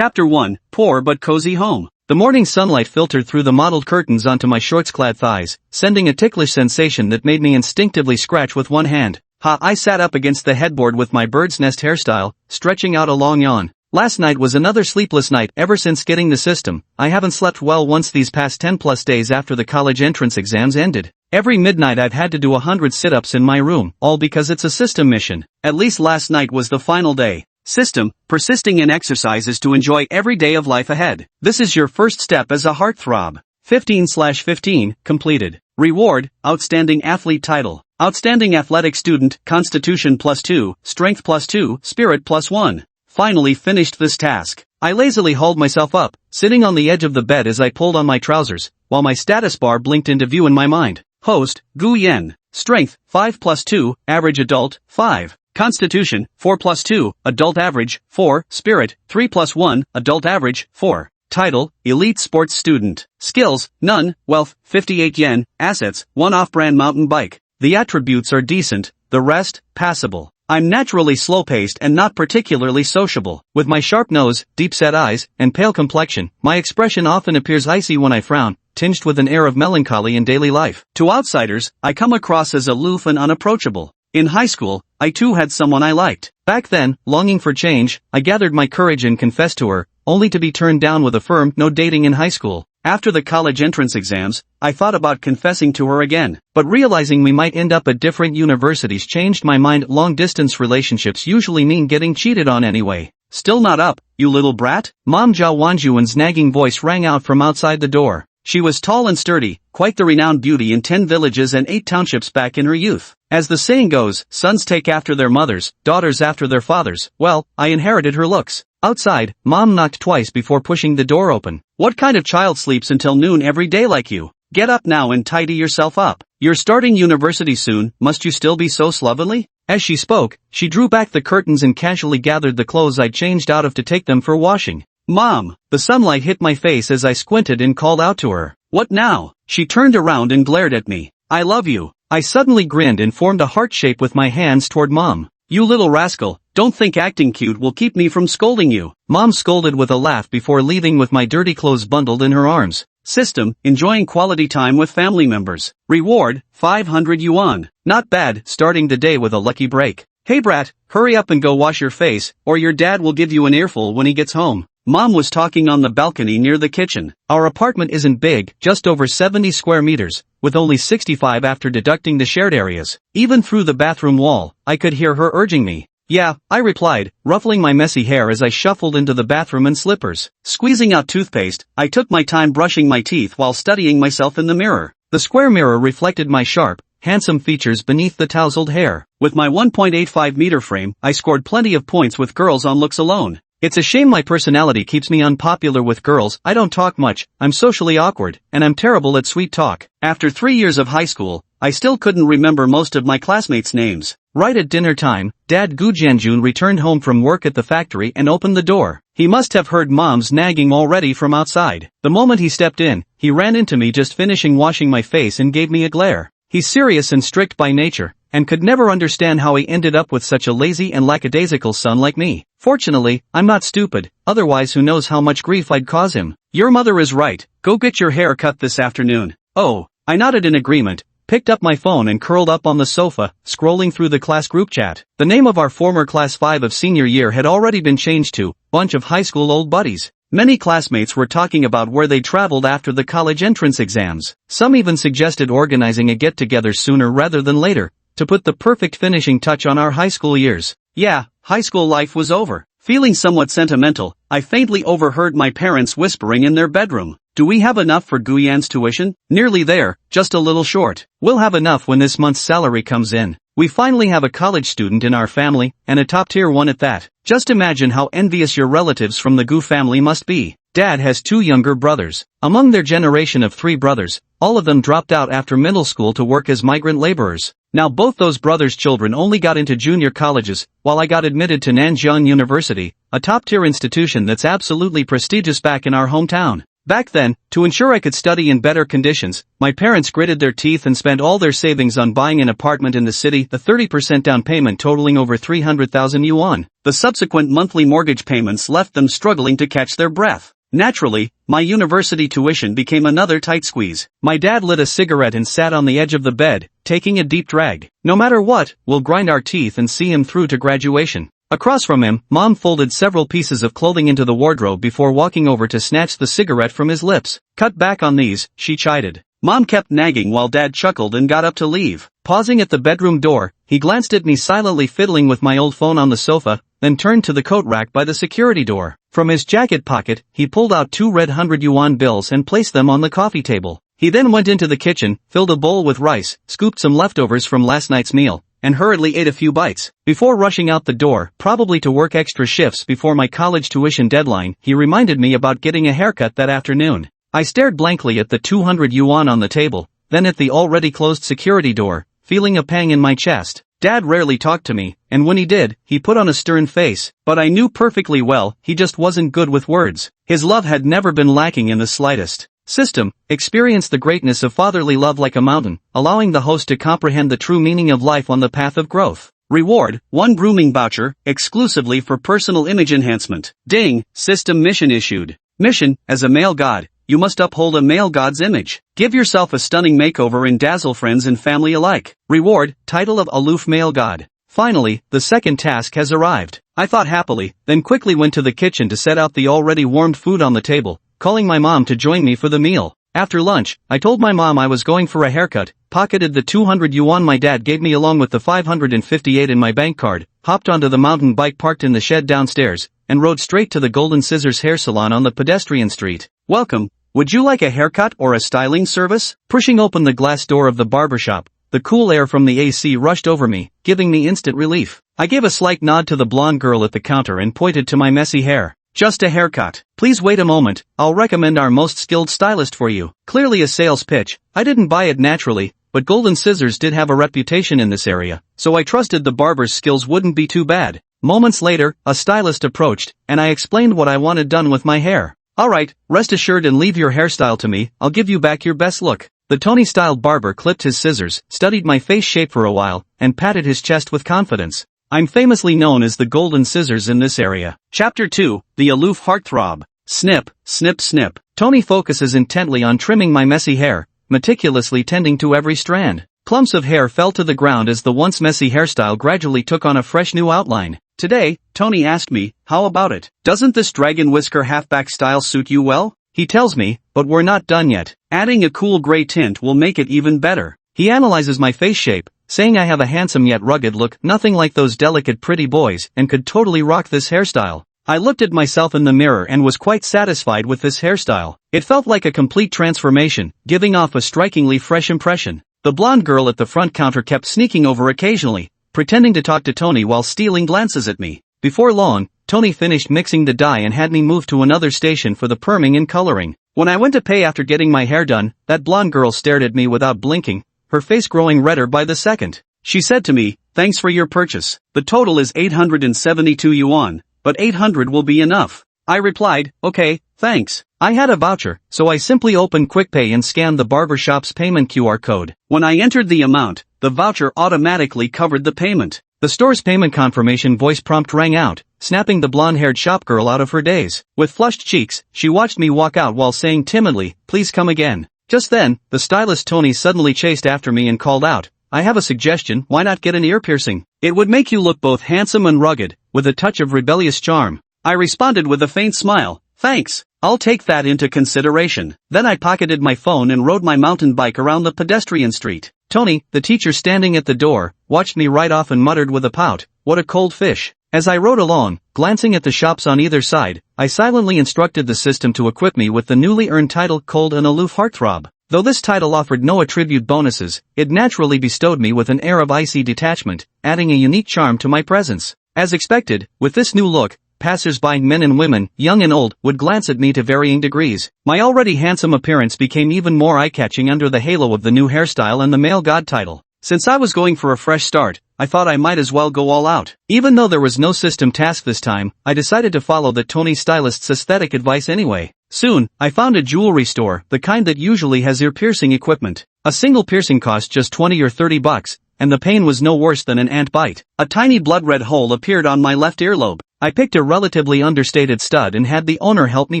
Chapter 1, Poor but Cozy Home. The morning sunlight filtered through the mottled curtains onto my shorts-clad thighs, sending a ticklish sensation that made me instinctively scratch with one hand. I sat up against the headboard with my bird's nest hairstyle, stretching out a long yawn. Last night was another sleepless night. Ever since getting the system, I haven't slept well once these past 10+ days after the college entrance exams ended. Every midnight I've had to do 100 sit-ups in my room, all because it's a system mission. At least last night was the final day. System, persisting in exercises to enjoy every day of life ahead. This is your first step as a heartthrob. 15/15, completed. Reward, outstanding athlete title. Outstanding athletic student, constitution +2, strength +2, spirit +1. Finally finished this task. I lazily hauled myself up, sitting on the edge of the bed as I pulled on my trousers, while my status bar blinked into view in my mind. Host, Gu Yen. Strength, 5+2, average adult, 5. Constitution, 4+2, adult average, 4. Spirit, 3+1, adult average, 4. Title, elite sports student. Skills, none. Wealth, 58 yen. Assets, 1 off-brand mountain bike. The attributes are decent, the rest, passable. I'm naturally slow-paced and not particularly sociable. With my sharp nose, deep-set eyes, and pale complexion, my expression often appears icy when I frown, tinged with an air of melancholy in daily life. To outsiders, I come across as aloof and unapproachable. In high school, I too had someone I liked. Back then, longing for change, I gathered my courage and confessed to her, only to be turned down with a firm no dating in high school. After the college entrance exams, I thought about confessing to her again, but realizing we might end up at different universities changed my mind. Long-distance relationships usually mean getting cheated on anyway. Still not up, you little brat? Mom Zhao Wanjuan's nagging voice rang out from outside the door. She was tall and sturdy, quite the renowned beauty in 10 villages and 8 townships back in her youth. As the saying goes, sons take after their mothers, daughters after their fathers. Well, I inherited her looks. Outside, Mom knocked twice before pushing the door open. What kind of child sleeps until noon every day like you? Get up now and tidy yourself up. You're starting university soon, must you still be so slovenly? As she spoke, she drew back the curtains and casually gathered the clothes I'd changed out of to take them for washing. Mom! The sunlight hit my face as I squinted and called out to her. What now? She turned around and glared at me. I love you. I suddenly grinned and formed a heart shape with my hands toward Mom. You little rascal, don't think acting cute will keep me from scolding you. Mom scolded with a laugh before leaving with my dirty clothes bundled in her arms. System, enjoying quality time with family members. Reward, 500 yuan. Not bad, starting the day with a lucky break. Hey brat, hurry up and go wash your face, or your dad will give you an earful when he gets home. Mom was talking on the balcony near the kitchen. Our apartment isn't big, just over 70 square meters, with only 65 after deducting the shared areas. Even through the bathroom wall, I could hear her urging me. Yeah, I replied, ruffling my messy hair as I shuffled into the bathroom in slippers. Squeezing out toothpaste, I took my time brushing my teeth while studying myself in the mirror. The square mirror reflected my sharp, handsome features beneath the tousled hair. With my 1.85-meter frame, I scored plenty of points with girls on looks alone. It's a shame my personality keeps me unpopular with girls. I don't talk much, I'm socially awkward, and I'm terrible at sweet talk. After 3 years of high school, I still couldn't remember most of my classmates' names. Right at dinner time, Dad Gu Jianjun returned home from work at the factory and opened the door. He must have heard Mom's nagging already from outside. The moment he stepped in, he ran into me just finishing washing my face and gave me a glare. He's serious and strict by nature, and could never understand how he ended up with such a lazy and lackadaisical son like me. Fortunately, I'm not stupid, otherwise who knows how much grief I'd cause him. Your mother is right, go get your hair cut this afternoon. Oh, I nodded in agreement, picked up my phone and curled up on the sofa, scrolling through the class group chat. The name of our former class 5 of senior year had already been changed to bunch of high school old buddies. Many classmates were talking about where they traveled after the college entrance exams. Some even suggested organizing a get-together sooner rather than later, to put the perfect finishing touch on our high school years. Yeah, high school life was over. Feeling somewhat sentimental, I faintly overheard my parents whispering in their bedroom. Do we have enough for Guyan's tuition? Nearly there, just a little short. We'll have enough when this month's salary comes in. We finally have a college student in our family, and a top-tier one at that. Just imagine how envious your relatives from the Gu family must be. Dad has 2 younger brothers. Among their generation of 3 brothers, all of them dropped out after middle school to work as migrant laborers. Now both those brothers' children only got into junior colleges, while I got admitted to Nanjing University, a top-tier institution that's absolutely prestigious back in our hometown. Back then, to ensure I could study in better conditions, my parents gritted their teeth and spent all their savings on buying an apartment in the city, the 30% down payment totaling over 300,000 yuan. The subsequent monthly mortgage payments left them struggling to catch their breath. Naturally, my university tuition became another tight squeeze. My dad lit a cigarette and sat on the edge of the bed, taking a deep drag. No matter what, we'll grind our teeth and see him through to graduation. Across from him, Mom folded several pieces of clothing into the wardrobe before walking over to snatch the cigarette from his lips. Cut back on these, she chided. Mom kept nagging while Dad chuckled and got up to leave. Pausing at the bedroom door, he glanced at me silently fiddling with my old phone on the sofa, then turned to the coat rack by the security door. From his jacket pocket, he pulled out 2 red 100 yuan bills and placed them on the coffee table. He then went into the kitchen, filled a bowl with rice, scooped some leftovers from last night's meal, and hurriedly ate a few bites. Before rushing out the door, probably to work extra shifts before my college tuition deadline, he reminded me about getting a haircut that afternoon. I stared blankly at the 200 yuan on the table, then at the already closed security door, feeling a pang in my chest. Dad rarely talked to me, and when he did, he put on a stern face, but I knew perfectly well he just wasn't good with words. His love had never been lacking in the slightest. System, experience the greatness of fatherly love like a mountain, allowing the host to comprehend the true meaning of life on the path of growth. Reward, 1 grooming voucher, exclusively for personal image enhancement. Ding, system mission issued. Mission, as a male god, you must uphold a male god's image. Give yourself a stunning makeover and dazzle friends and family alike. Reward, title of Aloof male god. Finally, the second task has arrived. I thought happily, then quickly went to the kitchen to set out the already warmed food on the table, calling my mom to join me for the meal. After lunch, I told my mom I was going for a haircut, pocketed the 200 yuan my dad gave me along with the 558 in my bank card, hopped onto the mountain bike parked in the shed downstairs, and rode straight to the Golden Scissors hair salon on the pedestrian street. Welcome. Would you like a haircut or a styling service? Pushing open the glass door of the barbershop, the cool air from the AC rushed over me, giving me instant relief. I gave a slight nod to the blonde girl at the counter and pointed to my messy hair. Just a haircut. Please wait a moment, I'll recommend our most skilled stylist for you. Clearly a sales pitch. I didn't buy it naturally, but Golden Scissors did have a reputation in this area, so I trusted the barber's skills wouldn't be too bad. Moments later, a stylist approached, and I explained what I wanted done with my hair. Alright, rest assured and leave your hairstyle to me, I'll give you back your best look. The Tony-styled barber clipped his scissors, studied my face shape for a while, and patted his chest with confidence. I'm famously known as the Golden Scissors in this area. Chapter 2, The Aloof Heartthrob. Snip, snip, snip. Tony focuses intently on trimming my messy hair, meticulously tending to every strand. Clumps of hair fell to the ground as the once messy hairstyle gradually took on a fresh new outline. Today, Tony asked me, how about it? Doesn't this dragon whisker halfback style suit you well? He tells me, but we're not done yet. Adding a cool gray tint will make it even better. He analyzes my face shape, saying I have a handsome yet rugged look, nothing like those delicate pretty boys, and could totally rock this hairstyle. I looked at myself in the mirror and was quite satisfied with this hairstyle. It felt like a complete transformation, giving off a strikingly fresh impression. The blonde girl at the front counter kept sneaking over occasionally, pretending to talk to Tony while stealing glances at me. Before long, Tony finished mixing the dye and had me move to another station for the perming and coloring. When I went to pay after getting my hair done, that blonde girl stared at me without blinking, her face growing redder by the second. She said to me, "Thanks for your purchase. The total is 872 yuan, but 800 will be enough." I replied, "Okay, thanks." I had a voucher, so I simply opened QuickPay and scanned the barbershop's payment QR code. When I entered the amount, the voucher automatically covered the payment. The store's payment confirmation voice prompt rang out, snapping the blonde-haired shopgirl out of her daze. With flushed cheeks, she watched me walk out while saying timidly, "Please come again." Just then, the stylist Tony suddenly chased after me and called out, "I have a suggestion, why not get an ear piercing? It would make you look both handsome and rugged, with a touch of rebellious charm." I responded with a faint smile, "Thanks, I'll take that into consideration." Then I pocketed my phone and rode my mountain bike around the pedestrian street. Tony, the teacher standing at the door, watched me ride off and muttered with a pout, "What a cold fish." As I rode along, glancing at the shops on either side, I silently instructed the system to equip me with the newly earned title Cold and Aloof Heartthrob. Though this title offered no attribute bonuses, it naturally bestowed me with an air of icy detachment, adding a unique charm to my presence. As expected, with this new look, passers-by, men and women, young and old, would glance at me to varying degrees. My already handsome appearance became even more eye-catching under the halo of the new hairstyle and the male god title. Since I was going for a fresh start, I thought I might as well go all out. Even though there was no system task this time, I decided to follow the Tony stylist's aesthetic advice anyway. Soon, I found a jewelry store, the kind that usually has ear-piercing equipment. A single piercing cost just 20 or 30 bucks, and the pain was no worse than an ant bite. A tiny blood-red hole appeared on my left earlobe. I picked a relatively understated stud and had the owner help me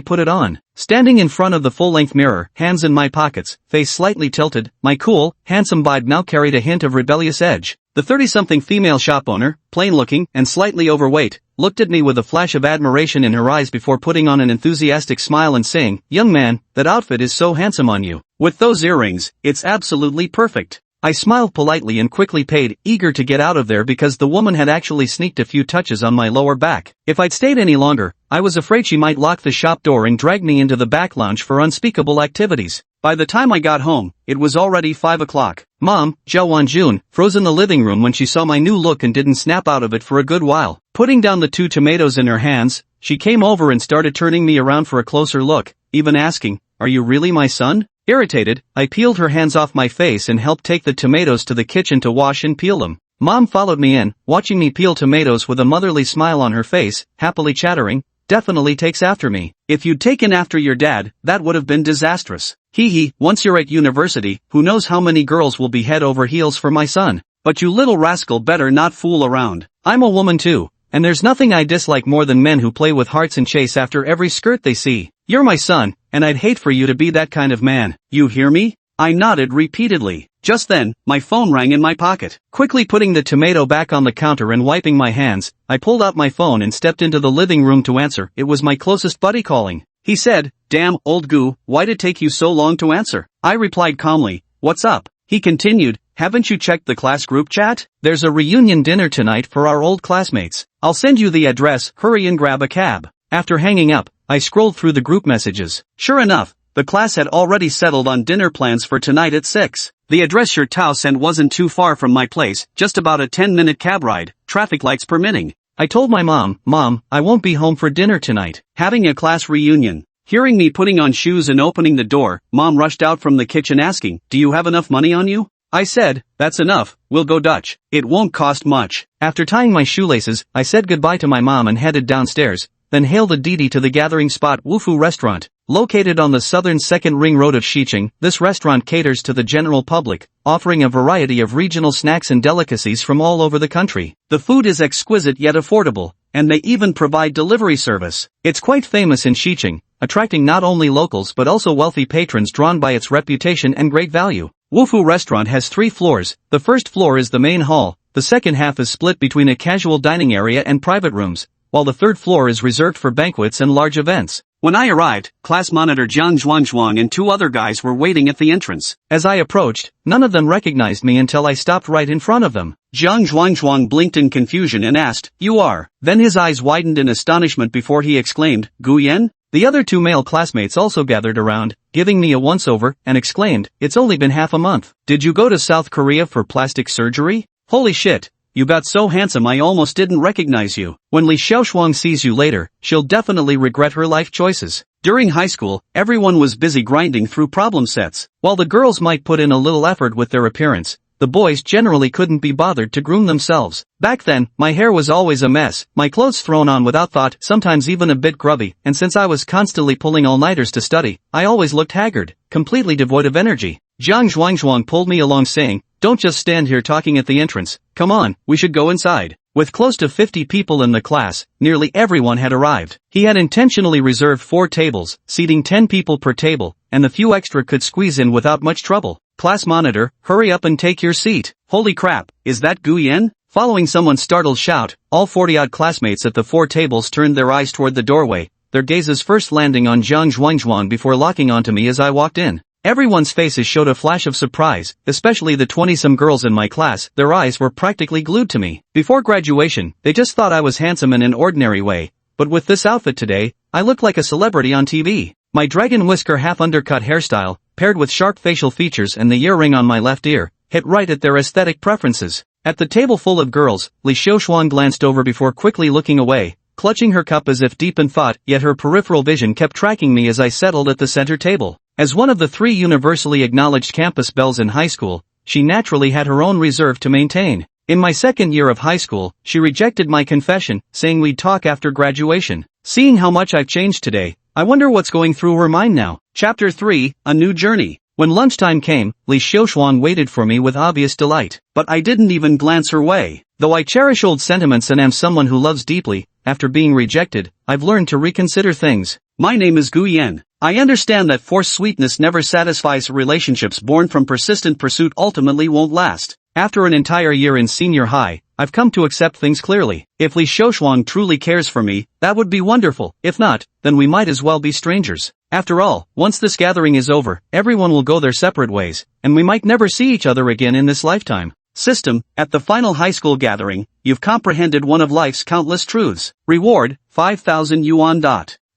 put it on. Standing in front of the full-length mirror, hands in my pockets, face slightly tilted, my cool, handsome vibe now carried a hint of rebellious edge. The 30-something female shop owner, plain-looking and slightly overweight, looked at me with a flash of admiration in her eyes before putting on an enthusiastic smile and saying, "Young man, that outfit is so handsome on you. With those earrings, it's absolutely perfect." I smiled politely and quickly paid, eager to get out of there because the woman had actually sneaked a few touches on my lower back. If I'd stayed any longer, I was afraid she might lock the shop door and drag me into the back lounge for unspeakable activities. By the time I got home, it was already 5 o'clock. Mom, Zhao Wanjun, froze in the living room when she saw my new look and didn't snap out of it for a good while. Putting down the 2 tomatoes in her hands, she came over and started turning me around for a closer look, even asking, "Are you really my son?" Irritated, I peeled her hands off my face and helped take the tomatoes to the kitchen to wash and peel them. Mom followed me in, watching me peel tomatoes with a motherly smile on her face, happily chattering, "Definitely takes after me. If you'd taken after your dad, that would have been disastrous. Hee, once you're at university, who knows how many girls will be head over heels for my son. But you little rascal better not fool around. I'm a woman too, and there's nothing I dislike more than men who play with hearts and chase after every skirt they see. You're my son, and I'd hate for you to be that kind of man. You hear me?" I nodded repeatedly. Just then, my phone rang in my pocket. Quickly putting the tomato back on the counter and wiping my hands, I pulled out my phone and stepped into the living room to answer. It was my closest buddy calling. He said, "Damn, old goo, why'd it take you so long to answer?" I replied calmly, "What's up?" He continued, "Haven't you checked the class group chat? There's a reunion dinner tonight for our old classmates. I'll send you the address, hurry and grab a cab." After hanging up, I scrolled through the group messages. Sure enough, the class had already settled on dinner plans for tonight at 6. The address Tao sent wasn't too far from my place, just about a 10-minute cab ride, traffic lights permitting. I told my mom, "Mom, I won't be home for dinner tonight. Having a class reunion." Hearing me putting on shoes and opening the door, Mom rushed out from the kitchen asking, "Do you have enough money on you?" I said, "That's enough, we'll go Dutch. It won't cost much." After tying my shoelaces, I said goodbye to my mom and headed downstairs, then hailed a Didi to the gathering spot Wufu Restaurant. Located on the southern second ring road of Xiqing, this restaurant caters to the general public, offering a variety of regional snacks and delicacies from all over the country. The food is exquisite yet affordable, and they even provide delivery service. It's quite famous in Xiqing, attracting not only locals but also wealthy patrons drawn by its reputation and great value. Wufu Restaurant has 3 floors. The first floor is the main hall, the second half is split between a casual dining area and private rooms, while the third floor is reserved for banquets and large events. When I arrived, class monitor Jiang Zhuangzhuang and 2 other guys were waiting at the entrance. As I approached, none of them recognized me until I stopped right in front of them. Jiang Zhuangzhuang blinked in confusion and asked, "You are?" Then his eyes widened in astonishment before he exclaimed, "Guyen?" The other 2 male classmates also gathered around, giving me a once-over, and exclaimed, "It's only been half a month. Did you go to South Korea for plastic surgery? Holy shit! You got so handsome I almost didn't recognize you." When Li Xiaoshuang sees you later, she'll definitely regret her life choices. During high school, everyone was busy grinding through problem sets. While the girls might put in a little effort with their appearance, the boys generally couldn't be bothered to groom themselves. Back then, my hair was always a mess, my clothes thrown on without thought, sometimes even a bit grubby, and since I was constantly pulling all-nighters to study, I always looked haggard, completely devoid of energy. Jiang Zhuangzhuang pulled me along saying, "Don't just stand here talking at the entrance, come on, we should go inside." With close to 50 people in the class, nearly everyone had arrived. He had intentionally reserved 4 tables, seating 10 people per table, and the few extra could squeeze in without much trouble. "Class monitor, hurry up and take your seat." Holy crap, is that Guyen? Following someone's startled shout, all 40-odd classmates at the 4 tables turned their eyes toward the doorway, their gazes first landing on Jiang Zhuangzhuang before locking onto me as I walked in. Everyone's faces showed a flash of surprise, especially the 20-some girls in my class. Their eyes were practically glued to me. Before graduation, they just thought I was handsome in an ordinary way, but with this outfit today, I looked like a celebrity on TV. My dragon whisker half-undercut hairstyle, paired with sharp facial features and the earring on my left ear, hit right at their aesthetic preferences. At the table full of girls, Li Xiaoshuang glanced over before quickly looking away, clutching her cup as if deep in thought, yet her peripheral vision kept tracking me as I settled at the center table. As one of the 3 universally acknowledged campus belles in high school, she naturally had her own reserve to maintain. In my second year of high school, she rejected my confession, saying we'd talk after graduation. Seeing how much I've changed today, I wonder what's going through her mind now. Chapter 3, A New Journey. When lunchtime came, Li Xiaoshuang waited for me with obvious delight, but I didn't even glance her way. Though I cherish old sentiments and am someone who loves deeply, after being rejected, I've learned to reconsider things. My name is Gu Yan. I understand that forced sweetness never satisfies. Relationships born from persistent pursuit ultimately won't last. After an entire year in senior high, I've come to accept things clearly. If Li Xiaoshuang truly cares for me, that would be wonderful. If not, then we might as well be strangers. After all, once this gathering is over, everyone will go their separate ways, and we might never see each other again in this lifetime. System, at the final high school gathering, you've comprehended one of life's countless truths. Reward, 5,000 yuan.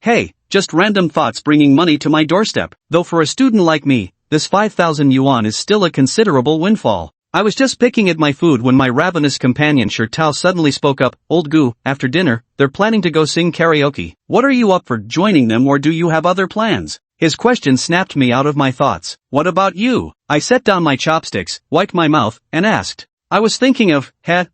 Hey, just random thoughts bringing money to my doorstep. Though for a student like me, this 5,000 yuan is still a considerable windfall. I was just picking at my food when my ravenous companion Shirtao suddenly spoke up. Old Gu, after dinner, they're planning to go sing karaoke. What are you up for, joining them, or do you have other plans? His question snapped me out of my thoughts. What about you? I set down my chopsticks, wiped my mouth, and asked. I was thinking of,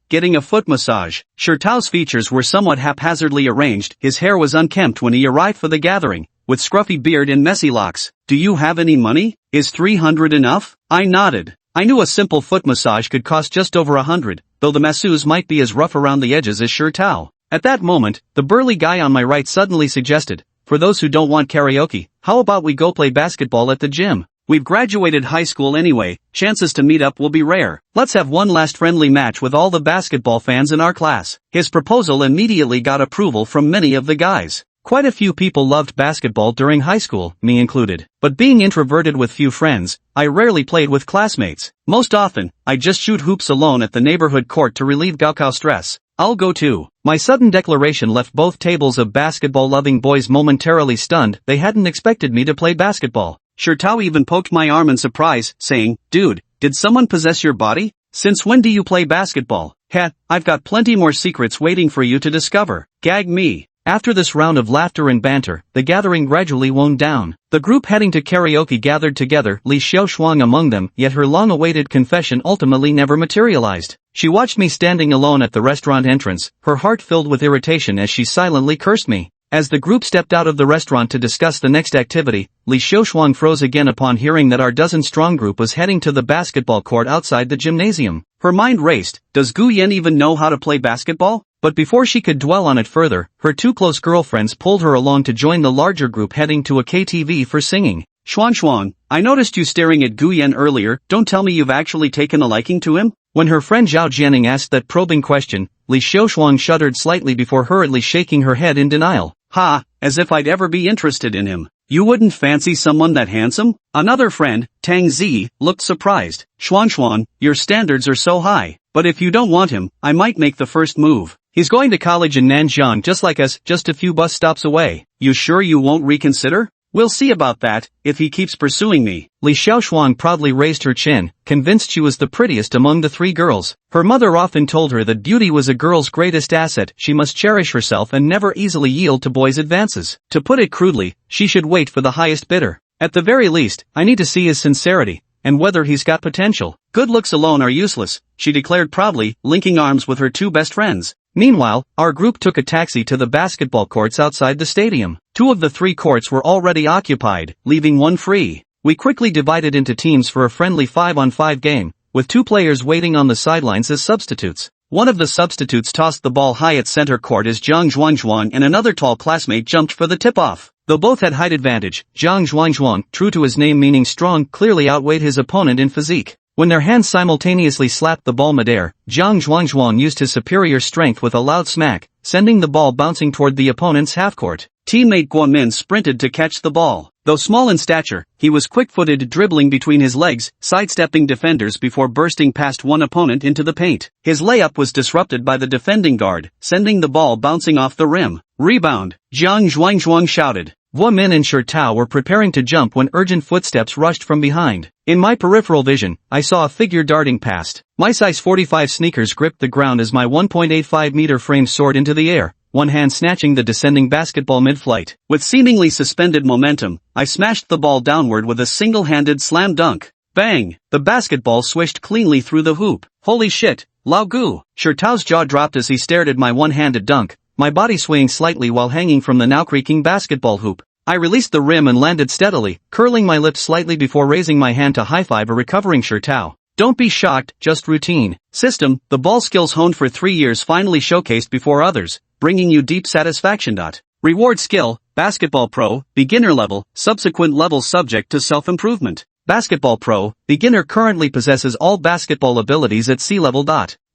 getting a foot massage. Shirtao's features were somewhat haphazardly arranged. His hair was unkempt when he arrived for the gathering, with scruffy beard and messy locks. Do you have any money? Is 300 enough? I nodded. I knew a simple foot massage could cost just over 100, though the masseuse might be as rough around the edges as Shirtao. At that moment, the burly guy on my right suddenly suggested, for those who don't want karaoke, how about we go play basketball at the gym? We've graduated high school anyway, chances to meet up will be rare. Let's have one last friendly match with all the basketball fans in our class. His proposal immediately got approval from many of the guys. Quite a few people loved basketball during high school, me included. But being introverted with few friends, I rarely played with classmates. Most often, I just shoot hoops alone at the neighborhood court to relieve gaokao stress. I'll go too. My sudden declaration left both tables of basketball-loving boys momentarily stunned. They hadn't expected me to play basketball. Shirtao even poked my arm in surprise, saying, Dude, did someone possess your body? Since when do you play basketball? I've got plenty more secrets waiting for you to discover. Gag me. After this round of laughter and banter, the gathering gradually wound down. The group heading to karaoke gathered together, Li Xiaoshuang among them, yet her long-awaited confession ultimately never materialized. She watched me standing alone at the restaurant entrance, her heart filled with irritation as she silently cursed me. As the group stepped out of the restaurant to discuss the next activity, Li Xiaoshuang froze again upon hearing that our dozen-strong group was heading to the basketball court outside the gymnasium. Her mind raced. Does Gu Yan even know how to play basketball? But before she could dwell on it further, her two close girlfriends pulled her along to join the larger group heading to a KTV for singing. Xuan, I noticed you staring at Gu Yan earlier. Don't tell me you've actually taken a liking to him? When her friend Zhao Jianing asked that probing question, Li Xiaoshuang shuddered slightly before hurriedly shaking her head in denial. As if I'd ever be interested in him. You wouldn't fancy someone that handsome? Another friend, Tang Zi, looked surprised. Xuan, your standards are so high. But if you don't want him, I might make the first move. He's going to college in Nanjing just like us, just a few bus stops away. You sure you won't reconsider? We'll see about that, if he keeps pursuing me. Li Xiaoshuang proudly raised her chin, convinced she was the prettiest among the three girls. Her mother often told her that beauty was a girl's greatest asset. She must cherish herself and never easily yield to boys' advances. To put it crudely, she should wait for the highest bidder. At the very least, I need to see his sincerity, and whether he's got potential. Good looks alone are useless, she declared proudly, linking arms with her two best friends. Meanwhile, our group took a taxi to the basketball courts outside the stadium. 2 of the 3 courts were already occupied, leaving 1 free. We quickly divided into teams for a friendly 5-on-5 game, with 2 players waiting on the sidelines as substitutes. One of the substitutes tossed the ball high at center court as Zhang Zhuangzhuang and another tall classmate jumped for the tip-off. Though both had height advantage, Zhang Zhuangzhuang, true to his name meaning strong, clearly outweighed his opponent in physique. When their hands simultaneously slapped the ball midair, Zhang Zhuangzhuang used his superior strength with a loud smack, sending the ball bouncing toward the opponent's half-court. Teammate Guomin sprinted to catch the ball. Though small in stature, he was quick-footed, dribbling between his legs, sidestepping defenders before bursting past one opponent into the paint. His layup was disrupted by the defending guard, sending the ball bouncing off the rim. Rebound! Zhang Zhuangzhuang shouted. Guomin and Shirtao were preparing to jump when urgent footsteps rushed from behind. In my peripheral vision, I saw a figure darting past. My size 45 sneakers gripped the ground as my 1.85-meter frame soared into the air, one hand snatching the descending basketball mid-flight. With seemingly suspended momentum, I smashed the ball downward with a single-handed slam dunk. Bang! The basketball swished cleanly through the hoop. Holy shit, Lao Gu! Shirtao's jaw dropped as he stared at my one-handed dunk, my body swaying slightly while hanging from the now creaking basketball hoop. I released the rim and landed steadily, curling my lips slightly before raising my hand to high-five a recovering Shirtao. Don't be shocked, just routine. System, the ball skills honed for 3 years finally showcased before others, bringing you deep satisfaction. Reward skill, Basketball Pro, beginner level, subsequent levels subject to self-improvement. Basketball Pro, beginner currently possesses all basketball abilities at sea level.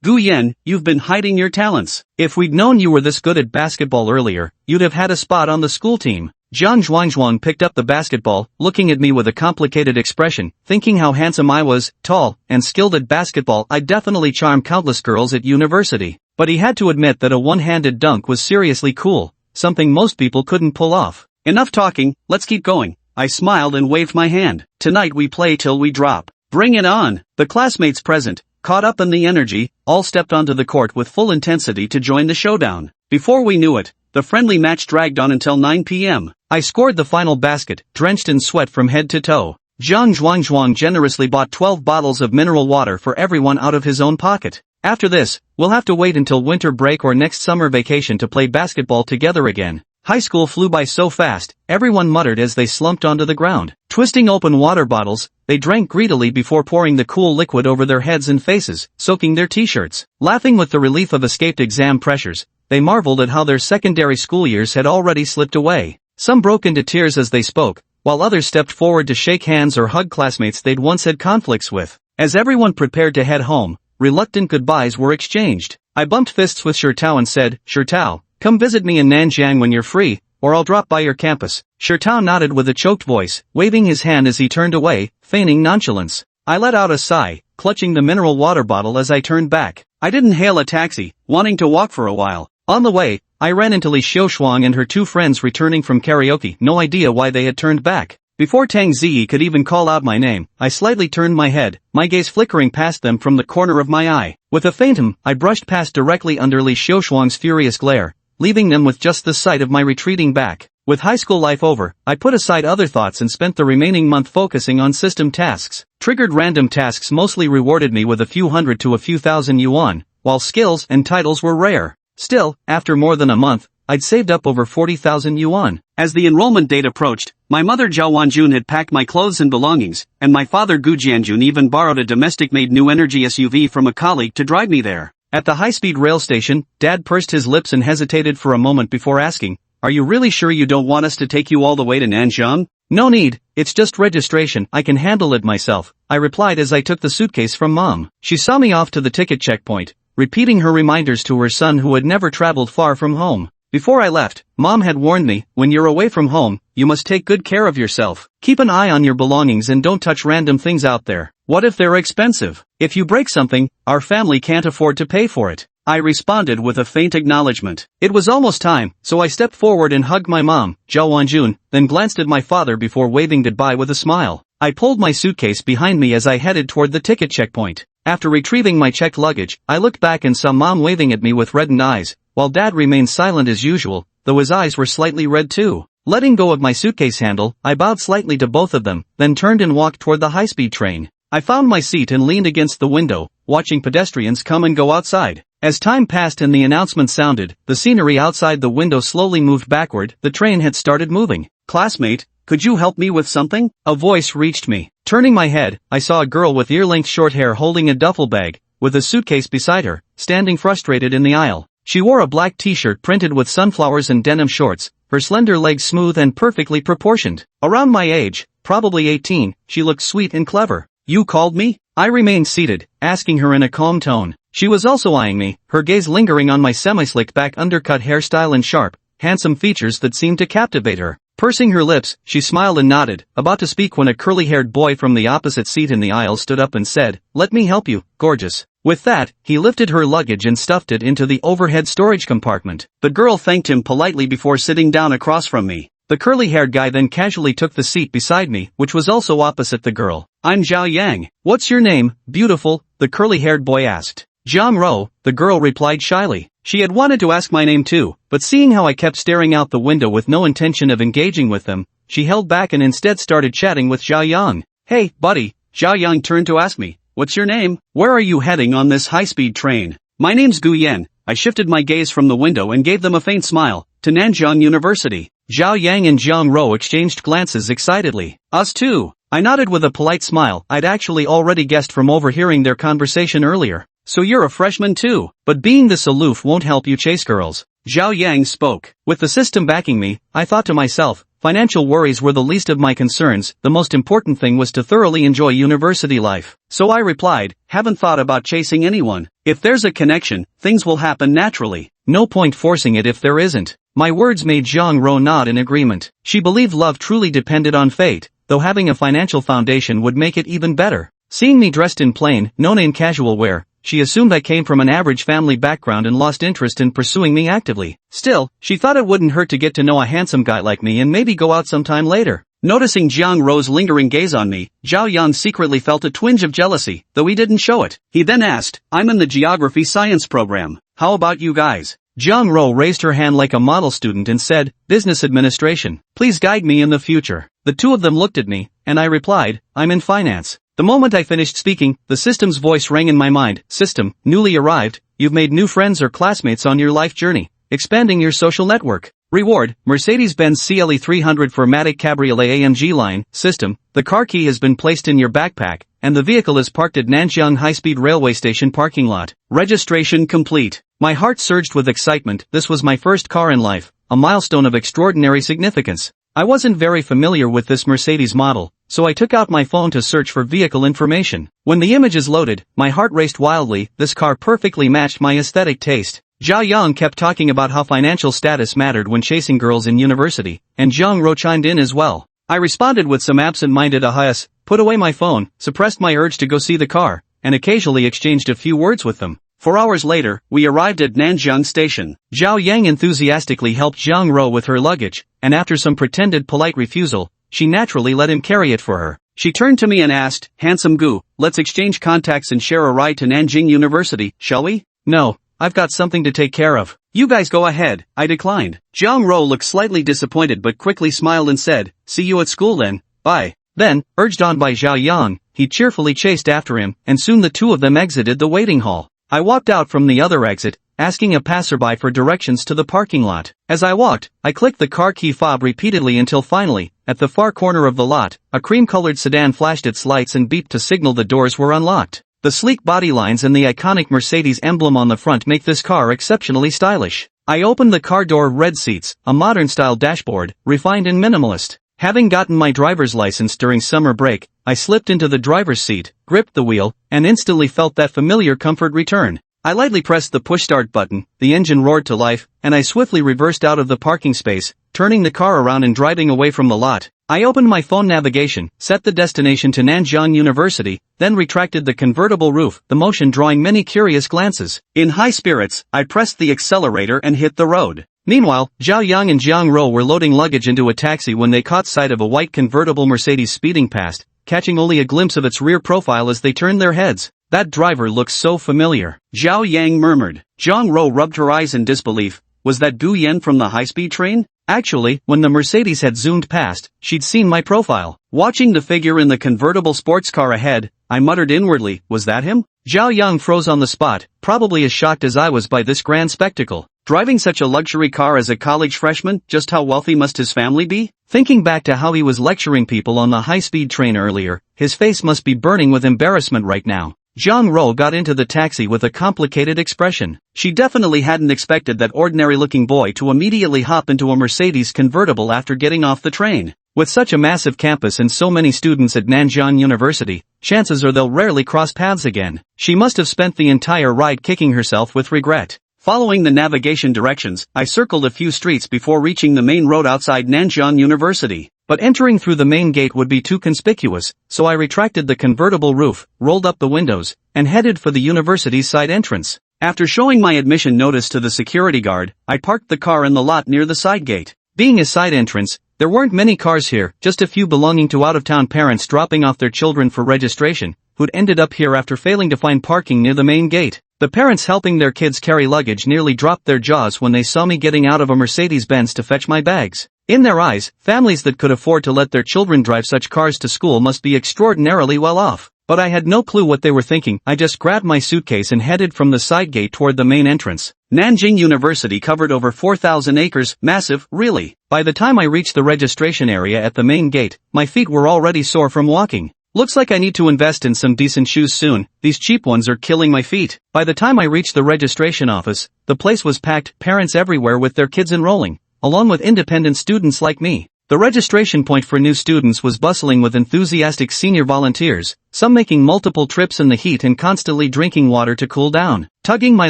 Gu Yan, you've been hiding your talents. If we'd known you were this good at basketball earlier, you'd have had a spot on the school team. Jiang Zhuangzhuang picked up the basketball, looking at me with a complicated expression, thinking how handsome I was, tall, and skilled at basketball. I'd definitely charm countless girls at university. But he had to admit that a one-handed dunk was seriously cool, something most people couldn't pull off. Enough talking, let's keep going. I smiled and waved my hand. Tonight we play till we drop. Bring it on. The classmates present, caught up in the energy, all stepped onto the court with full intensity to join the showdown. Before we knew it, the friendly match dragged on until 9 p.m. I scored the final basket, drenched in sweat from head to toe. Jiang Zhuangzhuang generously bought 12 bottles of mineral water for everyone out of his own pocket. After this, we'll have to wait until winter break or next summer vacation to play basketball together again. High school flew by so fast, everyone muttered as they slumped onto the ground. Twisting open water bottles, they drank greedily before pouring the cool liquid over their heads and faces, soaking their t-shirts. Laughing with the relief of escaped exam pressures, they marveled at how their secondary school years had already slipped away. Some broke into tears as they spoke, while others stepped forward to shake hands or hug classmates they'd once had conflicts with. As everyone prepared to head home, reluctant goodbyes were exchanged. I bumped fists with Shirtao and said, "Shirtao, come visit me in Nanjiang when you're free, or I'll drop by your campus." Shirtao nodded with a choked voice, waving his hand as he turned away, feigning nonchalance. I let out a sigh, clutching the mineral water bottle as I turned back. I didn't hail a taxi, wanting to walk for a while. On the way, I ran into Li Xiushuang and her two friends returning from karaoke, no idea why they had turned back. Before Tang Ziyi could even call out my name, I slightly turned my head, my gaze flickering past them from the corner of my eye. With a faint I brushed past directly under Li Xiushuang's furious glare, leaving them with just the sight of my retreating back. With high school life over, I put aside other thoughts and spent the remaining month focusing on system tasks. Triggered random tasks mostly rewarded me with a few hundred to a few thousand yuan, while skills and titles were rare. Still, after more than a month, I'd saved up over 40,000 yuan. As the enrollment date approached, my mother Zhao Wanjun had packed my clothes and belongings, and my father Gu Jianjun even borrowed a domestic-made new energy SUV from a colleague to drive me there. At the high-speed rail station, Dad pursed his lips and hesitated for a moment before asking, "Are you really sure you don't want us to take you all the way to Nanjiang?" "No need, it's just registration, I can handle it myself," I replied as I took the suitcase from Mom. She saw me off to the ticket checkpoint, repeating her reminders to her son who had never traveled far from home. Before I left, Mom had warned me, "When you're away from home, you must take good care of yourself. Keep an eye on your belongings and don't touch random things out there. What if they're expensive? If you break something, our family can't afford to pay for it." I responded with a faint acknowledgement. It was almost time, so I stepped forward and hugged my mom, Zhao Wanjun, then glanced at my father before waving goodbye with a smile. I pulled my suitcase behind me as I headed toward the ticket checkpoint. After retrieving my checked luggage, I looked back and saw Mom waving at me with reddened eyes, while Dad remained silent as usual, though his eyes were slightly red too. Letting go of my suitcase handle, I bowed slightly to both of them, then turned and walked toward the high-speed train. I found my seat and leaned against the window, watching pedestrians come and go outside. As time passed and the announcement sounded, the scenery outside the window slowly moved backward. The train had started moving. "Classmate, could you help me with something?" A voice reached me. Turning my head, I saw a girl with ear-length short hair holding a duffel bag, with a suitcase beside her, standing frustrated in the aisle. She wore a black t-shirt printed with sunflowers and denim shorts, her slender legs smooth and perfectly proportioned. Around my age, probably 18, she looked sweet and clever. "You called me?" I remained seated, asking her in a calm tone. She was also eyeing me, her gaze lingering on my semi-slicked back undercut hairstyle and sharp, handsome features that seemed to captivate her. Pursing her lips, she smiled and nodded, about to speak when a curly-haired boy from the opposite seat in the aisle stood up and said, "Let me help you, gorgeous." With that, he lifted her luggage and stuffed it into the overhead storage compartment. The girl thanked him politely before sitting down across from me. The curly-haired guy then casually took the seat beside me, which was also opposite the girl. "I'm Zhao Yang. What's your name, beautiful?" the curly-haired boy asked. "Zhang Ro," the girl replied shyly. She had wanted to ask my name too, but seeing how I kept staring out the window with no intention of engaging with them, she held back and instead started chatting with Zhao Yang. "Hey, buddy," Zhao Yang turned to ask me, "what's your name? Where are you heading on this high-speed train?" "My name's Gu Yan." I shifted my gaze from the window and gave them a faint smile. "To Nanjiang University." Zhao Yang and Jiang Ro exchanged glances excitedly. Us too. I nodded with a polite smile. I'd actually already guessed from overhearing their conversation earlier. So you're a freshman too, but being this aloof won't help you chase girls. Zhao Yang spoke. With the system backing me, I thought to myself, financial worries were the least of my concerns, the most important thing was to thoroughly enjoy university life. So I replied, haven't thought about chasing anyone. If there's a connection, things will happen naturally. No point forcing it if there isn't. My words made Jiang Ro nod in agreement. She believed love truly depended on fate, though having a financial foundation would make it even better. Seeing me dressed in plain, no-name casual wear, she assumed I came from an average family background and lost interest in pursuing me actively. Still, she thought it wouldn't hurt to get to know a handsome guy like me and maybe go out sometime later. Noticing Jiang Ro's lingering gaze on me, Zhao Yan secretly felt a twinge of jealousy, though he didn't show it. He then asked, I'm in the geography science program. How about you guys? Jiang Ro raised her hand like a model student and said, Business Administration. Please guide me in the future. The two of them looked at me, and I replied, I'm in finance. The moment I finished speaking, the system's voice rang in my mind. System, newly arrived, you've made new friends or classmates on your life journey, expanding your social network. Reward, Mercedes-Benz CLE 300 4MATIC Cabriolet AMG line. System, the car key has been placed in your backpack, and the vehicle is parked at Nanjiang High-Speed Railway Station parking lot. Registration complete. My heart surged with excitement. This was my first car in life, a milestone of extraordinary significance. I wasn't very familiar with this Mercedes model, so I took out my phone to search for vehicle information. When the images loaded, my heart raced wildly. This car perfectly matched my aesthetic taste. Zhao Yang kept talking about how financial status mattered when chasing girls in university, and Jiang Ro chimed in as well. I responded with some absent-minded ahas, put away my phone, suppressed my urge to go see the car, and occasionally exchanged a few words with them. 4 hours later, we arrived at Nanjiang Station. Zhao Yang enthusiastically helped Jiang Ro with her luggage, and after some pretended polite refusal, she naturally let him carry it for her. She turned to me and asked, Handsome Gu, let's exchange contacts and share a ride to Nanjing University, shall we? No, I've got something to take care of. You guys go ahead, I declined. Jiang Ro looked slightly disappointed but quickly smiled and said, see you at school then, bye. Then, urged on by Zhao Yang, he cheerfully chased after him, and soon the two of them exited the waiting hall. I walked out from the other exit, asking a passerby for directions to the parking lot. As I walked, I clicked the car key fob repeatedly until finally, at the far corner of the lot, a cream-colored sedan flashed its lights and beeped to signal the doors were unlocked. The sleek body lines and the iconic Mercedes emblem on the front make this car exceptionally stylish. I opened the car door. Red seats, a modern-style dashboard, refined and minimalist. Having gotten my driver's license during summer break, I slipped into the driver's seat, gripped the wheel, and instantly felt that familiar comfort return. I lightly pressed the push-start button, the engine roared to life, and I swiftly reversed out of the parking space, turning the car around and driving away from the lot. I opened my phone navigation, set the destination to Nanjiang University, then retracted the convertible roof, the motion drawing many curious glances. In high spirits, I pressed the accelerator and hit the road. Meanwhile, Zhao Yang and Jiang Ro were loading luggage into a taxi when they caught sight of a white convertible Mercedes speeding past, catching only a glimpse of its rear profile as they turned their heads. That driver looks so familiar, Zhao Yang murmured. Jiang Ro rubbed her eyes in disbelief. Was that Gu Yan from the high-speed train? Actually, when the Mercedes had zoomed past, she'd seen my profile. Watching the figure in the convertible sports car ahead, I muttered inwardly, was that him? Zhao Yang froze on the spot, probably as shocked as I was by this grand spectacle. Driving such a luxury car as a college freshman, just how wealthy must his family be? Thinking back to how he was lecturing people on the high-speed train earlier, his face must be burning with embarrassment right now. Jiang Ro got into the taxi with a complicated expression. She definitely hadn't expected that ordinary-looking boy to immediately hop into a Mercedes convertible after getting off the train. With such a massive campus and so many students at Nanjiang University, chances are they'll rarely cross paths again. She must have spent the entire ride kicking herself with regret. Following the navigation directions, I circled a few streets before reaching the main road outside Nanjiang University. But entering through the main gate would be too conspicuous, so I retracted the convertible roof, rolled up the windows, and headed for the university's side entrance. After showing my admission notice to the security guard, I parked the car in the lot near the side gate. Being a side entrance, there weren't many cars here, just a few belonging to out-of-town parents dropping off their children for registration, who'd ended up here after failing to find parking near the main gate. The parents helping their kids carry luggage nearly dropped their jaws when they saw me getting out of a Mercedes-Benz to fetch my bags. In their eyes, families that could afford to let their children drive such cars to school must be extraordinarily well off. But I had no clue what they were thinking. I just grabbed my suitcase and headed from the side gate toward the main entrance. Nanjing University covered over 4,000 acres, massive, really. By the time I reached the registration area at the main gate, my feet were already sore from walking. Looks like I need to invest in some decent shoes soon, these cheap ones are killing my feet. By the time I reached the registration office, the place was packed, parents everywhere with their kids enrolling, along with independent students like me. The registration point for new students was bustling with enthusiastic senior volunteers, some making multiple trips in the heat and constantly drinking water to cool down. Tugging my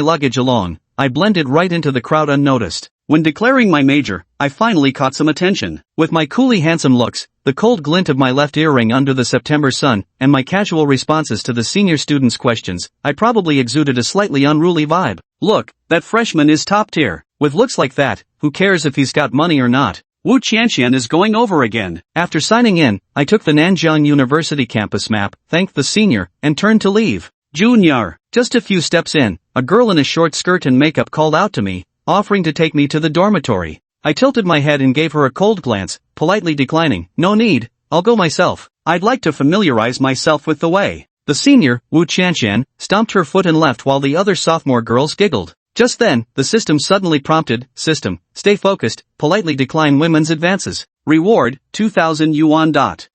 luggage along, I blended right into the crowd unnoticed. When declaring my major, I finally caught some attention. With my coolly handsome looks, the cold glint of my left earring under the September sun, and my casual responses to the senior students' questions, I probably exuded a slightly unruly vibe. Look, that freshman is top tier. With looks like that, who cares if he's got money or not? Wu Qianqian is going over again. After signing in, I took the Nanjing University campus map, thanked the senior, and turned to leave. Junior. Just a few steps in, a girl in a short skirt and makeup called out to me, offering to take me to the dormitory. I tilted my head and gave her a cold glance, politely declining. No need, I'll go myself. I'd like to familiarize myself with the way. The senior, Wu Qianqian, stomped her foot and left while the other sophomore girls giggled. Just then, the system suddenly prompted, System, stay focused, politely decline women's advances. Reward, 2,000 yuan.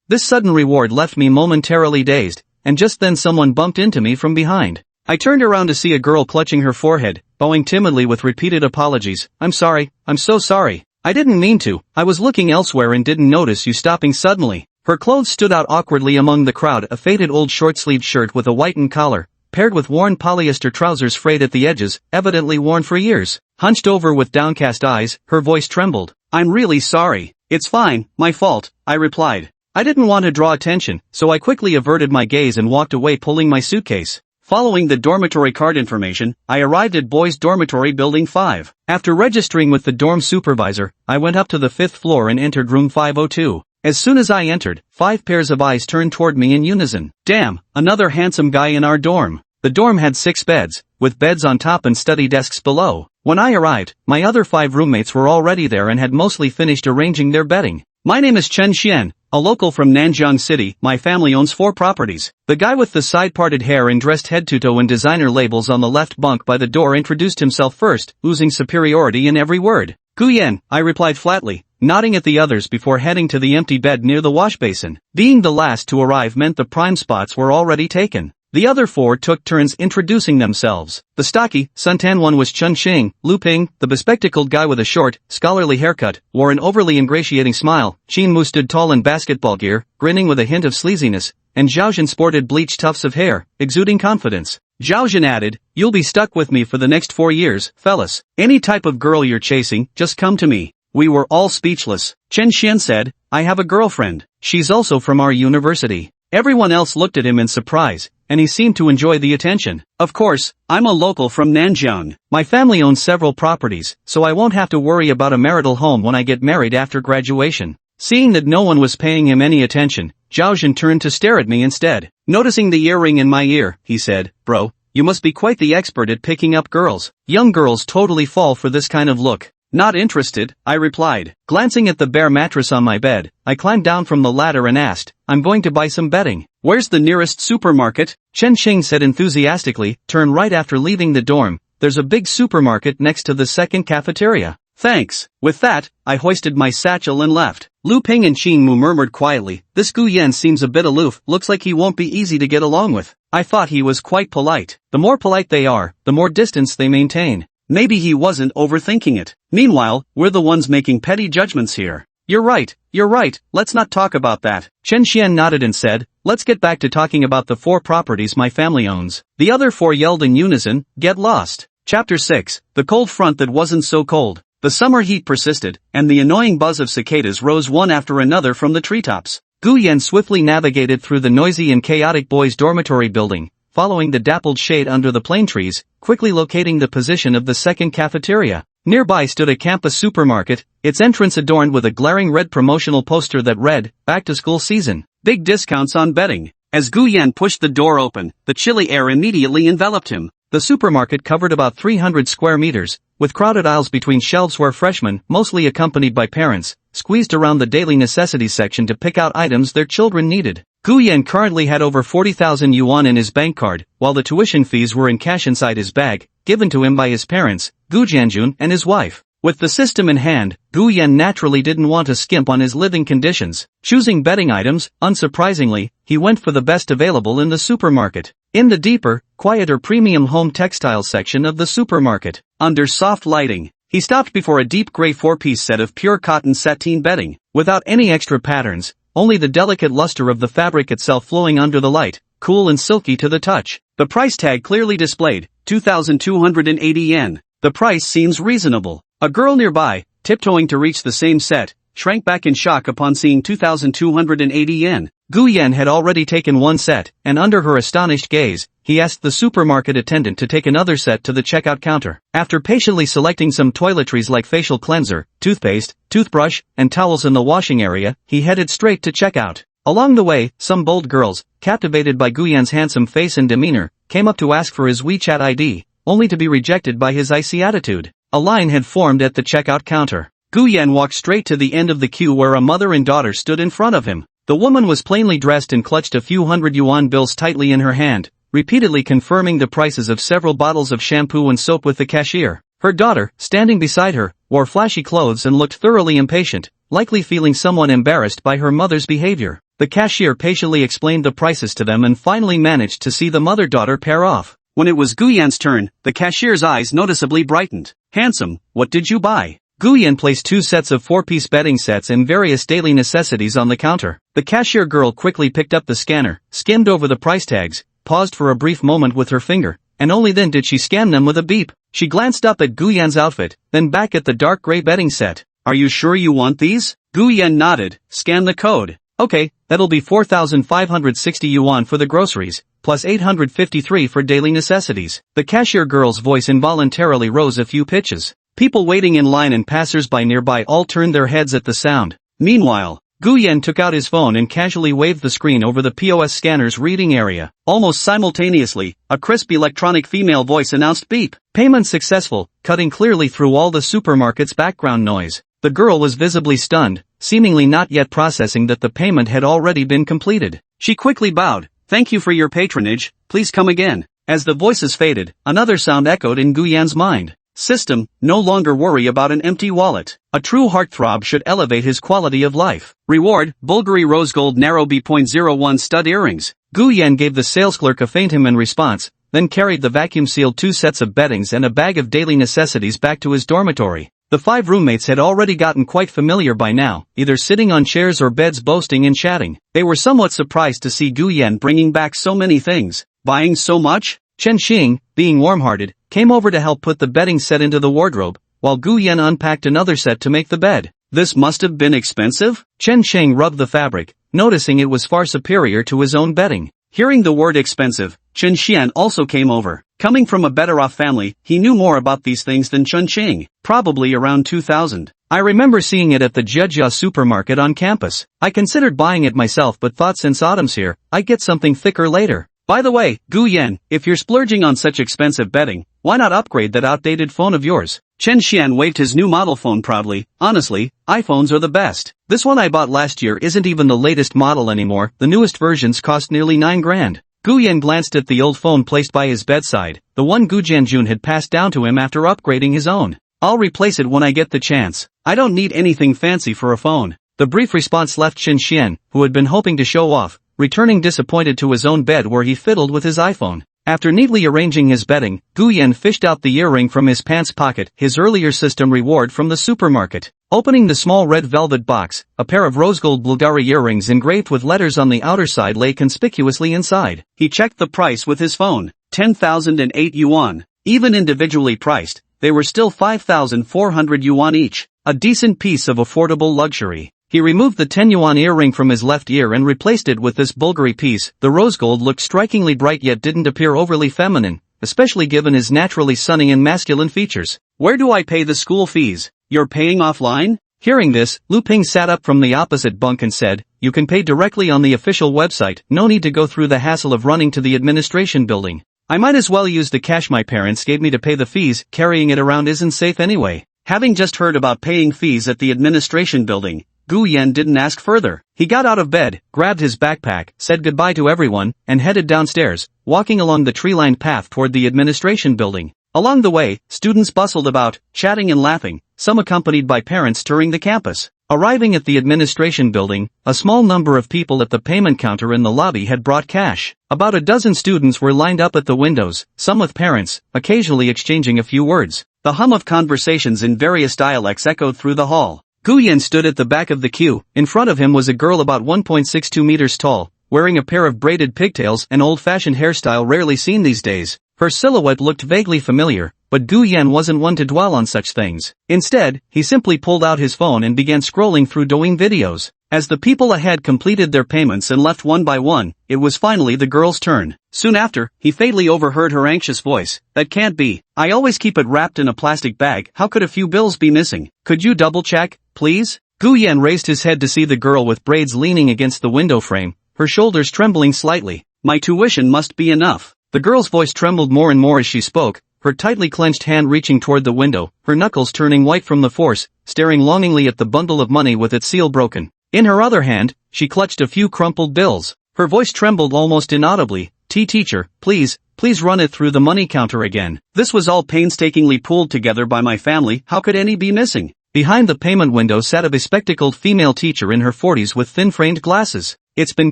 This sudden reward left me momentarily dazed, and just then someone bumped into me from behind. I turned around to see a girl clutching her forehead, bowing timidly with repeated apologies. I'm sorry, I'm so sorry. I didn't mean to, I was looking elsewhere and didn't notice you stopping suddenly. Her clothes stood out awkwardly among the crowd, a faded old short-sleeved shirt with a whitened collar, paired with worn polyester trousers frayed at the edges, evidently worn for years. Hunched over with downcast eyes, her voice trembled. I'm really sorry. It's fine, my fault, I replied. I didn't want to draw attention, so I quickly averted my gaze and walked away pulling my suitcase. Following the dormitory card information, I arrived at Boys Dormitory Building 5. After registering with the dorm supervisor, I went up to the 5th floor and entered room 502. As soon as I entered, 5 pairs of eyes turned toward me in unison. Damn, another handsome guy in our dorm. The dorm had 6 beds, with beds on top and study desks below. When I arrived, my other 5 roommates were already there and had mostly finished arranging their bedding. My name is Chen Xian, a local from Nanjing City. My family owns 4 properties. The guy with the side-parted hair and dressed head-to-toe in designer labels on the left bunk by the door introduced himself first, oozing superiority in every word. Guyan, I replied flatly, nodding at the others before heading to the empty bed near the wash basin. Being the last to arrive meant the prime spots were already taken. The other 4 took turns introducing themselves. The stocky, suntan one was Chun Xing. Lu Ping, the bespectacled guy with a short, scholarly haircut, wore an overly ingratiating smile. Qin Mu stood tall in basketball gear, grinning with a hint of sleaziness, and Zhaozhen sported bleached tufts of hair, exuding confidence. Zhaozhen added, you'll be stuck with me for the next 4 years, fellas. Any type of girl you're chasing, just come to me. We were all speechless. Chen Xian said, I have a girlfriend. She's also from our university. Everyone else looked at him in surprise, and he seemed to enjoy the attention. Of course, I'm a local from Nanjing. My family owns several properties, so I won't have to worry about a marital home when I get married after graduation. Seeing that no one was paying him any attention, Zhaozhen turned to stare at me instead. Noticing the earring in my ear, he said, Bro, you must be quite the expert at picking up girls. Young girls totally fall for this kind of look. Not interested, I replied. Glancing at the bare mattress on my bed, I climbed down from the ladder and asked, I'm going to buy some bedding. Where's the nearest supermarket? Chen Xing said enthusiastically, turn right after leaving the dorm. There's a big supermarket next to the second cafeteria. Thanks. With that, I hoisted my satchel and left. Lu Ping and Qin Mu murmured quietly, this Gu Yan seems a bit aloof, looks like he won't be easy to get along with. I thought he was quite polite. The more polite they are, the more distance they maintain. Maybe he wasn't overthinking it. Meanwhile, we're the ones making petty judgments here. You're right, let's not talk about that. Chen Xian nodded and said, let's get back to talking about the 4 properties my family owns. The other 4 yelled in unison, get lost. Chapter 6, the cold front that wasn't so cold. The summer heat persisted, and the annoying buzz of cicadas rose one after another from the treetops. Gu Yan swiftly navigated through the noisy and chaotic boys' dormitory building, following the dappled shade under the plane trees, quickly locating the position of the second cafeteria. Nearby stood a campus supermarket, its entrance adorned with a glaring red promotional poster that read, Back to School Season. Big discounts on bedding. As Gu Yan pushed the door open, the chilly air immediately enveloped him. The supermarket covered about 300 square meters, with crowded aisles between shelves where freshmen, mostly accompanied by parents, squeezed around the daily necessities section to pick out items their children needed. Gu Yan currently had over 40,000 yuan in his bank card, while the tuition fees were in cash inside his bag, given to him by his parents, Gu Jianjun and his wife. With the system in hand, Gu Yan naturally didn't want to skimp on his living conditions. Choosing betting items, unsurprisingly, he went for the best available in the supermarket. In the deeper, quieter premium home textile section of the supermarket, under soft lighting, he stopped before a deep gray 4-piece set of pure cotton sateen bedding, without any extra patterns, only the delicate luster of the fabric itself flowing under the light, cool and silky to the touch. The price tag clearly displayed, 2,280 yen. The price seems reasonable. A girl nearby, tiptoeing to reach the same set, shrank back in shock upon seeing 2,280 yen. Gu Yan had already taken one set, and under her astonished gaze, he asked the supermarket attendant to take another set to the checkout counter. After patiently selecting some toiletries like facial cleanser, toothpaste, toothbrush, and towels in the washing area, he headed straight to checkout. Along the way, some bold girls, captivated by Gu Yan's handsome face and demeanor, came up to ask for his WeChat ID, only to be rejected by his icy attitude. A line had formed at the checkout counter. Gu Yan walked straight to the end of the queue where a mother and daughter stood in front of him. The woman was plainly dressed and clutched a few hundred yuan bills tightly in her hand, repeatedly confirming the prices of several bottles of shampoo and soap with the cashier. Her daughter, standing beside her, wore flashy clothes and looked thoroughly impatient, likely feeling somewhat embarrassed by her mother's behavior. The cashier patiently explained the prices to them and finally managed to see the mother-daughter pair off. When it was Gu Yan's turn, the cashier's eyes noticeably brightened. "Handsome, what did you buy?" Gu Yan placed 2 sets of 4-piece bedding sets and various daily necessities on the counter. The cashier girl quickly picked up the scanner, skimmed over the price tags, paused for a brief moment with her finger, and only then did she scan them with a beep. She glanced up at Gu Yan's outfit, then back at the dark gray bedding set. "Are you sure you want these?" Gu Yan nodded. "Scan the code." "Okay, that'll be 4,560 yuan for the groceries, plus 853 for daily necessities." The cashier girl's voice involuntarily rose a few pitches. People waiting in line and passers-by nearby all turned their heads at the sound. Meanwhile, Gu Yan took out his phone and casually waved the screen over the POS scanner's reading area. Almost simultaneously, a crisp electronic female voice announced beep. Payment successful, cutting clearly through all the supermarket's background noise. The girl was visibly stunned, seemingly not yet processing that the payment had already been completed. She quickly bowed. "Thank you for your patronage, please come again." As the voices faded, another sound echoed in Gu Yan's mind. System, no longer worry about an empty wallet. A true heartthrob should elevate his quality of life. Reward, Bulgari rose gold narrow B.01 stud earrings. Gu Yan gave the sales clerk a faint hum in response, then carried the vacuum-sealed 2 sets of beddings and a bag of daily necessities back to his dormitory. The 5 roommates had already gotten quite familiar by now, either sitting on chairs or beds boasting and chatting. They were somewhat surprised to see Gu Yan bringing back so many things. Buying so much? Chen Xing, being warm-hearted, came over to help put the bedding set into the wardrobe, while Gu Yan unpacked another set to make the bed. "This must have been expensive?" Chen Xing rubbed the fabric, noticing it was far superior to his own bedding. Hearing the word expensive, Chen Xian also came over. Coming from a better-off family, he knew more about these things than Chen Xing, probably around 2,000. "I remember seeing it at the Jejia supermarket on campus. I considered buying it myself but thought since autumn's here, I'd get something thicker later. By the way, Gu Yan, if you're splurging on such expensive bedding, why not upgrade that outdated phone of yours?" Chen Xian waved his new model phone proudly. "Honestly, iPhones are the best. This one I bought last year isn't even the latest model anymore, the newest versions cost nearly 9 grand. Gu Yan glanced at the old phone placed by his bedside, the one Gu Jianjun had passed down to him after upgrading his own. "I'll replace it when I get the chance. I don't need anything fancy for a phone." The brief response left Chen Xian, who had been hoping to show off, returning disappointed to his own bed where he fiddled with his iPhone. After neatly arranging his bedding, Gu Yan fished out the earring from his pants pocket, his earlier system reward from the supermarket. Opening the small red velvet box, a pair of rose-gold Bulgari earrings engraved with letters on the outer side lay conspicuously inside. He checked the price with his phone. 10,008 yuan. Even individually priced, they were still 5,400 yuan each. A decent piece of affordable luxury. He removed the 10 yuan earring from his left ear and replaced it with this Bulgari piece. The rose gold looked strikingly bright yet didn't appear overly feminine, especially given his naturally sunny and masculine features. "Where do I pay the school fees?" "You're paying offline?" Hearing this, Lu Ping sat up from the opposite bunk and said, "You can pay directly on the official website, no need to go through the hassle of running to the administration building. I might as well use the cash my parents gave me to pay the fees, carrying it around isn't safe anyway." Having just heard about paying fees at the administration building, Gu Yan didn't ask further. He got out of bed, grabbed his backpack, said goodbye to everyone, and headed downstairs, walking along the tree-lined path toward the administration building. Along the way, students bustled about, chatting and laughing, some accompanied by parents touring the campus. Arriving at the administration building, a small number of people at the payment counter in the lobby had brought cash. About a dozen students were lined up at the windows, some with parents, occasionally exchanging a few words. The hum of conversations in various dialects echoed through the hall. Gu Yan stood at the back of the queue. In front of him was a girl about 1.62 meters tall, wearing a pair of braided pigtails and old-fashioned hairstyle rarely seen these days. Her silhouette looked vaguely familiar, but Gu Yan wasn't one to dwell on such things. Instead, he simply pulled out his phone and began scrolling through Douyin videos. As the people ahead completed their payments and left one by one, it was finally the girl's turn. Soon after, he fatally overheard her anxious voice. "That can't be. I always keep it wrapped in a plastic bag. How could a few bills be missing? Could you double-check, please?" Gu Yan raised his head to see the girl with braids leaning against the window frame, her shoulders trembling slightly. "My tuition must be enough." The girl's voice trembled more and more as she spoke, her tightly clenched hand reaching toward the window, her knuckles turning white from the force, staring longingly at the bundle of money with its seal broken. In her other hand, she clutched a few crumpled bills. Her voice trembled almost inaudibly. Teacher, please run it through the money counter again. This was all painstakingly pulled together by my family. How could any be missing?" Behind the payment window sat a bespectacled female teacher in her 40s with thin-framed glasses. "It's been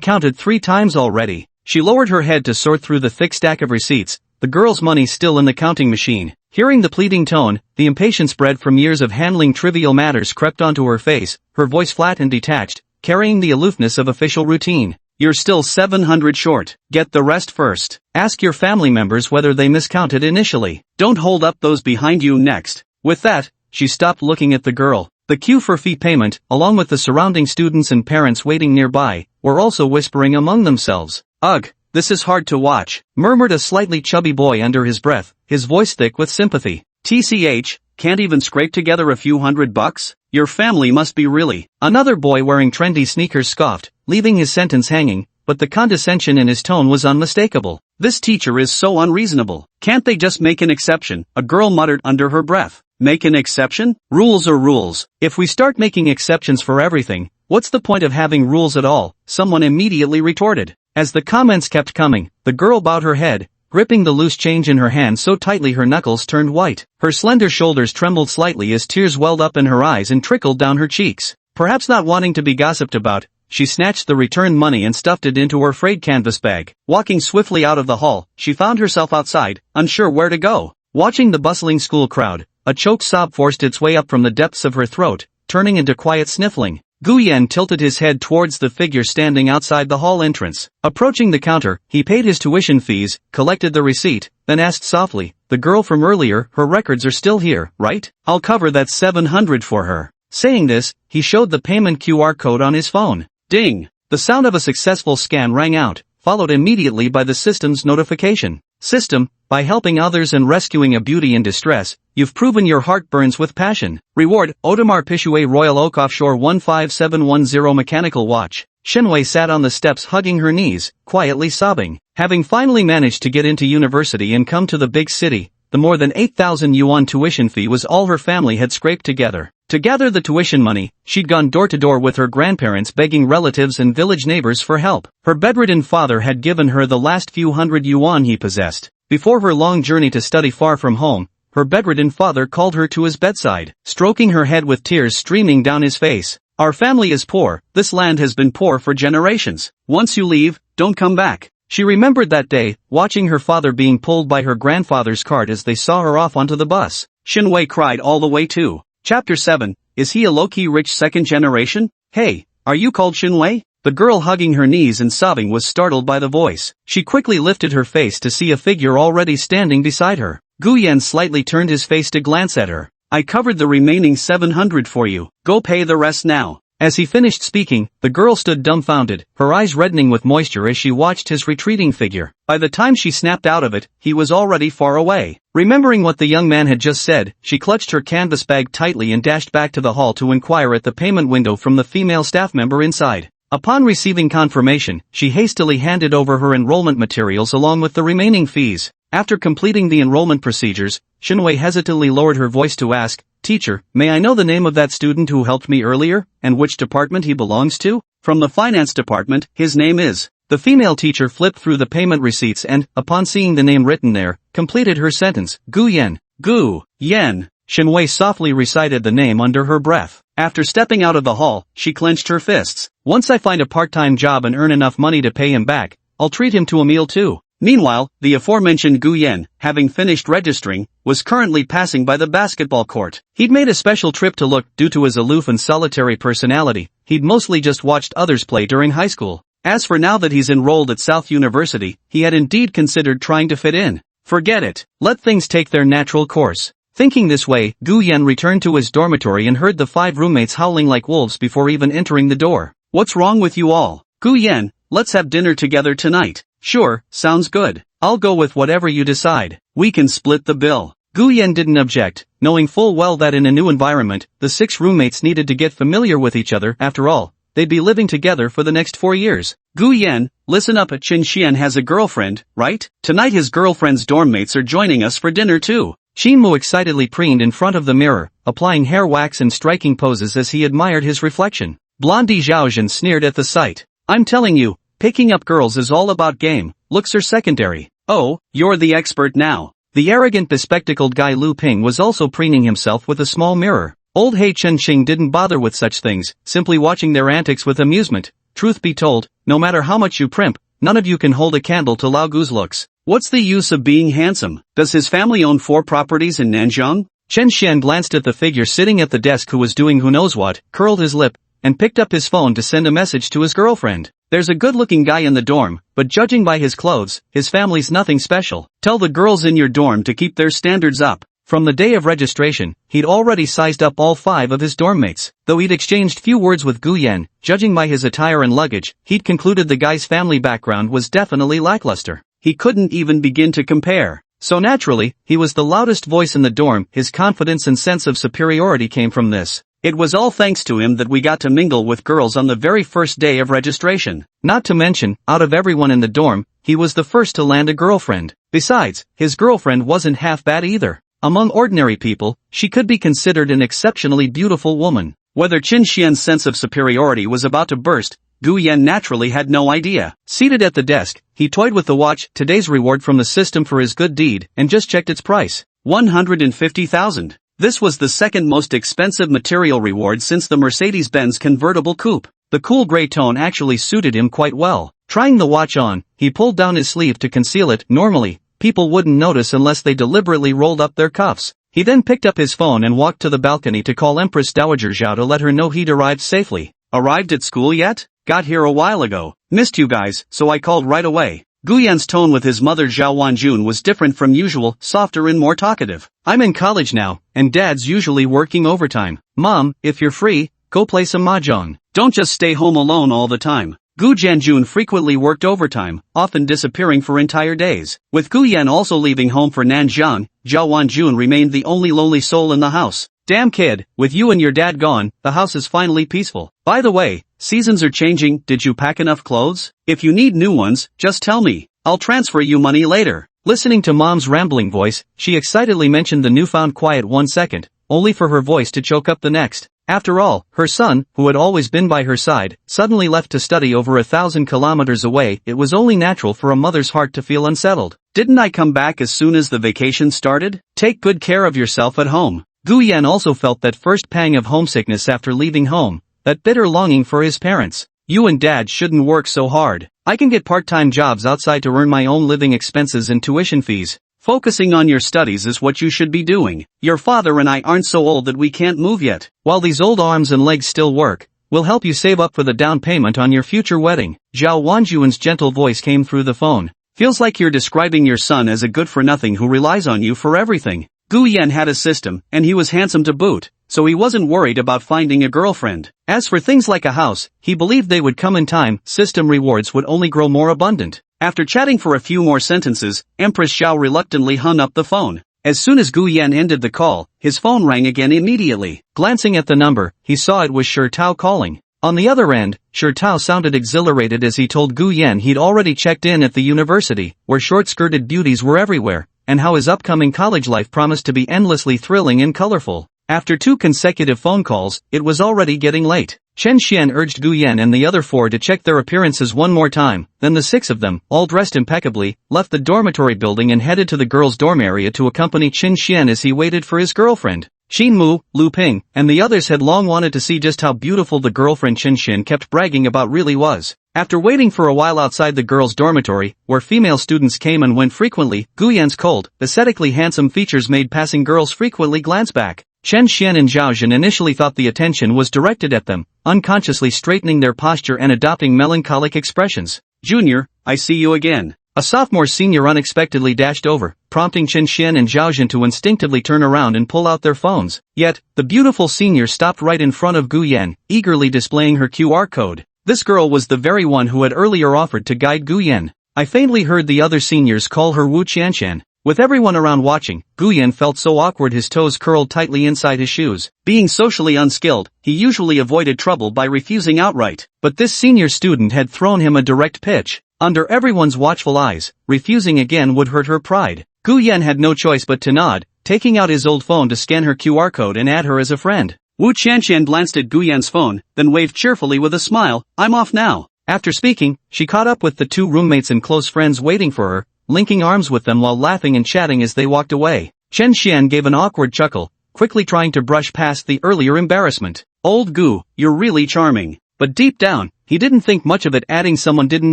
counted 3 times already." She lowered her head to sort through the thick stack of receipts, the girl's money still in the counting machine. Hearing the pleading tone, the impatience bred from years of handling trivial matters crept onto her face, her voice flat and detached, carrying the aloofness of official routine. "You're still 700 short. Get the rest first. Ask your family members whether they miscounted initially. Don't hold up those behind you next." With that, she stopped looking at the girl. The queue for fee payment, along with the surrounding students and parents waiting nearby, were also whispering among themselves. "Ugh, this is hard to watch," murmured a slightly chubby boy under his breath, his voice thick with sympathy. "TCH, can't even scrape together a few $100? Your family must be really..." Another boy wearing trendy sneakers scoffed, leaving his sentence hanging, but the condescension in his tone was unmistakable. "This teacher is so unreasonable. Can't they just make an exception?" a girl muttered under her breath. "Make an exception? Rules are rules. If we start making exceptions for everything, what's the point of having rules at all?" someone immediately retorted. As the comments kept coming, the girl bowed her head, gripping the loose change in her hand so tightly her knuckles turned white. Her slender shoulders trembled slightly as tears welled up in her eyes and trickled down her cheeks. Perhaps not wanting to be gossiped about, she snatched the returned money and stuffed it into her frayed canvas bag. Walking swiftly out of the hall, she found herself outside, unsure where to go. Watching the bustling school crowd, a choked sob forced its way up from the depths of her throat, turning into quiet sniffling. Gu Yan tilted his head towards the figure standing outside the hall entrance. Approaching the counter, he paid his tuition fees, collected the receipt, then asked softly, "The girl from earlier, her records are still here, right? I'll cover that 700 for her." Saying this, he showed the payment QR code on his phone. Ding! The sound of a successful scan rang out, followed immediately by the system's notification. "System, by helping others and rescuing a beauty in distress, you've proven your heart burns with passion. Reward, Audemars Piguet Royal Oak Offshore 15710 mechanical watch." Shinwei sat on the steps hugging her knees, quietly sobbing. Having finally managed to get into university and come to the big city, the more than 8,000 yuan tuition fee was all her family had scraped together. To gather the tuition money, she'd gone door to door with her grandparents begging relatives and village neighbors for help. Her bedridden father had given her the last few hundred yuan he possessed. Before her long journey to study far from home, her bedridden father called her to his bedside, stroking her head with tears streaming down his face. "Our family is poor. This land has been poor for generations. Once you leave, don't come back." She remembered that day, watching her father being pulled by her grandfather's cart as they saw her off onto the bus. Shinwei cried all the way too. Chapter 7, is he a low-key rich second generation? "Hey, are you called Shinwei?" The girl hugging her knees and sobbing was startled by the voice. She quickly lifted her face to see a figure already standing beside her. Gu Yan slightly turned his face to glance at her. "I covered the remaining 700 for you. Go pay the rest now." As he finished speaking, the girl stood dumbfounded, her eyes reddening with moisture as she watched his retreating figure. By the time she snapped out of it, he was already far away. Remembering what the young man had just said, she clutched her canvas bag tightly and dashed back to the hall to inquire at the payment window from the female staff member inside. Upon receiving confirmation, she hastily handed over her enrollment materials along with the remaining fees. After completing the enrollment procedures, Shinwei hesitantly lowered her voice to ask, "Teacher, may I know the name of that student who helped me earlier, and which department he belongs to?" "From the finance department, his name is." The female teacher flipped through the payment receipts and, upon seeing the name written there, completed her sentence, "Gu Yen." "Gu Yen." Shinwei softly recited the name under her breath. After stepping out of the hall, she clenched her fists. "Once I find a part-time job and earn enough money to pay him back, I'll treat him to a meal too." Meanwhile, the aforementioned Gu Yen, having finished registering, was currently passing by the basketball court. He'd made a special trip to look. Due to his aloof and solitary personality, he'd mostly just watched others play during high school. As for now that he's enrolled at South University, he had indeed considered trying to fit in. Forget it. Let things take their natural course. Thinking this way, Gu Yen returned to his dormitory and heard the 5 roommates howling like wolves before even entering the door. "What's wrong with you all? Gu Yen, let's have dinner together tonight." "Sure, sounds good. I'll go with whatever you decide. We can split the bill." Gu Yen didn't object, knowing full well that in a new environment, the 6 roommates needed to get familiar with each other. After all, they'd be living together for the next 4 years. "Gu Yen, listen up. Qin Xian has a girlfriend, right? Tonight his girlfriend's dorm mates are joining us for dinner too." Shinmu excitedly preened in front of the mirror, applying hair wax and striking poses as he admired his reflection. Blondie Zhaozhen sneered at the sight. "I'm telling you, picking up girls is all about game, looks are secondary." "Oh, you're the expert now." The arrogant bespectacled guy Lu Ping was also preening himself with a small mirror. Old He Chen-Xing didn't bother with such things, simply watching their antics with amusement. Truth be told, no matter how much you primp, none of you can hold a candle to Lao Gu's looks. What's the use of being handsome? Does his family own 4 properties in Nanjiang? Chen Xian glanced at the figure sitting at the desk who was doing who knows what, curled his lip, and picked up his phone to send a message to his girlfriend. "There's a good-looking guy in the dorm, but judging by his clothes, his family's nothing special. Tell the girls in your dorm to keep their standards up." From the day of registration, he'd already sized up all 5 of his dorm mates. Though he'd exchanged few words with Gu Yen, judging by his attire and luggage, he'd concluded the guy's family background was definitely lackluster. He couldn't even begin to compare. So naturally, he was the loudest voice in the dorm. His confidence and sense of superiority came from this. "It was all thanks to him that we got to mingle with girls on the very first day of registration. Not to mention, out of everyone in the dorm, he was the first to land a girlfriend. Besides, his girlfriend wasn't half bad either. Among ordinary people, she could be considered an exceptionally beautiful woman." Whether Qin Xian's sense of superiority was about to burst, Gu Yen naturally had no idea. Seated at the desk, he toyed with the watch, today's reward from the system for his good deed, and just checked its price. 150,000. This was the second most expensive material reward since the Mercedes-Benz convertible coupe. The cool gray tone actually suited him quite well. Trying the watch on, he pulled down his sleeve to conceal it. Normally, people wouldn't notice unless they deliberately rolled up their cuffs. He then picked up his phone and walked to the balcony to call Empress Dowager Zhao to let her know he'd arrived safely. "Arrived at school yet? Got here a while ago. Missed you guys, so I called right away." Gu Yan's tone with his mother Zhao Wanjun was different from usual, softer and more talkative. "I'm in college now, and Dad's usually working overtime. Mom, if you're free, go play some mahjong. Don't just stay home alone all the time." Gu Jianjun frequently worked overtime, often disappearing for entire days. With Gu Yan also leaving home for Nanjiang, Zhao Wanjun remained the only lonely soul in the house. "Damn kid, with you and your dad gone, the house is finally peaceful. By the way, seasons are changing. Did you pack enough clothes? If you need new ones, just tell me. I'll transfer you money later." Listening to Mom's rambling voice, she excitedly mentioned the newfound quiet 1 second, only for her voice to choke up the next. After all, her son, who had always been by her side, suddenly left to study over 1,000 kilometers away. It was only natural for a mother's heart to feel unsettled. "Didn't I come back as soon as the vacation started? Take good care of yourself at home." Gu Yan also felt that first pang of homesickness after leaving home, that bitter longing for his parents. "You and Dad shouldn't work so hard. I can get part-time jobs outside to earn my own living expenses and tuition fees. Focusing on your studies is what you should be doing. Your father and I aren't so old that we can't move yet. While these old arms and legs still work, we'll help you save up for the down payment on your future wedding." Zhao Wanjuan's gentle voice came through the phone. "Feels like you're describing your son as a good-for-nothing who relies on you for everything." Gu Yan had a system, and he was handsome to boot, so he wasn't worried about finding a girlfriend. As for things like a house, he believed they would come in time. System rewards would only grow more abundant. After chatting for a few more sentences, Empress Zhao reluctantly hung up the phone. As soon as Gu Yan ended the call, his phone rang again immediately. Glancing at the number, he saw it was Sher Tao calling. On the other end, Shirtao sounded exhilarated as he told Gu Yan he'd already checked in at the university, where short-skirted beauties were everywhere, and how his upcoming college life promised to be endlessly thrilling and colorful. After 2 consecutive phone calls, it was already getting late. Chen Xian urged Gu Yan and the other 4 to check their appearances one more time, then the 6 of them, all dressed impeccably, left the dormitory building and headed to the girls' dorm area to accompany Chen Xian as he waited for his girlfriend. Xin Mu, Lu Ping, and the others had long wanted to see just how beautiful the girlfriend Chen Xian kept bragging about really was. After waiting for a while outside the girls' dormitory, where female students came and went frequently, Gu Yan's cold, aesthetically handsome features made passing girls frequently glance back. Chen Xian and Zhao Zhen initially thought the attention was directed at them, unconsciously straightening their posture and adopting melancholic expressions. "Junior, I see you again." A sophomore senior unexpectedly dashed over, prompting Chen Xian and Zhao Zhen to instinctively turn around and pull out their phones. Yet, the beautiful senior stopped right in front of Gu Yan, eagerly displaying her QR code. This girl was the very one who had earlier offered to guide Gu Yan. I faintly heard the other seniors call her Wu Qianshan. With everyone around watching, Gu Yan felt so awkward his toes curled tightly inside his shoes. Being socially unskilled, he usually avoided trouble by refusing outright. But this senior student had thrown him a direct pitch. Under everyone's watchful eyes, refusing again would hurt her pride. Gu Yan had no choice but to nod, taking out his old phone to scan her QR code and add her as a friend. Wu Qianshan glanced at Gu Yan's phone, then waved cheerfully with a smile, "I'm off now." After speaking, she caught up with the 2 roommates and close friends waiting for her, linking arms with them while laughing and chatting as they walked away. Chen Xian gave an awkward chuckle, quickly trying to brush past the earlier embarrassment. "Old Gu, you're really charming." But deep down, he didn't think much of it. Adding someone didn't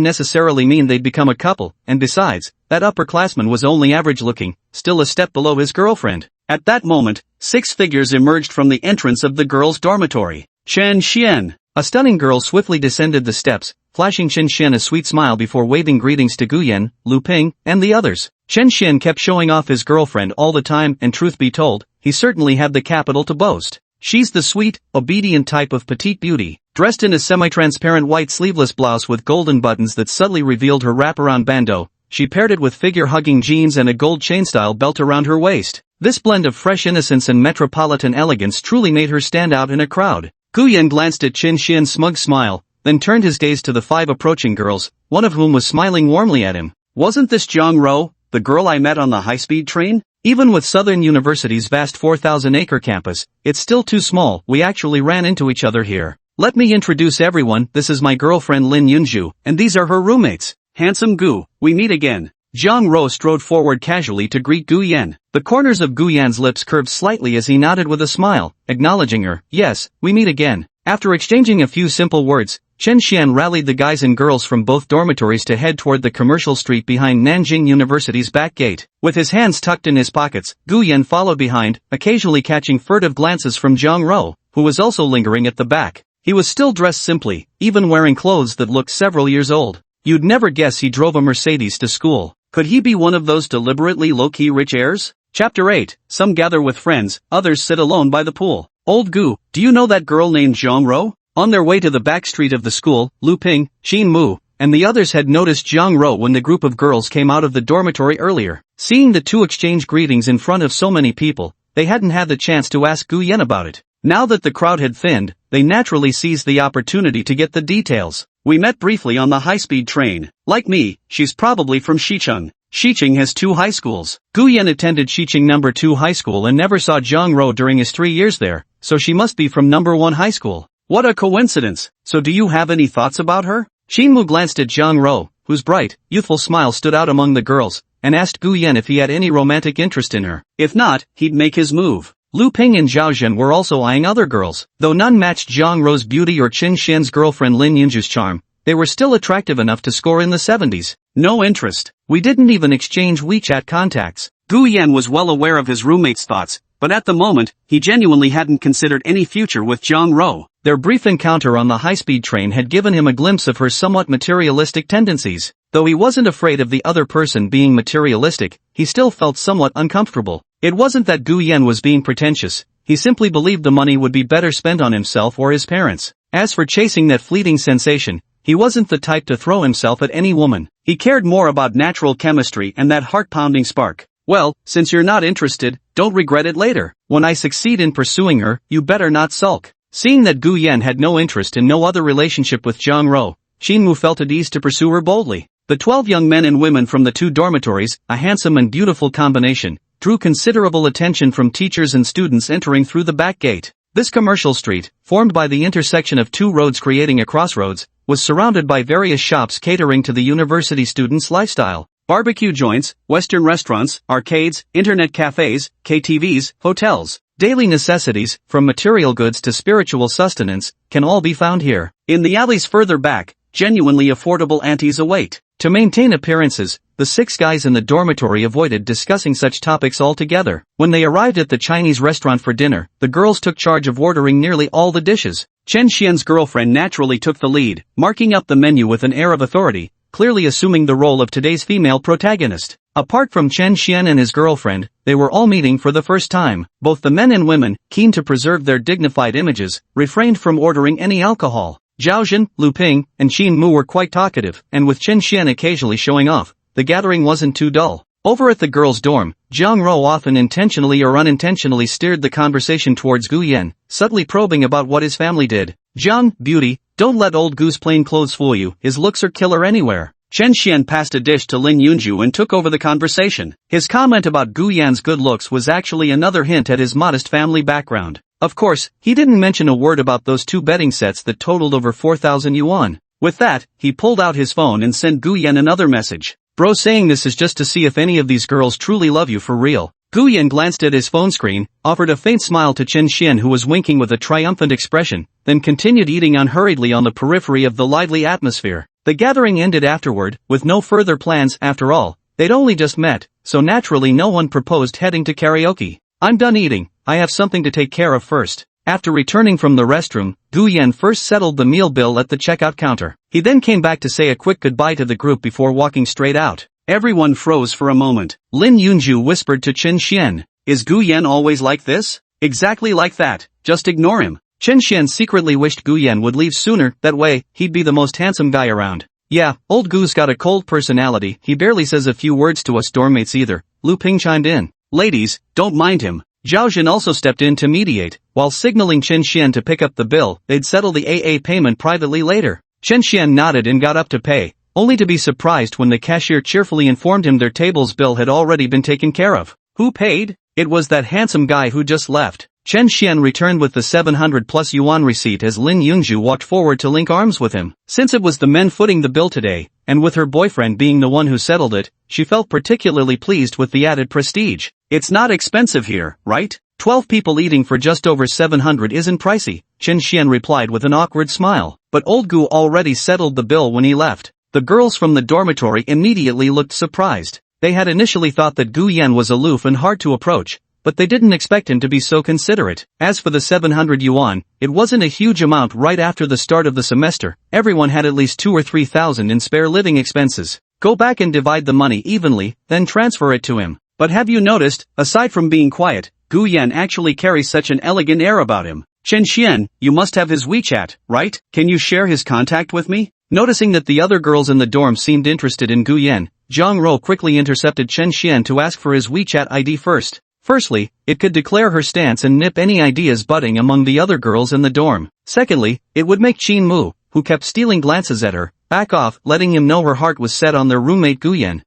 necessarily mean they'd become a couple, and besides, that upperclassman was only average looking, still a step below his girlfriend. At that moment, 6 figures emerged from the entrance of the girls' dormitory. Chen Xian. A stunning girl swiftly descended the steps, flashing Chen Xian a sweet smile before waving greetings to Gu Yan, Lu Ping, and the others. Chen Xian kept showing off his girlfriend all the time, and truth be told, he certainly had the capital to boast. She's the sweet, obedient type of petite beauty. Dressed in a semi-transparent white sleeveless blouse with golden buttons that subtly revealed her wraparound bandeau, she paired it with figure-hugging jeans and a gold chain-style belt around her waist. This blend of fresh innocence and metropolitan elegance truly made her stand out in a crowd. Gu Yan glanced at Chen Xian's smug smile, then turned his gaze to the 5 approaching girls, one of whom was smiling warmly at him. "Wasn't this Zhang Ro, the girl I met on the high-speed train?" Even with Southern University's vast 4,000-acre campus, it's still too small. "We actually ran into each other here. Let me introduce everyone, this is my girlfriend Lin Yunju, and these are her roommates. Handsome Gu, we meet again." Zhang Ro strode forward casually to greet Gu Yan. The corners of Gu Yan's lips curved slightly as he nodded with a smile, acknowledging her. "Yes, we meet again." After exchanging a few simple words, Chen Xian rallied the guys and girls from both dormitories to head toward the commercial street behind Nanjing University's back gate. With his hands tucked in his pockets, Gu Yan followed behind, occasionally catching furtive glances from Zhang Ro, who was also lingering at the back. He was still dressed simply, even wearing clothes that looked several years old. You'd never guess he drove a Mercedes to school. Could he be one of those deliberately low-key rich heirs? Chapter 8, Some gather with friends, others sit alone by the pool. "Old Gu, do you know that girl named Zhang Ro?" On their way to the back street of the school, Lu Ping, Xin Mu, and the others had noticed Zhang Ro when the group of girls came out of the dormitory earlier. Seeing the 2 exchange greetings in front of so many people, they hadn't had the chance to ask Gu Yan about it. Now that the crowd had thinned, they naturally seized the opportunity to get the details. "We met briefly on the high-speed train. Like me, she's probably from Xicheng. Xicheng has 2 high schools. Gu Yan attended Xicheng number 2 high school and never saw Zhang Ro during his 3 years there, so she must be from number 1 high school. What a coincidence. So do you have any thoughts about her?" Xinmu glanced at Zhang Ro, whose bright, youthful smile stood out among the girls, and asked Gu Yan if he had any romantic interest in her. If not, he'd make his move. Lu Ping and Zhao Zhen were also eyeing other girls. Though none matched Zhang Ro's beauty or Chen Xian's girlfriend Lin Yunju's charm, they were still attractive enough to score in the 70s. "No interest. We didn't even exchange WeChat contacts." Gu Yan was well aware of his roommate's thoughts, but at the moment, he genuinely hadn't considered any future with Zhang Ro. Their brief encounter on the high-speed train had given him a glimpse of her somewhat materialistic tendencies. Though he wasn't afraid of the other person being materialistic, he still felt somewhat uncomfortable. It wasn't that Gu Yan was being pretentious, he simply believed the money would be better spent on himself or his parents. As for chasing that fleeting sensation, he wasn't the type to throw himself at any woman. He cared more about natural chemistry and that heart-pounding spark. "Well, since you're not interested, don't regret it later. When I succeed in pursuing her, you better not sulk." Seeing that Gu Yan had no interest in no other relationship with Zhang Ro, Qin felt at ease to pursue her boldly. The 12 young men and women from the 2 dormitories, a handsome and beautiful combination, drew considerable attention from teachers and students entering through the back gate. This commercial street, formed by the intersection of 2 roads creating a crossroads, was surrounded by various shops catering to the university students' lifestyle. Barbecue joints, Western restaurants, arcades, internet cafes, KTVs, hotels. Daily necessities, from material goods to spiritual sustenance, can all be found here. In the alleys further back, genuinely affordable aunties await. To maintain appearances, the 6 guys in the dormitory avoided discussing such topics altogether. When they arrived at the Chinese restaurant for dinner, the girls took charge of ordering nearly all the dishes. Chen Xian's girlfriend naturally took the lead, marking up the menu with an air of authority, clearly assuming the role of today's female protagonist. Apart from Chen Xian and his girlfriend, they were all meeting for the first time. Both the men and women, keen to preserve their dignified images, refrained from ordering any alcohol. Zhao Jin, Lu Ping, and Qin Mu were quite talkative, and with Chen Xian occasionally showing off, the gathering wasn't too dull. Over at the girls' dorm, Zhang Ro often intentionally or unintentionally steered the conversation towards Gu Yan, subtly probing about what his family did. Zhang, beauty, don't let old Gu's plain clothes fool you, his looks are killer anywhere. Chen Xian passed a dish to Lin Yunju and took over the conversation. His comment about Gu Yan's good looks was actually another hint at his modest family background. Of course, he didn't mention a word about those 2 betting sets that totaled over 4,000 yuan. With that, he pulled out his phone and sent Gu Yan another message. Bro, saying this is just to see if any of these girls truly love you for real. Gu Yan glanced at his phone screen, offered a faint smile to Chen Xian who was winking with a triumphant expression, then continued eating unhurriedly on the periphery of the lively atmosphere. The gathering ended afterward, with no further plans. After all, they'd only just met, so naturally no one proposed heading to karaoke. I'm done eating, I have something to take care of first. After returning from the restroom, Gu Yan first settled the meal bill at the checkout counter. He then came back to say a quick goodbye to the group before walking straight out. Everyone froze for a moment. Lin Yunju whispered to Chen Xian, "Is Gu Yan always like this?" "Exactly like that, just ignore him." Chen Xian secretly wished Gu Yan would leave sooner, that way, he'd be the most handsome guy around. "Yeah, old Gu's got a cold personality, he barely says a few words to us dormmates either," Lu Ping chimed in. "Ladies, don't mind him." Zhao Jin also stepped in to mediate, while signaling Chen Xian to pick up the bill. They'd settle the AA payment privately later. Chen Xian nodded and got up to pay, only to be surprised when the cashier cheerfully informed him their table's bill had already been taken care of. Who paid? It was that handsome guy who just left. Chen Xian returned with the 700 plus yuan receipt as Lin Yunju walked forward to link arms with him. Since it was the men footing the bill today, and with her boyfriend being the one who settled it, she felt particularly pleased with the added prestige. "It's not expensive here, right? 12 people eating for just over 700 isn't pricey," Chen Xian replied with an awkward smile. But old Gu already settled the bill when he left. The girls from the dormitory immediately looked surprised. They had initially thought that Gu Yan was aloof and hard to approach, but they didn't expect him to be so considerate. As for the 700 yuan, it wasn't a huge amount right after the start of the semester. Everyone had at least 2 or 3,000 in spare living expenses. Go back and divide the money evenly, then transfer it to him. But have you noticed, aside from being quiet, Gu Yan actually carries such an elegant air about him. Chen Xian, you must have his WeChat, right? Can you share his contact with me? Noticing that the other girls in the dorm seemed interested in Gu Yan, Zhang Ro quickly intercepted Chen Xian to ask for his WeChat ID first. Firstly, it could declare her stance and nip any ideas budding among the other girls in the dorm. Secondly, it would make Qin Mu, who kept stealing glances at her, back off, letting him know her heart was set on their roommate Gu Yan.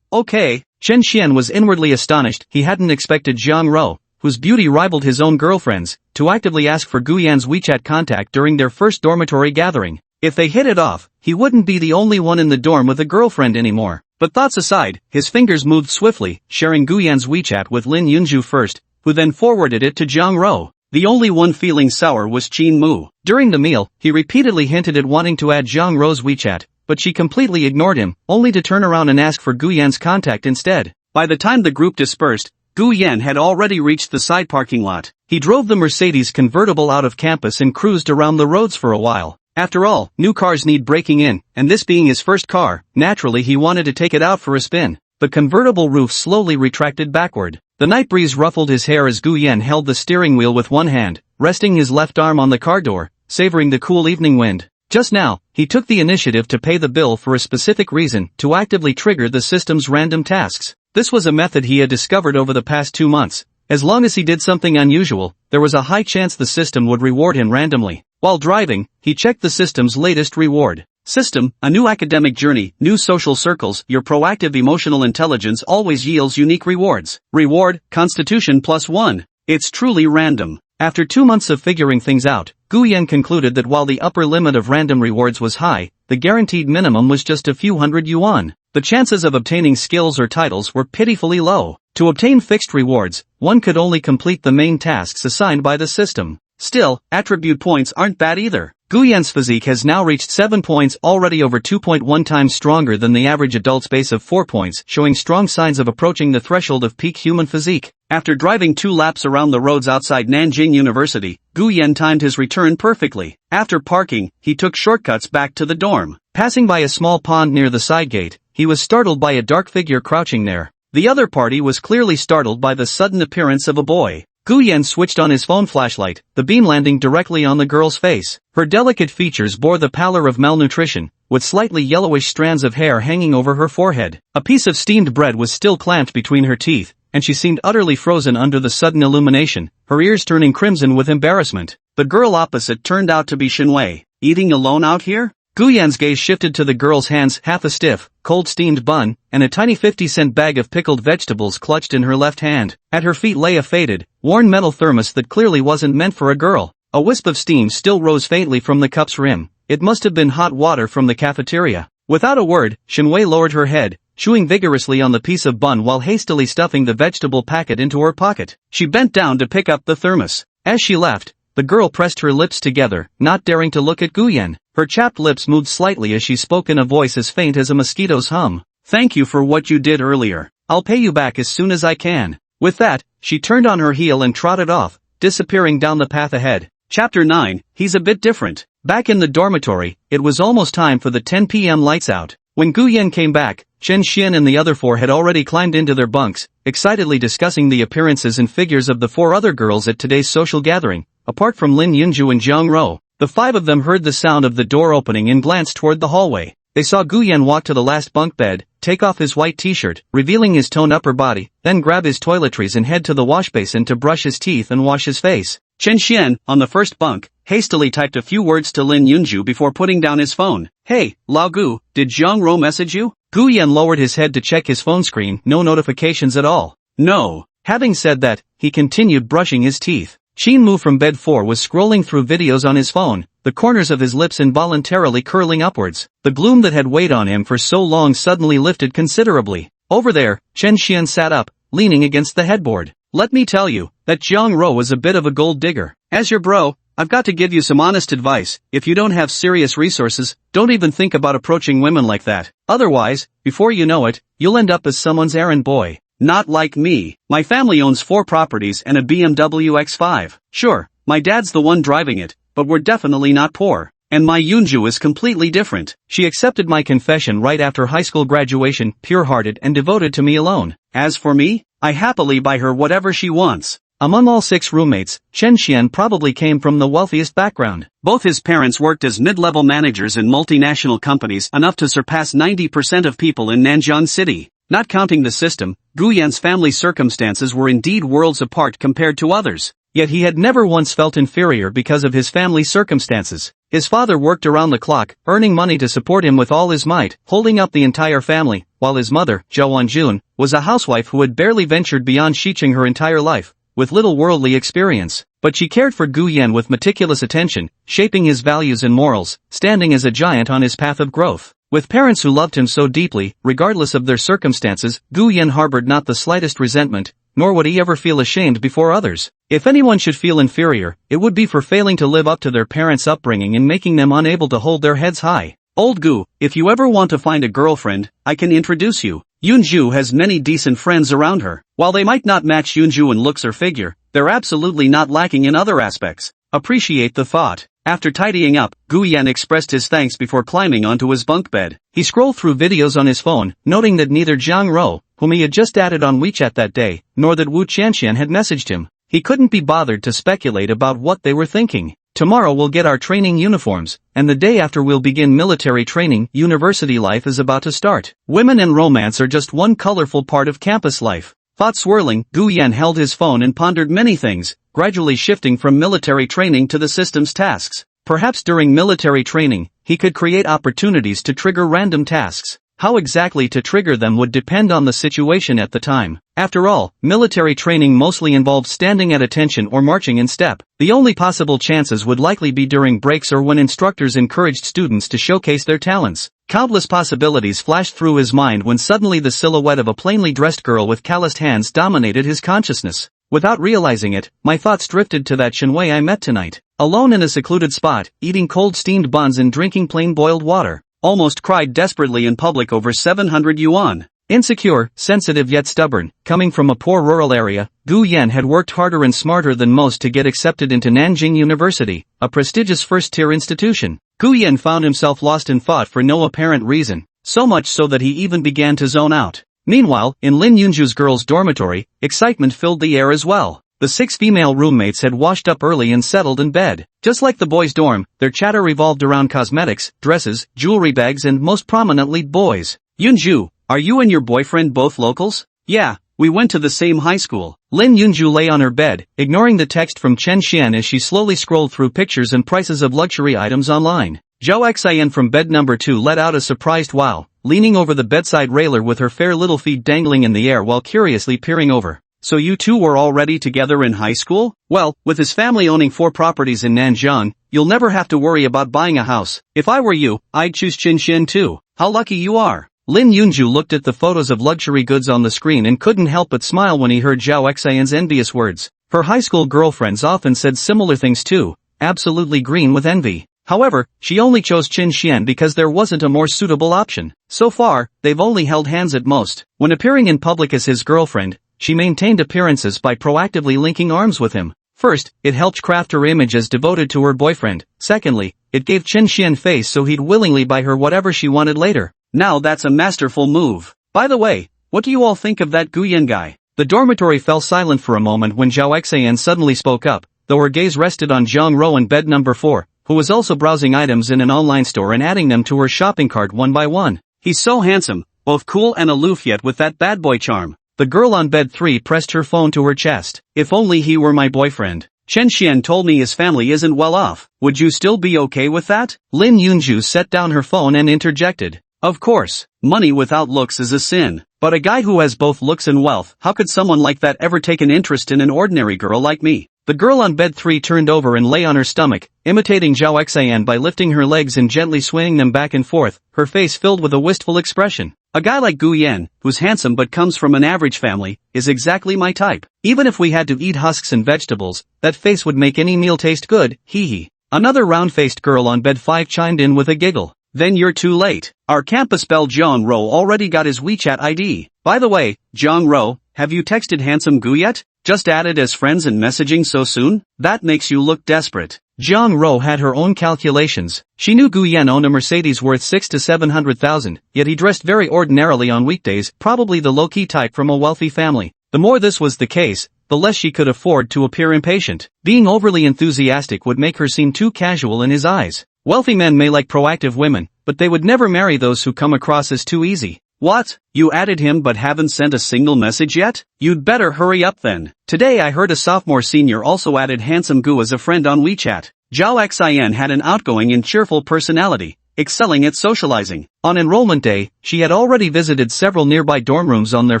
Okay. Chen Xian was inwardly astonished. He hadn't expected Zhang Ro, whose beauty rivaled his own girlfriend's, to actively ask for Gu Yan's WeChat contact during their first dormitory gathering. If they hit it off, he wouldn't be the only one in the dorm with a girlfriend anymore. But thoughts aside, his fingers moved swiftly, sharing Gu Yan's WeChat with Lin Yunju first, who then forwarded it to Zhang Ro. The only one feeling sour was Qin Mu. During the meal, he repeatedly hinted at wanting to add Zhang Ro's WeChat, but she completely ignored him, only to turn around and ask for Gu Yan's contact instead. By the time the group dispersed, Gu Yan had already reached the side parking lot. He drove the Mercedes convertible out of campus and cruised around the roads for a while. After all, new cars need breaking in, and this being his first car, naturally he wanted to take it out for a spin. The convertible roof slowly retracted backward. The night breeze ruffled his hair as Gu Yan held the steering wheel with one hand, resting his left arm on the car door, savoring the cool evening wind. Just now, he took the initiative to pay the bill for a specific reason, to actively trigger the system's random tasks. This was a method he had discovered over the past 2 months, As long as he did something unusual, there was a high chance the system would reward him randomly. While driving, he checked the system's latest reward. System, a new academic journey, new social circles, your proactive emotional intelligence always yields unique rewards. Reward, Constitution +1. It's truly random. After 2 months of figuring things out, Guyen concluded that while the upper limit of random rewards was high, the guaranteed minimum was just a few hundred yuan. The chances of obtaining skills or titles were pitifully low. To obtain fixed rewards, one could only complete the main tasks assigned by the system. Still, attribute points aren't bad either. Guyen's physique has now reached 7 points, already over 2.1 times stronger than the average adult's base of 4 points, showing strong signs of approaching the threshold of peak human physique. After driving 2 laps around the roads outside Nanjing University, Guyen timed his return perfectly. After parking, he took shortcuts back to the dorm. Passing by a small pond near the side gate, he was startled by a dark figure crouching there. The other party was clearly startled by the sudden appearance of a boy. Guyen switched on his phone flashlight, the beam landing directly on the girl's face. Her delicate features bore the pallor of malnutrition, with slightly yellowish strands of hair hanging over her forehead. A piece of steamed bread was still clamped between her teeth, and she seemed utterly frozen under the sudden illumination, her ears turning crimson with embarrassment. The girl opposite turned out to be Shinwei. Eating alone out here? Guyen's gaze shifted to the girl's hands, half a stiff, cold steamed bun, and a tiny 50-cent bag of pickled vegetables clutched in her left hand. At her feet lay a faded, worn metal thermos that clearly wasn't meant for a girl. A wisp of steam still rose faintly from the cup's rim. It must have been hot water from the cafeteria. Without a word, Shinwei lowered her head, chewing vigorously on the piece of bun while hastily stuffing the vegetable packet into her pocket. She bent down to pick up the thermos. As she left, the girl pressed her lips together, not daring to look at Guyen. Her chapped lips moved slightly as she spoke in a voice as faint as a mosquito's hum. "Thank you for what you did earlier. I'll pay you back as soon as I can." With that, she turned on her heel and trotted off, disappearing down the path ahead. Chapter 9, He's a bit different. Back in the dormitory, it was almost time for the 10 p.m. lights out. When Guyen came back, Chen Xian and the other 4 had already climbed into their bunks, excitedly discussing the appearances and figures of the 4 other girls at today's social gathering. Apart from Lin Yunju and Jiang Ro, the 5 of them heard the sound of the door opening and glanced toward the hallway. They saw Guyen walk to the last bunk bed, take off his white t-shirt, revealing his toned upper body, then grab his toiletries and head to the wash basin to brush his teeth and wash his face. Chen Xian, on the first bunk, hastily typed a few words to Lin Yunju before putting down his phone. "Hey, Lao Gu, did Jiang Ro message you?" Guyen lowered his head to check his phone screen, no notifications at all. "No." Having said that, he continued brushing his teeth. Qin Mu from bed 4 was scrolling through videos on his phone, the corners of his lips involuntarily curling upwards. The gloom that had weighed on him for so long suddenly lifted considerably. Over there, Chen Xian sat up, leaning against the headboard. "Let me tell you, that Jiang Ro was a bit of a gold digger. As your bro, I've got to give you some honest advice. If you don't have serious resources, don't even think about approaching women like that. Otherwise, before you know it, you'll end up as someone's errand boy. Not like me. My family owns 4 properties and a BMW X5. Sure, my dad's the one driving it, but we're definitely not poor. And my Yunju is completely different. She accepted my confession right after high school graduation, pure-hearted and devoted to me alone. As for me, I happily buy her whatever she wants." Among all 6 roommates, Chen Xian probably came from the wealthiest background. Both his parents worked as mid-level managers in multinational companies, enough to surpass 90% of people in Nanjing City. Not counting the system, Guyen's family circumstances were indeed worlds apart compared to others. Yet he had never once felt inferior because of his family circumstances. His father worked around the clock, earning money to support him with all his might, holding up the entire family, while his mother, Zhao Wanjun, was a housewife who had barely ventured beyond Xiqing her entire life, with little worldly experience. But she cared for Guyen with meticulous attention, shaping his values and morals, standing as a giant on his path of growth. With parents who loved him so deeply, regardless of their circumstances, Guyen harbored not the slightest resentment, nor would he ever feel ashamed before others. If anyone should feel inferior, it would be for failing to live up to their parents' upbringing and making them unable to hold their heads high. "Old Gu, if you ever want to find a girlfriend, I can introduce you. Yunju has many decent friends around her. While they might not match Yunju in looks or figure, they're absolutely not lacking in other aspects. Appreciate the thought." After tidying up, Guyen expressed his thanks before climbing onto his bunk bed. He scrolled through videos on his phone, noting that neither Jiang Ro, whom he had just added on WeChat that day, nor that Wu Qianxian had messaged him. He couldn't be bothered to speculate about what they were thinking. "Tomorrow we'll get our training uniforms, and the day after we'll begin military training. University life is about to start. Women and romance are just one colorful part of campus life. Thoughts swirling, Gu Yan held his phone and pondered many things, gradually shifting from military training to the system's tasks. Perhaps during military training, he could create opportunities to trigger random tasks. How exactly to trigger them would depend on the situation at the time. After all, military training mostly involved standing at attention or marching in step. The only possible chances would likely be during breaks or when instructors encouraged students to showcase their talents. Countless possibilities flashed through his mind when suddenly the silhouette of a plainly dressed girl with calloused hands dominated his consciousness. Without realizing it, my thoughts drifted to that Shinwei I met tonight. Alone in a secluded spot, eating cold steamed buns and drinking plain boiled water. Almost cried desperately in public over 700 yuan. Insecure, sensitive yet stubborn, coming from a poor rural area, Gu Yan had worked harder and smarter than most to get accepted into Nanjing University, a prestigious first-tier institution. Gu Yan found himself lost in thought for no apparent reason, so much so that he even began to zone out. Meanwhile, in Lin Yunju's girls' dormitory, excitement filled the air as well. The 6 female roommates had washed up early and settled in bed. Just like the boys' dorm, their chatter revolved around cosmetics, dresses, jewelry bags and most prominently boys. Yunju, are you and your boyfriend both locals? Yeah, we went to the same high school. Lin Yunju lay on her bed, ignoring the text from Chen Xian as she slowly scrolled through pictures and prices of luxury items online. Zhao Xian from bed number 2 let out a surprised wow, leaning over the bedside railer with her fair little feet dangling in the air while curiously peering over. So you two were already together in high school? Well, with his family owning 4 properties in Nanjing, you'll never have to worry about buying a house. If I were you, I'd choose Chen Xian too. How lucky you are. Lin Yunju looked at the photos of luxury goods on the screen and couldn't help but smile when he heard Zhao Xian's envious words. Her high school girlfriends often said similar things too, absolutely green with envy. However, she only chose Chen Xian because there wasn't a more suitable option. So far, they've only held hands at most. When appearing in public as his girlfriend, she maintained appearances by proactively linking arms with him. First, it helped craft her image as devoted to her boyfriend. Secondly, it gave Chen Xian face so he'd willingly buy her whatever she wanted later. Now that's a masterful move. By the way, what do you all think of that Gu Yan guy? The dormitory fell silent for a moment when Zhao Xian suddenly spoke up, though her gaze rested on Zhang Rou in bed number 4, who was also browsing items in an online store and adding them to her shopping cart one by one. He's so handsome, both cool and aloof yet with that bad boy charm. The girl on bed 3 pressed her phone to her chest. If only he were my boyfriend. Chen Xian told me his family isn't well off. Would you still be okay with that? Lin Yunju set down her phone and interjected. Of course, money without looks is a sin. But a guy who has both looks and wealth, how could someone like that ever take an interest in an ordinary girl like me? The girl on bed 3 turned over and lay on her stomach, imitating Zhao Xian by lifting her legs and gently swaying them back and forth, her face filled with a wistful expression. A guy like Gu Yan, who's handsome but comes from an average family, is exactly my type. Even if we had to eat husks and vegetables, that face would make any meal taste good, hee hee. Another round-faced girl on bed 5 chimed in with a giggle. Then you're too late. Our campus belle Zhang Rou already got his WeChat ID. By the way, Zhang Rou, have you texted handsome Gu yet? Just added as friends and messaging so soon? That makes you look desperate. Zhang Rou had her own calculations. She knew Gu Yan owned a Mercedes worth 600,000 to 700,000, yet he dressed very ordinarily on weekdays, probably the low-key type from a wealthy family. The more this was the case, the less she could afford to appear impatient. Being overly enthusiastic would make her seem too casual in his eyes. Wealthy men may like proactive women, but they would never marry those who come across as too easy. What? You added him but haven't sent a single message yet? You'd better hurry up then. Today I heard a sophomore senior also added handsome Gu as a friend on WeChat. Zhao Xian had an outgoing and cheerful personality, excelling at socializing. On enrollment day, she had already visited several nearby dorm rooms on their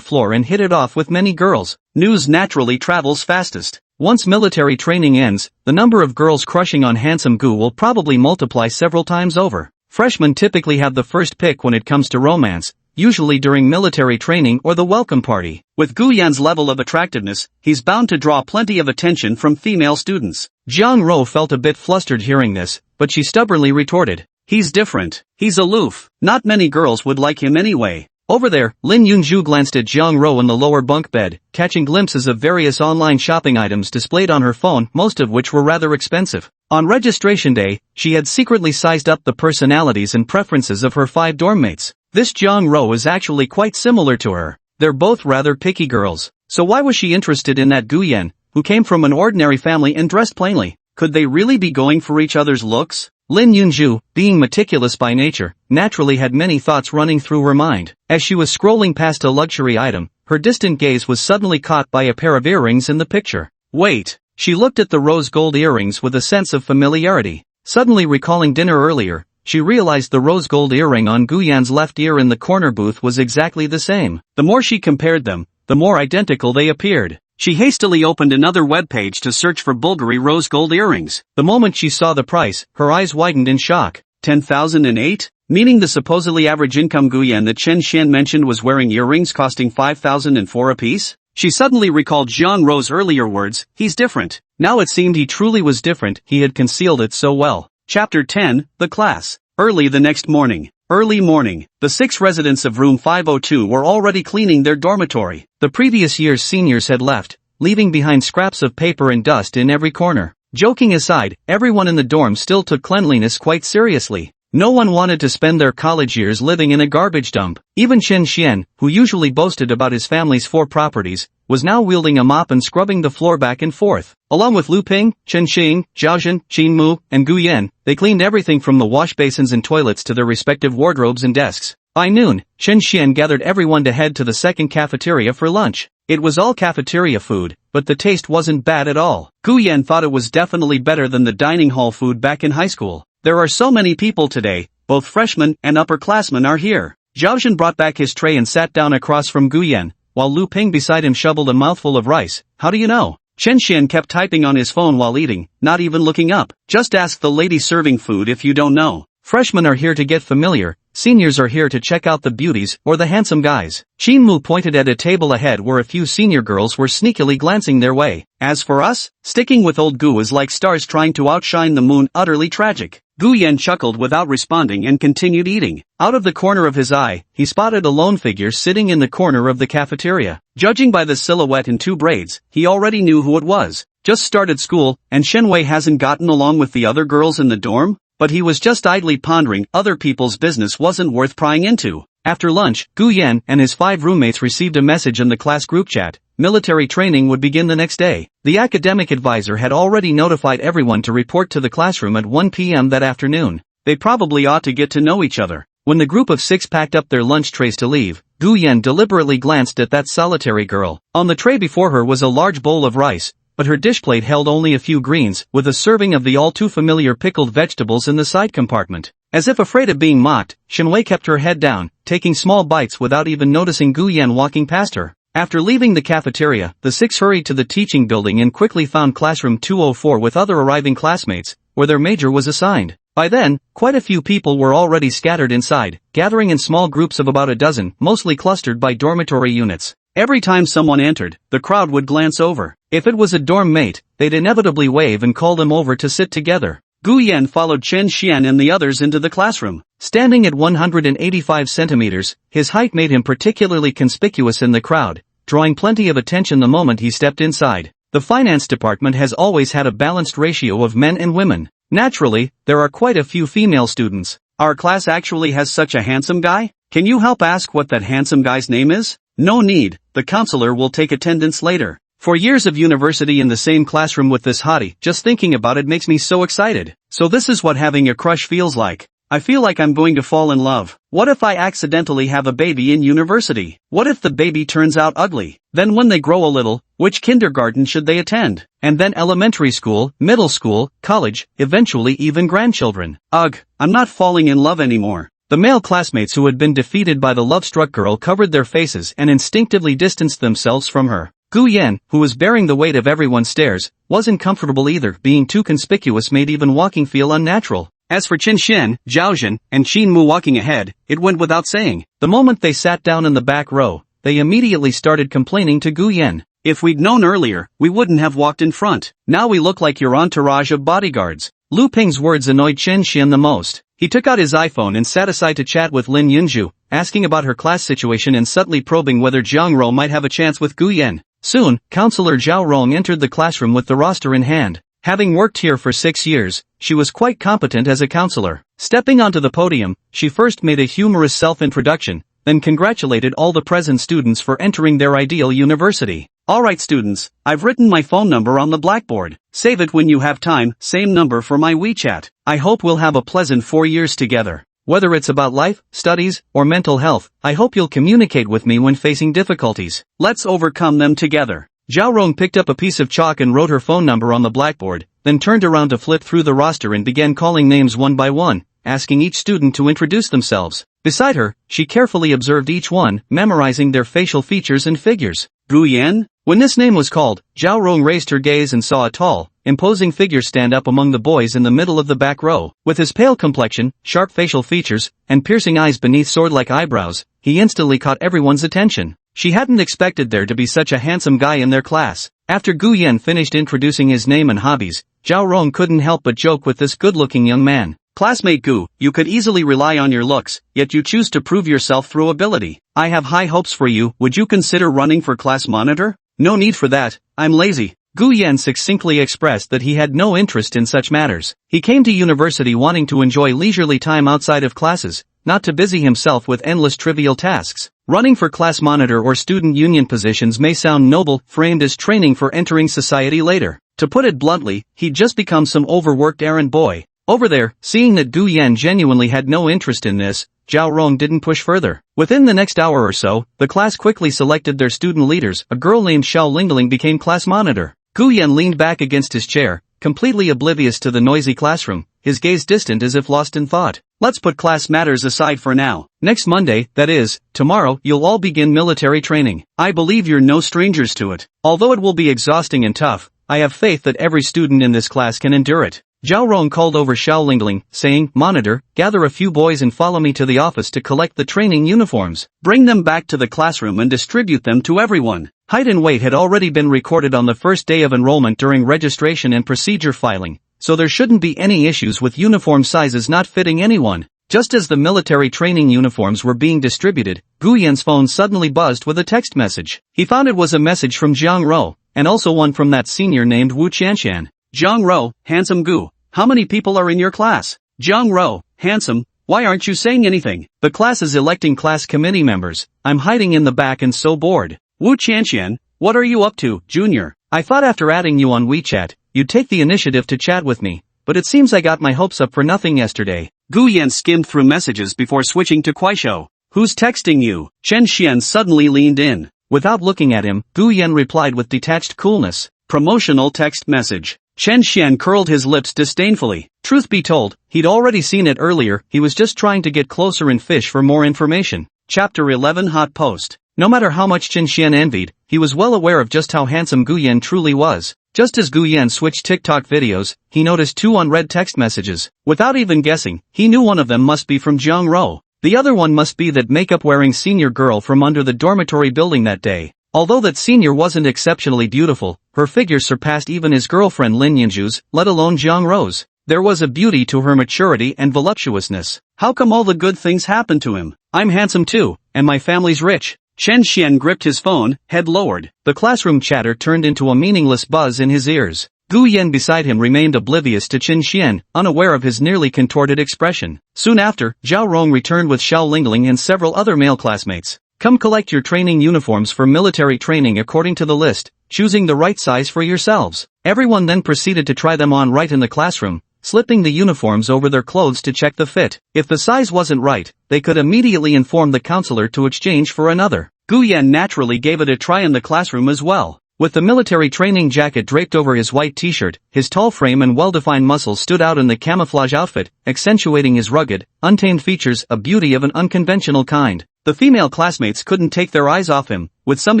floor and hit it off with many girls. News naturally travels fastest. Once military training ends, the number of girls crushing on handsome Gu will probably multiply several times over. Freshmen typically have the first pick when it comes to romance, usually during military training or the welcome party. With Gu Yan's level of attractiveness, he's bound to draw plenty of attention from female students. Zhang Rou felt a bit flustered hearing this, but she stubbornly retorted. He's different. He's aloof. Not many girls would like him anyway. Over there, Lin Yunju glanced at Zhang Rou in the lower bunk bed, catching glimpses of various online shopping items displayed on her phone, most of which were rather expensive. On registration day, she had secretly sized up the personalities and preferences of her 5 dorm mates. This Zhang Rou is actually quite similar to her. They're both rather picky girls. So why was she interested in that Gu Yan, who came from an ordinary family and dressed plainly? Could they really be going for each other's looks? Lin Yunju, being meticulous by nature, naturally had many thoughts running through her mind. As she was scrolling past a luxury item, her distant gaze was suddenly caught by a pair of earrings in the picture. Wait! She looked at the rose gold earrings with a sense of familiarity. Suddenly recalling dinner earlier, she realized the rose gold earring on Guyan's left ear in the corner booth was exactly the same. The more she compared them, the more identical they appeared. She hastily opened another webpage to search for Bulgari rose gold earrings. The moment she saw the price, her eyes widened in shock. 10,008? Meaning the supposedly average income Guyan that Chen Xian mentioned was wearing earrings costing 5,004 apiece? She suddenly recalled Zhang Rou's earlier words, he's different. Now it seemed he truly was different, he had concealed it so well. Chapter 10, The Class. Early the next morning. Early morning, the 6 residents of room 502 were already cleaning their dormitory. The previous year's seniors had left, leaving behind scraps of paper and dust in every corner. Joking aside, everyone in the dorm still took cleanliness quite seriously. No one wanted to spend their college years living in a garbage dump. Even Chen Xian, who usually boasted about his family's 4 properties, was now wielding a mop and scrubbing the floor back and forth. Along with Lu Ping, Chen Xing, Zhaozhen, Qin Mu, and Gu Yan, they cleaned everything from the wash basins and toilets to their respective wardrobes and desks. By noon, Chen Xian gathered everyone to head to the second cafeteria for lunch. It was all cafeteria food, but the taste wasn't bad at all. Gu Yan thought it was definitely better than the dining hall food back in high school. There are so many people today, both freshmen and upperclassmen are here. Zhaozhen brought back his tray and sat down across from Gu Yan, while Lu Ping beside him shoveled a mouthful of rice. How do you know? Chen Xian kept typing on his phone while eating, not even looking up. Just ask the lady serving food if you don't know. Freshmen are here to get familiar, seniors are here to check out the beauties or the handsome guys. Qin Mu pointed at a table ahead where a few senior girls were sneakily glancing their way. As for us, sticking with old Gu is like stars trying to outshine the moon, utterly tragic. Gu Yan chuckled without responding and continued eating. Out of the corner of his eye, he spotted a lone figure sitting in the corner of the cafeteria. Judging by the silhouette and 2 braids, he already knew who it was. Just started school, and Shen Wei hasn't gotten along with the other girls in the dorm? But he was just idly pondering other people's business wasn't worth prying into. After lunch, Gu Yan and his 5 roommates received a message in the class group chat. Military training would begin the next day. The academic advisor had already notified everyone to report to the classroom at 1 p.m. that afternoon. They probably ought to get to know each other. When the group of 6 packed up their lunch trays to leave, Gu Yan deliberately glanced at that solitary girl. On the tray before her was a large bowl of rice, but her dish plate held only a few greens, with a serving of the all-too-familiar pickled vegetables in the side compartment. As if afraid of being mocked, Shen Wei kept her head down, taking small bites without even noticing Gu Yan walking past her. After leaving the cafeteria, the 6 hurried to the teaching building and quickly found classroom 204 with other arriving classmates, where their major was assigned. By then, quite a few people were already scattered inside, gathering in small groups of about a dozen, mostly clustered by dormitory units. Every time someone entered, the crowd would glance over. If it was a dorm mate, they'd inevitably wave and call them over to sit together. Gu Yan followed Chen Xian and the others into the classroom. Standing at 185 centimeters, his height made him particularly conspicuous in the crowd, drawing plenty of attention the moment he stepped inside. The finance department has always had a balanced ratio of men and women. Naturally, there are quite a few female students. Our class actually has such a handsome guy? Can you help ask what that handsome guy's name is? No need, the counselor will take attendance later. For years of university in the same classroom with this hottie, just thinking about it makes me so excited. So this is what having a crush feels like. I feel like I'm going to fall in love. What if I accidentally have a baby in university? What if the baby turns out ugly? Then when they grow a little, which kindergarten should they attend? And then elementary school, middle school, college, eventually even grandchildren. Ugh, I'm not falling in love anymore. The male classmates who had been defeated by the love-struck girl covered their faces and instinctively distanced themselves from her. Gu Yan, who was bearing the weight of everyone's stares, wasn't comfortable either. Being too conspicuous made even walking feel unnatural. As for Chen Xian, Zhaozhen, and Qin Mu walking ahead, it went without saying. The moment they sat down in the back row, they immediately started complaining to Gu Yan. If we'd known earlier, we wouldn't have walked in front. Now we look like your entourage of bodyguards. Lu Ping's words annoyed Chen Xian the most. He took out his iPhone and sat aside to chat with Lin Yunju, asking about her class situation and subtly probing whether Zhang Rou might have a chance with Gu Yan. Soon, Counselor Zhao Rong entered the classroom with the roster in hand. Having worked here for 6 years, she was quite competent as a counselor. Stepping onto the podium, she first made a humorous self-introduction, then congratulated all the present students for entering their ideal university. Alright students, I've written my phone number on the blackboard. Save it when you have time, same number for my WeChat. I hope we'll have a pleasant 4 years together. Whether it's about life, studies, or mental health, I hope you'll communicate with me when facing difficulties. Let's overcome them together. Zhao Rong picked up a piece of chalk and wrote her phone number on the blackboard, then turned around to flip through the roster and began calling names one by one, asking each student to introduce themselves. Beside her, she carefully observed each one, memorizing their facial features and figures. Gu Yan? When this name was called, Zhao Rong raised her gaze and saw a tall, imposing figure stand up among the boys in the middle of the back row. With his pale complexion, sharp facial features, and piercing eyes beneath sword-like eyebrows, he instantly caught everyone's attention. She hadn't expected there to be such a handsome guy in their class. After Gu Yan finished introducing his name and hobbies, Zhao Rong couldn't help but joke with this good-looking young man. Classmate Gu, you could easily rely on your looks, yet you choose to prove yourself through ability. I have high hopes for you. Would you consider running for class monitor? No need for that, I'm lazy. Gu Yan succinctly expressed that he had no interest in such matters. He came to university wanting to enjoy leisurely time outside of classes, not to busy himself with endless trivial tasks. Running for class monitor or student union positions may sound noble, framed as training for entering society later. To put it bluntly, he'd just become some overworked errand boy. Over there, seeing that Gu Yan genuinely had no interest in this, Zhao Rong didn't push further. Within the next hour or so, the class quickly selected their student leaders. A girl named Xiao Lingling became class monitor. Gu Yan leaned back against his chair, completely oblivious to the noisy classroom, his gaze distant as if lost in thought. Let's put class matters aside for now. Next Monday, that is, tomorrow, you'll all begin military training. I believe you're no strangers to it. Although it will be exhausting and tough, I have faith that every student in this class can endure it. Zhao Rong called over Xiao Lingling, saying, Monitor, gather a few boys and follow me to the office to collect the training uniforms. Bring them back to the classroom and distribute them to everyone. Height and weight had already been recorded on the first day of enrollment during registration and procedure filing, so there shouldn't be any issues with uniform sizes not fitting anyone. Just as the military training uniforms were being distributed, Gu Yan's phone suddenly buzzed with a text message. He found it was a message from Jiang Ro, and also one from that senior named Wu Qianshan. Jiang Ro, handsome Gu, how many people are in your class? Jiang Ro, handsome, why aren't you saying anything? The class is electing class committee members. I'm hiding in the back and so bored. Wu Qianshan, what are you up to, Junior? I thought after adding you on WeChat, you'd take the initiative to chat with me, but it seems I got my hopes up for nothing yesterday. Gu Yan skimmed through messages before switching to Kuaishou. Who's texting you? Chen Xian suddenly leaned in. Without looking at him, Gu Yan replied with detached coolness. Promotional text message. Chen Xian curled his lips disdainfully. Truth be told, he'd already seen it earlier, he was just trying to get closer and fish for more information. Chapter 11 Hot Post. No matter how much Chen Xian envied, he was well aware of just how handsome Gu Yan truly was. Just as Gu Yan switched TikTok videos, he noticed two unread text messages. Without even guessing, he knew one of them must be from Jiang Ro. The other one must be that makeup-wearing senior girl from under the dormitory building that day. Although that senior wasn't exceptionally beautiful, her figure surpassed even his girlfriend Lin Yanju's, let alone Jiang Ro's. There was a beauty to her maturity and voluptuousness. How come all the good things happened to him? I'm handsome too, and my family's rich. Chen Xian gripped his phone, head lowered. The classroom chatter turned into a meaningless buzz in his ears. Gu Yan beside him remained oblivious to Chen Xian, unaware of his nearly contorted expression. Soon after, Zhao Rong returned with Xiao Lingling and several other male classmates. Come collect your training uniforms for military training according to the list, choosing the right size for yourselves. Everyone then proceeded to try them on right in the classroom, slipping the uniforms over their clothes to check the fit. If the size wasn't right, they could immediately inform the counselor to exchange for another. Gu Yan naturally gave it a try in the classroom as well. With the military training jacket draped over his white t-shirt, his tall frame and well-defined muscles stood out in the camouflage outfit, accentuating his rugged, untamed features, a beauty of an unconventional kind. The female classmates couldn't take their eyes off him, with some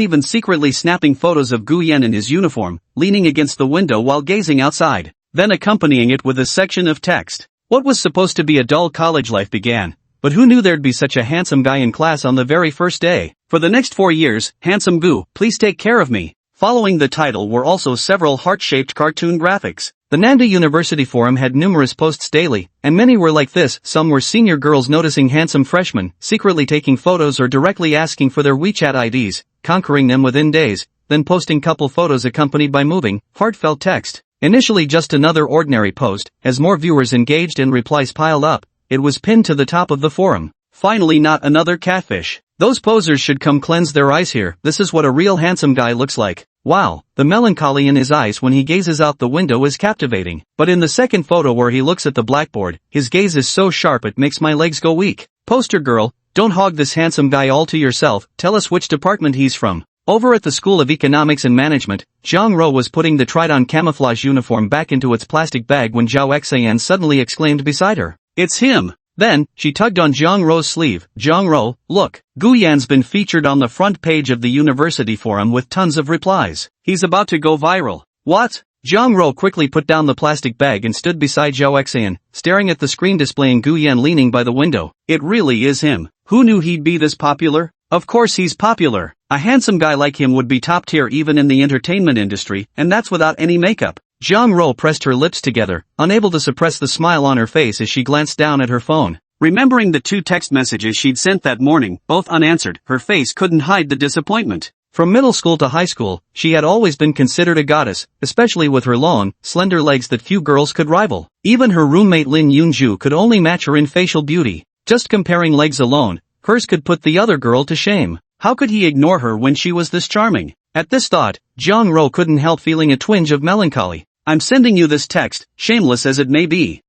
even secretly snapping photos of Gu Yan in his uniform, leaning against the window while gazing outside, then accompanying it with a section of text. What was supposed to be a dull college life began, but who knew there'd be such a handsome guy in class on the very first day? For the next 4 years, handsome Gu, please take care of me. Following the title were also several heart-shaped cartoon graphics. The Nanda University forum had numerous posts daily, and many were like this. Some were senior girls noticing handsome freshmen, secretly taking photos or directly asking for their WeChat IDs, conquering them within days, then posting couple photos accompanied by moving, heartfelt text. Initially just another ordinary post, as more viewers engaged and replies piled up, it was pinned to the top of the forum. Finally not another catfish. Those posers should come cleanse their eyes here. This is what a real handsome guy looks like. Wow, the melancholy in his eyes when he gazes out the window is captivating. But in the second photo where he looks at the blackboard, his gaze is so sharp it makes my legs go weak. Poster girl, don't hog this handsome guy all to yourself, tell us which department he's from. Over at the School of Economics and Management, Zhang Ro was putting the tried-on camouflage uniform back into its plastic bag when Zhao Xian suddenly exclaimed beside her, "It's him!" Then, she tugged on Zhang Ro's sleeve. "Zhang Ro, look, Gu Yan's been featured on the front page of the university forum with tons of replies. He's about to go viral." "What?" Zhang Ro quickly put down the plastic bag and stood beside Zhao Xian, staring at the screen displaying Gu Yan leaning by the window. "It really is him. Who knew he'd be this popular?" "Of course he's popular. A handsome guy like him would be top tier even in the entertainment industry, and that's without any makeup." Zhang Ro pressed her lips together, unable to suppress the smile on her face as she glanced down at her phone. Remembering the 2 text messages she'd sent that morning, both unanswered, her face couldn't hide the disappointment. From middle school to high school, she had always been considered a goddess, especially with her long, slender legs that few girls could rival. Even her roommate Lin Yunju could only match her in facial beauty. Just comparing legs alone, hers could put the other girl to shame. How could he ignore her when she was this charming? At this thought, Zhang Ro couldn't help feeling a twinge of melancholy. "I'm sending you this text, shameless as it may be.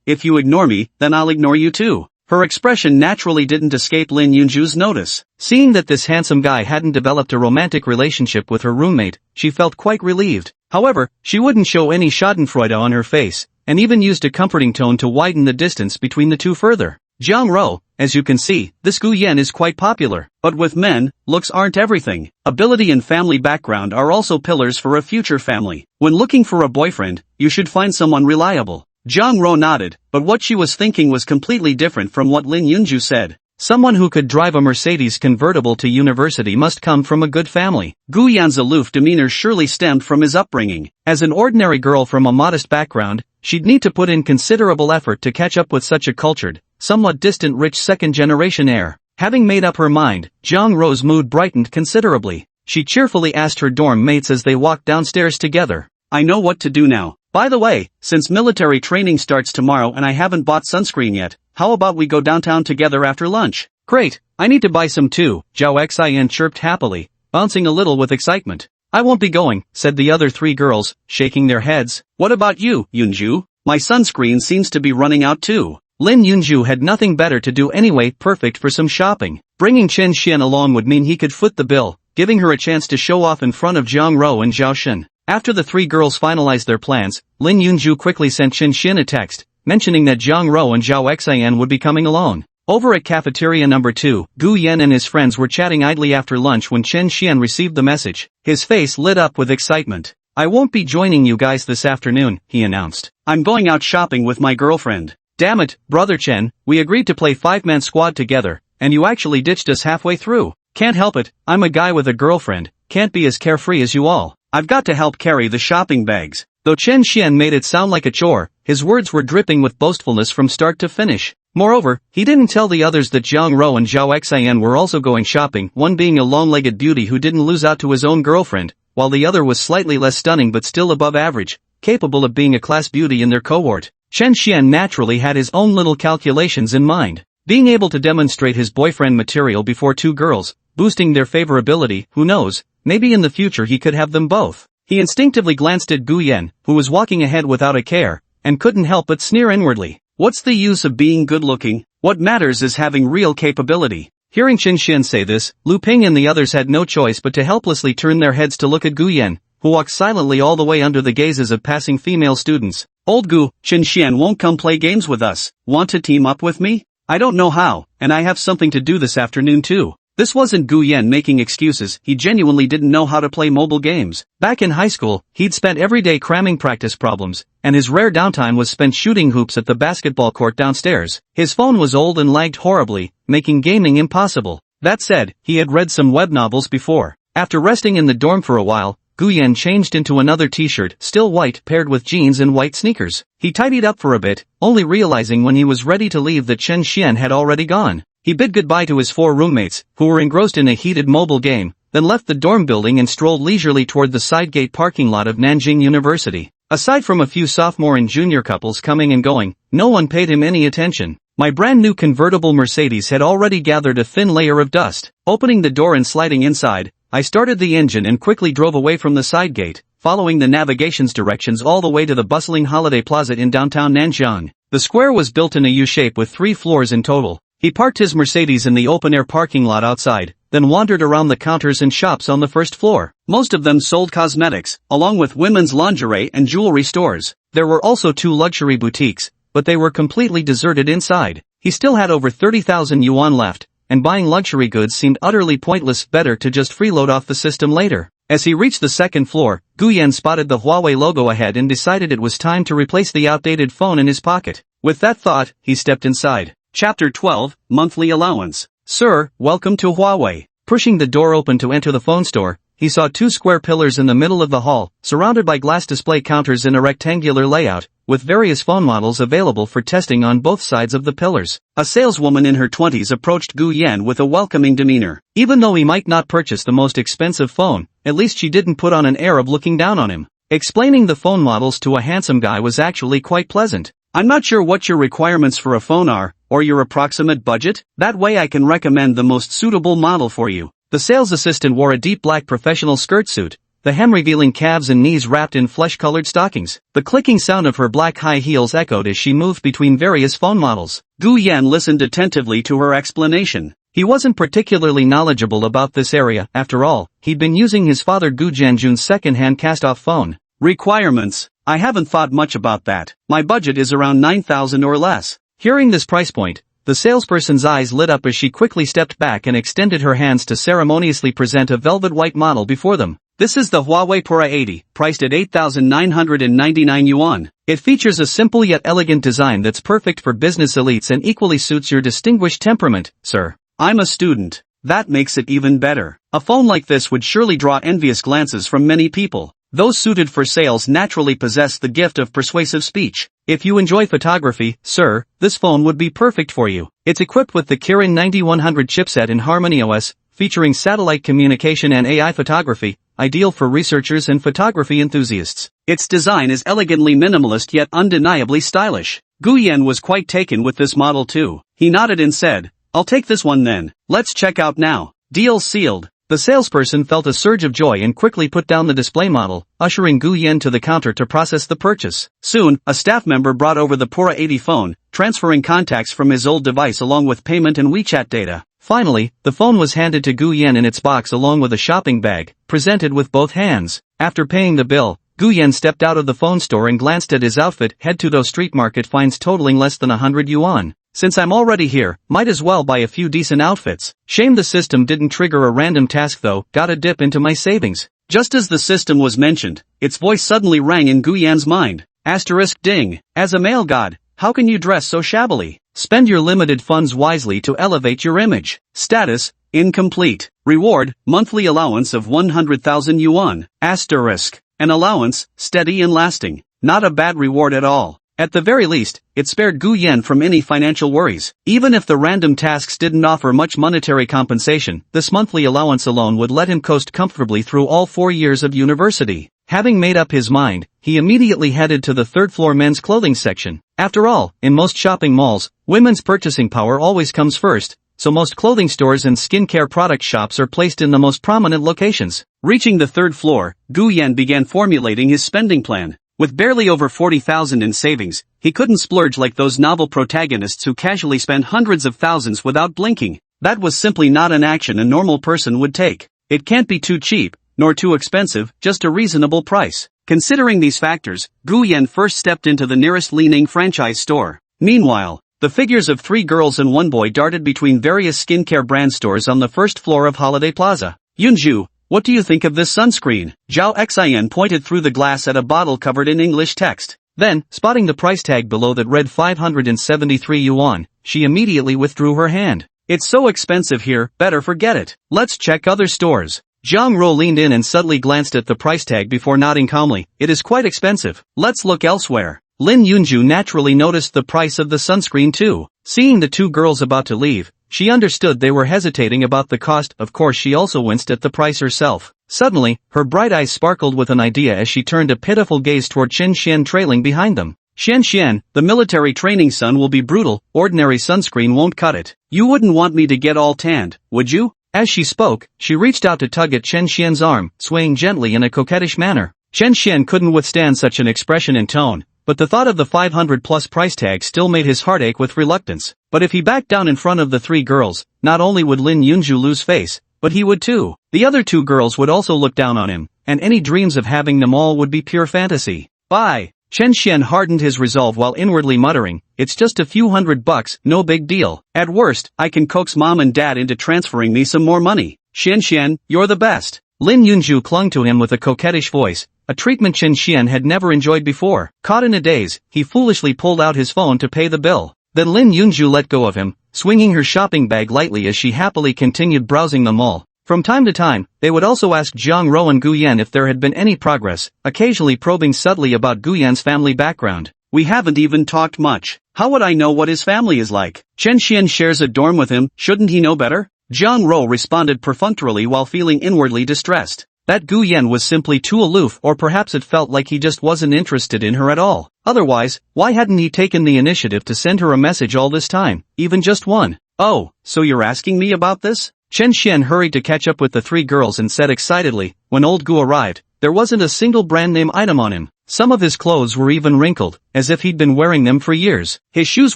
If you ignore me, then I'll ignore you too." Her expression naturally didn't escape Lin Yunju's notice. Seeing that this handsome guy hadn't developed a romantic relationship with her roommate, she felt quite relieved. However, she wouldn't show any schadenfreude on her face, and even used a comforting tone to widen the distance between the two further. "Zhang Ro, as you can see, this Gu Yan is quite popular. But with men, looks aren't everything. Ability and family background are also pillars for a future family. When looking for a boyfriend, you should find someone reliable." Zhang Ro nodded, but what she was thinking was completely different from what Lin Yunju said. Someone who could drive a Mercedes convertible to university must come from a good family. Gu Yan's aloof demeanor surely stemmed from his upbringing. As an ordinary girl from a modest background, she'd need to put in considerable effort to catch up with such a cultured, somewhat distant rich second-generation heir. Having made up her mind, Zhang Ro's mood brightened considerably. She cheerfully asked her dorm mates as they walked downstairs together, "I know what to do now. By the way, since military training starts tomorrow and I haven't bought sunscreen yet, how about we go downtown together after lunch?" "Great, I need to buy some too," Zhao Xian chirped happily, bouncing a little with excitement. "I won't be going," said the other 3 girls, shaking their heads. "What about you, Yunju? My sunscreen seems to be running out too." Lin Yunju had nothing better to do anyway, perfect for some shopping. Bringing Chen Xian along would mean he could foot the bill, giving her a chance to show off in front of Zhang Ro and Zhao Shen. After the 3 girls finalized their plans, Lin Yunju quickly sent Chen Xian a text, mentioning that Zhang Ro and Zhao Xian would be coming along. Over at cafeteria number 2, Gu Yan and his friends were chatting idly after lunch when Chen Xian received the message. His face lit up with excitement. "I won't be joining you guys this afternoon," he announced. "I'm going out shopping with my girlfriend." "Damn it, brother Chen, we agreed to play 5-man squad together, and you actually ditched us halfway through." "Can't help it, I'm a guy with a girlfriend, can't be as carefree as you all. I've got to help carry the shopping bags." Though Chen Xian made it sound like a chore, his words were dripping with boastfulness from start to finish. Moreover, he didn't tell the others that Zhang Ro and Zhao Xian were also going shopping, one being a long-legged beauty who didn't lose out to his own girlfriend, while the other was slightly less stunning but still above average, capable of being a class beauty in their cohort. Chen Xian naturally had his own little calculations in mind. Being able to demonstrate his boyfriend material before 2 girls, boosting their favorability, who knows, maybe in the future he could have them both. He instinctively glanced at Gu Yan, who was walking ahead without a care, and couldn't help but sneer inwardly. What's the use of being good-looking? What matters is having real capability. Hearing Chen Xian say this, Lu Ping and the others had no choice but to helplessly turn their heads to look at Gu Yan, who walked silently all the way under the gazes of passing female students. "Old Gu, Chen Xian won't come play games with us. Want to team up with me? I don't know how, and I have something to do this afternoon too." This wasn't Gu Yan making excuses, he genuinely didn't know how to play mobile games. Back in high school, he'd spent every day cramming practice problems, and his rare downtime was spent shooting hoops at the basketball court downstairs. His phone was old and lagged horribly, making gaming impossible. That said, he had read some web novels before. After resting in the dorm for a while, Gu Yan changed into another t-shirt, still white, paired with jeans and white sneakers. He tidied up for a bit, only realizing when he was ready to leave that Chen Xian had already gone. He bid goodbye to his 4 roommates, who were engrossed in a heated mobile game, then left the dorm building and strolled leisurely toward the side gate parking lot of Nanjing University. Aside from a few sophomore and junior couples coming and going, no one paid him any attention. My brand new convertible Mercedes had already gathered a thin layer of dust. Opening the door and sliding inside, I started the engine and quickly drove away from the side gate, following the navigation's directions all the way to the bustling holiday plaza in downtown Nanjiang. The square was built in a U-shape with 3 floors in total. He parked his Mercedes in the open-air parking lot outside, then wandered around the counters and shops on the first floor. Most of them sold cosmetics, along with women's lingerie and jewelry stores. There were also 2 luxury boutiques, but they were completely deserted inside. He still had over 30,000 yuan left, and buying luxury goods seemed utterly pointless. Better to just freeload off the system later. As he reached the second floor, Guyan spotted the Huawei logo ahead and decided it was time to replace the outdated phone in his pocket. With that thought, he stepped inside. Chapter 12, Monthly Allowance. Sir, welcome to Huawei. Pushing the door open to enter the phone store, he saw 2 square pillars in the middle of the hall, surrounded by glass display counters in a rectangular layout, with various phone models available for testing on both sides of the pillars. A saleswoman in her 20s approached Gu Yan with a welcoming demeanor. Even though he might not purchase the most expensive phone, at least she didn't put on an air of looking down on him. Explaining the phone models to a handsome guy was actually quite pleasant. I'm not sure what your requirements for a phone are, or your approximate budget. That way I can recommend the most suitable model for you. The sales assistant wore a deep black professional skirt suit, the hem revealing calves and knees wrapped in flesh-colored stockings. The clicking sound of her black high heels echoed as she moved between various phone models. Gu Yan listened attentively to her explanation. He wasn't particularly knowledgeable about this area. After all, he'd been using his father Gu Jianjun's second-hand cast-off phone. Requirements? I haven't thought much about that. My budget is around 9,000 or less. Hearing this price point, the salesperson's eyes lit up as she quickly stepped back and extended her hands to ceremoniously present a velvet white model before them. This is the Huawei Pura 80, priced at 8,999 yuan. It features a simple yet elegant design that's perfect for business elites and equally suits your distinguished temperament, sir. I'm a student. That makes it even better. A phone like this would surely draw envious glances from many people. Those suited for sales naturally possess the gift of persuasive speech. If you enjoy photography, sir, this phone would be perfect for you. It's equipped with the Kirin 9100 chipset in HarmonyOS, featuring satellite communication and AI photography, ideal for researchers and photography enthusiasts. Its design is elegantly minimalist yet undeniably stylish. Guyan was quite taken with this model too. He nodded and said, I'll take this one then. Let's check out now. Deal sealed. The salesperson felt a surge of joy and quickly put down the display model, ushering Gu Yan to the counter to process the purchase. Soon, a staff member brought over the Pura 80 phone, transferring contacts from his old device along with payment and WeChat data. Finally, the phone was handed to Gu Yan in its box along with a shopping bag, presented with both hands. After paying the bill, Gu Yan stepped out of the phone store and glanced at his outfit. Head to those street market finds totaling less than 100 yuan. Since I'm already here, might as well buy a few decent outfits. Shame the system didn't trigger a random task though. Gotta dip into my savings. Just as the system was mentioned, its voice suddenly rang in Gu Yan's mind. Asterisk ding. As a male god, how can you dress so shabbily? Spend your limited funds wisely to elevate your image. Status, incomplete. Reward, monthly allowance of 100,000 yuan. Asterisk. An allowance, steady and lasting. Not a bad reward at all. At the very least, it spared Gu Yan from any financial worries. Even if the random tasks didn't offer much monetary compensation, this monthly allowance alone would let him coast comfortably through all 4 years of university. Having made up his mind, he immediately headed to the third-floor men's clothing section. After all, in most shopping malls, women's purchasing power always comes first, so most clothing stores and skincare product shops are placed in the most prominent locations. Reaching the third floor, Gu Yan began formulating his spending plan. With barely over 40,000 in savings, he couldn't splurge like those novel protagonists who casually spend hundreds of thousands without blinking. That was simply not an action a normal person would take. It can't be too cheap, nor too expensive, just a reasonable price. Considering these factors, Gu Yan first stepped into the nearest Li-Ning franchise store. Meanwhile, the figures of 3 girls and 1 boy darted between various skincare brand stores on the first floor of Holiday Plaza. Yunju, what do you think of this sunscreen? Zhao Xian pointed through the glass at a bottle covered in English text. Then, spotting the price tag below that read 573 yuan, she immediately withdrew her hand. It's so expensive here, better forget it. Let's check other stores. Zhang Ro leaned in and subtly glanced at the price tag before nodding calmly. It is quite expensive. Let's look elsewhere. Lin Yunju naturally noticed the price of the sunscreen too. Seeing the 2 girls about to leave, she understood they were hesitating about the cost. Of course she also winced at the price herself. Suddenly, her bright eyes sparkled with an idea as she turned a pitiful gaze toward Chen Xian trailing behind them. Chen Xian, the military training sun will be brutal, ordinary sunscreen won't cut it. You wouldn't want me to get all tanned, would you? As she spoke, she reached out to tug at Chen Xian's arm, swaying gently in a coquettish manner. Chen Xian couldn't withstand such an expression and tone, but the thought of the 500+ price tag still made his heart ache with reluctance. But if he backed down in front of the three girls, not only would Lin Yunju lose face, but he would too. The other two girls would also look down on him, and any dreams of having them all would be pure fantasy. Bye. Chen Xian hardened his resolve while inwardly muttering, it's just a few $100, no big deal. At worst, I can coax mom and dad into transferring me some more money. Xian, you're the best. Lin Yunju clung to him with a coquettish voice, a treatment Chen Xian had never enjoyed before. Caught in a daze, he foolishly pulled out his phone to pay the bill. Then Lin Yunju let go of him, swinging her shopping bag lightly as she happily continued browsing the mall. From time to time, they would also ask Zhang Rou and Gu Yan if there had been any progress, occasionally probing subtly about Gu Yan's family background. We haven't even talked much. How would I know what his family is like? Chen Xian shares a dorm with him, shouldn't he know better? Zhang Rou responded perfunctorily while feeling inwardly distressed. That Gu Yan was simply too aloof, or perhaps it felt like he just wasn't interested in her at all. Otherwise, why hadn't he taken the initiative to send her a message all this time, even just one? Oh, so you're asking me about this? Chen Xian hurried to catch up with the three girls and said excitedly, when old Gu arrived, there wasn't a single brand name item on him. Some of his clothes were even wrinkled, as if he'd been wearing them for years. His shoes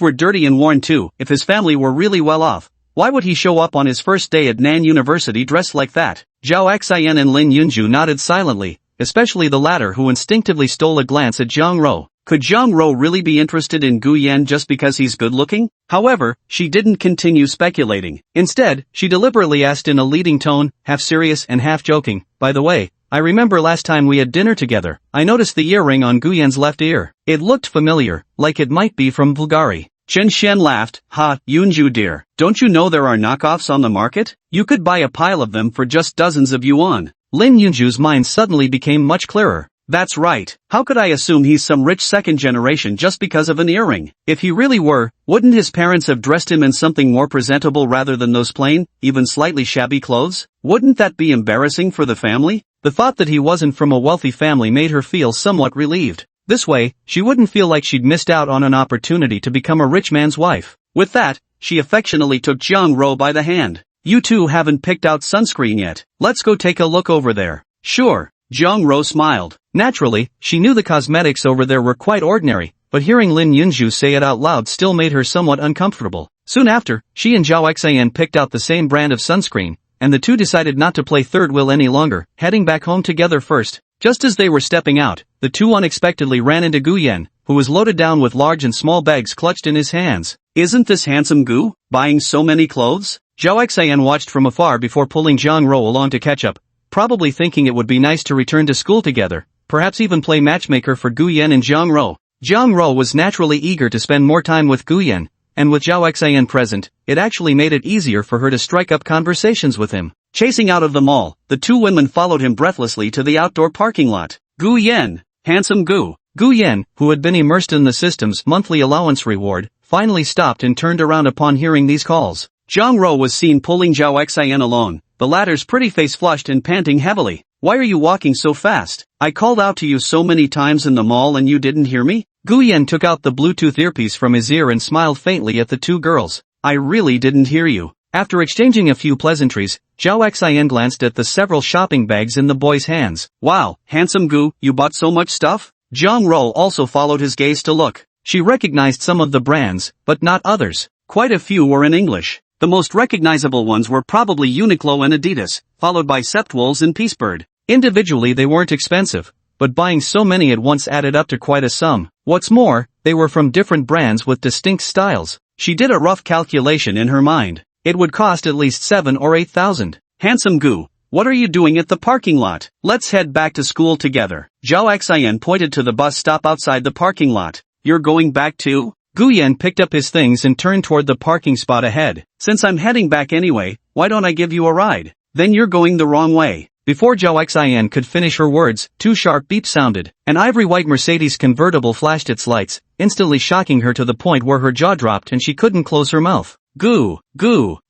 were dirty and worn too. If his family were really well off, why would he show up on his first day at Nan University dressed like that? Zhao Xian and Lin Yunju nodded silently, especially the latter who instinctively stole a glance at Zhang Rou. Could Zhang Rou really be interested in Gu Yan just because he's good-looking? However, she didn't continue speculating. Instead, she deliberately asked in a leading tone, half serious and half joking, by the way, I remember last time we had dinner together, I noticed the earring on Gu Yan's left ear. It looked familiar, like it might be from Bulgari. Chen Xian laughed, ha, Yunju dear, don't you know there are knockoffs on the market? You could buy a pile of them for just dozens of yuan. Lin Yunju's mind suddenly became much clearer. That's right. How could I assume he's some rich second generation just because of an earring? If he really were, wouldn't his parents have dressed him in something more presentable rather than those plain, even slightly shabby clothes? Wouldn't that be embarrassing for the family? The thought that he wasn't from a wealthy family made her feel somewhat relieved. This way, she wouldn't feel like she'd missed out on an opportunity to become a rich man's wife. With that, she affectionately took Zhang Rou by the hand. You two haven't picked out sunscreen yet. Let's go take a look over there. Sure. Zhang Rou smiled. Naturally, she knew the cosmetics over there were quite ordinary, but hearing Lin Yunju say it out loud still made her somewhat uncomfortable. Soon after, she and Zhao Xian picked out the same brand of sunscreen, and the two decided not to play third wheel any longer, heading back home together first. Just as they were stepping out, the two unexpectedly ran into Gu Yan, who was loaded down with large and small bags clutched in his hands. Isn't this handsome Gu, buying so many clothes? Zhao Xian watched from afar before pulling Zhang Rou along to catch up, probably thinking it would be nice to return to school together, perhaps even play matchmaker for Gu Yan and Zhang Rou. Zhang Rou was naturally eager to spend more time with Gu Yan, and with Zhao Xian present, it actually made it easier for her to strike up conversations with him. Chasing out of the mall, the two women followed him breathlessly to the outdoor parking lot. Gu Yan, handsome Gu. Gu Yan, who had been immersed in the system's monthly allowance reward, finally stopped and turned around upon hearing these calls. Zhang Rou was seen pulling Zhao Xian along, the latter's pretty face flushed and panting heavily. Why are you walking so fast? I called out to you so many times in the mall and you didn't hear me? Gu Yan took out the Bluetooth earpiece from his ear and smiled faintly at the two girls. I really didn't hear you. After exchanging a few pleasantries, Zhao Xian glanced at the several shopping bags in the boy's hands. Wow, handsome Gu, you bought so much stuff? Zhang Rou also followed his gaze to look. She recognized some of the brands, but not others. Quite a few were in English. The most recognizable ones were probably Uniqlo and Adidas, followed by Septwools and Peacebird. Individually they weren't expensive, but buying so many at once added up to quite a sum. What's more, they were from different brands with distinct styles. She did a rough calculation in her mind. It would cost at least 7,000 or 8,000. Handsome Gu, what are you doing at the parking lot? Let's head back to school together. Zhao Xian pointed to the bus stop outside the parking lot. You're going back too? Gu Yan picked up his things and turned toward the parking spot ahead. Since I'm heading back anyway, why don't I give you a ride? Then you're going the wrong way. Before Zhao Xian could finish her words, two sharp beeps sounded. An ivory-white Mercedes convertible flashed its lights, instantly shocking her to the point where her jaw dropped and she couldn't close her mouth. Gu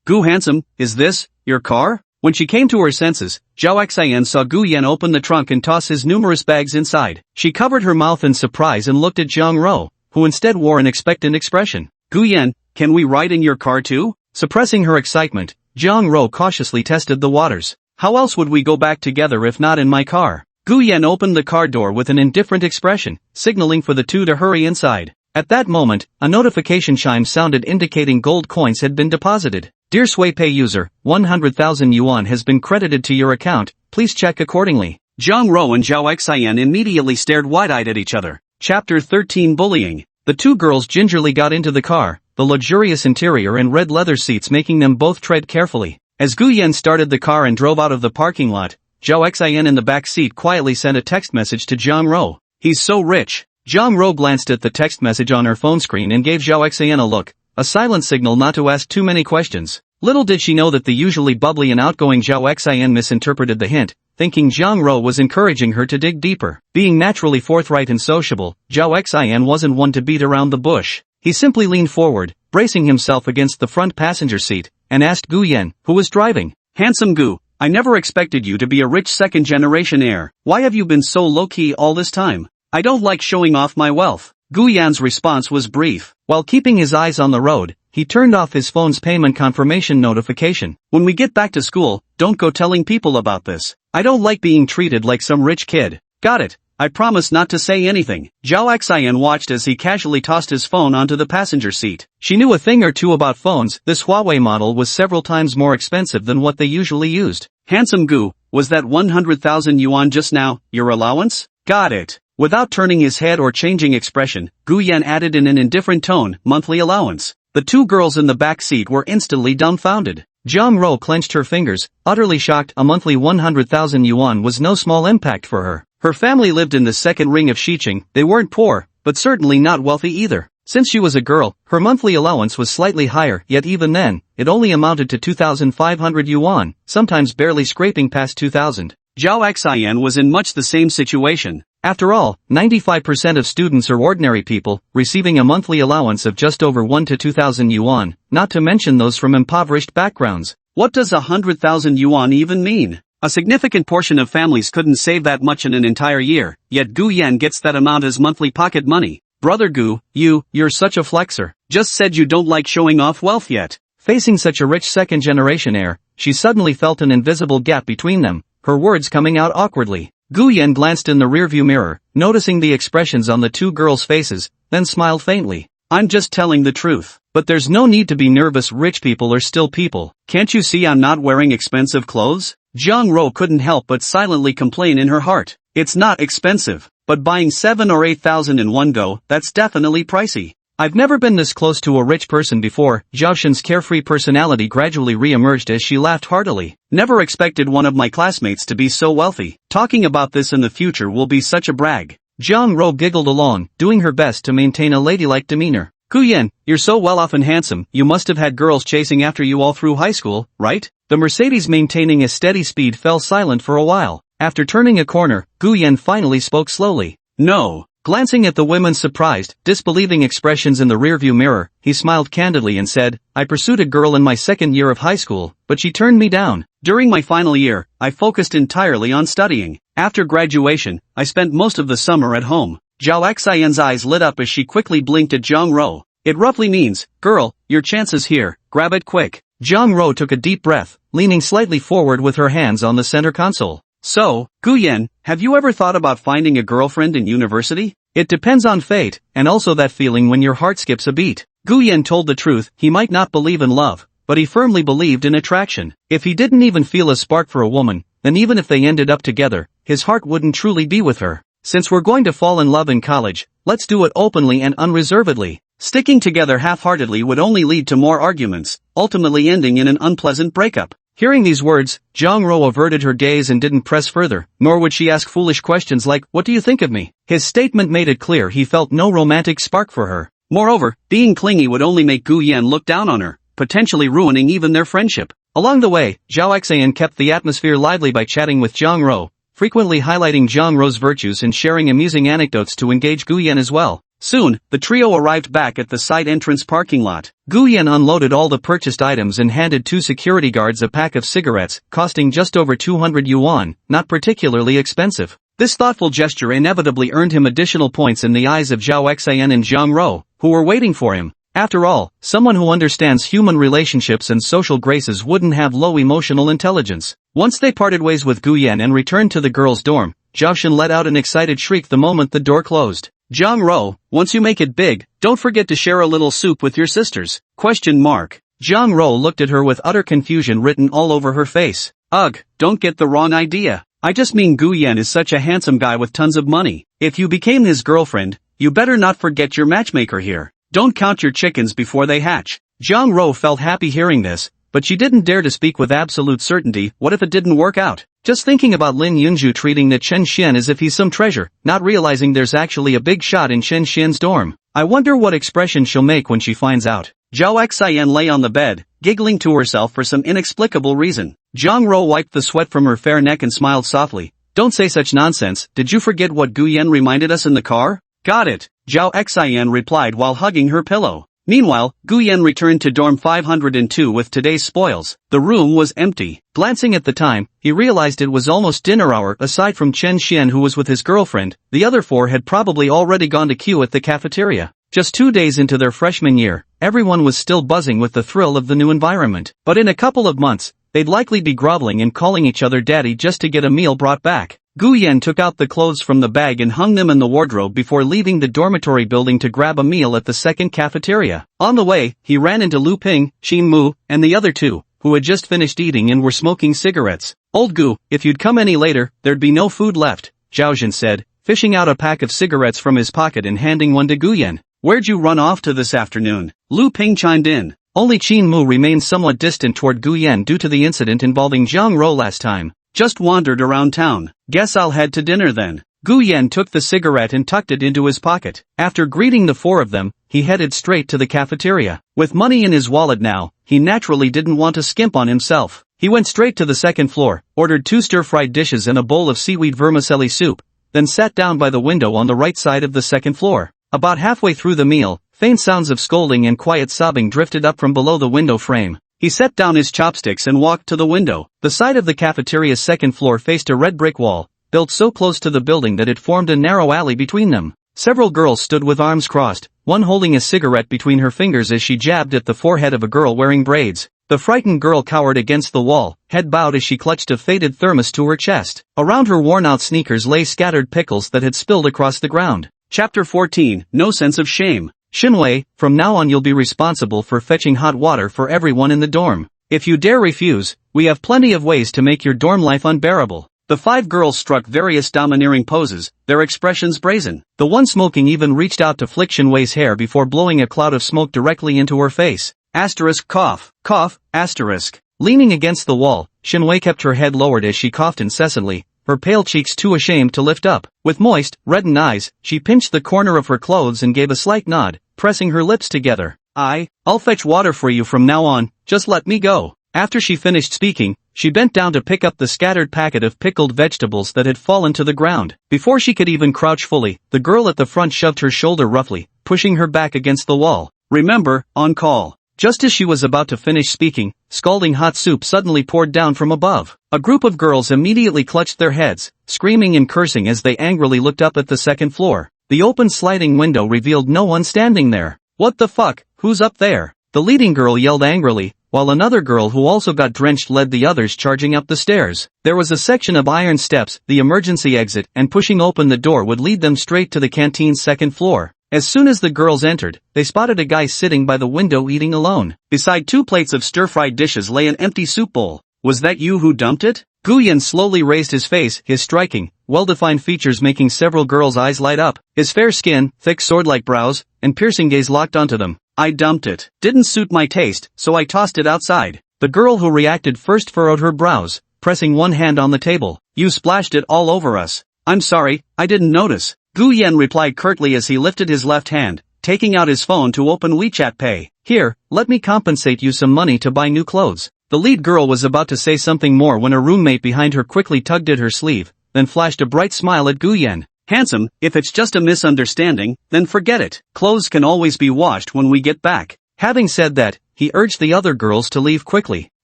handsome, is this your car? When she came to her senses, Zhao Xian saw Gu Yan open the trunk and toss his numerous bags inside. She covered her mouth in surprise and looked at Zhang Rou, who instead wore an expectant expression. Gu Yan, can we ride in your car too? Suppressing her excitement, Zhang Ro cautiously tested the waters. How else would we go back together if not in my car? Gu Yan opened the car door with an indifferent expression, signaling for the two to hurry inside. At that moment, a notification chime sounded indicating gold coins had been deposited. Dear SwayPay user, 100,000 yuan has been credited to your account, please check accordingly. Zhang Ro and Zhao Xian immediately stared wide-eyed at each other. Chapter 13 Bullying. The two girls gingerly got into the car, the luxurious interior and red leather seats making them both tread carefully. As Gu Yan started the car and drove out of the parking lot, Zhao Xian in the back seat quietly sent a text message to Zhang Ro. He's so rich. Zhang Ro glanced at the text message on her phone screen and gave Zhao Xian a look, a silent signal not to ask too many questions. Little did she know that the usually bubbly and outgoing Zhao Xian misinterpreted the hint, thinking Zhang Ro was encouraging her to dig deeper. Being naturally forthright and sociable, Zhao Xian wasn't one to beat around the bush. He simply leaned forward, bracing himself against the front passenger seat, and asked Gu Yan, who was driving. Handsome Gu, I never expected you to be a rich second-generation heir. Why have you been so low-key all this time? I don't like showing off my wealth. Gu Yan's response was brief. While keeping his eyes on the road, he turned off his phone's payment confirmation notification. When we get back to school, don't go telling people about this. I don't like being treated like some rich kid. Got it. I promise not to say anything. Zhao Xian watched as he casually tossed his phone onto the passenger seat. She knew a thing or two about phones. This Huawei model was several times more expensive than what they usually used. Handsome Gu, was that 100,000 yuan just now, your allowance? Got it. Without turning his head or changing expression, Gu Yan added in an indifferent tone, monthly allowance. The two girls in the back seat were instantly dumbfounded. Zhang Ro clenched her fingers, utterly shocked. A monthly 100,000 yuan was no small impact for her. Her family lived in the second ring of Xiqing. They weren't poor, but certainly not wealthy either. Since she was a girl, her monthly allowance was slightly higher, yet even then, it only amounted to 2,500 yuan, sometimes barely scraping past 2,000. Zhao Xian was in much the same situation. After all, 95% of students are ordinary people, receiving a monthly allowance of just over 1 to 2,000 yuan, not to mention those from impoverished backgrounds. What does 100,000 yuan even mean? A significant portion of families couldn't save that much in an entire year, yet Gu Yan gets that amount as monthly pocket money. Brother Gu, you're such a flexer. Just said you don't like showing off wealth yet. Facing such a rich second-generation heir, she suddenly felt an invisible gap between them, her words coming out awkwardly. Gu Yan glanced in the rearview mirror, noticing the expressions on the two girls' faces, then smiled faintly. I'm just telling the truth. But there's no need to be nervous. Rich people are still people. Can't you see I'm not wearing expensive clothes? Zhang Ro couldn't help but silently complain in her heart. It's not expensive, but buying 7 or 8,000 in one go, that's definitely pricey. I've never been this close to a rich person before. Zhao Shen's carefree personality gradually re-emerged as she laughed heartily. Never expected one of my classmates to be so wealthy. Talking about this in the future will be such a brag. Zhang Ro giggled along, doing her best to maintain a ladylike demeanor. Gu Yan, you're so well off and handsome, you must have had girls chasing after you all through high school, right? The Mercedes maintaining a steady speed fell silent for a while. After turning a corner, Gu Yan finally spoke slowly. No. Glancing at the women's surprised, disbelieving expressions in the rearview mirror, he smiled candidly and said, I pursued a girl in my second year of high school, but she turned me down. During my final year, I focused entirely on studying. After graduation, I spent most of the summer at home. Zhao Xian's eyes lit up as she quickly blinked at Zhang Ro. It roughly means, girl, your chance is here, grab it quick. Zhang Ro took a deep breath, leaning slightly forward with her hands on the center console. So, Gu Yan, have you ever thought about finding a girlfriend in university? It depends on fate, and also that feeling when your heart skips a beat. Gu Yan told the truth. He might not believe in love, but he firmly believed in attraction. If he didn't even feel a spark for a woman, then even if they ended up together, his heart wouldn't truly be with her. Since we're going to fall in love in college, let's do it openly and unreservedly. Sticking together half-heartedly would only lead to more arguments, ultimately ending in an unpleasant breakup. Hearing these words, Zhang Ro averted her gaze and didn't press further, nor would she ask foolish questions like, what do you think of me? His statement made it clear he felt no romantic spark for her. Moreover, being clingy would only make Gu Yan look down on her, potentially ruining even their friendship. Along the way, Zhao Xian kept the atmosphere lively by chatting with Zhang Ro, frequently highlighting Zhang Ro's virtues and sharing amusing anecdotes to engage Gu Yan as well. Soon, the trio arrived back at the side entrance parking lot. Gu Yan unloaded all the purchased items and handed two security guards a pack of cigarettes, costing just over 200 yuan, not particularly expensive. This thoughtful gesture inevitably earned him additional points in the eyes of Zhao Xian and Zhang Ro, who were waiting for him. After all, someone who understands human relationships and social graces wouldn't have low emotional intelligence. Once they parted ways with Gu Yan and returned to the girls' dorm, Zhao Shen let out an excited shriek the moment the door closed. Zhang Ro, once you make it big, don't forget to share a little soup with your sisters. ? Zhang Ro looked at her with utter confusion written all over her face. Ugh, don't get the wrong idea. I just mean Gu Yan is such a handsome guy with tons of money. If you became his girlfriend, you better not forget your matchmaker here. Don't count your chickens before they hatch. Zhang Ro felt happy hearing this, but she didn't dare to speak with absolute certainty. What if it didn't work out? Just thinking about Lin Yunju treating the Chen Xian as if he's some treasure, not realizing there's actually a big shot in Chen Xian's dorm. I wonder what expression she'll make when she finds out. Zhao Xian lay on the bed, giggling to herself for some inexplicable reason. Zhang Ro wiped the sweat from her fair neck and smiled softly. Don't say such nonsense. Did you forget what Gu Yan reminded us in the car? Got it, Zhao Xian replied while hugging her pillow. Meanwhile, Gu Yan returned to dorm 502 with today's spoils. The room was empty. Glancing at the time, he realized it was almost dinner hour. Aside from Chen Xian who was with his girlfriend, the other four had probably already gone to queue at the cafeteria. Just 2 days into their freshman year, everyone was still buzzing with the thrill of the new environment. But in a couple of months, they'd likely be groveling and calling each other daddy just to get a meal brought back. Gu Yan took out the clothes from the bag and hung them in the wardrobe before leaving the dormitory building to grab a meal at the second cafeteria. On the way, he ran into Lu Ping, Xin Mu, and the other two, who had just finished eating and were smoking cigarettes. Old Gu, if you'd come any later, there'd be no food left, Zhao Jin said, fishing out a pack of cigarettes from his pocket and handing one to Gu Yan. Where'd you run off to this afternoon? Lu Ping chimed in. Only Qin Mu remained somewhat distant toward Gu Yan due to the incident involving Zhang Ro last time. Just wandered around town. Guess I'll head to dinner then. Gu Yan took the cigarette and tucked it into his pocket. After greeting the four of them, he headed straight to the cafeteria. With money in his wallet now, he naturally didn't want to skimp on himself. He went straight to the second floor, ordered 2 stir-fried dishes and a bowl of seaweed vermicelli soup, then sat down by the window on the right side of the second floor. About halfway through the meal, faint sounds of scolding and quiet sobbing drifted up from below the window frame. He set down his chopsticks and walked to the window. The side of the cafeteria's second floor faced a red brick wall, built so close to the building that it formed a narrow alley between them. Several girls stood with arms crossed, one holding a cigarette between her fingers as she jabbed at the forehead of a girl wearing braids. The frightened girl cowered against the wall, head bowed as she clutched a faded thermos to her chest. Around her worn-out sneakers lay scattered pickles that had spilled across the ground. Chapter 14, No Sense of Shame. Shinwei, from now on you'll be responsible for fetching hot water for everyone in the dorm. If you dare refuse, we have plenty of ways to make your dorm life unbearable. The 5 girls struck various domineering poses, their expressions brazen. The one smoking even reached out to flick Shinwei's hair before blowing a cloud of smoke directly into her face. Asterisk cough, cough, asterisk. Leaning against the wall, Shinwei kept her head lowered as she coughed incessantly, her pale cheeks too ashamed to lift up. With moist, reddened eyes, she pinched the corner of her clothes and gave a slight nod, pressing her lips together. I'll fetch water for you from now on, just let me go. After she finished speaking, she bent down to pick up the scattered packet of pickled vegetables that had fallen to the ground. Before she could even crouch fully, the girl at the front shoved her shoulder roughly, pushing her back against the wall. Remember, on call. Just as she was about to finish speaking, scalding hot soup suddenly poured down from above. A group of girls immediately clutched their heads, screaming and cursing as they angrily looked up at the second floor. The open sliding window revealed no one standing there. What the fuck, who's up there? The leading girl yelled angrily, while another girl who also got drenched led the others charging up the stairs. There was a section of iron steps, the emergency exit, and pushing open the door would lead them straight to the canteen's second floor. As soon as the girls entered, they spotted a guy sitting by the window eating alone. Beside 2 plates of stir-fried dishes lay an empty soup bowl. Was that you who dumped it? Gu Yan slowly raised his face, his striking, well-defined features making several girls' eyes light up. His fair skin, thick sword-like brows, and piercing gaze locked onto them. I dumped it. Didn't suit my taste, so I tossed it outside. The girl who reacted first furrowed her brows, pressing one hand on the table. You splashed it all over us. I'm sorry, I didn't notice. Gu Yan replied curtly as he lifted his left hand, taking out his phone to open WeChat Pay. Here, let me compensate you some money to buy new clothes. The lead girl was about to say something more when a roommate behind her quickly tugged at her sleeve, then flashed a bright smile at Gu Yan. Handsome, if it's just a misunderstanding, then forget it. Clothes can always be washed when we get back. Having said that, he urged the other girls to leave quickly.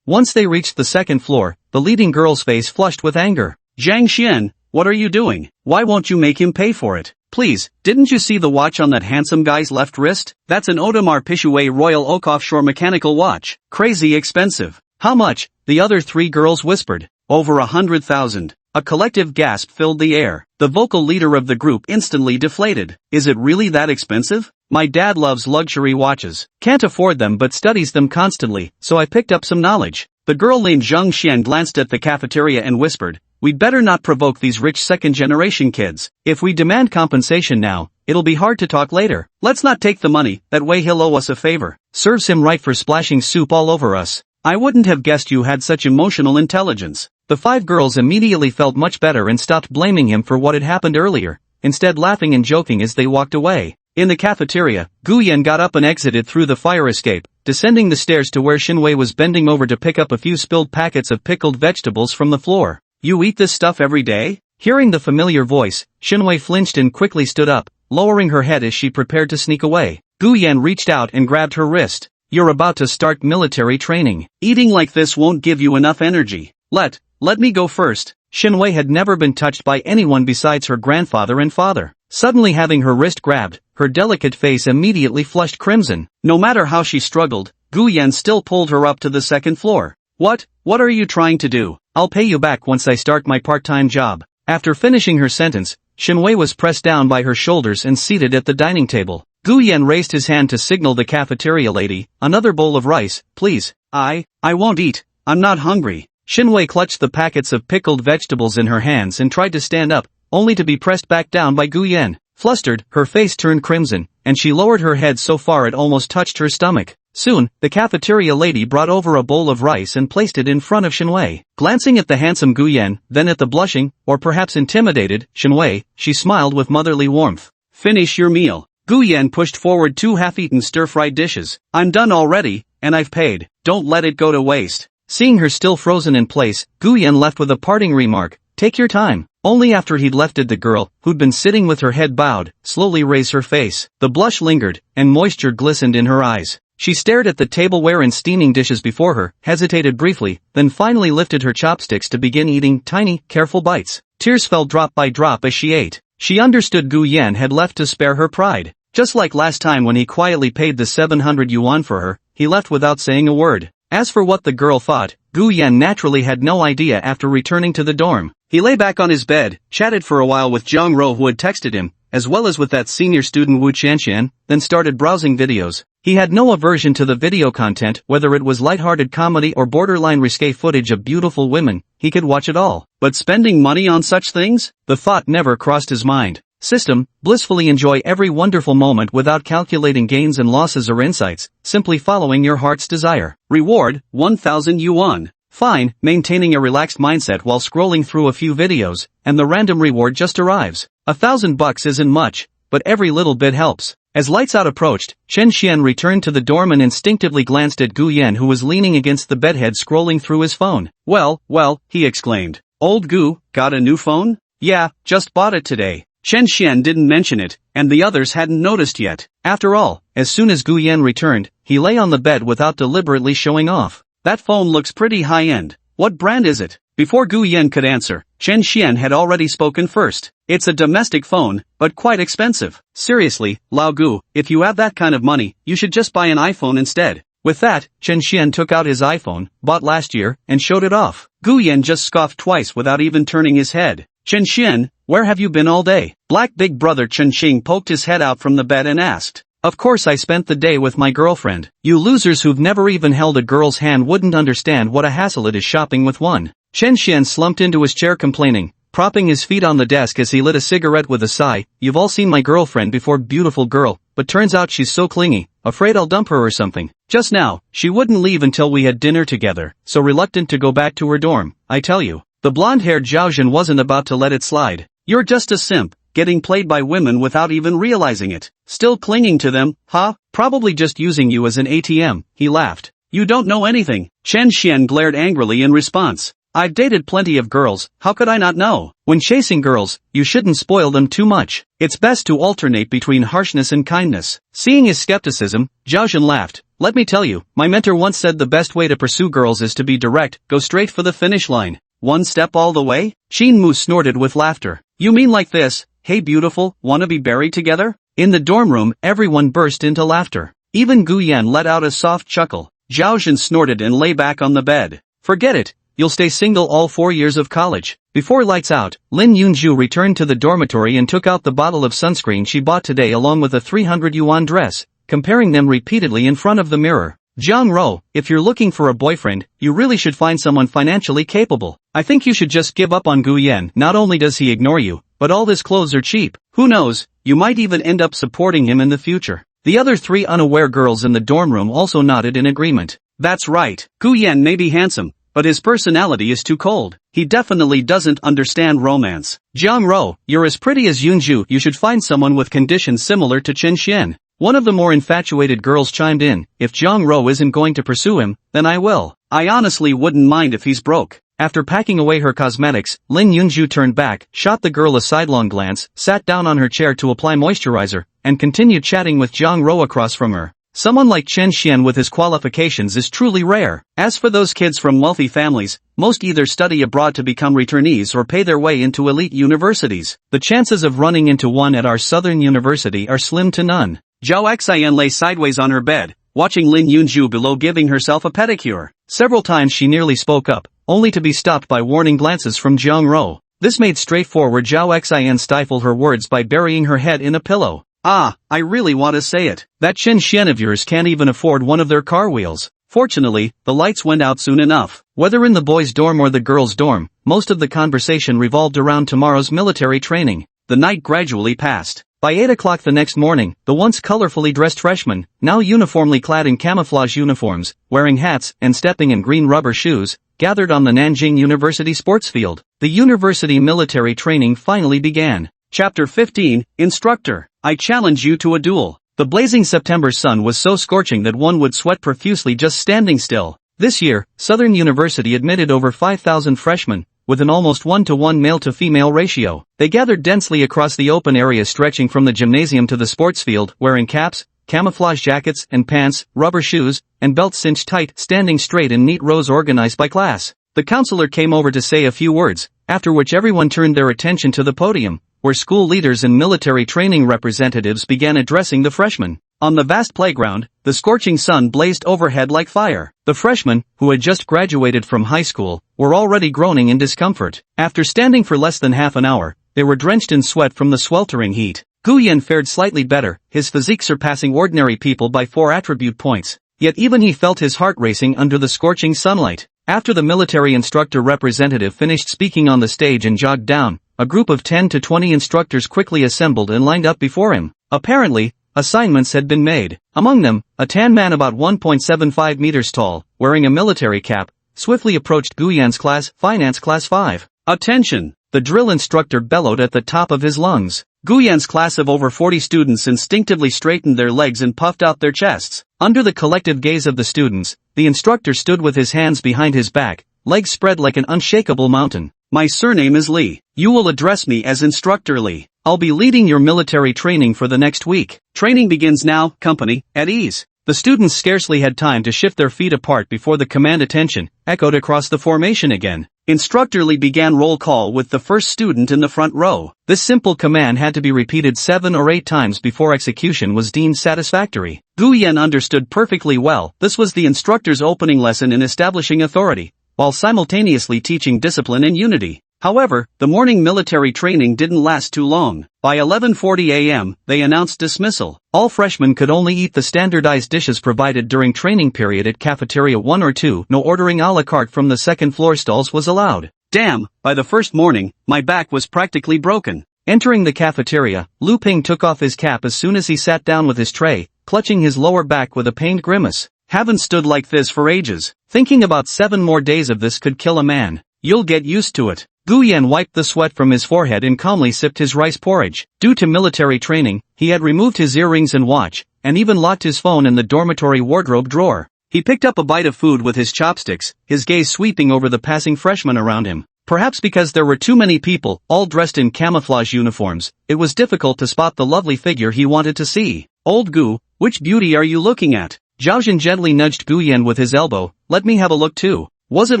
Once they reached the second floor, the leading girl's face flushed with anger. Zhang Xian, what are you doing? Why won't you make him pay for it? Please, didn't you see the watch on that handsome guy's left wrist? That's an Audemars Piguet Royal Oak offshore mechanical watch. Crazy expensive. How much? The other three girls whispered. Over 100,000. A collective gasp filled the air. The vocal leader of the group instantly deflated. Is it really that expensive? My dad loves luxury watches. Can't afford them but studies them constantly, so I picked up some knowledge. The girl named Zhang Xian glanced at the cafeteria and whispered, "We'd better not provoke these rich second-generation kids. If we demand compensation now, it'll be hard to talk later. Let's not take the money, that way he'll owe us a favor." Serves him right for splashing soup all over us. I wouldn't have guessed you had such emotional intelligence. The five girls immediately felt much better and stopped blaming him for what had happened earlier, instead laughing and joking as they walked away. In the cafeteria, Gu Yan got up and exited through the fire escape, descending the stairs to where Xinwei was bending over to pick up a few spilled packets of pickled vegetables from the floor. "You eat this stuff every day?" Hearing the familiar voice, Xinwei flinched and quickly stood up, lowering her head as she prepared to sneak away. Gu Yan reached out and grabbed her wrist. "You're about to start military training. Eating like this won't give you enough energy. Let me go first." Xinwei had never been touched by anyone besides her grandfather and father. Suddenly having her wrist grabbed, her delicate face immediately flushed crimson. No matter how she struggled, Gu Yan still pulled her up to the second floor. What are you trying to do? I'll pay you back once I start my part-time job." After finishing her sentence, Xinwei was pressed down by her shoulders and seated at the dining table. Gu Yan raised his hand to signal the cafeteria lady, "Another bowl of rice, please." I won't eat. I'm not hungry." Xinwei clutched the packets of pickled vegetables in her hands and tried to stand up, only to be pressed back down by Gu Yan. Flustered, her face turned crimson, and she lowered her head so far it almost touched her stomach. Soon, the cafeteria lady brought over a bowl of rice and placed it in front of Xinwei. Glancing at the handsome Gu Yan, then at the blushing, or perhaps intimidated, Xinwei, she smiled with motherly warmth. "Finish your meal." Gu Yan pushed forward two half-eaten stir-fried dishes. "I'm done already, and I've paid. Don't let it go to waste." Seeing her still frozen in place, Gu Yan left with a parting remark, "Take your time." Only after he'd left did the girl, who'd been sitting with her head bowed, slowly raise her face. The blush lingered, and moisture glistened in her eyes. She stared at the tableware and steaming dishes before her, hesitated briefly, then finally lifted her chopsticks to begin eating tiny, careful bites. Tears fell drop by drop as she ate. She understood Gu Yan had left to spare her pride. Just like last time when he quietly paid the 700 yuan for her, he left without saying a word. As for what the girl thought, Gu Yan naturally had no idea after returning to the dorm. He lay back on his bed, chatted for a while with Zhang Ro who had texted him, as well as with that senior student Wu Qianxian, then started browsing videos. He had no aversion to the video content, whether it was lighthearted comedy or borderline risque footage of beautiful women, he could watch it all. But spending money on such things? The thought never crossed his mind. System, blissfully enjoy every wonderful moment without calculating gains and losses or insights, simply following your heart's desire. Reward, 1,000 yuan. Fine, maintaining a relaxed mindset while scrolling through a few videos, and the random reward just arrives. $1,000 isn't much, but every little bit helps. As lights out approached, Chen Xian returned to the dorm and instinctively glanced at Gu Yan who was leaning against the bedhead scrolling through his phone. Well, he exclaimed. "Old Gu, got a new phone?" "Yeah, just bought it today." Chen Xian didn't mention it, and the others hadn't noticed yet. After all, as soon as Gu Yan returned, he lay on the bed without deliberately showing off. "That phone looks pretty high-end. What brand is it?" Before Gu Yan could answer, Chen Xian had already spoken first. "It's a domestic phone, but quite expensive." "Seriously, Lao Gu, if you have that kind of money, you should just buy an iPhone instead." With that, Chen Xian took out his iPhone, bought last year, and showed it off. Gu Yan just scoffed twice without even turning his head. "Chen Xian, where have you been all day?" Black big brother Chen Xing poked his head out from the bed and asked. "Of course I spent the day with my girlfriend. You losers who've never even held a girl's hand wouldn't understand what a hassle it is shopping with one." Chen Xian slumped into his chair complaining, propping his feet on the desk as he lit a cigarette with a sigh. "You've all seen my girlfriend before, beautiful girl, but turns out she's so clingy, afraid I'll dump her or something. Just now, she wouldn't leave until we had dinner together, so reluctant to go back to her dorm, I tell you." The blonde-haired Zhaozhen wasn't about to let it slide. "You're just a simp, getting played by women without even realizing it. Still clinging to them, huh? Probably just using you as an ATM," he laughed. "You don't know anything." Chen Xian glared angrily in response. "I've dated plenty of girls, how could I not know? When chasing girls, you shouldn't spoil them too much. It's best to alternate between harshness and kindness." Seeing his skepticism, Zhaozhen laughed. "Let me tell you, my mentor once said the best way to pursue girls is to be direct, go straight for the finish line. One step all the way?" Qin Mu snorted with laughter. "You mean like this, hey beautiful, wanna be buried together? In the dorm room, everyone burst into laughter. Even Gu Yan let out a soft chuckle. Zhao Zhen snorted and lay back on the bed. Forget it, you'll stay single all 4 years of college. Before lights out, Lin Yunju returned to the dormitory and took out the bottle of sunscreen she bought today along with a 300 yuan dress, comparing them repeatedly in front of the mirror. Jiang Ro, if you're looking for a boyfriend, you really should find someone financially capable. I think you should just give up on Gu Yan. Not only does he ignore you, but all his clothes are cheap. Who knows, you might even end up supporting him in the future. The other 3 unaware girls in the dorm room also nodded in agreement. That's right, Gu Yan may be handsome, but his personality is too cold. He definitely doesn't understand romance. Jiang Ro, you're as pretty as Yunju. You should find someone with conditions similar to Chen Xian. One of the more infatuated girls chimed in. If Jiang Ro isn't going to pursue him, then I will. I honestly wouldn't mind if he's broke. After packing away her cosmetics, Lin Yunju turned back, shot the girl a sidelong glance, sat down on her chair to apply moisturizer, and continued chatting with Jiang Ro across from her. Someone like Chen Xian with his qualifications is truly rare. As for those kids from wealthy families, most either study abroad to become returnees or pay their way into elite universities. The chances of running into one at our southern university are slim to none. Zhao Xian lay sideways on her bed, watching Lin Yunju below giving herself a pedicure. Several times she nearly spoke up, only to be stopped by warning glances from Jiang Ro. This made straightforward Zhao Xian stifle her words by burying her head in a pillow. Ah, I really want to say it. That Chen Xian of yours can't even afford one of their car wheels. Fortunately, the lights went out soon enough. Whether in the boys' dorm or the girls' dorm, most of the conversation revolved around tomorrow's military training. The night gradually passed. By 8 o'clock the next morning, the once colorfully dressed freshmen, now uniformly clad in camouflage uniforms, wearing hats and stepping in green rubber shoes, gathered on the Nanjing University sports field. The university military training finally began. Chapter 15, Instructor. I challenge you to a duel. The blazing September sun was so scorching that one would sweat profusely just standing still. This year, Southern University admitted over 5,000 freshmen, with an almost 1-to-1 male-to-female ratio. They gathered densely across the open area stretching from the gymnasium to the sports field, wearing caps, camouflage jackets and pants, rubber shoes, and belts cinched tight, standing straight in neat rows organized by class. The counselor came over to say a few words, after which everyone turned their attention to the podium, where school leaders and military training representatives began addressing the freshmen. On the vast playground, the scorching sun blazed overhead like fire. The freshmen, who had just graduated from high school, were already groaning in discomfort. After standing for less than half an hour, they were drenched in sweat from the sweltering heat. Gu Yan fared slightly better, his physique surpassing ordinary people by 4 attribute points. Yet even he felt his heart racing under the scorching sunlight. After the military instructor representative finished speaking on the stage and jogged down, a group of 10 to 20 instructors quickly assembled and lined up before him. Apparently, assignments had been made. Among them, a tan man about 1.75 meters tall, wearing a military cap, swiftly approached Gu Yan's class, Finance Class 5. Attention! The drill instructor bellowed at the top of his lungs. Gu Yan's class of over 40 students instinctively straightened their legs and puffed out their chests. Under the collective gaze of the students, the instructor stood with his hands behind his back, legs spread like an unshakable mountain. My surname is Li. You will address me as Instructor Li. I'll be leading your military training for the next week. Training begins now, company, at ease. The students scarcely had time to shift their feet apart before the command attention echoed across the formation again. Instructor Li began roll call with the first student in the front row. This simple command had to be repeated 7 or 8 times before execution was deemed satisfactory. Gu Yan understood perfectly well this was the instructor's opening lesson in establishing authority, while simultaneously teaching discipline and unity. However, the morning military training didn't last too long. By 11:40 a.m., they announced dismissal. All freshmen could only eat the standardized dishes provided during training period at cafeteria 1 or 2. No ordering a la carte from the second floor stalls was allowed. Damn, by the first morning, my back was practically broken. Entering the cafeteria, Lu Ping took off his cap as soon as he sat down with his tray, clutching his lower back with a pained grimace. Haven't stood like this for ages. Thinking about 7 more days of this could kill a man. You'll get used to it. Gu Yan wiped the sweat from his forehead and calmly sipped his rice porridge. Due to military training, he had removed his earrings and watch, and even locked his phone in the dormitory wardrobe drawer. He picked up a bite of food with his chopsticks, his gaze sweeping over the passing freshmen around him. Perhaps because there were too many people, all dressed in camouflage uniforms, it was difficult to spot the lovely figure he wanted to see. Old Gu, which beauty are you looking at? Zhao Zhen gently nudged Gu Yan with his elbow. Let me have a look too. Wasn't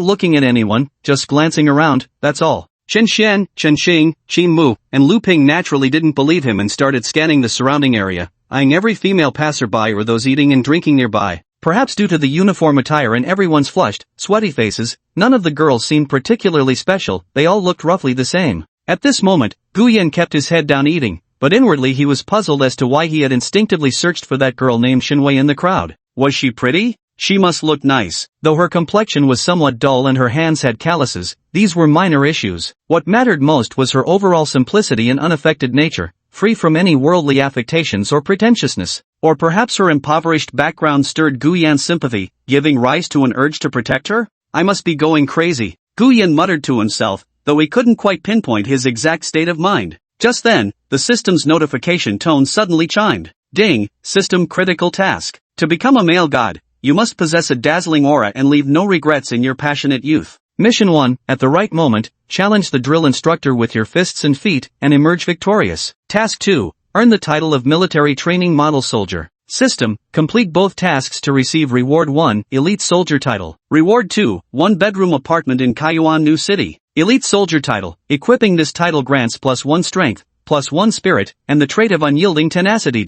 looking at anyone, just glancing around, that's all. Chen Xian, Chen Xing, Qin Mu, and Lu Ping naturally didn't believe him and started scanning the surrounding area, eyeing every female passerby or those eating and drinking nearby. Perhaps due to the uniform attire and everyone's flushed, sweaty faces, none of the girls seemed particularly special, they all looked roughly the same. At this moment, Gu Yan kept his head down eating, but inwardly he was puzzled as to why he had instinctively searched for that girl named Shinwei in the crowd. Was she pretty? She must look nice. Though her complexion was somewhat dull and her hands had calluses, these were minor issues. What mattered most was her overall simplicity and unaffected nature, free from any worldly affectations or pretentiousness. Or perhaps her impoverished background stirred Gu Yan's sympathy, giving rise to an urge to protect her? I must be going crazy, Gu Yan muttered to himself, though he couldn't quite pinpoint his exact state of mind. Just then, the system's notification tone suddenly chimed. Ding, system critical task. To become a male god, you must possess a dazzling aura and leave no regrets in your passionate youth. Mission 1, at the right moment, challenge the drill instructor with your fists and feet, and emerge victorious. Task 2, earn the title of Military Training Model Soldier. System, complete both tasks to receive Reward 1, Elite Soldier Title. Reward 2, 1-bedroom apartment in Kaiyuan New City. Elite Soldier Title, equipping this title grants +1 strength, +1 spirit, and the trait of unyielding tenacity.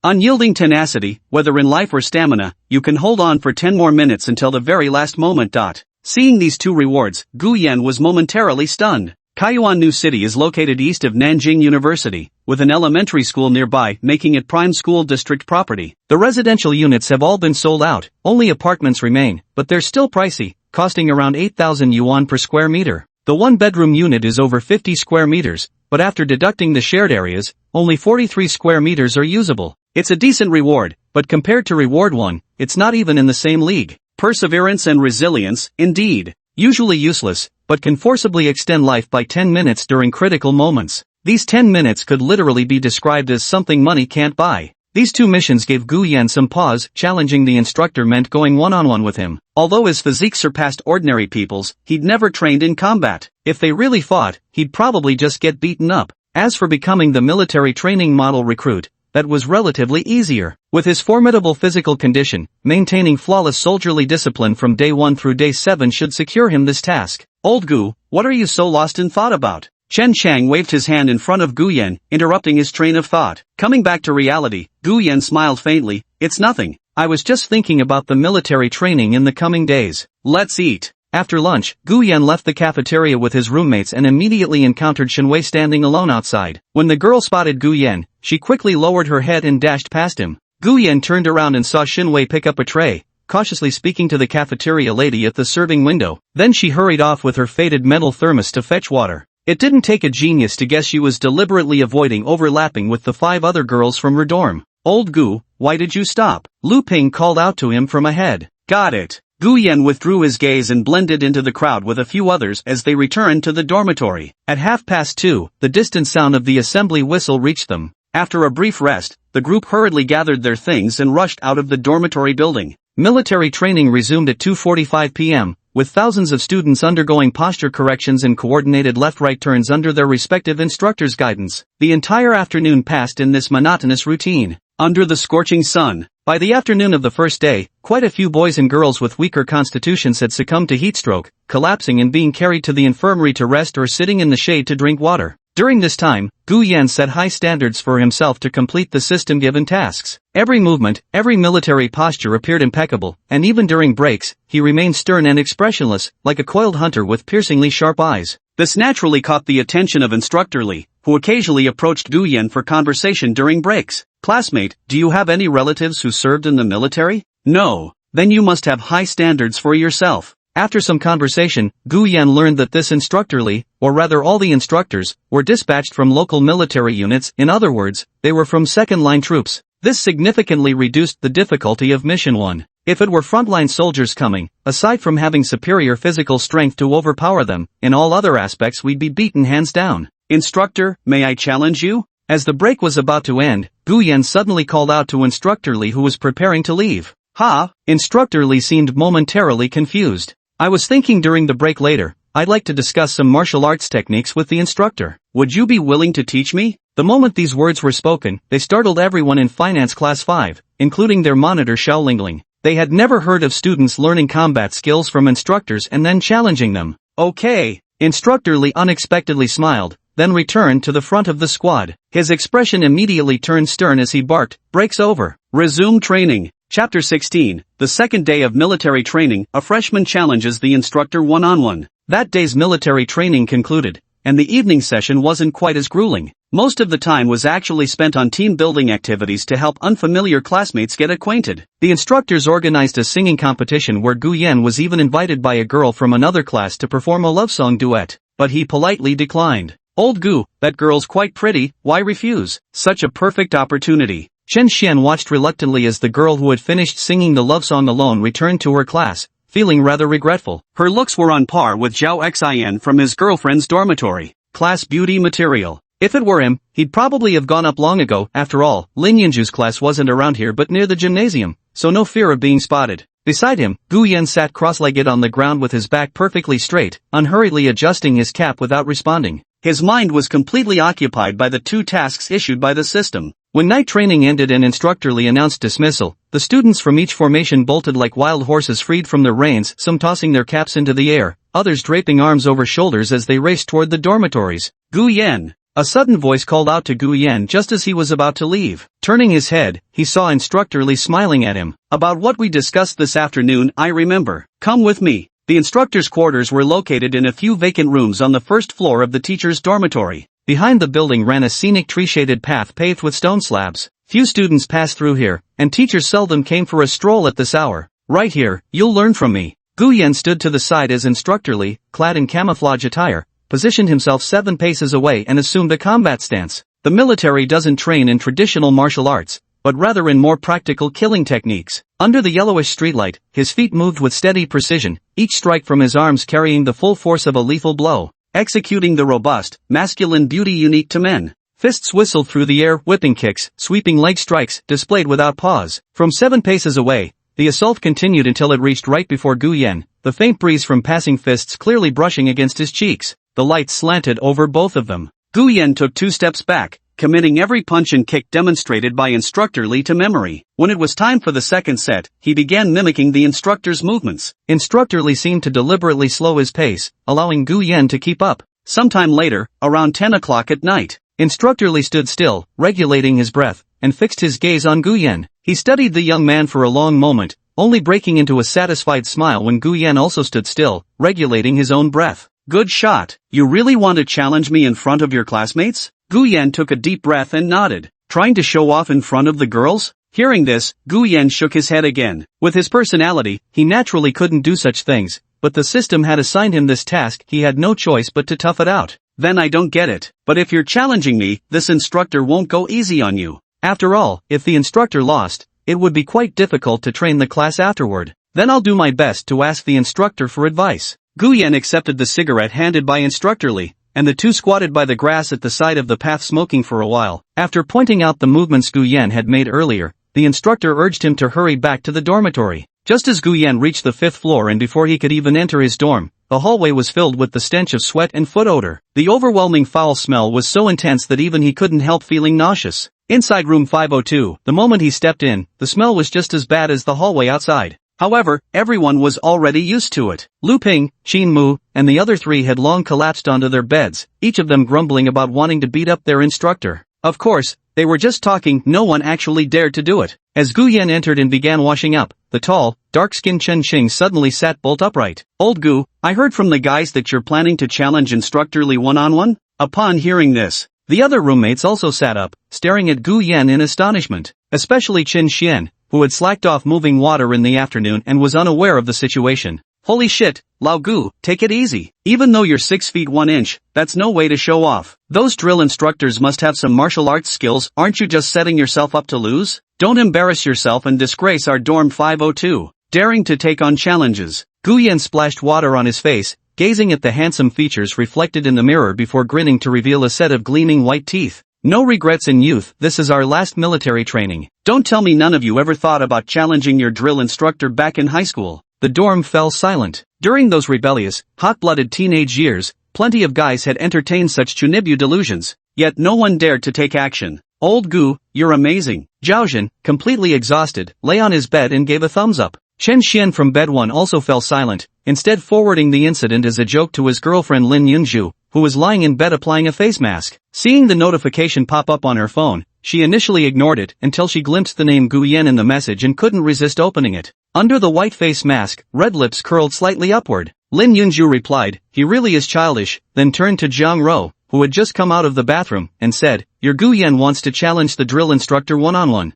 Unyielding tenacity, whether in life or stamina, you can hold on for 10 more minutes until the very last moment. Seeing these two rewards, Gu Yan was momentarily stunned. Kaiyuan New City is located east of Nanjing University, with an elementary school nearby making it prime school district property. The residential units have all been sold out, only apartments remain, but they're still pricey, costing around 8,000 yuan per square meter. The one-bedroom unit is over 50 square meters, but after deducting the shared areas, only 43 square meters are usable. It's a decent reward, but compared to Reward 1, it's not even in the same league. Perseverance and resilience, indeed. Usually useless, but can forcibly extend life by 10 minutes during critical moments. These 10 minutes could literally be described as something money can't buy. These two missions gave Gu Yan some pause. Challenging the instructor meant going one-on-one with him. Although his physique surpassed ordinary people's, he'd never trained in combat. If they really fought, he'd probably just get beaten up. As for becoming the military training model recruit, that was relatively easier. With his formidable physical condition, maintaining flawless soldierly discipline from day 1 through day 7 should secure him this task. Old Gu, what are you so lost in thought about? Chen Chang waved his hand in front of Gu Yan, interrupting his train of thought. Coming back to reality, Gu Yan smiled faintly. It's nothing. I was just thinking about the military training in the coming days. Let's eat. After lunch, Gu Yan left the cafeteria with his roommates and immediately encountered Shinwei standing alone outside. When the girl spotted Gu Yan, she quickly lowered her head and dashed past him. Gu Yan turned around and saw Shinwei pick up a tray, cautiously speaking to the cafeteria lady at the serving window. Then she hurried off with her faded metal thermos to fetch water. It didn't take a genius to guess she was deliberately avoiding overlapping with the 5 other girls from her dorm. Old Gu, why did you stop? Lu Ping called out to him from ahead. Got it. Gu Yan withdrew his gaze and blended into the crowd with a few others as they returned to the dormitory. At 2:30, the distant sound of the assembly whistle reached them. After a brief rest, the group hurriedly gathered their things and rushed out of the dormitory building. Military training resumed at 2:45 p.m., with thousands of students undergoing posture corrections and coordinated left-right turns under their respective instructors' guidance. The entire afternoon passed in this monotonous routine. Under the scorching sun. By the afternoon of the first day, quite a few boys and girls with weaker constitutions had succumbed to heatstroke, collapsing and being carried to the infirmary to rest or sitting in the shade to drink water. During this time, Gu Yan set high standards for himself to complete the system-given tasks. Every movement, every military posture appeared impeccable, and even during breaks, he remained stern and expressionless, like a coiled hunter with piercingly sharp eyes. This naturally caught the attention of Instructor Li, who occasionally approached Gu Yan for conversation during breaks. Classmate, do you have any relatives who served in the military? No. Then you must have high standards for yourself. After some conversation, Gu Yan learned that this Instructor Li, or rather all the instructors, were dispatched from local military units. In other words, they were from second-line troops. This significantly reduced the difficulty of Mission 1. If it were frontline soldiers coming, aside from having superior physical strength to overpower them, in all other aspects we'd be beaten hands down. Instructor, may I challenge you? As the break was about to end, Gu Yan suddenly called out to Instructor Li, who was preparing to leave. Ha! Instructor Li seemed momentarily confused. I was thinking during the break later, I'd like to discuss some martial arts techniques with the instructor. Would you be willing to teach me? The moment these words were spoken, they startled everyone in Finance Class 5, including their monitor Xiao Lingling. They had never heard of students learning combat skills from instructors and then challenging them. Okay, Instructor Lee unexpectedly smiled, then returned to the front of the squad. His expression immediately turned stern as he barked, "Breaks over. Resume training." Chapter 16, the second day of military training, a freshman challenges the instructor one-on-one. That day's military training concluded, and the evening session wasn't quite as grueling. Most of the time was actually spent on team-building activities to help unfamiliar classmates get acquainted. The instructors organized a singing competition where Gu Yan was even invited by a girl from another class to perform a love song duet, but he politely declined. "Old Gu, that girl's quite pretty, why refuse? Such a perfect opportunity." Chen Xian watched reluctantly as the girl who had finished singing the love song alone returned to her class, feeling rather regretful. Her looks were on par with Zhao Xian from his girlfriend's dormitory. Class beauty material. If it were him, he'd probably have gone up long ago. After all, Lin Yanju's class wasn't around here but near the gymnasium, so no fear of being spotted. Beside him, Gu Yan sat cross-legged on the ground with his back perfectly straight, unhurriedly adjusting his cap without responding. His mind was completely occupied by the two tasks issued by the system. When night training ended and Instructor Lee announced dismissal, the students from each formation bolted like wild horses freed from their reins, some tossing their caps into the air, others draping arms over shoulders as they raced toward the dormitories. "Gu Yan!" A sudden voice called out to Gu Yan just as he was about to leave. Turning his head, he saw Instructor Lee smiling at him. "About what we discussed this afternoon, I remember. Come with me." The instructor's quarters were located in a few vacant rooms on the first floor of the teacher's dormitory. Behind the building ran a scenic tree-shaded path paved with stone slabs. Few students passed through here, and teachers seldom came for a stroll at this hour. "Right here, you'll learn from me." Gu Yan stood to the side as Instructor Lee, clad in camouflage attire, positioned himself 7 paces away and assumed a combat stance. The military doesn't train in traditional martial arts, but rather in more practical killing techniques. Under the yellowish streetlight, his feet moved with steady precision, each strike from his arms carrying the full force of a lethal blow, executing the robust, masculine beauty unique to men. Fists whistled through the air, whipping kicks, sweeping leg strikes, displayed without pause. From 7 paces away, the assault continued until it reached right before Gu Yan, the faint breeze from passing fists clearly brushing against his cheeks. The light slanted over both of them. Gu Yan took 2 steps back, committing every punch and kick demonstrated by Instructor Lee to memory. When it was time for the second set, he began mimicking the instructor's movements. Instructor Lee seemed to deliberately slow his pace, allowing Gu Yan to keep up. Sometime later, around 10 o'clock at night, Instructor Lee stood still, regulating his breath, and fixed his gaze on Gu Yan. He studied the young man for a long moment, only breaking into a satisfied smile when Gu Yan also stood still, regulating his own breath. "Good shot. You really want to challenge me in front of your classmates?" Gu Yan took a deep breath and nodded. "Trying to show off in front of the girls?" Hearing this, Gu Yan shook his head again. With his personality, he naturally couldn't do such things, but the system had assigned him this task. He had no choice but to tough it out. "Then I don't get it. But if you're challenging me, this instructor won't go easy on you." After all, if the instructor lost, it would be quite difficult to train the class afterward. "Then I'll do my best to ask the instructor for advice." Gu Yan accepted the cigarette handed by Instructor Lee, and the two squatted by the grass at the side of the path smoking for a while. After pointing out the movements Gu Yan had made earlier, the instructor urged him to hurry back to the dormitory. Just as Gu Yan reached the 5th floor and before he could even enter his dorm, the hallway was filled with the stench of sweat and foot odor. The overwhelming foul smell was so intense that even he couldn't help feeling nauseous. Inside room 502, the moment he stepped in, the smell was just as bad as the hallway outside. However, everyone was already used to it. Lu Ping, Qin Mu, and the other 3 had long collapsed onto their beds, each of them grumbling about wanting to beat up their instructor. Of course, they were just talking, no one actually dared to do it. As Gu Yan entered and began washing up, the tall, dark-skinned Chen Qing suddenly sat bolt upright. "Old Gu, I heard from the guys that you're planning to challenge Instructor Lee one-on-one?" Upon hearing this, the other roommates also sat up, staring at Gu Yan in astonishment, especially Qin Xian, who had slacked off moving water in the afternoon and was unaware of the situation. "Holy shit, Lao Gu, take it easy. Even though you're 6 feet 1 inch, that's no way to show off. Those drill instructors must have some martial arts skills. Aren't you just setting yourself up to lose? Don't embarrass yourself and disgrace our dorm 502, daring to take on challenges." Gu Yan splashed water on his face, gazing at the handsome features reflected in the mirror before grinning to reveal a set of gleaming white teeth. "No regrets in youth. This is our last military training. Don't tell me none of you ever thought about challenging your drill instructor back in high school." The dorm fell silent. During those rebellious, hot-blooded teenage years, plenty of guys had entertained such chunibu delusions, yet no one dared to take action. "Old Gu, you're amazing." Zhao Jin, completely exhausted, lay on his bed and gave a thumbs up. Chen Xian from bed 1 also fell silent, instead forwarding the incident as a joke to his girlfriend Lin Yunju, who was lying in bed applying a face mask. Seeing the notification pop up on her phone, she initially ignored it until she glimpsed the name Gu Yan in the message and couldn't resist opening it. Under the white face mask, red lips curled slightly upward. Lin Yunju replied, "He really is childish," then turned to Zhang Ro, who had just come out of the bathroom, and said, "Your Gu Yan wants to challenge the drill instructor one-on-one."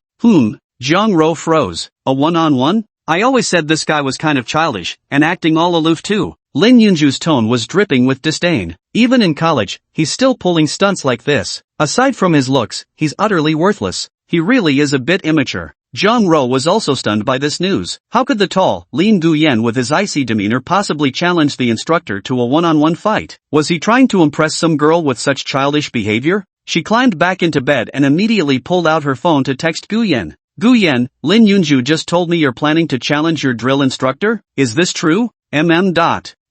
Zhang Ro froze. "A one-on-one? I always said this guy was kind of childish, and acting all aloof too." Lin Yunju's tone was dripping with disdain. Even in college, he's still pulling stunts like this. Aside from his looks, he's utterly worthless. He really is a bit immature. Zhang Ro was also stunned by this news. How could the tall, lean Gu Yan with his icy demeanor possibly challenge the instructor to a one-on-one fight? Was he trying to impress some girl with such childish behavior? She climbed back into bed and immediately pulled out her phone to text Gu Yan. "Gu Yan, Lin Yunju just told me you're planning to challenge your drill instructor? Is this true?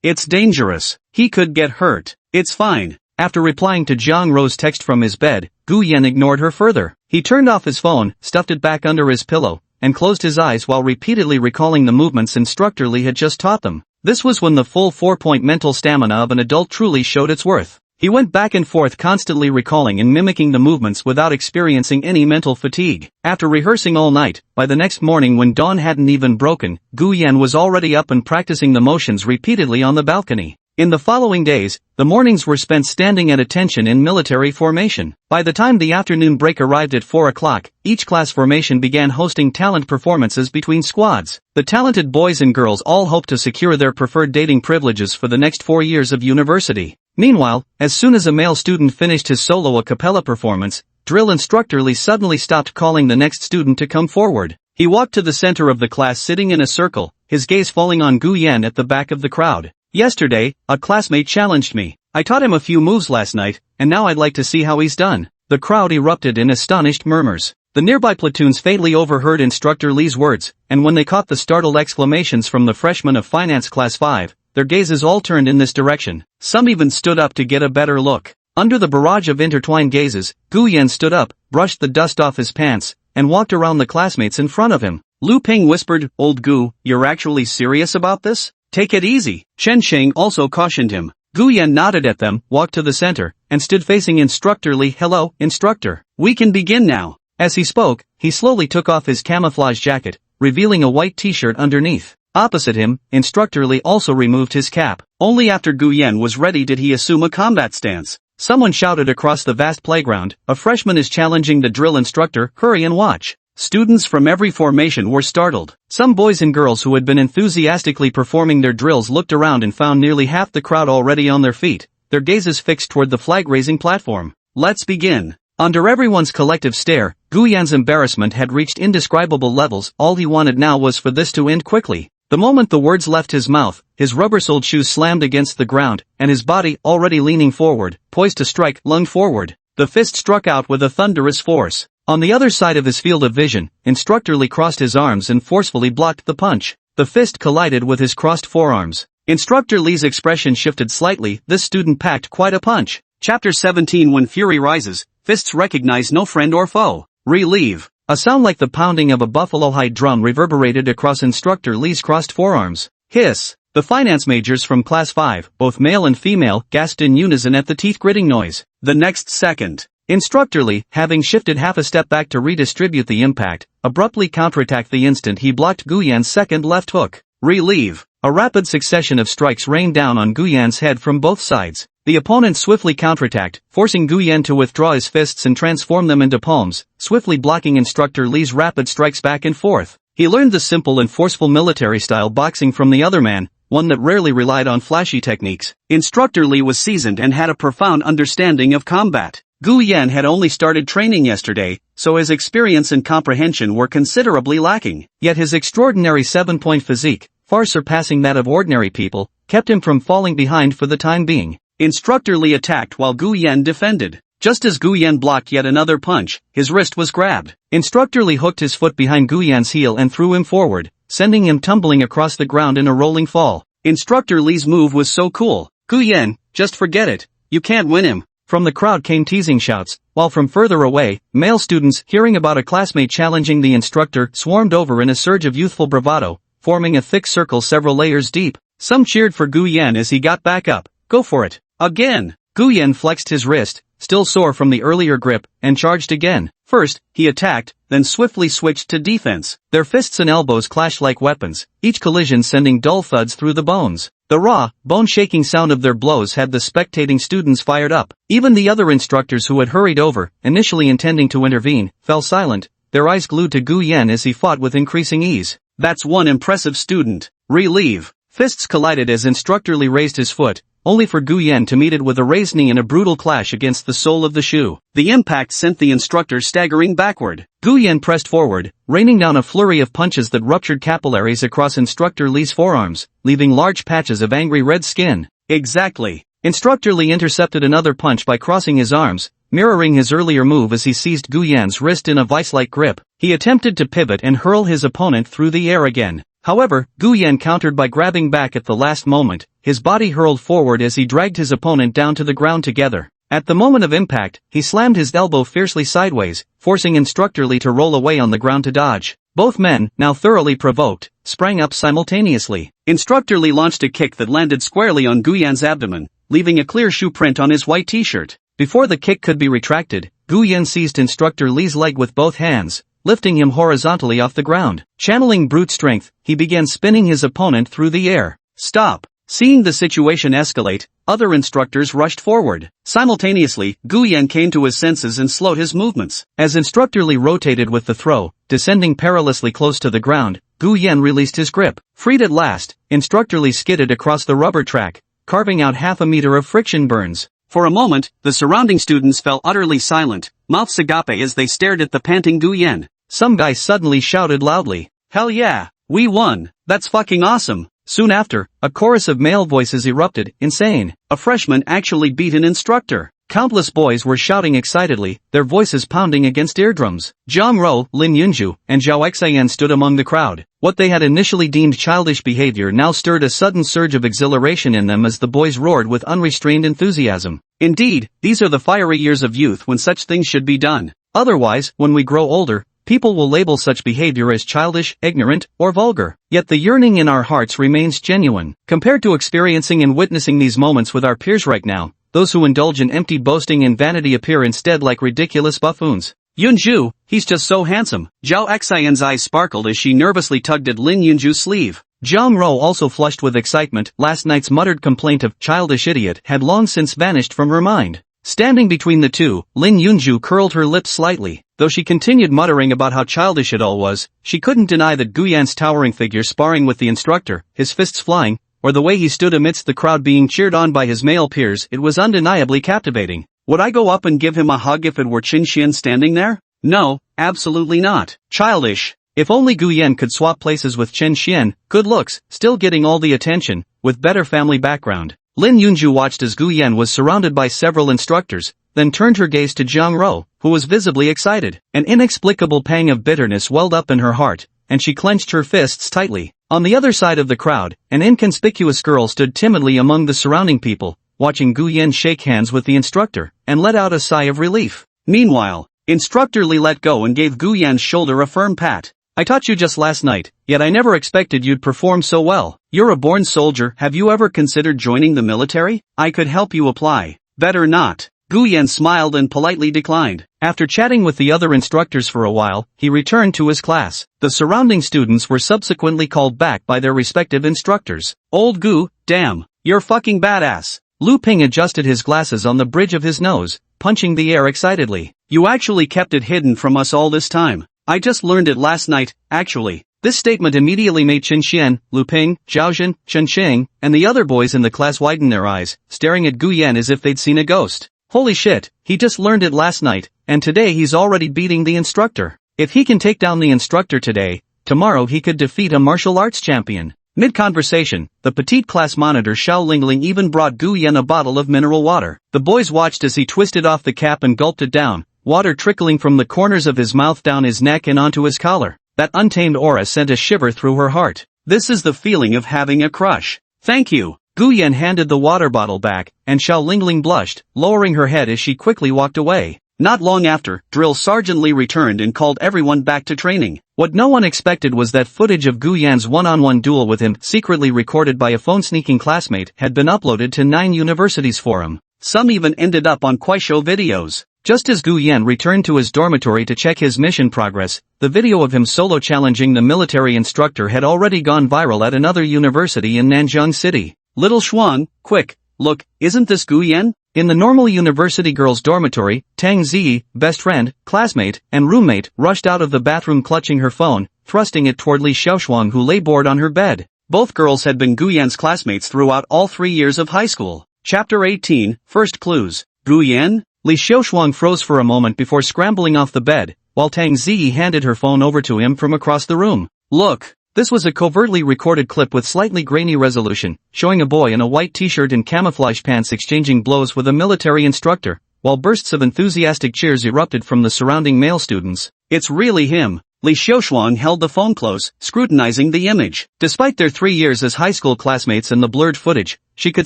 It's dangerous. He could get hurt." "It's fine." After replying to Zhang Ro's text from his bed, Gu Yan ignored her further. He turned off his phone, stuffed it back under his pillow, and closed his eyes while repeatedly recalling the movements Instructor Lee had just taught them. This was when the full 4-point mental stamina of an adult truly showed its worth. He went back and forth constantly recalling and mimicking the movements without experiencing any mental fatigue. After rehearsing all night, by the next morning when dawn hadn't even broken, Gu Yan was already up and practicing the motions repeatedly on the balcony. In the following days, the mornings were spent standing at attention in military formation. By the time the afternoon break arrived at 4 o'clock, each class formation began hosting talent performances between squads. The talented boys and girls all hoped to secure their preferred dating privileges for the next 4 years of university. Meanwhile, as soon as a male student finished his solo a cappella performance, drill instructor Lee suddenly stopped calling the next student to come forward. He walked to the center of the class sitting in a circle, his gaze falling on Gu Yan at the back of the crowd. "Yesterday, a classmate challenged me. I taught him a few moves last night, and now I'd like to see how he's done." The crowd erupted in astonished murmurs. The nearby platoons fatally overheard Instructor Lee's words, and when they caught the startled exclamations from the freshmen of Finance Class 5, their gazes all turned in this direction. Some even stood up to get a better look. Under the barrage of intertwined gazes, Gu Yan stood up, brushed the dust off his pants, and walked around the classmates in front of him. Lu Ping whispered, "Old Gu, you're actually serious about this? Take it easy." Chen Sheng also cautioned him. Gu Yan nodded at them, walked to the center, and stood facing Instructor Lee. "Hello, instructor. We can begin now." As he spoke, he slowly took off his camouflage jacket, revealing a white t-shirt underneath. Opposite him, Instructor Lee also removed his cap. Only after Gu Yan was ready did he assume a combat stance. Someone shouted across the vast playground, "A freshman is challenging the drill instructor, hurry and watch." Students from every formation were startled. Some boys and girls who had been enthusiastically performing their drills looked around and found nearly half the crowd already on their feet, their gazes fixed toward the flag-raising platform. "Let's begin." Under everyone's collective stare, Gu Yan's embarrassment had reached indescribable levels. All he wanted now was for this to end quickly. The moment the words left his mouth, his rubber-soled shoes slammed against the ground, and his body, already leaning forward, poised to strike, lunged forward. The fist struck out with a thunderous force. On the other side of his field of vision, Instructor Lee crossed his arms and forcefully blocked the punch. The fist collided with his crossed forearms. Instructor Lee's expression shifted slightly. This student packed quite a punch. Chapter 17. When fury rises, fists recognize no friend or foe. Relieve. A sound like the pounding of a buffalo-hide drum reverberated across Instructor Lee's crossed forearms. Hiss. The finance majors from Class 5, both male and female, gasped in unison at the teeth-gritting noise. The next second, Instructor Lee, having shifted half a step back to redistribute the impact, abruptly counterattacked the instant he blocked Gu Yan's second left hook. Relieve. A rapid succession of strikes rained down on Gu Yan's head from both sides. The opponent swiftly counterattacked, forcing Gu Yan to withdraw his fists and transform them into palms, swiftly blocking Instructor Lee's rapid strikes back and forth. He learned the simple and forceful military-style boxing from the other man, one that rarely relied on flashy techniques. Instructor Lee was seasoned and had a profound understanding of combat. Gu Yan had only started training yesterday, so his experience and comprehension were considerably lacking. Yet his extraordinary 7-point physique, far surpassing that of ordinary people, kept him from falling behind for the time being. Instructor Lee attacked while Gu Yan defended. Just as Gu Yan blocked yet another punch, his wrist was grabbed. Instructor Lee hooked his foot behind Gu Yan's heel and threw him forward, sending him tumbling across the ground in a rolling fall. Instructor Lee's move was so cool. "Gu Yan, just forget it. You can't win him." From the crowd came teasing shouts, while from further away, male students, hearing about a classmate challenging the instructor, swarmed over in a surge of youthful bravado, forming a thick circle several layers deep. Some cheered for Gu Yan as he got back up. Go for it. Again! Gu Yan flexed his wrist, still sore from the earlier grip, and charged again. First, he attacked, then swiftly switched to defense. Their fists and elbows clashed like weapons, each collision sending dull thuds through the bones. The raw, bone-shaking sound of their blows had the spectating students fired up. Even the other instructors who had hurried over, initially intending to intervene, fell silent, their eyes glued to Gu Yan as he fought with increasing ease. That's one impressive student. Relieve. Fists collided as Instructor Lee raised his foot, only for Gu Yan to meet it with a raised knee in a brutal clash against the sole of the shoe. The impact sent the instructor staggering backward. Gu Yan pressed forward, raining down a flurry of punches that ruptured capillaries across Instructor Lee's forearms, leaving large patches of angry red skin. Exactly. Instructor Lee intercepted another punch by crossing his arms, mirroring his earlier move as he seized Gu Yan's wrist in a vice-like grip. He attempted to pivot and hurl his opponent through the air again. However, Gu Yan countered by grabbing back at the last moment, his body hurled forward as he dragged his opponent down to the ground together. At the moment of impact, he slammed his elbow fiercely sideways, forcing Instructor Lee to roll away on the ground to dodge. Both men, now thoroughly provoked, sprang up simultaneously. Instructor Lee launched a kick that landed squarely on Gu Yan's abdomen, leaving a clear shoe print on his white t-shirt. Before the kick could be retracted, Gu Yan seized Instructor Lee's leg with both hands, lifting him horizontally off the ground. Channeling brute strength, he began spinning his opponent through the air. Stop! Seeing the situation escalate, other instructors rushed forward. Simultaneously, Gu Yan came to his senses and slowed his movements. As Instructor Lee rotated with the throw, descending perilously close to the ground, Gu Yan released his grip. Freed at last, Instructor Lee skidded across the rubber track, carving out half a meter of friction burns. For a moment, the surrounding students fell utterly silent, mouths agape as they stared at the panting Gu Yan. Some guy suddenly shouted loudly, "Hell yeah! We won! That's fucking awesome!" Soon after, a chorus of male voices erupted, insane. A freshman actually beat an instructor. Countless boys were shouting excitedly, their voices pounding against eardrums. Zhang Ro, Lin Yunju, and Zhao Xian stood among the crowd. What they had initially deemed childish behavior now stirred a sudden surge of exhilaration in them as the boys roared with unrestrained enthusiasm. Indeed, these are the fiery years of youth when such things should be done. Otherwise, when we grow older, people will label such behavior as childish, ignorant, or vulgar. Yet the yearning in our hearts remains genuine. Compared to experiencing and witnessing these moments with our peers right now, those who indulge in empty boasting and vanity appear instead like ridiculous buffoons. Yunju, he's just so handsome. Zhao Xian's eyes sparkled as she nervously tugged at Lin Yunju's sleeve. Zhang Ro also flushed with excitement. Last night's muttered complaint of childish idiot had long since vanished from her mind. Standing between the two, Lin Yunju curled her lips slightly. Though she continued muttering about how childish it all was, she couldn't deny that Gu Yan's towering figure sparring with the instructor, his fists flying, or the way he stood amidst the crowd being cheered on by his male peers, it was undeniably captivating. Would I go up and give him a hug if it were Qin Xian standing there? No, absolutely not. Childish. If only Gu Yan could swap places with Qin Xian, good looks, still getting all the attention, with better family background. Lin Yunju watched as Gu Yan was surrounded by several instructors, then turned her gaze to Zhang Ro, who was visibly excited. An inexplicable pang of bitterness welled up in her heart, and she clenched her fists tightly. On the other side of the crowd, an inconspicuous girl stood timidly among the surrounding people, watching Gu Yan shake hands with the instructor, and let out a sigh of relief. Meanwhile, Instructor Lee let go and gave Gu Yan's shoulder a firm pat. I taught you just last night, yet I never expected you'd perform so well. You're a born soldier. Have you ever considered joining the military? I could help you apply. Better not. Gu Yan smiled and politely declined. After chatting with the other instructors for a while, he returned to his class. The surrounding students were subsequently called back by their respective instructors. Old Gu, damn, you're fucking badass. Lu Ping adjusted his glasses on the bridge of his nose, punching the air excitedly. You actually kept it hidden from us all this time. I just learned it last night, actually. This statement immediately made Qin Xian, Lu Ping, Zhaozhen, Chen Qing, and the other boys in the class widen their eyes, staring at Gu Yan as if they'd seen a ghost. Holy shit, he just learned it last night, and today he's already beating the instructor. If he can take down the instructor today, tomorrow he could defeat a martial arts champion. Mid-conversation, the petite class monitor Xiao Lingling even brought Gu Yan a bottle of mineral water. The boys watched as he twisted off the cap and gulped it down, water trickling from the corners of his mouth down his neck and onto his collar. That untamed aura sent a shiver through her heart. This is the feeling of having a crush. Thank you. Gu Yan handed the water bottle back, and Xiao Lingling blushed, lowering her head as she quickly walked away. Not long after, Drill Sergeant Lee returned and called everyone back to training. What no one expected was that footage of Gu Yan's one-on-one duel with him, secretly recorded by a phone-sneaking classmate, had been uploaded to 9 universities' forum. Some even ended up on Kuaishou videos. Just as Gu Yan returned to his dormitory to check his mission progress, the video of him solo challenging the military instructor had already gone viral at another university in Nanjing City. Little Shuang, quick, look, isn't this Gu Yan? In the normal university girls' dormitory, Tang Ziyi, best friend, classmate, and roommate, rushed out of the bathroom clutching her phone, thrusting it toward Li Xiaoshuang who lay bored on her bed. Both girls had been Gu Yan's classmates throughout all 3 years of high school. Chapter 18, First Clues. Gu Yan? Li Xiaoshuang froze for a moment before scrambling off the bed, while Tang Ziyi handed her phone over to him from across the room. Look. This was a covertly recorded clip with slightly grainy resolution, showing a boy in a white t-shirt and camouflage pants exchanging blows with a military instructor, while bursts of enthusiastic cheers erupted from the surrounding male students. It's really him. Li Xiaoshuang held the phone close, scrutinizing the image. Despite their 3 years as high school classmates and the blurred footage, she could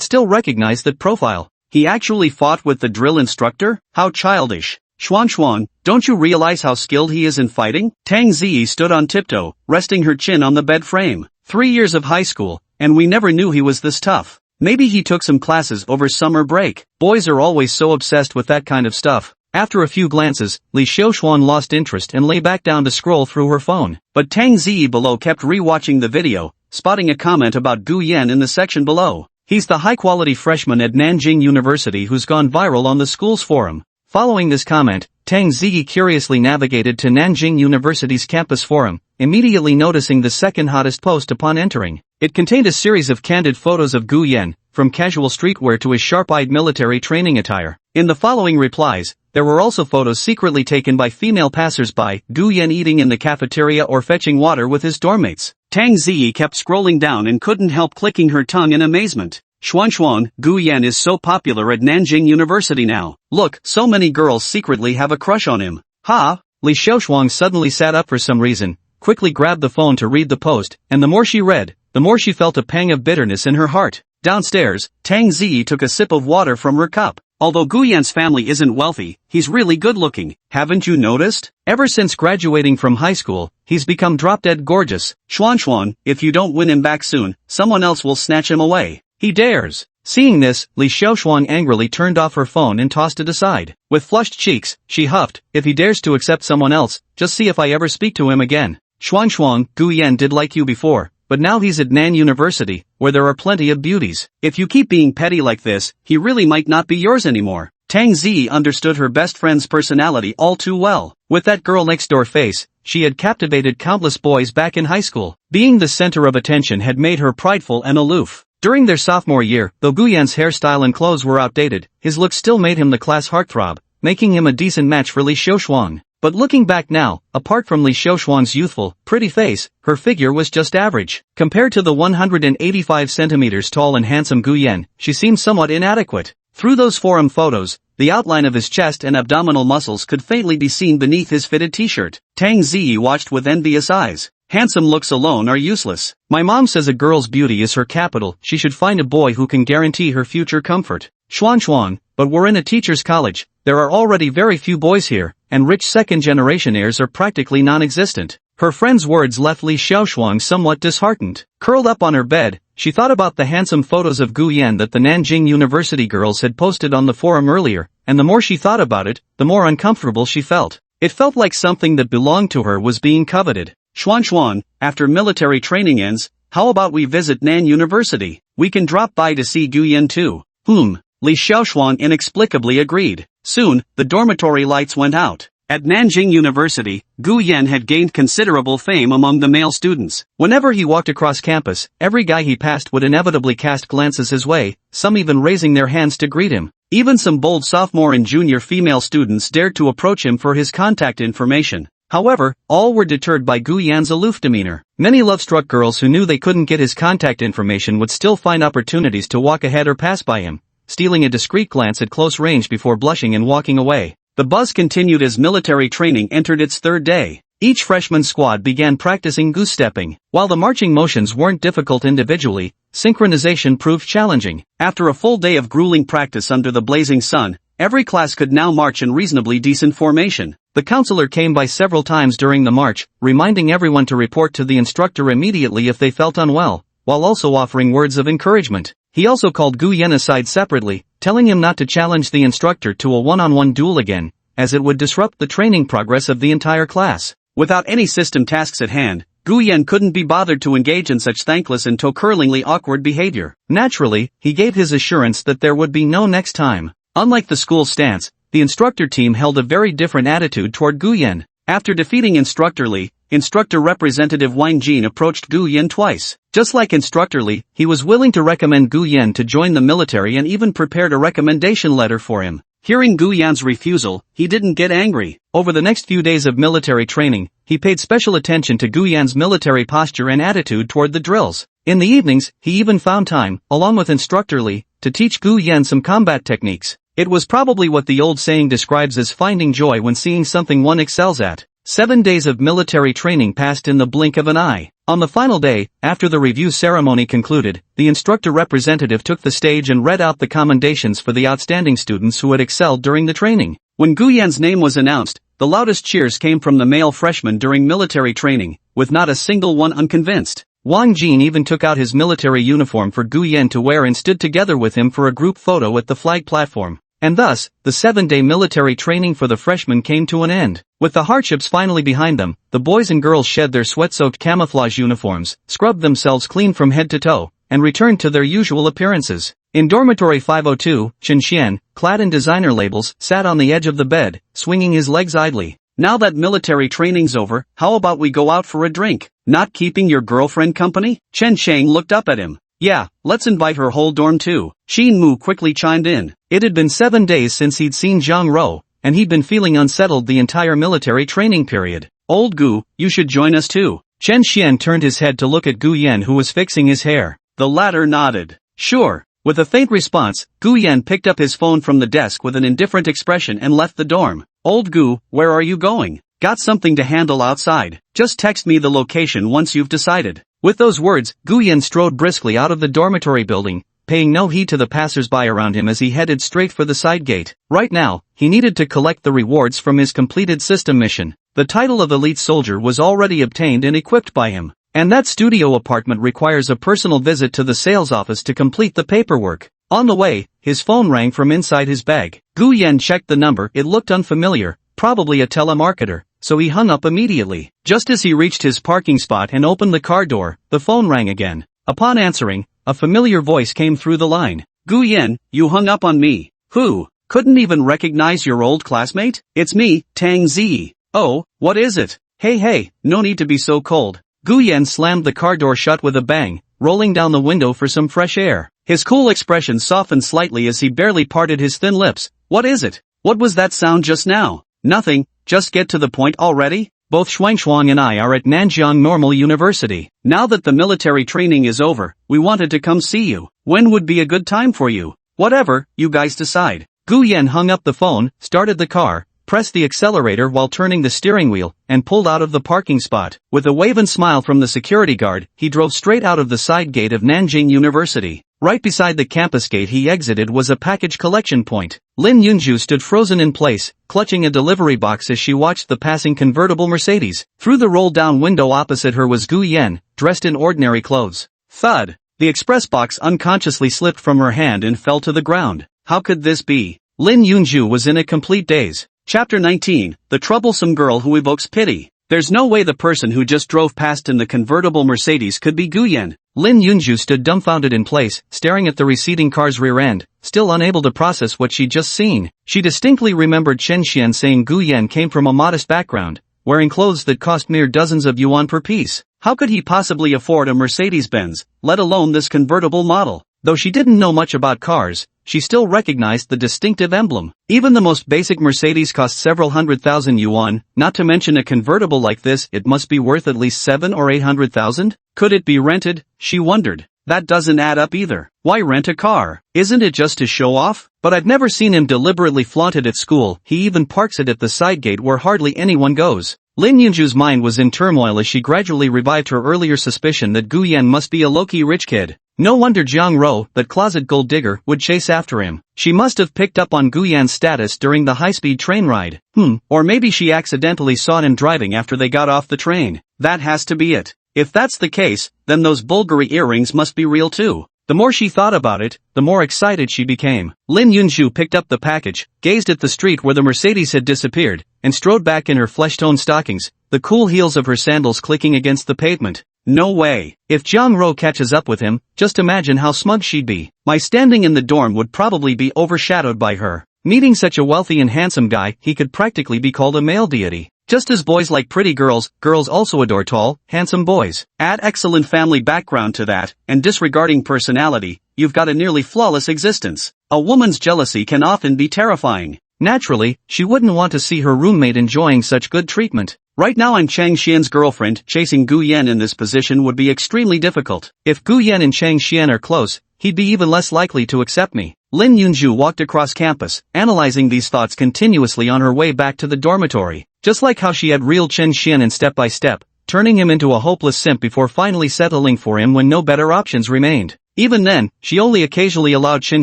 still recognize that profile. He actually fought with the drill instructor? How childish. Shuang, don't you realize how skilled he is in fighting? Tang Ziyi stood on tiptoe, resting her chin on the bed frame. 3 years of high school, and we never knew he was this tough. Maybe he took some classes over summer break. Boys are always so obsessed with that kind of stuff. After a few glances, Li Xiaoshuang lost interest and lay back down to scroll through her phone. But Tang Ziyi below kept re-watching the video, spotting a comment about Gu Yan in the section below. He's the high-quality freshman at Nanjing University who's gone viral on the school's forum. Following this comment, Tang Ziyi curiously navigated to Nanjing University's campus forum, immediately noticing the second hottest post upon entering. It contained a series of candid photos of Gu Yan, from casual streetwear to his sharp-eyed military training attire. In the following replies, there were also photos secretly taken by female passers-by, Gu Yan eating in the cafeteria or fetching water with his dormmates. Tang Ziyi kept scrolling down and couldn't help clicking her tongue in amazement. Shuang, Gu Yan is so popular at Nanjing University now. Look, so many girls secretly have a crush on him. Ha! Li Xiaoshuang suddenly sat up for some reason, quickly grabbed the phone to read the post, and the more she read, the more she felt a pang of bitterness in her heart. Downstairs, Tang Ziyi took a sip of water from her cup. Although Gu Yan's family isn't wealthy, he's really good looking. Haven't you noticed? Ever since graduating from high school, he's become drop-dead gorgeous. Shuang, if you don't win him back soon, someone else will snatch him away. He dares. Seeing this, Li Xiaoshuang angrily turned off her phone and tossed it aside. With flushed cheeks, she huffed, if he dares to accept someone else, just see if I ever speak to him again. Shuang, Gu Yan did like you before, but now he's at Nan University, where there are plenty of beauties. If you keep being petty like this, he really might not be yours anymore. Tang Ziyi understood her best friend's personality all too well. With that girl next door face, she had captivated countless boys back in high school. Being the center of attention had made her prideful and aloof. During their sophomore year, though Gu Yan's hairstyle and clothes were outdated, his look still made him the class heartthrob, making him a decent match for Li Xiaoshuang. But looking back now, apart from Li Xiaoshuang's youthful, pretty face, her figure was just average. Compared to the 185 centimeters tall and handsome Gu Yan, she seemed somewhat inadequate. Through those forum photos, the outline of his chest and abdominal muscles could faintly be seen beneath his fitted t-shirt. Tang Ziyi watched with envious eyes. Handsome looks alone are useless. My mom says a girl's beauty is her capital. She should find a boy who can guarantee her future comfort. Shuang, but we're in a teacher's college. There are already very few boys here, and rich second-generation heirs are practically non-existent. Her friend's words left Li Xiaoshuang somewhat disheartened. Curled up on her bed, she thought about the handsome photos of Gu Yan that the Nanjing University girls had posted on the forum earlier, and the more she thought about it, the more uncomfortable she felt. It felt like something that belonged to her was being coveted. Shuang, after military training ends, how about we visit Nan University? We can drop by to see Gu Yan too. Li Xiaoshuang inexplicably agreed. Soon, the dormitory lights went out. At Nanjing University, Gu Yan had gained considerable fame among the male students. Whenever he walked across campus, every guy he passed would inevitably cast glances his way, some even raising their hands to greet him. Even some bold sophomore and junior female students dared to approach him for his contact information. However, all were deterred by Gu Yan's aloof demeanor. Many love-struck girls who knew they couldn't get his contact information would still find opportunities to walk ahead or pass by him, stealing a discreet glance at close range before blushing and walking away. The buzz continued as military training entered its third day. Each freshman squad began practicing goose-stepping. While the marching motions weren't difficult individually, synchronization proved challenging. After a full day of grueling practice under the blazing sun, Every class could now march in reasonably decent formation. The counselor came by several times during the march, reminding everyone to report to the instructor immediately if they felt unwell, while also offering words of encouragement. He also called Gu Yen aside separately, telling him not to challenge the instructor to a one-on-one duel again, as it would disrupt the training progress of the entire class. Without any system tasks at hand, Gu Yen couldn't be bothered to engage in such thankless and toe-curlingly awkward behavior. Naturally, he gave his assurance that there would be no next time. Unlike the school stance, the instructor team held a very different attitude toward Gu Yen. After defeating Instructor Lee, Instructor Representative Wang Jin approached Gu Yen twice. Just like Instructor Lee, he was willing to recommend Gu Yen to join the military and even prepared a recommendation letter for him. Hearing Gu Yan's refusal, he didn't get angry. Over the next few days of military training, he paid special attention to Gu Yan's military posture and attitude toward the drills. In the evenings, he even found time, along with Instructor Lee, to teach Gu Yen some combat techniques. It was probably what the old saying describes as finding joy when seeing something one excels at. 7 days of military training passed in the blink of an eye. On the final day, after the review ceremony concluded, the instructor representative took the stage and read out the commendations for the outstanding students who had excelled during the training. When Gu Yan's name was announced, the loudest cheers came from the male freshmen during military training, with not a single one unconvinced. Wang Jin even took out his military uniform for Gu Yan to wear and stood together with him for a group photo at the flag platform. And thus, the 7-day military training for the freshmen came to an end. With the hardships finally behind them, the boys and girls shed their sweat-soaked camouflage uniforms, scrubbed themselves clean from head to toe, and returned to their usual appearances. In dormitory 502, Chen Xian, clad in designer labels, sat on the edge of the bed, swinging his legs idly. Now that military training's over, how about we go out for a drink? Not keeping your girlfriend company? Chen Shang looked up at him. Yeah, let's invite her whole dorm too. Xin Mu quickly chimed in. It had been 7 days since he'd seen Zhang Ro, and he'd been feeling unsettled the entire military training period. Old Gu, you should join us too. Chen Xian turned his head to look at Gu Yan who was fixing his hair. The latter nodded. Sure. With a faint response, Gu Yan picked up his phone from the desk with an indifferent expression and left the dorm. Old Gu, where are you going? Got something to handle outside. Just text me the location once you've decided. With those words, Gu Yan strode briskly out of the dormitory building, paying no heed to the passers-by around him as he headed straight for the side gate. Right now, he needed to collect the rewards from his completed system mission. The title of elite soldier was already obtained and equipped by him. And that studio apartment requires a personal visit to the sales office to complete the paperwork. On the way, his phone rang from inside his bag. Gu Yan checked the number. It looked unfamiliar, probably a telemarketer, so he hung up immediately. Just as he reached his parking spot and opened the car door, the phone rang again. Upon answering, a familiar voice came through the line. Gu Yan, you hung up on me. Who? Couldn't even recognize your old classmate? It's me, Tang Zi. Oh, what is it? Hey, no need to be so cold. Gu Yan slammed the car door shut with a bang, rolling down the window for some fresh air. His cool expression softened slightly as he barely parted his thin lips. What is it? What was that sound just now? Nothing, just get to the point already. Both Shuang and I are at Nanjiang Normal University. Now that the military training is over, we wanted to come see you. When would be a good time for you? Whatever, you guys decide. Gu Yan hung up the phone, started the car, pressed the accelerator while turning the steering wheel, and pulled out of the parking spot. With a wave and smile from the security guard, he drove straight out of the side gate of Nanjing University. Right beside the campus gate he exited was a package collection point. Lin Yunju stood frozen in place, clutching a delivery box as she watched the passing convertible Mercedes. Through the roll-down window opposite her was Gu Yan, dressed in ordinary clothes. Thud! The express box unconsciously slipped from her hand and fell to the ground. How could this be? Lin Yunju was in a complete daze. Chapter 19, The Troublesome Girl Who Evokes Pity. There's no way the person who just drove past in the convertible Mercedes could be Gu Yan. Lin Yunju stood dumbfounded in place, staring at the receding car's rear end, still unable to process what she'd just seen. She distinctly remembered Chen Xian saying Gu Yan came from a modest background, wearing clothes that cost mere dozens of yuan per piece. How could he possibly afford a Mercedes-Benz, let alone this convertible model? Though she didn't know much about cars, she still recognized the distinctive emblem. Even the most basic Mercedes cost several 100,000 yuan, not to mention a convertible like this, it must be worth at least 700,000 or 800,000? Could it be rented? She wondered. That doesn't add up either. Why rent a car? Isn't it just to show off? But I've never seen him deliberately flaunt it at school. He even parks it at the side gate where hardly anyone goes. Lin Yunju's mind was in turmoil as she gradually revived her earlier suspicion that Gu Yan must be a low-key rich kid. No wonder Jiang Ro, that closet gold digger, would chase after him. She must have picked up on Gu Yan's status during the high-speed train ride. Or maybe she accidentally saw him driving after they got off the train. That has to be it. If that's the case, then those Bulgari earrings must be real too. The more she thought about it, the more excited she became. Lin Yunju picked up the package, gazed at the street where the Mercedes had disappeared, and strode back in her flesh-toned stockings, the cool heels of her sandals clicking against the pavement. No way. If Jiang Ro catches up with him, just imagine how smug she'd be. My standing in the dorm would probably be overshadowed by her. Meeting such a wealthy and handsome guy, he could practically be called a male deity. Just as boys like pretty girls, girls also adore tall, handsome boys. Add excellent family background to that, and disregarding personality, you've got a nearly flawless existence. A woman's jealousy can often be terrifying. Naturally, she wouldn't want to see her roommate enjoying such good treatment. Right now I'm Chang Xian's girlfriend. Chasing Gu Yan in this position would be extremely difficult. If Gu Yan and Chang Xian are close, he'd be even less likely to accept me. Lin Yunju walked across campus, analyzing these thoughts continuously on her way back to the dormitory. Just like how she had reeled Chen Xian in step by step, turning him into a hopeless simp before finally settling for him when no better options remained. Even then, she only occasionally allowed Chen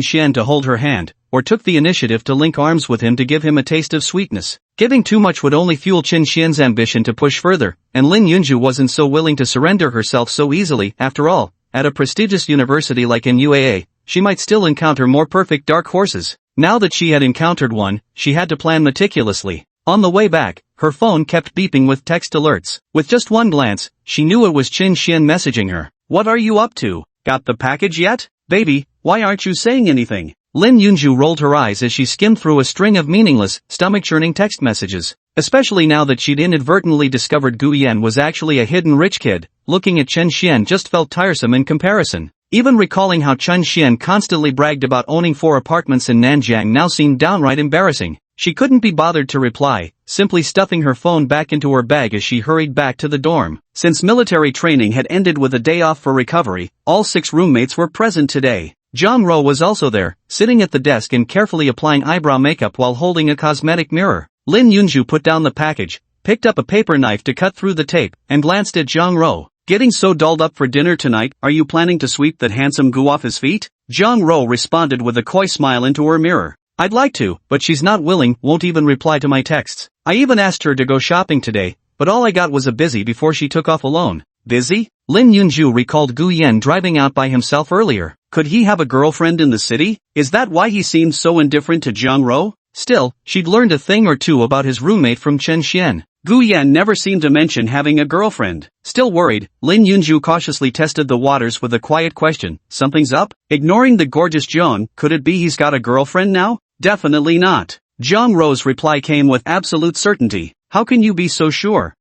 Xian to hold her hand, or took the initiative to link arms with him to give him a taste of sweetness. Giving too much would only fuel Chen Xian's ambition to push further, and Lin Yunju wasn't so willing to surrender herself so easily. After all, at a prestigious university like NUAA, she might still encounter more perfect dark horses. Now that she had encountered one, she had to plan meticulously. On the way back, her phone kept beeping with text alerts. With just one glance, she knew it was Chen Xian messaging her. What are you up to? Got the package yet? Baby, why aren't you saying anything? Lin Yunju rolled her eyes as she skimmed through a string of meaningless, stomach-churning text messages. Especially now that she'd inadvertently discovered Gu Yan was actually a hidden rich kid, looking at Chen Xian just felt tiresome in comparison. Even recalling how Chen Xian constantly bragged about owning 4 apartments in Nanjiang now seemed downright embarrassing. She couldn't be bothered to reply, simply stuffing her phone back into her bag as she hurried back to the dorm. Since military training had ended with a day off for recovery, all 6 roommates were present today. Jiang Ro was also there, sitting at the desk and carefully applying eyebrow makeup while holding a cosmetic mirror. Lin Yunju put down the package, picked up a paper knife to cut through the tape, and glanced at Jiang Ro. Getting so dolled up for dinner tonight, are you planning to sweep that handsome Gu off his feet? Jiang Ro responded with a coy smile into her mirror. I'd like to, but she's not willing, won't even reply to my texts. I even asked her to go shopping today, but all I got was a busy before she took off alone. Busy? Lin Yunju recalled Gu Yan driving out by himself earlier. Could he have a girlfriend in the city? Is that why he seemed so indifferent to Jiang Ro? Still, she'd learned a thing or two about his roommate from Chen Xian. Gu Yan never seemed to mention having a girlfriend. Still worried, Lin Yunju cautiously tested the waters with a quiet question. Something's up? Ignoring the gorgeous Jiang, could it be he's got a girlfriend now? Definitely not. Jiang Ro's reply came with absolute certainty. How can you be so sure?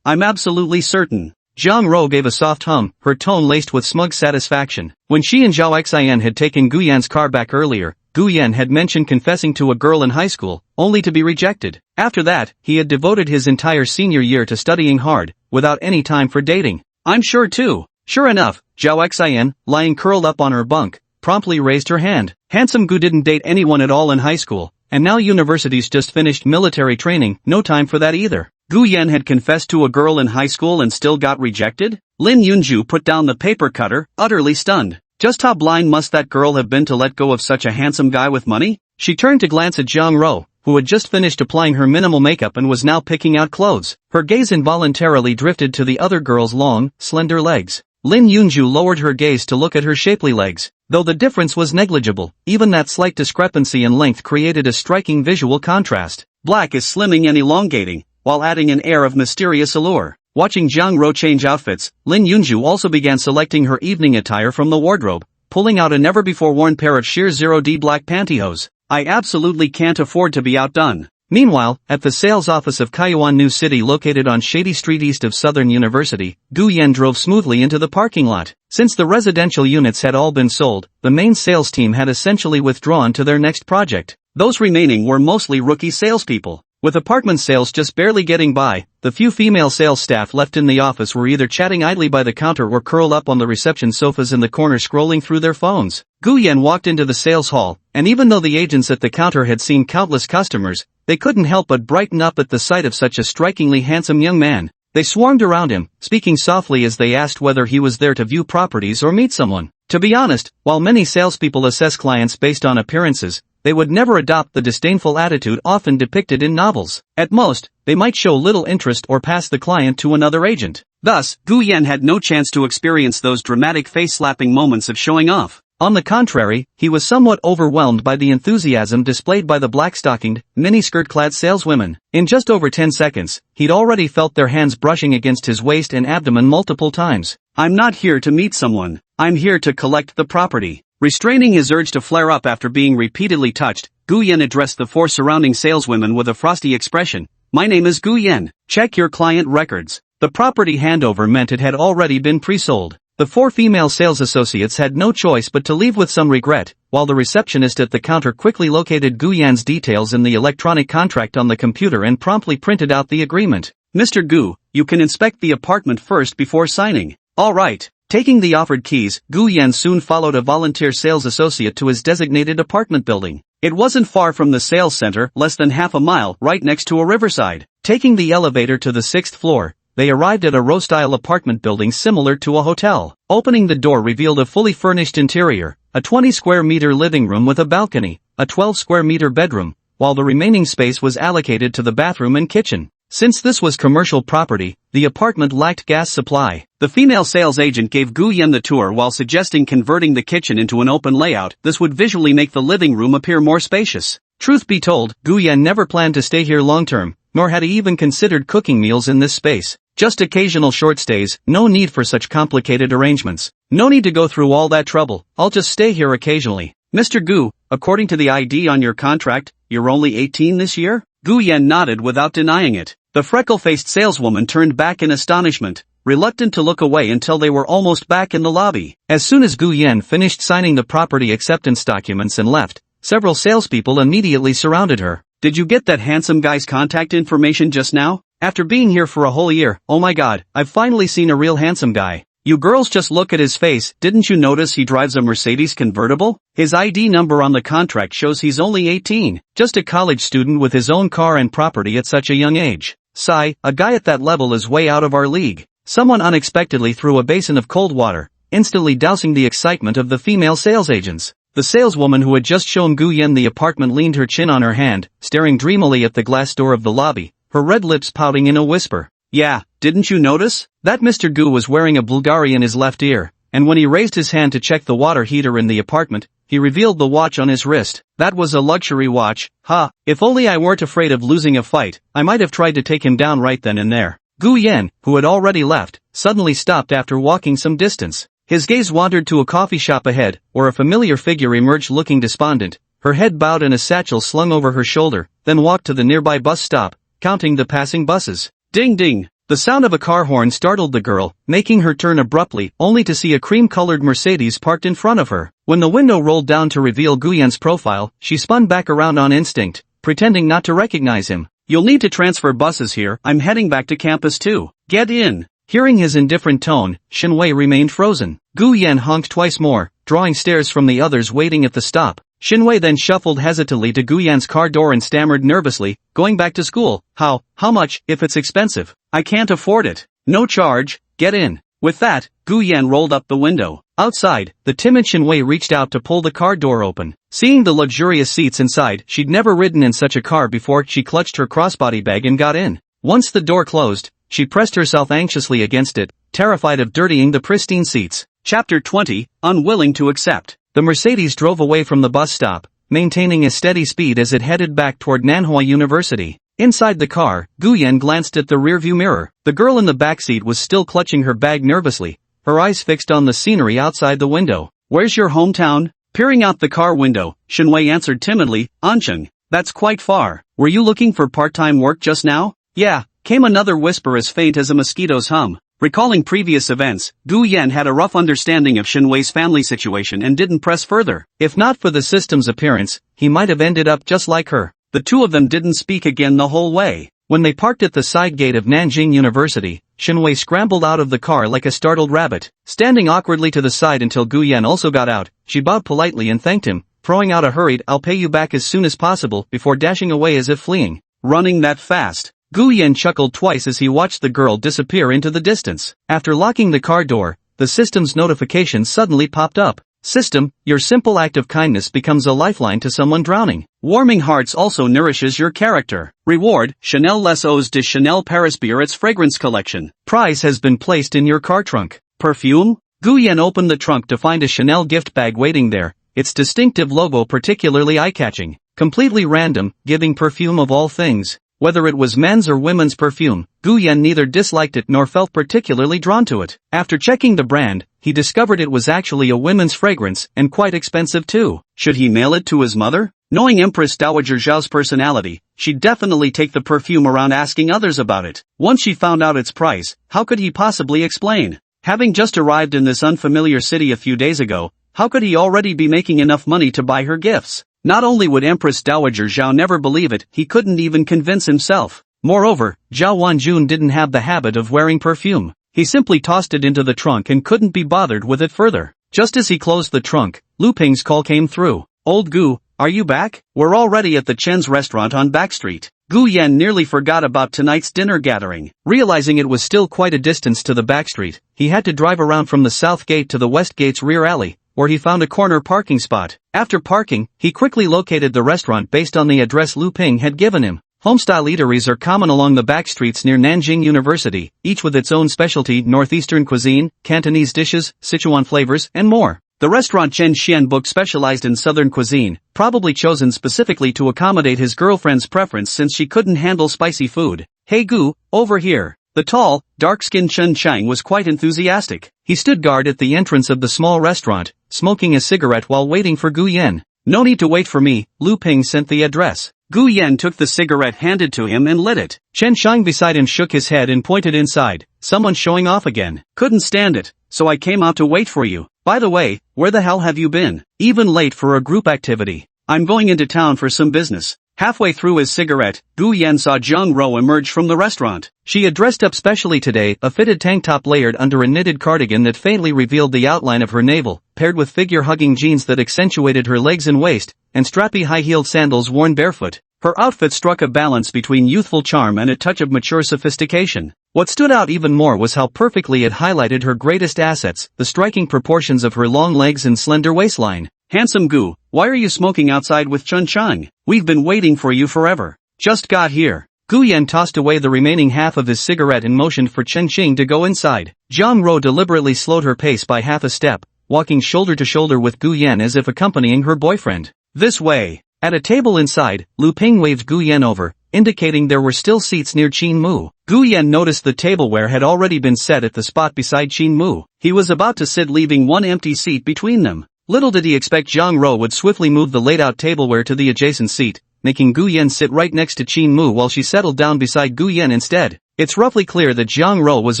I'm absolutely certain. Jiang Ro gave a soft hum, her tone laced with smug satisfaction. When she and Zhao Xian had taken Gu Yan's car back earlier, Gu Yan had mentioned confessing to a girl in high school, only to be rejected. After that, he had devoted his entire senior year to studying hard, without any time for dating. I'm sure too. Sure enough, Zhao Xian, lying curled up on her bunk, promptly raised her hand. Handsome Gu didn't date anyone at all in high school, and now university's just finished military training, no time for that either. Gu Yan had confessed to a girl in high school and still got rejected? Lin Yunju put down the paper cutter, utterly stunned. Just how blind must that girl have been to let go of such a handsome guy with money? She turned to glance at Jiang Ro, who had just finished applying her minimal makeup and was now picking out clothes. Her gaze involuntarily drifted to the other girl's long, slender legs. Lin Yunju lowered her gaze to look at her shapely legs. Though the difference was negligible, even that slight discrepancy in length created a striking visual contrast. Black is slimming and elongating, while adding an air of mysterious allure. Watching Jiang Ro change outfits, Lin Yunju also began selecting her evening attire from the wardrobe, pulling out a never-before-worn pair of sheer 0D black pantyhose. I absolutely can't afford to be outdone. Meanwhile, at the sales office of Kaiyuan New City located on Shady Street east of Southern University, Gu Yan drove smoothly into the parking lot. Since the residential units had all been sold, the main sales team had essentially withdrawn to their next project. Those remaining were mostly rookie salespeople. With apartment sales just barely getting by, the few female sales staff left in the office were either chatting idly by the counter or curled up on the reception sofas in the corner scrolling through their phones. Gu Yan walked into the sales hall, and even though the agents at the counter had seen countless customers, they couldn't help but brighten up at the sight of such a strikingly handsome young man. They swarmed around him, speaking softly as they asked whether he was there to view properties or meet someone. To be honest, while many salespeople assess clients based on appearances, they would never adopt the disdainful attitude often depicted in novels. At most, they might show little interest or pass the client to another agent. Thus, Gu Yan had no chance to experience those dramatic face-slapping moments of showing off. On the contrary, he was somewhat overwhelmed by the enthusiasm displayed by the black-stockinged, mini-skirt-clad saleswomen. In just over 10 seconds, he'd already felt their hands brushing against his waist and abdomen multiple times. "I'm not here to meet someone. I'm here to collect the property." Restraining his urge to flare up after being repeatedly touched, Gu Yan addressed the four surrounding saleswomen with a frosty expression. "My name is Gu Yan. Check your client records." The property handover meant it had already been pre-sold. The four female sales associates had no choice but to leave with some regret, while the receptionist at the counter quickly located Gu Yan's details in the electronic contract on the computer and promptly printed out the agreement. "Mr. Gu, you can inspect the apartment first before signing." "All right." Taking the offered keys, Gu Yan soon followed a volunteer sales associate to his designated apartment building. It wasn't far from the sales center, less than half a mile, right next to a riverside. Taking the elevator to the 6th floor, they arrived at a row-style apartment building similar to a hotel. Opening the door revealed a fully furnished interior, a 20-square-meter living room with a balcony, a 12-square-meter bedroom, while the remaining space was allocated to the bathroom and kitchen. Since this was commercial property, the apartment lacked gas supply. The female sales agent gave Gu Yan the tour while suggesting converting the kitchen into an open layout. This would visually make the living room appear more spacious. Truth be told, Gu Yan never planned to stay here long-term, nor had he even considered cooking meals in this space. Just occasional short stays, no need for such complicated arrangements. No need to go through all that trouble, I'll just stay here occasionally. "Mr. Gu, according to the ID on your contract, you're only 18 this year?" Gu Yan nodded without denying it. The freckle-faced saleswoman turned back in astonishment, reluctant to look away until they were almost back in the lobby. As soon as Gu Yan finished signing the property acceptance documents and left, several salespeople immediately surrounded her. "Did you get that handsome guy's contact information just now? After being here for a whole year, oh my god, I've finally seen a real handsome guy. You girls just look at his face. Didn't you notice he drives a Mercedes convertible? His ID number on the contract shows he's only 18, just a college student with his own car and property at such a young age. Sigh, a guy at that level is way out of our league." Someone unexpectedly threw a basin of cold water, instantly dousing the excitement of the female sales agents. The saleswoman who had just shown Gu Yan the apartment leaned her chin on her hand, staring dreamily at the glass door of the lobby, her red lips pouting in a whisper. "Yeah, didn't you notice? That Mr. Gu was wearing a Bulgari in his left ear, and when he raised his hand to check the water heater in the apartment, he revealed the watch on his wrist. That was a luxury watch. Ha, if only I weren't afraid of losing a fight, I might have tried to take him down right then and there." Gu Yan, who had already left, suddenly stopped after walking some distance. His gaze wandered to a coffee shop ahead, where a familiar figure emerged looking despondent, her head bowed and a satchel slung over her shoulder, then walked to the nearby bus stop, counting the passing buses. Ding ding! The sound of a car horn startled the girl, making her turn abruptly, only to see a cream-colored Mercedes parked in front of her. When the window rolled down to reveal Gu Yan's profile, she spun back around on instinct, pretending not to recognize him. "You'll need to transfer buses here, I'm heading back to campus too. Get in." Hearing his indifferent tone, Shinwei remained frozen. Gu Yan honked twice more, drawing stares from the others waiting at the stop. Shinwei then shuffled hesitantly to Gu Yan's car door and stammered nervously, "Going back to school, how much, if it's expensive? I can't afford it." "No charge, get in." With that, Gu Yan rolled up the window. Outside, the timid Shinwei reached out to pull the car door open. Seeing the luxurious seats inside, she'd never ridden in such a car before. She clutched her crossbody bag and got in. Once the door closed, she pressed herself anxiously against it, terrified of dirtying the pristine seats. Chapter 20, Unwilling to Accept. The Mercedes drove away from the bus stop, maintaining a steady speed as it headed back toward Manhwa University. Inside the car, Gu Yan glanced at the rearview mirror. The girl in the backseat was still clutching her bag nervously, her eyes fixed on the scenery outside the window. "Where's your hometown?" Peering out the car window, Shinwei answered timidly, "Ancheng." "That's quite far. Were you looking for part-time work just now?" "Yeah," came another whisper as faint as a mosquito's hum. Recalling previous events, Gu Yan had a rough understanding of Shinwei's family situation and didn't press further. If not for the system's appearance, he might have ended up just like her. The two of them didn't speak again the whole way. When they parked at the side gate of Nanjing University, Shenwei scrambled out of the car like a startled rabbit. Standing awkwardly to the side until Gu Yan also got out, she bowed politely and thanked him, throwing out a hurried "I'll pay you back as soon as possible" before dashing away as if fleeing. Running that fast? Gu Yan chuckled twice as he watched the girl disappear into the distance. After locking the car door, the system's notification suddenly popped up. System, your simple act of kindness becomes a lifeline to someone drowning. Warming hearts also nourishes your character. Reward, Chanel Les Eaux de Chanel Paris Biarritz Fragrance Collection. Prize has been placed in your car trunk. Perfume? Gu Yan opened the trunk to find a Chanel gift bag waiting there, its distinctive logo particularly eye-catching. Completely random, giving perfume of all things. Whether it was men's or women's perfume, Gu Yan neither disliked it nor felt particularly drawn to it. After checking the brand, he discovered it was actually a women's fragrance, and quite expensive too. Should he mail it to his mother? Knowing Empress Dowager Zhao's personality, she'd definitely take the perfume around asking others about it. Once she found out its price, how could he possibly explain? Having just arrived in this unfamiliar city a few days ago, how could he already be making enough money to buy her gifts? Not only would Empress Dowager Zhao never believe it, he couldn't even convince himself. Moreover, Zhao Wanjun didn't have the habit of wearing perfume. He simply tossed it into the trunk and couldn't be bothered with it further. Just as he closed the trunk, Lu Ping's call came through. Old Gu, are you back? We're already at the Chen's restaurant on Back Street. Gu Yan nearly forgot about tonight's dinner gathering. Realizing it was still quite a distance to the back street, he had to drive around from the south gate to the west gate's rear alley, where he found a corner parking spot. After parking, he quickly located the restaurant based on the address Lu Ping had given him. Home-style eateries are common along the back streets near Nanjing University, each with its own specialty: northeastern cuisine, Cantonese dishes, Sichuan flavors, and more. The restaurant Chen Xian booked specialized in southern cuisine, probably chosen specifically to accommodate his girlfriend's preference since she couldn't handle spicy food. Hey Gu, over here. The tall, dark-skinned Chen Chang was quite enthusiastic. He stood guard at the entrance of the small restaurant, smoking a cigarette while waiting for Gu Yan. No need to wait for me, Lu Ping sent the address. Gu Yan took the cigarette handed to him and lit it. Chen Chang beside him shook his head and pointed inside. Someone showing off again. Couldn't stand it, so I came out to wait for you. By the way, where the hell have you been? Even late for a group activity. I'm going into town for some business. Halfway through his cigarette, Gu Yan saw Zhang Ro emerge from the restaurant. She had dressed up specially today, a fitted tank top layered under a knitted cardigan that faintly revealed the outline of her navel, paired with figure-hugging jeans that accentuated her legs and waist, and strappy high-heeled sandals worn barefoot. Her outfit struck a balance between youthful charm and a touch of mature sophistication. What stood out even more was how perfectly it highlighted her greatest assets, the striking proportions of her long legs and slender waistline. Handsome Gu, why are you smoking outside with Chen Chang? We've been waiting for you forever. Just got here. Gu Yan tossed away the remaining half of his cigarette and motioned for Chen Qing to go inside. Zhang Ro deliberately slowed her pace by half a step, walking shoulder to shoulder with Gu Yan as if accompanying her boyfriend. This way. At a table inside, Lu Ping waved Gu Yan over, indicating there were still seats near Qin Mu. Gu Yan noticed the tableware had already been set at the spot beside Qin Mu. He was about to sit, leaving one empty seat between them. Little did he expect Zhang Ro would swiftly move the laid-out tableware to the adjacent seat, making Gu Yan sit right next to Qin Mu while she settled down beside Gu Yan instead. It's roughly clear that Zhang Ro was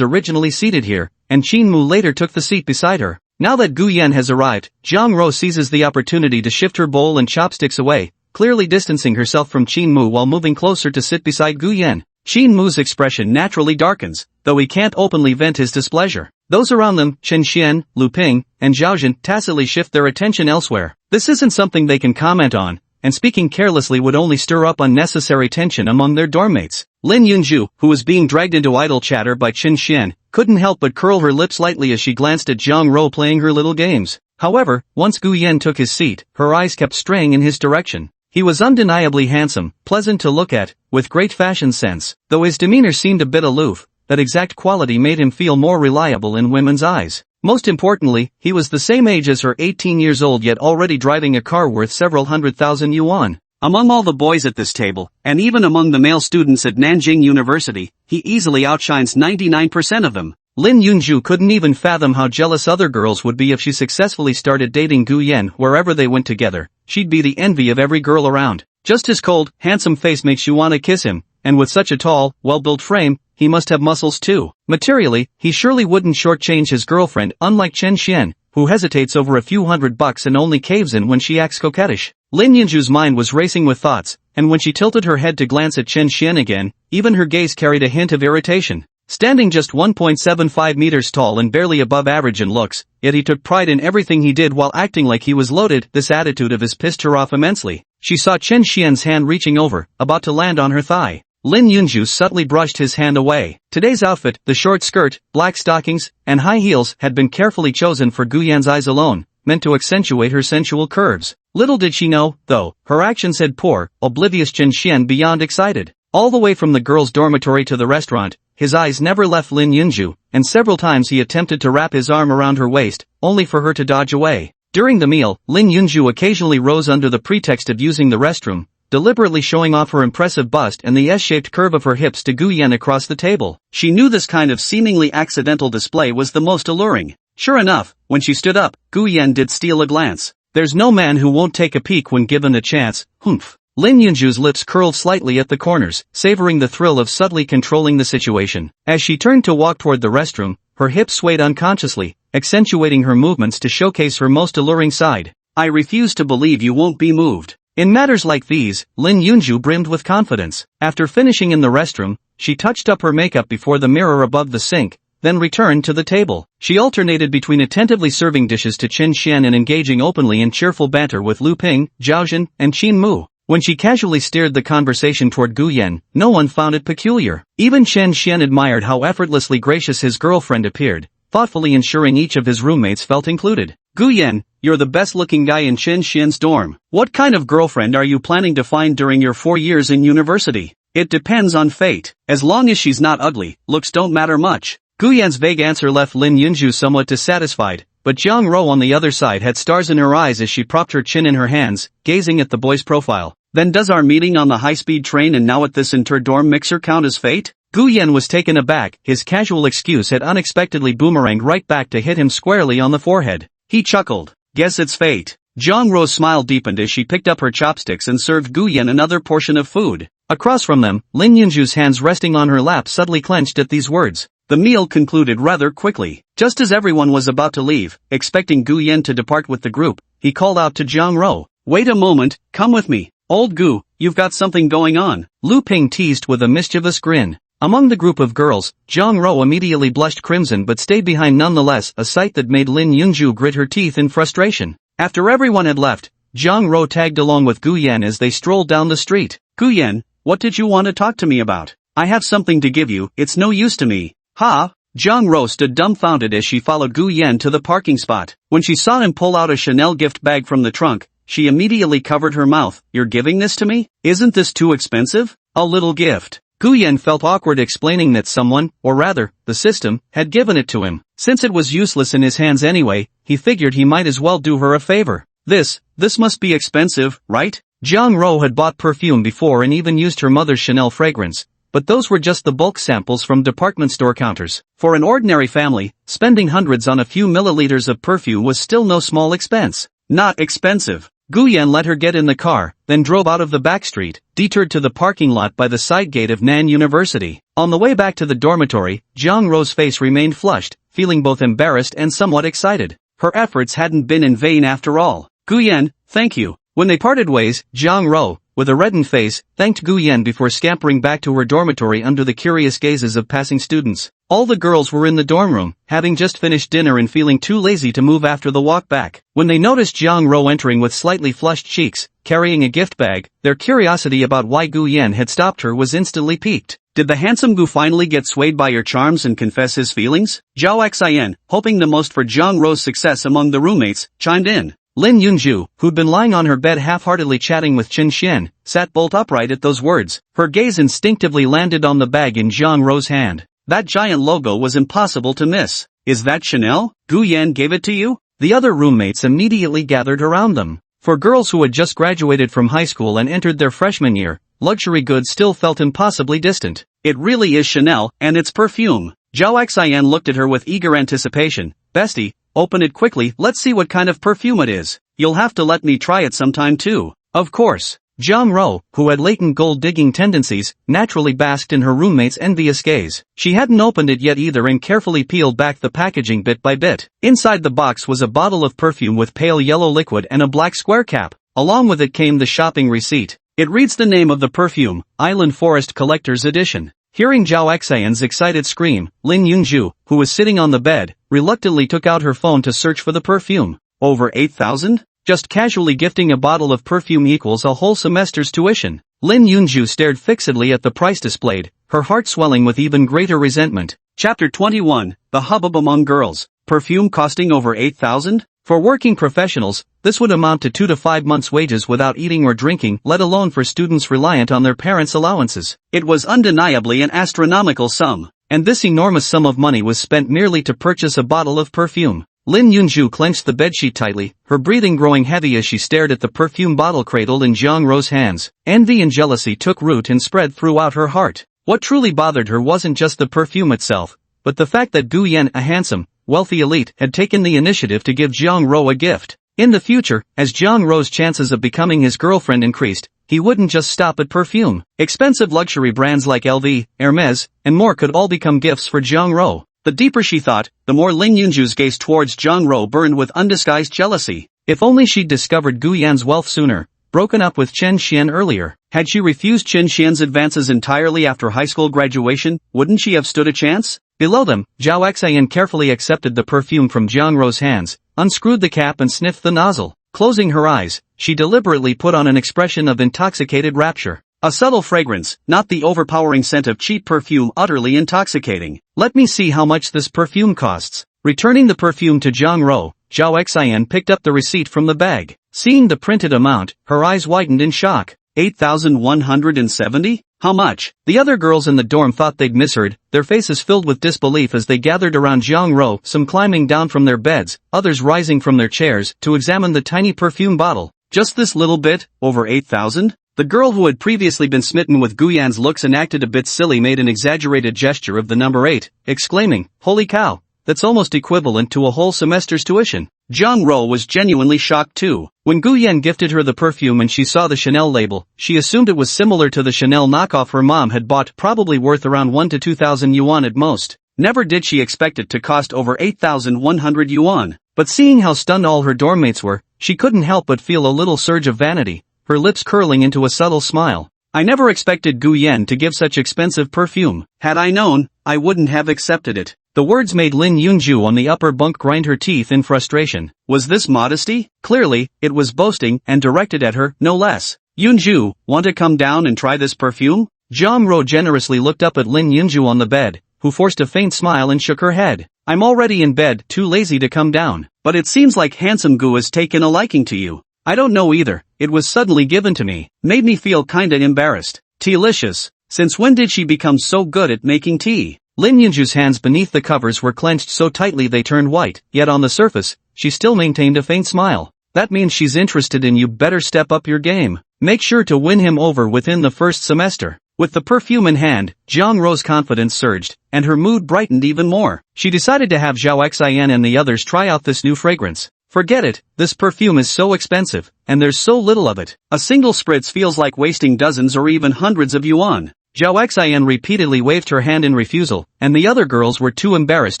originally seated here, and Qin Mu later took the seat beside her. Now that Gu Yan has arrived, Zhang Ro seizes the opportunity to shift her bowl and chopsticks away, clearly distancing herself from Qin Mu while moving closer to sit beside Gu Yan. Qin Mu's expression naturally darkens, though he can't openly vent his displeasure. Those around them, Chen Xian, Lu Ping, and Zhao Jin, tacitly shift their attention elsewhere. This isn't something they can comment on, and speaking carelessly would only stir up unnecessary tension among their dorm mates. Lin Yunju, who was being dragged into idle chatter by Chen Xian, couldn't help but curl her lips lightly as she glanced at Zhang Ro playing her little games. However, once Gu Yan took his seat, her eyes kept straying in his direction. He was undeniably handsome, pleasant to look at, with great fashion sense. Though his demeanor seemed a bit aloof, that exact quality made him feel more reliable in women's eyes. Most importantly, he was the same age as her, 18 years old, yet already driving a car worth several 100,000 yuan. Among all the boys at this table, and even among the male students at Nanjing University, he easily outshines 99% of them. Lin Yunju couldn't even fathom how jealous other girls would be if she successfully started dating Gu Yan wherever they went together. She'd be the envy of every girl around. Just his cold, handsome face makes you want to kiss him, and with such a tall, well-built frame, he must have muscles too. Materially, he surely wouldn't shortchange his girlfriend, unlike Chen Xian, who hesitates over a few $100 and only caves in when she acts coquettish. Lin Yunju's mind was racing with thoughts, and when she tilted her head to glance at Chen Xian again, even her gaze carried a hint of irritation. Standing just 1.75 meters tall and barely above average in looks, yet he took pride in everything he did while acting like he was loaded. This attitude of his pissed her off immensely. She saw Chen Xian's hand reaching over, about to land on her thigh. Lin Yunju subtly brushed his hand away. Today's outfit, the short skirt, black stockings, and high heels, had been carefully chosen for Gu Yan's eyes alone, meant to accentuate her sensual curves. Little did she know, though, her actions had poor, oblivious Chen Xian beyond excited. All the way from the girls' dormitory to the restaurant, his eyes never left Lin Yunju, and several times he attempted to wrap his arm around her waist, only for her to dodge away. During the meal, Lin Yunju occasionally rose under the pretext of using the restroom, deliberately showing off her impressive bust and the S-shaped curve of her hips to Gu Yan across the table. She knew this kind of seemingly accidental display was the most alluring. Sure enough, when she stood up, Gu Yan did steal a glance. There's no man who won't take a peek when given the chance, humph. Lin Yunju's lips curled slightly at the corners, savoring the thrill of subtly controlling the situation. As she turned to walk toward the restroom, her hips swayed unconsciously, accentuating her movements to showcase her most alluring side. I refuse to believe you won't be moved. In matters like these, Lin Yunju brimmed with confidence. After finishing in the restroom, she touched up her makeup before the mirror above the sink, then returned to the table. She alternated between attentively serving dishes to Chen Xian and engaging openly in cheerful banter with Lu Ping, Zhao Jin, and Qin Mu. When she casually steered the conversation toward Gu Yan, no one found it peculiar. Even Chen Xian admired how effortlessly gracious his girlfriend appeared, thoughtfully ensuring each of his roommates felt included. Gu Yan, you're the best-looking guy in Chen Xian's dorm. What kind of girlfriend are you planning to find during your 4 years in university? It depends on fate. As long as she's not ugly, looks don't matter much. Gu Yan's vague answer left Lin Yunju somewhat dissatisfied, but Jiang Rou on the other side had stars in her eyes as she propped her chin in her hands, gazing at the boy's profile. Then does our meeting on the high-speed train and now at this inter-dorm mixer count as fate? Gu Yan was taken aback. His casual excuse had unexpectedly boomeranged right back to hit him squarely on the forehead. He chuckled. Guess it's fate. Jiang Rou's smile deepened as she picked up her chopsticks and served Gu Yan another portion of food. Across from them, Lin Yunju's hands resting on her lap suddenly clenched at these words. The meal concluded rather quickly. Just as everyone was about to leave, expecting Gu Yan to depart with the group, he called out to Jiang Rou. Wait a moment, come with me. Old Gu, you've got something going on. Lu Ping teased with a mischievous grin. Among the group of girls, Jiang Rou immediately blushed crimson but stayed behind nonetheless, a sight that made Lin Yunju grit her teeth in frustration. After everyone had left, Jiang Rou tagged along with Gu Yan as they strolled down the street. Gu Yan, what did you want to talk to me about? I have something to give you, it's no use to me. Ha! Jiang Rou stood dumbfounded as she followed Gu Yan to the parking spot. When she saw him pull out a Chanel gift bag from the trunk, she immediately covered her mouth. You're giving this to me? Isn't this too expensive? A little gift. Gu Yan felt awkward explaining that someone, or rather, the system, had given it to him. Since it was useless in his hands anyway, he figured he might as well do her a favor. This must be expensive, right? Jiang Rou had bought perfume before and even used her mother's Chanel fragrance, but those were just the bulk samples from department store counters. For an ordinary family, spending hundreds on a few milliliters of perfume was still no small expense. Not expensive. Gu Yan let her get in the car, then drove out of the back street, detoured to the parking lot by the side gate of Nan University. On the way back to the dormitory, Jiang Rou's face remained flushed, feeling both embarrassed and somewhat excited. Her efforts hadn't been in vain after all. Gu Yan, thank you. When they parted ways, Jiang Rou, with a reddened face, thanked Gu Yan before scampering back to her dormitory under the curious gazes of passing students. All the girls were in the dorm room, having just finished dinner and feeling too lazy to move after the walk back. When they noticed Jiang Rou entering with slightly flushed cheeks, carrying a gift bag, their curiosity about why Gu Yan had stopped her was instantly piqued. Did the handsome Gu finally get swayed by your charms and confess his feelings? Zhao Xian, hoping the most for Jiang Rou's success among the roommates, chimed in. Lin Yunju, who'd been lying on her bed half-heartedly chatting with Chen Xian, sat bolt upright at those words. Her gaze instinctively landed on the bag in Jiang Rou's hand. That giant logo was impossible to miss. Is that Chanel? Gu Yan gave it to you? The other roommates immediately gathered around them. For girls who had just graduated from high school and entered their freshman year, luxury goods still felt impossibly distant. It really is Chanel, and it's perfume. Zhao Xian looked at her with eager anticipation. Bestie, open it quickly, let's see what kind of perfume it is. You'll have to let me try it sometime too. Of course. Jiang Rou, who had latent gold-digging tendencies, naturally basked in her roommate's envious gaze. She hadn't opened it yet either and carefully peeled back the packaging bit by bit. Inside the box was a bottle of perfume with pale yellow liquid and a black square cap. Along with it came the shopping receipt. It reads the name of the perfume, Island Forest Collector's Edition. Hearing Zhao Xian's excited scream, Lin Yunju, who was sitting on the bed, reluctantly took out her phone to search for the perfume. Over 8,000? Just casually gifting a bottle of perfume equals a whole semester's tuition. Lin Yunju stared fixedly at the price displayed, her heart swelling with even greater resentment. Chapter 21, The Hubbub Among Girls. Perfume costing over 8,000? For working professionals, this would amount to 2 to 5 months' wages without eating or drinking, let alone for students reliant on their parents' allowances. It was undeniably an astronomical sum, and this enormous sum of money was spent merely to purchase a bottle of perfume. Lin Yunju clenched the bedsheet tightly, her breathing growing heavy as she stared at the perfume bottle cradled in Jiang Rou's hands. Envy and jealousy took root and spread throughout her heart. What truly bothered her wasn't just the perfume itself, but the fact that Gu Yan, a handsome, wealthy elite, had taken the initiative to give Jiang Rou a gift. In the future, as Jiang Rou's chances of becoming his girlfriend increased, he wouldn't just stop at perfume. Expensive luxury brands like LV, Hermes, and more could all become gifts for Jiang Rou. The deeper she thought, the more Lin Yunju's gaze towards Jiang Rou burned with undisguised jealousy. If only she'd discovered Gu Yan's wealth sooner, broken up with Chen Xian earlier. Had she refused Chen Xian's advances entirely after high school graduation, wouldn't she have stood a chance? Below them, Zhao Xian carefully accepted the perfume from Jiang Rou's hands, unscrewed the cap and sniffed the nozzle. Closing her eyes, she deliberately put on an expression of intoxicated rapture. A subtle fragrance, not the overpowering scent of cheap perfume utterly intoxicating. Let me see how much this perfume costs. Returning the perfume to Jiang Rou, Zhao Xian picked up the receipt from the bag. Seeing the printed amount, her eyes widened in shock. 8,170? How much? The other girls in the dorm thought they'd misheard, their faces filled with disbelief as they gathered around Jiang Rou, some climbing down from their beds, others rising from their chairs, to examine the tiny perfume bottle. Just this little bit, over 8,000? The girl who had previously been smitten with Gu Yan's looks and acted a bit silly made an exaggerated gesture of the number 8, exclaiming, "Holy cow, that's almost equivalent to a whole semester's tuition." Jiang Rou was genuinely shocked too. When Gu Yan gifted her the perfume and she saw the Chanel label, she assumed it was similar to the Chanel knockoff her mom had bought, probably worth around 1 to 2,000 yuan at most. Never did she expect it to cost over 8,100 yuan. But seeing how stunned all her dorm mates were, she couldn't help but feel a little surge of vanity, her lips curling into a subtle smile. I never expected Gu Yan to give such expensive perfume. Had I known, I wouldn't have accepted it. The words made Lin Yunju on the upper bunk grind her teeth in frustration. Was this modesty? Clearly, it was boasting, and directed at her, no less. Yunju, want to come down and try this perfume? Jiang Rou generously looked up at Lin Yunju on the bed, who forced a faint smile and shook her head. I'm already in bed, too lazy to come down. But it seems like handsome Gu has taken a liking to you. I don't know either, it was suddenly given to me. Made me feel kinda embarrassed. Tealicious. Since when did she become so good at making tea? Lin Yunju's hands beneath the covers were clenched so tightly they turned white, yet on the surface, she still maintained a faint smile. That means she's interested in you. Better step up your game. Make sure to win him over within the first semester. With the perfume in hand, Jiang Rou's confidence surged, and her mood brightened even more. She decided to have Zhao Xian and the others try out this new fragrance. Forget it, this perfume is so expensive, and there's so little of it. A single spritz feels like wasting dozens or even hundreds of yuan. Zhao Xian repeatedly waved her hand in refusal, and the other girls were too embarrassed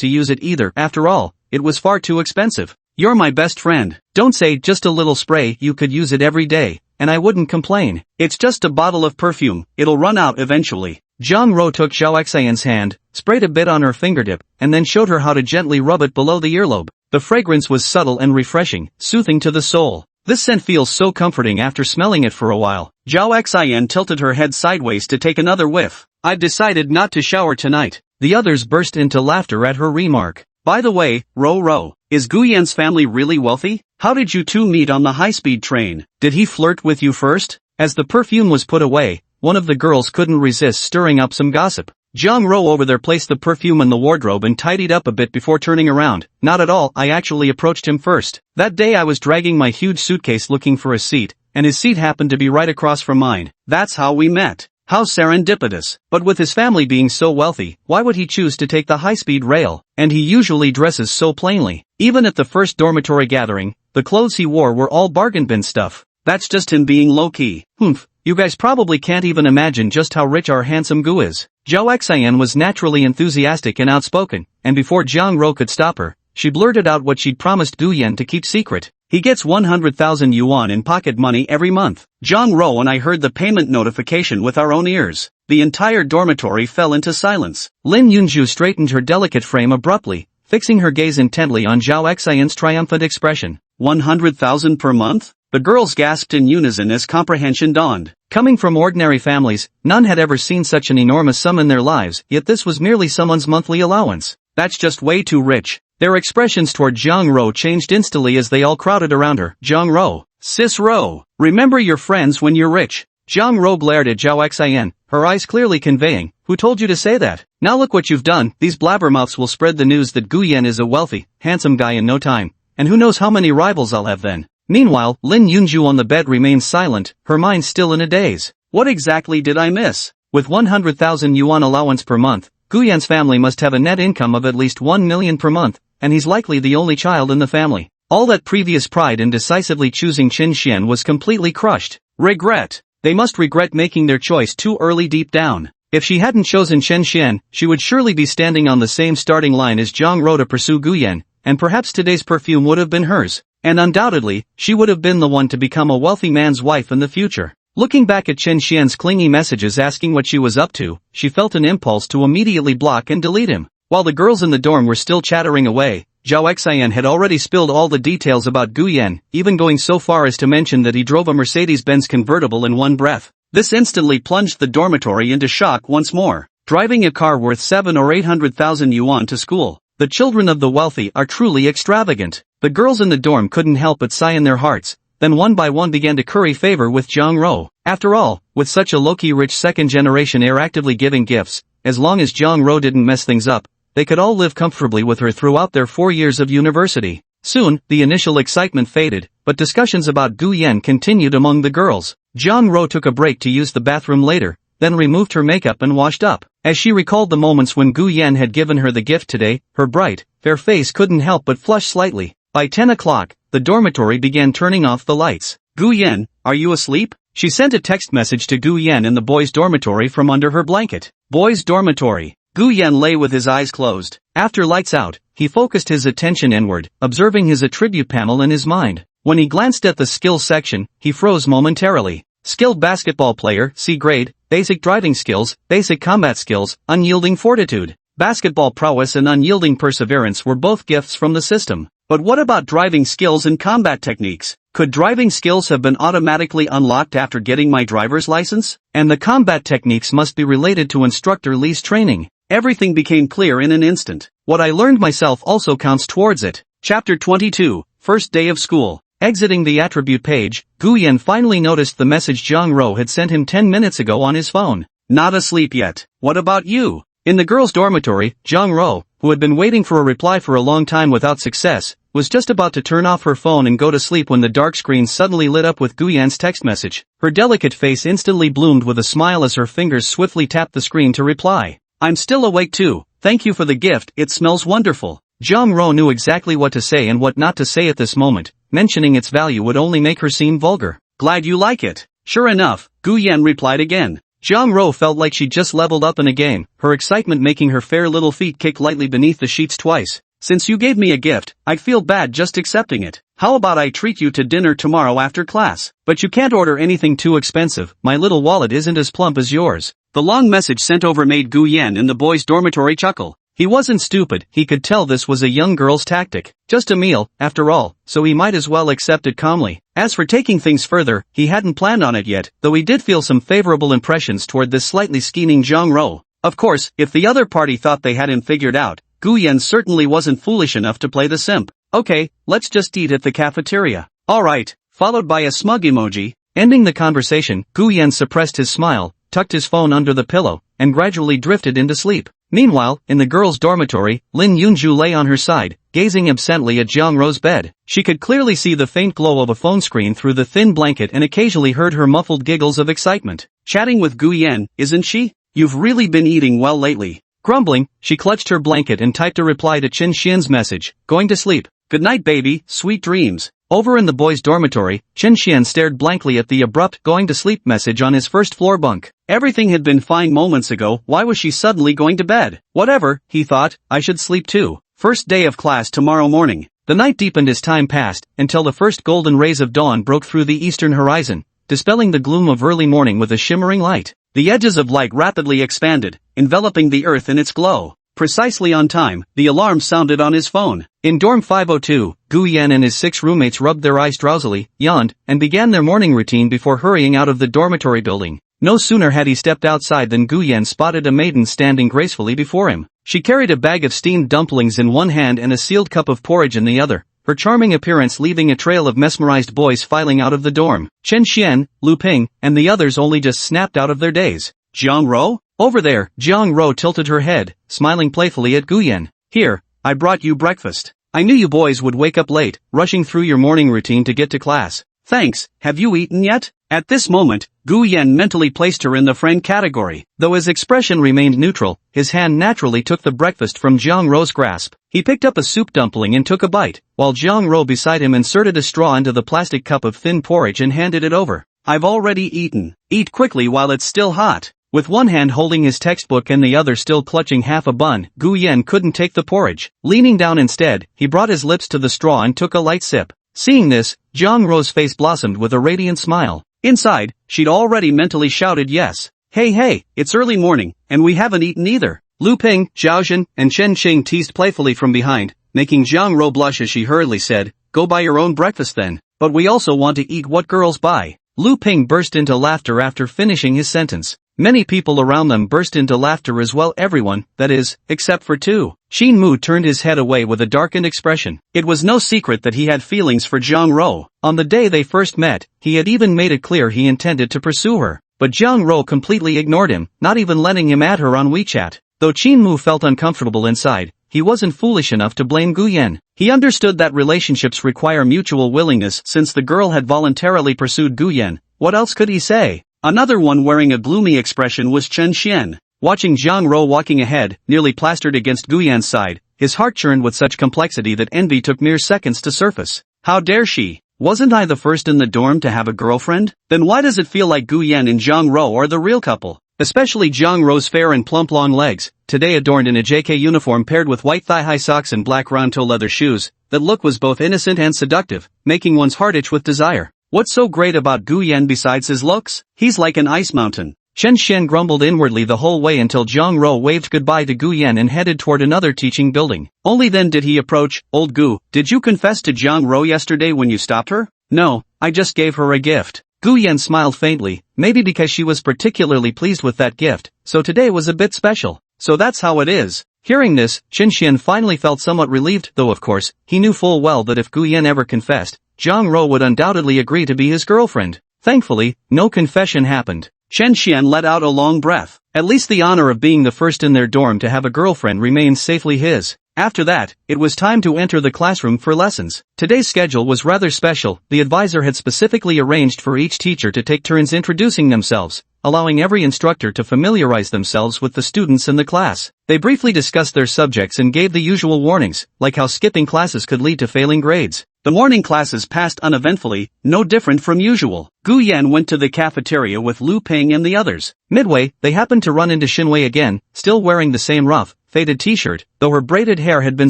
to use it either. After all, it was far too expensive. You're my best friend. Don't say just a little spray, you could use it every day, and I wouldn't complain. It's just a bottle of perfume, it'll run out eventually. Jiang Rou took Zhao Xian's hand, sprayed a bit on her fingertip, and then showed her how to gently rub it below the earlobe. The fragrance was subtle and refreshing, soothing to the soul. This scent feels so comforting after smelling it for a while. Zhao Xian tilted her head sideways to take another whiff. I've decided not to shower tonight. The others burst into laughter at her remark. By the way, Rou, is Gu Yan's family really wealthy? How did you two meet on the high-speed train? Did he flirt with you first? As the perfume was put away, one of the girls couldn't resist stirring up some gossip. Jiang Rou over there placed the perfume in the wardrobe and tidied up a bit before turning around. Not at all, I actually approached him first. That day I was dragging my huge suitcase looking for a seat, and his seat happened to be right across from mine. That's how we met. How serendipitous. But with his family being so wealthy, why would he choose to take the high-speed rail? And he usually dresses so plainly. Even at the first dormitory gathering, the clothes he wore were all bargain bin stuff. That's just him being low-key. Humph. You guys probably can't even imagine just how rich our handsome Gu is. Zhao Xian was naturally enthusiastic and outspoken, and before Jiang Rou could stop her, she blurted out what she'd promised Gu Yan to keep secret. He gets 100,000 yuan in pocket money every month. Zhang Ro and I heard the payment notification with our own ears. The entire dormitory fell into silence. Lin Yunju straightened her delicate frame abruptly, fixing her gaze intently on Zhao Xian's triumphant expression. 100,000 per month? The girls gasped in unison as comprehension dawned. Coming from ordinary families, none had ever seen such an enormous sum in their lives, yet this was merely someone's monthly allowance. That's just way too rich. Their expressions toward Zhang Ro changed instantly as they all crowded around her. Zhang Ro. Sis Ro. Remember your friends when you're rich. Zhang Ro glared at Zhao Xian, her eyes clearly conveying, who told you to say that? Now look what you've done. These blabbermouths will spread the news that Gu Yan is a wealthy, handsome guy in no time. And who knows how many rivals I'll have then. Meanwhile, Lin Yunju on the bed remained silent, her mind still in a daze. What exactly did I miss? With 100,000 yuan allowance per month, Gu Yan's family must have a net income of at least 1 million per month, and he's likely the only child in the family. All that previous pride in decisively choosing Qin Xian was completely crushed. Regret. They must regret making their choice too early deep down. If she hadn't chosen Qin Xian, she would surely be standing on the same starting line as Zhang Ro to pursue Gu Yan, and perhaps today's perfume would have been hers. And undoubtedly, she would have been the one to become a wealthy man's wife in the future. Looking back at Qin Xian's clingy messages asking what she was up to, she felt an impulse to immediately block and delete him. While the girls in the dorm were still chattering away, Zhao Xian had already spilled all the details about Gu Yan, even going so far as to mention that he drove a Mercedes-Benz convertible in one breath. This instantly plunged the dormitory into shock once more. Driving a car worth 7 or 800,000 yuan to school. The children of the wealthy are truly extravagant. The girls in the dorm couldn't help but sigh in their hearts, then one by one began to curry favor with Zhang Ro. After all, with such a low-key rich second-generation heir actively giving gifts, as long as Zhang Ro didn't mess things up, they could all live comfortably with her throughout their 4 years of university. Soon, the initial excitement faded, but discussions about Gu Yan continued among the girls. Zhang Ro took a break to use the bathroom later, then removed her makeup and washed up. As she recalled the moments when Gu Yan had given her the gift today, her bright, fair face couldn't help but flush slightly. By 10 o'clock, the dormitory began turning off the lights. Gu Yan, are you asleep? She sent a text message to Gu Yan in the boys' dormitory from under her blanket. Boys' dormitory. Gu Yan lay with his eyes closed. After lights out, he focused his attention inward, observing his attribute panel in his mind. When he glanced at the skills section, he froze momentarily. Skilled basketball player, C grade, basic driving skills, basic combat skills, unyielding fortitude. Basketball prowess and unyielding perseverance were both gifts from the system. But what about driving skills and combat techniques? Could driving skills have been automatically unlocked after getting my driver's license? And the combat techniques must be related to instructor Lee's training. Everything became clear in an instant. What I learned myself also counts towards it. Chapter 22, First Day of School. Exiting the attribute page, Gu Yan finally noticed the message Zhang Ro had sent him 10 minutes ago on his phone. Not asleep yet. What about you? In the girls' dormitory, Zhang Ro, who had been waiting for a reply for a long time without success, was just about to turn off her phone and go to sleep when the dark screen suddenly lit up with Gu Yan's text message. Her delicate face instantly bloomed with a smile as her fingers swiftly tapped the screen to reply. I'm still awake too. Thank you for the gift, it smells wonderful. Zhang Ro knew exactly what to say and what not to say at this moment. Mentioning its value would only make her seem vulgar. Glad you like it. Sure enough, Gu Yan replied again. Zhang Ro felt like she just leveled up in a game, her excitement making her fair little feet kick lightly beneath the sheets twice. Since you gave me a gift, I'd feel bad just accepting it. How about I treat you to dinner tomorrow after class? But you can't order anything too expensive, my little wallet isn't as plump as yours. The long message sent over made Gu Yan in the boys' dormitory chuckle. He wasn't stupid, he could tell this was a young girl's tactic. Just a meal, after all, so he might as well accept it calmly. As for taking things further, he hadn't planned on it yet, though he did feel some favorable impressions toward this slightly scheming Zhang Ro. Of course, if the other party thought they had him figured out, Gu Yan certainly wasn't foolish enough to play the simp. Okay, let's just eat at the cafeteria. Alright, followed by a smug emoji. Ending the conversation, Gu Yan suppressed his smile, tucked his phone under the pillow, and gradually drifted into sleep. Meanwhile, in the girls' dormitory, Lin Yunju lay on her side, gazing absently at Zhang Ro's bed. She could clearly see the faint glow of a phone screen through the thin blanket and occasionally heard her muffled giggles of excitement. Chatting with Gu Yan, isn't she? You've really been eating well lately. Grumbling, she clutched her blanket and typed a reply to Qin Xian's message, going to sleep. Good night baby, sweet dreams. Over in the boys' dormitory, Qin Xian stared blankly at the abrupt going to sleep message on his first floor bunk. Everything had been fine moments ago, why was she suddenly going to bed? Whatever, he thought, I should sleep too. First day of class tomorrow morning. The night deepened as time passed, until the first golden rays of dawn broke through the eastern horizon, dispelling the gloom of early morning with a shimmering light. The edges of light rapidly expanded, enveloping the earth in its glow. Precisely on time, the alarm sounded on his phone. In dorm 502, Gu Yan and his 6 roommates rubbed their eyes drowsily, yawned, and began their morning routine before hurrying out of the dormitory building. No sooner had he stepped outside than Gu Yan spotted a maiden standing gracefully before him. She carried a bag of steamed dumplings in one hand and a sealed cup of porridge in the other, her charming appearance leaving a trail of mesmerized boys filing out of the dorm. Chen Xian, Lu Ping, and the others only just snapped out of their daze. Jiang Ro? Over there, Jiang Ro tilted her head, smiling playfully at Gu Yan. Here, I brought you breakfast. I knew you boys would wake up late, rushing through your morning routine to get to class. Thanks, have you eaten yet? At this moment, Gu Yan mentally placed her in the friend category. Though his expression remained neutral, his hand naturally took the breakfast from Jiang Ro's grasp. He picked up a soup dumpling and took a bite, while Jiang Ro beside him inserted a straw into the plastic cup of thin porridge and handed it over. I've already eaten. Eat quickly while it's still hot. With one hand holding his textbook and the other still clutching half a bun, Gu Yan couldn't take the porridge. Leaning down instead, he brought his lips to the straw and took a light sip. Seeing this, Jiang Ro's face blossomed with a radiant smile. Inside, she'd already mentally shouted yes. Hey, it's early morning, and we haven't eaten either. Lu Ping, Zhaozhen, and Chen Qing teased playfully from behind, making Jiang Ro blush as she hurriedly said, go buy your own breakfast then. But we also want to eat what girls buy. Lu Ping burst into laughter after finishing his sentence. Many people around them burst into laughter as well, everyone, that is, except for 2. Xin Mu turned his head away with a darkened expression. It was no secret that he had feelings for Jiang Ro. On the day they first met, he had even made it clear he intended to pursue her. But Jiang Ro completely ignored him, not even letting him add her on WeChat. Though Xin Mu felt uncomfortable inside, he wasn't foolish enough to blame Gu Yan. He understood that relationships require mutual willingness since the girl had voluntarily pursued Gu Yan. What else could he say? Another one wearing a gloomy expression was Chen Xian. Watching Jiang Ro walking ahead, nearly plastered against Gu Yan's side, his heart churned with such complexity that envy took mere seconds to surface. How dare she? Wasn't I the first in the dorm to have a girlfriend? Then why does it feel like Gu Yan and Jiang Ro are the real couple? Especially Jiang Ro's fair and plump long legs, today adorned in a JK uniform paired with white thigh-high socks and black round-toe leather shoes. That look was both innocent and seductive, making one's heart itch with desire. What's so great about Gu Yan besides his looks? He's like an ice mountain. Chen Xian grumbled inwardly the whole way until Jiang Ro waved goodbye to Gu Yan and headed toward another teaching building. Only then did he approach. Old Gu, did you confess to Jiang Ro yesterday when you stopped her? No, I just gave her a gift. Gu Yan smiled faintly, maybe because she was particularly pleased with that gift, so today was a bit special. So that's how it is. Hearing this, Chen Xian finally felt somewhat relieved, though of course, he knew full well that if Gu Yan ever confessed, Jiang Ro would undoubtedly agree to be his girlfriend. Thankfully, no confession happened. Chen Xian let out a long breath. At least the honor of being the first in their dorm to have a girlfriend remained safely his. After that, it was time to enter the classroom for lessons. Today's schedule was rather special. The advisor had specifically arranged for each teacher to take turns introducing themselves, allowing every instructor to familiarize themselves with the students in the class. They briefly discussed their subjects and gave the usual warnings, like how skipping classes could lead to failing grades. The morning classes passed uneventfully, no different from usual. Gu Yan went to the cafeteria with Lu Ping and the others. Midway, they happened to run into Xinwei again, still wearing the same rough, faded t-shirt, though her braided hair had been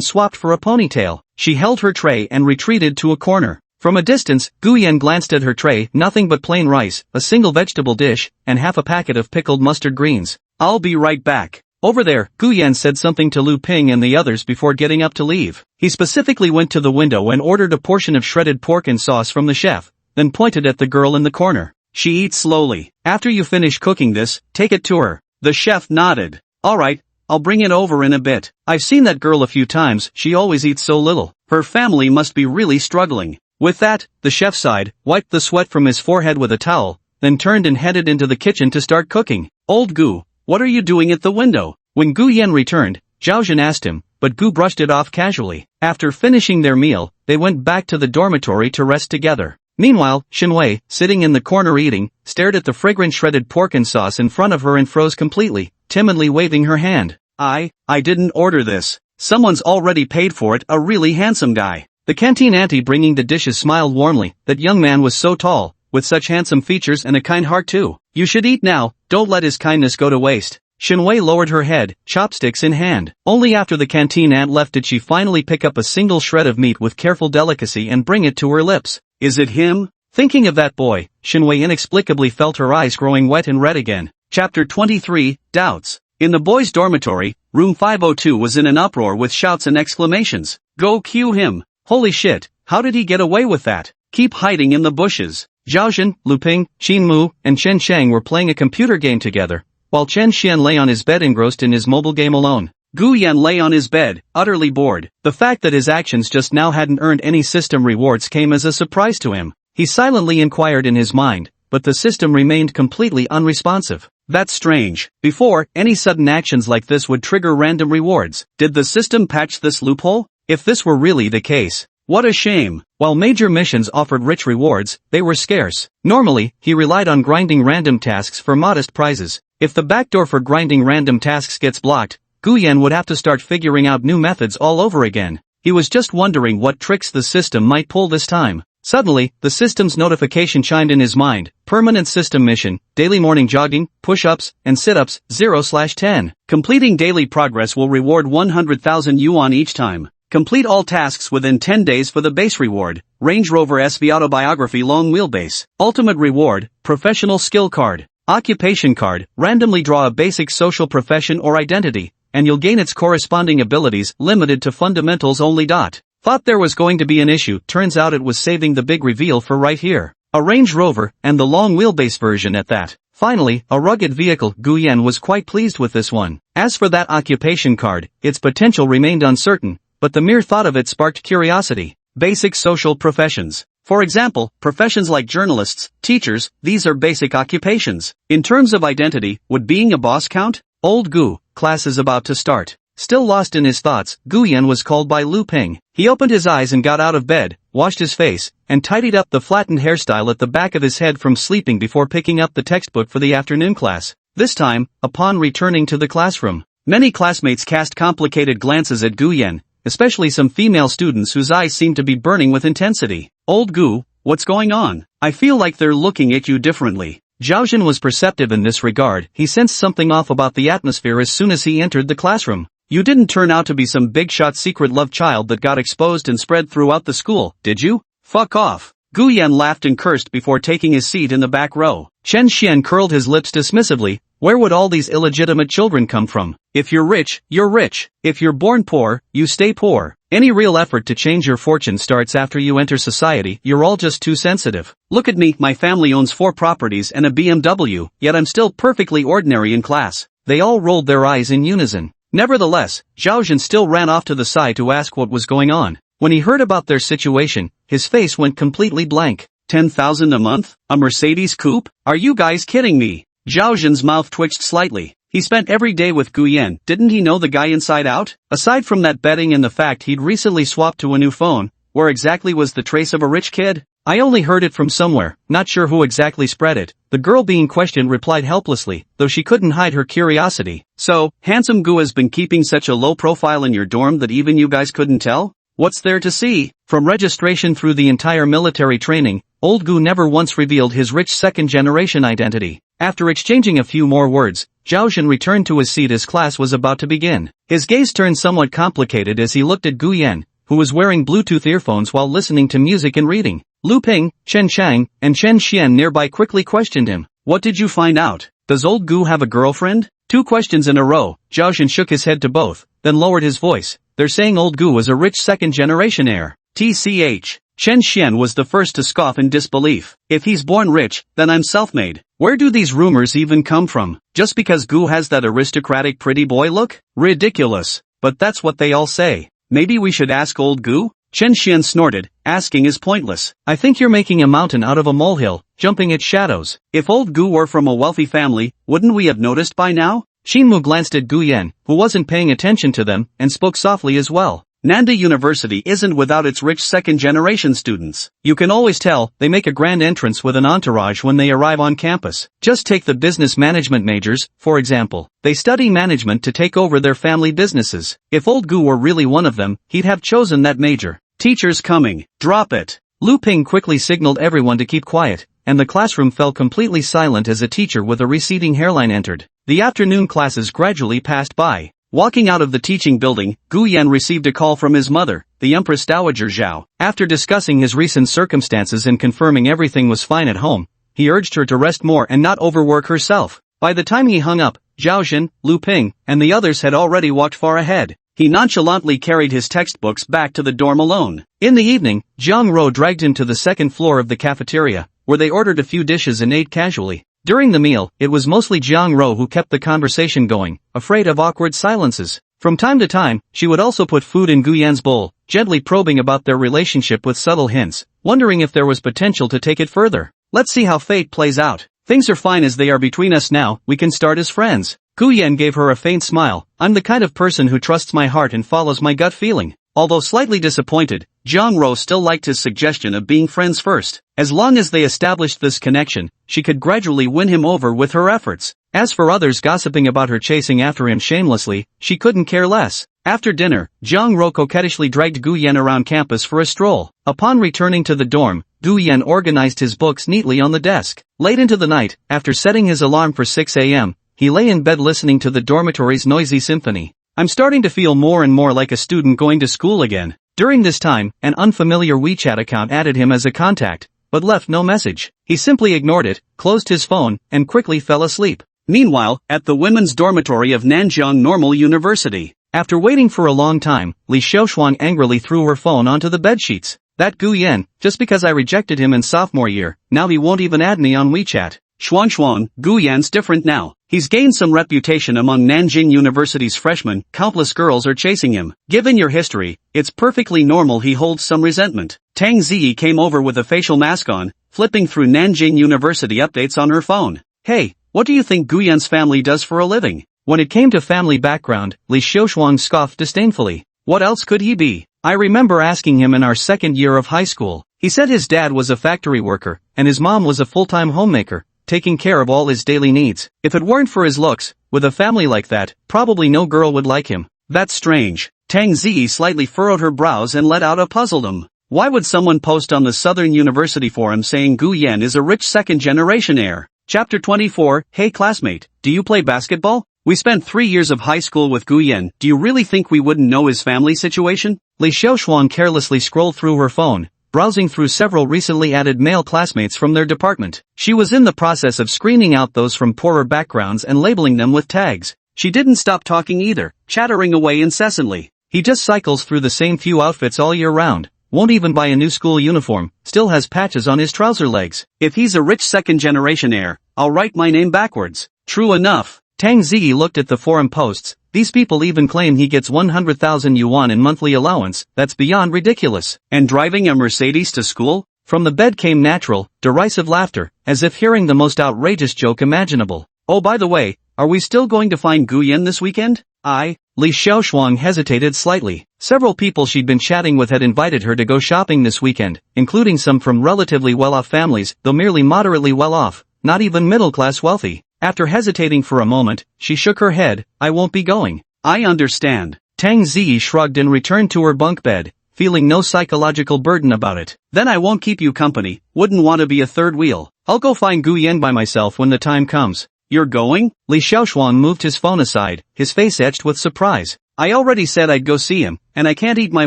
swapped for a ponytail. She held her tray and retreated to a corner. From a distance, Gu Yan glanced at her tray, nothing but plain rice, a single vegetable dish, and half a packet of pickled mustard greens. I'll be right back. Over there, Gu Yan said something to Lu Ping and the others before getting up to leave. He specifically went to the window and ordered a portion of shredded pork and sauce from the chef, then pointed at the girl in the corner. She eats slowly. After you finish cooking this, take it to her. The chef nodded. Alright, I'll bring it over in a bit. I've seen that girl a few times, she always eats so little. Her family must be really struggling. With that, the chef sighed, wiped the sweat from his forehead with a towel, then turned and headed into the kitchen to start cooking. Old Gu, what are you doing at the window? When Gu Yan returned, Zhaozhen asked him, but Gu brushed it off casually. After finishing their meal, they went back to the dormitory to rest together. Meanwhile, Xinwei, sitting in the corner eating, stared at the fragrant shredded pork and sauce in front of her and froze completely, timidly waving her hand. I didn't order this. Someone's already paid for it, a really handsome guy. The canteen auntie bringing the dishes smiled warmly. That young man was so tall, with such handsome features and a kind heart too. You should eat now, don't let his kindness go to waste. Shinwei lowered her head, chopsticks in hand. Only after the canteen aunt left did she finally pick up a single shred of meat with careful delicacy and bring it to her lips. Is it him? Thinking of that boy, Shinwei inexplicably felt her eyes growing wet and red again. Chapter 23, Doubts. In the boys' dormitory, room 502 was in an uproar with shouts and exclamations. Go cue him. Holy shit, how did he get away with that? Keep hiding in the bushes. Zhaozhen, Luping, Qinmu, and Chen Shang were playing a computer game together, while Chen Xian lay on his bed engrossed in his mobile game alone. Gu Yan lay on his bed, utterly bored. The fact that his actions just now hadn't earned any system rewards came as a surprise to him. He silently inquired in his mind, but the system remained completely unresponsive. That's strange. Before, any sudden actions like this would trigger random rewards. Did the system patch this loophole? If this were really the case, what a shame. While major missions offered rich rewards, they were scarce. Normally, he relied on grinding random tasks for modest prizes. If the backdoor for grinding random tasks gets blocked, Guyan would have to start figuring out new methods all over again. He was just wondering what tricks the system might pull this time. Suddenly, the system's notification chimed in his mind. Permanent system mission, daily morning jogging, push-ups, and sit-ups, 0/10. Completing daily progress will reward 100,000 yuan each time. Complete all tasks within 10 days for the base reward. Range Rover SV Autobiography Long Wheelbase. Ultimate reward, professional skill card. Occupation card, randomly draw a basic social profession or identity, and you'll gain its corresponding abilities, limited to fundamentals only. Thought there was going to be an issue, turns out it was saving the big reveal for right here. A Range Rover, and the long wheelbase version at that. Finally, a rugged vehicle. Guyan was quite pleased with this one. As for that occupation card, its potential remained uncertain, but the mere thought of it sparked curiosity. Basic social professions. For example, professions like journalists, teachers, these are basic occupations. In terms of identity, would being a boss count? Old Gu, class is about to start. Still lost in his thoughts, Guyan was called by Lu Ping. He opened his eyes and got out of bed, washed his face, and tidied up the flattened hairstyle at the back of his head from sleeping before picking up the textbook for the afternoon class. This time, upon returning to the classroom, many classmates cast complicated glances at Guyan, especially some female students whose eyes seemed to be burning with intensity. Old Gu, what's going on? I feel like they're looking at you differently. Zhaozhen was perceptive in this regard. He sensed something off about the atmosphere as soon as he entered the classroom. You didn't turn out to be some big-shot secret love child that got exposed and spread throughout the school, did you? Fuck off. Guyan laughed and cursed before taking his seat in the back row. Chen Xian curled his lips dismissively. Where would all these illegitimate children come from? If you're rich, you're rich. If you're born poor, you stay poor. Any real effort to change your fortune starts after you enter society. You're all just too sensitive. Look at me, my family owns 4 properties and a BMW, yet I'm still perfectly ordinary in class. They all rolled their eyes in unison. Nevertheless, Zhaozhen still ran off to the side to ask what was going on. When he heard about their situation, his face went completely blank. 10,000 a month? A Mercedes coupe? Are you guys kidding me? Zhaozhen's mouth twitched slightly. He spent every day with Guyan. Didn't he know the guy inside out? Aside from that betting and the fact he'd recently swapped to a new phone, where exactly was the trace of a rich kid? I only heard it from somewhere, not sure who exactly spread it. The girl being questioned replied helplessly, though she couldn't hide her curiosity. So, handsome Gu has been keeping such a low profile in your dorm that even you guys couldn't tell? What's there to see? From registration through the entire military training, old Gu never once revealed his rich second-generation identity. After exchanging a few more words, Zhaozhen returned to his seat as class was about to begin. His gaze turned somewhat complicated as he looked at Guyan, who was wearing Bluetooth earphones while listening to music and reading. Lu Ping, Chen Chang, and Chen Xian nearby quickly questioned him. What did you find out? Does old Gu have a girlfriend? 2 questions in a row. Zhaozhen shook his head to both, then lowered his voice. They're saying old Gu is a rich second-generation heir. TCH. Chen Xian was the first to scoff in disbelief. If he's born rich, then I'm self-made. Where do these rumors even come from? Just because Gu has that aristocratic pretty boy look? Ridiculous. But that's what they all say. Maybe we should ask old Gu? Chen Xian snorted. Asking is pointless. I think you're making a mountain out of a molehill, jumping its shadows. If old Gu were from a wealthy family, wouldn't we have noticed by now? Xinmu glanced at Guyan, who wasn't paying attention to them, and spoke softly as well. Nanda University isn't without its rich second-generation students. You can always tell, they make a grand entrance with an entourage when they arrive on campus. Just take the business management majors, for example. They study management to take over their family businesses. If old Gu were really one of them, he'd have chosen that major. Teacher's coming. Drop it. Lu Ping quickly signaled everyone to keep quiet, and the classroom fell completely silent as a teacher with a receding hairline entered. The afternoon classes gradually passed by. Walking out of the teaching building, Gu Yan received a call from his mother, the Empress Dowager Zhao. After discussing his recent circumstances and confirming everything was fine at home, he urged her to rest more and not overwork herself. By the time he hung up, Zhao Xin, Lu Ping, and the others had already walked far ahead. He nonchalantly carried his textbooks back to the dorm alone. In the evening, Jiang Ro dragged him to the second floor of the cafeteria, where they ordered a few dishes and ate casually. During the meal, it was mostly Jiang Ro who kept the conversation going, afraid of awkward silences. From time to time, she would also put food in Gu Yan's bowl, gently probing about their relationship with subtle hints, wondering if there was potential to take it further. Let's see how fate plays out. Things are fine as they are between us now, we can start as friends. Gu Yan gave her a faint smile. I'm the kind of person who trusts my heart and follows my gut feeling. Although slightly disappointed, Jiang Ro still liked his suggestion of being friends first. As long as they established this connection, she could gradually win him over with her efforts. As for others gossiping about her chasing after him shamelessly, she couldn't care less. After dinner, Jiang Ro coquettishly dragged Gu Yan around campus for a stroll. Upon returning to the dorm, Gu Yan organized his books neatly on the desk. Late into the night, after setting his alarm for 6 a.m., he lay in bed listening to the dormitory's noisy symphony. I'm starting to feel more and more like a student going to school again. During this time, an unfamiliar WeChat account added him as a contact, but left no message. He simply ignored it, closed his phone, and quickly fell asleep. Meanwhile, at the women's dormitory of Nanjiang Normal University, after waiting for a long time, Li Xiaoshuang angrily threw her phone onto the bedsheets. That Gu Yan, just because I rejected him in sophomore year, now he won't even add me on WeChat. Xuan, Gu Yan's different now. He's gained some reputation among Nanjing University's freshmen, countless girls are chasing him. Given your history, it's perfectly normal he holds some resentment. Tang Ziyi came over with a facial mask on, flipping through Nanjing University updates on her phone. Hey, what do you think Gu Yan's family does for a living? When it came to family background, Li Xiaoshuang scoffed disdainfully. What else could he be? I remember asking him in our second year of high school. He said his dad was a factory worker, and his mom was a full-time homemaker, taking care of all his daily needs. If it weren't for his looks, with a family like that, probably no girl would like him. That's strange. Tang Ziyi slightly furrowed her brows and let out a puzzled Why would someone post on the Southern University forum saying Gu Yan is a rich second-generation heir? Chapter 24, Hey classmate, do you play basketball? We spent 3 years of high school with Gu Yan, do you really think we wouldn't know his family situation? Li Xiaoshuang carelessly scrolled through her phone, browsing through several recently added male classmates from their department. She was in the process of screening out those from poorer backgrounds and labeling them with tags. She didn't stop talking either, chattering away incessantly. He just cycles through the same few outfits all year round, won't even buy a new school uniform, still has patches on his trouser legs. If he's a rich second-generation heir, I'll write my name backwards. True enough. Tang Ziyi looked at the forum posts. These people even claim he gets 100,000 yuan in monthly allowance, that's beyond ridiculous. And driving a Mercedes to school? From the bed came natural, derisive laughter, as if hearing the most outrageous joke imaginable. Oh by the way, are we still going to find Gu Yan this weekend? Li Xiaoshuang hesitated slightly. Several people she'd been chatting with had invited her to go shopping this weekend, including some from relatively well-off families, though merely moderately well-off, not even middle-class wealthy. After hesitating for a moment, she shook her head. I won't be going. I understand. Tang Ziyi shrugged and returned to her bunk bed, feeling no psychological burden about it. Then I won't keep you company, wouldn't want to be a third wheel. I'll go find Gu Yan by myself when the time comes. You're going? Li Xiaoshuang moved his phone aside, his face etched with surprise. I already said I'd go see him, and I can't eat my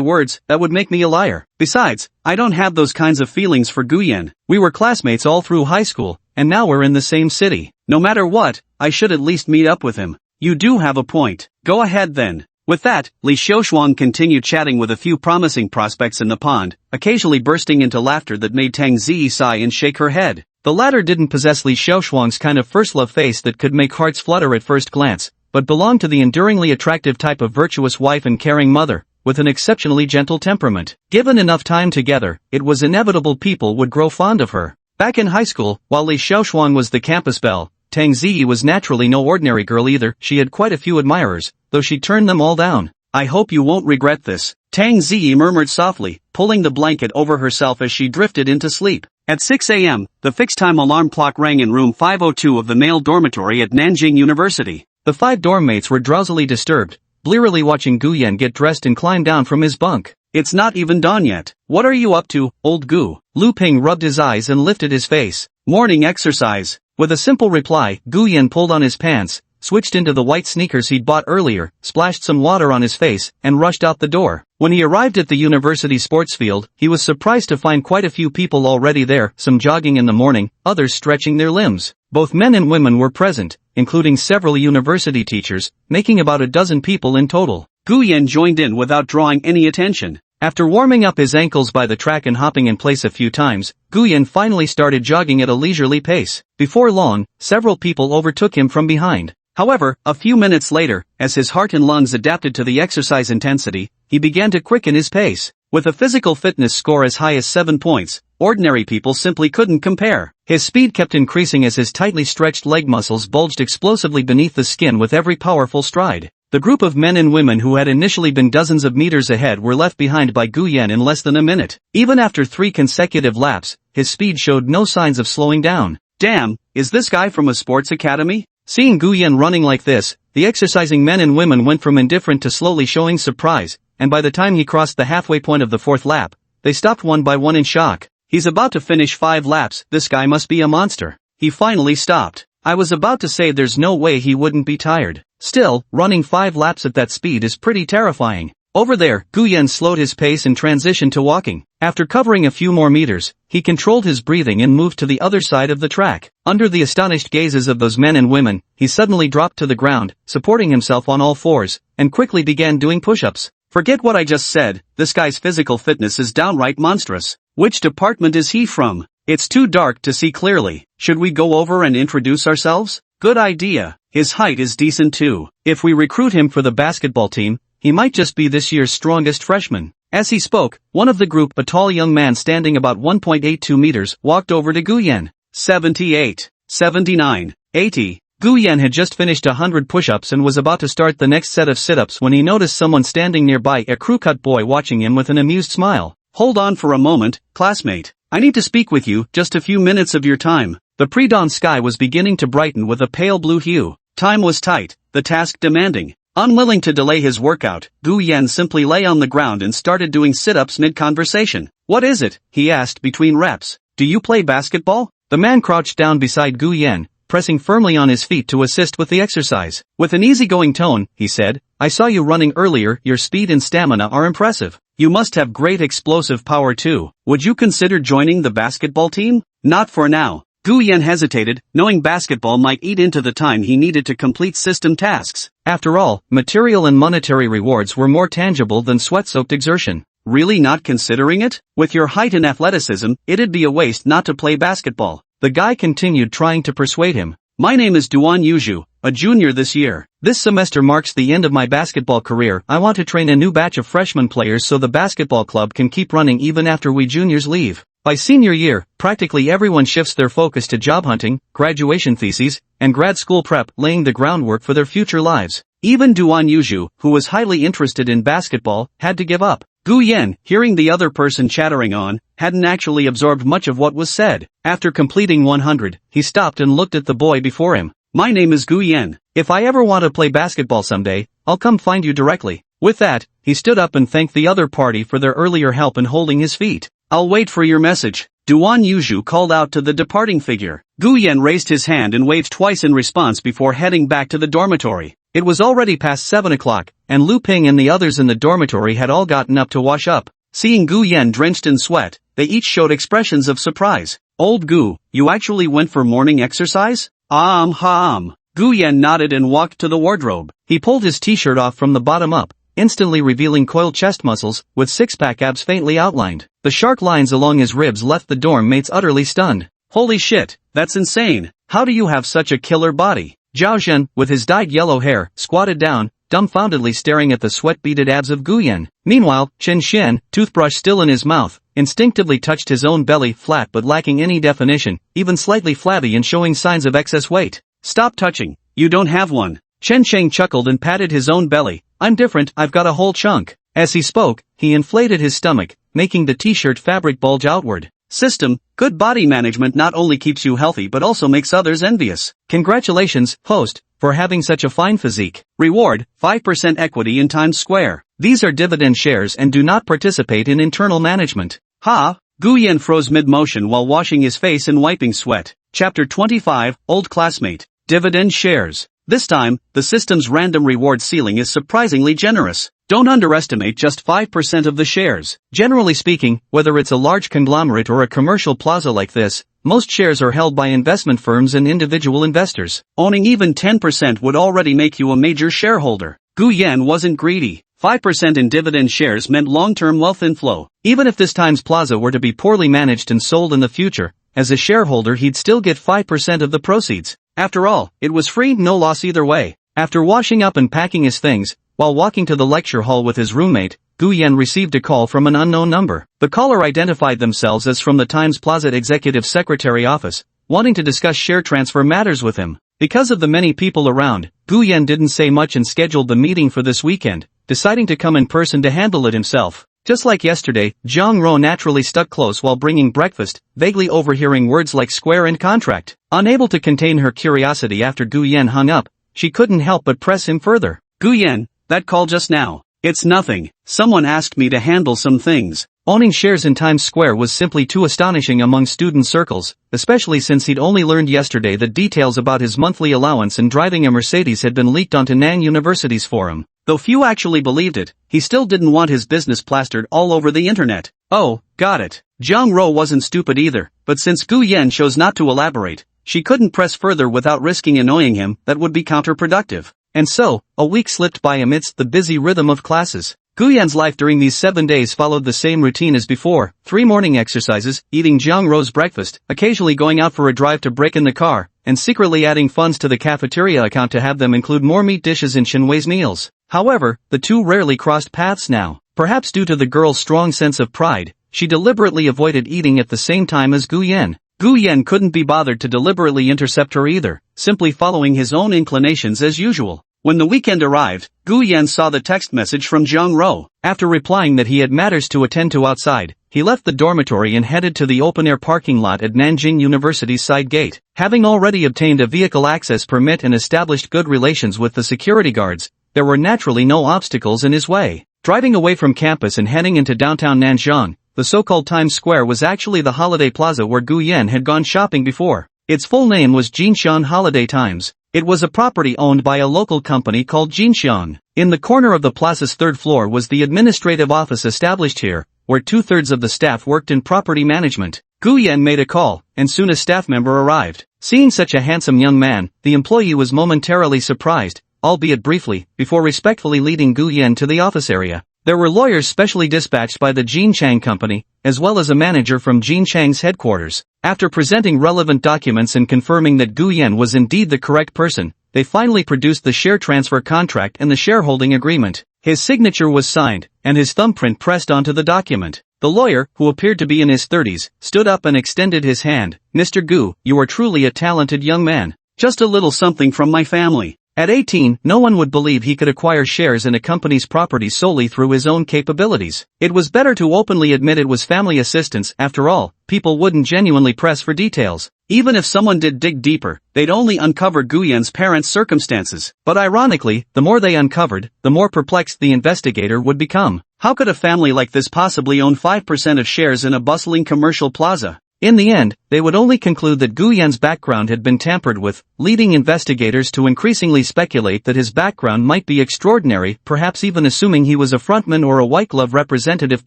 words, that would make me a liar. Besides, I don't have those kinds of feelings for Gu Yan. We were classmates all through high school, and now we're in the same city. No matter what, I should at least meet up with him. You do have a point. Go ahead then. With that, Li Xiaoshuang continued chatting with a few promising prospects in the pond, occasionally bursting into laughter that made Tang Ziyi sigh and shake her head. The latter didn't possess Li Xiaoshuang's kind of first love face that could make hearts flutter at first glance, but belonged to the enduringly attractive type of virtuous wife and caring mother, with an exceptionally gentle temperament. Given enough time together, it was inevitable people would grow fond of her. Back in high school, while Li Xiaoshuang was the campus belle, Tang Ziyi was naturally no ordinary girl either. She had quite a few admirers, though she turned them all down. I hope you won't regret this, Tang Ziyi murmured softly, pulling the blanket over herself as she drifted into sleep. At 6 a.m., the fixed-time alarm clock rang in room 502 of the male dormitory at Nanjing University. The 5 dorm mates were drowsily disturbed, blearily watching Gu Yan get dressed and climb down from his bunk. It's not even dawn yet. What are you up to, old Gu? Lu Ping rubbed his eyes and lifted his face. Morning exercise. With a simple reply, Gu Yan pulled on his pants, switched into the white sneakers he'd bought earlier, splashed some water on his face, and rushed out the door. When he arrived at the university sports field, he was surprised to find quite a few people already there, some jogging in the morning, others stretching their limbs. Both men and women were present, including several university teachers, making about a dozen people in total. Guyen joined in without drawing any attention. After warming up his ankles by the track and hopping in place a few times, Guyen finally started jogging at a leisurely pace. Before long, several people overtook him from behind. However, a few minutes later, as his heart and lungs adapted to the exercise intensity, he began to quicken his pace. With a physical fitness score as high as 7 points, ordinary people simply couldn't compare. His speed kept increasing as his tightly stretched leg muscles bulged explosively beneath the skin with every powerful stride. The group of men and women who had initially been dozens of meters ahead were left behind by Guyen in less than a minute. Even after 3 consecutive laps, his speed showed no signs of slowing down. Damn, is this guy from a sports academy? Seeing Guyen running like this, the exercising men and women went from indifferent to slowly showing surprise, and by the time he crossed the halfway point of the 4th lap, they stopped one by one in shock. He's about to finish 5 laps, this guy must be a monster. He finally stopped. I was about to say there's no way he wouldn't be tired. Still, running 5 laps at that speed is pretty terrifying. Over there, Guyen slowed his pace and transitioned to walking. After covering a few more meters, he controlled his breathing and moved to the other side of the track. Under the astonished gazes of those men and women, he suddenly dropped to the ground, supporting himself on all fours, and quickly began doing push-ups. Forget what I just said, this guy's physical fitness is downright monstrous. Which department is he from? It's too dark to see clearly. Should we go over and introduce ourselves? Good idea. His height is decent too. If we recruit him for the basketball team, he might just be this year's strongest freshman. As he spoke, one of the group, a tall young man standing about 1.82 meters, walked over to Guyen. 78, 79, 80. Guyen had just finished 100 push-ups and was about to start the next set of sit-ups when he noticed someone standing nearby, a crew-cut boy watching him with an amused smile. Hold on for a moment, classmate. I need to speak with you, just a few minutes of your time. The pre-dawn sky was beginning to brighten with a pale blue hue. Time was tight, the task demanding. Unwilling to delay his workout, Guyen simply lay on the ground and started doing sit-ups mid-conversation. What is it? He asked between reps. Do you play basketball? The man crouched down beside Guyen, pressing firmly on his feet to assist with the exercise. With an easygoing tone, he said, I saw you running earlier, your speed and stamina are impressive. You must have great explosive power too. Would you consider joining the basketball team? Not for now. Guyen hesitated, knowing basketball might eat into the time he needed to complete system tasks. After all, material and monetary rewards were more tangible than sweat-soaked exertion. Really not considering it? With your height and athleticism, it'd be a waste not to play basketball. The guy continued trying to persuade him. My name is Duan Yuju, a junior this year. This semester marks the end of my basketball career. I want to train a new batch of freshman players so the basketball club can keep running even after we juniors leave. By senior year, practically everyone shifts their focus to job hunting, graduation theses, and grad school prep, laying the groundwork for their future lives. Even Duan Yuju, who was highly interested in basketball, had to give up. Guyen, hearing the other person chattering on, hadn't actually absorbed much of what was said. After completing 100, he stopped and looked at the boy before him. My name is Guyen. If I ever want to play basketball someday, I'll come find you directly. With that, he stood up and thanked the other party for their earlier help in holding his feet. I'll wait for your message. Duan Yuju called out to the departing figure. Guyen raised his hand and waved twice in response before heading back to the dormitory. It was already past 7 o'clock, and Lu Ping and the others in the dormitory had all gotten up to wash up. Seeing Guyen drenched in sweat, they each showed expressions of surprise. Old Gu, you actually went for morning exercise? Guyen nodded and walked to the wardrobe. He pulled his t-shirt off from the bottom up, instantly revealing coiled chest muscles, with six-pack abs faintly outlined. The sharp lines along his ribs left the dorm mates utterly stunned. Holy shit, that's insane. How do you have such a killer body? Zhao Zhen, with his dyed yellow hair, squatted down, dumbfoundedly staring at the sweat-beaded abs of Guyen. Meanwhile, Chen Xian, toothbrush still in his mouth, instinctively touched his own belly, flat but lacking any definition, even slightly flabby and showing signs of excess weight. Stop touching, you don't have one. Chen Sheng chuckled and patted his own belly. I'm different, I've got a whole chunk. As he spoke, he inflated his stomach, making the t-shirt fabric bulge outward. System, good body management not only keeps you healthy but also makes others envious. Congratulations, host, for having such a fine physique. Reward, 5% equity in Times Square. These are dividend shares and do not participate in internal management. Ha! Guyen froze mid-motion while washing his face and wiping sweat. Chapter 25, Old Classmate. Dividend shares. This time, the system's random reward ceiling is surprisingly generous. Don't underestimate just 5% of the shares. Generally speaking, whether it's a large conglomerate or a commercial plaza like this, most shares are held by investment firms and individual investors. Owning even 10% would already make you a major shareholder. Gu Yan wasn't greedy. 5% in dividend shares meant long-term wealth inflow. Even if this time's plaza were to be poorly managed and sold in the future, as a shareholder he'd still get 5% of the proceeds. After all, it was free, no loss either way. After washing up and packing his things, while walking to the lecture hall with his roommate, Gu Yan received a call from an unknown number. The caller identified themselves as from the Times Plaza Executive Secretary Office, wanting to discuss share transfer matters with him. Because of the many people around, Gu Yan didn't say much and scheduled the meeting for this weekend, deciding to come in person to handle it himself. Just like yesterday, Zhang Ro naturally stuck close while bringing breakfast, vaguely overhearing words like square and contract. Unable to contain her curiosity after Gu Yan hung up, she couldn't help but press him further. Gu Yan, that call just now. It's nothing. Someone asked me to handle some things. Owning shares in Times Square was simply too astonishing among student circles, especially since he'd only learned yesterday that details about his monthly allowance and driving a Mercedes had been leaked onto Nan University's forum. Though few actually believed it, he still didn't want his business plastered all over the internet. Oh, got it. Zhang Ro wasn't stupid either, but since Gu Yan chose not to elaborate, she couldn't press further without risking annoying him. That would be counterproductive. And so, a week slipped by amidst the busy rhythm of classes. Gu Yan's life during these 7 days followed the same routine as before: 3 morning exercises, eating Zhang Ro's breakfast, occasionally going out for a drive to break in the car, and secretly adding funds to the cafeteria account to have them include more meat dishes in Shinwei's meals. However, the two rarely crossed paths now. Perhaps due to the girl's strong sense of pride, she deliberately avoided eating at the same time as Gu Yan. Gu Yan couldn't be bothered to deliberately intercept her either, simply following his own inclinations as usual. When the weekend arrived, Gu Yan saw the text message from Zhang Ro. After replying that he had matters to attend to outside, he left the dormitory and headed to the open-air parking lot at Nanjing University's side gate. Having already obtained a vehicle access permit and established good relations with the security guards, there were naturally no obstacles in his way. Driving away from campus and heading into downtown Nanjing, the so-called Times Square was actually the holiday plaza where Gu Yan had gone shopping before. Its full name was Jinshan Holiday Times. It was a property owned by a local company called Jinshan. In the corner of the plaza's third floor was the administrative office established here, where 2/3 of the staff worked in property management. Gu Yan made a call, and soon a staff member arrived. Seeing such a handsome young man, the employee was momentarily surprised, albeit briefly, before respectfully leading Gu Yan to the office area. There were lawyers specially dispatched by the Jinchang company, as well as a manager from Jinchang's headquarters. After presenting relevant documents and confirming that Gu Yan was indeed the correct person, they finally produced the share transfer contract and the shareholding agreement. His signature was signed, and his thumbprint pressed onto the document. The lawyer, who appeared to be in his 30s, stood up and extended his hand. "Mr. Gu, you are truly a talented young man. Just a little something from my family." At 18, no one would believe he could acquire shares in a company's property solely through his own capabilities. It was better to openly admit it was family assistance. After all, people wouldn't genuinely press for details. Even if someone did dig deeper, they'd only uncover Gu Yan's parents' circumstances. But ironically, the more they uncovered, the more perplexed the investigator would become. How could a family like this possibly own 5% of shares in a bustling commercial plaza? In the end, they would only conclude that Gu Yan's background had been tampered with, leading investigators to increasingly speculate that his background might be extraordinary, perhaps even assuming he was a frontman or a white glove representative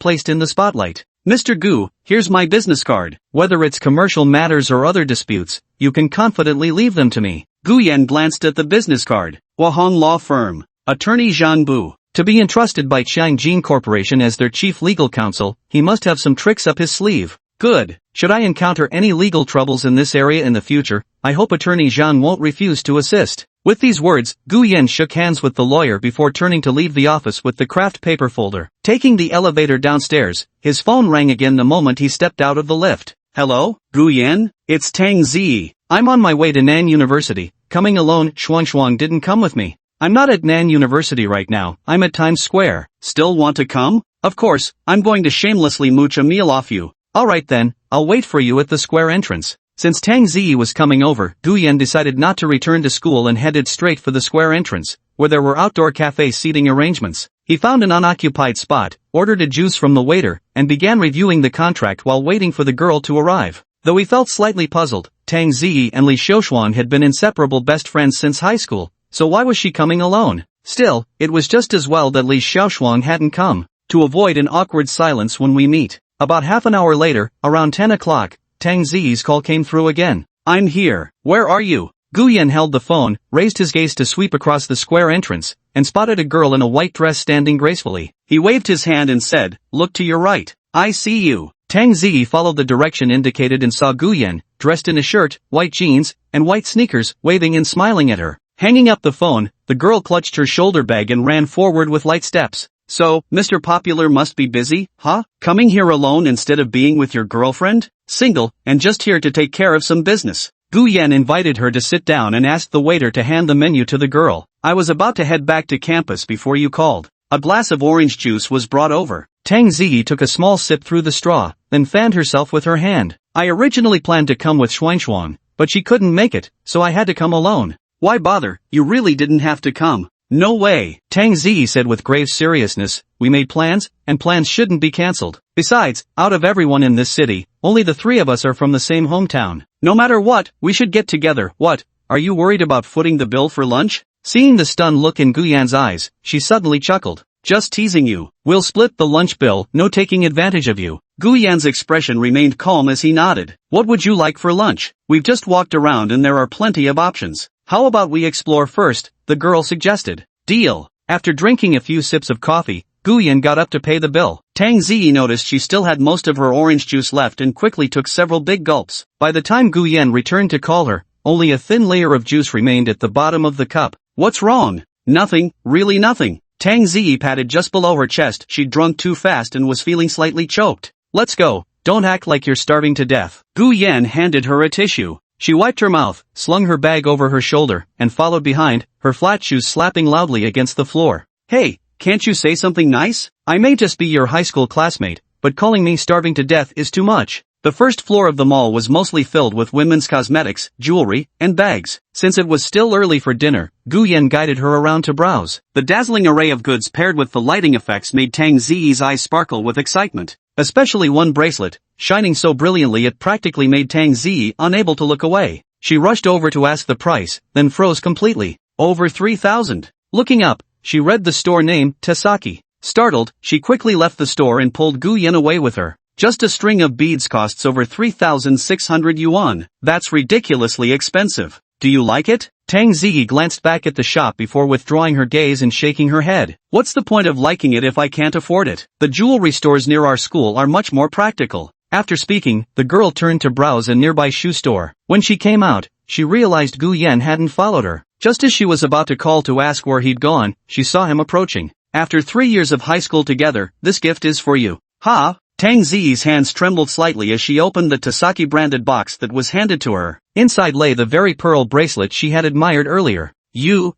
placed in the spotlight. "Mr. Gu, here's my business card. Whether it's commercial matters or other disputes, you can confidently leave them to me." Gu Yan glanced at the business card. Huahong Law Firm. Attorney Zhang Bu. To be entrusted by Jianjin Corporation as their chief legal counsel, he must have some tricks up his sleeve. Good. Should I encounter any legal troubles in this area in the future, I hope Attorney Zhang won't refuse to assist. With these words, Gu Yan shook hands with the lawyer before turning to leave the office with the craft paper folder. Taking the elevator downstairs, his phone rang again the moment he stepped out of the lift. "Hello, Gu Yan? It's Tang Zi. I'm on my way to Nan University. Coming alone." Shuang didn't come with me. "I'm not at Nan University right now, I'm at Times Square." "Still want to come?" "Of course, I'm going to shamelessly mooch a meal off you." "Alright then, I'll wait for you at the square entrance." Since Tang Zi was coming over, Gu Yan decided not to return to school and headed straight for the square entrance, where there were outdoor cafe seating arrangements. He found an unoccupied spot, ordered a juice from the waiter, and began reviewing the contract while waiting for the girl to arrive. Though he felt slightly puzzled, Tang Zi and Li Shouxuan had been inseparable best friends since high school, so why was she coming alone? Still, it was just as well that Li Xiaoshuang hadn't come, to avoid an awkward silence when we meet. About half an hour later, around 10 o'clock, Tang Ziyi's call came through again. I'm here. Where are you? Gu Yan held the phone, raised his gaze to sweep across the square entrance, and spotted a girl in a white dress standing gracefully. He waved his hand and said, look to your right. I see you. Tang Ziyi followed the direction indicated and saw Gu Yan, dressed in a shirt, white jeans, and white sneakers, waving and smiling at her. Hanging up the phone, the girl clutched her shoulder bag and ran forward with light steps. So, Mr. Popular must be busy, huh? Coming here alone instead of being with your girlfriend? Single, and just here to take care of some business. Gu Yan invited her to sit down and asked the waiter to hand the menu to the girl. I was about to head back to campus before you called. A glass of orange juice was brought over. Tang Ziyi took a small sip through the straw, then fanned herself with her hand. I originally planned to come with Xuanshuang, but she couldn't make it, so I had to come alone. Why bother? You really didn't have to come. No way, Tang Ziyi said with grave seriousness. We made plans, and plans shouldn't be cancelled. Besides, out of everyone in this city, only the three of us are from the same hometown. No matter what, we should get together. What? Are you worried about footing the bill for lunch? Seeing the stunned look in Gu Yan's eyes, she suddenly chuckled. Just teasing you. We'll split the lunch bill, no taking advantage of you. Gu Yan's expression remained calm as he nodded. What would you like for lunch? We've just walked around and there are plenty of options. How about we explore first? The girl suggested. Deal. After drinking a few sips of coffee, Gu Yan got up to pay the bill. Tang Ziyi noticed she still had most of her orange juice left and quickly took several big gulps. By the time Gu Yan returned to call her, only a thin layer of juice remained at the bottom of the cup. What's wrong? Nothing, really nothing. Tang Ziyi patted just below her chest. She'd drunk too fast and was feeling slightly choked. Let's go. Don't act like you're starving to death. Gu Yan handed her a tissue. She wiped her mouth, slung her bag over her shoulder, and followed behind, her flat shoes slapping loudly against the floor. Hey, can't you say something nice? I may just be your high school classmate, but calling me starving to death is too much. The first floor of the mall was mostly filled with women's cosmetics, jewelry, and bags. Since it was still early for dinner, Gu Yan guided her around to browse. The dazzling array of goods paired with the lighting effects made Tang Ziyi's eyes sparkle with excitement. Especially one bracelet, shining so brilliantly it practically made Tang Ziyi unable to look away. She rushed over to ask the price, then froze completely. Over 3,000. Looking up, she read the store name, Tasaki. Startled, she quickly left the store and pulled Gu Yan away with her. Just a string of beads costs over 3,600 yuan. That's ridiculously expensive. Do you like it? Tang Ziyi glanced back at the shop before withdrawing her gaze and shaking her head. What's the point of liking it if I can't afford it? The jewelry stores near our school are much more practical. After speaking, the girl turned to browse a nearby shoe store. When she came out, she realized Gu Yan hadn't followed her. Just as she was about to call to ask where he'd gone, she saw him approaching. After 3 years of high school together, this gift is for you. Ha! Tang Ziyi's hands trembled slightly as she opened the Tasaki branded box that was handed to her. Inside lay the very pearl bracelet she had admired earlier. You.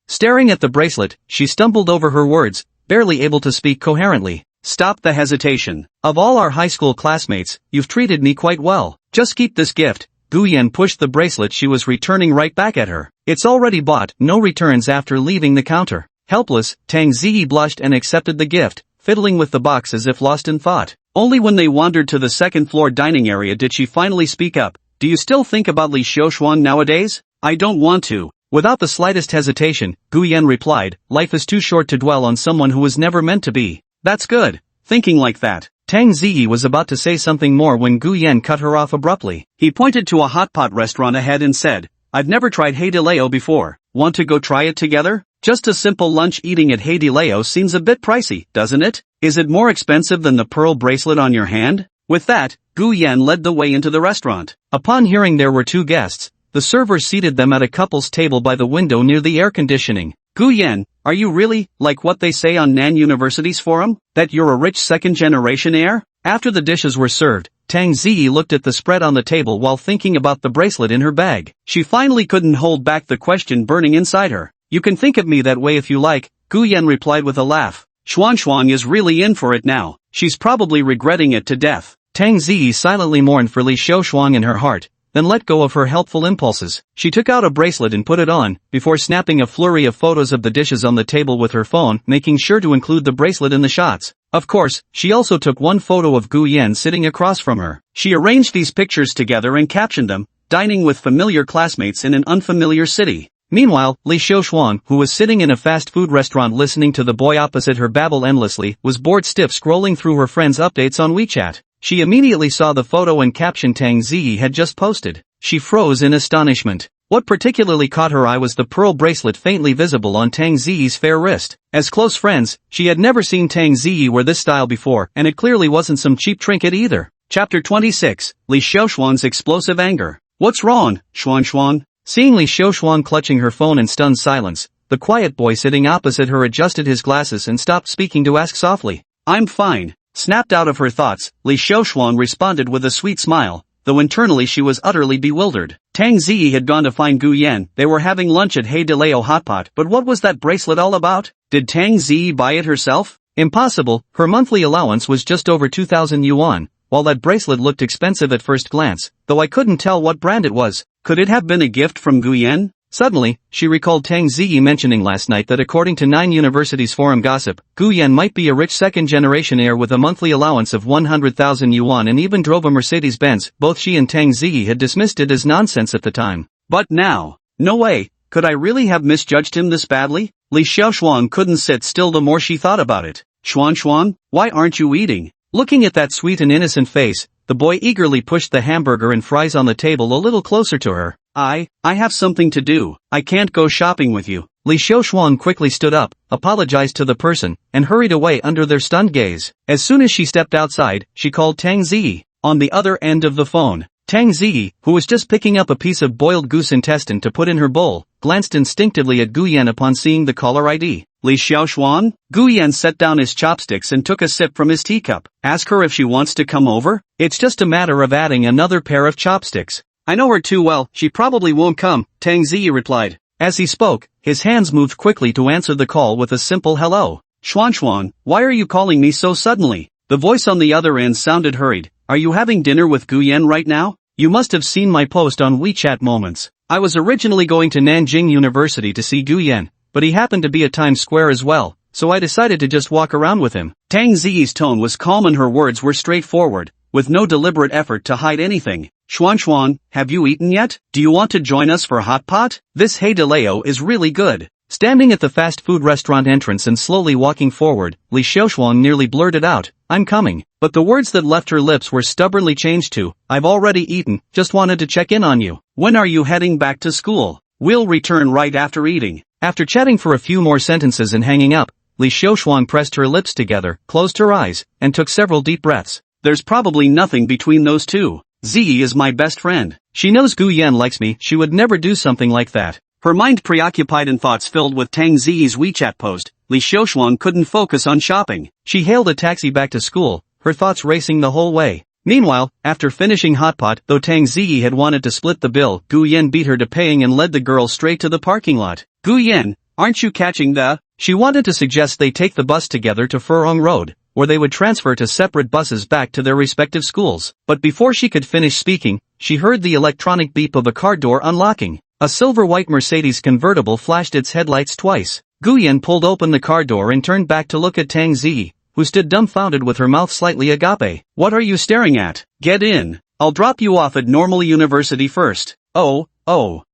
Staring at the bracelet, she stumbled over her words, barely able to speak coherently. Stop the hesitation. Of all our high school classmates, you've treated me quite well. Just keep this gift. Gu Yan pushed the bracelet she was returning right back at her. It's already bought, no returns after leaving the counter. Helpless, Tang Ziyi blushed and accepted the gift, fiddling with the box as if lost in thought. Only when they wandered to the second floor dining area did she finally speak up. Do you still think about Li Xiaoshuang nowadays? I don't want to. Without the slightest hesitation, Gu Yan replied, life is too short to dwell on someone who was never meant to be. That's good. Thinking like that. Tang Ziyi was about to say something more when Gu Yan cut her off abruptly. He pointed to a hot pot restaurant ahead and said, I've never tried Hey de Leo before. Want to go try it together? Just a simple lunch eating at Hey de Leo seems a bit pricey, doesn't it? Is it more expensive than the pearl bracelet on your hand? With that, Gu Yan led the way into the restaurant. Upon hearing there were 2 guests, the server seated them at a couple's table by the window near the air conditioning. Gu Yan, are you really, like what they say on Nan University's forum, that you're a rich second-generation heir? After the dishes were served, Tang Ziyi looked at the spread on the table while thinking about the bracelet in her bag. She finally couldn't hold back the question burning inside her. You can think of me that way if you like, Gu Yan replied with a laugh. Xuanshuang is really in for it now. She's probably regretting it to death. Tang Ziyi silently mourned for Li Xiaoshuang in her heart, then let go of her helpful impulses. She took out a bracelet and put it on, before snapping a flurry of photos of the dishes on the table with her phone, making sure to include the bracelet in the shots. Of course, she also took one photo of Gu Yan sitting across from her. She arranged these pictures together and captioned them, dining with familiar classmates in an unfamiliar city. Meanwhile, Li Xiaoshuan, who was sitting in a fast food restaurant listening to the boy opposite her babble endlessly, was bored stiff scrolling through her friends' updates on WeChat. She immediately saw the photo and caption Tang Ziyi had just posted. She froze in astonishment. What particularly caught her eye was the pearl bracelet faintly visible on Tang Ziyi's fair wrist. As close friends, she had never seen Tang Ziyi wear this style before, and it clearly wasn't some cheap trinket either. Chapter 26, Li Xiaoshuan's explosive anger. What's wrong, Xuan? Seeing Li Xiaoshuan clutching her phone in stunned silence, the quiet boy sitting opposite her adjusted his glasses and stopped speaking to ask softly. I'm fine. Snapped out of her thoughts, Li Xiaoshuan responded with a sweet smile, though internally she was utterly bewildered. Tang Ziyi had gone to find Gu Yan. They were having lunch at He De Leo Hotpot, but what was that bracelet all about? Did Tang Ziyi buy it herself? Impossible, her monthly allowance was just over 2,000 yuan, while that bracelet looked expensive at first glance, though I couldn't tell what brand it was. Could it have been a gift from Gu Yan? Suddenly, she recalled Tang Ziyi mentioning last night that according to 9 University's forum gossip, Gu Yan might be a rich second-generation heir with a monthly allowance of 100,000 yuan and even drove a Mercedes-Benz. Both she and Tang Ziyi had dismissed it as nonsense at the time. But now, no way, could I really have misjudged him this badly? Li Xiaoshuan couldn't sit still the more she thought about it. Xuan, why aren't you eating? Looking at that sweet and innocent face, the boy eagerly pushed the hamburger and fries on the table a little closer to her. I have something to do. I can't go shopping with you. Li Xiaoshuan quickly stood up, apologized to the person, and hurried away under their stunned gaze. As soon as she stepped outside, she called Tang Ziyi. On the other end of the phone, Tang Ziyi, who was just picking up a piece of boiled goose intestine to put in her bowl, glanced instinctively at Gu Yan upon seeing the caller ID. Li Xiaoshuan? Gu Yan set down his chopsticks and took a sip from his teacup. Ask her if she wants to come over? It's just a matter of adding another pair of chopsticks. I know her too well, she probably won't come, Tang Ziyi replied. As he spoke, his hands moved quickly to answer the call with a simple hello. Xuan, why are you calling me so suddenly? The voice on the other end sounded hurried. Are you having dinner with Gu Yan right now? You must have seen my post on WeChat Moments. I was originally going to Nanjing University to see Gu Yan, but he happened to be at Times Square as well, so I decided to just walk around with him. Tang Ziyi's tone was calm and her words were straightforward, with no deliberate effort to hide anything. Xuan, have you eaten yet? Do you want to join us for hot pot? This He De Leo is really good. Standing at the fast food restaurant entrance and slowly walking forward, Li Xiaoshuan nearly blurted out, I'm coming. But the words that left her lips were stubbornly changed to, I've already eaten, just wanted to check in on you. When are you heading back to school? We'll return right after eating. After chatting for a few more sentences and hanging up, Li Xiaoshuan pressed her lips together, closed her eyes, and took several deep breaths. There's probably nothing between those two. Ziyi is my best friend. She knows Gu Yan likes me, she would never do something like that. Her mind preoccupied and thoughts filled with Tang Ziyi's WeChat post, Li Xiaoshuan couldn't focus on shopping. She hailed a taxi back to school, her thoughts racing the whole way. Meanwhile, after finishing hotpot, though Tang Ziyi had wanted to split the bill, Gu Yan beat her to paying and led the girl straight to the parking lot. Gu Yan, aren't you catching the? She wanted to suggest they take the bus together to Furong Road, where they would transfer to separate buses back to their respective schools. But before she could finish speaking, she heard the electronic beep of a car door unlocking. A silver-white Mercedes convertible flashed its headlights twice. Gu Yan pulled open the car door and turned back to look at Tang Ziyi, who stood dumbfounded with her mouth slightly agape. What are you staring at? Get in. I'll drop you off at Normal University first. Oh.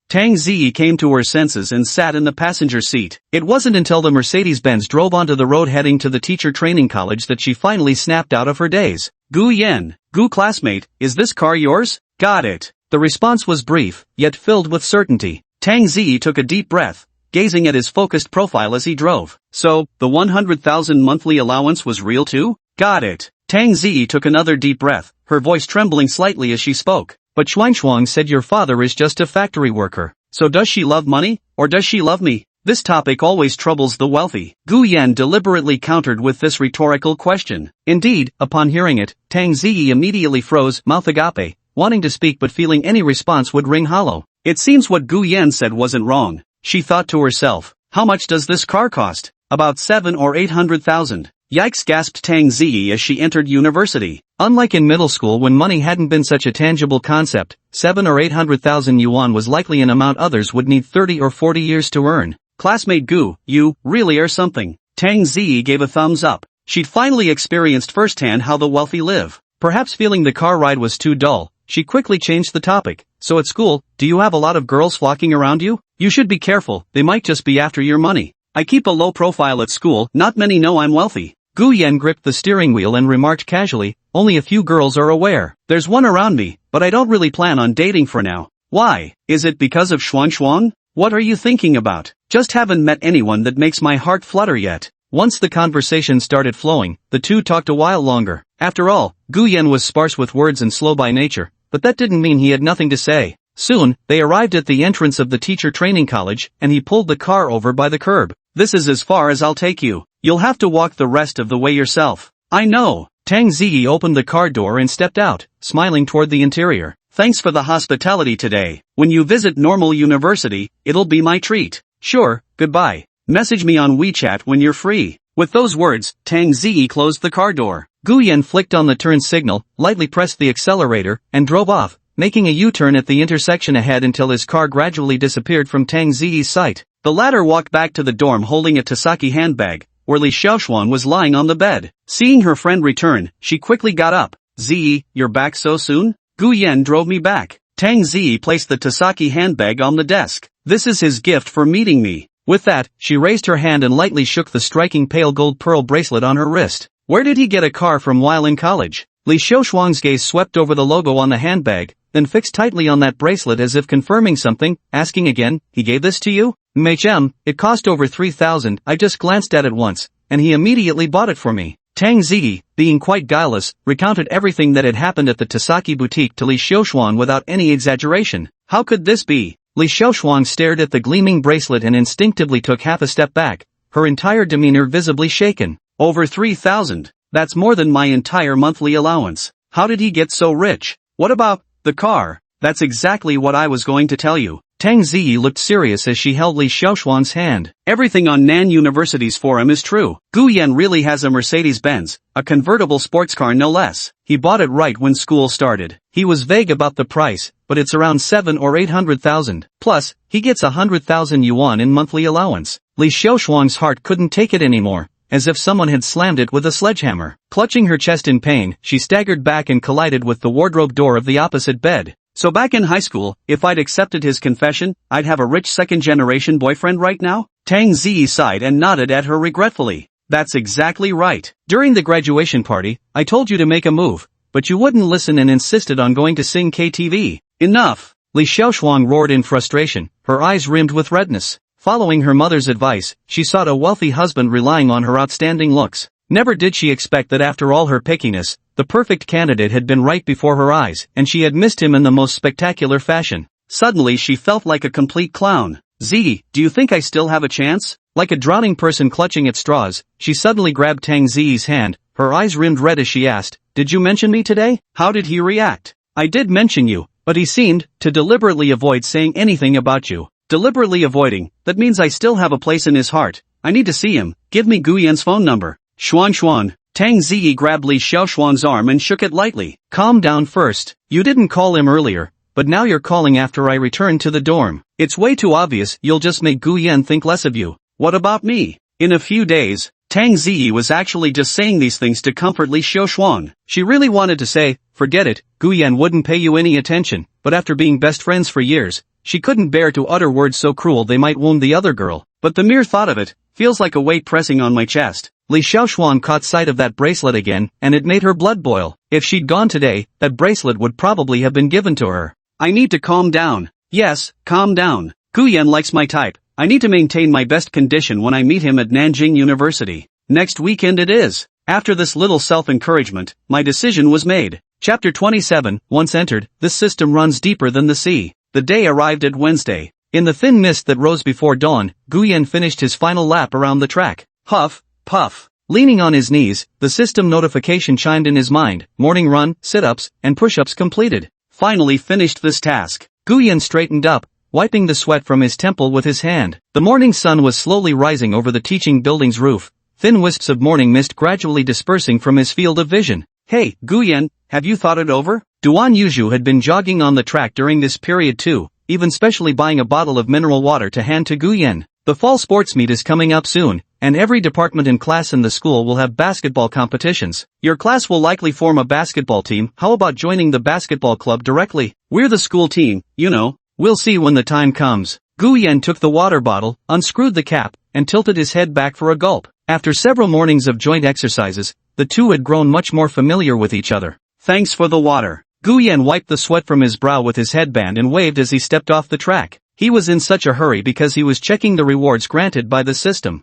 Tang Ziyi came to her senses and sat in the passenger seat. It wasn't until the Mercedes-Benz drove onto the road heading to the teacher training college that she finally snapped out of her daze. Gu Yan, Gu classmate, is this car yours? Got it. The response was brief, yet filled with certainty. Tang Ziyi took a deep breath, gazing at his focused profile as he drove. So, the 100,000 monthly allowance was real too? Got it. Tang Ziyi took another deep breath, her voice trembling slightly as she spoke. But Xuan said your father is just a factory worker. So does she love money, or does she love me? This topic always troubles the wealthy. Gu Yan deliberately countered with this rhetorical question. Indeed, upon hearing it, Tang Ziyi immediately froze, mouth agape, wanting to speak but feeling any response would ring hollow. It seems what Gu Yan said wasn't wrong. She thought to herself, how much does this car cost? About 7 or 800,000. Yikes, gasped Tang Ziyi as she entered university. Unlike in middle school when money hadn't been such a tangible concept, 7 or 800,000 yuan was likely an amount others would need 30 or 40 years to earn. Classmate Gu, you really are something. Tang Ziyi gave a thumbs up. She'd finally experienced firsthand how the wealthy live. Perhaps feeling the car ride was too dull, she quickly changed the topic. So at school, do you have a lot of girls flocking around you? You should be careful, they might just be after your money. I keep a low profile at school, not many know I'm wealthy. Gu Yan gripped the steering wheel and remarked casually, only a few girls are aware. There's one around me, but I don't really plan on dating for now. Why? Is it because of Xuan Xuan? What are you thinking about? Just haven't met anyone that makes my heart flutter yet. Once the conversation started flowing, the two talked a while longer. After all, Gu Yan was sparse with words and slow by nature, but that didn't mean he had nothing to say. Soon, they arrived at the entrance of the teacher training college, and he pulled the car over by the curb. This is as far as I'll take you. You'll have to walk the rest of the way yourself. I know. Tang Ziyi opened the car door and stepped out, smiling toward the interior. Thanks for the hospitality today. When you visit Normal University, it'll be my treat. Sure, goodbye. Message me on WeChat when you're free. With those words, Tang Ziyi closed the car door. Gu Yan flicked on the turn signal, lightly pressed the accelerator, and drove off, making a U-turn at the intersection ahead until his car gradually disappeared from Tang Ziyi's sight. The latter walked back to the dorm holding a Tasaki handbag, where Li Xiaoxuan was lying on the bed. Seeing her friend return, she quickly got up. Ziyi, you're back so soon? Gu Yan drove me back. Tang Ziyi placed the Tasaki handbag on the desk. This is his gift for meeting me. With that, she raised her hand and lightly shook the striking pale gold pearl bracelet on her wrist. Where did he get a car from while in college? Li Xiaoxuan's gaze swept over the logo on the handbag, then fixed tightly on that bracelet as if confirming something, asking again, he gave this to you? Machem, it cost over 3,000, I just glanced at it once, and he immediately bought it for me. Tang Ziyi, being quite guileless, recounted everything that had happened at the Tasaki boutique to Li Xiaoxuan without any exaggeration. How could this be? Li Xiaoxuan stared at the gleaming bracelet and instinctively took half a step back, her entire demeanor visibly shaken. Over 3,000. That's more than my entire monthly allowance. How did he get so rich? What about the car? That's exactly what I was going to tell you. Tang Ziyi looked serious as she held Li Xiaoxuan's hand. Everything on Nan University's forum is true. Gu Yan really has a Mercedes-Benz, a convertible sports car no less. He bought it right when school started. He was vague about the price, but it's around 7 or 800,000. Plus, he gets 100,000 yuan in monthly allowance. Li Xiaoxuan's heart couldn't take it anymore, as if someone had slammed it with a sledgehammer. Clutching her chest in pain, she staggered back and collided with the wardrobe door of the opposite bed. So back in high school, if I'd accepted his confession, I'd have a rich second-generation boyfriend right now? Tang Ziyi sighed and nodded at her regretfully. That's exactly right. During the graduation party, I told you to make a move, but you wouldn't listen and insisted on going to sing KTV. Enough! Li Xiaoxuan roared in frustration, her eyes rimmed with redness. Following her mother's advice, she sought a wealthy husband relying on her outstanding looks. Never did she expect that after all her pickiness, the perfect candidate had been right before her eyes, and she had missed him in the most spectacular fashion. Suddenly she felt like a complete clown. Ziyi, do you think I still have a chance? Like a drowning person clutching at straws, she suddenly grabbed Tang Ziyi's hand, her eyes rimmed red as she asked, did you mention me today? How did he react? I did mention you, but he seemed to deliberately avoid saying anything about you. Deliberately avoiding, that means I still have a place in his heart. I need to see him. Give me Gu Yan's phone number. Xuan. Tang Ziyi grabbed Li Xiaoxuan's arm and shook it lightly. Calm down first. You didn't call him earlier, but now you're calling after I return to the dorm. It's way too obvious you'll just make Gu Yan think less of you. What about me? In a few days, Tang Ziyi was actually just saying these things to comfort Li Xiaoxuan. She really wanted to say, forget it, Gu Yan wouldn't pay you any attention, but after being best friends for years, she couldn't bear to utter words so cruel they might wound the other girl. But the mere thought of it feels like a weight pressing on my chest. Li Xiaoxuan caught sight of that bracelet again, and it made her blood boil. If she'd gone today, that bracelet would probably have been given to her. I need to calm down. Yes, calm down. Gu Yan likes my type. I need to maintain my best condition when I meet him at Nanjing University. Next weekend it is. After this little self-encouragement, my decision was made. Chapter 27, once entered, this system runs deeper than the sea. The day arrived at Wednesday. In the thin mist that rose before dawn, Gu Yan finished his final lap around the track. Huff, puff. Leaning on his knees, the system notification chimed in his mind. Morning run, sit-ups, and push-ups completed. Finally finished this task. Gu Yan straightened up, wiping the sweat from his temple with his hand. The morning sun was slowly rising over the teaching building's roof, thin wisps of morning mist gradually dispersing from his field of vision. Hey, Gu Yan, have you thought it over? Duan Yuzhu had been jogging on the track during this period too, even specially buying a bottle of mineral water to hand to Gu Yan. The fall sports meet is coming up soon, and every department and class in the school will have basketball competitions. Your class will likely form a basketball team. How about joining the basketball club directly? We're the school team, you know. We'll see when the time comes. Gu Yan took the water bottle, unscrewed the cap, and tilted his head back for a gulp. After several mornings of joint exercises, the two had grown much more familiar with each other. Thanks for the water. Gu Yan wiped the sweat from his brow with his headband and waved as he stepped off the track. He was in such a hurry because he was checking the rewards granted by the system.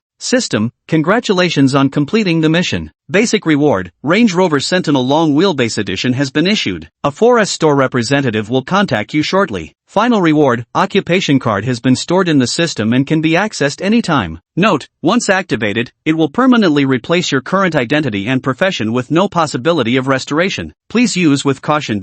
Congratulations on completing the mission. Basic reward, Range Rover Sentinel Long Wheelbase Edition has been issued. A 4S store representative will contact you shortly. Final reward, occupation card has been stored in the system and can be accessed anytime. Note, once activated, it will permanently replace your current identity and profession with no possibility of restoration. Please use with caution.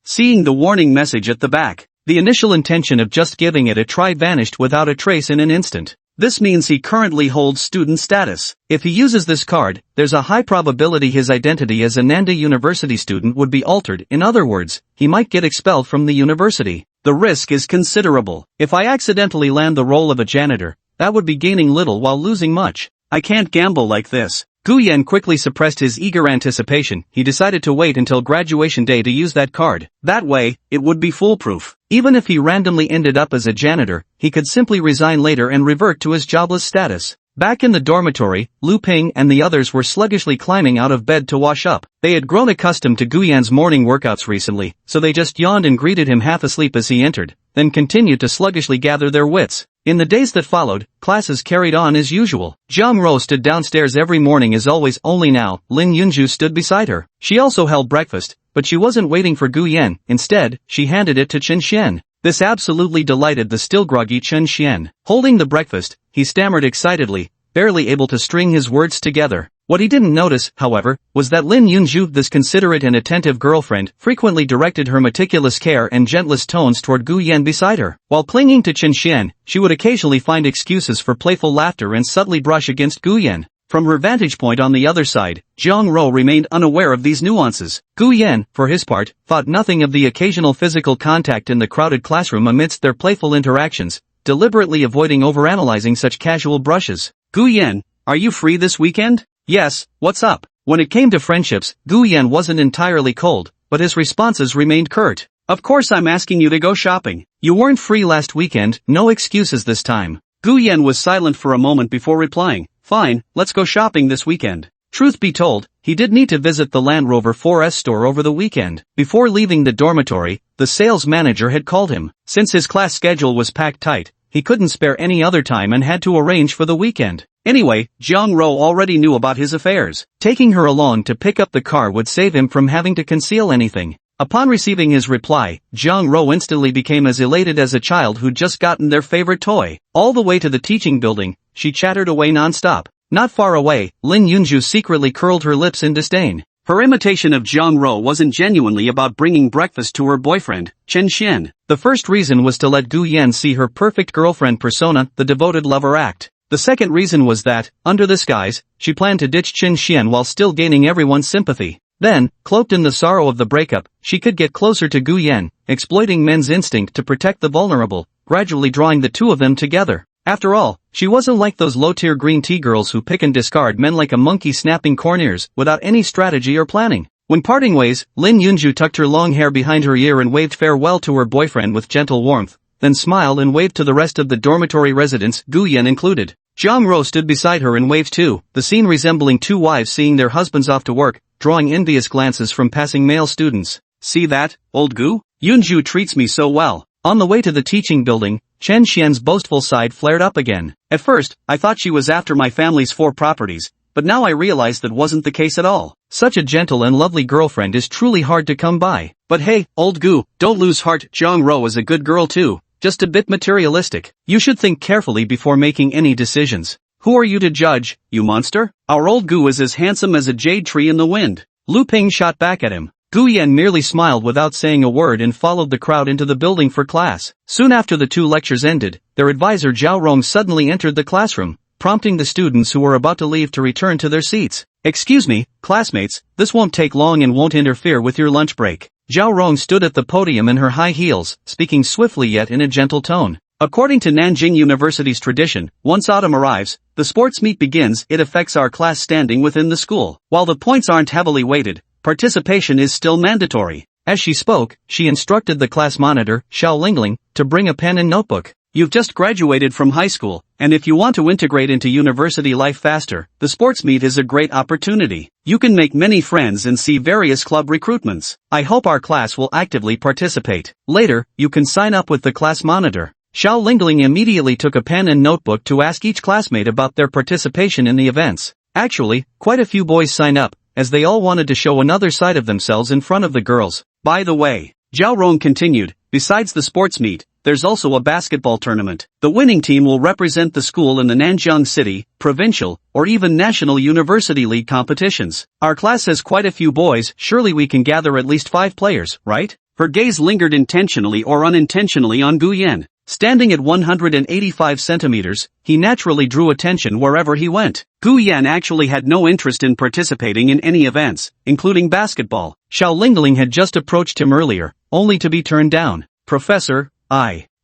Seeing the warning message at the back, the initial intention of just giving it a try vanished without a trace in an instant. This means he currently holds student status. If he uses this card, there's a high probability his identity as a Nanda University student would be altered. In other words, he might get expelled from the university. The risk is considerable. If I accidentally land the role of a janitor, that would be gaining little while losing much. I can't gamble like this. Gu Yan quickly suppressed his eager anticipation. He decided to wait until graduation day to use that card. That way, it would be foolproof. Even if he randomly ended up as a janitor, he could simply resign later and revert to his jobless status. Back in the dormitory, Lu Ping and the others were sluggishly climbing out of bed to wash up. They had grown accustomed to Gu Yan's morning workouts recently, so they just yawned and greeted him half asleep as he entered, then continued to sluggishly gather their wits. In the days that followed, classes carried on as usual. Zhang Ro stood downstairs every morning as always, only now, Lin Yunju stood beside her. She also held breakfast, but she wasn't waiting for Gu Yan. Instead, she handed it to Chen Xian. This absolutely delighted the still groggy Chen Xian. Holding the breakfast, he stammered excitedly, barely able to string his words together. What he didn't notice, however, was that Lin Yunju, this considerate and attentive girlfriend, frequently directed her meticulous care and gentlest tones toward Gu Yan beside her. While clinging to Chen Xian, she would occasionally find excuses for playful laughter and subtly brush against Gu Yan. From her vantage point on the other side, Zhang Ro remained unaware of these nuances. Gu Yan, for his part, thought nothing of the occasional physical contact in the crowded classroom amidst their playful interactions, deliberately avoiding overanalyzing such casual brushes. Gu Yan, are you free this weekend? Yes, what's up? When it came to friendships, Gu Yan wasn't entirely cold, but his responses remained curt. Of course I'm asking you to go shopping. You weren't free last weekend, no excuses this time. Gu Yan was silent for a moment before replying, fine, let's go shopping this weekend. Truth be told, he did need to visit the Land Rover 4S store over the weekend. Before leaving the dormitory, the sales manager had called him. Since his class schedule was packed tight, he couldn't spare any other time and had to arrange for the weekend. Anyway, Zhang Ro already knew about his affairs. Taking her along to pick up the car would save him from having to conceal anything. Upon receiving his reply, Zhang Ro instantly became as elated as a child who'd just gotten their favorite toy. All the way to the teaching building, she chattered away non-stop. Not far away, Lin Yunju secretly curled her lips in disdain. Her imitation of Zhang Ro wasn't genuinely about bringing breakfast to her boyfriend, Chen Xian. The first reason was to let Gu Yan see her perfect girlfriend persona, the devoted lover act. The second reason was that, under the skies, she planned to ditch Chen Xian while still gaining everyone's sympathy. Then, cloaked in the sorrow of the breakup, she could get closer to Gu Yan, exploiting men's instinct to protect the vulnerable, gradually drawing the two of them together. After all, she wasn't like those low-tier green tea girls who pick and discard men like a monkey snapping corn ears, without any strategy or planning. When parting ways, Lin Yunju tucked her long hair behind her ear and waved farewell to her boyfriend with gentle warmth, then smiled and waved to the rest of the dormitory residents, Gu Yan included. Zhang Ro stood beside her and waved too, the scene resembling two wives seeing their husbands off to work, drawing envious glances from passing male students. See that, old Gu? Yunju treats me so well. On the way to the teaching building, Chen Xian's boastful side flared up again. At first, I thought she was after my family's 4 properties, but now I realize that wasn't the case at all. Such a gentle and lovely girlfriend is truly hard to come by. But hey, old Gu, don't lose heart, Zhang Ro is a good girl too. Just a bit materialistic. You should think carefully before making any decisions. Who are you to judge, you monster? Our old Gu is as handsome as a jade tree in the wind. Lu Ping shot back at him. Gu Yan merely smiled without saying a word and followed the crowd into the building for class. Soon after the 2 lectures ended, their advisor Zhao Rong suddenly entered the classroom, prompting the students who were about to leave to return to their seats. Excuse me, classmates, this won't take long and won't interfere with your lunch break. Zhao Rong stood at the podium in her high heels, speaking swiftly yet in a gentle tone. According to Nanjing University's tradition, once autumn arrives, the sports meet begins. It affects our class standing within the school. While the points aren't heavily weighted, participation is still mandatory. As she spoke, she instructed the class monitor, Xiao Lingling, to bring a pen and notebook. You've just graduated from high school, and if you want to integrate into university life faster, the sports meet is a great opportunity. You can make many friends and see various club recruitments. I hope our class will actively participate. Later, you can sign up with the class monitor. Xiao Lingling immediately took a pen and notebook to ask each classmate about their participation in the events. Actually, quite a few boys signed up, as they all wanted to show another side of themselves in front of the girls. By the way, Zhao Rong continued, besides the sports meet, there's also a basketball tournament. The winning team will represent the school in the Nanjiang City, provincial, or even national university league competitions. Our class has quite a few boys, surely we can gather at least 5 players, right? Her gaze lingered intentionally or unintentionally on Gu Yan. Standing at 185 centimeters, he naturally drew attention wherever he went. Gu Yan actually had no interest in participating in any events, including basketball. Xiao Lingling had just approached him earlier, only to be turned down. Professor,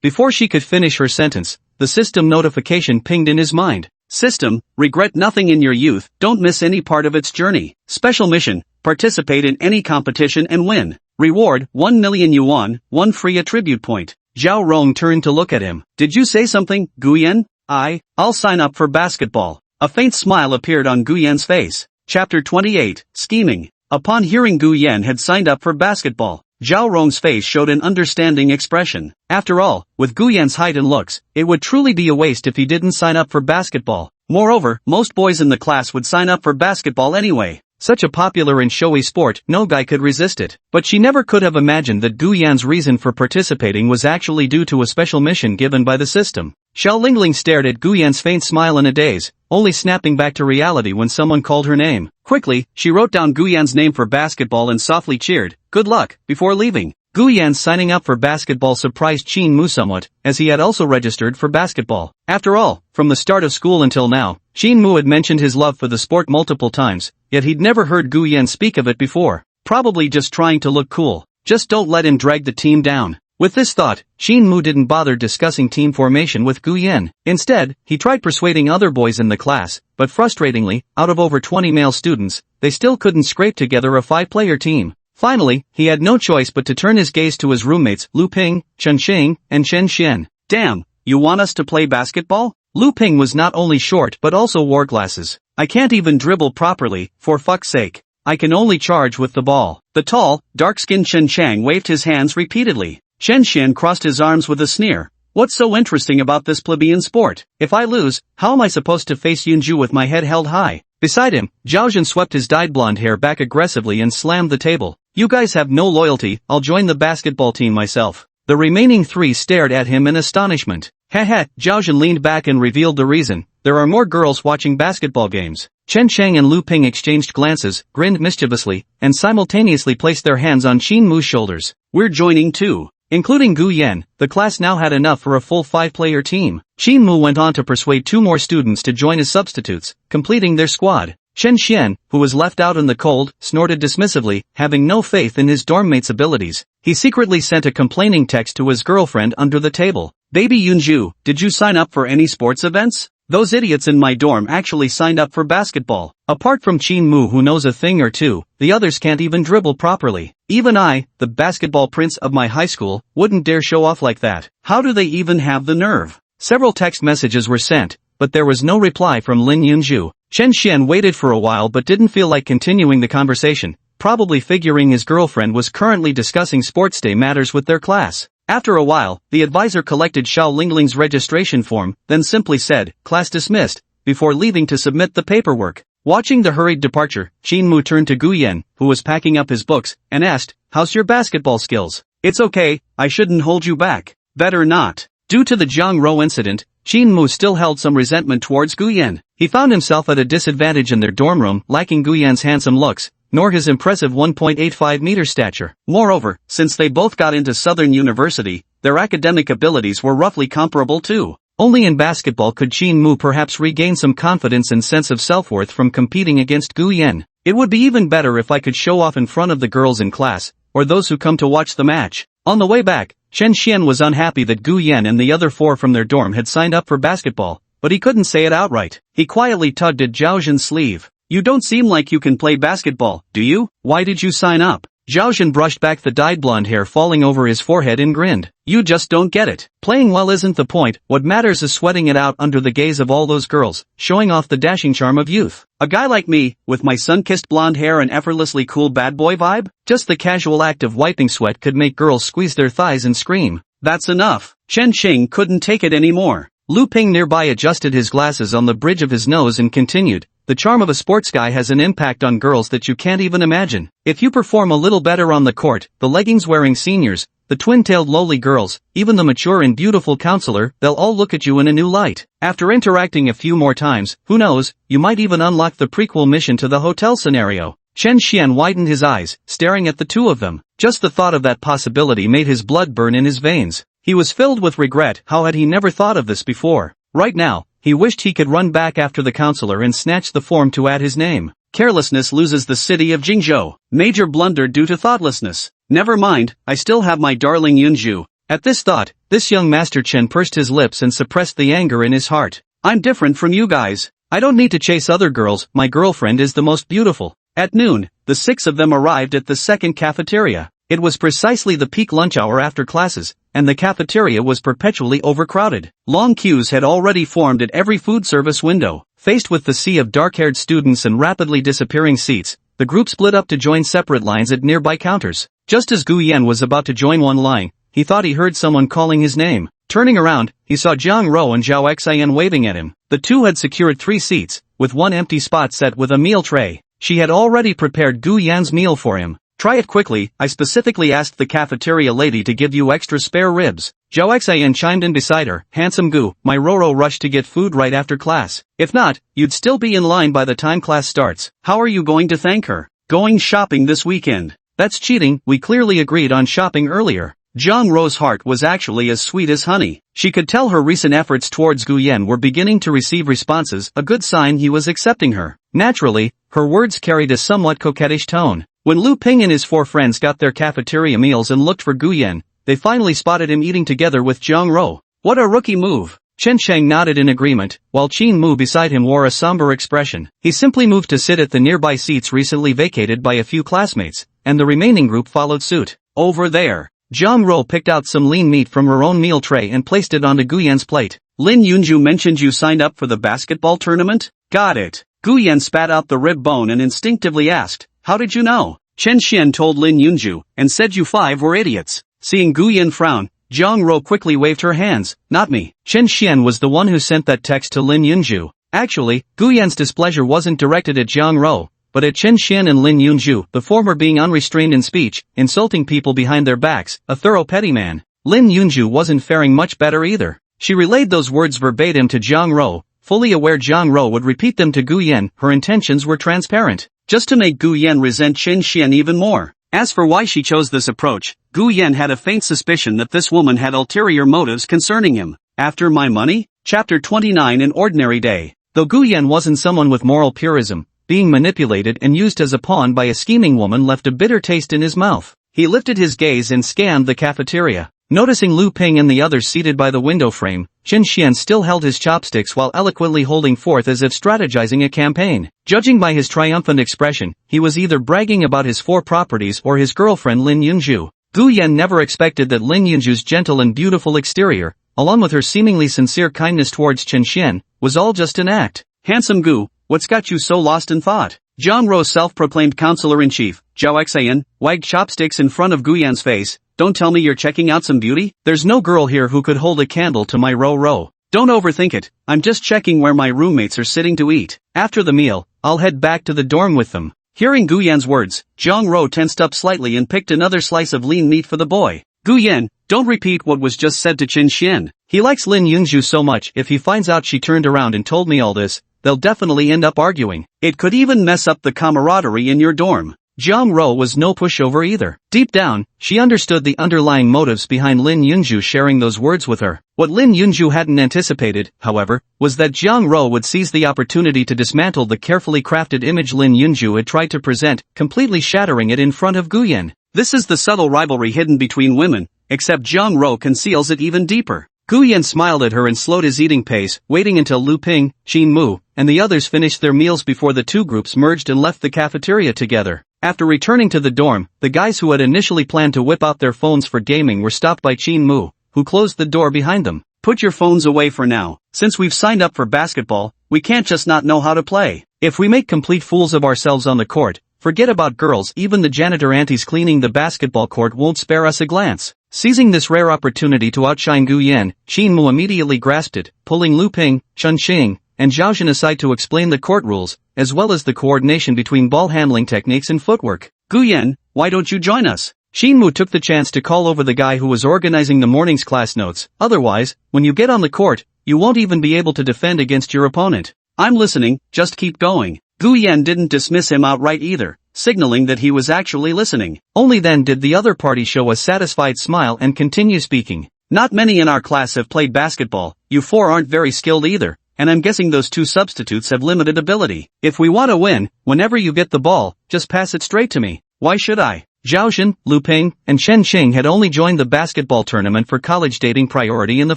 Before she could finish her sentence, the system notification pinged in his mind. System, regret nothing in your youth, don't miss any part of its journey. Special mission, participate in any competition and win. Reward, 1 million yuan, 1 free attribute point. Zhao Rong turned to look at him. Did you say something, Guyan? I'll sign up for basketball. A faint smile appeared on Guyan's face. Chapter 28, Scheming. Upon hearing Guyan had signed up for basketball, Zhao Rong's face showed an understanding expression. After all, with Guyan's height and looks, it would truly be a waste if he didn't sign up for basketball. Moreover, most boys in the class would sign up for basketball anyway. Such a popular and showy sport, no guy could resist it. But she never could have imagined that Gu Yan's reason for participating was actually due to a special mission given by the system. Xiao Lingling stared at Gu Yan's faint smile in a daze, only snapping back to reality when someone called her name. Quickly, she wrote down Gu Yan's name for basketball and softly cheered, "Good luck," before leaving. Gu Yan signing up for basketball surprised Qin Mu somewhat, as he had also registered for basketball. After all, from the start of school until now, Qin Mu had mentioned his love for the sport multiple times, yet he'd never heard Gu Yan speak of it before. Probably just trying to look cool. Just don't let him drag the team down. With this thought, Qin Mu didn't bother discussing team formation with Gu Yan. Instead, he tried persuading other boys in the class, but frustratingly, out of over 20 male students, they still couldn't scrape together a 5-player team. Finally, he had no choice but to turn his gaze to his roommates, Lu Ping, Chen Xing, and Chen Xian. Damn, you want us to play basketball? Lu Ping was not only short but also wore glasses. I can't even dribble properly, for fuck's sake. I can only charge with the ball. The tall, dark-skinned Chen Chang waved his hands repeatedly. Chen Xian crossed his arms with a sneer. What's so interesting about this plebeian sport? If I lose, how am I supposed to face Yunju with my head held high? Beside him, Zhao Jun swept his dyed blonde hair back aggressively and slammed the table. You guys have no loyalty, I'll join the basketball team myself. The remaining 3 stared at him in astonishment. Heh, Zhao Jun leaned back and revealed the reason. There are more girls watching basketball games. Chen Chang and Lu Ping exchanged glances, grinned mischievously, and simultaneously placed their hands on Qin Mu's shoulders. We're joining too. Including Gu Yan, the class now had enough for a full 5-player team. Qin Mu went on to persuade 2 more students to join as substitutes, completing their squad. Chen Xian, who was left out in the cold, snorted dismissively, having no faith in his dorm mate's abilities. He secretly sent a complaining text to his girlfriend under the table. Baby Yunju, did you sign up for any sports events? Those idiots in my dorm actually signed up for basketball. Apart from Qin Mu who knows a thing or two, the others can't even dribble properly. Even I, the basketball prince of my high school, wouldn't dare show off like that. How do they even have the nerve? Several text messages were sent, but there was no reply from Lin Yunju. Chen Xian waited for a while but didn't feel like continuing the conversation, probably figuring his girlfriend was currently discussing sports day matters with their class. After a while, the advisor collected Xiao Lingling's registration form, then simply said, "Class dismissed," before leaving to submit the paperwork. Watching the hurried departure, Qin Mu turned to Gu Yan, who was packing up his books, and asked, "How's your basketball skills?" "It's okay, I shouldn't hold you back." "Better not." Due to the Jiang Rou incident, Qin Mu still held some resentment towards Gu Yan. He found himself at a disadvantage in their dorm room, lacking Gu Yan's handsome looks, nor his impressive 1.85-meter stature. Moreover, since they both got into Southern University, their academic abilities were roughly comparable too. Only in basketball could Qin Mu perhaps regain some confidence and sense of self-worth from competing against Gu Yan. It would be even better if I could show off in front of the girls in class, or those who come to watch the match. On the way back, Chen Xian was unhappy that Gu Yan and the other 4 from their dorm had signed up for basketball, but he couldn't say it outright. He quietly tugged at Zhao Jun's sleeve. "You don't seem like you can play basketball, do you? Why did you sign up?" Zhao Zhan brushed back the dyed blonde hair falling over his forehead and grinned. You just don't get it. Playing well isn't the point, what matters is sweating it out under the gaze of all those girls, showing off the dashing charm of youth. A guy like me, with my sun-kissed blonde hair and effortlessly cool bad boy vibe? Just the casual act of wiping sweat could make girls squeeze their thighs and scream. That's enough. Chen Qing couldn't take it anymore. Lu Ping nearby adjusted his glasses on the bridge of his nose and continued. The charm of a sports guy has an impact on girls that you can't even imagine. If you perform a little better on the court, the leggings-wearing seniors, the twin-tailed lowly girls, even the mature and beautiful counselor, they'll all look at you in a new light. After interacting a few more times, who knows, you might even unlock the prequel mission to the hotel scenario. Chen Xian widened his eyes, staring at the two of them. Just the thought of that possibility made his blood burn in his veins. He was filled with regret. How had he never thought of this before? Right now, he wished he could run back after the counselor and snatch the form to add his name. Carelessness loses the city of Jingzhou. Major blunder due to thoughtlessness. Never mind, I still have my darling Yunju. At this thought, this young Master Chen pursed his lips and suppressed the anger in his heart. I'm different from you guys. I don't need to chase other girls, my girlfriend is the most beautiful. At noon, the 6 of them arrived at the second cafeteria. It was precisely the peak lunch hour after classes, and the cafeteria was perpetually overcrowded. Long queues had already formed at every food service window. Faced with the sea of dark-haired students and rapidly disappearing seats, the group split up to join separate lines at nearby counters. Just as Gu Yan was about to join one line, he thought he heard someone calling his name. Turning around, he saw Jiang Rou and Zhao Xian waving at him. The two had secured 3 seats, with one empty spot set with a meal tray. She had already prepared Gu Yan's meal for him. Try it quickly, I specifically asked the cafeteria lady to give you extra spare ribs. Zhao Xian chimed in beside her. Handsome Gu, my Roro rushed to get food right after class. If not, you'd still be in line by the time class starts. How are you going to thank her? Going shopping this weekend. That's cheating, we clearly agreed on shopping earlier. Jiang Rou's heart was actually as sweet as honey. She could tell her recent efforts towards Gu Yan were beginning to receive responses, a good sign he was accepting her. Naturally, her words carried a somewhat coquettish tone. When Lu Ping and his 4 friends got their cafeteria meals and looked for Gu Yan, they finally spotted him eating together with Jiang Rou. What a rookie move! Chen Cheng nodded in agreement, while Qin Mu beside him wore a somber expression. He simply moved to sit at the nearby seats recently vacated by a few classmates, and the remaining group followed suit. Over there. Jiang Rou picked out some lean meat from her own meal tray and placed it onto Gu Yan's plate. Lin Yunju mentioned you signed up for the basketball tournament? Got it. Gu Yan spat out the rib bone and instinctively asked, how did you know? Chen Xian told Lin Yunju, and said you 5 were idiots. Seeing Gu Yan frown, Jiang Rou quickly waved her hands. Not me. Chen Xian was the one who sent that text to Lin Yunju. Actually, Gu Yan's displeasure wasn't directed at Jiang Rou, but at Chen Xian and Lin Yunju, the former being unrestrained in speech, insulting people behind their backs, a thorough petty man. Lin Yunju wasn't faring much better either. She relayed those words verbatim to Jiang Rou, fully aware Jiang Rou would repeat them to Gu Yan. Her intentions were transparent. Just to make Gu Yan resent Chen Xian even more. As for why she chose this approach, Gu Yan had a faint suspicion that this woman had ulterior motives concerning him. After my money? Chapter 29. An ordinary day. Though Gu Yan wasn't someone with moral purism, being manipulated and used as a pawn by a scheming woman left a bitter taste in his mouth. He lifted his gaze and scanned the cafeteria. Noticing Lu Ping and the others seated by the window frame, Chen Xian still held his chopsticks while eloquently holding forth as if strategizing a campaign. Judging by his triumphant expression, he was either bragging about his 4 properties or his girlfriend Lin Yunju. Gu Yan never expected that Lin Yunju's gentle and beautiful exterior, along with her seemingly sincere kindness towards Chen Xian, was all just an act. Handsome Gu, what's got you so lost in thought? Jiang Rou, self-proclaimed counselor-in-chief, Zhao Xian, wagged chopsticks in front of Gu Yan's face. Don't tell me you're checking out some beauty? There's no girl here who could hold a candle to my Rou. Don't overthink it, I'm just checking where my roommates are sitting to eat. After the meal, I'll head back to the dorm with them. Hearing Gu Yan's words, Jiang Rou tensed up slightly and picked another slice of lean meat for the boy. Gu Yan, don't repeat what was just said to Chen Xian. He likes Lin Yunju so much. If he finds out she turned around and told me all this, they'll definitely end up arguing. It could even mess up the camaraderie in your dorm. Jiang Rou was no pushover either. Deep down, she understood the underlying motives behind Lin Yunju sharing those words with her. What Lin Yunju hadn't anticipated, however, was that Jiang Rou would seize the opportunity to dismantle the carefully crafted image Lin Yunju had tried to present, completely shattering it in front of Gu Yan. This is the subtle rivalry hidden between women, except Jiang Rou conceals it even deeper. Gu Yan smiled at her and slowed his eating pace, waiting until Lu Ping, Qin Mu, and the others finished their meals before the two groups merged and left the cafeteria together. After returning to the dorm, the guys who had initially planned to whip out their phones for gaming were stopped by Chin Mu, who closed the door behind them. Put your phones away for now. Since we've signed up for basketball, we can't just not know how to play. If we make complete fools of ourselves on the court, forget about girls, even the janitor aunties cleaning the basketball court won't spare us a glance. Seizing this rare opportunity to outshine Gu Yan, Chin Mu immediately grasped it, pulling Lu Ping, Chun Xing, and Zhao Zhen aside to explain the court rules, as well as the coordination between ball handling techniques and footwork. Gu Yan, why don't you join us? Chin Mu took the chance to call over the guy who was organizing the morning's class notes. Otherwise, when you get on the court, you won't even be able to defend against your opponent. I'm listening, just keep going. Gu Yan didn't dismiss him outright either, signaling that he was actually listening. Only then did the other party show a satisfied smile and continue speaking. Not many in our class have played basketball, you four aren't very skilled either, and I'm guessing those two substitutes have limited ability. If we want to win, whenever you get the ball, just pass it straight to me. Why should I? Zhao Zhen, Lu Ping, and Chen Qing had only joined the basketball tournament for college dating priority in the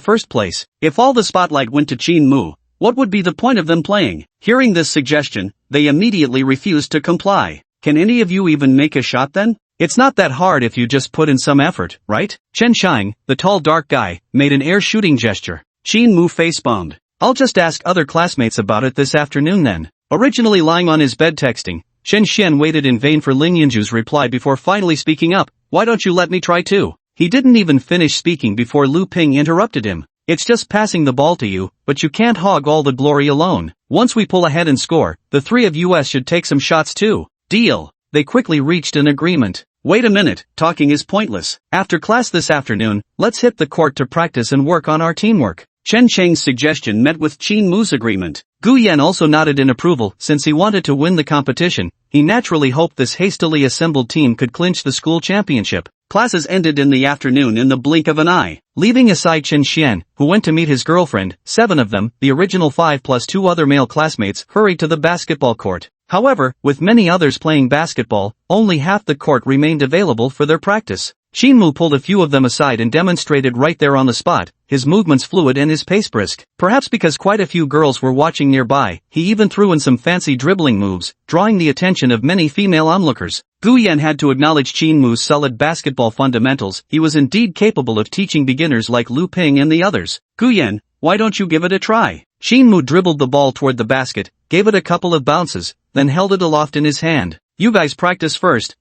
first place. If all the spotlight went to Chin Mu, what would be the point of them playing? Hearing this suggestion, they immediately refused to comply. Can any of you even make a shot then? It's not that hard if you just put in some effort, right? Chen Qiang, the tall dark guy, made an air shooting gesture. Chin Mu face-bombed. I'll just ask other classmates about it this afternoon then. Originally lying on his bed texting, Shen Xian waited in vain for Ling Yinju's reply before finally speaking up. Why don't you let me try too? He didn't even finish speaking before Lu Ping interrupted him. It's just passing the ball to you, but you can't hog all the glory alone. Once we pull ahead and score, the three of us should take some shots too. Deal. They quickly reached an agreement. Wait a minute, talking is pointless. After class this afternoon, let's hit the court to practice and work on our teamwork. Chen Cheng's suggestion met with Chin Mu's agreement. Gu Yan also nodded in approval since he wanted to win the competition. He naturally hoped this hastily assembled team could clinch the school championship. Classes ended in the afternoon in the blink of an eye. Leaving aside Chen Xian, who went to meet his girlfriend, 7 of them, the original 5 plus 2 other male classmates, hurried to the basketball court. However, with many others playing basketball, only half the court remained available for their practice. Chin Mu pulled a few of them aside and demonstrated right there on the spot, his movements fluid and his pace brisk. Perhaps because quite a few girls were watching nearby, he even threw in some fancy dribbling moves, drawing the attention of many female onlookers. Gu Yan had to acknowledge Chin Mu's solid basketball fundamentals. He was indeed capable of teaching beginners like Lu Ping and the others. Gu Yan, why don't you give it a try? Chin Mu dribbled the ball toward the basket, gave it a couple of bounces, then held it aloft in his hand. You guys practice first.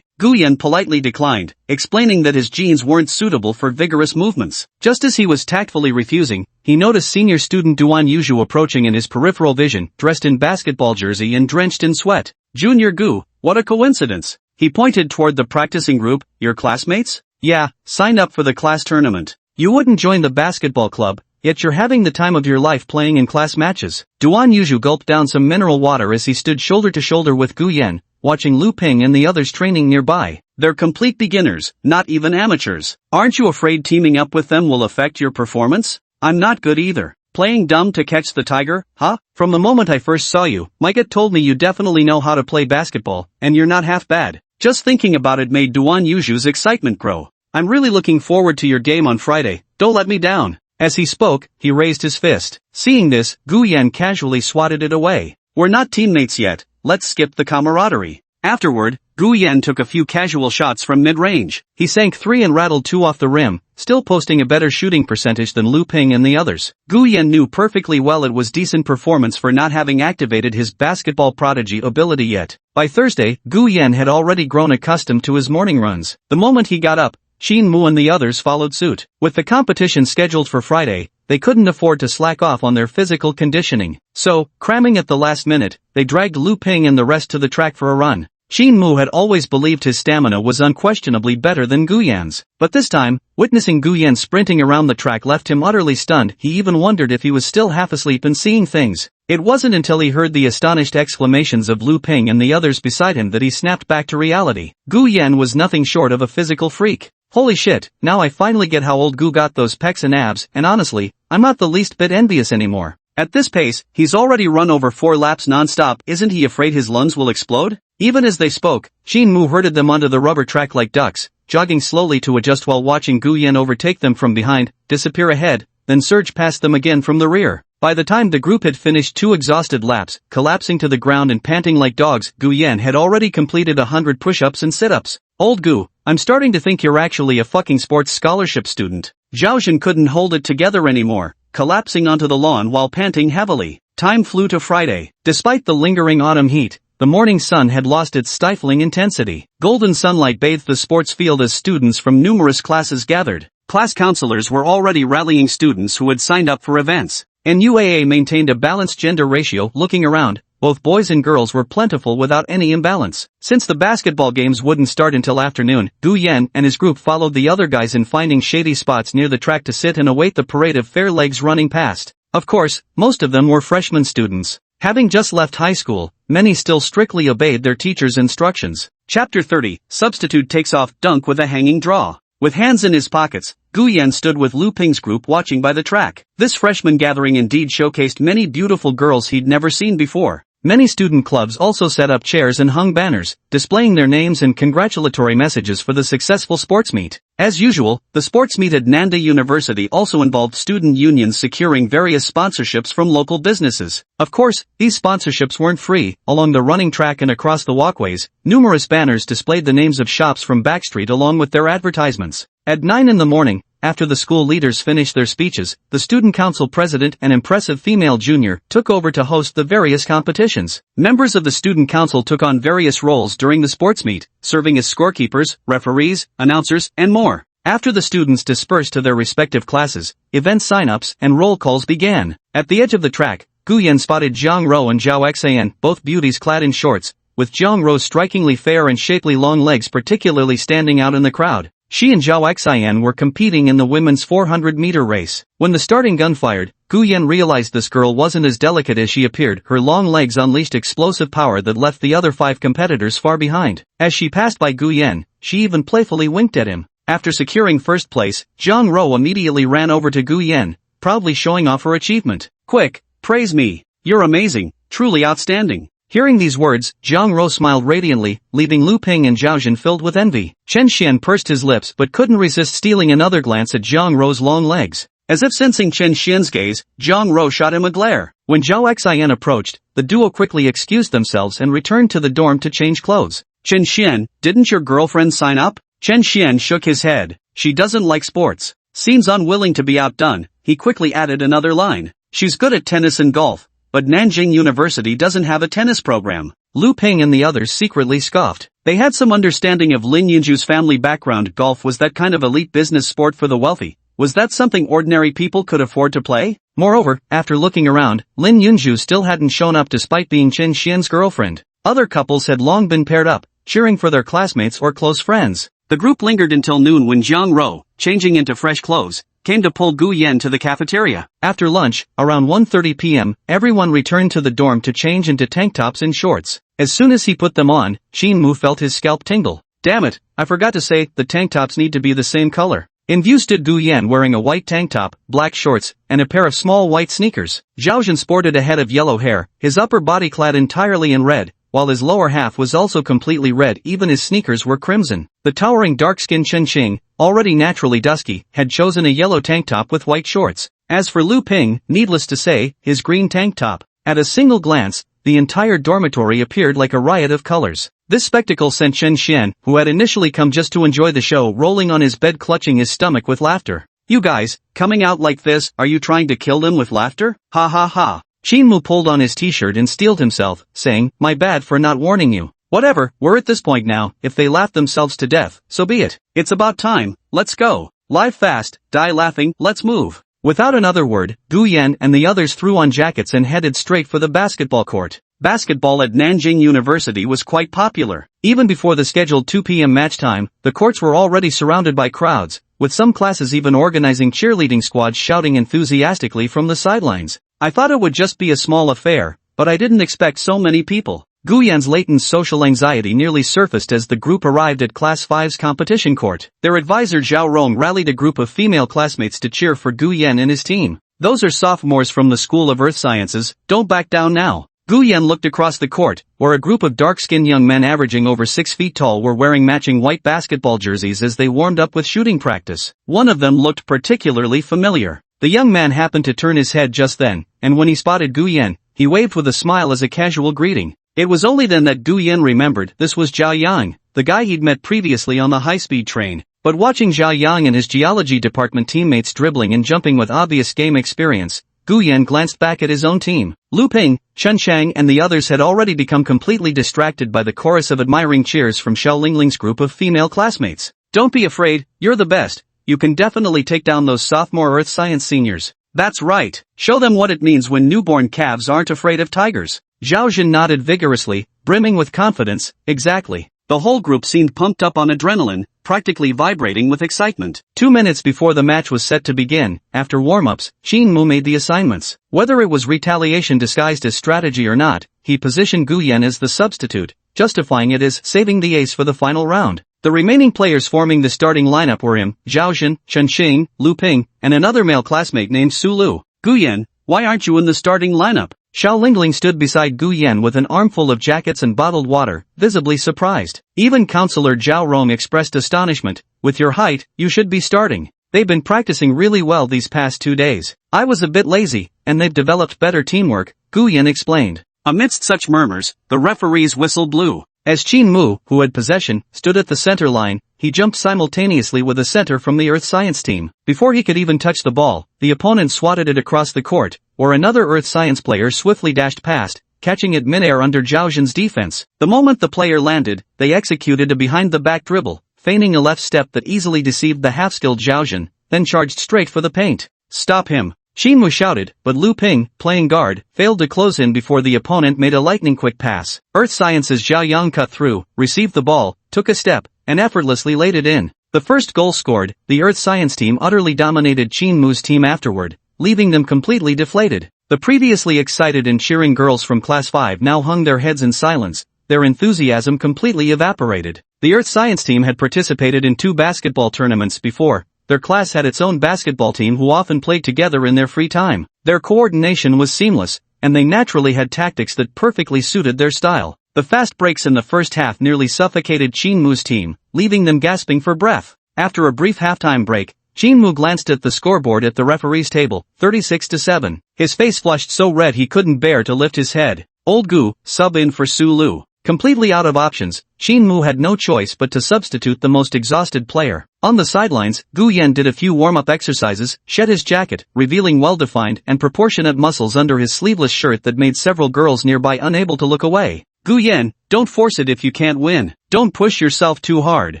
Gu Yan politely declined, explaining that his genes weren't suitable for vigorous movements. Just as he was tactfully refusing, he noticed senior student Duan Yuzhu approaching in his peripheral vision, dressed in basketball jersey and drenched in sweat. Junior Gu, what a coincidence. He pointed toward the practicing group. Your classmates? Yeah, signed up for the class tournament. You wouldn't join the basketball club, yet you're having the time of your life playing in class matches. Duan Yuzhu gulped down some mineral water as he stood shoulder to shoulder with Gu Yan, watching Lu Ping and the others training nearby. They're complete beginners, not even amateurs. Aren't you afraid teaming up with them will affect your performance? I'm not good either. Playing dumb to catch the tiger, huh? From the moment I first saw you, my gut told me you definitely know how to play basketball, and you're not half bad. Just thinking about it made Duan Yuzhu's excitement grow. I'm really looking forward to your game on Friday. Don't let me down. As he spoke, he raised his fist. Seeing this, Gu Yan casually swatted it away. We're not teammates yet. Let's skip the camaraderie. Afterward, Gu Yan took a few casual shots from mid-range. He sank 3 and rattled 2 off the rim, still posting a better shooting percentage than Lu Ping and the others. Gu Yan knew perfectly well it was decent performance for not having activated his basketball prodigy ability yet. By Thursday, Gu Yan had already grown accustomed to his morning runs. The moment he got up, Chin Mu and the others followed suit. With the competition scheduled for Friday, they couldn't afford to slack off on their physical conditioning. So, cramming at the last minute, they dragged Lu Ping and the rest to the track for a run. Chin Mu had always believed his stamina was unquestionably better than Gu Yan's, but this time, witnessing Gu Yan sprinting around the track left him utterly stunned. He even wondered if he was still half asleep and seeing things. It wasn't until he heard the astonished exclamations of Lu Ping and the others beside him that he snapped back to reality. Gu Yan was nothing short of a physical freak. Holy shit, now I finally get how old Gu got those pecs and abs, and honestly, I'm not the least bit envious anymore. At this pace, he's already run over 4 laps non-stop. Isn't he afraid his lungs will explode? Even as they spoke, Chin Mu herded them onto the rubber track like ducks, jogging slowly to adjust while watching Gu Yan overtake them from behind, disappear ahead, then surge past them again from the rear. By the time the group had finished 2 exhausted laps, collapsing to the ground and panting like dogs, Gu Yan had already completed 100 push-ups and sit-ups. Old Gu, I'm starting to think you're actually a fucking sports scholarship student. Zhao Zhen couldn't hold it together anymore, collapsing onto the lawn while panting heavily. Time flew to Friday. Despite the lingering autumn heat, the morning sun had lost its stifling intensity. Golden sunlight bathed the sports field as students from numerous classes gathered. Class counselors were already rallying students who had signed up for events. NUAA maintained a balanced gender ratio. Looking around, both boys and girls were plentiful without any imbalance. Since the basketball games wouldn't start until afternoon, Gu Yan and his group followed the other guys in finding shady spots near the track to sit and await the parade of fair legs running past. Of course, most of them were freshman students. Having just left high school, many still strictly obeyed their teacher's instructions. Chapter 30, Substitute takes off dunk with a hanging draw. With hands in his pockets, Gu Yan stood with Lu Ping's group watching by the track. This freshman gathering indeed showcased many beautiful girls he'd never seen before. Many student clubs also set up chairs and hung banners, displaying their names and congratulatory messages for the successful sports meet. As usual, the sports meet at Nanda University also involved student unions securing various sponsorships from local businesses. Of course, these sponsorships weren't free. Along the running track and across the walkways, numerous banners displayed the names of shops from Backstreet along with their advertisements. At 9 in the morning, after the school leaders finished their speeches, the student council president, an impressive female junior, took over to host the various competitions. Members of the student council took on various roles during the sports meet, serving as scorekeepers, referees, announcers, and more. After the students dispersed to their respective classes, event sign-ups and roll calls began. At the edge of the track, Gu Yan spotted Zhang Rou and Zhao Xian, both beauties clad in shorts, with Zhang Rou's strikingly fair and shapely long legs particularly standing out in the crowd. She and Zhao Xian were competing in the women's 400-meter race. When the starting gun fired, Gu Yan realized this girl wasn't as delicate as she appeared. Her long legs unleashed explosive power that left the other 5 competitors far behind. As she passed by Gu Yan, she even playfully winked at him. After securing first place, Zhang Rou immediately ran over to Gu Yan, proudly showing off her achievement. "Quick, praise me. You're amazing, truly outstanding." Hearing these words, Zhang Rou smiled radiantly, leaving Lu Ping and Zhao Zhen filled with envy. Chen Xian pursed his lips but couldn't resist stealing another glance at Zhang Rou's long legs. As if sensing Chen Xian's gaze, Zhang Rou shot him a glare. When Zhao Xian approached, the duo quickly excused themselves and returned to the dorm to change clothes. "Chen Xian, didn't your girlfriend sign up?" Chen Xian shook his head. "She doesn't like sports. Seems unwilling to be outdone." He quickly added another line. "She's good at tennis and golf, but Nanjing University doesn't have a tennis program." Lu Ping and the others secretly scoffed. They had some understanding of Lin Yunju's family background. Golf was that kind of elite business sport for the wealthy. Was that something ordinary people could afford to play? Moreover, after looking around, Lin Yunju still hadn't shown up despite being Chen Xian's girlfriend. Other couples had long been paired up, cheering for their classmates or close friends. The group lingered until noon when Zhang Rou, changing into fresh clothes, came to pull Gu Yan to the cafeteria. After lunch, around 1:30 p.m., everyone returned to the dorm to change into tank tops and shorts. As soon as he put them on, Qin Mu felt his scalp tingle. "Damn it, I forgot to say, the tank tops need to be the same color." In view stood Gu Yan wearing a white tank top, black shorts, and a pair of small white sneakers. Zhao Zhen sported a head of yellow hair, his upper body clad entirely in red, while his lower half was also completely red. Even his sneakers were crimson. The towering dark-skinned Chen Xing, already naturally dusky, had chosen a yellow tank top with white shorts. As for Lu Ping, needless to say, his green tank top. At a single glance, the entire dormitory appeared like a riot of colors. This spectacle sent Chen Xian, who had initially come just to enjoy the show, rolling on his bed clutching his stomach with laughter. "You guys, coming out like this, are you trying to kill them with laughter? Ha ha ha." Qin Mu pulled on his t-shirt and steeled himself, saying, "My bad for not warning you. Whatever, we're at this point now. If they laugh themselves to death, so be it. It's about time, let's go. Live fast, die laughing, let's move." Without another word, Gu Yan and the others threw on jackets and headed straight for the basketball court. Basketball at Nanjing University was quite popular. Even before the scheduled 2 p.m. match time, the courts were already surrounded by crowds, with some classes even organizing cheerleading squads shouting enthusiastically from the sidelines. "I thought it would just be a small affair, but I didn't expect so many people." Gu Yan's latent social anxiety nearly surfaced as the group arrived at Class 5's competition court. Their advisor Zhao Rong rallied a group of female classmates to cheer for Gu Yan and his team. "Those are sophomores from the School of Earth Sciences, don't back down now." Gu Yan looked across the court, where a group of dark-skinned young men averaging over 6 feet tall were wearing matching white basketball jerseys as they warmed up with shooting practice. One of them looked particularly familiar. The young man happened to turn his head just then, and when he spotted Gu Yan, he waved with a smile as a casual greeting. It was only then that Gu Yan remembered this was Zhao Yang, the guy he'd met previously on the high-speed train. But watching Zhao Yang and his geology department teammates dribbling and jumping with obvious game experience, Gu Yan glanced back at his own team. Lu Ping, Chen Shang and the others had already become completely distracted by the chorus of admiring cheers from Xiao Lingling's group of female classmates. Don't be afraid, you're the best. You can definitely take down those sophomore earth science seniors. That's right. Show them what it means when newborn calves aren't afraid of tigers. Zhao Jin nodded vigorously, brimming with confidence. Exactly. The whole group seemed pumped up on adrenaline, practically vibrating with excitement. 2 minutes before the match was set to begin, after warm-ups, Qin Mu made the assignments. Whether it was retaliation disguised as strategy or not, he positioned Gu Yan as the substitute, justifying it as saving the ace for the final round. The remaining players forming the starting lineup were him, Zhao Jin, Chen Xing, Lu Ping, and another male classmate named Su Lu. Gu Yan, why aren't you in the starting lineup? Xiao Lingling stood beside Gu Yan with an armful of jackets and bottled water, visibly surprised. Even Counselor Zhao Rong expressed astonishment. With your height, you should be starting. They've been practicing really well these past 2 days. I was a bit lazy, and they've developed better teamwork, Gu Yan explained. Amidst such murmurs, the referee's whistle blew. As Qin Mu, who had possession, stood at the center line, he jumped simultaneously with a center from the Earth Science team. Before he could even touch the ball, the opponent swatted it across the court, or another Earth Science player swiftly dashed past, catching it midair under Zhao Jin's defense. The moment the player landed, they executed a behind-the-back dribble, feigning a left step that easily deceived the half-skilled Zhao Jin, then charged straight for the paint. Stop him! Qin Mu shouted, but Lu Ping, playing guard, failed to close in before the opponent made a lightning-quick pass. Earth Science's Zhao Yang cut through, received the ball, took a step, and effortlessly laid it in. The first goal scored, the Earth Science team utterly dominated Qin Mu's team afterward, leaving them completely deflated. The previously excited and cheering girls from Class 5 now hung their heads in silence, their enthusiasm completely evaporated. The Earth Science team had participated in 2 basketball tournaments before. Their class had its own basketball team who often played together in their free time. Their coordination was seamless, and they naturally had tactics that perfectly suited their style. The fast breaks in the first half nearly suffocated Qin Mu's team, leaving them gasping for breath. After a brief halftime break, Qin Mu glanced at the scoreboard at the referee's table, 36-7. His face flushed so red he couldn't bear to lift his head. Old Gu, sub in for Su Lu. Completely out of options, Qin Mu had no choice but to substitute the most exhausted player. On the sidelines, Gu Yan did a few warm-up exercises, shed his jacket, revealing well-defined and proportionate muscles under his sleeveless shirt that made several girls nearby unable to look away. Gu Yan, don't force it if you can't win. Don't push yourself too hard.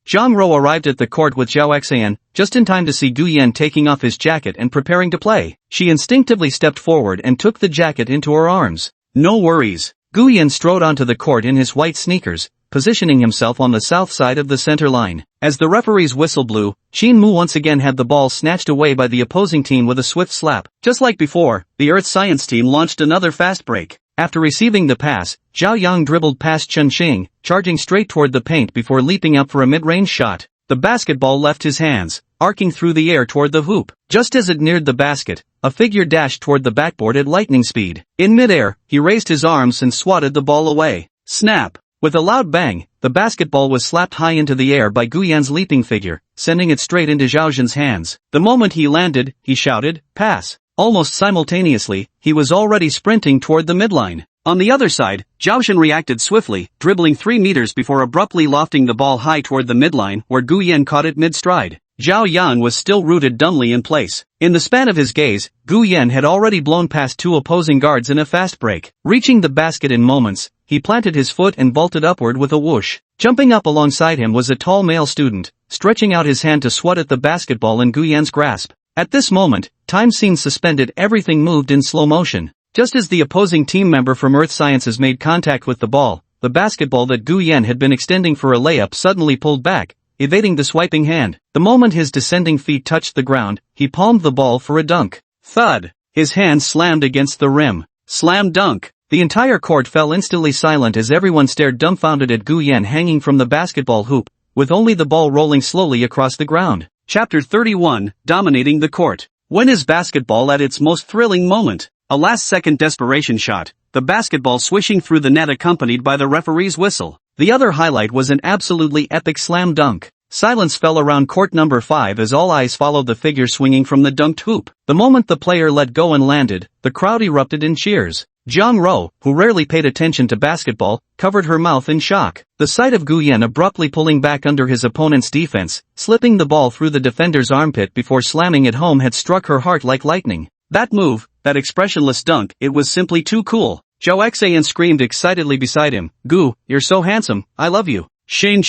Zhang Rou arrived at the court with Zhao Xian, just in time to see Gu Yan taking off his jacket and preparing to play. She instinctively stepped forward and took the jacket into her arms. No worries. Gu Yan strode onto the court in his white sneakers, positioning himself on the south side of the center line. As the referee's whistle blew, Qin Mu once again had the ball snatched away by the opposing team with a swift slap. Just like before, the Earth Science team launched another fast break. After receiving the pass, Zhao Yang dribbled past Chen Xing, charging straight toward the paint before leaping up for a mid-range shot. The basketball left his hands, arcing through the air toward the hoop. Just as it neared the basket, a figure dashed toward the backboard at lightning speed. In midair, he raised his arms and swatted the ball away. Snap! With a loud bang, the basketball was slapped high into the air by Gu Yan's leaping figure, sending it straight into Zhao Jin's hands. The moment he landed, he shouted, "Pass!" Almost simultaneously, he was already sprinting toward the midline. On the other side, Zhao Jin reacted swiftly, dribbling 3 meters before abruptly lofting the ball high toward the midline where Gu Yan caught it mid-stride. Zhao Yang was still rooted dumbly in place. In the span of his gaze, Gu Yan had already blown past 2 opposing guards in a fast break. Reaching the basket in moments, he planted his foot and vaulted upward with a whoosh. Jumping up alongside him was a tall male student, stretching out his hand to swat at the basketball in Gu Yan's grasp. At this moment, time seemed suspended, everything moved in slow motion. Just as the opposing team member from Earth Sciences made contact with the ball, the basketball that Gu Yan had been extending for a layup suddenly pulled back, evading the swiping hand. The moment his descending feet touched the ground, he palmed the ball for a dunk. Thud! His hand slammed against the rim. Slam dunk! The entire court fell instantly silent as everyone stared dumbfounded at Gu Yan hanging from the basketball hoop, with only the ball rolling slowly across the ground. Chapter 31, Dominating the Court. When is basketball at its most thrilling moment? A last-second desperation shot, the basketball swishing through the net accompanied by the referee's whistle. The other highlight was an absolutely epic slam dunk. Silence fell around court number 5 as all eyes followed the figure swinging from the dunked hoop. The moment the player let go and landed, the crowd erupted in cheers. Zhang Ro, who rarely paid attention to basketball, covered her mouth in shock. The sight of Gu Yan abruptly pulling back under his opponent's defense, slipping the ball through the defender's armpit before slamming it home had struck her heart like lightning. That move, that expressionless dunk, it was simply too cool. Zhao Xayan screamed excitedly beside him, "Gu, you're so handsome, I love you." Shin.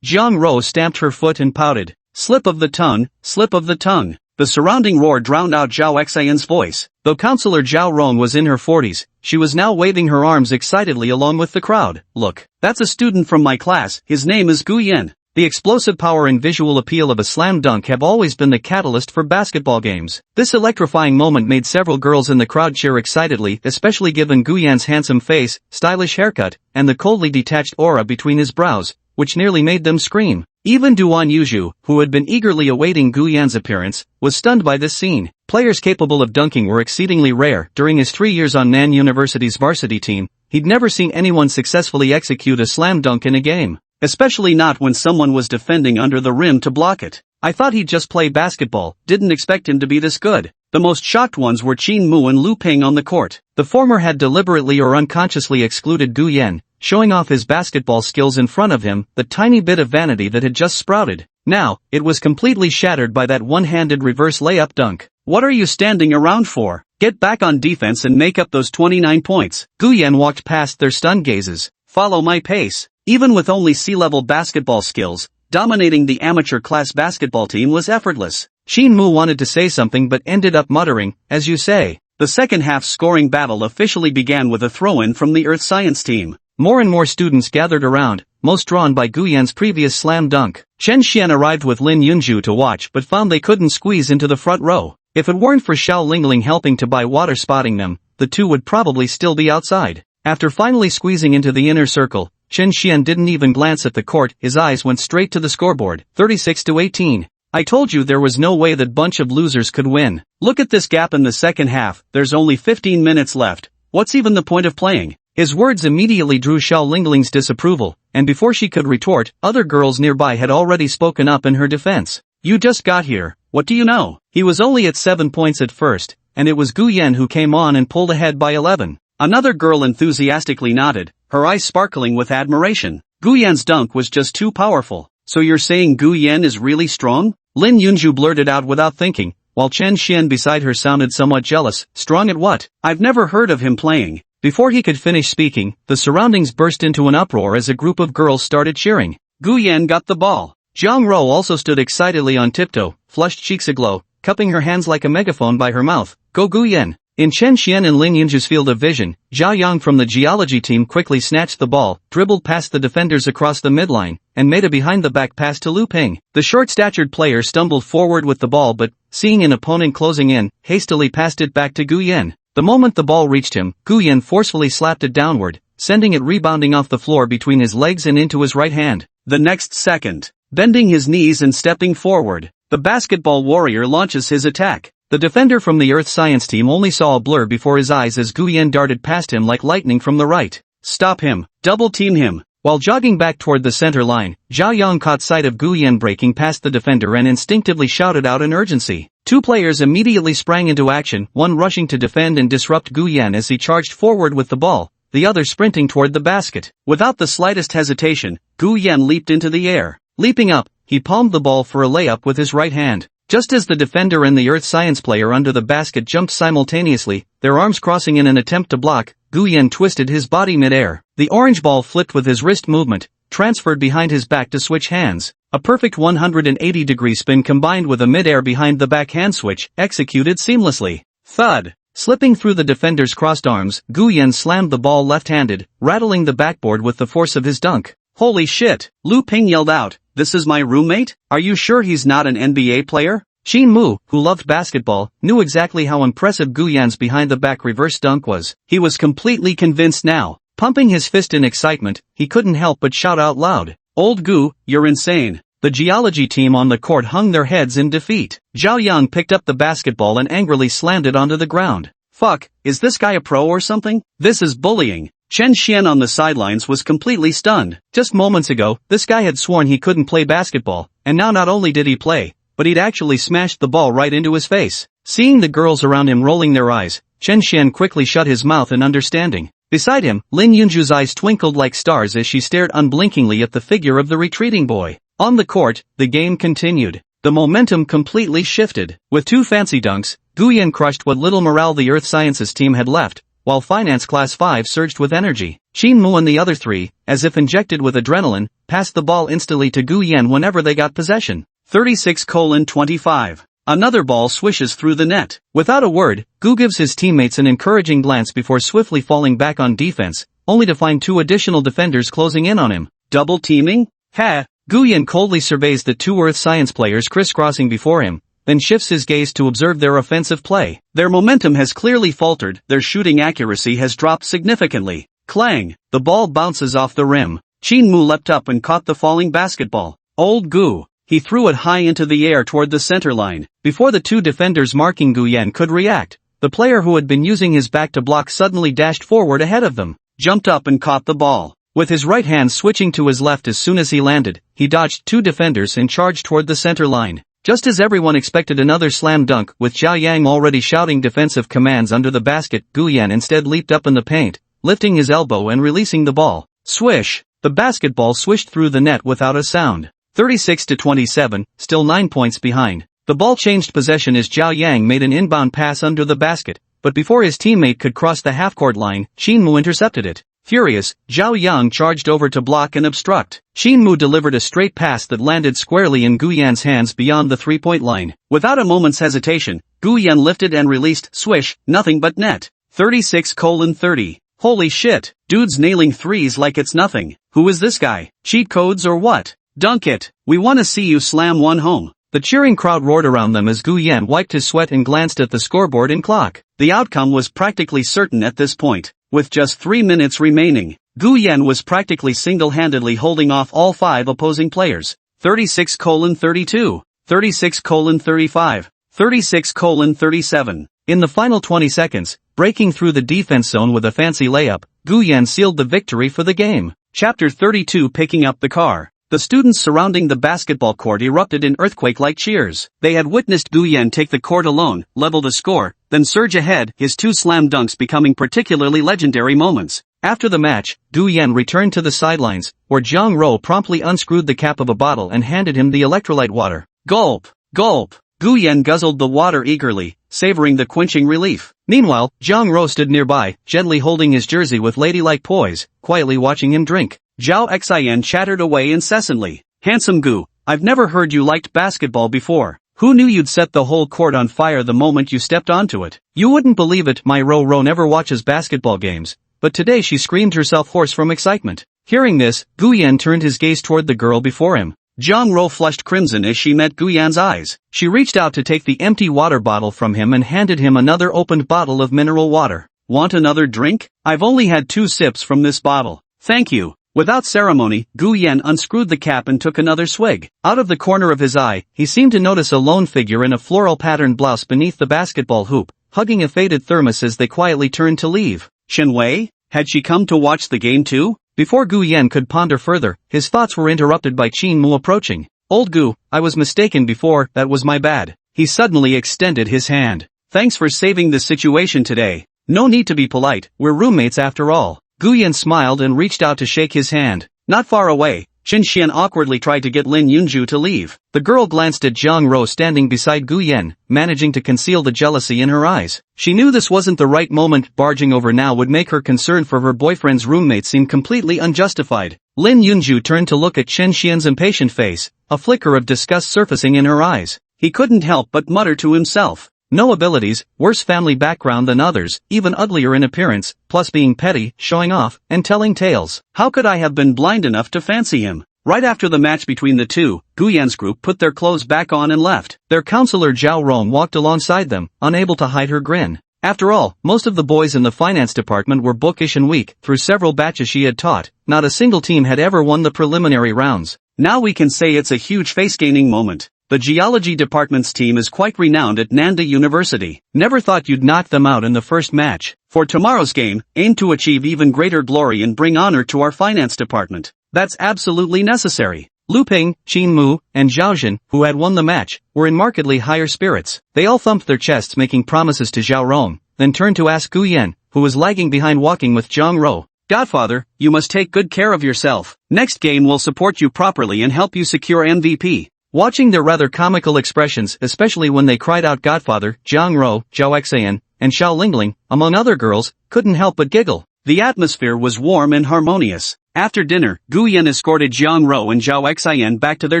Zhang Ro stamped her foot and pouted. Slip of the tongue, slip of the tongue. The surrounding roar drowned out Zhao Xayan's voice. Though Counselor Zhao Rong was in her 40s, she was now waving her arms excitedly along with the crowd. "Look, that's a student from my class, his name is Gu Yan." The explosive power and visual appeal of a slam dunk have always been the catalyst for basketball games. This electrifying moment made several girls in the crowd cheer excitedly, especially given Gu Yan's handsome face, stylish haircut, and the coldly detached aura between his brows, which nearly made them scream. Even Duan Yuzhu, who had been eagerly awaiting Gu Yan's appearance, was stunned by this scene. Players capable of dunking were exceedingly rare. During his 3 years on Nan University's varsity team, he'd never seen anyone successfully execute a slam dunk in a game. Especially not when someone was defending under the rim to block it. "I thought he'd just play basketball, didn't expect him to be this good." The most shocked ones were Qin Mu and Lu Ping on the court. The former had deliberately or unconsciously excluded Gu Yan, showing off his basketball skills in front of him, the tiny bit of vanity that had just sprouted. Now, it was completely shattered by that one-handed reverse layup dunk. "What are you standing around for? Get back on defense and make up those 29 points. Gu Yan walked past their stunned gazes. "Follow my pace." Even with only C-level basketball skills, dominating the amateur class basketball team was effortless. Qin Mu wanted to say something but ended up muttering, "As you say." The second half scoring battle officially began with a throw-in from the Earth Science team. More and more students gathered around, most drawn by Gu Yan's previous slam dunk. Chen Xian arrived with Lin Yunju to watch but found they couldn't squeeze into the front row. If it weren't for Xiao Lingling helping to buy water spotting them, the two would probably still be outside. After finally squeezing into the inner circle, Chen Xian didn't even glance at the court, his eyes went straight to the scoreboard, 36-18. "I told you there was no way that bunch of losers could win. Look at this gap in the second half, there's only 15 minutes left. What's even the point of playing?" His words immediately drew Xiao Lingling's disapproval, and before she could retort, other girls nearby had already spoken up in her defense. "You just got here, what do you know?" He was only at 7 points at first, and it was Gu Yan who came on and pulled ahead by 11. Another girl enthusiastically nodded, her eyes sparkling with admiration. "Gu Yan's dunk was just too powerful. So you're saying Gu Yan is really strong?" Lin Yunju blurted out without thinking, while Chen Xian beside her sounded somewhat jealous. "Strong at what? I've never heard of him playing." Before he could finish speaking, the surroundings burst into an uproar as a group of girls started cheering. Gu Yan got the ball. Zhang Ro also stood excitedly on tiptoe, flushed cheeks aglow, cupping her hands like a megaphone by her mouth. "Go Gu Yan!" In Chen Xian and Lin Yunju's field of vision, Zhao Yang from the geology team quickly snatched the ball, dribbled past the defenders across the midline, and made a behind-the-back pass to Lu Ping. The short-statured player stumbled forward with the ball but, seeing an opponent closing in, hastily passed it back to Gu Yan. The moment the ball reached him, Gu Yan forcefully slapped it downward, sending it rebounding off the floor between his legs and into his right hand. The next second, bending his knees and stepping forward, the basketball warrior launches his attack. The defender from the Earth Science team only saw a blur before his eyes as Gu Yan darted past him like lightning from the right. "Stop him! Double team him!" While jogging back toward the center line, Zhao Yang caught sight of Gu Yan breaking past the defender and instinctively shouted out in urgency. Two players immediately sprang into action, one rushing to defend and disrupt Gu Yan as he charged forward with the ball, the other sprinting toward the basket. Without the slightest hesitation, Gu Yan leaped into the air. Leaping up, he palmed the ball for a layup with his right hand. Just as the defender and the Earth Science player under the basket jumped simultaneously, their arms crossing in an attempt to block, Gu Yan twisted his body mid-air. The orange ball flipped with his wrist movement, transferred behind his back to switch hands. A perfect 180-degree spin combined with a mid-air behind the back hand switch, executed seamlessly. Thud! Slipping through the defender's crossed arms, Gu Yan slammed the ball left-handed, rattling the backboard with the force of his dunk. "Holy shit!" Lu Ping yelled out. "This is my roommate? Are you sure he's not an NBA player?" Qin Mu, who loved basketball, knew exactly how impressive Gu Yan's behind-the-back reverse dunk was. He was completely convinced now. Pumping his fist in excitement, he couldn't help but shout out loud, "Old Gu, you're insane." The geology team on the court hung their heads in defeat. Zhao Yang picked up the basketball and angrily slammed it onto the ground. "Fuck, is this guy a pro or something? This is bullying." Chen Xian on the sidelines was completely stunned. Just moments ago, this guy had sworn he couldn't play basketball, and now not only did he play, but he'd actually smashed the ball right into his face. Seeing the girls around him rolling their eyes, Chen Xian quickly shut his mouth in understanding. Beside him, Lin Yunju's eyes twinkled like stars as she stared unblinkingly at the figure of the retreating boy. On the court, the game continued. The momentum completely shifted. With 2 fancy dunks, Guyan crushed what little morale the Earth Sciences team had left, while Finance Class 5 surged with energy. Shinmu and the other 3, as if injected with adrenaline, passed the ball instantly to Guyan whenever they got possession. 36:25. Another ball swishes through the net. Without a word, Gu gives his teammates an encouraging glance before swiftly falling back on defense, only to find 2 additional defenders closing in on him. Double teaming? Ha! Guyan coldly surveys the 2 Earth Science players crisscrossing before him, then shifts his gaze to observe their offensive play. Their momentum has clearly faltered, their shooting accuracy has dropped significantly. Clang! The ball bounces off the rim. Shinmu leapt up and caught the falling basketball. Old Gu! He threw it high into the air toward the center line. Before the 2 defenders marking Guyan could react, the player who had been using his back to block suddenly dashed forward ahead of them, jumped up and caught the ball. With his right hand switching to his left as soon as he landed, he dodged 2 defenders and charged toward the center line. Just as everyone expected another slam dunk, with Zhao Yang already shouting defensive commands under the basket, Guyan instead leaped up in the paint, lifting his elbow and releasing the ball. Swish! The basketball swished through the net without a sound. 36-27, still 9 points behind. The ball changed possession as Zhao Yang made an inbound pass under the basket, but before his teammate could cross the half-court line, Shinmu intercepted it. Furious, Zhao Yang charged over to block and obstruct. Shinmu delivered a straight pass that landed squarely in Guyan's hands beyond the 3-point line. Without a moment's hesitation, Guyan lifted and released, swish, nothing but net. 36:30. Holy shit, dude's nailing threes like it's nothing. Who is this guy? Cheat codes or what? Dunk it! We wanna see you slam one home. The cheering crowd roared around them as Guyan wiped his sweat and glanced at the scoreboard and clock. The outcome was practically certain at this point. With just 3 minutes remaining, Guyan was practically single-handedly holding off all 5 opposing players. 36:32, 36:35, 36:37. In the final 20 seconds, breaking through the defense zone with a fancy layup, Guyan sealed the victory for the game. Chapter 32. Picking up the car. The students surrounding the basketball court erupted in earthquake-like cheers. They had witnessed Guyan take the court alone, level the score, then surge ahead, his 2 slam dunks becoming particularly legendary moments. After the match, Guyan returned to the sidelines, where Zhang Rou promptly unscrewed the cap of a bottle and handed him the electrolyte water. Gulp! Gulp! Guyan guzzled the water eagerly, savoring the quenching relief. Meanwhile, Zhang Rou stood nearby, gently holding his jersey with ladylike poise, quietly watching him drink. Zhao Xian chattered away incessantly. Handsome Gu, I've never heard you liked basketball before. Who knew you'd set the whole court on fire the moment you stepped onto it? You wouldn't believe it, my Ro never watches basketball games, but today she screamed herself hoarse from excitement. Hearing this, Guyan turned his gaze toward the girl before him. Zhang Rou flushed crimson as she met Guyan's eyes. She reached out to take the empty water bottle from him and handed him another opened bottle of mineral water. Want another drink? I've only had 2 sips from this bottle. Thank you. Without ceremony, Guyan unscrewed the cap and took another swig. Out of the corner of his eye, he seemed to notice a lone figure in a floral-patterned blouse beneath the basketball hoop, hugging a faded thermos as they quietly turned to leave. Shen Wei? Had she come to watch the game too? Before Guyan could ponder further, his thoughts were interrupted by Qin Mu approaching. Old Gu, I was mistaken before, that was my bad. He suddenly extended his hand. Thanks for saving the situation today. No need to be polite, we're roommates after all. Guyan smiled and reached out to shake his hand. Not far away, Chen Xian awkwardly tried to get Lin Yunju to leave. The girl glanced at Zhang Rou standing beside Guyan, managing to conceal the jealousy in her eyes. She knew this wasn't the right moment. Barging over now would make her concern for her boyfriend's roommate seem completely unjustified. Lin Yunju turned to look at Chen Xian's impatient face, a flicker of disgust surfacing in her eyes. He couldn't help but mutter to himself. No abilities, worse family background than others, even uglier in appearance, plus being petty, showing off, and telling tales. How could I have been blind enough to fancy him? Right after the match between the two, Guyan's group put their clothes back on and left. Their counselor Zhao Rong walked alongside them, unable to hide her grin. After all, most of the boys in the finance department were bookish and weak. Through several batches she had taught, not a single team had ever won the preliminary rounds. Now we can say it's a huge face-gaining moment. The geology department's team is quite renowned at Nanda University. Never thought you'd knock them out in the first match. For tomorrow's game, aim to achieve even greater glory and bring honor to our finance department. That's absolutely necessary. Lu Ping, Qin Mu, and Zhao Jin, who had won the match, were in markedly higher spirits. They all thumped their chests making promises to Zhao Rong, then turned to ask Gu Yan, who was lagging behind walking with Zhang Rou. Godfather, you must take good care of yourself. Next game will support you properly and help you secure MVP. Watching their rather comical expressions, especially when they cried out Godfather, Zhang Rou, Zhao Xian, and Xiao Lingling, among other girls, couldn't help but giggle. The atmosphere was warm and harmonious. After dinner, Gu Yan escorted Zhang Rou and Zhao Xian back to their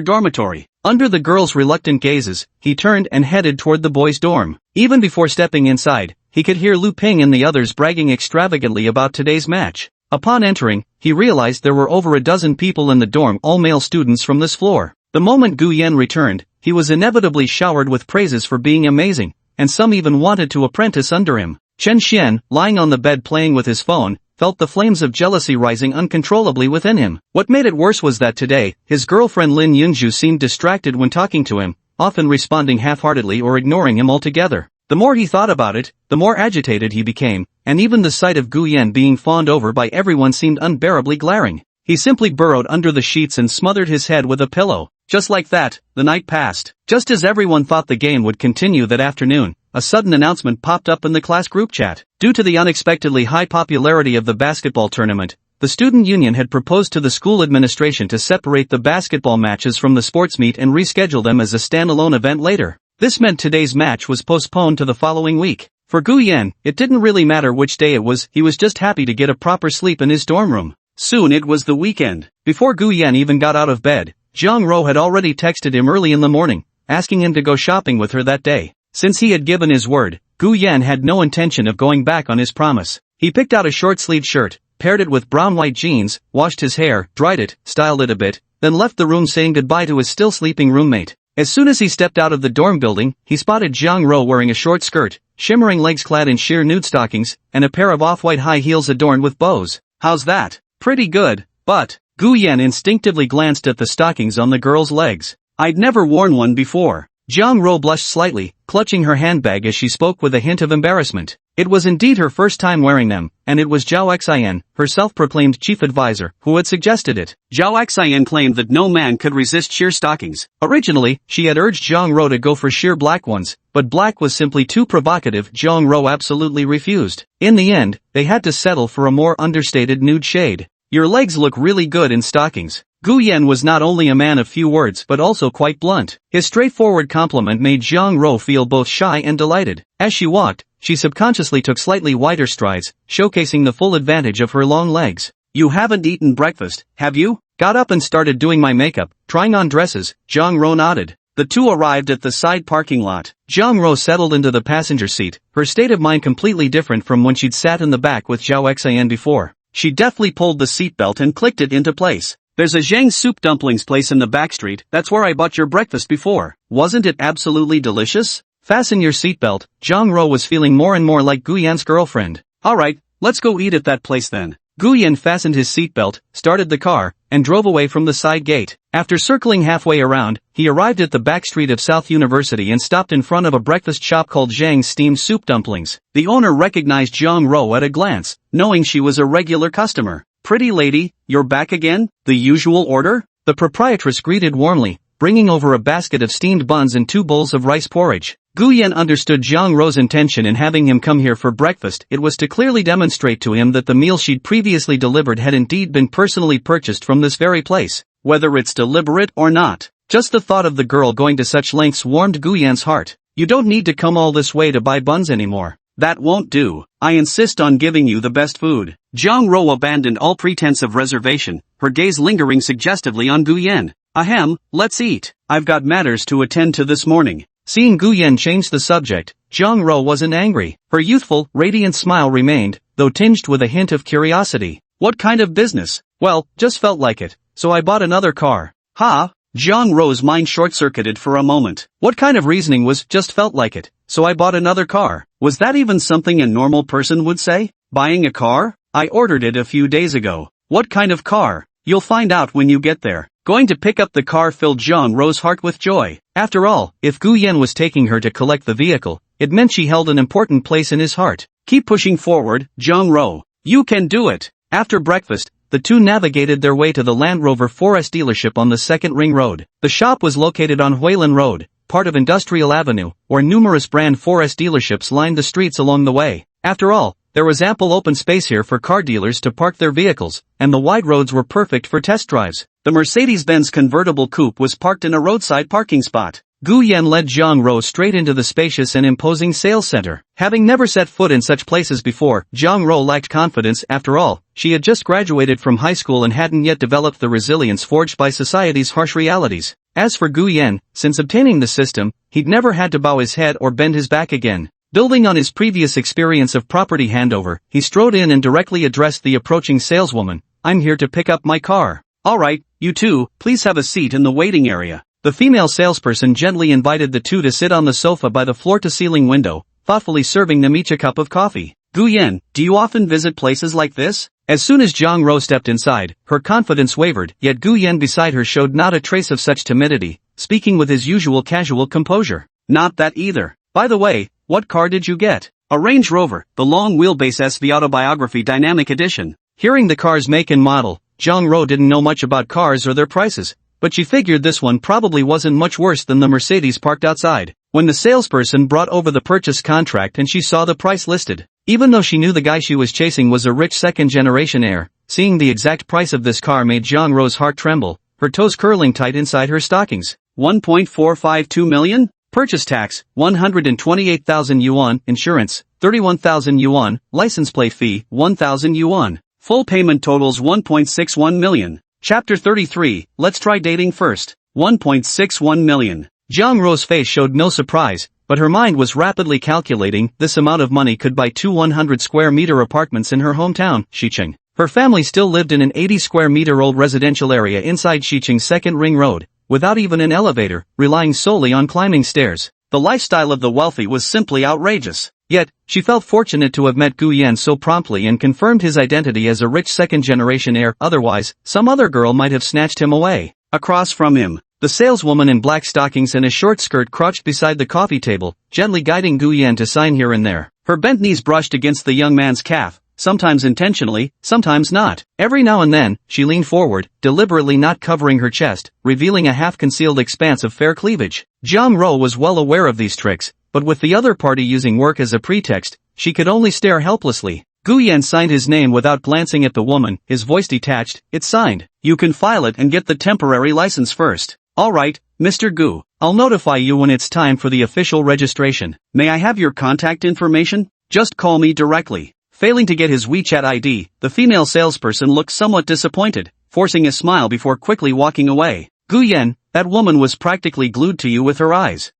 dormitory. Under the girls' reluctant gazes, he turned and headed toward the boys' dorm. Even before stepping inside, he could hear Lu Ping and the others bragging extravagantly about today's match. Upon entering, he realized there were over a dozen people in the dorm, all male students from this floor. The moment Gu Yan returned, he was inevitably showered with praises for being amazing, and some even wanted to apprentice under him. Chen Xian, lying on the bed playing with his phone, felt the flames of jealousy rising uncontrollably within him. What made it worse was that today, his girlfriend Lin Yunju seemed distracted when talking to him, often responding half-heartedly or ignoring him altogether. The more he thought about it, the more agitated he became, and even the sight of Gu Yan being fawned over by everyone seemed unbearably glaring. He simply burrowed under the sheets and smothered his head with a pillow. Just like that, the night passed. Just as everyone thought the game would continue that afternoon, a sudden announcement popped up in the class group chat. Due to the unexpectedly high popularity of the basketball tournament, the student union had proposed to the school administration to separate the basketball matches from the sports meet and reschedule them as a standalone event later. This meant today's match was postponed to the following week. For Gu Yan, it didn't really matter which day it was, he was just happy to get a proper sleep in his dorm room. Soon it was the weekend. Before Gu Yan even got out of bed, Zhang Rou had already texted him early in the morning, asking him to go shopping with her that day. Since he had given his word, Gu Yan had no intention of going back on his promise. He picked out a short-sleeved shirt, paired it with brown-white jeans, washed his hair, dried it, styled it a bit, then left the room saying goodbye to his still-sleeping roommate. As soon as he stepped out of the dorm building, he spotted Zhang Rou wearing a short skirt, shimmering legs clad in sheer nude stockings, and a pair of off-white high heels adorned with bows. How's that? Pretty good, but... Gu Yan instinctively glanced at the stockings on the girl's legs. I'd never worn one before. Zhang Rou blushed slightly, clutching her handbag as she spoke with a hint of embarrassment. It was indeed her first time wearing them, and it was Zhao Xian, her self-proclaimed chief advisor, who had suggested it. Zhao Xian claimed that no man could resist sheer stockings. Originally, she had urged Zhang Rou to go for sheer black ones, but black was simply too provocative. Zhang Rou absolutely refused. In the end, they had to settle for a more understated nude shade. Your legs look really good in stockings. Gu Yan was not only a man of few words but also quite blunt. His straightforward compliment made Zhang Rou feel both shy and delighted. As she walked, she subconsciously took slightly wider strides, showcasing the full advantage of her long legs. You haven't eaten breakfast, have you? Got up and started doing my makeup, trying on dresses. Zhang Rou nodded. The two arrived at the side parking lot. Zhang Rou settled into the passenger seat, her state of mind completely different from when she'd sat in the back with Zhao Xian before. She deftly pulled the seatbelt and clicked it into place. There's a Zhang soup dumplings place in the back street, that's where I bought your breakfast before. Wasn't it absolutely delicious? Fasten your seatbelt. Zhang Rou was feeling more and more like Gu Yan's girlfriend. Alright, let's go eat at that place then. Gu Yan fastened his seatbelt, started the car, and drove away from the side gate. After circling halfway around, he arrived at the back street of South University and stopped in front of a breakfast shop called Zhang's Steamed Soup Dumplings. The owner recognized Zhang Rou at a glance, knowing she was a regular customer. Pretty lady, you're back again? The usual order? The proprietress greeted warmly, bringing over a basket of steamed buns and 2 bowls of rice porridge. Gu Yan understood Zhang Rou's intention in having him come here for breakfast. It was to clearly demonstrate to him that the meal she'd previously delivered had indeed been personally purchased from this very place, whether it's deliberate or not. Just the thought of the girl going to such lengths warmed Gu Yan's heart. You don't need to come all this way to buy buns anymore. That won't do. I insist on giving you the best food. Zhang Rou abandoned all pretense of reservation, her gaze lingering suggestively on Gu Yan. Ahem, let's eat. I've got matters to attend to this morning. Seeing Gu Yan change the subject, Zhang Rou wasn't angry. Her youthful, radiant smile remained, though tinged with a hint of curiosity. What kind of business? Well, just felt like it, so I bought another car. Ha! Zhang Rou's mind short-circuited for a moment. What kind of reasoning was just felt like it, so I bought another car? Was that even something a normal person would say? Buying a car? I ordered it a few days ago. What kind of car? You'll find out when you get there. Going to pick up the car filled Zhang Rou's heart with joy. After all, if Gu Yan was taking her to collect the vehicle, it meant she held an important place in his heart. Keep pushing forward, Zhang Rou. You can do it. After breakfast, the two navigated their way to the Land Rover 4S dealership on the second ring road. The shop was located on Huilan Road, part of Industrial Avenue, where numerous brand 4S dealerships lined the streets along the way. After all, there was ample open space here for car dealers to park their vehicles, and the wide roads were perfect for test drives. The Mercedes-Benz convertible coupe was parked in a roadside parking spot. Gu Yan led Zhang Rou straight into the spacious and imposing sales center. Having never set foot in such places before, Zhang Rou lacked confidence. After all, she had just graduated from high school and hadn't yet developed the resilience forged by society's harsh realities. As for Gu Yan, since obtaining the system, he'd never had to bow his head or bend his back again. Building on his previous experience of property handover, he strode in and directly addressed the approaching saleswoman. I'm here to pick up my car. Alright, you two, please have a seat in the waiting area. The female salesperson gently invited the two to sit on the sofa by the floor-to-ceiling window, thoughtfully serving them each a cup of coffee. Gu Yan, do you often visit places like this? As soon as Zhang Rou stepped inside, her confidence wavered, yet Gu Yan beside her showed not a trace of such timidity, speaking with his usual casual composure. Not that either. By the way, what car did you get? A Range Rover, the long-wheelbase SV Autobiography Dynamic Edition. Hearing the car's make and model, Zhang Rou didn't know much about cars or their prices, but she figured this one probably wasn't much worse than the Mercedes parked outside. When the salesperson brought over the purchase contract and she saw the price listed, even though she knew the guy she was chasing was a rich second-generation heir, seeing the exact price of this car made Zhang Rou's heart tremble, her toes curling tight inside her stockings. 1.452 million? Purchase tax, 128,000 yuan, insurance, 31,000 yuan, license plate fee, 1,000 yuan. Full payment totals 1.61 million. Chapter 33, Let's Try Dating First. 1.61 million. Zhang Rou's face showed no surprise, but her mind was rapidly calculating this amount of money could buy two 100-square-meter apartments in her hometown, Xiqing. Her family still lived in an 80-square-meter-old residential area inside Xiqing's second ring road, without even an elevator, relying solely on climbing stairs. The lifestyle of the wealthy was simply outrageous. Yet, she felt fortunate to have met Gu Yan so promptly and confirmed his identity as a rich second-generation heir. Otherwise, some other girl might have snatched him away. Across from him, the saleswoman in black stockings and a short skirt crouched beside the coffee table, gently guiding Gu Yan to sign here and there. Her bent knees brushed against the young man's calf, sometimes intentionally, sometimes not. Every now and then, she leaned forward, deliberately not covering her chest, revealing a half-concealed expanse of fair cleavage. Zhang Rou was well aware of these tricks, but with the other party using work as a pretext, she could only stare helplessly. Gu Yan signed his name without glancing at the woman, his voice detached. It's signed. You can file it and get the temporary license first. Alright, Mr. Gu, I'll notify you when it's time for the official registration. May I have your contact information? Just call me directly. Failing to get his WeChat ID, the female salesperson looked somewhat disappointed, forcing a smile before quickly walking away. Gu Yan, that woman was practically glued to you with her eyes.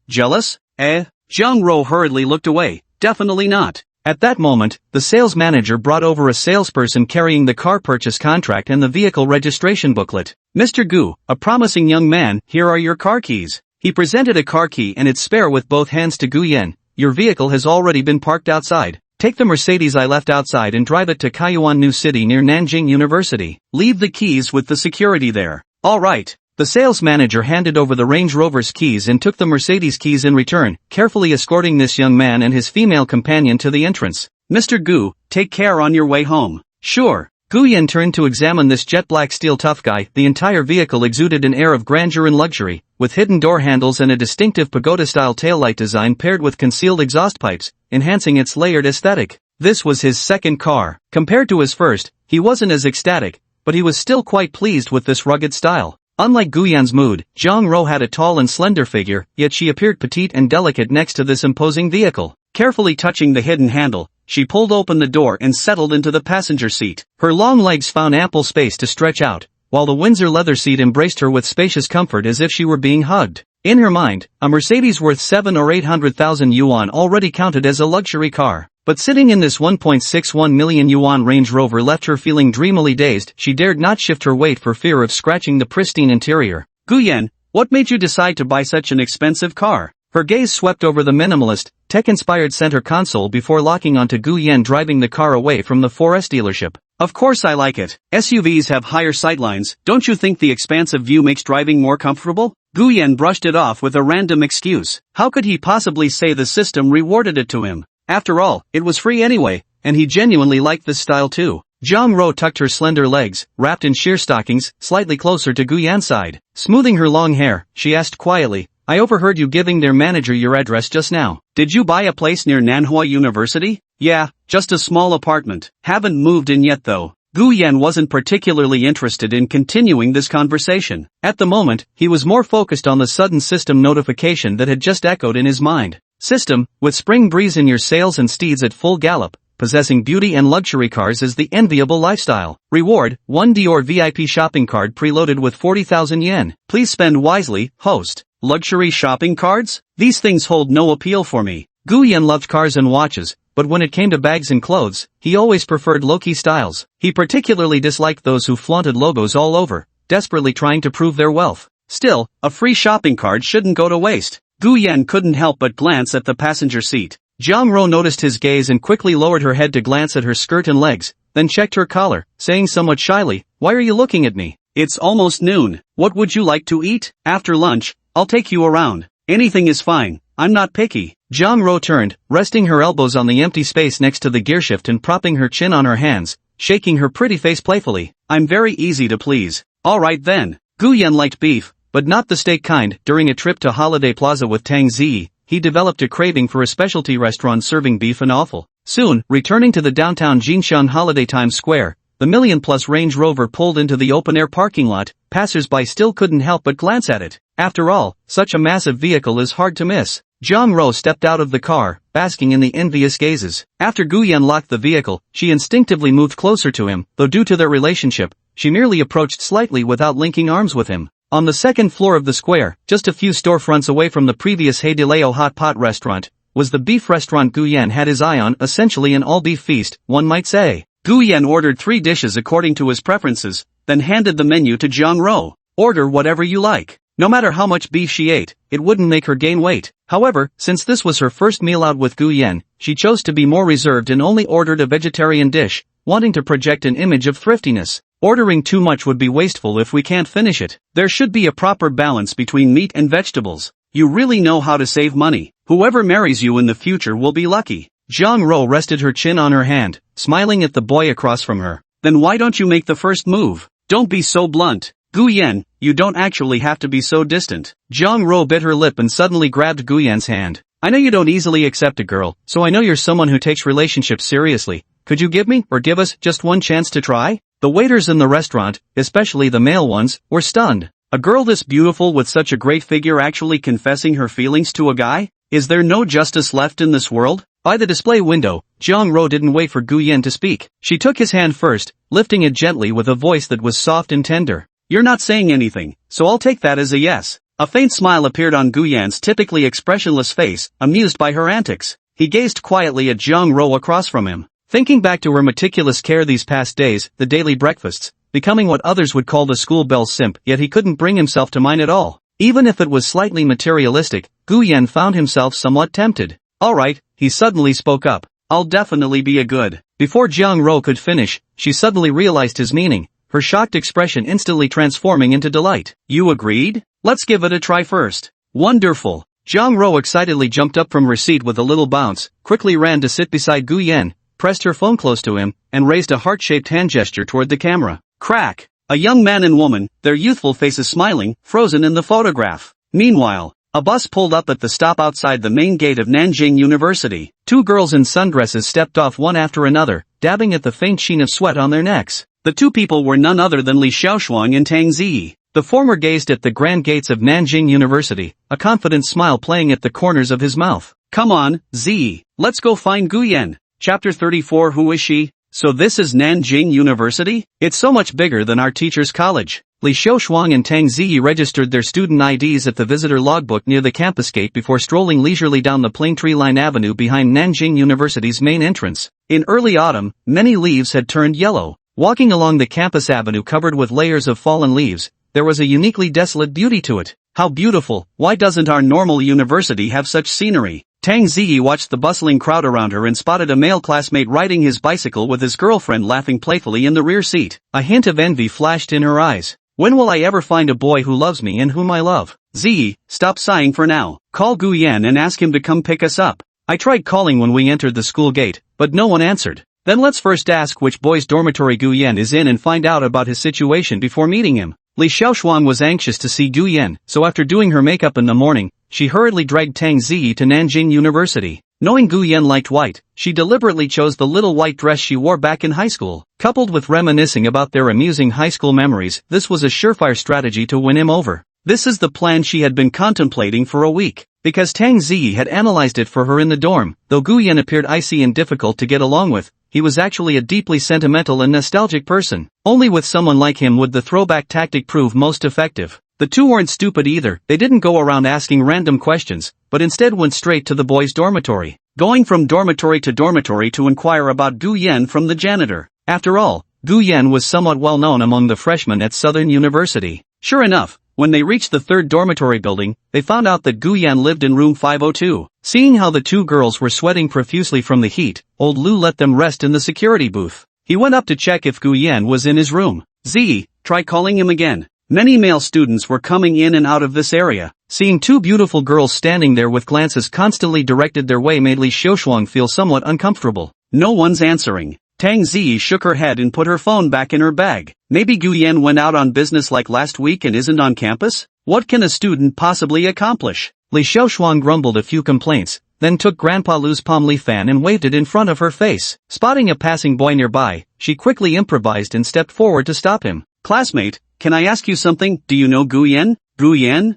Jealous? Zhang Rou hurriedly looked away. Definitely not. At that moment, the sales manager brought over a salesperson carrying the car purchase contract and the vehicle registration booklet. Mr. Gu, a promising young man, here are your car keys. He presented a car key and its spare with both hands to Gu Yan. Your vehicle has already been parked outside. Take the Mercedes I left outside and drive it to Kaiyuan New City near Nanjing University. Leave the keys with the security there. Alright. The sales manager handed over the Range Rover's keys and took the Mercedes keys in return, carefully escorting this young man and his female companion to the entrance. Mr. Gu, take care on your way home. Sure. Gu Yan turned to examine this jet-black steel tough guy. The entire vehicle exuded an air of grandeur and luxury, with hidden door handles and a distinctive pagoda-style taillight design paired with concealed exhaust pipes, enhancing its layered aesthetic. This was his second car. Compared to his first, he wasn't as ecstatic, but he was still quite pleased with this rugged style. Unlike Gu Yan's mood, Zhang Rou had a tall and slender figure, yet she appeared petite and delicate next to this imposing vehicle. Carefully touching the hidden handle, she pulled open the door and settled into the passenger seat. Her long legs found ample space to stretch out, while the Windsor leather seat embraced her with spacious comfort as if she were being hugged. In her mind, a Mercedes worth 700,000 or 800,000 yuan already counted as a luxury car. But sitting in this 1.61 million yuan Range Rover left her feeling dreamily dazed. She dared not shift her weight for fear of scratching the pristine interior. Gu Yan, what made you decide to buy such an expensive car? Her gaze swept over the minimalist, tech-inspired center console before locking onto Gu Yan driving the car away from the 4S dealership. Of course I like it. SUVs have higher sightlines, don't you think the expansive view makes driving more comfortable? Guyan brushed it off with a random excuse. How could he possibly say the system rewarded it to him? After all, it was free anyway, and he genuinely liked this style too. Zhang Ro tucked her slender legs, wrapped in sheer stockings, slightly closer to Guyan's side. Smoothing her long hair, she asked quietly, I overheard you giving their manager your address just now. Did you buy a place near Manhwa University? Yeah, just a small apartment. Haven't moved in yet though. Guyan wasn't particularly interested in continuing this conversation. At the moment, he was more focused on the sudden system notification that had just echoed in his mind. System, with spring breeze in your sails and steeds at full gallop, possessing beauty and luxury cars is the enviable lifestyle. Reward, 1 Dior VIP shopping card preloaded with 40,000 yen. Please spend wisely, host. Luxury shopping cards? These things hold no appeal for me. Guyan loved cars and watches, but when it came to bags and clothes, he always preferred low-key styles. He particularly disliked those who flaunted logos all over, desperately trying to prove their wealth. Still, a free shopping card shouldn't go to waste. Guyan couldn't help but glance at the passenger seat. Zhang Ro noticed his gaze and quickly lowered her head to glance at her skirt and legs, then checked her collar, saying somewhat shyly, Why are you looking at me? It's almost noon. What would you like to eat? After lunch, I'll take you around. Anything is fine. I'm not picky. Zhang Ro turned, resting her elbows on the empty space next to the gearshift and propping her chin on her hands, shaking her pretty face playfully. I'm very easy to please. Alright then. Guyan liked beef, but not the steak kind. During a trip to Holiday Plaza with Tang Ziyi, he developed a craving for a specialty restaurant serving beef and offal. Soon, returning to the downtown Jinshan Holiday Times Square, the million-plus Range Rover pulled into the open-air parking lot. Passers-by still couldn't help but glance at it. After all, such a massive vehicle is hard to miss. Zhang Ro stepped out of the car, basking in the envious gazes. After Guyan locked the vehicle, she instinctively moved closer to him, though due to their relationship, she merely approached slightly without linking arms with him. On the second floor of the square, just a few storefronts away from the previous Hey Dileo hot pot restaurant, was the beef restaurant Guyan had his eye on, essentially an all-beef feast, one might say. Guyan ordered 3 dishes according to his preferences, then handed the menu to Zhang Ro. Order whatever you like. No matter how much beef she ate, it wouldn't make her gain weight. However, since this was her first meal out with Guyan, she chose to be more reserved and only ordered a vegetarian dish, wanting to project an image of thriftiness. Ordering too much would be wasteful if we can't finish it. There should be a proper balance between meat and vegetables. You really know how to save money. Whoever marries you in the future will be lucky. Zhang Ro rested her chin on her hand, smiling at the boy across from her. Then why don't you make the first move? Don't be so blunt. Guyan, you don't actually have to be so distant. Zhang Ro bit her lip and suddenly grabbed Guyan's hand. I know you don't easily accept a girl, so I know you're someone who takes relationships seriously. Could you give me, or give us, just one chance to try? The waiters in the restaurant, especially the male ones, were stunned. A girl this beautiful with such a great figure actually confessing her feelings to a guy? Is there no justice left in this world? By the display window, Zhang Ro didn't wait for Guyan to speak. She took his hand first, lifting it gently with a voice that was soft and tender. You're not saying anything, so I'll take that as a yes. A faint smile appeared on Guyan's typically expressionless face, amused by her antics. He gazed quietly at Zhang Ro across from him. Thinking back to her meticulous care these past days, the daily breakfasts, becoming what others would call the school bell simp, yet he couldn't bring himself to mind at all. Even if it was slightly materialistic, Guyan found himself somewhat tempted. Alright, he suddenly spoke up. I'll definitely be a good. Before Zhang Ro could finish, she suddenly realized his meaning, her shocked expression instantly transforming into delight. You agreed? Let's give it a try first. Wonderful. Zhang Ro excitedly jumped up from her seat with a little bounce, quickly ran to sit beside Guyan, pressed her phone close to him, and raised a heart-shaped hand gesture toward the camera. Crack! A young man and woman, their youthful faces smiling, frozen in the photograph. Meanwhile, a bus pulled up at the stop outside the main gate of Nanjing University. 2 girls in sundresses stepped off one after another, dabbing at the faint sheen of sweat on their necks. The 2 people were none other than Li Xiaoshuang and Tang Ziyi. The former gazed at the grand gates of Nanjing University, a confident smile playing at the corners of his mouth. Come on, Ziyi, let's go find Guyan. Chapter 34. Who is she? So this is Nanjing University? It's so much bigger than our teacher's college. Li Xiaoshuang and Tang Ziyi registered their student IDs at the visitor logbook near the campus gate before strolling leisurely down the plane tree-lined avenue behind Nanjing University's main entrance. In early autumn, many leaves had turned yellow. Walking along the campus avenue covered with layers of fallen leaves, there was a uniquely desolate beauty to it. How beautiful! Why doesn't our normal university have such scenery? Tang Ziyi watched the bustling crowd around her and spotted a male classmate riding his bicycle with his girlfriend laughing playfully in the rear seat. A hint of envy flashed in her eyes. When will I ever find a boy who loves me and whom I love? Ziyi, stop sighing for now. Call Gu Yan and ask him to come pick us up. I tried calling when we entered the school gate, but no one answered. Then let's first ask which boy's dormitory Gu Yan is in and find out about his situation before meeting him. Li Xiaoshuang was anxious to see Gu Yan, so after doing her makeup in the morning, she hurriedly dragged Tang Ziyi to Nanjing University. Knowing Gu Yan liked white, she deliberately chose the little white dress she wore back in high school. Coupled with reminiscing about their amusing high school memories, this was a surefire strategy to win him over. This is the plan she had been contemplating for a week. Because Tang Ziyi had analyzed it for her in the dorm, though Gu Yan appeared icy and difficult to get along with, he was actually a deeply sentimental and nostalgic person. Only with someone like him would the throwback tactic prove most effective. The two weren't stupid either, they didn't go around asking random questions, but instead went straight to the boys' dormitory. Going from dormitory to inquire about Gu Yan from the janitor. After all, Gu Yan was somewhat well known among the freshmen at Southern University. Sure enough, when they reached the third dormitory building, they found out that Gu Yan lived in room 502. Seeing how the two girls were sweating profusely from the heat, old Lu let them rest in the security booth. He went up to check if Gu Yan was in his room. Ziyi, try calling him again. Many male students were coming in and out of this area. Seeing two beautiful girls standing there with glances constantly directed their way made Li Xiaoshuang feel somewhat uncomfortable. No one's answering. Tang Ziyi shook her head and put her phone back in her bag. Maybe Gu Yan went out on business like last week and isn't on campus? What can a student possibly accomplish? Li Xiaoshuang grumbled a few complaints, then took Grandpa Lu's palm leaf fan and waved it in front of her face. Spotting a passing boy nearby, she quickly improvised and stepped forward to stop him. Classmate, can I ask you something? Do you know Gu Yan? Gu Yan?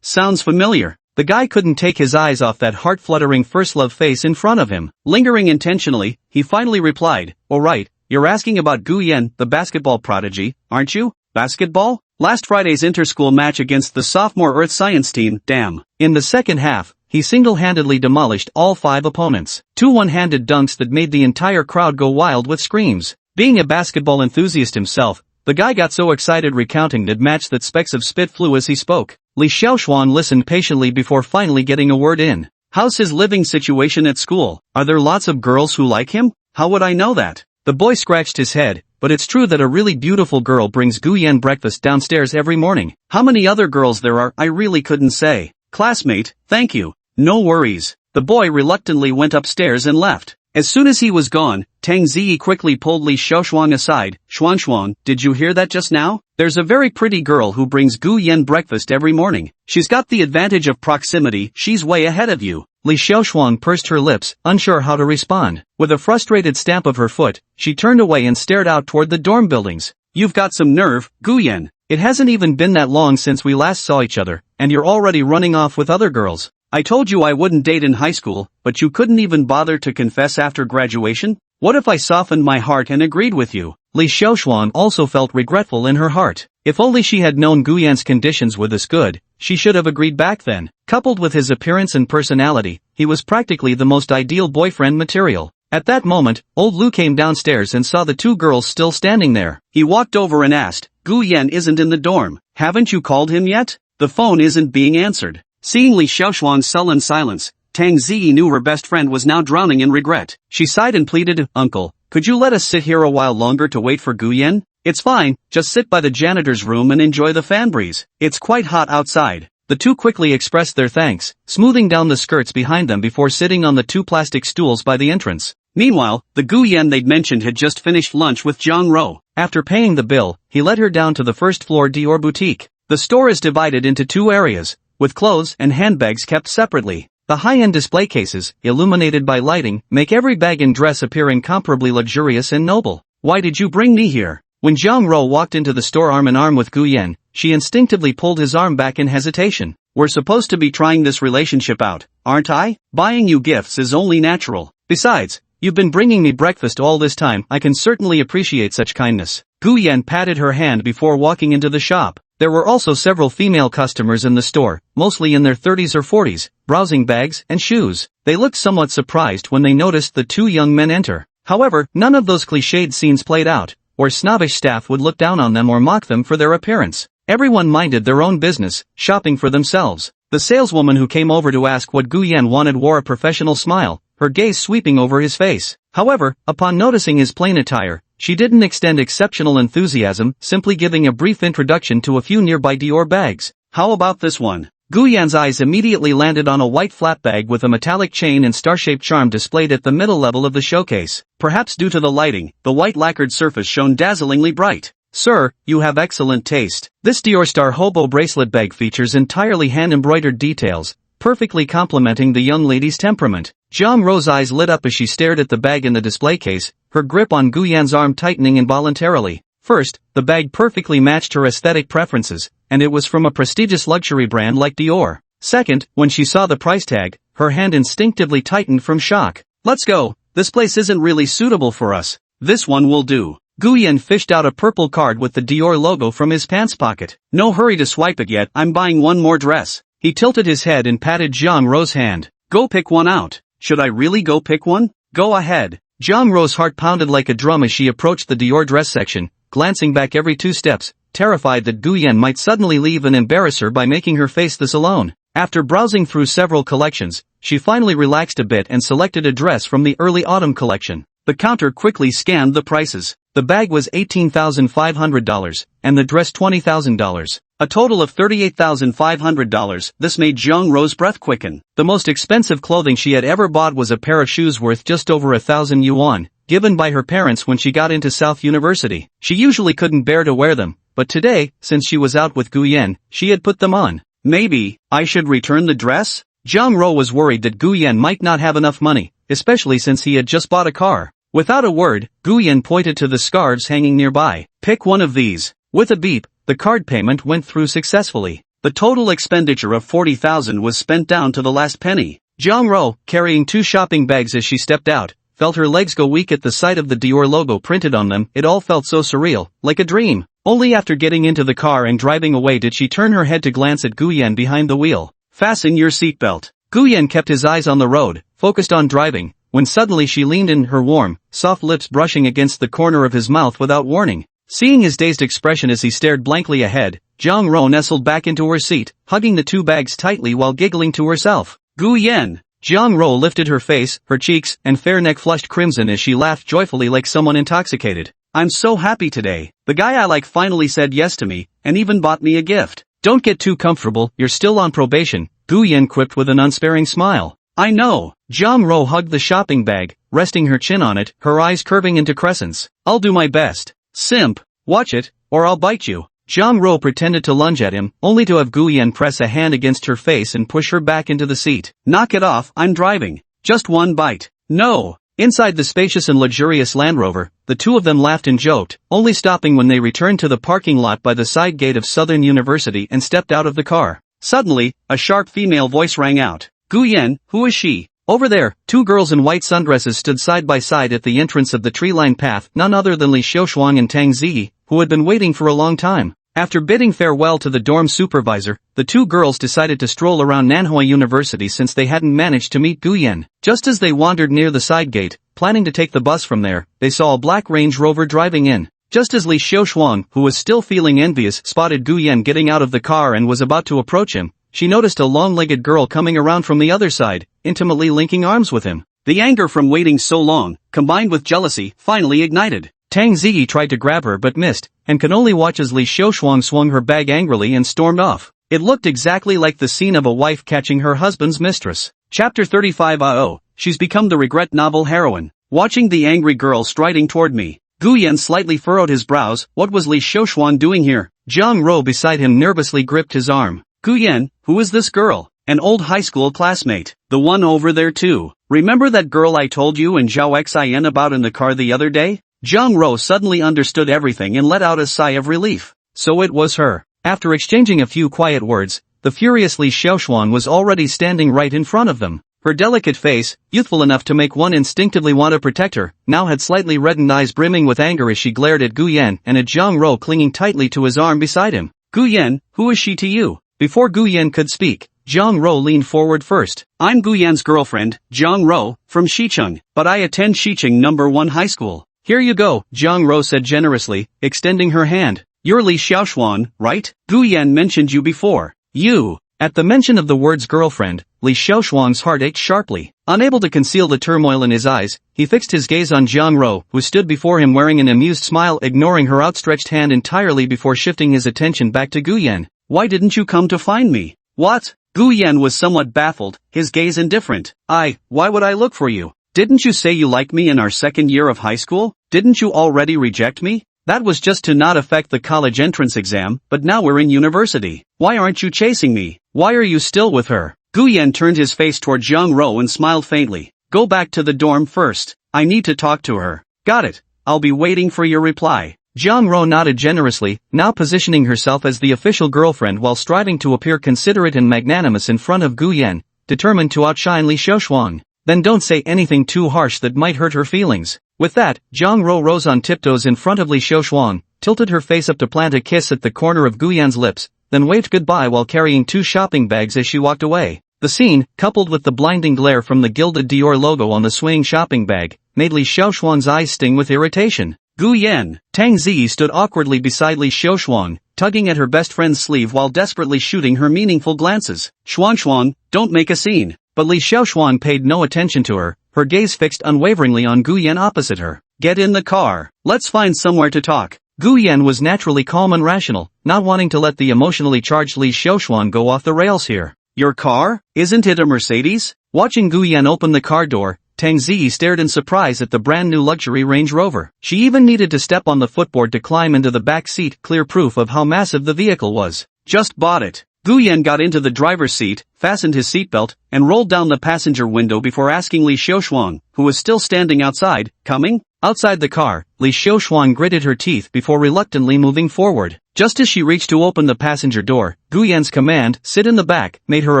Sounds familiar. The guy couldn't take his eyes off that heart-fluttering first love face in front of him. Lingering intentionally, he finally replied, "Oh right, you're asking about Gu Yan, the basketball prodigy, aren't you? Basketball? Last Friday's inter-school match against the sophomore Earth Science team, damn." In the second half, he single-handedly demolished all 5 opponents. 2 one-handed dunks that made the entire crowd go wild with screams. Being a basketball enthusiast himself, the guy got so excited recounting that match that specks of spit flew as he spoke. Li Xiaoshuan listened patiently before finally getting a word in. "How's his living situation at school? Are there lots of girls who like him? How would I know that?" The boy scratched his head, but it's true that a really beautiful girl brings Gu Yan breakfast downstairs every morning. How many other girls there are, I really couldn't say. "Classmate, thank you. No worries." The boy reluctantly went upstairs and left. As soon as he was gone, Tang Ziyi quickly pulled Li Xiaoshuang aside. "Xuanshuang, did you hear that just now? There's a very pretty girl who brings Gu Yan breakfast every morning. She's got the advantage of proximity, she's way ahead of you." Li Xiaoshuang pursed her lips, unsure how to respond. With a frustrated stamp of her foot, she turned away and stared out toward the dorm buildings. "You've got some nerve, Gu Yan. It hasn't even been that long since we last saw each other, and you're already running off with other girls. I told you I wouldn't date in high school, but you couldn't even bother to confess after graduation? What if I softened my heart and agreed with you?" Li Xiaoshuan also felt regretful in her heart. If only she had known Gu Yan's conditions were this good, she should have agreed back then. Coupled with his appearance and personality, he was practically the most ideal boyfriend material. At that moment, old Lu came downstairs and saw the two girls still standing there. He walked over and asked, "Gu Yan isn't in the dorm. Haven't you called him yet? The phone isn't being answered." Seeing Li Xiaoshuan's sullen silence, Tang Ziyi knew her best friend was now drowning in regret. She sighed and pleaded, "Uncle, could you let us sit here a while longer to wait for Gu Yan? It's fine, just sit by the janitor's room and enjoy the fan breeze. It's quite hot outside." The two quickly expressed their thanks, smoothing down the skirts behind them before sitting on the 2 plastic stools by the entrance. Meanwhile, the Gu Yan they'd mentioned had just finished lunch with Zhang Ro. After paying the bill, he led her down to the first-floor Dior boutique. The store is divided into 2 areas, with clothes and handbags kept separately. The high-end display cases, illuminated by lighting, make every bag and dress appear incomparably luxurious and noble. "Why did you bring me here?" When Zhang Ro walked into the store arm in arm with Gu Yan, she instinctively pulled his arm back in hesitation. "We're supposed to be trying this relationship out, aren't I? Buying you gifts is only natural. Besides, you've been bringing me breakfast all this time, I can certainly appreciate such kindness." Gu Yan patted her hand before walking into the shop. There were also several female customers in the store, mostly in their 30s or 40s, browsing bags and shoes. They looked somewhat surprised when they noticed the 2 young men enter. However, none of those cliched scenes played out, where snobbish staff would look down on them or mock them for their appearance. Everyone minded their own business, shopping for themselves. The saleswoman who came over to ask what Gu Yan wanted wore a professional smile, her gaze sweeping over his face. However, upon noticing his plain attire, she didn't extend exceptional enthusiasm, simply giving a brief introduction to a few nearby Dior bags. How about this one? Gu Yan's eyes immediately landed on a white flat bag with a metallic chain and star-shaped charm displayed at the middle level of the showcase. Perhaps due to the lighting, the white lacquered surface shone dazzlingly bright. Sir, you have excellent taste. This Dior Star Hobo bracelet bag features entirely hand-embroidered details, perfectly complementing the young lady's temperament. Zhang Ruo's eyes lit up as she stared at the bag in the display case, her grip on Gu Yan's arm tightening involuntarily. First, the bag perfectly matched her aesthetic preferences, and it was from a prestigious luxury brand like Dior. Second, when she saw the price tag, her hand instinctively tightened from shock. Let's go, this place isn't really suitable for us. This one will do. Gu Yan fished out a purple card with the Dior logo from his pants pocket. No hurry to swipe it yet, I'm buying one more dress. He tilted his head and patted Zhang Ruo's hand. Go pick one out. Should I really go pick one? Go ahead. Zhang Ruo's heart pounded like a drum as she approached the Dior dress section, glancing back every 2 steps, terrified that Gu Yan might suddenly leave and embarrass her by making her face this alone. After browsing through several collections, she finally relaxed a bit and selected a dress from the early autumn collection. The counter quickly scanned the prices. The bag was $18,500, and the dress $20,000. A total of $38,500. This made Zhang Ruo's breath quicken. The most expensive clothing she had ever bought was a pair of shoes worth just over 1,000 yuan, given by her parents when she got into South University. She usually couldn't bear to wear them, but today, since she was out with Gu Yan, she had put them on. Maybe I should return the dress? Zhang Ruo was worried that Gu Yan might not have enough money, especially since he had just bought a car. Without a word, Gu Yan pointed to the scarves hanging nearby. Pick one of these. With a beep, the card payment went through successfully. The total expenditure of 40,000 was spent down to the last penny. Zhang Ruo, carrying 2 shopping bags as she stepped out, felt her legs go weak at the sight of the Dior logo printed on them. It all felt so surreal, like a dream. Only after getting into the car and driving away did she turn her head to glance at Gu Yan behind the wheel. Fasten your seatbelt. Gu Yan kept his eyes on the road, focused on driving, when suddenly she leaned in, her warm, soft lips brushing against the corner of his mouth without warning. Seeing his dazed expression as he stared blankly ahead, Zhang Ruo nestled back into her seat, hugging the 2 bags tightly while giggling to herself. Gu Yan! Zhang Ruo lifted her face, her cheeks and fair neck flushed crimson as she laughed joyfully like someone intoxicated. I'm so happy today. The guy I like finally said yes to me, and even bought me a gift. Don't get too comfortable, you're still on probation, Gu Yan quipped with an unsparing smile. I know. Zhang Ruo hugged the shopping bag, resting her chin on it, her eyes curving into crescents. I'll do my best. Simp. Watch it, or I'll bite you. Zhang Ruo pretended to lunge at him, only to have Gu Yan press a hand against her face and push her back into the seat. Knock it off, I'm driving. Just one bite. No. Inside the spacious and luxurious Land Rover, the 2 of them laughed and joked, only stopping when they returned to the parking lot by the side gate of Southern University and stepped out of the car. Suddenly, a sharp female voice rang out. Gu Yan, who is she? Over there, 2 girls in white sundresses stood side by side at the entrance of the tree-lined path, none other than Li Xiaoshuang and Tang Ziyi, who had been waiting for a long time. After bidding farewell to the dorm supervisor, the 2 girls decided to stroll around Manhwa University since they hadn't managed to meet Gu Yan. Just as they wandered near the side gate, planning to take the bus from there, they saw a black Range Rover driving in. Just as Li Xiaoshuang, who was still feeling envious, spotted Gu Yan getting out of the car and was about to approach him, she noticed a long-legged girl coming around from the other side, intimately linking arms with him. The anger from waiting so long, combined with jealousy, finally ignited. Tang Ziyi tried to grab her but missed, and could only watch as Li Xiaoshuang swung her bag angrily and stormed off. It looked exactly like the scene of a wife catching her husband's mistress. Chapter 35. She's become the regret novel heroine. Watching the angry girl striding toward me, Gu Yan slightly furrowed his brows. What was Li Xiaoshuang doing here? Zhang Ruo beside him nervously gripped his arm. Gu Yan, who is this girl? An old high school classmate. The one over there too. Remember that girl I told you and Zhao Xian about in the car the other day? Zhang Ruo suddenly understood everything and let out a sigh of relief. So it was her. After exchanging a few quiet words, the furious Li Xiaoshuang was already standing right in front of them. Her delicate face, youthful enough to make one instinctively want to protect her, now had slightly reddened eyes brimming with anger as she glared at Gu Yan and at Zhang Ruo clinging tightly to his arm beside him. Gu Yan, who is she to you? Before Gu Yan could speak, Zhang Ruo leaned forward first. I'm Gu Yan's girlfriend, Zhang Ruo, from Xicheng, but I attend Xicheng No. 1 high school. Here you go, Zhang Ruo said generously, extending her hand. You're Li Xiaoshuang, right? Gu Yan mentioned you before. You. At the mention of the words girlfriend, Li Xiaoshuang's heart ached sharply. Unable to conceal the turmoil in his eyes, he fixed his gaze on Jiang Ro, who stood before him wearing an amused smile, ignoring her outstretched hand entirely before shifting his attention back to Gu Yan. "Why didn't you come to find me?" "What?" Gu Yan was somewhat baffled, his gaze indifferent. Why would I look for you? Didn't you say you liked me in our second year of high school? Didn't you already reject me? That was just to not affect the college entrance exam, but now we're in university. Why aren't you chasing me? Why are you still with her?" Gu Yan turned his face toward Jiang Ro and smiled faintly. "Go back to the dorm first. I need to talk to her." "Got it. I'll be waiting for your reply." Jiang Ro nodded generously, now positioning herself as the official girlfriend while striving to appear considerate and magnanimous in front of Gu Yan, determined to outshine Li Xiaoshuang. "Then don't say anything too harsh that might hurt her feelings." With that, Jiang Ro rose on tiptoes in front of Li Xiaoshuang, tilted her face up to plant a kiss at the corner of Gu Yan's lips, then waved goodbye while carrying 2 shopping bags as she walked away. The scene, coupled with the blinding glare from the gilded Dior logo on the swaying shopping bag, made Li Xiaoshuang's eyes sting with irritation. Gu Yan. Tang Ziyi stood awkwardly beside Li Xiaoshuang, tugging at her best friend's sleeve while desperately shooting her meaningful glances. "Xuanshuang, don't make a scene." But Li Xiaoshuang paid no attention to her, her gaze fixed unwaveringly on Gu Yan opposite her. "Get in the car. Let's find somewhere to talk." Gu Yan was naturally calm and rational, not wanting to let the emotionally charged Li Xiaoshuang go off the rails here. "Your car? Isn't it a Mercedes?" Watching Gu Yan open the car door, Tang Ziyi stared in surprise at the brand new luxury Range Rover. She even needed to step on the footboard to climb into the back seat, clear proof of how massive the vehicle was. "Just bought it." Gu Yan got into the driver's seat, fastened his seatbelt, and rolled down the passenger window before asking Li Xiaoshuang, who was still standing outside, "Coming?" Outside the car, Li Xiaoshuang gritted her teeth before reluctantly moving forward. Just as she reached to open the passenger door, Gu Yan's command, "Sit in the back," made her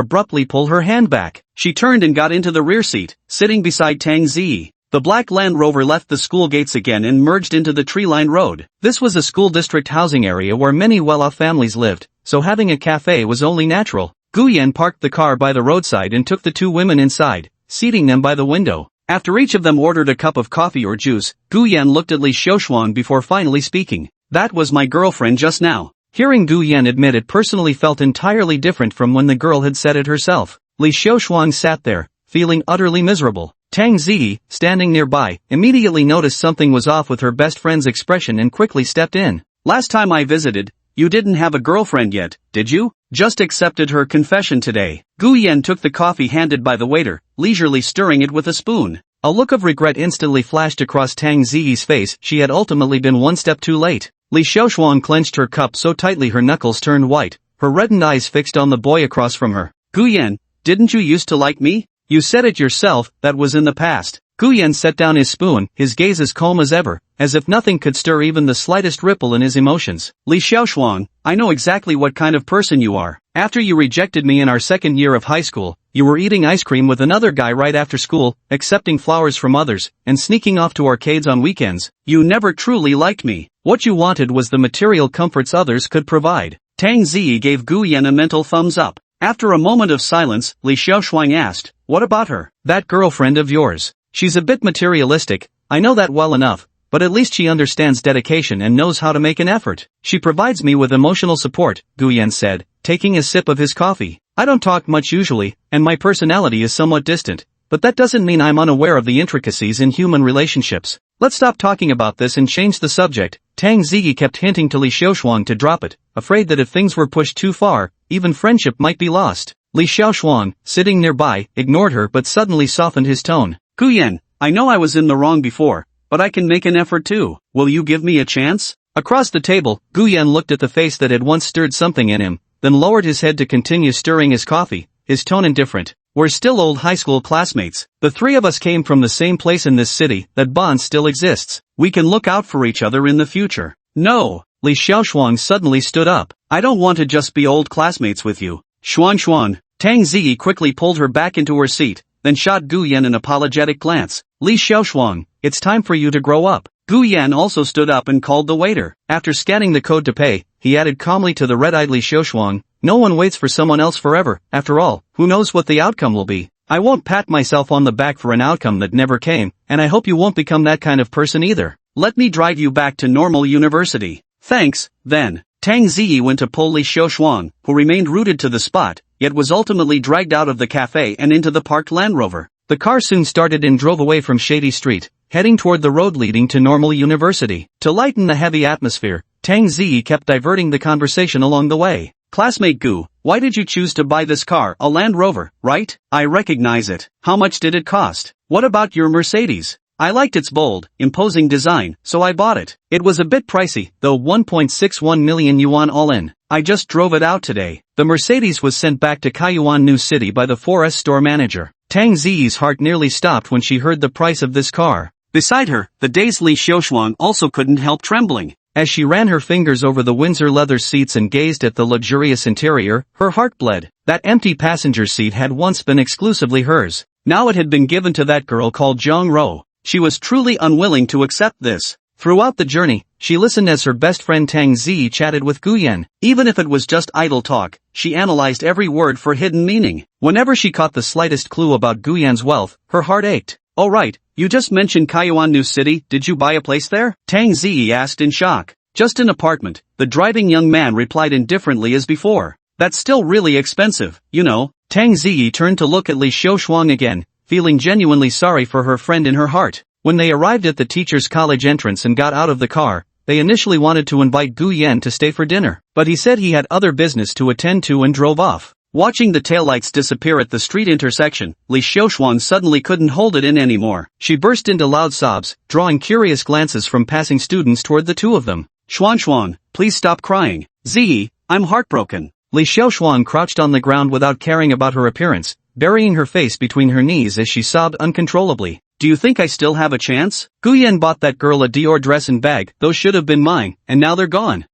abruptly pull her hand back. She turned and got into the rear seat, sitting beside Tang Ziyi. The black Land Rover left the school gates again and merged into the tree-lined road. This was a school district housing area where many well-off families lived, so having a cafe was only natural. Gu Yan parked the car by the roadside and took the 2 women inside, seating them by the window. After each of them ordered a cup of coffee or juice, Gu Yan looked at Li Xiaoshuang before finally speaking. "That was my girlfriend just now." Hearing Gu Yan admit it personally felt entirely different from when the girl had said it herself. Li Xiaoshuang sat there, feeling utterly miserable. Tang Ziyi, standing nearby, immediately noticed something was off with her best friend's expression and quickly stepped in. "Last time I visited, you didn't have a girlfriend yet, did you? Just accepted her confession today." Gu Yan took the coffee handed by the waiter, leisurely stirring it with a spoon. A look of regret instantly flashed across Tang Ziyi's face. She had ultimately been one step too late. Li Xiaoshuang clenched her cup so tightly her knuckles turned white, her reddened eyes fixed on the boy across from her. "Gu Yan, didn't you used to like me? You said it yourself, that was in the past." Gu Yan set down his spoon, his gaze as calm as ever, as if nothing could stir even the slightest ripple in his emotions. "Li Xiaoshuang, I know exactly what kind of person you are. After you rejected me in our second year of high school, you were eating ice cream with another guy right after school, accepting flowers from others, and sneaking off to arcades on weekends. You never truly liked me. What you wanted was the material comforts others could provide." Tang Ziyi gave Gu Yan a mental thumbs up. After a moment of silence, Li Xiaoshuang asked, "What about her? That girlfriend of yours? She's a bit materialistic, I know that well enough, but at least she understands dedication and knows how to make an effort. She provides me with emotional support," Gu Yan said, taking a sip of his coffee. "I don't talk much usually, and my personality is somewhat distant, but that doesn't mean I'm unaware of the intricacies in human relationships. Let's stop talking about this and change the subject." Tang Ziyi kept hinting to Li Xiaoshuang to drop it, afraid that if things were pushed too far, even friendship might be lost. Li Xiaoshuang, sitting nearby, ignored her but suddenly softened his tone. "Gu Yan, I know I was in the wrong before, but I can make an effort too. Will you give me a chance?" Across the table, Gu Yan looked at the face that had once stirred something in him, then lowered his head to continue stirring his coffee, his tone indifferent. "We're still old high school classmates. The 3 of us came from the same place in this city, that bond still exists. We can look out for each other in the future." "No." Li Xiaoshuang suddenly stood up. "I don't want to just be old classmates with you." "Xuan." Tang Ziyi quickly pulled her back into her seat, then shot Gu Yan an apologetic glance. "Li Xiaoshuang, it's time for you to grow up." Gu Yan also stood up and called the waiter. After scanning the code to pay, he added calmly to the red-eyed Li Xiaoshuang, "No one waits for someone else forever. After all, who knows what the outcome will be? I won't pat myself on the back for an outcome that never came, and I hope you won't become that kind of person either. Let me drive you back to normal university." "Thanks, then." Tang Ziyi went to pull Li Xiaoshuang, who remained rooted to the spot, yet was ultimately dragged out of the cafe and into the parked Land Rover. The car soon started and drove away from Shady Street, heading toward the road leading to Normal University. To lighten the heavy atmosphere, Tang Ziyi kept diverting the conversation along the way. Classmate Gu, why did you choose to buy this car? A Land Rover, right? I recognize it. How much did it cost? What about your Mercedes? I liked its bold, imposing design, so I bought it. It was a bit pricey, though 1.61 million yuan all in. I just drove it out today. The Mercedes was sent back to Kaiyuan New City by the 4S store manager. Tang Ziyi's heart nearly stopped when she heard the price of this car. Beside her, the dazed Li Xiaoshuang also couldn't help trembling. As she ran her fingers over the Windsor leather seats and gazed at the luxurious interior, her heart bled. That empty passenger seat had once been exclusively hers. Now it had been given to that girl called Zhang Ro. She was truly unwilling to accept this. Throughout the journey, she listened as her best friend Tang Ziyi chatted with Guyan. Even if it was just idle talk, she analyzed every word for hidden meaning. Whenever she caught the slightest clue about Guyan's wealth, her heart ached. Oh right, you just mentioned Kaiyuan New City, did you buy a place there? Tang Ziyi asked in shock. Just an apartment, the driving young man replied indifferently as before. That's still really expensive, you know. Tang Ziyi turned to look at Li Xiaoshuang again, feeling genuinely sorry for her friend in her heart. When they arrived at the teacher's college entrance and got out of the car, they initially wanted to invite Gu Yan to stay for dinner, but he said he had other business to attend to and drove off. Watching the taillights disappear at the street intersection, Li Xiaoshuang suddenly couldn't hold it in anymore. She burst into loud sobs, drawing curious glances from passing students toward the two of them. Xuan, please stop crying. Ziyi, I'm heartbroken. Li Xiaoshuang crouched on the ground without caring about her appearance, burying her face between her knees as she sobbed uncontrollably. Do you think I still have a chance? Guyan bought that girl a Dior dress and bag, those should have been mine, and now they're gone.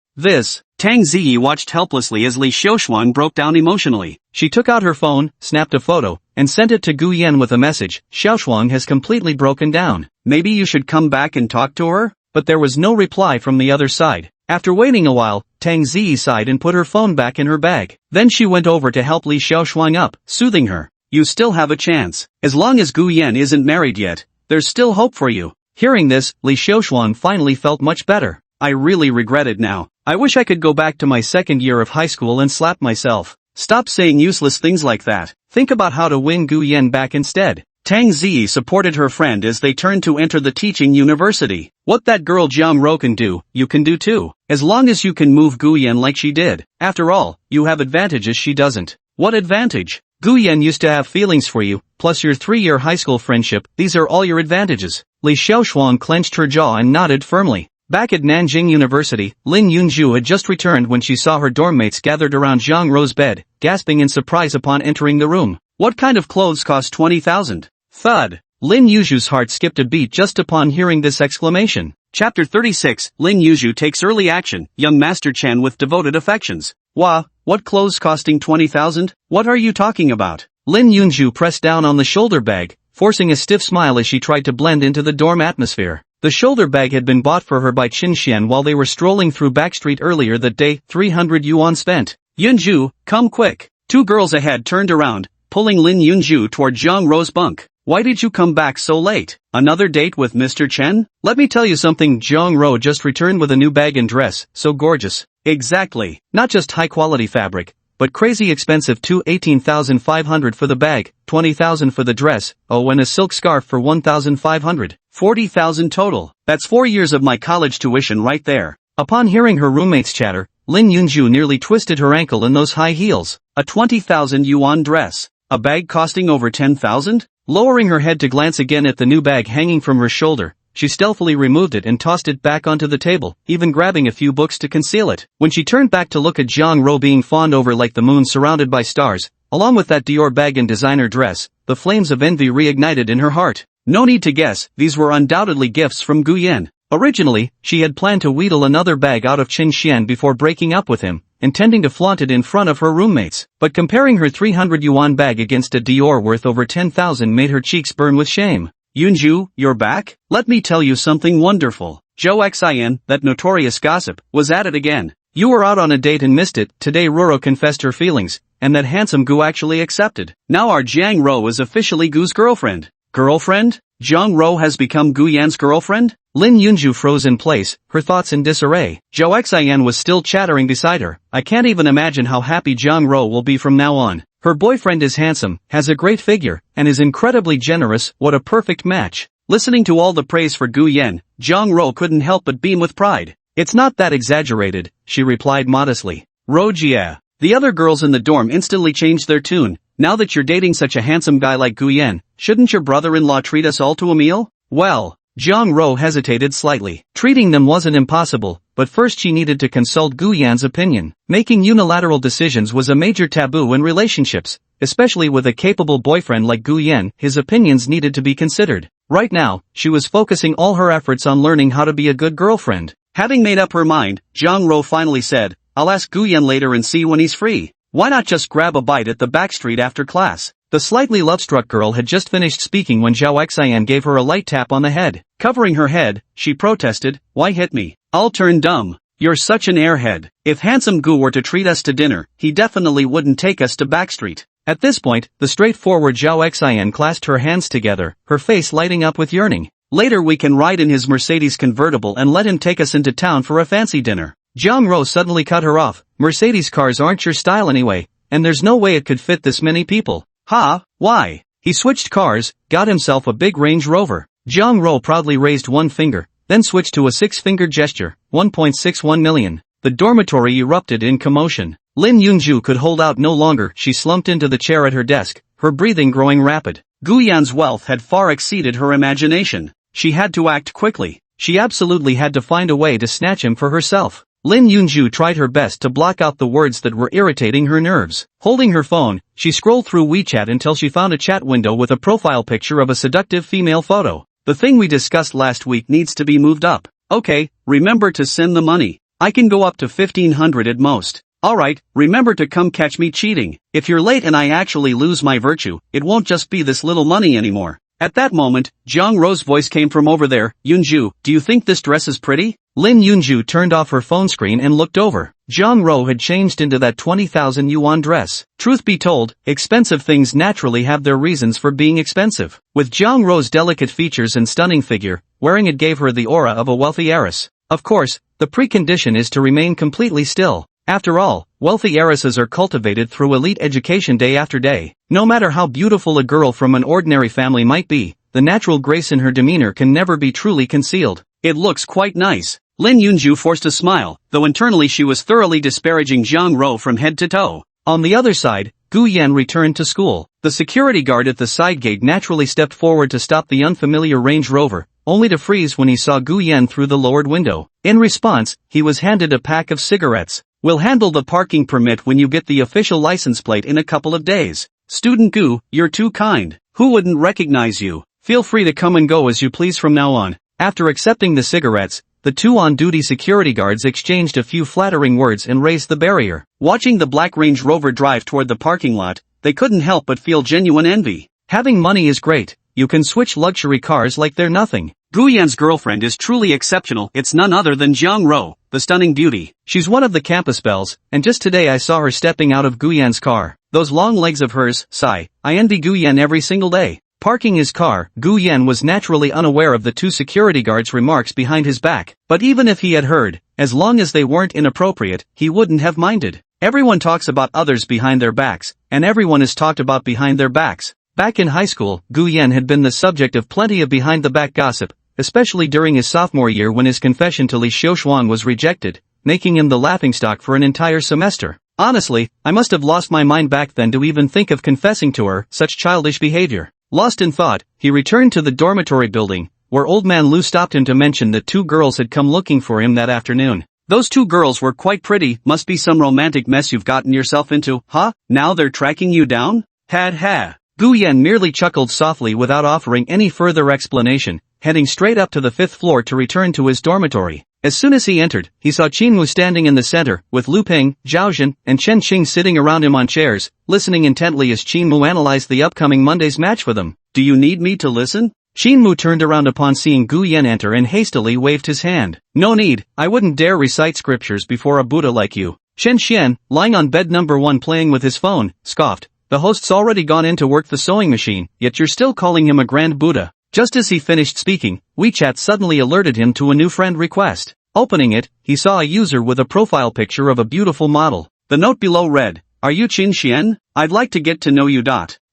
Tang Ziyi watched helplessly as Li Xiaoshuang broke down emotionally. She took out her phone, snapped a photo, and sent it to Guyan with a message. Xiaoshuang has completely broken down. Maybe you should come back and talk to her? But there was no reply from the other side. After waiting a while, Tang Ziyi sighed and put her phone back in her bag. Then she went over to help Li Xiaoshuang up, soothing her. You still have a chance. As long as Gu Yan isn't married yet, there's still hope for you. Hearing this, Li Xiaoshuang finally felt much better. I really regret it now. I wish I could go back to my second year of high school and slap myself. Stop saying useless things like that. Think about how to win Gu Yan back instead. Tang Ziyi supported her friend as they turned to enter the teaching university. What that girl Zhang Ro can do, you can do too. As long as you can move Gu Yan like she did. After all, you have advantages she doesn't. What advantage? Gu Yan used to have feelings for you, plus your 3-year high school friendship, these are all your advantages. Li Xiaoshuang clenched her jaw and nodded firmly. Back at Nanjing University, Lin Yunju had just returned when she saw her dorm mates gathered around Zhang Ro's bed, gasping in surprise upon entering the room. What kind of clothes cost 20,000? Thud. Lin Yuju's heart skipped a beat just upon hearing this exclamation. Chapter 36, Lin Yuju takes early action, young Master Chen with devoted affections. What clothes costing 20,000? What are you talking about? Lin Yunju pressed down on the shoulder bag, forcing a stiff smile as she tried to blend into the dorm atmosphere. The shoulder bag had been bought for her by Qin Xian while they were strolling through Backstreet earlier that day, 300 yuan spent. Yunju, come quick. Two girls ahead turned around, pulling Lin Yunju toward Zhang Ro's bunk. Why did you come back so late? Another date with Mr. Chen? Let me tell you something, Zhang Ro just returned with a new bag and dress, so gorgeous. Exactly. Not just high-quality fabric, but crazy expensive too. 18,500 for the bag, 20,000 for the dress, oh, and a silk scarf for 1,500. 40,000 total. That's 4 years of my college tuition right there. Upon hearing her roommate's chatter, Lin Yunju nearly twisted her ankle in those high heels. A 20,000 yuan dress. A bag costing over 10,000? Lowering her head to glance again at the new bag hanging from her shoulder, she stealthily removed it and tossed it back onto the table, even grabbing a few books to conceal it. When she turned back to look at Zhang Ro being fawned over like the moon surrounded by stars, along with that Dior bag and designer dress, the flames of envy reignited in her heart. No need to guess, these were undoubtedly gifts from Gu Yan. Originally, she had planned to wheedle another bag out of Qin Xian before breaking up with him, intending to flaunt it in front of her roommates. But comparing her 300 yuan bag against a Dior worth over 10,000 made her cheeks burn with shame. Yunju, you're back? Let me tell you something wonderful. Zhou Xian, that notorious gossip, was at it again. You were out on a date and missed it. Today Roro confessed her feelings, and that handsome Gu actually accepted. Now our Jiang Ro is officially Gu's girlfriend. Girlfriend? Zhang Ro has become Gu Yan's girlfriend? Lin Yunju froze in place, her thoughts in disarray. Zhao Xian was still chattering beside her. I can't even imagine how happy Zhang Ro will be from now on. Her boyfriend is handsome, has a great figure, and is incredibly generous. What a perfect match. Listening to all the praise for Gu Yan, Zhang Ro couldn't help but beam with pride. It's not that exaggerated, she replied modestly. Rojia. The other girls in the dorm instantly changed their tune. Now that you're dating such a handsome guy like Gu Yan, shouldn't your brother-in-law treat us all to a meal? Well, Zhang Ro hesitated slightly. Treating them wasn't impossible, but first she needed to consult Gu Yan's opinion. Making unilateral decisions was a major taboo in relationships, especially with a capable boyfriend like Gu Yan. His opinions needed to be considered. Right now, she was focusing all her efforts on learning how to be a good girlfriend. Having made up her mind, Zhang Ro finally said, I'll ask Gu Yan later and see when he's free. Why not just grab a bite at the back street after class? The slightly love-struck girl had just finished speaking when Zhao Xian gave her a light tap on the head. Covering her head, she protested, why hit me? I'll turn dumb. You're such an airhead. If handsome Gu were to treat us to dinner, he definitely wouldn't take us to Backstreet. At this point, the straightforward Zhao Xian clasped her hands together, her face lighting up with yearning. Later we can ride in his Mercedes convertible and let him take us into town for a fancy dinner. Zhang Ro suddenly cut her off. Mercedes cars aren't your style anyway, and there's no way it could fit this many people. Ha, why? He switched cars, got himself a big Range Rover. Zhang Ro proudly raised one finger, then switched to a six-finger gesture, 1.61 million. The dormitory erupted in commotion. Lin Yunju could hold out no longer. She slumped into the chair at her desk, her breathing growing rapid. Gu Yan's wealth had far exceeded her imagination. She had to act quickly. She absolutely had to find a way to snatch him for herself. Lin Yunju tried her best to block out the words that were irritating her nerves. Holding her phone, she scrolled through WeChat until she found a chat window with a profile picture of a seductive female photo. The thing we discussed last week needs to be moved up. Okay, remember to send the money. I can go up to 1500 at most. Alright, remember to come catch me cheating. If you're late and I actually lose my virtue, it won't just be this little money anymore. At that moment, Zhang Ro's voice came from over there. Yunju, do you think this dress is pretty? Lin Yunju turned off her phone screen and looked over. Zhang Ro had changed into that 20,000 yuan dress. Truth be told, expensive things naturally have their reasons for being expensive. With Zhang Ro's delicate features and stunning figure, wearing it gave her the aura of a wealthy heiress. Of course, the precondition is to remain completely still. After all, wealthy heiresses are cultivated through elite education day after day. No matter how beautiful a girl from an ordinary family might be, the natural grace in her demeanor can never be truly concealed. It looks quite nice. Lin Yunju forced a smile, though internally she was thoroughly disparaging Zhang Ro from head to toe. On the other side, Gu Yan returned to school. The security guard at the side gate naturally stepped forward to stop the unfamiliar Range Rover, only to freeze when he saw Gu Yan through the lowered window. In response, he was handed a pack of cigarettes. We'll handle the parking permit when you get the official license plate in a couple of days. Student Gu, you're too kind. Who wouldn't recognize you? Feel free to come and go as you please from now on. After accepting the cigarettes, the two on-duty security guards exchanged a few flattering words and raised the barrier. Watching the black Range Rover drive toward the parking lot, they couldn't help but feel genuine envy. Having money is great. You can switch luxury cars like they're nothing. Gu Yan's girlfriend is truly exceptional. It's none other than Zhang Ro, the stunning beauty. She's one of the campus belles, and just today I saw her stepping out of Gu Yan's car. Those long legs of hers, sigh. I envy Gu Yan every single day. Parking his car, Gu Yan was naturally unaware of the two security guards' remarks behind his back. But even if he had heard, as long as they weren't inappropriate, he wouldn't have minded. Everyone talks about others behind their backs, and everyone is talked about behind their backs. Back in high school, Gu Yan had been the subject of plenty of behind-the-back gossip, especially during his sophomore year when his confession to Li Xiaoshuan was rejected, making him the laughingstock for an entire semester. Honestly, I must have lost my mind back then to even think of confessing to her such childish behavior. Lost in thought, he returned to the dormitory building, where old man Lu stopped him to mention that two girls had come looking for him that afternoon. Those two girls were quite pretty. Must be some romantic mess you've gotten yourself into, huh? Now they're tracking you down? Had ha. Gu Yan merely chuckled softly without offering any further explanation, heading straight up to the 5th floor to return to his dormitory. As soon as he entered, he saw Qinmu standing in the center, with Lu Ping, Zhao Zhen, and Chen Qing sitting around him on chairs, listening intently as Qinmu analyzed the upcoming Monday's match for them. Do you need me to listen? Qinmu turned around upon seeing Gu Yan enter and hastily waved his hand. No need, I wouldn't dare recite scriptures before a Buddha like you. Chen Xian, lying on bed number 1 playing with his phone, scoffed, the host's already gone in to work the sewing machine, yet you're still calling him a grand Buddha. Just as he finished speaking, WeChat suddenly alerted him to a new friend request. Opening it, he saw a user with a profile picture of a beautiful model. The note below read, "Are you Qin Xian? I'd like to get to know you.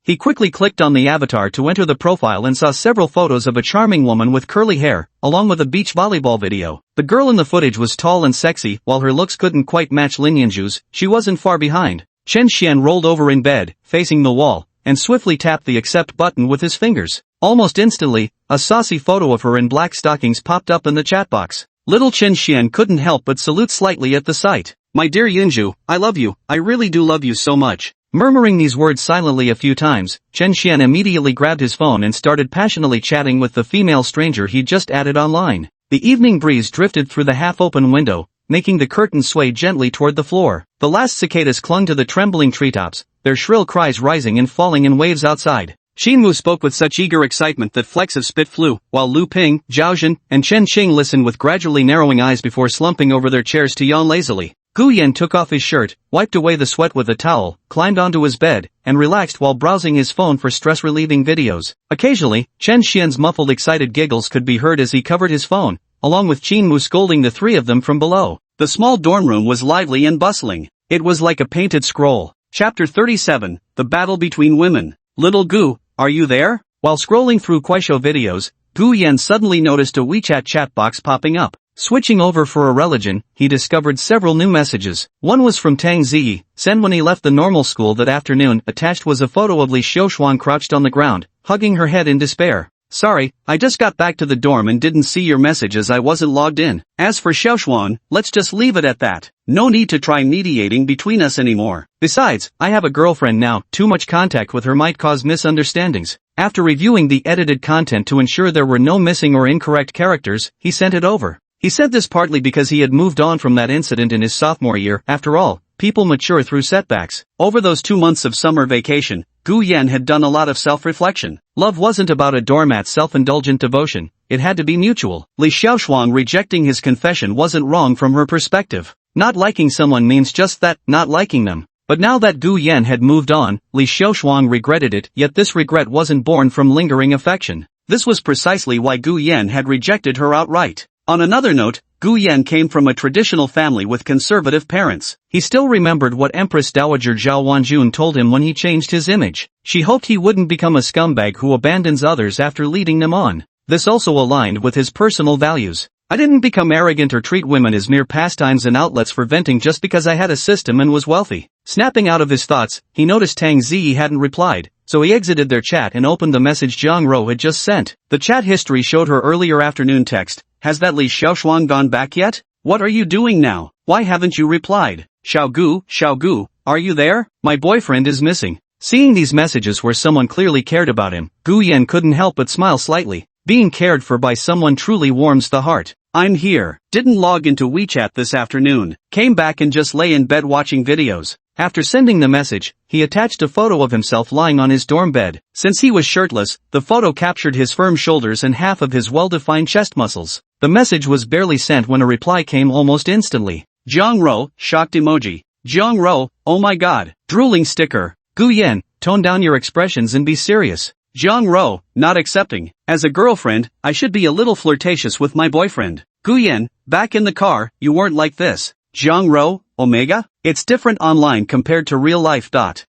He quickly clicked on the avatar to enter the profile and saw several photos of a charming woman with curly hair, along with a beach volleyball video. The girl in the footage was tall and sexy, while her looks couldn't quite match Lin Yanju's. She wasn't far behind. Chen Xian rolled over in bed, facing the wall, and swiftly tapped the accept button with his fingers. Almost instantly, a saucy photo of her in black stockings popped up in the chat box. Little Chen Xian couldn't help but salute slightly at the sight. "My dear Yanju, I love you, I really do love you so much." Murmuring these words silently a few times, Chen Xian immediately grabbed his phone and started passionately chatting with the female stranger he'd just added online. The evening breeze drifted through the half-open window, making the curtains sway gently toward the floor. The last cicadas clung to the trembling treetops, their shrill cries rising and falling in waves outside. Xinwu spoke with such eager excitement that flecks of spit flew, while Lu Ping, Zhao Zhen, and Chen Qing listened with gradually narrowing eyes before slumping over their chairs to yawn lazily. Gu Yan took off his shirt, wiped away the sweat with a towel, climbed onto his bed, and relaxed while browsing his phone for stress-relieving videos. Occasionally, Chen Xian's muffled excited giggles could be heard as he covered his phone, along with Qinwu scolding the three of them from below. The small dorm room was lively and bustling. It was like a painted scroll. Chapter 37, The Battle Between Women. Little Gu, are you there? While scrolling through Kuaishou videos, Gu Yan suddenly noticed a WeChat chat box popping up. Switching over for a religion, he discovered several new messages. One was from Tang Ziyi, sent when he left the normal school that afternoon. Attached was a photo of Li Xiaoshuang crouched on the ground, hugging her head in despair. "Sorry, I just got back to the dorm and didn't see your message as I wasn't logged in. As for Xiaoshuang, let's just leave it at that. No need to try mediating between us anymore. Besides, I have a girlfriend now, too much contact with her might cause misunderstandings." After reviewing the edited content to ensure there were no missing or incorrect characters, he sent it over. He said this partly because he had moved on from that incident in his sophomore year. After all, people mature through setbacks. Over those 2 months of summer vacation, Gu Yan had done a lot of self-reflection. Love wasn't about a doormat's self-indulgent devotion, it had to be mutual. Li Xiaoshuang rejecting his confession wasn't wrong from her perspective. Not liking someone means just that, not liking them. But now that Gu Yan had moved on, Li Xiaoshuang regretted it, yet this regret wasn't born from lingering affection. This was precisely why Gu Yan had rejected her outright. On another note, Gu Yan came from a traditional family with conservative parents. He still remembered what Empress Dowager Zhao Wanjun told him when he changed his image. She hoped he wouldn't become a scumbag who abandons others after leading them on. This also aligned with his personal values. "I didn't become arrogant or treat women as mere pastimes and outlets for venting just because I had a system and was wealthy." Snapping out of his thoughts, he noticed Tang Ziyi hadn't replied, so he exited their chat and opened the message Zhang Ro had just sent. The chat history showed her earlier afternoon text. "Has that Li Xiaoshuang gone back yet? What are you doing now? Why haven't you replied? Xiaogu, are you there? My boyfriend is missing." Seeing these messages where someone clearly cared about him, Gu Yan couldn't help but smile slightly. Being cared for by someone truly warms the heart. "I'm here. Didn't log into WeChat this afternoon. Came back and just lay in bed watching videos." After sending the message, he attached a photo of himself lying on his dorm bed. Since he was shirtless, the photo captured his firm shoulders and half of his well-defined chest muscles. The message was barely sent when a reply came almost instantly. "Zhang Ro, shocked emoji. Zhang Ro, oh my god, drooling sticker. Gu Yan, tone down your expressions and be serious. Zhang Ro, not accepting. As a girlfriend, I should be a little flirtatious with my boyfriend. Gu Yan, back in the car, you weren't like this. Zhang Ro, Omega? It's different online compared to real life.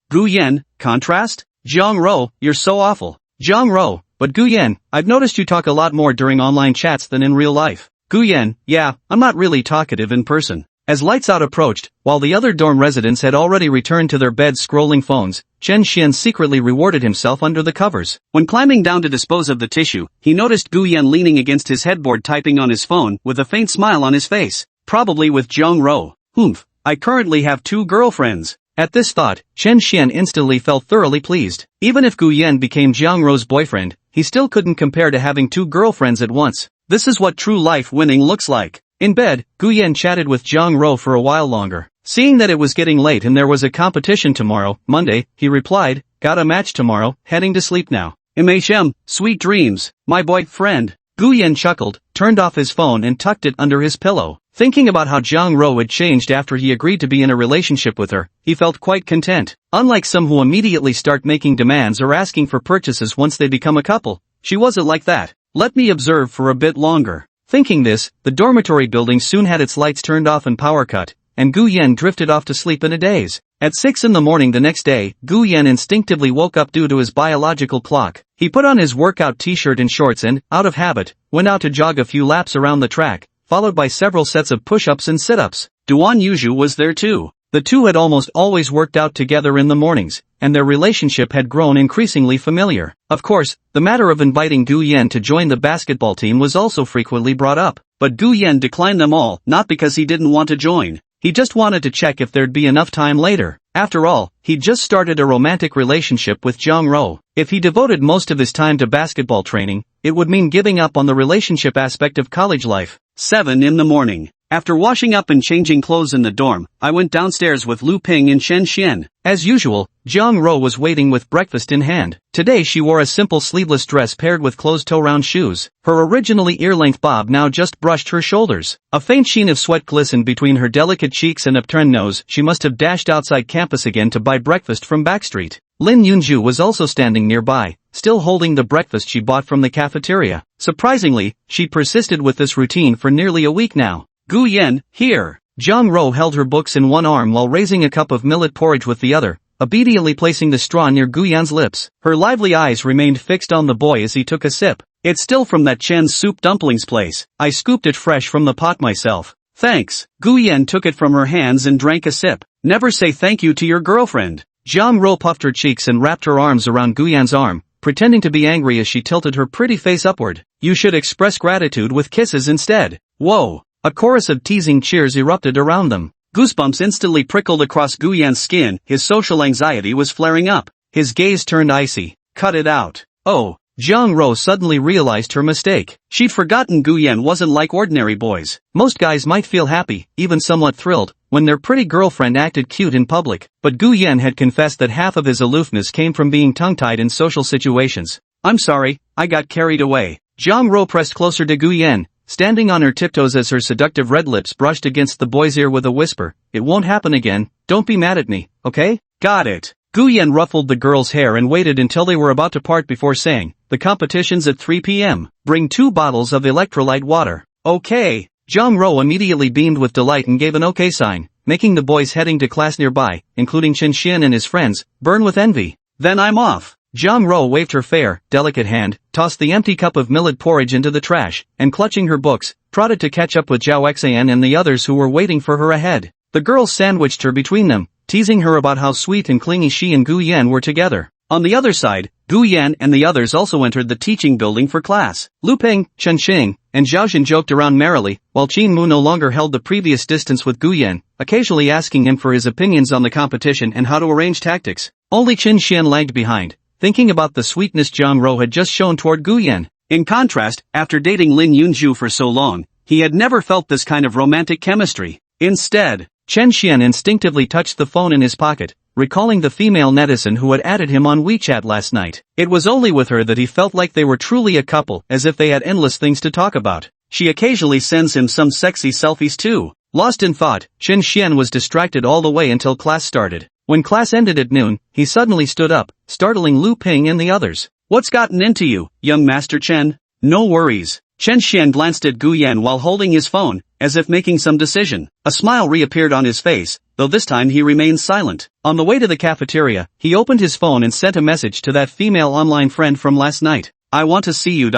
Gu Yan, contrast? Zhang Ro, you're so awful. Zhang Ro, but Gu Yan, I've noticed you talk a lot more during online chats than in real life. Gu Yan, yeah, I'm not really talkative in person." As lights out approached, while the other dorm residents had already returned to their beds scrolling phones, Chen Xian secretly rewarded himself under the covers. When climbing down to dispose of the tissue, he noticed Gu Yan leaning against his headboard typing on his phone with a faint smile on his face. Probably with Zhang Ro. "Humph, I currently have 2 girlfriends." At this thought, Chen Xian instantly felt thoroughly pleased. Even if Gu Yan became Zhang Ro's boyfriend, he still couldn't compare to having 2 girlfriends at once. This is what true life winning looks like. In bed, Gu Yan chatted with Zhang Ro for a while longer. Seeing that it was getting late and there was a competition tomorrow, Monday, he replied, "Got a match tomorrow, heading to sleep now. MHM, sweet dreams, my boyfriend." Gu Yan chuckled, turned off his phone and tucked it under his pillow. Thinking about how Jang Ro had changed after he agreed to be in a relationship with her, he felt quite content. Unlike some who immediately start making demands or asking for purchases once they become a couple, she wasn't like that. Let me observe for a bit longer. Thinking this, the dormitory building soon had its lights turned off and power cut, and Gu Yan drifted off to sleep in a daze. At 6 in the morning the next day, Gu Yan instinctively woke up due to his biological clock. He put on his workout t-shirt and shorts and, out of habit, went out to jog a few laps around the track, followed by several sets of push-ups and sit-ups. Duan Yuzhu was there too. The two had almost always worked out together in the mornings, and their relationship had grown increasingly familiar. Of course, the matter of inviting Gu Yan to join the basketball team was also frequently brought up, but Gu Yan declined them all, not because he didn't want to join. He just wanted to check if there'd be enough time later. After all, he'd just started a romantic relationship with Jang Ro. If he devoted most of his time to basketball training, it would mean giving up on the relationship aspect of college life. 7 in the morning. After washing up and changing clothes in the dorm, I went downstairs with Lu Ping and Chen Xian. As usual, Jang Ro was waiting with breakfast in hand. Today she wore a simple sleeveless dress paired with closed-toe-round shoes. Her originally ear-length bob now just brushed her shoulders. A faint sheen of sweat glistened between her delicate cheeks and upturned nose. She must have dashed outside campus again to buy breakfast from Backstreet. Lin Yunju was also standing nearby, still holding the breakfast she bought from the cafeteria. Surprisingly, she persisted with this routine for nearly a week now. Gu Yan, here. Jang Ro held her books in one arm while raising a cup of millet porridge with the other, obediently placing the straw near Gu Yan's lips. Her lively eyes remained fixed on the boy as he took a sip. It's still from that Chen's soup dumplings place. I scooped it fresh from the pot myself. Thanks. Gu Yan took it from her hands and drank a sip. Never say thank you to your girlfriend. Jang Ro puffed her cheeks and wrapped her arms around Gu Yan's arm, pretending to be angry as she tilted her pretty face upward. You should express gratitude with kisses instead. Whoa. A chorus of teasing cheers erupted around them. Goosebumps instantly prickled across Gu Yan's skin. His social anxiety was flaring up. His gaze turned icy. Cut it out. Oh. Jang Ro suddenly realized her mistake. She'd forgotten Gu Yan wasn't like ordinary boys. Most guys might feel happy, even somewhat thrilled, when their pretty girlfriend acted cute in public. But Gu Yan had confessed that half of his aloofness came from being tongue-tied in social situations. I'm sorry, I got carried away. Jang Ro pressed closer to Gu Yan, standing on her tiptoes as her seductive red lips brushed against the boy's ear with a whisper. It won't happen again, don't be mad at me, okay? Got it. Gu Yan ruffled the girl's hair and waited until they were about to part before saying, the competition's at 3 p.m. Bring 2 bottles of electrolyte water. Okay. Jang Ro immediately beamed with delight and gave an okay sign, making the boys heading to class nearby, including Chen Xian and his friends, burn with envy. Then I'm off. Jang Ro waved her fair, delicate hand, tossed the empty cup of millet porridge into the trash, and clutching her books, trotted to catch up with Zhao Xian and the others who were waiting for her ahead. The girls sandwiched her between them, teasing her about how sweet and clingy she and Gu Yan were together. On the other side, Gu Yan and the others also entered the teaching building for class. Lu Peng, Chen Xing, and Zhao Xin joked around merrily, while Qin Mu no longer held the previous distance with Gu Yan, occasionally asking him for his opinions on the competition and how to arrange tactics. Only Chen Xian lagged behind, thinking about the sweetness Jang Ro had just shown toward Gu Yan. In contrast, after dating Lin Yunju for so long, he had never felt this kind of romantic chemistry. Instead, Chen Xian instinctively touched the phone in his pocket, recalling the female netizen who had added him on WeChat last night. It was only with her that he felt like they were truly a couple, as if they had endless things to talk about. She occasionally sends him some sexy selfies too. Lost in thought, Chen Xian was distracted all the way until class started. When class ended at noon, he suddenly stood up, startling Lu Ping and the others. What's gotten into you, young Master Chen? No worries. Chen Xian glanced at Gu Yan while holding his phone, as if making some decision. A smile reappeared on his face, though this time he remained silent. On the way to the cafeteria, he opened his phone and sent a message to that female online friend from last night. I want to see you.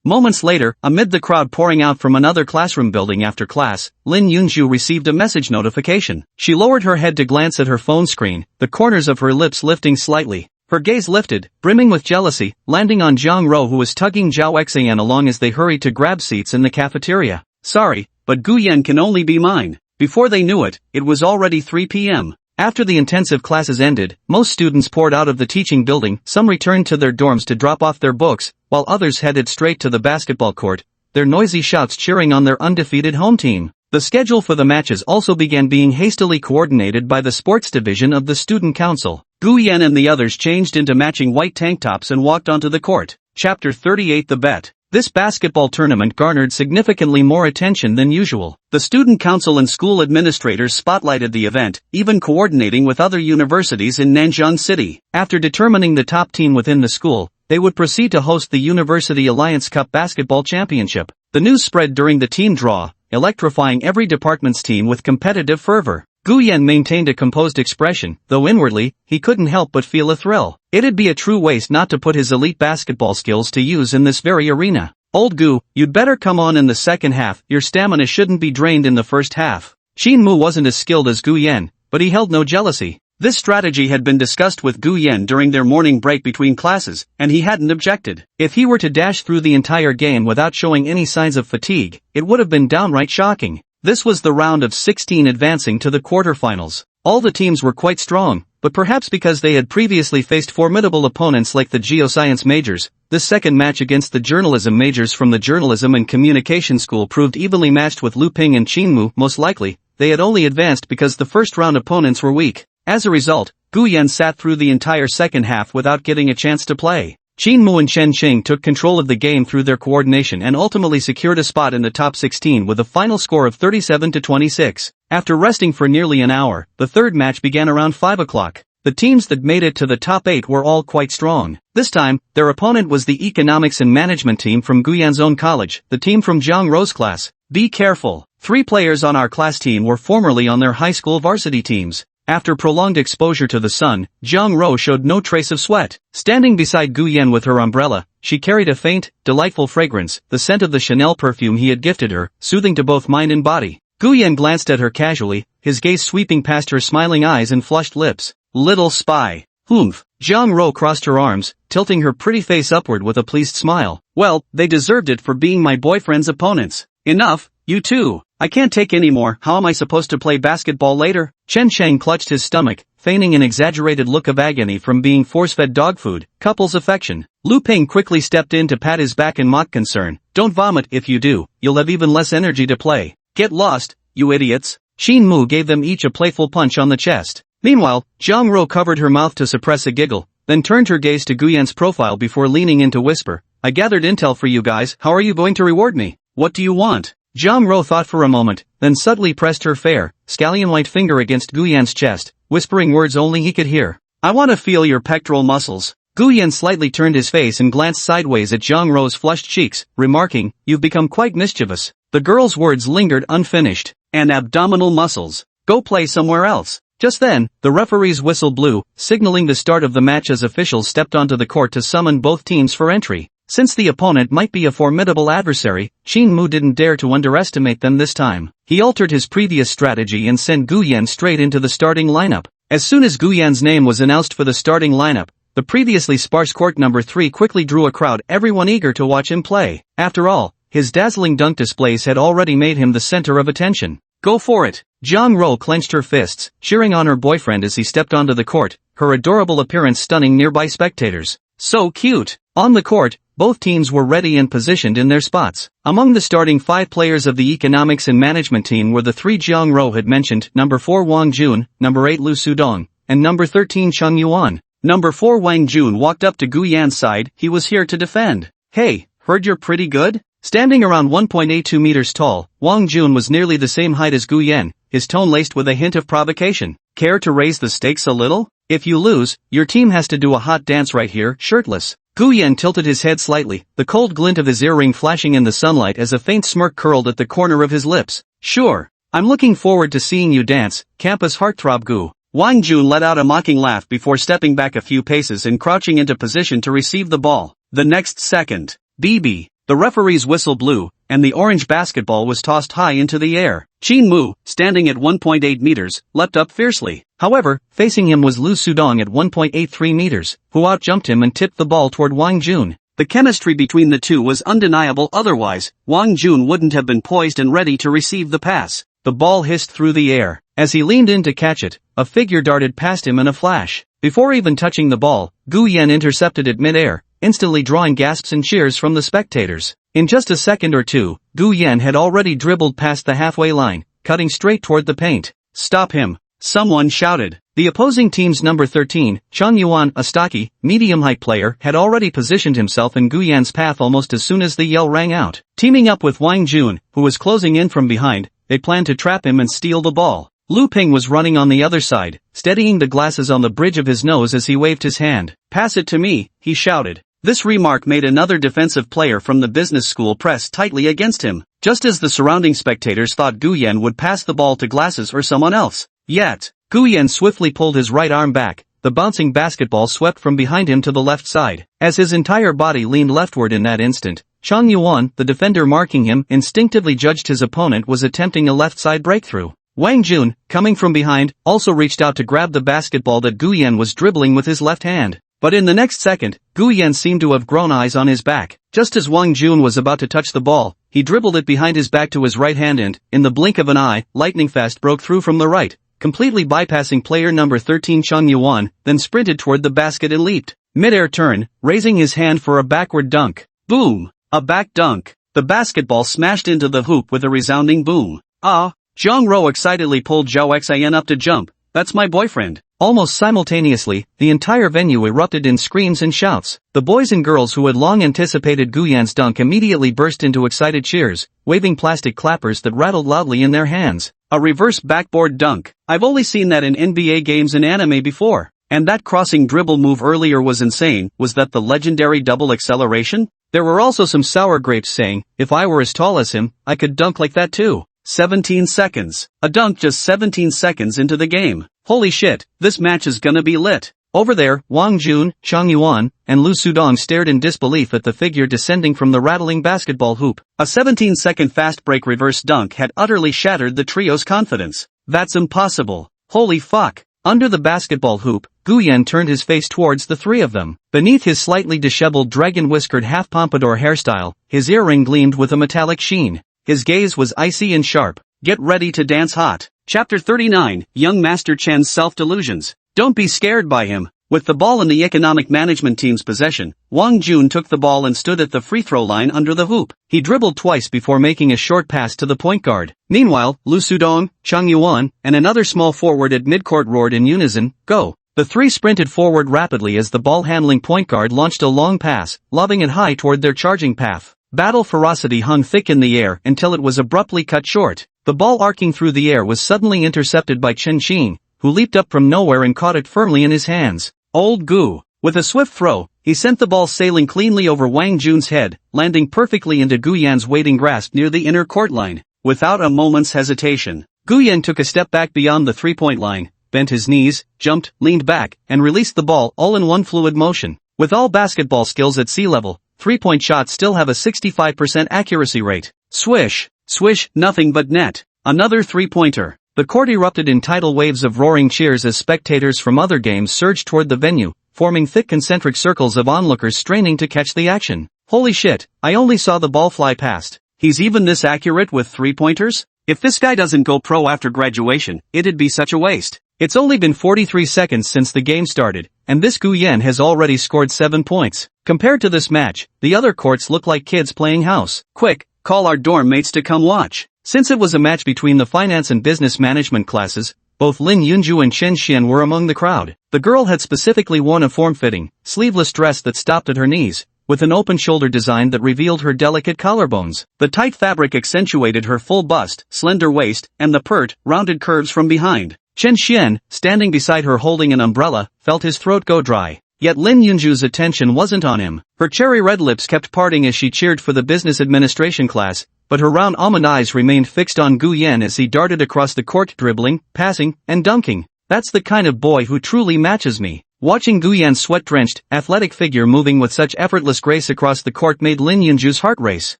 Moments later, amid the crowd pouring out from another classroom building after class, Lin Yunju received a message notification. She lowered her head to glance at her phone screen, the corners of her lips lifting slightly. Her gaze lifted, brimming with jealousy, landing on Jang Ro who was tugging Zhao Xian along as they hurried to grab seats in the cafeteria. Sorry, but Gu Yan can only be mine. Before they knew it, it was already 3 p.m. After the intensive classes ended, most students poured out of the teaching building, some returned to their dorms to drop off their books, while others headed straight to the basketball court, their noisy shouts cheering on their undefeated home team. The schedule for the matches also began being hastily coordinated by the sports division of the student council. Gu Yan and the others changed into matching white tank tops and walked onto the court. Chapter 38 The Bet. This basketball tournament garnered significantly more attention than usual. The student council and school administrators spotlighted the event, even coordinating with other universities in Nanjing City. After determining the top team within the school, they would proceed to host the University Alliance Cup Basketball Championship. The news spread during the team draw, electrifying every department's team with competitive fervor. Guyen maintained a composed expression, though inwardly, he couldn't help but feel a thrill. It'd be a true waste not to put his elite basketball skills to use in this very arena. Old Gu, you'd better come on in the second half, your stamina shouldn't be drained in the first half. Shinmu wasn't as skilled as Guyen, but he held no jealousy. This strategy had been discussed with Guyen during their morning break between classes, and he hadn't objected. If he were to dash through the entire game without showing any signs of fatigue, it would have been downright shocking. This was the round of 16 advancing to the quarterfinals. All the teams were quite strong, but perhaps because they had previously faced formidable opponents like the geoscience majors, this second match against the journalism majors from the Journalism and Communication School proved evenly matched with Lu Ping and Qinmu. Most likely, they had only advanced because the first round opponents were weak. As a result, Guyen sat through the entire second half without getting a chance to play. Qinmu and Chen Qing took control of the game through their coordination and ultimately secured a spot in the top 16 with a final score of 37-26. After resting for nearly an hour, the third match began around 5 o'clock. The teams that made it to the top 8 were all quite strong. This time, their opponent was the Economics and Management team from Guyan's own college, the team from Zhang Rou's class. Be careful. 3 players on our class team were formerly on their high school varsity teams. After prolonged exposure to the sun, Zhang Rou showed no trace of sweat. Standing beside Guyen with her umbrella, she carried a faint, delightful fragrance, the scent of the Chanel perfume he had gifted her, soothing to both mind and body. Guyen glanced at her casually, his gaze sweeping past her smiling eyes and flushed lips. Little spy. Humph. Zhang Rou crossed her arms, tilting her pretty face upward with a pleased smile. Well, they deserved it for being my boyfriend's opponents. Enough, you two. I can't take any more. How am I supposed to play basketball later? Chen Cheng clutched his stomach, feigning an exaggerated look of agony from being force-fed dog food. Couple's affection. Lu Ping quickly stepped in to pat his back in mock concern. Don't vomit. If you do, you'll have even less energy to play. Get lost, you idiots. Xin Mu gave them each a playful punch on the chest. Meanwhile, Zhang Rou covered her mouth to suppress a giggle, then turned her gaze to Guyen's profile before leaning in to whisper, I gathered intel for you guys. How are you going to reward me? What do you want? Zhang Rou thought for a moment, then subtly pressed her fair, scallion-white finger against Guyen's chest, whispering words only he could hear. I want to feel your pectoral muscles. Guyen slightly turned his face and glanced sideways at Zhang Rou's flushed cheeks, remarking, You've become quite mischievous. The girl's words lingered unfinished. And abdominal muscles. Go play somewhere else. Just then, the referee's whistle blew, signaling the start of the match as officials stepped onto the court to summon both teams for entry. Since the opponent might be a formidable adversary, Qin Mu didn't dare to underestimate them this time. He altered his previous strategy and sent Guyen straight into the starting lineup. As soon as Guyen's name was announced for the starting lineup, the previously sparse court number 3 quickly drew a crowd, everyone eager to watch him play. After all, his dazzling dunk displays had already made him the center of attention. Go for it. Zhang Rou clenched her fists, cheering on her boyfriend as he stepped onto the court, her adorable appearance stunning nearby spectators. So cute. On the court, both teams were ready and positioned in their spots. Among the starting 5 players of the Economics and Management team were the 3 Zhang Rou had mentioned, number 4 Wang Jun, number 8 Lu Sudong, and number 13 Cheng Yuan. Number 4 Wang Jun walked up to Guyan's side. He was here to defend. Hey, heard you're pretty good? Standing around 1.82 meters tall, Wang Jun was nearly the same height as Guyen, his tone laced with a hint of provocation. Care to raise the stakes a little? If you lose, your team has to do a hot dance right here, shirtless. Guyen tilted his head slightly, the cold glint of his earring flashing in the sunlight as a faint smirk curled at the corner of his lips. Sure. I'm looking forward to seeing you dance, campus heartthrob Gu. Wang Jun let out a mocking laugh before stepping back a few paces and crouching into position to receive the ball. The next second, BB. The referee's whistle blew, and the orange basketball was tossed high into the air. Qin Mu, standing at 1.8 meters, leapt up fiercely. However, facing him was Lu Sudong at 1.83 meters, who outjumped him and tipped the ball toward Wang Jun. The chemistry between the two was undeniable, otherwise, Wang Jun wouldn't have been poised and ready to receive the pass. The ball hissed through the air. As he leaned in to catch it, a figure darted past him in a flash. Before even touching the ball, Guyen intercepted it mid-air, instantly drawing gasps and cheers from the spectators. In just a second or two, Guyen had already dribbled past the halfway line, cutting straight toward the paint. Stop him! Someone shouted. The opposing team's number 13, Chang Yuan, a stocky, medium-height player, had already positioned himself in Gu Yan's path almost as soon as the yell rang out. Teaming up with Wang Jun, who was closing in from behind, they planned to trap him and steal the ball. Lu Ping was running on the other side, steadying the glasses on the bridge of his nose as he waved his hand. "Pass it to me," he shouted. This remark made another defensive player from the business school press tightly against him, just as the surrounding spectators thought Gu Yan would pass the ball to glasses or someone else. Yet, Gu Yan swiftly pulled his right arm back, the bouncing basketball swept from behind him to the left side. As his entire body leaned leftward in that instant, Chang Yuan, the defender marking him, instinctively judged his opponent was attempting a left side breakthrough. Wang Jun, coming from behind, also reached out to grab the basketball that Gu Yan was dribbling with his left hand. But in the next second, Gu Yan seemed to have grown eyes on his back. Just as Wang Jun was about to touch the ball, he dribbled it behind his back to his right hand and, in the blink of an eye, lightning fast broke through from the right, completely bypassing player number 13 Chang Yuan, then sprinted toward the basket and leaped. Mid-air turn, raising his hand for a backward dunk. Boom! A back dunk. The basketball smashed into the hoop with a resounding boom. Ah! Zhang Ro excitedly pulled Zhao Xian up to jump. "That's my boyfriend." Almost simultaneously, the entire venue erupted in screams and shouts. The boys and girls who had long anticipated Gu Yan's dunk immediately burst into excited cheers, waving plastic clappers that rattled loudly in their hands. A reverse backboard dunk. I've only seen that in NBA games and anime before. And that crossing dribble move earlier was insane. Was that the legendary double acceleration? There were also some sour grapes saying, if I were as tall as him, I could dunk like that too. 17 seconds. A dunk just 17 seconds into the game. Holy shit, this match is gonna be lit. Over there, Wang Jun, Chang Yuan, and Lu Sudong stared in disbelief at the figure descending from the rattling basketball hoop. A 17-second fast break reverse dunk had utterly shattered the trio's confidence. That's impossible. Holy fuck. Under the basketball hoop, Gu Yan turned his face towards the three of them. Beneath his slightly disheveled dragon-whiskered half-pompadour hairstyle, his earring gleamed with a metallic sheen. His gaze was icy and sharp. Get ready to dance hot. Chapter 39, Young Master Chen's Self-Delusions. Don't be scared by him. With the ball in the economic management team's possession, Wang Jun took the ball and stood at the free throw line under the hoop. He dribbled twice before making a short pass to the point guard. Meanwhile, Lu Sudong, Chang Yuan, and another small forward at midcourt roared in unison, "Go!" The three sprinted forward rapidly as the ball-handling point guard launched a long pass, lobbing it high toward their charging path. Battle ferocity hung thick in the air until it was abruptly cut short. The ball arcing through the air was suddenly intercepted by Chen Xing, who leaped up from nowhere and caught it firmly in his hands. Old Gu. With a swift throw, he sent the ball sailing cleanly over Wang Jun's head, landing perfectly into Gu Yan's waiting grasp near the inner court line. Without a moment's hesitation, Gu Yan took a step back beyond the three-point line, bent his knees, jumped, leaned back, and released the ball all in one fluid motion. With all basketball skills at sea level, three-point shots still have a 65% accuracy rate. Swish, swish, nothing but net. Another three-pointer. The court erupted in tidal waves of roaring cheers as spectators from other games surged toward the venue, forming thick concentric circles of onlookers straining to catch the action. Holy shit, I only saw the ball fly past. He's even this accurate with three-pointers? If this guy doesn't go pro after graduation, it'd be such a waste. It's only been 43 seconds since the game started, and this Gu Yan has already scored 7 points. Compared to this match, the other courts look like kids playing house. Quick, call our dorm mates to come watch. Since it was a match between the finance and business management classes, both Lin Yunju and Chen Xian were among the crowd. The girl had specifically worn a form-fitting, sleeveless dress that stopped at her knees, with an open shoulder design that revealed her delicate collarbones. The tight fabric accentuated her full bust, slender waist, and the pert, rounded curves from behind. Chen Xian, standing beside her holding an umbrella, felt his throat go dry. Yet Lin Yunju's attention wasn't on him. Her cherry-red lips kept parting as she cheered for the business administration class, but her round almond eyes remained fixed on Gu Yan as he darted across the court dribbling, passing, and dunking. That's the kind of boy who truly matches me. Watching Gu Yan's sweat-drenched, athletic figure moving with such effortless grace across the court made Lin Yunju's heart race.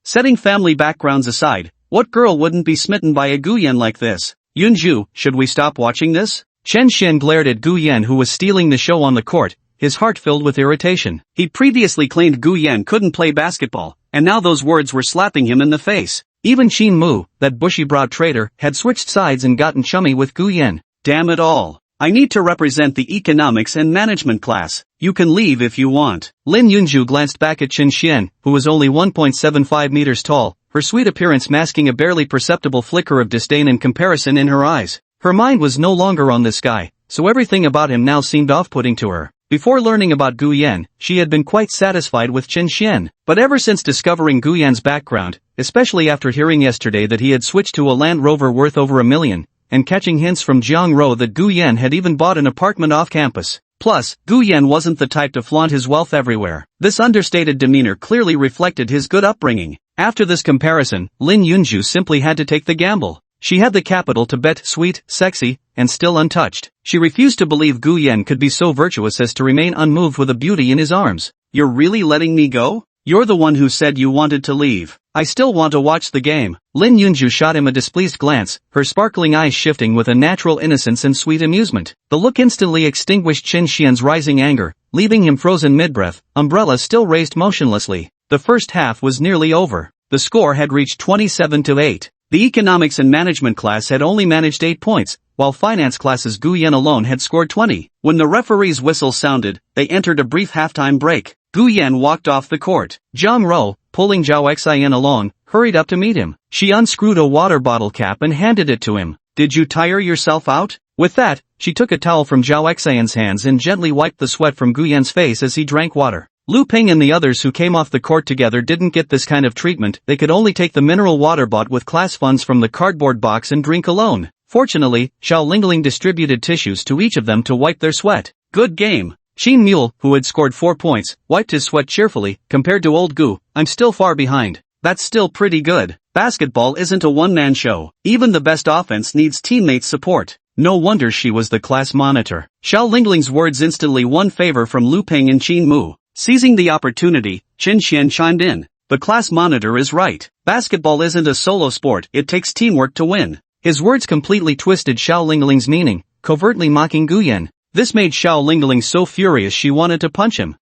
Setting family backgrounds aside, what girl wouldn't be smitten by a Gu Yan like this? Yunju, should we stop watching this? Chen Xian glared at Gu Yan who was stealing the show on the court, his heart filled with irritation. He previously claimed Gu Yan couldn't play basketball, and now those words were slapping him in the face. Even Qin Mu, that bushy-browed traitor, had switched sides and gotten chummy with Gu Yan. Damn it all. I need to represent the economics and management class. You can leave if you want. Lin Yunju glanced back at Chen Xian, who was only 1.75 meters tall, her sweet appearance masking a barely perceptible flicker of disdain and comparison in her eyes. Her mind was no longer on this guy, so everything about him now seemed off-putting to her. Before learning about Gu Yan, she had been quite satisfied with Chen Xian. But ever since discovering Gu Yan's background, especially after hearing yesterday that he had switched to a Land Rover worth over $1 million, and catching hints from Jiang Ro that Gu Yan had even bought an apartment off campus. Plus, Gu Yan wasn't the type to flaunt his wealth everywhere. This understated demeanor clearly reflected his good upbringing. After this comparison, Lin Yunju simply had to take the gamble. She had the capital to bet sweet, sexy, and still untouched. She refused to believe Gu Yan could be so virtuous as to remain unmoved with a beauty in his arms. "You're really letting me go? You're the one who said you wanted to leave. I still want to watch the game." Lin Yunju shot him a displeased glance, her sparkling eyes shifting with a natural innocence and sweet amusement. The look instantly extinguished Chen Xian's rising anger, leaving him frozen mid-breath, umbrella still raised motionlessly. The first half was nearly over. The score had reached 27-8. The economics and management class had only managed 8 points, while finance class's Gu Yan alone had scored 20. When the referee's whistle sounded, they entered a brief halftime break. Gu Yan walked off the court. Jiang Ro, pulling Zhao Xian along, hurried up to meet him. She unscrewed a water bottle cap and handed it to him. "Did you tire yourself out?" With that, she took a towel from Zhao Xian's hands and gently wiped the sweat from Gu Yan's face as he drank water. Lu Ping and the others who came off the court together didn't get this kind of treatment. They could only take the mineral water bought with class funds from the cardboard box and drink alone. Fortunately, Xiao Lingling distributed tissues to each of them to wipe their sweat. "Good game." Xin Mule, who had scored 4 points, wiped his sweat cheerfully. "Compared to old Gu, I'm still far behind." "That's still pretty good. Basketball isn't a one-man show. Even the best offense needs teammates' support." No wonder she was the class monitor. Xiao Lingling's words instantly won favor from Lu Ping and Qin Mu. Seizing the opportunity, Chen Xian chimed in. "The class monitor is right. Basketball isn't a solo sport, it takes teamwork to win." His words completely twisted Xiao Lingling's meaning, covertly mocking Gu Yan. This made Xiao Lingling so furious she wanted to punch him.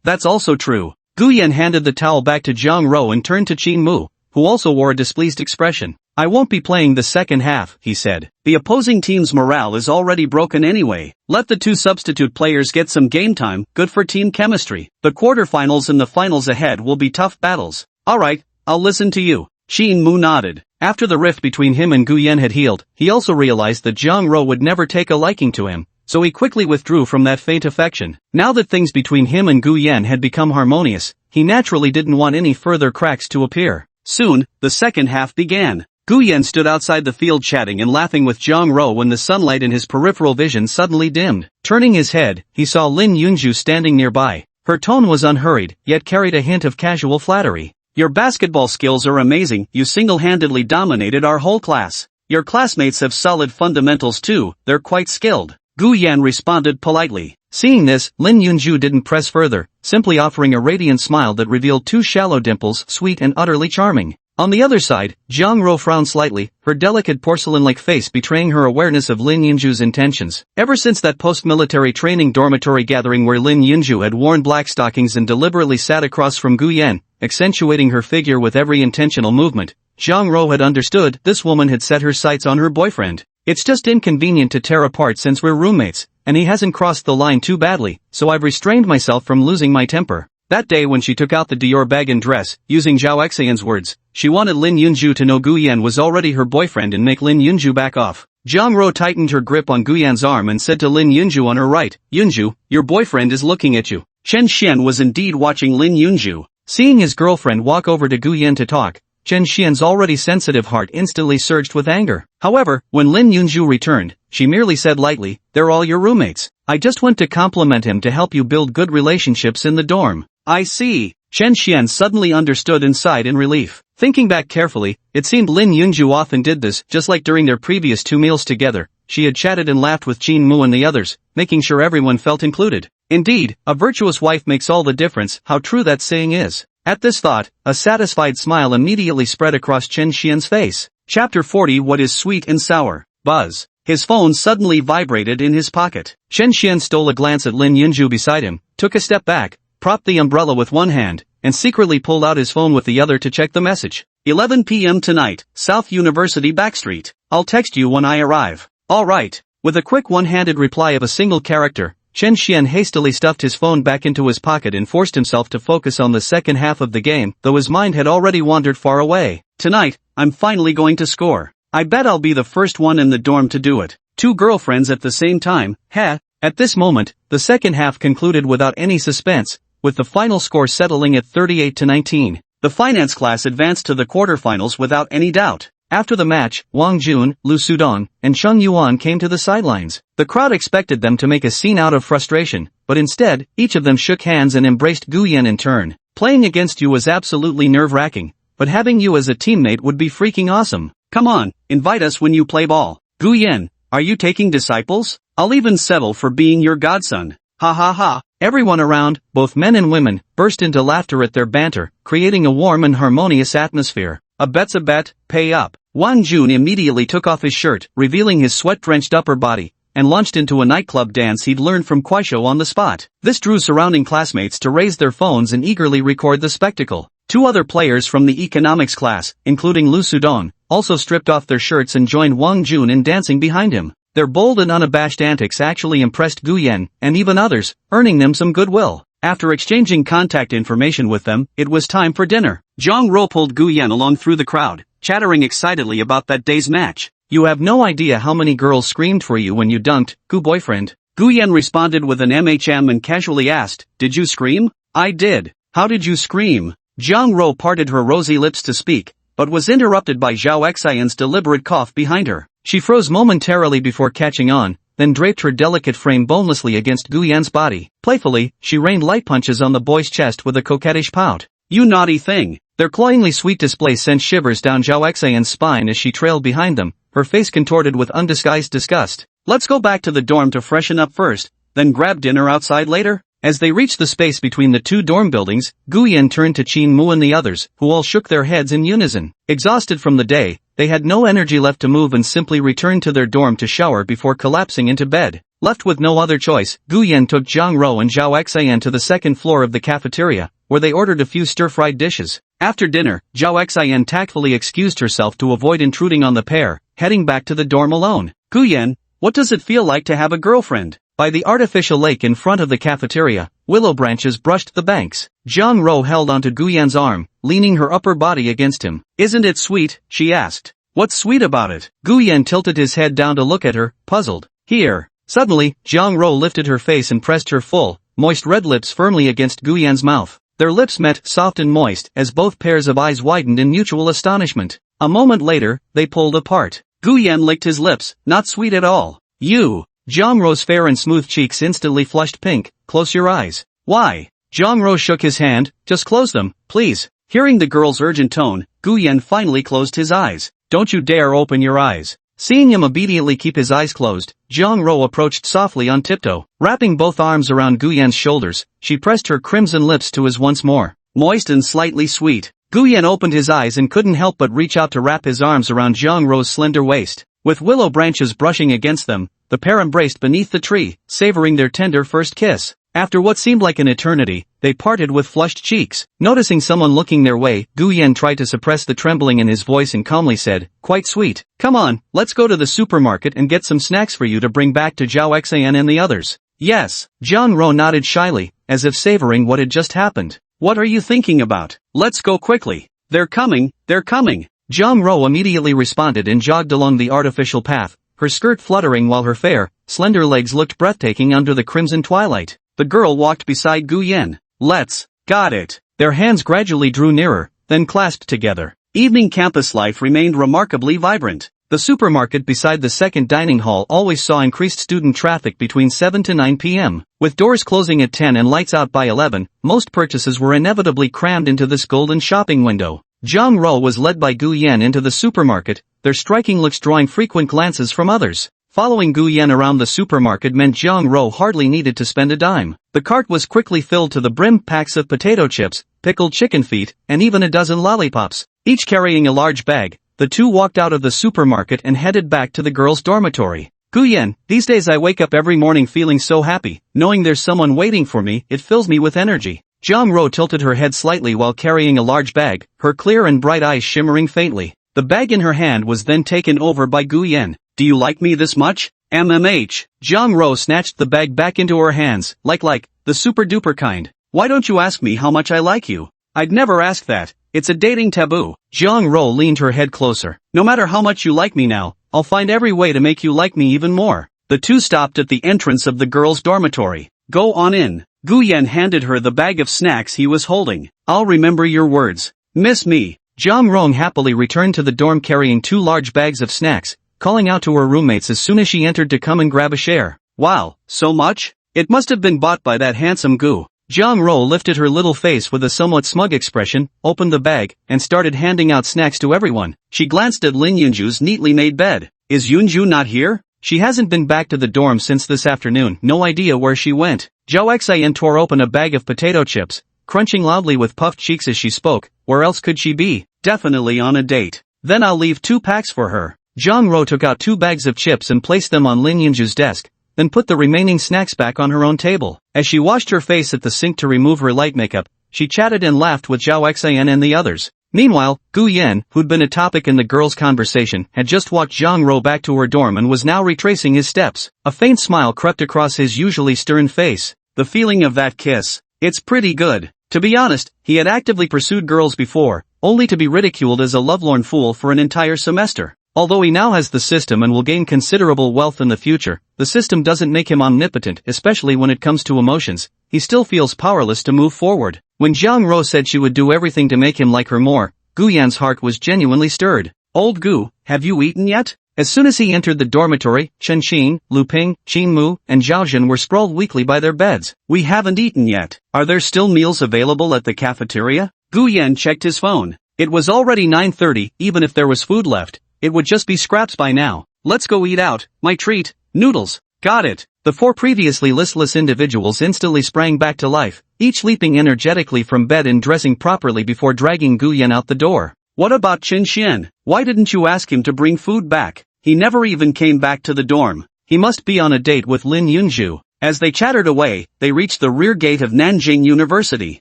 That's also true." Gu Yan handed the towel back to Jiang Ro and turned to Qin Mu, who also wore a displeased expression. "I won't be playing the second half," he said. "The opposing team's morale is already broken anyway. Let the 2 substitute players get some game time, good for team chemistry. The quarterfinals and the finals ahead will be tough battles." "Alright, I'll listen to you." Qin Mu nodded. After the rift between him and Gu Yan had healed, he also realized that Jiang Ro would never take a liking to him, so he quickly withdrew from that faint affection. Now that things between him and Gu Yan had become harmonious, he naturally didn't want any further cracks to appear. Soon, the second half began. Gu Yan stood outside the field chatting and laughing with Jiang Ro when the sunlight in his peripheral vision suddenly dimmed. Turning his head, he saw Lin Yunju standing nearby. Her tone was unhurried, yet carried a hint of casual flattery. "Your basketball skills are amazing, you single-handedly dominated our whole class. Your classmates have solid fundamentals too, they're quite skilled." Gu Yan responded politely. Seeing this, Lin Yunju didn't press further, simply offering a radiant smile that revealed 2 shallow dimples, sweet and utterly charming. On the other side, Jiang Ro frowned slightly, her delicate porcelain-like face betraying her awareness of Lin Yunju's intentions. Ever since that post-military training dormitory gathering where Lin Yunju had worn black stockings and deliberately sat across from Gu Yan, accentuating her figure with every intentional movement, Jiang Ro had understood this woman had set her sights on her boyfriend. "It's just inconvenient to tear apart since we're roommates, and he hasn't crossed the line too badly, so I've restrained myself from losing my temper." That day when she took out the Dior bag and dress, using Zhao Xian's words, she wanted Lin Yunju to know Gu Yan was already her boyfriend and make Lin Yunju back off. Jiang Ro tightened her grip on Gu Yan's arm and said to Lin Yunju on her right, "Yunju, your boyfriend is looking at you." Chen Xian was indeed watching Lin Yunju. Seeing his girlfriend walk over to Gu Yan to talk, Chen Xian's already sensitive heart instantly surged with anger. However, when Lin Yunju returned, she merely said lightly, "They're all your roommates. I just went to compliment him to help you build good relationships in the dorm." "I see." Chen Xian suddenly understood and sighed in relief. Thinking back carefully, it seemed Lin Yunju often did this, just like during their previous 2 meals together. She had chatted and laughed with Qin Mu and the others, making sure everyone felt included. Indeed, a virtuous wife makes all the difference. How true that saying is. At this thought, a satisfied smile immediately spread across Chen Xian's face. Chapter 40. What is sweet and sour? Buzz. His phone suddenly vibrated in his pocket. Chen Xian stole a glance at Lin Yunju beside him, took a step back, propped the umbrella with one hand, and secretly pulled out his phone with the other to check the message. 11 p.m. tonight, South University Backstreet. I'll text you when I arrive. All right. With a quick one-handed reply of a single character, Chen Xian hastily stuffed his phone back into his pocket and forced himself to focus on the second half of the game, though his mind had already wandered far away. "Tonight, I'm finally going to score. I bet I'll be the first one in the dorm to do it." 2 girlfriends at the same time, heh. At this moment, the second half concluded without any suspense, with the final score settling at 38-19. The finance class advanced to the quarterfinals without any doubt. After the match, Wang Jun, Lu Sudong, and Cheng Yuan came to the sidelines. The crowd expected them to make a scene out of frustration, but instead, each of them shook hands and embraced Gu Yan in turn. Playing against you was absolutely nerve-wracking, but having you as a teammate would be freaking awesome. Come on, invite us when you play ball. Gu Yan, are you taking disciples? I'll even settle for being your godson. Ha ha ha. Everyone around, both men and women, burst into laughter at their banter, creating a warm and harmonious atmosphere. A bet's a bet, pay up. Wang Jun immediately took off his shirt, revealing his sweat-drenched upper body, and launched into a nightclub dance he'd learned from Kuaishou on the spot. This drew surrounding classmates to raise their phones and eagerly record the spectacle. 2 other players from the economics class, including Lu Sudong, also stripped off their shirts and joined Wang Jun in dancing behind him. Their bold and unabashed antics actually impressed Gu Yan, and even others, earning them some goodwill. After exchanging contact information with them, it was time for dinner. Zhang Ro pulled Gu Yan along through the crowd, chattering excitedly about that day's match. You have no idea how many girls screamed for you when you dunked, Gu boyfriend. Gu Yan responded with an MHM and casually asked, did you scream? I did. How did you scream? Zhang Ro parted her rosy lips to speak, but was interrupted by Zhao Xian's deliberate cough behind her. She froze momentarily before catching on, then draped her delicate frame bonelessly against Gu Yan's body. Playfully, she rained light punches on the boy's chest with a coquettish pout. You naughty thing. Their cloyingly sweet display sent shivers down Zhao Xian's spine as she trailed behind them, her face contorted with undisguised disgust. Let's go back to the dorm to freshen up first, then grab dinner outside later? As they reached the space between the 2 dorm buildings, Gu Yan turned to Qin Mu and the others, who all shook their heads in unison. Exhausted from the day, they had no energy left to move and simply returned to their dorm to shower before collapsing into bed. Left with no other choice, Gu Yan took Zhang Ro and Zhao Xian to the second floor of the cafeteria, where they ordered a few stir-fried dishes. After dinner, Zhao Xian tactfully excused herself to avoid intruding on the pair, heading back to the dorm alone. Gu Yan, what does it feel like to have a girlfriend? By the artificial lake in front of the cafeteria, willow branches brushed the banks. Zhang Ro held onto Gu Yan's arm, leaning her upper body against him. Isn't it sweet? She asked. What's sweet about it? Gu Yan tilted his head down to look at her, puzzled. Here. Suddenly, Zhang Ro lifted her face and pressed her full, moist red lips firmly against Gu Yan's mouth. Their lips met, soft and moist, as both pairs of eyes widened in mutual astonishment. A moment later, they pulled apart. Gu Yan licked his lips, not sweet at all. You. Zhang Ro's fair and smooth cheeks instantly flushed pink. Close your eyes. Why? Zhang Ro shook his hand. Just close them, please. Hearing the girl's urgent tone, Gu Yan finally closed his eyes. Don't you dare open your eyes. Seeing him obediently keep his eyes closed, Zhang Ro approached softly on tiptoe. Wrapping both arms around Gu Yan's shoulders, she pressed her crimson lips to his once more. Moist and slightly sweet. Gu Yan opened his eyes and couldn't help but reach out to wrap his arms around Zhang Ro's slender waist. With willow branches brushing against them, the pair embraced beneath the tree, savoring their tender first kiss. After what seemed like an eternity, they parted with flushed cheeks. Noticing someone looking their way, Gu Yan tried to suppress the trembling in his voice and calmly said, quite sweet. Come on, let's go to the supermarket and get some snacks for you to bring back to Zhao Xian and the others. Yes. Zhang Ro nodded shyly, as if savoring what had just happened. What are you thinking about? Let's go quickly. They're coming, they're coming. Zhang Ro immediately responded and jogged along the artificial path, her skirt fluttering while her fair, slender legs looked breathtaking under the crimson twilight. The girl walked beside Gu Yan. Let's. Got it. Their hands gradually drew nearer, then clasped together. Evening campus life remained remarkably vibrant. The supermarket beside the second dining hall always saw increased student traffic between 7 to 9 p.m. With doors closing at 10 and lights out by 11, most purchases were inevitably crammed into this golden shopping window. Zhang Ro was led by Gu Yan into the supermarket, their striking looks drawing frequent glances from others. Following Gu Yan around the supermarket meant Zhang Ro hardly needed to spend a dime. The cart was quickly filled to the brim, packs of potato chips, pickled chicken feet, and even a dozen lollipops. Each carrying a large bag, the two walked out of the supermarket and headed back to the girls' dormitory. Gu Yan, these days I wake up every morning feeling so happy, knowing there's someone waiting for me, it fills me with energy. Zhang Ro tilted her head slightly while carrying a large bag, her clear and bright eyes shimmering faintly. The bag in her hand was then taken over by Gu Yan. Do you like me this much? MMH. Zhang Ro snatched the bag back into her hands, like, the super duper kind. Why don't you ask me how much I like you? I'd never ask that, It's a dating taboo. Jiang Ro leaned her head closer. No matter how much you like me now, I'll find every way to make you like me even more. The two stopped at the entrance of the girls' dormitory. Go on in. Gu Yan handed her the bag of snacks he was holding. I'll remember your words. Miss me. Jiang Rong happily returned to the dorm carrying 2 large bags of snacks, calling out to her roommates as soon as she entered to come and grab a share. Wow, so much? It must have been bought by that handsome Gu. Jiang Ro lifted her little face with a somewhat smug expression, opened the bag, and started handing out snacks to everyone. She glanced at Lin Yunju's neatly made bed. Is Yunju not here? She hasn't been back to the dorm since this afternoon, no idea where she went. Zhao Xian tore open a bag of potato chips, crunching loudly with puffed cheeks as she spoke. Where else could she be? Definitely on a date. Then I'll leave 2 packs for her. Jiang Ro took out 2 bags of chips and placed them on Lin Yunju's desk, then put the remaining snacks back on her own table. As she washed her face at the sink to remove her light makeup, she chatted and laughed with Zhao Xian and the others. Meanwhile, Gu Yan, who'd been a topic in the girls' conversation, had just walked Jiang Ro back to her dorm and was now retracing his steps. A faint smile crept across his usually stern face. The feeling of that kiss. It's pretty good. To be honest, he had actively pursued girls before, only to be ridiculed as a lovelorn fool for an entire semester. Although he now has the system and will gain considerable wealth in the future, the system doesn't make him omnipotent, especially when it comes to emotions. He still feels powerless to move forward. When Jiang Ro said she would do everything to make him like her more, Gu Yan's heart was genuinely stirred. Old Gu, have you eaten yet? As soon as he entered the dormitory, Chen Xin, Lu Ping, Qin Mu, and Zhao Zhen were sprawled weakly by their beds. We haven't eaten yet. Are there still meals available at the cafeteria? Gu Yan checked his phone. It was already 9:30, even if there was food left. It would just be scraps by now. Let's go eat out. My treat. Noodles. Got it. The 4 previously listless individuals instantly sprang back to life, each leaping energetically from bed and dressing properly before dragging Gu Yan out the door. What about Chen Xian? Why didn't you ask him to bring food back? He never even came back to the dorm. He must be on a date with Lin Yunju. As they chattered away, they reached the rear gate of Nanjing University.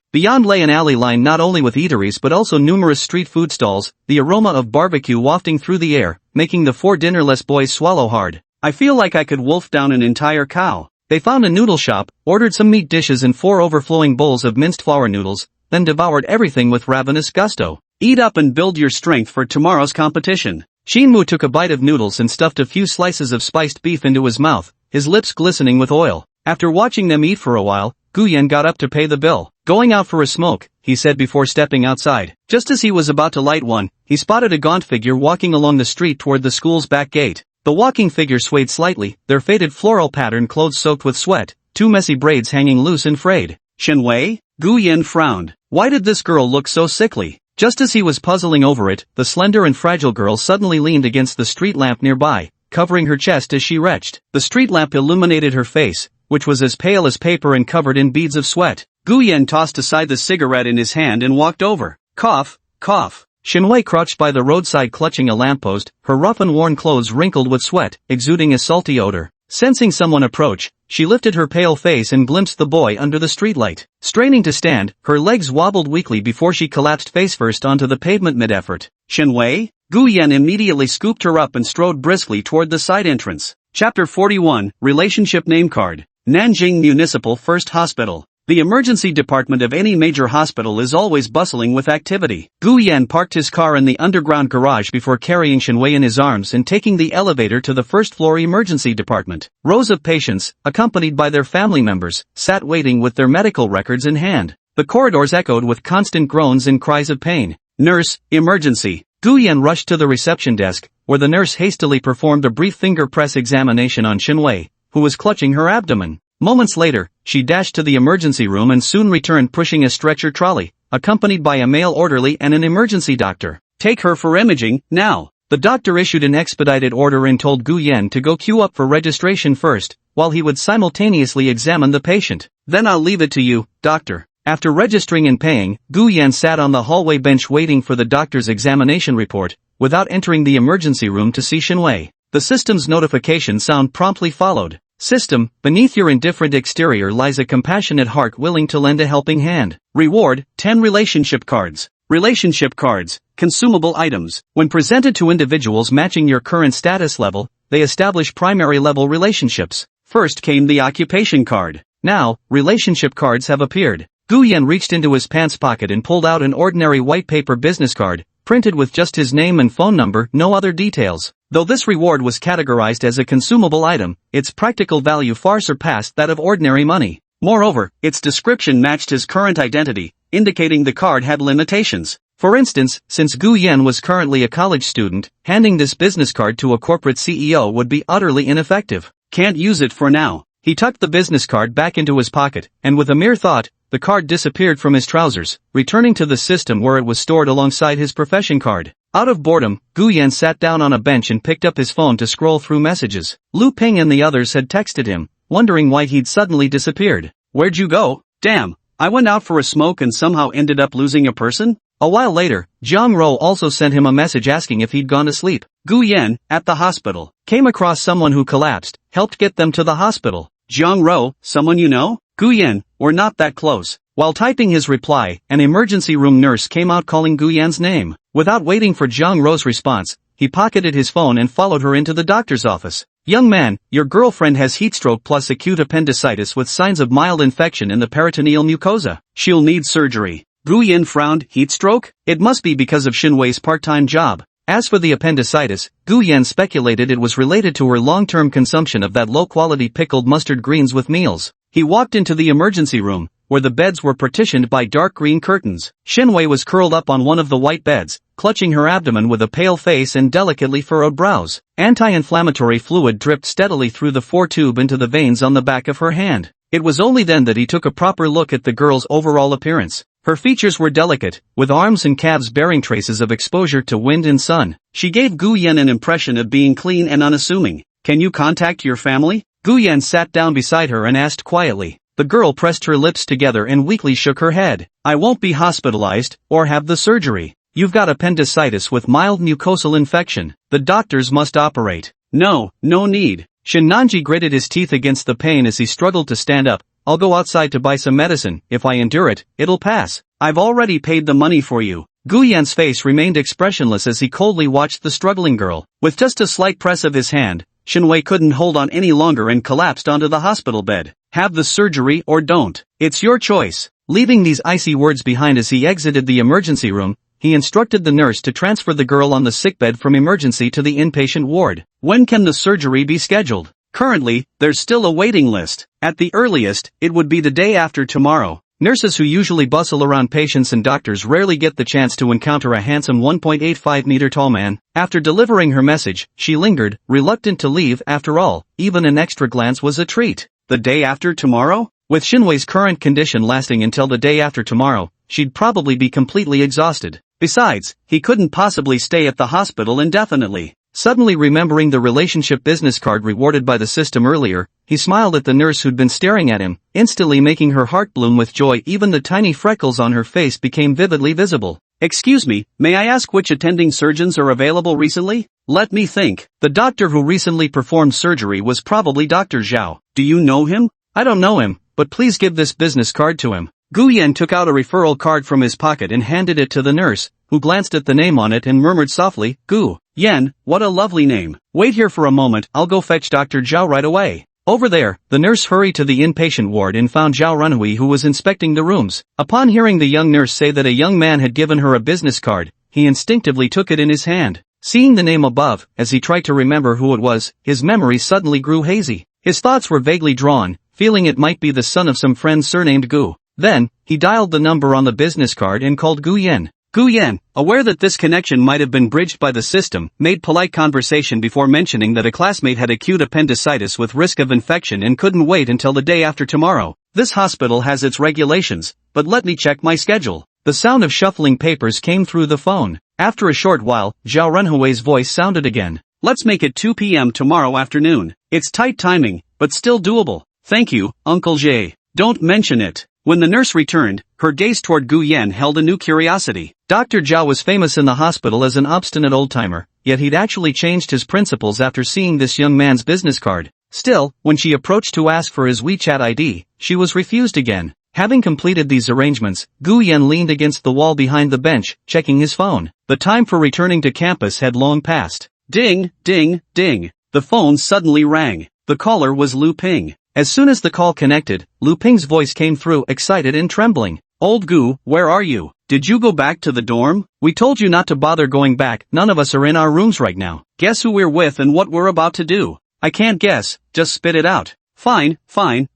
Beyond lay an alley lined not only with eateries but also numerous street food stalls, the aroma of barbecue wafting through the air, making the 4 dinnerless boys swallow hard. I feel like I could wolf down an entire cow. They found a noodle shop, ordered some meat dishes and 4 overflowing bowls of minced flour noodles, then devoured everything with ravenous gusto. Eat up and build your strength for tomorrow's competition. Shinmu took a bite of noodles and stuffed a few slices of spiced beef into his mouth, his lips glistening with oil. After watching them eat for a while, Gu Yan got up to pay the bill. Going out for a smoke, he said before stepping outside. Just as he was about to light one, he spotted a gaunt figure walking along the street toward the school's back gate. The walking figure swayed slightly, their faded floral pattern clothes soaked with sweat, 2 messy braids hanging loose and frayed. Shen Wei? Gu Yan frowned. Why did this girl look so sickly? Just as he was puzzling over it, the slender and fragile girl suddenly leaned against the street lamp nearby, covering her chest as she retched. The street lamp illuminated her face, which was as pale as paper and covered in beads of sweat. Gu Yan tossed aside the cigarette in his hand and walked over. Cough, cough. Shenwei crouched by the roadside clutching a lamppost, her rough and worn clothes wrinkled with sweat, exuding a salty odor. Sensing someone approach, she lifted her pale face and glimpsed the boy under the streetlight. Straining to stand, her legs wobbled weakly before she collapsed face-first onto the pavement mid-effort. Shenwei? Gu Yan immediately scooped her up and strode briskly toward the side entrance. Chapter 41, Relationship Name Card. Nanjing Municipal First Hospital. The emergency department of any major hospital is always bustling with activity. Gu Yan parked his car in the underground garage before carrying Shenwei in his arms and taking the elevator to the first-floor emergency department. Rows of patients, accompanied by their family members, sat waiting with their medical records in hand. The corridors echoed with constant groans and cries of pain. Nurse, emergency. Gu Yan rushed to the reception desk, where the nurse hastily performed a brief finger press examination on Shenwei, who was clutching her abdomen. Moments later, she dashed to the emergency room and soon returned pushing a stretcher trolley, accompanied by a male orderly and an emergency doctor. Take her for imaging, now. The doctor issued an expedited order and told Gu Yan to go queue up for registration first, while he would simultaneously examine the patient. Then I'll leave it to you, doctor. After registering and paying, Gu Yan sat on the hallway bench waiting for the doctor's examination report, without entering the emergency room to see Shenwei. The system's notification sound promptly followed. System, beneath your indifferent exterior lies a compassionate heart willing to lend a helping hand. Reward, 10 relationship cards. Relationship cards, consumable items. When presented to individuals matching your current status level, they establish primary level relationships. First came the occupation card. Now, relationship cards have appeared. Gu Yan reached into his pants pocket and pulled out an ordinary white paper business card, printed with just his name and phone number, no other details. Though this reward was categorized as a consumable item, its practical value far surpassed that of ordinary money. Moreover, its description matched his current identity, indicating the card had limitations. For instance, since Gu Yan was currently a college student, handing this business card to a corporate CEO would be utterly ineffective. Can't use it for now. He tucked the business card back into his pocket, and with a mere thought, the card disappeared from his trousers, returning to the system where it was stored alongside his profession card. Out of boredom, Gu Yan sat down on a bench and picked up his phone to scroll through messages. Lu Ping and the others had texted him, wondering why he'd suddenly disappeared. "Where'd you go?" "Damn, I went out for a smoke and somehow ended up losing a person." A while later, Zhang Ro also sent him a message asking if he'd gone to sleep. Gu Yan, at the hospital, came across someone who collapsed, helped get them to the hospital. "Zhang Ro, someone you know?" "Gu Yan, we're not that close." While typing his reply, an emergency room nurse came out calling Gu Yan's name. Without waiting for Zhang Ro's response, he pocketed his phone and followed her into the doctor's office. "Young man, your girlfriend has heatstroke plus acute appendicitis with signs of mild infection in the peritoneal mucosa. She'll need surgery." Gu Yan frowned. "Heatstroke? It must be because of Xinwei's part-time job." As for the appendicitis, Gu Yan speculated it was related to her long-term consumption of that low-quality pickled mustard greens with meals. He walked into the emergency room, where the beds were partitioned by dark green curtains. Xinwei was curled up on one of the white beds, clutching her abdomen with a pale face and delicately furrowed brows. Anti-inflammatory fluid dripped steadily through the foretube into the veins on the back of her hand. It was only then that he took a proper look at the girl's overall appearance. Her features were delicate, with arms and calves bearing traces of exposure to wind and sun. She gave Gu Yan an impression of being clean and unassuming. "Can you contact your family?" Gu Yan sat down beside her and asked quietly. The girl pressed her lips together and weakly shook her head. "I won't be hospitalized, or have the surgery. You've got appendicitis with mild mucosal infection. The doctors must operate." No need." Shin Nanji gritted his teeth against the pain as he struggled to stand up. "I'll go outside to buy some medicine. If I endure it, it'll pass. I've already paid the money for you." Gu Yan's face remained expressionless as he coldly watched the struggling girl. With just a slight press of his hand, Xinwei couldn't hold on any longer and collapsed onto the hospital bed. "Have the surgery or don't. It's your choice." Leaving these icy words behind as he exited the emergency room, he instructed the nurse to transfer the girl on the sickbed from emergency to the inpatient ward. "When can the surgery be scheduled?" "Currently, there's still a waiting list. At the earliest, it would be the day after tomorrow." Nurses who usually bustle around patients and doctors rarely get the chance to encounter a handsome 1.85-meter tall man. After delivering her message, she lingered, reluctant to leave. After all, even an extra glance was a treat. The day after tomorrow? With Xinwei's current condition lasting until the day after tomorrow, she'd probably be completely exhausted. Besides, he couldn't possibly stay at the hospital indefinitely. Suddenly remembering the relationship business card rewarded by the system earlier, he smiled at the nurse who'd been staring at him, instantly making her heart bloom with joy. Even the tiny freckles on her face became vividly visible. "Excuse me, may I ask which attending surgeons are available recently?" "Let me think. The doctor who recently performed surgery was probably Dr. Zhao. Do you know him?" "I don't know him, but please give this business card to him." Gu Yan took out a referral card from his pocket and handed it to the nurse, who glanced at the name on it and murmured softly, "Gu Yan, what a lovely name. Wait here for a moment, I'll go fetch Dr. Zhao right away." Over there, the nurse hurried to the inpatient ward and found Zhao Runhui, who was inspecting the rooms. Upon hearing the young nurse say that a young man had given her a business card, he instinctively took it in his hand. Seeing the name above, as he tried to remember who it was, his memory suddenly grew hazy. His thoughts were vaguely drawn, feeling it might be the son of some friend surnamed Gu. Then, he dialed the number on the business card and called Gu Yan. Gu Yan, aware that this connection might have been bridged by the system, made polite conversation before mentioning that a classmate had acute appendicitis with risk of infection and couldn't wait until the day after tomorrow. "This hospital has its regulations, but let me check my schedule." The sound of shuffling papers came through the phone. After a short while, Zhao Renhui's voice sounded again. "Let's make it 2 p.m. tomorrow afternoon. It's tight timing, but still doable. Thank you, Uncle Jay. Don't mention it." When the nurse returned, her gaze toward Gu Yan held a new curiosity. Dr. Zhao was famous in the hospital as an obstinate old-timer, yet he'd actually changed his principles after seeing this young man's business card. Still, when she approached to ask for his WeChat ID, she was refused again. Having completed these arrangements, Gu Yan leaned against the wall behind the bench, checking his phone. The time for returning to campus had long passed. Ding, ding, ding. The phone suddenly rang. The caller was Lu Ping. As soon as the call connected, Lu Ping's voice came through, excited and trembling. Old Gu, where are you? Did you go back to the dorm? We told you not to bother going back, none of us are in our rooms right now. Guess who we're with and what we're about to do? I can't guess, just spit it out. Fine,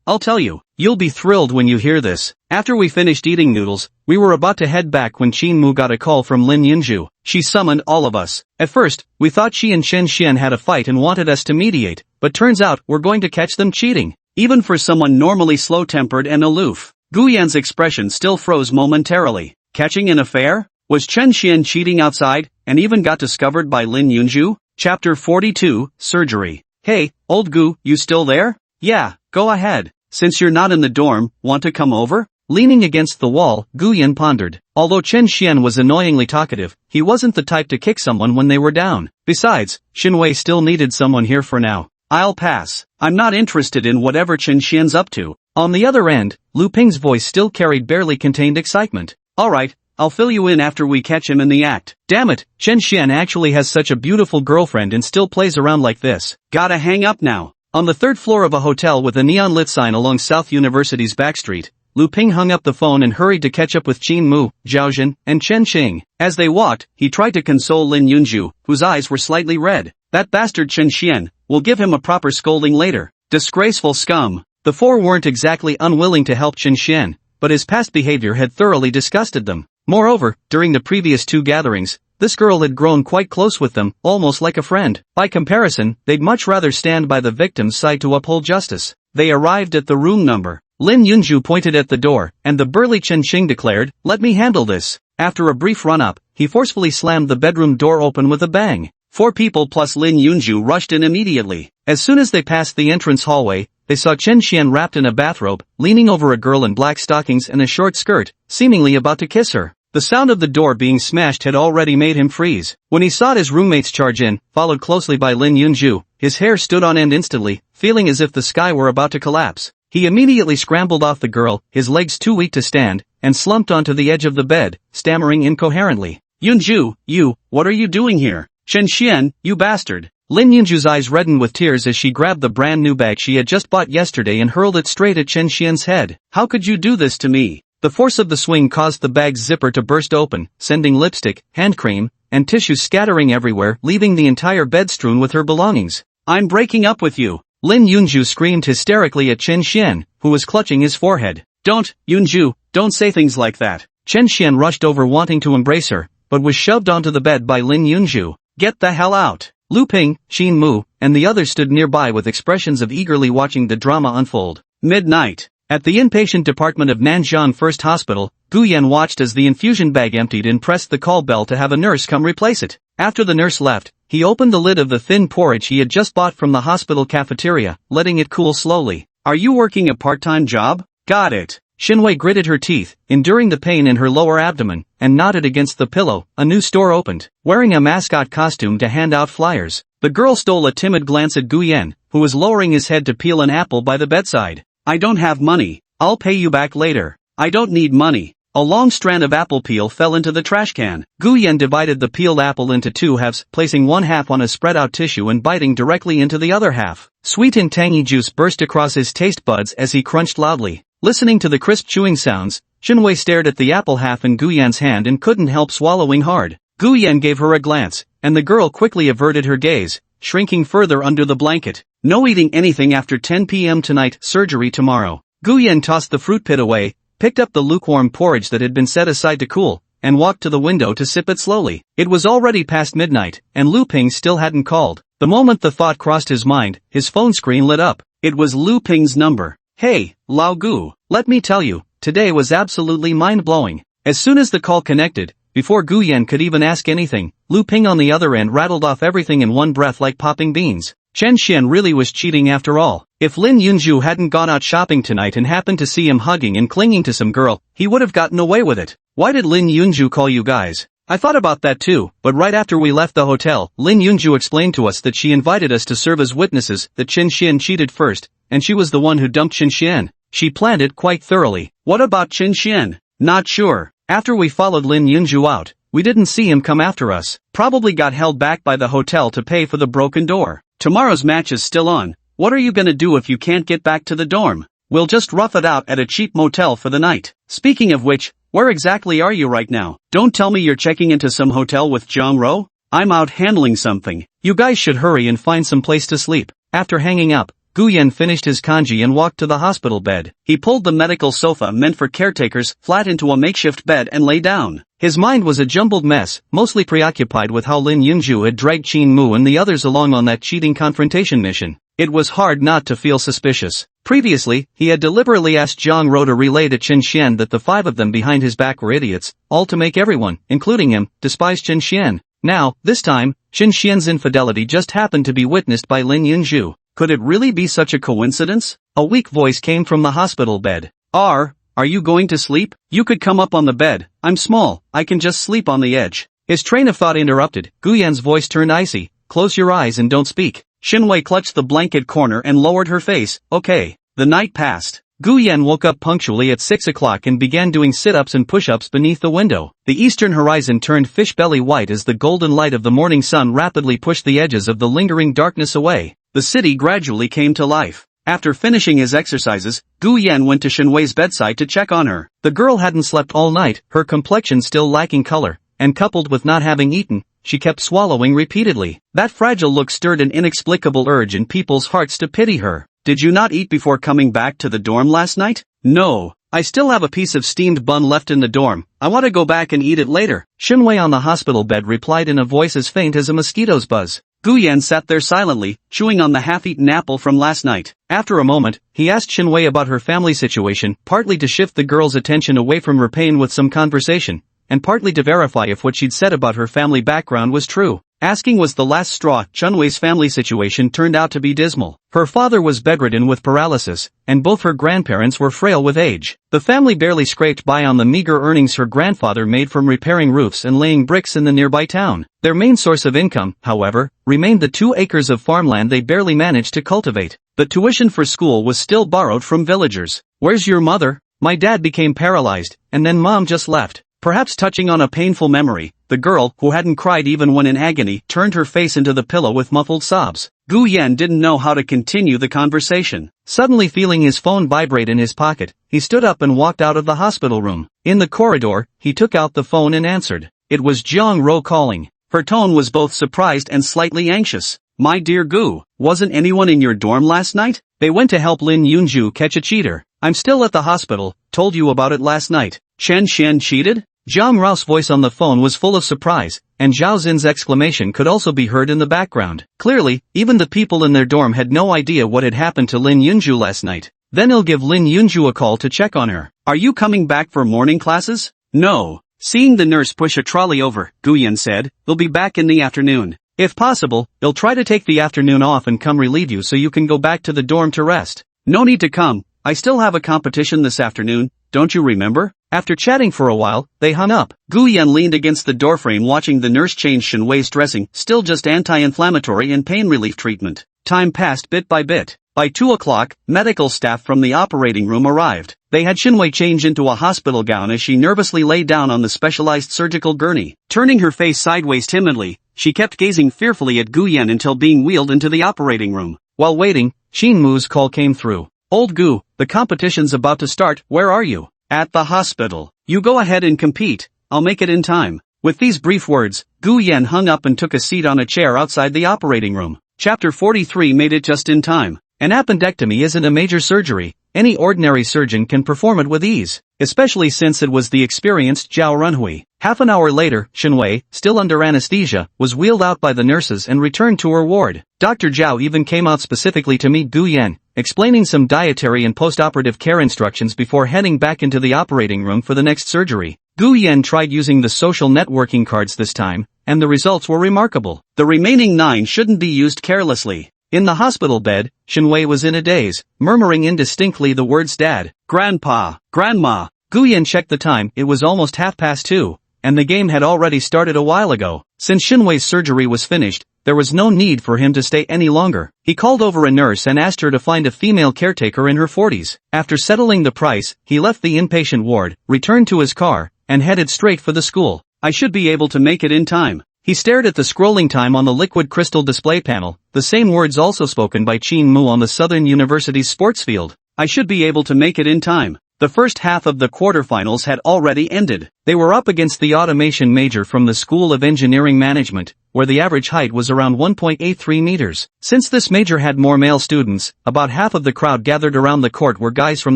I'll tell you. You'll be thrilled when you hear this. After we finished eating noodles, we were about to head back when Qin Mu got a call from Lin Yunju. She summoned all of us. At first, we thought she and Chen Xian had a fight and wanted us to mediate, but turns out we're going to catch them cheating. Even for someone normally slow-tempered and aloof, Guyan's expression still froze momentarily. Catching an affair? Was Chen Xian cheating outside, and even got discovered by Lin Yunju? Chapter 42, Surgery. Hey, old Gu, you still there? Yeah, go ahead. Since you're not in the dorm, want to come over? Leaning against the wall, Guyan pondered. Although Chen Xian was annoyingly talkative, he wasn't the type to kick someone when they were down. Besides, Xinwei still needed someone here for now. I'll pass. I'm not interested in whatever Chen Xian's up to. On the other end, Lu Ping's voice still carried barely contained excitement. Alright, I'll fill you in after we catch him in the act. Damn it, Chen Xian actually has such a beautiful girlfriend and still plays around like this. Gotta hang up now. On the third floor of a hotel with a neon-lit sign along South University's backstreet, Lu Ping hung up the phone and hurried to catch up with Qin Mu, Zhaojin, and Chen Qing. As they walked, he tried to console Lin Yunju, whose eyes were slightly red. That bastard Chen Xian, we'll give him a proper scolding later. Disgraceful scum. The four weren't exactly unwilling to help Chen Xian, but his past behavior had thoroughly disgusted them. Moreover, during the previous two gatherings, this girl had grown quite close with them, almost like a friend. By comparison, they'd much rather stand by the victim's side to uphold justice. They arrived at the room number. Lin Yunju pointed at the door, and the burly Chen Qing declared, "Let me handle this." After a brief run-up, he forcefully slammed the bedroom door open with a bang. 4 people plus Lin Yunju rushed in immediately. As soon as they passed the entrance hallway, they saw Chen Xian wrapped in a bathrobe, leaning over a girl in black stockings and a short skirt, seemingly about to kiss her. The sound of the door being smashed had already made him freeze. When he saw his roommates charge in, followed closely by Lin Yunju, his hair stood on end instantly, feeling as if the sky were about to collapse. He immediately scrambled off the girl, his legs too weak to stand, and slumped onto the edge of the bed, stammering incoherently. "Yunju, what are you doing here? Chen Xian, you bastard." Lin Yunju's eyes reddened with tears as she grabbed the brand new bag she had just bought yesterday and hurled it straight at Chen Xian's head. "How could you do this to me?" The force of the swing caused the bag's zipper to burst open, sending lipstick, hand cream, and tissues scattering everywhere, leaving the entire bed strewn with her belongings. "I'm breaking up with you." Lin Yunju screamed hysterically at Chen Xian, who was clutching his forehead. "Don't, Yunju, don't say things like that." Chen Xian rushed over wanting to embrace her, but was shoved onto the bed by Lin Yunju. "Get the hell out." Lu Ping, Qin Mu, and the others stood nearby with expressions of eagerly watching the drama unfold. Midnight. At the inpatient department of Nanjian First Hospital, Guyan watched as the infusion bag emptied and pressed the call bell to have a nurse come replace it. After the nurse left, he opened the lid of the thin porridge he had just bought from the hospital cafeteria, letting it cool slowly. "Are you working a part-time job?" "Got it." Xinwei gritted her teeth, enduring the pain in her lower abdomen, and nodded against the pillow. A new store opened. Wearing a mascot costume to hand out flyers, the girl stole a timid glance at Guyan, who was lowering his head to peel an apple by the bedside. "I don't have money. I'll pay you back later." "I don't need money." A long strand of apple peel fell into the trash can. Guyan divided the peeled apple into 2 halves, placing one half on a spread-out tissue and biting directly into the other half. Sweet and tangy juice burst across his taste buds as he crunched loudly. Listening to the crisp chewing sounds, Xinwei stared at the apple half in Guyan's hand and couldn't help swallowing hard. Guyan gave her a glance, and the girl quickly averted her gaze, shrinking further under the blanket. "No eating anything after 10 p.m. tonight, surgery tomorrow." Guyan tossed the fruit pit away, picked up the lukewarm porridge that had been set aside to cool, and walked to the window to sip it slowly. It was already past midnight, and Lu Ping still hadn't called. The moment the thought crossed his mind, his phone screen lit up. It was Lu Ping's number. "Hey, Lao Gu, let me tell you, today was absolutely mind-blowing." As soon as the call connected, before Guyan could even ask anything, Lu Ping on the other end rattled off everything in one breath like popping beans. Chen Xian really was cheating after all. If Lin Yunju hadn't gone out shopping tonight and happened to see him hugging and clinging to some girl, he would have gotten away with it. "Why did Lin Yunju call you guys?" "I thought about that too, but right after we left the hotel, Lin Yunju explained to us that she invited us to serve as witnesses, that Chen Xian cheated first, and she was the one who dumped Chen Xian. She planned it quite thoroughly." "What about Chen Xian?" "Not sure. After we followed Lin Yunju out, we didn't see him come after us. Probably got held back by the hotel to pay for the broken door." "Tomorrow's match is still on. What are you gonna do if you can't get back to the dorm? We'll just rough it out at a cheap motel for the night. Speaking of which, where exactly are you right now? Don't tell me you're checking into some hotel with Jong-ro? I'm out handling something. You guys should hurry and find some place to sleep. After hanging up, Guyen finished his kanji and walked to the hospital bed. He pulled the medical sofa meant for caretakers flat into a makeshift bed and lay down. His mind was a jumbled mess, mostly preoccupied with how Lin Yunju had dragged Qin Mu and the others along on that cheating confrontation mission. It was hard not to feel suspicious. Previously, he had deliberately asked Zhang Ro to relay to Qin Xian that the 5 of them behind his back were idiots, all to make everyone, including him, despise Qin Xian. Now, this time, Qin Xian's infidelity just happened to be witnessed by Lin Yunju. Could it really be such a coincidence? A weak voice came from the hospital bed. Are you going to sleep? You could come up on the bed. I'm small, I can just sleep on the edge. His train of thought interrupted. Guyan's voice turned icy. Close your eyes and don't speak. Xinwei clutched the blanket corner and lowered her face. Okay. The night passed. Guyan woke up punctually at 6 o'clock and began doing sit-ups and push-ups beneath the window. The eastern horizon turned fish-belly white as the golden light of the morning sun rapidly pushed the edges of the lingering darkness away. The city gradually came to life. After finishing his exercises, Gu Yan went to Shenwei's bedside to check on her. The girl hadn't slept all night, her complexion still lacking color, and coupled with not having eaten, she kept swallowing repeatedly. That fragile look stirred an inexplicable urge in people's hearts to pity her. Did you not eat before coming back to the dorm last night? No. I still have a piece of steamed bun left in the dorm. I want to go back and eat it later. Shenwei on the hospital bed replied in a voice as faint as a mosquito's buzz. Guyan sat there silently, chewing on the half-eaten apple from last night. After a moment, he asked Shenwei about her family situation, partly to shift the girl's attention away from her pain with some conversation, and partly to verify if what she'd said about her family background was true. Asking was the last straw. Chunwei's family situation turned out to be dismal. Her father was bedridden with paralysis, and both her grandparents were frail with age. The family barely scraped by on the meager earnings her grandfather made from repairing roofs and laying bricks in the nearby town. Their main source of income, however, remained the 2 acres of farmland they barely managed to cultivate. The tuition for school was still borrowed from villagers. Where's your mother? My dad became paralyzed, and then mom just left. Perhaps touching on a painful memory, the girl, who hadn't cried even when in agony, turned her face into the pillow with muffled sobs. Gu Yan didn't know how to continue the conversation. Suddenly feeling his phone vibrate in his pocket, he stood up and walked out of the hospital room. In the corridor, he took out the phone and answered. It was Jiang Ro calling. Her tone was both surprised and slightly anxious. My dear Gu, wasn't anyone in your dorm last night? They went to help Lin Yunju catch a cheater. I'm still at the hospital, told you about it last night. Chen Xian cheated? Zhang Rao's voice on the phone was full of surprise, and Zhao Xin's exclamation could also be heard in the background. Clearly, even the people in their dorm had no idea what had happened to Lin Yunju last night. Then he'll give Lin Yunju a call to check on her. Are you coming back for morning classes? No. Seeing the nurse push a trolley over, Guyan said, they'll be back in the afternoon. If possible, they'll try to take the afternoon off and come relieve you so you can go back to the dorm to rest. No need to come. I still have a competition this afternoon, don't you remember? After chatting for a while, they hung up. Guyan leaned against the doorframe watching the nurse change Shenwei's dressing, still just anti-inflammatory and pain relief treatment. Time passed bit by bit. By 2 o'clock, medical staff from the operating room arrived. They had Shenwei change into a hospital gown as she nervously lay down on the specialized surgical gurney. Turning her face sideways timidly, she kept gazing fearfully at Guyan until being wheeled into the operating room. While waiting, Qin Mu's call came through. Old Gu, the competition's about to start, where are you? At the hospital. You go ahead and compete, I'll make it in time. With these brief words, Gu Yan hung up and took a seat on a chair outside the operating room. Chapter 43 made it just in time. An appendectomy isn't a major surgery. Any ordinary surgeon can perform it with ease, especially since it was the experienced Zhao Runhui. Half an hour later, Shenwei, still under anesthesia, was wheeled out by the nurses and returned to her ward. Dr. Zhao even came out specifically to meet Gu Yan, explaining some dietary and post-operative care instructions before heading back into the operating room for the next surgery. Gu Yan tried using the social networking cards this time, and the results were remarkable. The remaining 9 shouldn't be used carelessly. In the hospital bed, Shenwei was in a daze, murmuring indistinctly the words Dad, Grandpa, Grandma. Guyan checked the time, it was almost 2:30, and the game had already started a while ago. Since Shenwei's surgery was finished, there was no need for him to stay any longer. He called over a nurse and asked her to find a female caretaker in her 40s. After settling the price, he left the inpatient ward, returned to his car, and headed straight for the school. I should be able to make it in time, He stared at the scrolling time on the liquid crystal display panel, the same words also spoken by Qin Mu on the Southern University's sports field. I should be able to make it in time. The first half of the quarterfinals had already ended. They were up against the automation major from the School of Engineering Management, where the average height was around 1.83 meters. Since this major had more male students, about half of the crowd gathered around the court were guys from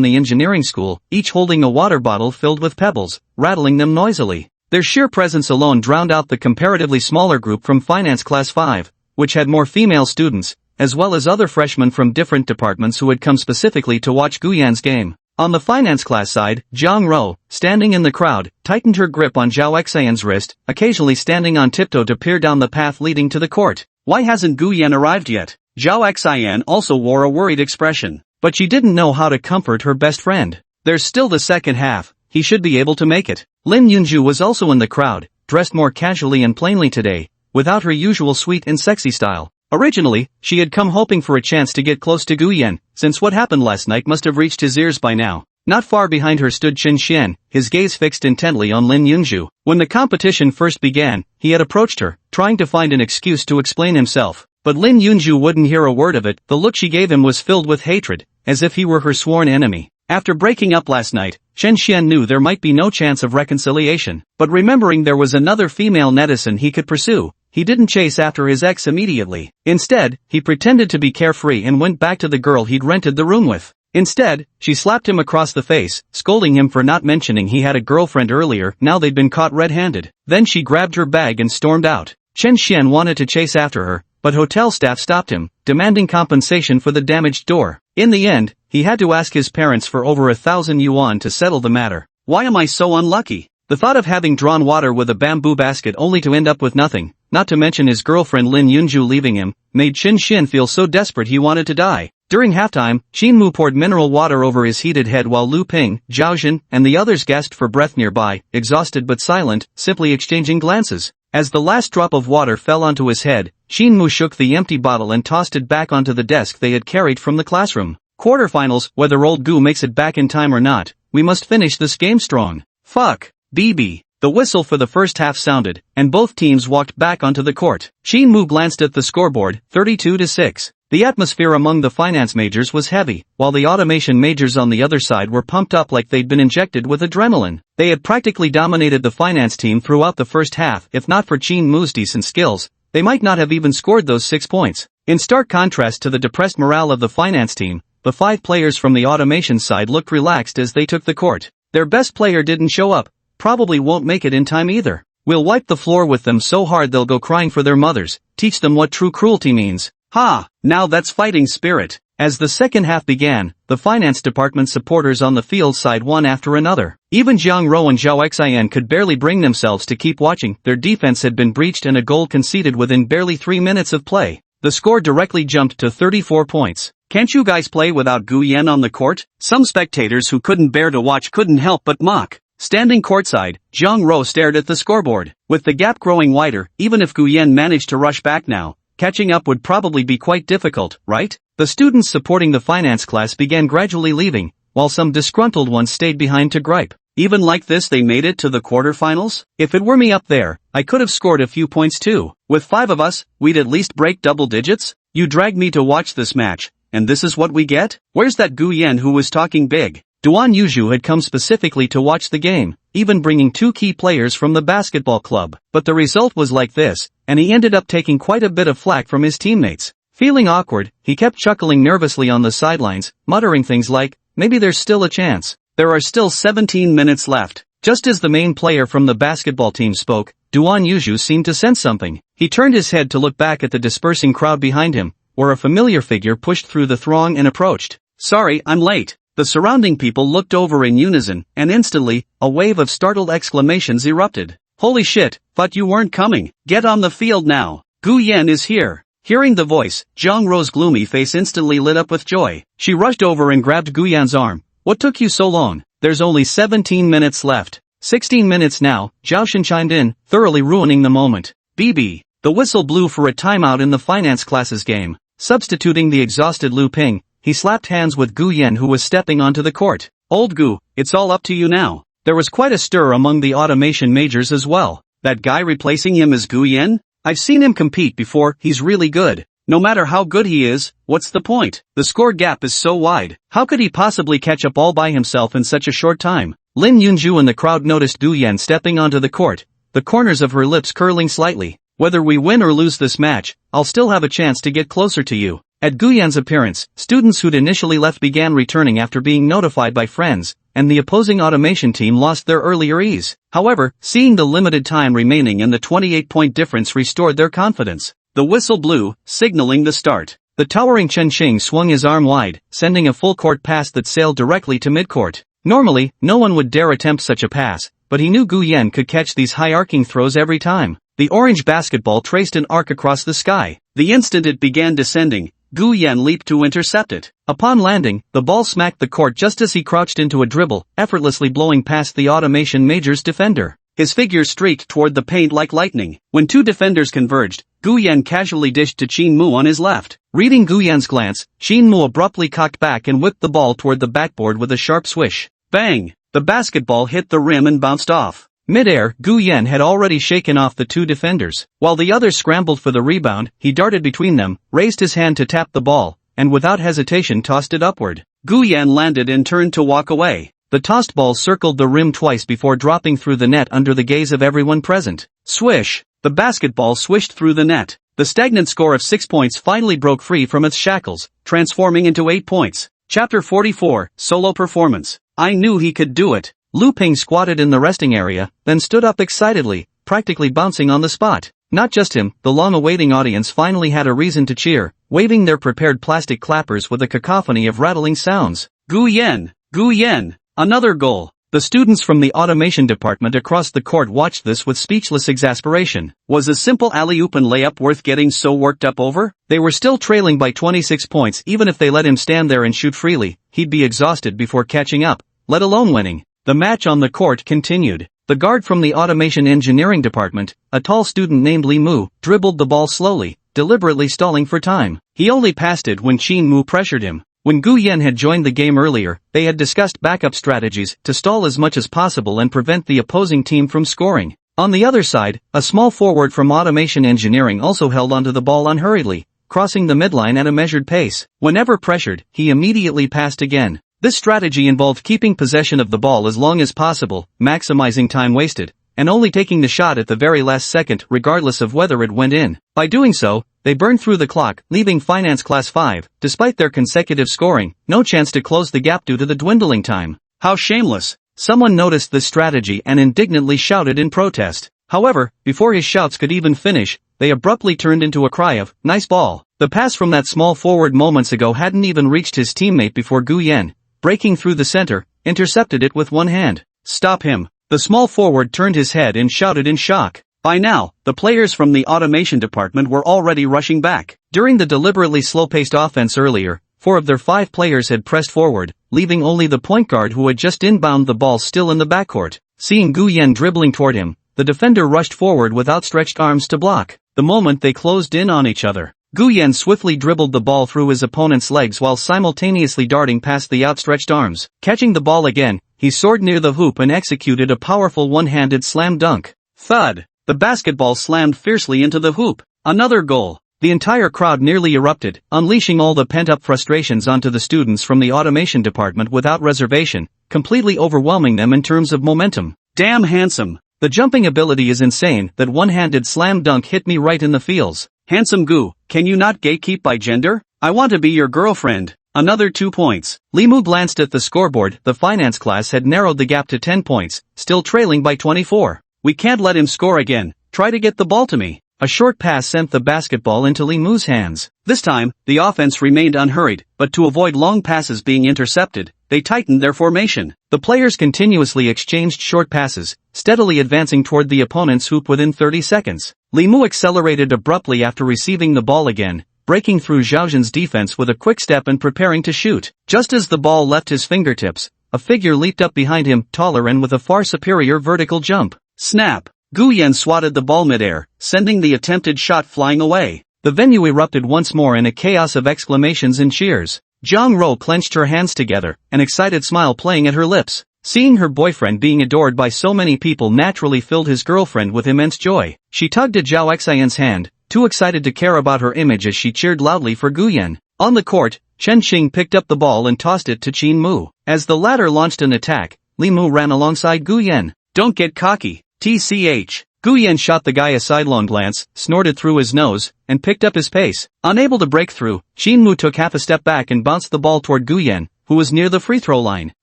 the engineering school, each holding a water bottle filled with pebbles, rattling them noisily. Their sheer presence alone drowned out the comparatively smaller group from Finance Class 5, which had more female students, as well as other freshmen from different departments who had come specifically to watch Guyan's game. On the finance class side, Zhang Ro, standing in the crowd, tightened her grip on Zhao Xian's wrist, occasionally standing on tiptoe to peer down the path leading to the court. Why hasn't Guyan arrived yet? Zhao Xian also wore a worried expression, but she didn't know how to comfort her best friend. There's still the second half, he should be able to make it. Lin Yunju was also in the crowd, dressed more casually and plainly today, without her usual sweet and sexy style. Originally, she had come hoping for a chance to get close to Guyan, since what happened last night must have reached his ears by now. Not far behind her stood Chen Xian, his gaze fixed intently on Lin Yunju. When the competition first began, he had approached her, trying to find an excuse to explain himself. But Lin Yunju wouldn't hear a word of it. The look she gave him was filled with hatred, as if he were her sworn enemy. After breaking up last night, Chen Xian knew there might be no chance of reconciliation. But remembering there was another female netizen he could pursue, he didn't chase after his ex immediately. Instead, he pretended to be carefree and went back to the girl he'd rented the room with. Instead, she slapped him across the face, scolding him for not mentioning he had a girlfriend earlier. Now they'd been caught red-handed. Then she grabbed her bag and stormed out. Chen Xian wanted to chase after her, but hotel staff stopped him, demanding compensation for the damaged door. In the end, he had to ask his parents for over 1,000 yuan to settle the matter. Why am I so unlucky? The thought of having drawn water with a bamboo basket only to end up with nothing, not to mention his girlfriend Lin Yunju leaving him, made Chen Xian feel so desperate he wanted to die. During halftime, Qin Mu poured mineral water over his heated head while Lu Ping, Zhao Jin, and the others gasped for breath nearby, exhausted but silent, simply exchanging glances. As the last drop of water fell onto his head, Qin Mu shook the empty bottle and tossed it back onto the desk they had carried from the classroom. Quarterfinals, whether old Gu makes it back in time or not, we must finish this game strong. Fuck. BB. The whistle for the first half sounded, and both teams walked back onto the court. Qin Mu glanced at the scoreboard, 32-6. The atmosphere among the finance majors was heavy, while the automation majors on the other side were pumped up like they'd been injected with adrenaline. They had practically dominated the finance team throughout the first half. If not for Qin Mu's decent skills, they might not have even scored those 6 points. In stark contrast to the depressed morale of the finance team, the 5 players from the automation side looked relaxed as they took the court. Their best player didn't show up. Probably won't make it in time either. We'll wipe the floor with them so hard they'll go crying for their mothers, teach them what true cruelty means. Ha! Now that's fighting spirit. As the second half began, the finance department supporters on the field sighed one after another. Even Zhang Ro and Zhao Xian could barely bring themselves to keep watching. Their defense had been breached and a goal conceded within barely 3 minutes of play. The score directly jumped to 34 points. Can't you guys play without Guyan on the court? Some spectators who couldn't bear to watch couldn't help but mock. Standing courtside, Zhang Ro stared at the scoreboard. With the gap growing wider, even if Guyan managed to rush back now, catching up would probably be quite difficult, right? The students supporting the finance class began gradually leaving, while some disgruntled ones stayed behind to gripe. Even like this they made it to the quarterfinals? If it were me up there, I could have scored a few points too. With 5 of us, we'd at least break double digits? You dragged me to watch this match, and this is what we get? Where's that Guyan who was talking big? Duan Yuzhu had come specifically to watch the game, even bringing 2 key players from the basketball club. But the result was like this, and he ended up taking quite a bit of flack from his teammates. Feeling awkward, he kept chuckling nervously on the sidelines, muttering things like, maybe there's still a chance. There are still 17 minutes left. Just as the main player from the basketball team spoke, Duan Yuzhu seemed to sense something. He turned his head to look back at the dispersing crowd behind him, where a familiar figure pushed through the throng and approached. Sorry, I'm late. The surrounding people looked over in unison, and instantly, a wave of startled exclamations erupted. Holy shit, thought you weren't coming. Get on the field now. Gu Yan is here. Hearing the voice, Zhang Ro's gloomy face instantly lit up with joy. She rushed over and grabbed Gu Yan's arm. What took you so long? There's only 17 minutes left. 16 minutes now, Zhao Shen chimed in, thoroughly ruining the moment. BB. The whistle blew for a timeout in the finance classes game. Substituting the exhausted Lu Ping, he slapped hands with Gu Yan who was stepping onto the court. Old Gu, it's all up to you now. There was quite a stir among the automation majors as well. That guy replacing him is Gu Yan? I've seen him compete before, he's really good. No matter how good he is, what's the point? The score gap is so wide. How could he possibly catch up all by himself in such a short time? Lin Yunju and the crowd noticed Gu Yan stepping onto the court, the corners of her lips curling slightly. Whether we win or lose this match, I'll still have a chance to get closer to you. At Gu Yan's appearance, students who'd initially left began returning after being notified by friends, and the opposing automation team lost their earlier ease. However, seeing the limited time remaining and the 28-point difference restored their confidence. The whistle blew, signaling the start. The towering Chen Qing swung his arm wide, sending a full-court pass that sailed directly to midcourt. Normally, no one would dare attempt such a pass, but he knew Gu Yan could catch these high-arcing throws every time. The orange basketball traced an arc across the sky. The instant it began descending, Gu Yan leaped to intercept it. Upon landing, the ball smacked the court just as he crouched into a dribble, effortlessly blowing past the automation major's defender. His figure streaked toward the paint like lightning. When two defenders converged, Gu Yan casually dished to Qin Mu on his left. Reading Gu Yan's glance, Qin Mu abruptly cocked back and whipped the ball toward the backboard with a sharp swish. Bang! The basketball hit the rim and bounced off. Mid-air, Gu Yan had already shaken off the two defenders. While the others scrambled for the rebound, he darted between them, raised his hand to tap the ball, and without hesitation tossed it upward. Gu Yan landed and turned to walk away. The tossed ball circled the rim twice before dropping through the net under the gaze of everyone present. Swish! The basketball swished through the net. The stagnant score of 6 points finally broke free from its shackles, transforming into 8 points. Chapter 44, Solo Performance. I knew he could do it. Lu Ping squatted in the resting area, then stood up excitedly, practically bouncing on the spot. Not just him, the long-awaiting audience finally had a reason to cheer, waving their prepared plastic clappers with a cacophony of rattling sounds. Gu Yan! Gu Yan! Another goal! The students from the automation department across the court watched this with speechless exasperation. Was a simple alley-oop and layup worth getting so worked up over? They were still trailing by 26 points. Even if they let him stand there and shoot freely, he'd be exhausted before catching up, let alone winning. The match on the court continued. The guard from the automation engineering department, a tall student named Li Mu, dribbled the ball slowly, deliberately stalling for time. He only passed it when Qin Mu pressured him. When Gu Yan had joined the game earlier, they had discussed backup strategies to stall as much as possible and prevent the opposing team from scoring. On the other side, a small forward from automation engineering also held onto the ball unhurriedly, crossing the midline at a measured pace. Whenever pressured, he immediately passed again. This strategy involved keeping possession of the ball as long as possible, maximizing time wasted, and only taking the shot at the very last second regardless of whether it went in. By doing so, they burned through the clock, leaving Finance Class 5, despite their consecutive scoring, no chance to close the gap due to the dwindling time. How shameless! Someone noticed this strategy and indignantly shouted in protest. However, before his shouts could even finish, they abruptly turned into a cry of, "Nice ball!" The pass from that small forward moments ago hadn't even reached his teammate before Gu Yan, breaking through the center, intercepted it with one hand. Stop him! The small forward turned his head and shouted in shock. By now, the players from the automation department were already rushing back. During the deliberately slow-paced offense earlier, 4 of their 5 players had pressed forward, leaving only the point guard who had just inbound the ball still in the backcourt. Seeing Gu Yan dribbling toward him, the defender rushed forward with outstretched arms to block. The moment they closed in on each other, Gu Yan swiftly dribbled the ball through his opponent's legs while simultaneously darting past the outstretched arms. Catching the ball again, he soared near the hoop and executed a powerful one-handed slam dunk. Thud! The basketball slammed fiercely into the hoop. Another goal. The entire crowd nearly erupted, unleashing all the pent-up frustrations onto the students from the automation department without reservation, completely overwhelming them in terms of momentum. Damn handsome! The jumping ability is insane. That one-handed slam dunk hit me right in the feels. Handsome Gu, can you not gatekeep by gender? I want to be your girlfriend. Another 2 points. Li Mu glanced at the scoreboard. The finance class had narrowed the gap to 10 points, still trailing by 24. We can't let him score again. Try to get the ball to me. A short pass sent the basketball into Li Mu's hands. This time, the offense remained unhurried, but to avoid long passes being intercepted, they tightened their formation. The players continuously exchanged short passes, steadily advancing toward the opponent's hoop within 30 seconds. Li Mu accelerated abruptly after receiving the ball again, breaking through Zhao Zhen's defense with a quick step and preparing to shoot. Just as the ball left his fingertips, a figure leaped up behind him, taller and with a far superior vertical jump. Snap! Gu Yan swatted the ball midair, sending the attempted shot flying away. The venue erupted once more in a chaos of exclamations and cheers. Zhang Ro clenched her hands together, an excited smile playing at her lips. Seeing her boyfriend being adored by so many people naturally filled his girlfriend with immense joy. She tugged at Zhao Xian's hand, too excited to care about her image as she cheered loudly for Gu Yan. On the court, Chen Xing picked up the ball and tossed it to Qin Mu. As the latter launched an attack, Li Mu ran alongside Gu Yan. Don't get cocky, TCH. Gu Yan shot the guy a sidelong glance, snorted through his nose, and picked up his pace. Unable to break through, Qin Mu took half a step back and bounced the ball toward Gu Yan, who was near the free throw line.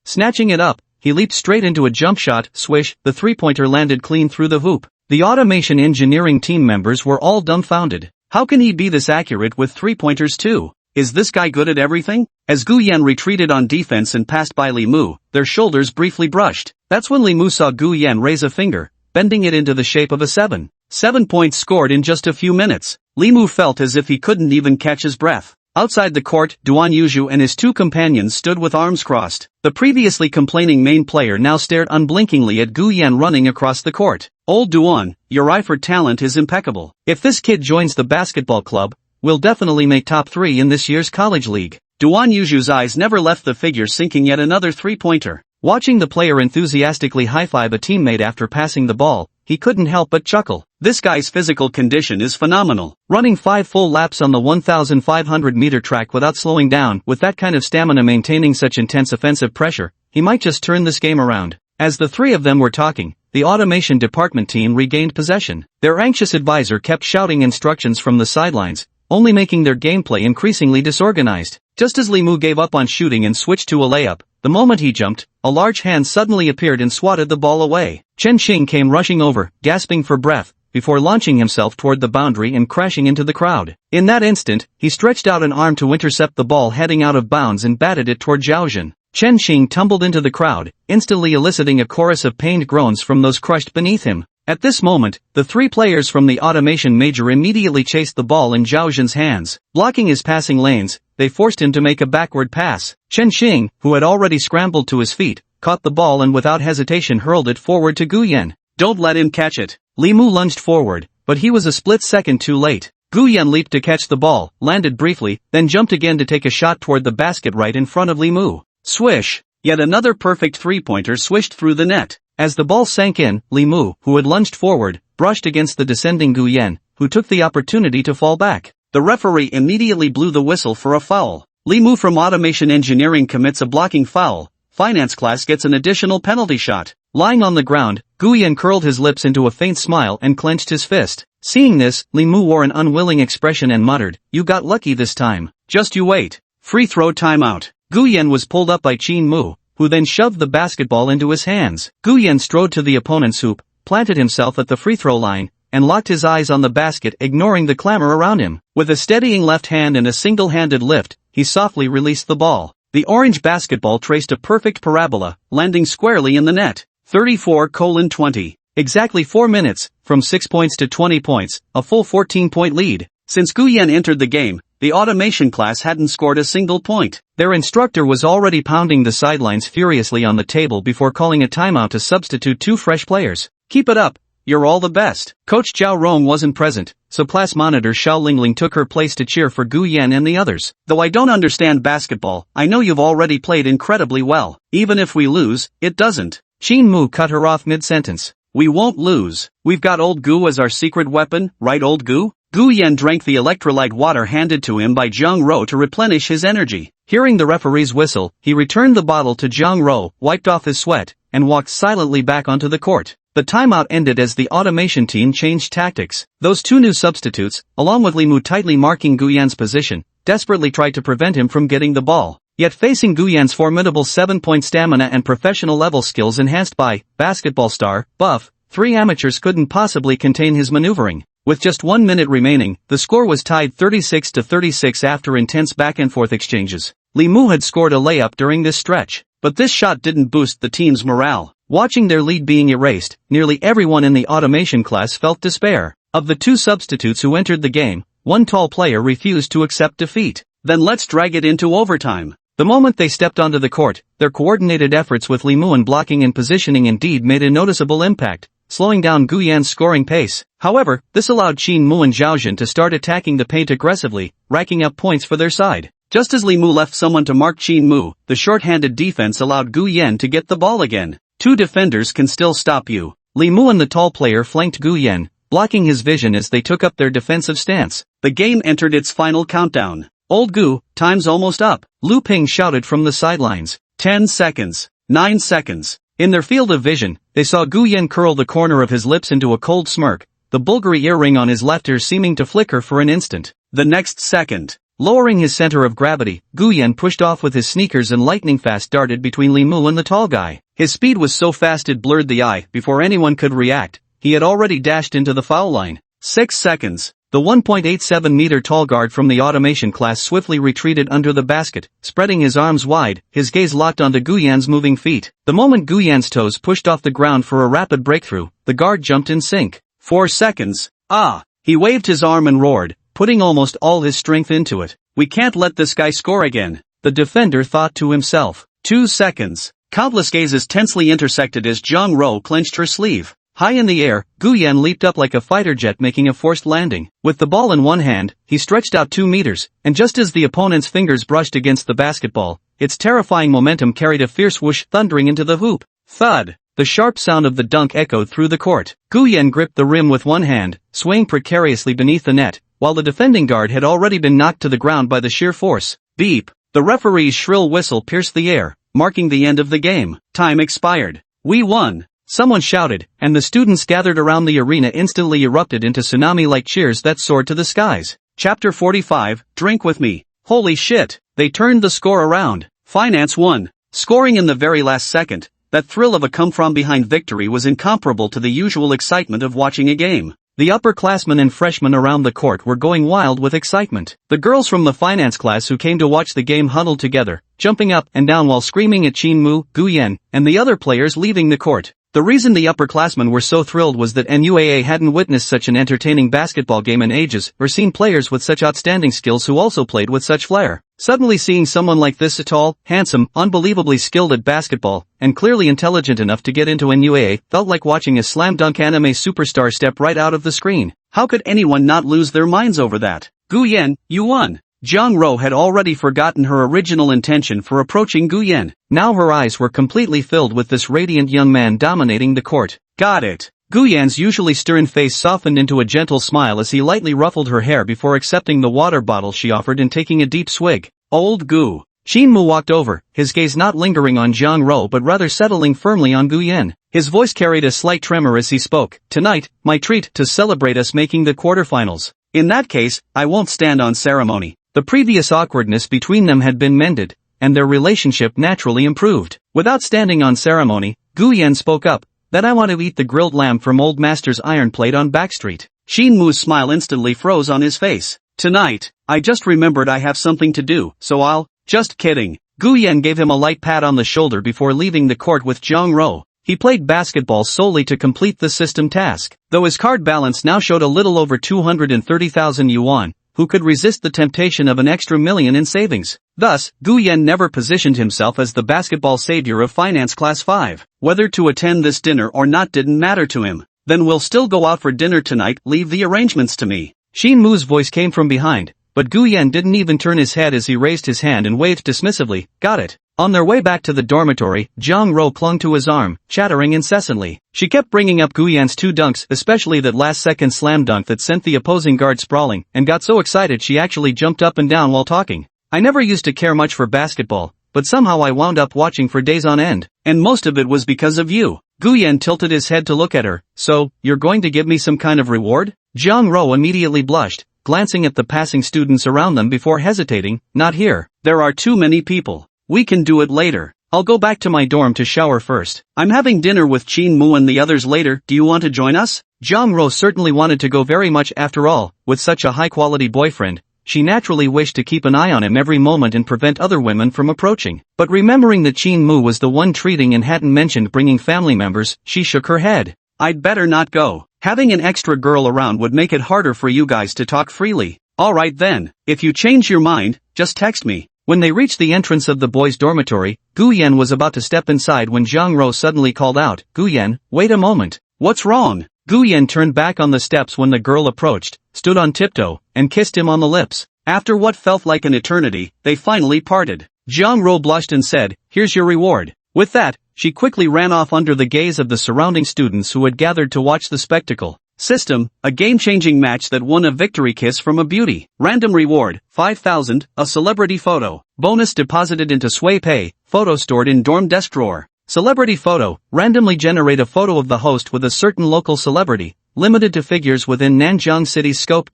Snatching it up, he leaped straight into a jump shot. Swish, the three-pointer landed clean through the hoop. The automation engineering team members were all dumbfounded. How can he be this accurate with three-pointers too? Is this guy good at everything? As Gu Yan retreated on defense and passed by Li Mu, their shoulders briefly brushed. That's when Li Mu saw Gu Yan raise a finger, bending it into the shape of a 7. 7 points scored in just a few minutes. Li Mu felt as if he couldn't even catch his breath. Outside the court, Duan Yuzhu and his two companions stood with arms crossed. The previously complaining main player now stared unblinkingly at Gu Yan running across the court. Old Duan, your eye for talent is impeccable. If this kid joins the basketball club, we'll definitely make top 3 in this year's college league. Duan Yuzhu's eyes never left the figure sinking yet another three-pointer. Watching the player enthusiastically high-five a teammate after passing the ball, he couldn't help but chuckle. This guy's physical condition is phenomenal. Running 5 full laps on the 1,500-meter track without slowing down, with that kind of stamina maintaining such intense offensive pressure, he might just turn this game around. As the three of them were talking, the automation department team regained possession. Their anxious advisor kept shouting instructions from the sidelines, only making their gameplay increasingly disorganized. Just as Li Mu gave up on shooting and switched to a layup, the moment he jumped, a large hand suddenly appeared and swatted the ball away. Chen Xing came rushing over, gasping for breath, before launching himself toward the boundary and crashing into the crowd. In that instant, he stretched out an arm to intercept the ball heading out of bounds and batted it toward Zhaozhen. Chen Xing tumbled into the crowd, instantly eliciting a chorus of pained groans from those crushed beneath him. At this moment, the three players from the automation major immediately chased the ball in Zhaozhen's hands. Blocking his passing lanes, they forced him to make a backward pass. Chen Xing, who had already scrambled to his feet, caught the ball and without hesitation hurled it forward to Gu Yan. Don't let him catch it. Li Mu lunged forward, but he was a split second too late. Gu Yan leaped to catch the ball, landed briefly, then jumped again to take a shot toward the basket right in front of Li Mu. Swish! Yet another perfect three-pointer swished through the net. As the ball sank in, Li Mu, who had lunged forward, brushed against the descending Gu Yan, who took the opportunity to fall back. The referee immediately blew the whistle for a foul. Li Mu from Automation Engineering commits a blocking foul. Finance class gets an additional penalty shot. Lying on the ground, Gu Yan curled his lips into a faint smile and clenched his fist. Seeing this, Li Mu wore an unwilling expression and muttered, "You got lucky this time. Just you wait." Free throw timeout. Gu Yan was pulled up by Qin Mu, who then shoved the basketball into his hands. Gu Yan strode to the opponent's hoop, planted himself at the free throw line, and locked his eyes on the basket, ignoring the clamor around him. With a steadying left hand and a single-handed lift, he softly released the ball. The orange basketball traced a perfect parabola, landing squarely in the net. 34:20. Exactly 4 minutes, from 6 points to 20 points, a full 14-point lead. Since Gu Yan entered the game, the automation class hadn't scored a single point. Their instructor was already pounding the sidelines furiously on the table before calling a timeout to substitute 2 fresh players. Keep it up, you're all the best. Coach Zhao Rong wasn't present, so class monitor Xiao Lingling took her place to cheer for Gu Yan and the others. Though I don't understand basketball, I know you've already played incredibly well. Even if we lose, it doesn't. Qin Mu cut her off mid-sentence. We won't lose. We've got old Gu as our secret weapon, right old Gu? Gu Yan drank the electrolyte water handed to him by Zhang Ro to replenish his energy. Hearing the referee's whistle, he returned the bottle to Zhang Ro, wiped off his sweat, and walked silently back onto the court. The timeout ended as the automation team changed tactics. Those 2 new substitutes, along with Li Mu tightly marking Gu Yan's position, desperately tried to prevent him from getting the ball. Yet facing Gu Yan's formidable 7-point stamina and professional-level skills enhanced by basketball star, Buff, 3 amateurs couldn't possibly contain his maneuvering. With just 1 minute remaining, the score was tied 36-36 after intense back-and-forth exchanges. Li Mu had scored a layup during this stretch, but this shot didn't boost the team's morale. Watching their lead being erased, nearly everyone in the automation class felt despair. Of the 2 substitutes who entered the game, one tall player refused to accept defeat. Then let's drag it into overtime. The moment they stepped onto the court, their coordinated efforts with Li Mu in blocking and positioning indeed made a noticeable impact, slowing down Gu Yan's scoring pace. However, this allowed Qin Mu and Zhaozhen to start attacking the paint aggressively, racking up points for their side. Just as Li Mu left someone to mark Qin Mu, the short-handed defense allowed Gu Yan to get the ball again. Two defenders can still stop you. Li Mu and the tall player flanked Gu Yan, blocking his vision as they took up their defensive stance. The game entered its final countdown. Old Gu, time's almost up, Lu Ping shouted from the sidelines. 10 seconds. 9 seconds. In their field of vision, they saw Gu Yan curl the corner of his lips into a cold smirk, the Bulgari earring on his left ear seeming to flicker for an instant. The next second, lowering his center of gravity, Gu Yan pushed off with his sneakers and lightning-fast darted between Li Mu and the tall guy. His speed was so fast it blurred the eye. Before anyone could react, he had already dashed into the foul line. 6 seconds. The 1.87-meter tall guard from the automation class swiftly retreated under the basket, spreading his arms wide, his gaze locked onto Gu Yan's moving feet. The moment Gu Yan's toes pushed off the ground for a rapid breakthrough, the guard jumped in sync. 4 seconds. Ah! He waved his arm and roared, putting almost all his strength into it. We can't let this guy score again, the defender thought to himself. 2 seconds. Countless gazes tensely intersected as Zhang Ro clenched her sleeve. High in the air, Gu Yan leaped up like a fighter jet making a forced landing. With the ball in one hand, he stretched out 2 meters, and just as the opponent's fingers brushed against the basketball, its terrifying momentum carried a fierce whoosh thundering into the hoop. Thud! The sharp sound of the dunk echoed through the court. Gu Yan gripped the rim with one hand, swaying precariously beneath the net, while the defending guard had already been knocked to the ground by the sheer force. Beep! The referee's shrill whistle pierced the air, marking the end of the game. Time expired. We won! Someone shouted, and the students gathered around the arena instantly erupted into tsunami-like cheers that soared to the skies. Chapter 45, Drink with me. Holy shit! They turned the score around. Finance won. Scoring in the very last second, that thrill of a come-from-behind victory was incomparable to the usual excitement of watching a game. The upperclassmen and freshmen around the court were going wild with excitement. The girls from the finance class who came to watch the game huddled together, jumping up and down while screaming at Qin Mu, Gu Yan, and the other players leaving the court. The reason the upperclassmen were so thrilled was that NUAA hadn't witnessed such an entertaining basketball game in ages, or seen players with such outstanding skills who also played with such flair. Suddenly seeing someone like this tall, handsome, unbelievably skilled at basketball, and clearly intelligent enough to get into NUAA, felt like watching a slam dunk anime superstar step right out of the screen. How could anyone not lose their minds over that? Gu Yan, you won! Zhang Ro had already forgotten her original intention for approaching Gu Yan. Now her eyes were completely filled with this radiant young man dominating the court. Got it. Gu Yan's usually stern face softened into a gentle smile as he lightly ruffled her hair before accepting the water bottle she offered and taking a deep swig. Old Gu. Qin Mu walked over, his gaze not lingering on Zhang Ro but rather settling firmly on Gu Yan. His voice carried a slight tremor as he spoke. Tonight, my treat to celebrate us making the quarterfinals. In that case, I won't stand on ceremony. The previous awkwardness between them had been mended, and their relationship naturally improved. Without standing on ceremony, Gu Yan spoke up, that I want to eat the grilled lamb from Old Master's iron plate on Backstreet. Qin Mu's smile instantly froze on his face. Tonight, I just remembered I have something to do, so I'll... Just kidding. Gu Yan gave him a light pat on the shoulder before leaving the court with Zhang Ro. He played basketball solely to complete the system task. Though his card balance now showed a little over 230,000 yuan, who could resist the temptation of an extra million in savings? Thus, Gu Yan never positioned himself as the basketball savior of Finance Class 5. Whether to attend this dinner or not didn't matter to him. Then we'll still go out for dinner tonight, leave the arrangements to me. Qin Mu's voice came from behind, but Gu Yan didn't even turn his head as he raised his hand and waved dismissively. Got it. On their way back to the dormitory, Zhang Ro clung to his arm, chattering incessantly. She kept bringing up Gu Yan's 2 dunks, especially that last-second slam dunk that sent the opposing guard sprawling, and got so excited she actually jumped up and down while talking. I never used to care much for basketball, but somehow I wound up watching for days on end, and most of it was because of you. Gu Yan tilted his head to look at her. So, you're going to give me some kind of reward? Zhang Ro immediately blushed, glancing at the passing students around them before hesitating. Not here. There are too many people. We can do it later. I'll go back to my dorm to shower first. I'm having dinner with Qin Mu and the others later. Do you want to join us? Zhang Ro certainly wanted to go very much. After all, with such a high-quality boyfriend, she naturally wished to keep an eye on him every moment and prevent other women from approaching. But remembering that Qin Mu was the one treating and hadn't mentioned bringing family members, she shook her head. I'd better not go. Having an extra girl around would make it harder for you guys to talk freely. Alright then, if you change your mind, just text me. When they reached the entrance of the boys' dormitory, Gu Yan was about to step inside when Zhang Ro suddenly called out, Gu Yan, wait a moment. What's wrong? Gu Yan turned back on the steps when the girl approached, stood on tiptoe, and kissed him on the lips. After what felt like an eternity, they finally parted. Jiang Ro blushed and said, "Here's your reward." With that, she quickly ran off under the gaze of the surrounding students who had gathered to watch the spectacle. System, a game-changing match that won a victory kiss from a beauty. Random reward, 5,000, a celebrity photo. Bonus deposited into Sway Pay, photo stored in dorm desk drawer. Celebrity photo, randomly generate a photo of the host with a certain local celebrity, limited to figures within Nanjiang City's scope.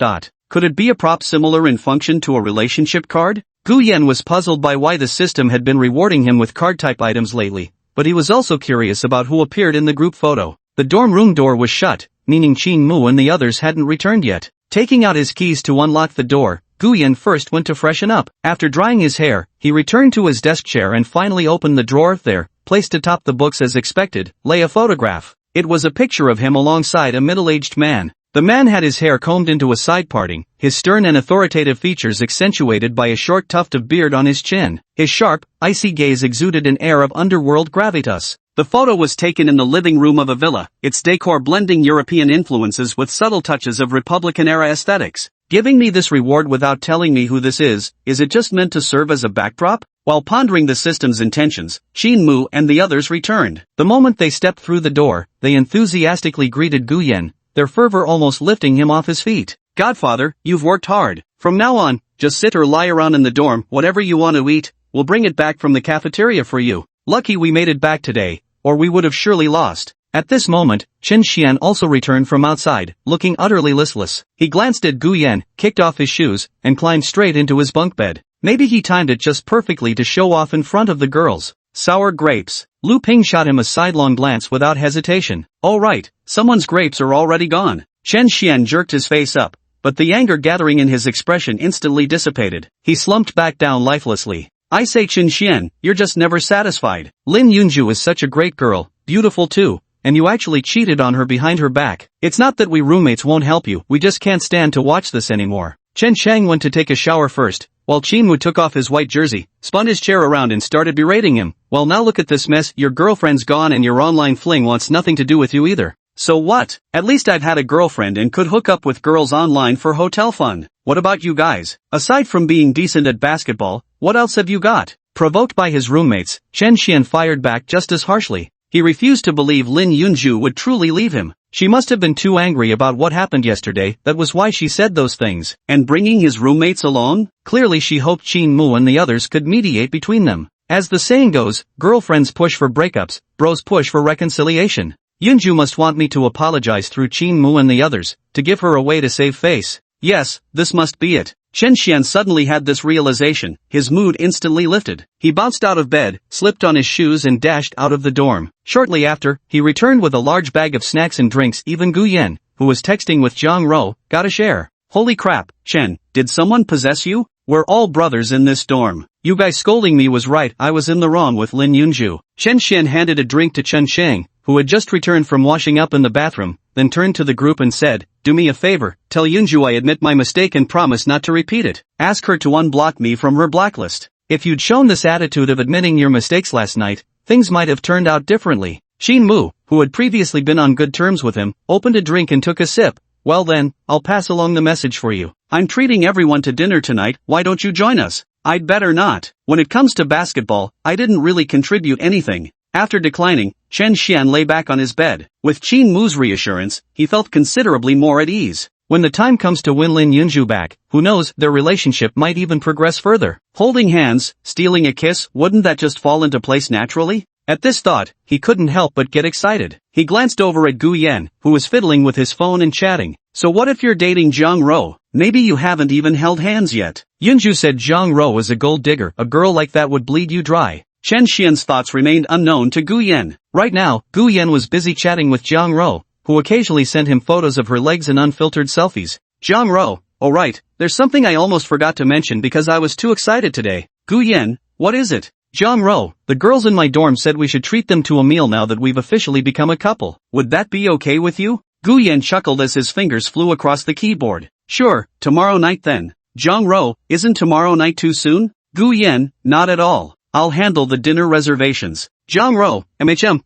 Could it be a prop similar in function to a relationship card? Gu Yan was puzzled by why the system had been rewarding him with card-type items lately, but he was also curious about who appeared in the group photo. The dorm room door was shut, meaning Qin Mu and the others hadn't returned yet. Taking out his keys to unlock the door, Gu Yan first went to freshen up. After drying his hair, he returned to his desk chair and finally opened the drawer. There, placed atop the books as expected, lay a photograph. It was a picture of him alongside a middle-aged man. The man had his hair combed into a side parting, his stern and authoritative features accentuated by a short tuft of beard on his chin. His sharp, icy gaze exuded an air of underworld gravitas. The photo was taken in the living room of a villa, its decor blending European influences with subtle touches of Republican-era aesthetics. Giving me this reward without telling me who this is it just meant to serve as a backdrop? While pondering the system's intentions, Qin Mu and the others returned. The moment they stepped through the door, they enthusiastically greeted Gu Yan, their fervor almost lifting him off his feet. "Godfather, you've worked hard. From now on, just sit or lie around in the dorm, whatever you want to eat, we'll bring it back from the cafeteria for you. Lucky we made it back today, or we would have surely lost." At this moment, Chen Xian also returned from outside, looking utterly listless. He glanced at Gu Yan, kicked off his shoes, and climbed straight into his bunk bed. Maybe he timed it just perfectly to show off in front of the girls. Sour grapes. Lu Ping shot him a sidelong glance without hesitation. "All right, someone's grapes are already gone." Chen Xian jerked his face up, but the anger gathering in his expression instantly dissipated. He slumped back down lifelessly. "I say Chen Xian, you're just never satisfied. Lin Yunju is such a great girl, beautiful too, and you actually cheated on her behind her back. It's not that we roommates won't help you, we just can't stand to watch this anymore." Chen Shang went to take a shower first, while Qin Mu took off his white jersey, spun his chair around and started berating him. "Well, now look at this mess, your girlfriend's gone and your online fling wants nothing to do with you either. So what? At least I've had a girlfriend and could hook up with girls online for hotel fun. What about you guys? Aside from being decent at basketball, what else have you got?" Provoked by his roommates, Chen Xian fired back just as harshly. He refused to believe Lin Yunju would truly leave him. She must have been too angry about what happened yesterday, that was why she said those things. And bringing his roommates along? Clearly she hoped Qin Mu and the others could mediate between them. As the saying goes, girlfriends push for breakups, bros push for reconciliation. Yunju must want me to apologize through Qin Mu and the others, to give her a way to save face. Yes, this must be it. Chen Xian suddenly had this realization, his mood instantly lifted. He bounced out of bed, slipped on his shoes and dashed out of the dorm. Shortly after, he returned with a large bag of snacks and drinks. Even Gu Yan, who was texting with Jiang Ro, got a share. "Holy crap, Chen, did someone possess you? We're all brothers in this dorm. You guys scolding me was right, I was in the wrong with Lin Yunju." Chen Xian handed a drink to Chen Shang, who had just returned from washing up in the bathroom, then turned to the group and said, "Do me a favor, tell Yunju I admit my mistake and promise not to repeat it. Ask her to unblock me from her blacklist. If you'd shown this attitude of admitting your mistakes last night, things might have turned out differently." Qin Mu, who had previously been on good terms with him, opened a drink and took a sip. "Well then, I'll pass along the message for you. I'm treating everyone to dinner tonight, why don't you join us?" "I'd better not. When it comes to basketball, I didn't really contribute anything." After declining, Chen Xian lay back on his bed. With Qin Mu's reassurance, he felt considerably more at ease. When the time comes to win Lin Yunju back, who knows, their relationship might even progress further. Holding hands, stealing a kiss, wouldn't that just fall into place naturally? At this thought, he couldn't help but get excited. He glanced over at Gu Yan, who was fiddling with his phone and chatting. "So what if you're dating Jiang Ro? Maybe you haven't even held hands yet." Yunju said Jiang Ro is a gold digger, a girl like that would bleed you dry. Chen Xian's thoughts remained unknown to Gu Yan. Right now, Gu Yan was busy chatting with Jiang Ro, who occasionally sent him photos of her legs and unfiltered selfies. "Jiang Ro, oh right, there's something I almost forgot to mention because I was too excited today." "Gu Yan, what is it?" "Jiang Ro, the girls in my dorm said we should treat them to a meal now that we've officially become a couple. Would that be okay with you?" Gu Yan chuckled as his fingers flew across the keyboard. "Sure, tomorrow night then." "Jiang Ro, isn't tomorrow night too soon?" "Gu Yan, not at all. I'll handle the dinner reservations." "Jiang Ro,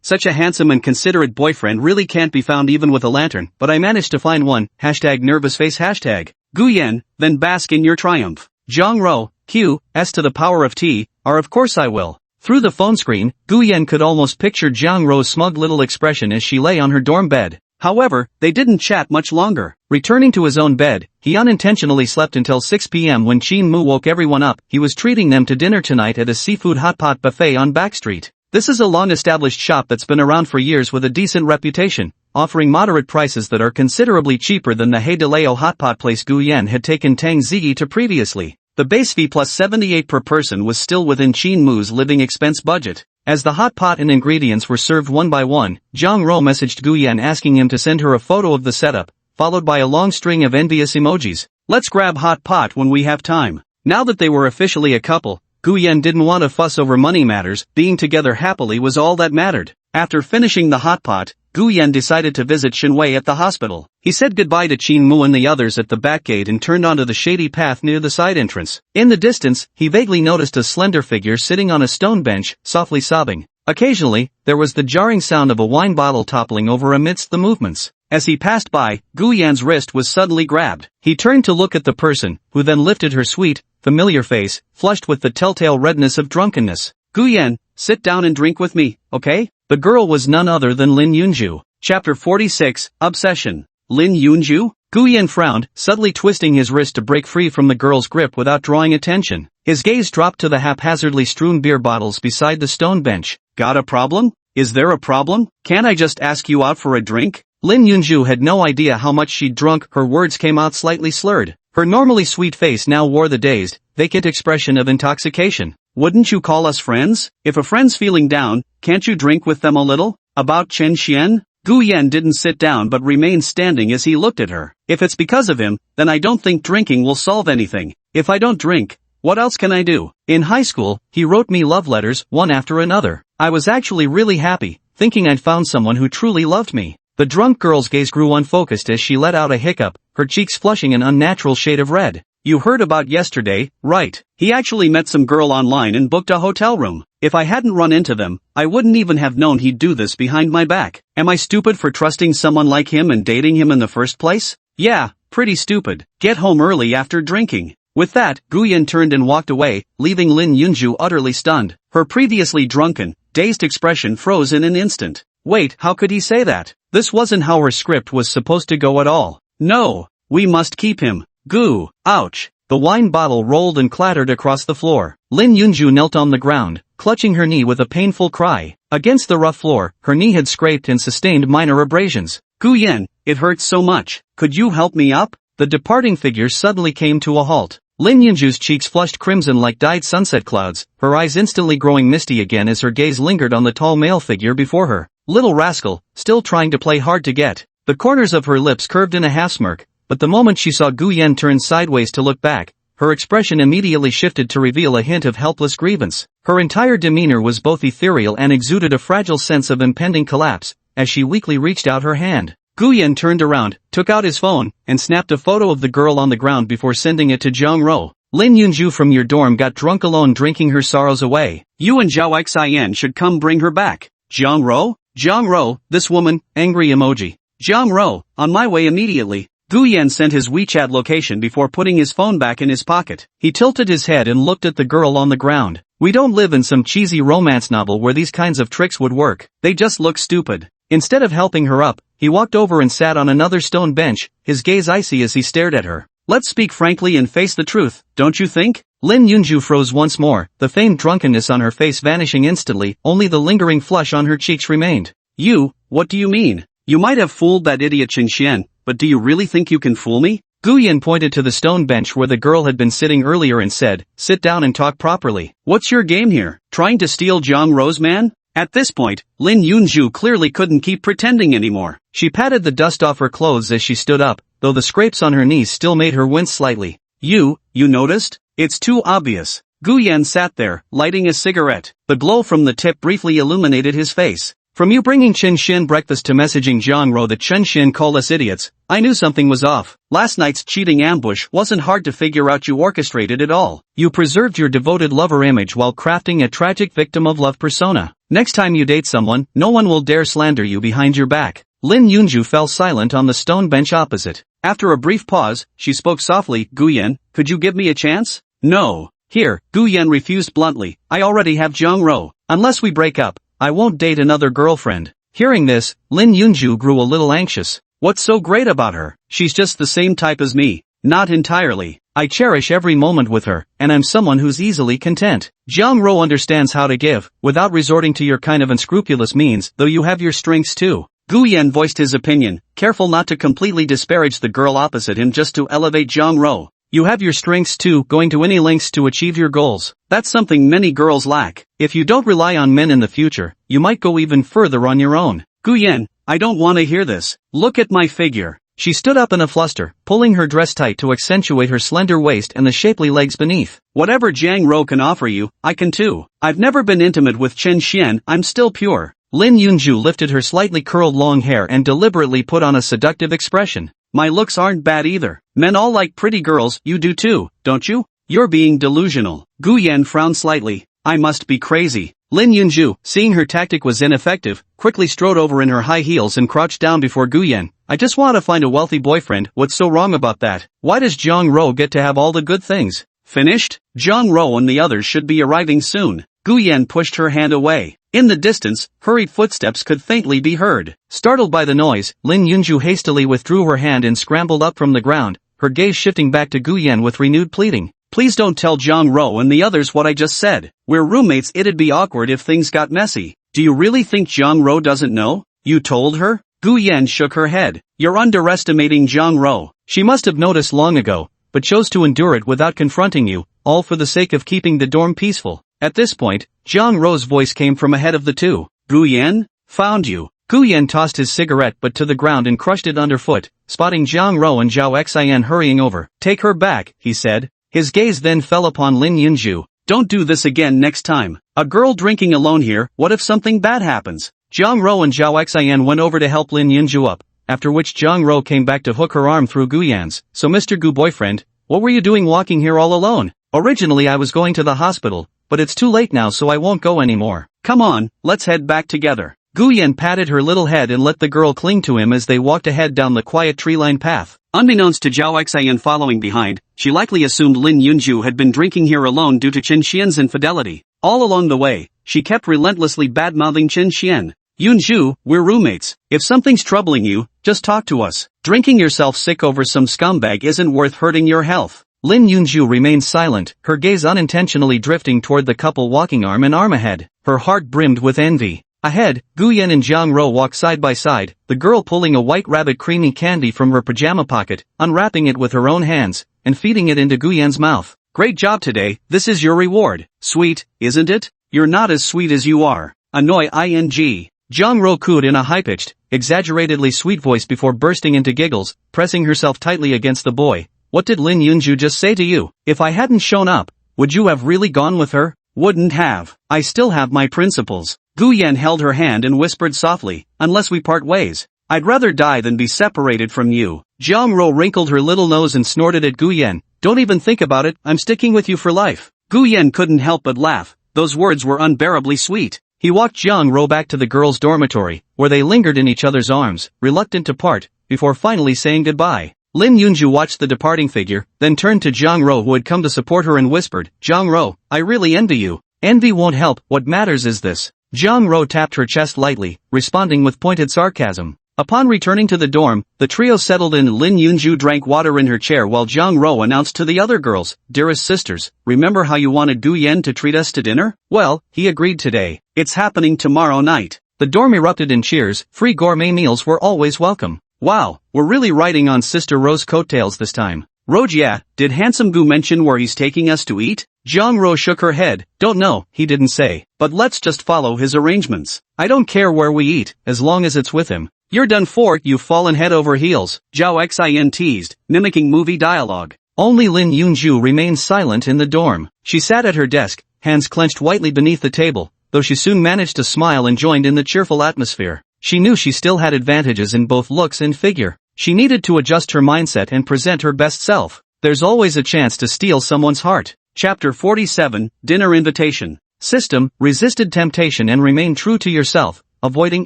such a handsome and considerate boyfriend really can't be found even with a lantern, but I managed to find one, #nervous face #. "Gu Yan, then bask in your triumph." Zhang Q, S to the power of T, R of course I will. Through the phone screen, Guyen could almost picture Zhang Rou's smug little expression as she lay on her dorm bed. However, they didn't chat much longer. Returning to his own bed, he unintentionally slept until 6 p.m. when Qin Mu woke everyone up. He was treating them to dinner tonight at a seafood hotpot buffet on Backstreet. This is a long-established shop that's been around for years with a decent reputation, offering moderate prices that are considerably cheaper than the Hey De Leo hotpot place Guyen had taken Tang Ziyi to previously. The base fee plus 78 per person was still within Qin Mu's living expense budget. As the hot pot and ingredients were served one by one, Zhang Rou messaged Guyen asking him to send her a photo of the setup, followed by a long string of envious emojis. Let's grab hot pot when we have time. Now that they were officially a couple, Guyen didn't want to fuss over money matters. Being together happily was all that mattered. After finishing the hot pot, Guyen decided to visit Shenwei at the hospital. He said goodbye to Qin Mu and the others at the back gate and turned onto the shady path near the side entrance. In the distance, he vaguely noticed a slender figure sitting on a stone bench, softly sobbing. Occasionally, there was the jarring sound of a wine bottle toppling over amidst the movements. As he passed by, Guyen's wrist was suddenly grabbed. He turned to look at the person, who then lifted her sweet, familiar face, flushed with the telltale redness of drunkenness. Guyen, sit down and drink with me, okay? The girl was none other than Lin Yunju. Chapter 46, Obsession. Lin Yunju? Guyen frowned, subtly twisting his wrist to break free from the girl's grip without drawing attention. His gaze dropped to the haphazardly strewn beer bottles beside the stone bench. Got a problem? Is there a problem? Can't I just ask you out for a drink? Lin Yunju had no idea how much she'd drunk. Her words came out slightly slurred. Her normally sweet face now wore the dazed, vacant expression of intoxication. Wouldn't you call us friends? If a friend's feeling down, can't you drink with them a little? About Chen Xian? Guyen didn't sit down but remained standing as he looked at her. If it's because of him, then I don't think drinking will solve anything. If I don't drink, what else can I do? In high school, he wrote me love letters, one after another. I was actually really happy, thinking I'd found someone who truly loved me. The drunk girl's gaze grew unfocused as she let out a hiccup, her cheeks flushing an unnatural shade of red. You heard about yesterday, right? He actually met some girl online and booked a hotel room. If I hadn't run into them, I wouldn't even have known he'd do this behind my back. Am I stupid for trusting someone like him and dating him in the first place? Yeah, pretty stupid. Get home early after drinking. With that, Guyen turned and walked away, leaving Lin Yunju utterly stunned. Her previously drunken, dazed expression froze in an instant. Wait, how could he say that? This wasn't how her script was supposed to go at all. No, we must keep him. Goo, ouch. The wine bottle rolled and clattered across the floor. Lin Yunju knelt on the ground, clutching her knee with a painful cry. Against the rough floor, her knee had scraped and sustained minor abrasions. Guyen, it hurts so much. Could you help me up? The departing figure suddenly came to a halt. Lin Yunju's cheeks flushed crimson like dyed sunset clouds, her eyes instantly growing misty again as her gaze lingered on the tall male figure before her. Little rascal, still trying to play hard to get. The corners of her lips curved in a half-smirk, but the moment she saw Guyen turn sideways to look back, her expression immediately shifted to reveal a hint of helpless grievance. Her entire demeanor was both ethereal and exuded a fragile sense of impending collapse, as she weakly reached out her hand. Guyen turned around, took out his phone, and snapped a photo of the girl on the ground before sending it to Zhang Rou. Lin Yunju from your dorm got drunk alone drinking her sorrows away. You and Zhao Xian should come bring her back. Zhang Rou? Zhang Rou, this woman, angry emoji. Zhang Rou, on my way immediately. Guyen sent his WeChat location before putting his phone back in his pocket. He tilted his head and looked at the girl on the ground. We don't live in some cheesy romance novel where these kinds of tricks would work. They just look stupid. Instead of helping her up, he walked over and sat on another stone bench, his gaze icy as he stared at her. Let's speak frankly and face the truth, don't you think? Lin Yunju froze once more, the feigned drunkenness on her face vanishing instantly, only the lingering flush on her cheeks remained. You, what do you mean? You might have fooled that idiot Chen Xian, but do you really think you can fool me? Guyen pointed to the stone bench where the girl had been sitting earlier and said, sit down and talk properly. What's your game here? Trying to steal Zhang Rou's man? At this point, Lin Yunju clearly couldn't keep pretending anymore. She patted the dust off her clothes as she stood up, though the scrapes on her knees still made her wince slightly. You noticed? It's too obvious. Guyen sat there, lighting a cigarette. The glow from the tip briefly illuminated his face. From you bringing Chen Xin breakfast to messaging Zhang Rou that Chen Xin called us idiots, I knew something was off. Last night's cheating ambush wasn't hard to figure out. You orchestrated it all. You preserved your devoted lover image while crafting a tragic victim of love persona. Next time you date someone, no one will dare slander you behind your back. Lin Yunju fell silent on the stone bench opposite. After a brief pause, she spoke softly, Guyen, could you give me a chance? No. Here, Gu Yan refused bluntly, I already have Jiang Ro. Unless we break up, I won't date another girlfriend. Hearing this, Lin Yunju grew a little anxious. What's so great about her? She's just the same type as me. Not entirely. I cherish every moment with her, and I'm someone who's easily content. Jiang Ro understands how to give, without resorting to your kind of unscrupulous means, though you have your strengths too. Gu Yan voiced his opinion, careful not to completely disparage the girl opposite him just to elevate Jiang Ro. You have your strengths too, going to any lengths to achieve your goals. That's something many girls lack. If you don't rely on men in the future, you might go even further on your own. Gu Yan, I don't want to hear this. Look at my figure. She stood up in a fluster, pulling her dress tight to accentuate her slender waist and the shapely legs beneath. Whatever Jiang Ro can offer you, I can too. I've never been intimate with Chen Xian, I'm still pure. Lin Yunju lifted her slightly curled long hair and deliberately put on a seductive expression. My looks aren't bad either. Men all like pretty girls, you do too, don't you? You're being delusional. Gu Yan frowned slightly. I must be crazy. Lin Yunju, seeing her tactic was ineffective, quickly strode over in her high heels and crouched down before Gu Yan. I just want to find a wealthy boyfriend, what's so wrong about that? Why does Jiang Ro get to have all the good things? Finished? Jiang Ro and the others should be arriving soon. Gu Yan pushed her hand away. In the distance, hurried footsteps could faintly be heard. Startled by the noise, Lin Yunju hastily withdrew her hand and scrambled up from the ground, her gaze shifting back to Gu Yan with renewed pleading. Please don't tell Jiang Ro and the others what I just said. We're roommates, it'd be awkward if things got messy. Do you really think Jiang Ro doesn't know? You told her? Gu Yan shook her head. You're underestimating Jiang Ro. She must have noticed long ago, but chose to endure it without confronting you, all for the sake of keeping the dorm peaceful. At this point, Jiang Ro's voice came from ahead of the two. Gu Yan? Found you. Gu Yan tossed his cigarette butt to the ground and crushed it underfoot, spotting Jiang Ro and Zhao Xian hurrying over. Take her back, he said. His gaze then fell upon Lin Yunju. Don't do this again next time. A girl drinking alone here, what if something bad happens? Jiang Ro and Zhao Xian went over to help Lin Yunju up, after which Jiang Ro came back to hook her arm through Gu Yan's. So Mr. Gu boyfriend, what were you doing walking here all alone? Originally I was going to the hospital, but it's too late now so I won't go anymore. Come on, let's head back together. Gu Yan patted her little head and let the girl cling to him as they walked ahead down the quiet tree-lined path. Unbeknownst to Zhao Xian following behind, she likely assumed Lin Yunju had been drinking here alone due to Chen Xian's infidelity. All along the way, she kept relentlessly bad-mouthing Chen Xian. Yunju, we're roommates. If something's troubling you, just talk to us. Drinking yourself sick over some scumbag isn't worth hurting your health. Lin Yunju remained silent, her gaze unintentionally drifting toward the couple walking arm in arm ahead. Her heart brimmed with envy. Ahead, Gu Yan and Jiang Ro walked side by side, the girl pulling a white rabbit creamy candy from her pajama pocket, unwrapping it with her own hands, and feeding it into Gu Yan's mouth. Great job today, this is your reward. Sweet, isn't it? You're not as sweet as you are. Annoy ing. Jiang Ro cooed in a high-pitched, exaggeratedly sweet voice before bursting into giggles, pressing herself tightly against the boy. What did Lin Yunju just say to you? If I hadn't shown up, would you have really gone with her? Wouldn't have. I still have my principles. Gu Yan held her hand and whispered softly, unless we part ways. I'd rather die than be separated from you. Jiang Ro wrinkled her little nose and snorted at Gu Yan. Don't even think about it, I'm sticking with you for life. Gu Yan couldn't help but laugh. Those words were unbearably sweet. He walked Jiang Ro back to the girls' dormitory, where they lingered in each other's arms, reluctant to part, before finally saying goodbye. Lin Yunju watched the departing figure, then turned to Jiang Ro who had come to support her and whispered, Jiang Ro, I really envy you. Envy won't help, what matters is this. Jiang Ro tapped her chest lightly, responding with pointed sarcasm. Upon returning to the dorm, the trio settled in. Lin Yunju drank water in her chair while Jiang Ro announced to the other girls, Dearest sisters, remember how you wanted Gu Yan to treat us to dinner? Well, he agreed today. It's happening tomorrow night. The dorm erupted in cheers, free gourmet meals were always welcome. Wow, we're really riding on Sister Ro's coattails this time. Roj, yeah, did handsome Gu mention where he's taking us to eat? Jiang Ro shook her head. Don't know, he didn't say. But let's just follow his arrangements. I don't care where we eat, as long as it's with him. You're done for, you've fallen head over heels, Zhao Xian teased, mimicking movie dialogue. Only Lin Yunju remained silent in the dorm. She sat at her desk, hands clenched whitely beneath the table, though she soon managed to smile and joined in the cheerful atmosphere. She knew she still had advantages in both looks and figure. She needed to adjust her mindset and present her best self. There's always a chance to steal someone's heart. Chapter 47, Dinner Invitation. System, resisted temptation and remain true to yourself, avoiding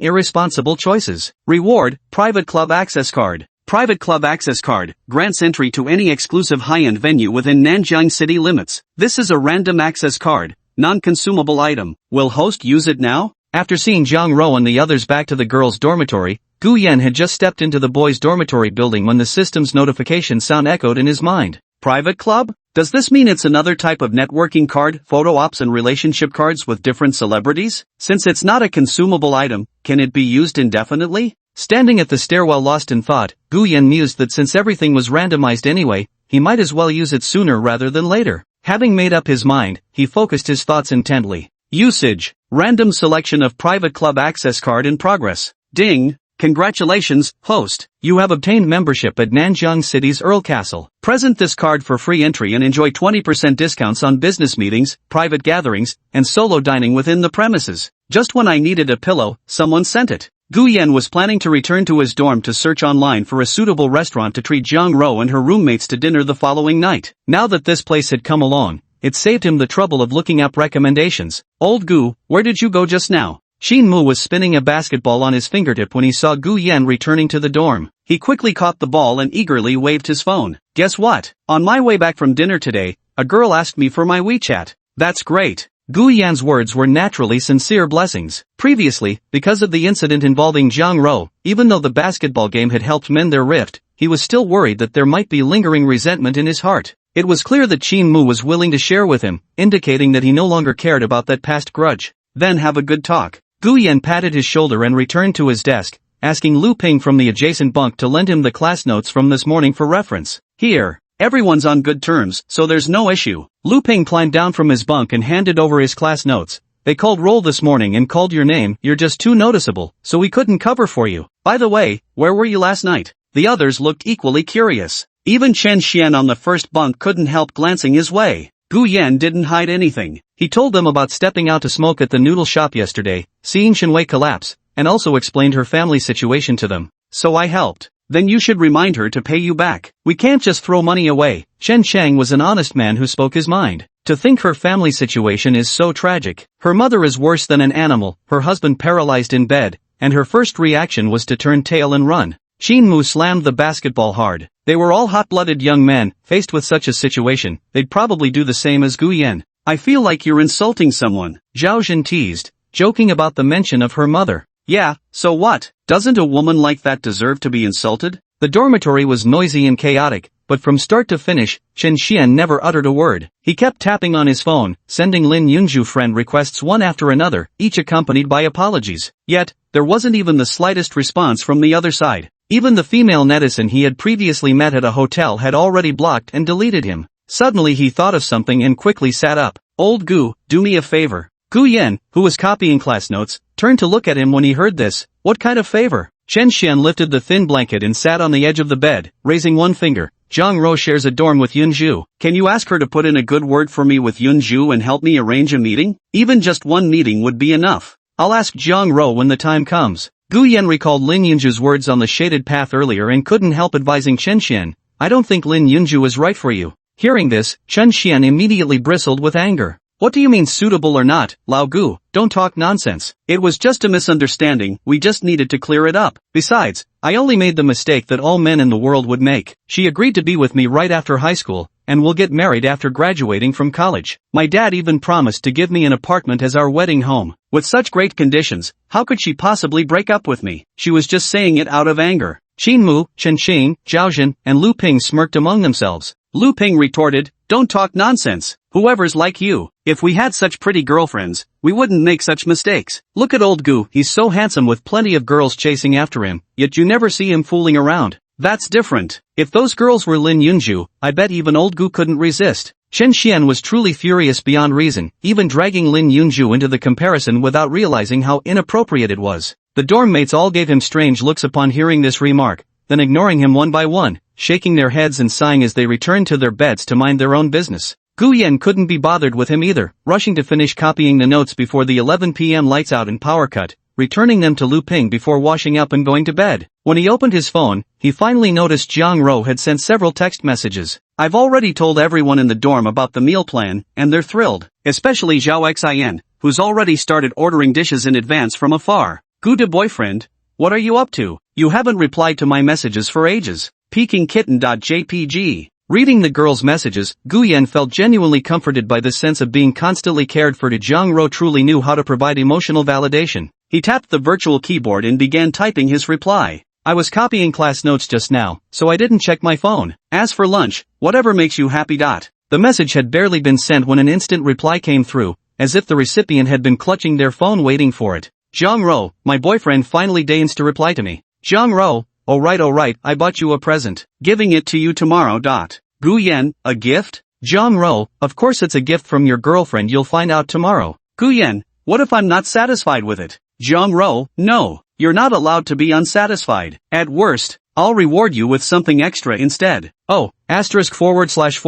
irresponsible choices. Reward, private club access card. Private club access card, grants entry to any exclusive high-end venue within Nanjing city limits. This is a random access card, non-consumable item. Will host use it now? After seeing Zhang Rou and the others back to the girls' dormitory, Gu Yan had just stepped into the boys' dormitory building when the system's notification sound echoed in his mind. Private club? Does this mean it's another type of networking card, photo ops and relationship cards with different celebrities? Since it's not a consumable item, can it be used indefinitely? Standing at the stairwell lost in thought, Gu Yan mused that since everything was randomized anyway, he might as well use it sooner rather than later. Having made up his mind, he focused his thoughts intently. Usage. Random selection of private club access card in progress. Ding. Congratulations, host. You have obtained membership at Nanjing City's Earl Castle. Present this card for free entry and enjoy 20% discounts on business meetings, private gatherings, and solo dining within the premises. Just when I needed a pillow, someone sent it. Gu Yan was planning to return to his dorm to search online for a suitable restaurant to treat Zhang Rou and her roommates to dinner the following night. Now that this place had come along, it saved him the trouble of looking up recommendations. Old Gu, where did you go just now? Xin Mu was spinning a basketball on his fingertip when he saw Gu Yan returning to the dorm. He quickly caught the ball and eagerly waved his phone. Guess what? On my way back from dinner today, a girl asked me for my WeChat. That's great. Gu Yan's words were naturally sincere blessings. Previously, because of the incident involving Zhang Rou, even though the basketball game had helped mend their rift, he was still worried that there might be lingering resentment in his heart. It was clear that Xin Mu was willing to share with him, indicating that he no longer cared about that past grudge. Then have a good talk. Gu Yan patted his shoulder and returned to his desk, asking Lu Ping from the adjacent bunk to lend him the class notes from this morning for reference. Here. Everyone's on good terms, so there's no issue. Lu Ping climbed down from his bunk and handed over his class notes. They called roll this morning and called your name. You're just too noticeable, so we couldn't cover for you. By the way, where were you last night? The others looked equally curious. Even Chen Xian on the first bunk couldn't help glancing his way. Gu Yan didn't hide anything. He told them about stepping out to smoke at the noodle shop yesterday, seeing Shenwei collapse, and also explained her family situation to them. So I helped. Then you should remind her to pay you back. We can't just throw money away. Chen Chang was an honest man who spoke his mind. To think her family situation is so tragic. Her mother is worse than an animal, her husband paralyzed in bed, and her first reaction was to turn tail and run. Xin Mu slammed the basketball hard. They were all hot-blooded young men, faced with such a situation, they'd probably do the same as Gu Yan. I feel like you're insulting someone, Zhao Zhen teased, joking about the mention of her mother. Yeah, so what? Doesn't a woman like that deserve to be insulted? The dormitory was noisy and chaotic, but from start to finish, Chen Xian never uttered a word. He kept tapping on his phone, sending Lin Yunju friend requests one after another, each accompanied by apologies. Yet, there wasn't even the slightest response from the other side. Even the female netizen he had previously met at a hotel had already blocked and deleted him. Suddenly he thought of something and quickly sat up. Old Gu, do me a favor. Gu Yan, who was copying class notes, turned to look at him when he heard this. What kind of favor? Chen Xian lifted the thin blanket and sat on the edge of the bed, raising one finger. Zhang Rou shares a dorm with Yunju. Can you ask her to put in a good word for me with Yunju and help me arrange a meeting? Even just one meeting would be enough. I'll ask Zhang Rou when the time comes. Gu Yan recalled Lin Yunju's words on the shaded path earlier and couldn't help advising Chen Xian. I don't think Lin Yunju is right for you. Hearing this, Chen Xian immediately bristled with anger. What do you mean suitable or not, Lao Gu? Don't talk nonsense. It was just a misunderstanding, we just needed to clear it up. Besides, I only made the mistake that all men in the world would make. She agreed to be with me right after high school, and we'll get married after graduating from college. My dad even promised to give me an apartment as our wedding home. With such great conditions, how could she possibly break up with me? She was just saying it out of anger. Xin Mu, Chen Xing, Zhao Zhen, and Lu Ping smirked among themselves. Lu Ping retorted, don't talk nonsense. Whoever's like you. If we had such pretty girlfriends, we wouldn't make such mistakes. Look at old Gu, he's so handsome with plenty of girls chasing after him, yet you never see him fooling around. That's different. If those girls were Lin Yunju, I bet even old Gu couldn't resist. Chen Xian was truly furious beyond reason, even dragging Lin Yunju into the comparison without realizing how inappropriate it was. The dorm mates all gave him strange looks upon hearing this remark, then ignoring him one by one, shaking their heads and sighing as they returned to their beds to mind their own business. Gu Yan couldn't be bothered with him either, rushing to finish copying the notes before the 11 p.m. lights out and power cut, returning them to Lu Ping before washing up and going to bed. When he opened his phone, he finally noticed Zhang Rou had sent several text messages. I've already told everyone in the dorm about the meal plan, and they're thrilled, especially Zhao Xian, who's already started ordering dishes in advance from afar. Gu de boyfriend, what are you up to? You haven't replied to my messages for ages. Peekingkitten.jpg. Reading the girl's messages, Guyen felt genuinely comforted by this sense of being constantly cared for. Jang Ro truly knew how to provide emotional validation. He tapped the virtual keyboard and began typing his reply. I was copying class notes just now, so I didn't check my phone. As for lunch, whatever makes you happy. The message had barely been sent when an instant reply came through, as if the recipient had been clutching their phone waiting for it. Jang Ro, my boyfriend finally deigns to reply to me. Jang Ro, alright, I bought you a present. Giving it to you tomorrow. Guyen, a gift? Jang Ro, of course it's a gift from your girlfriend, you'll find out tomorrow. Guyen, what if I'm not satisfied with it? Jang Ro, no, you're not allowed to be unsatisfied. At worst, I'll reward you with something extra instead. Oh, asterisk forward slash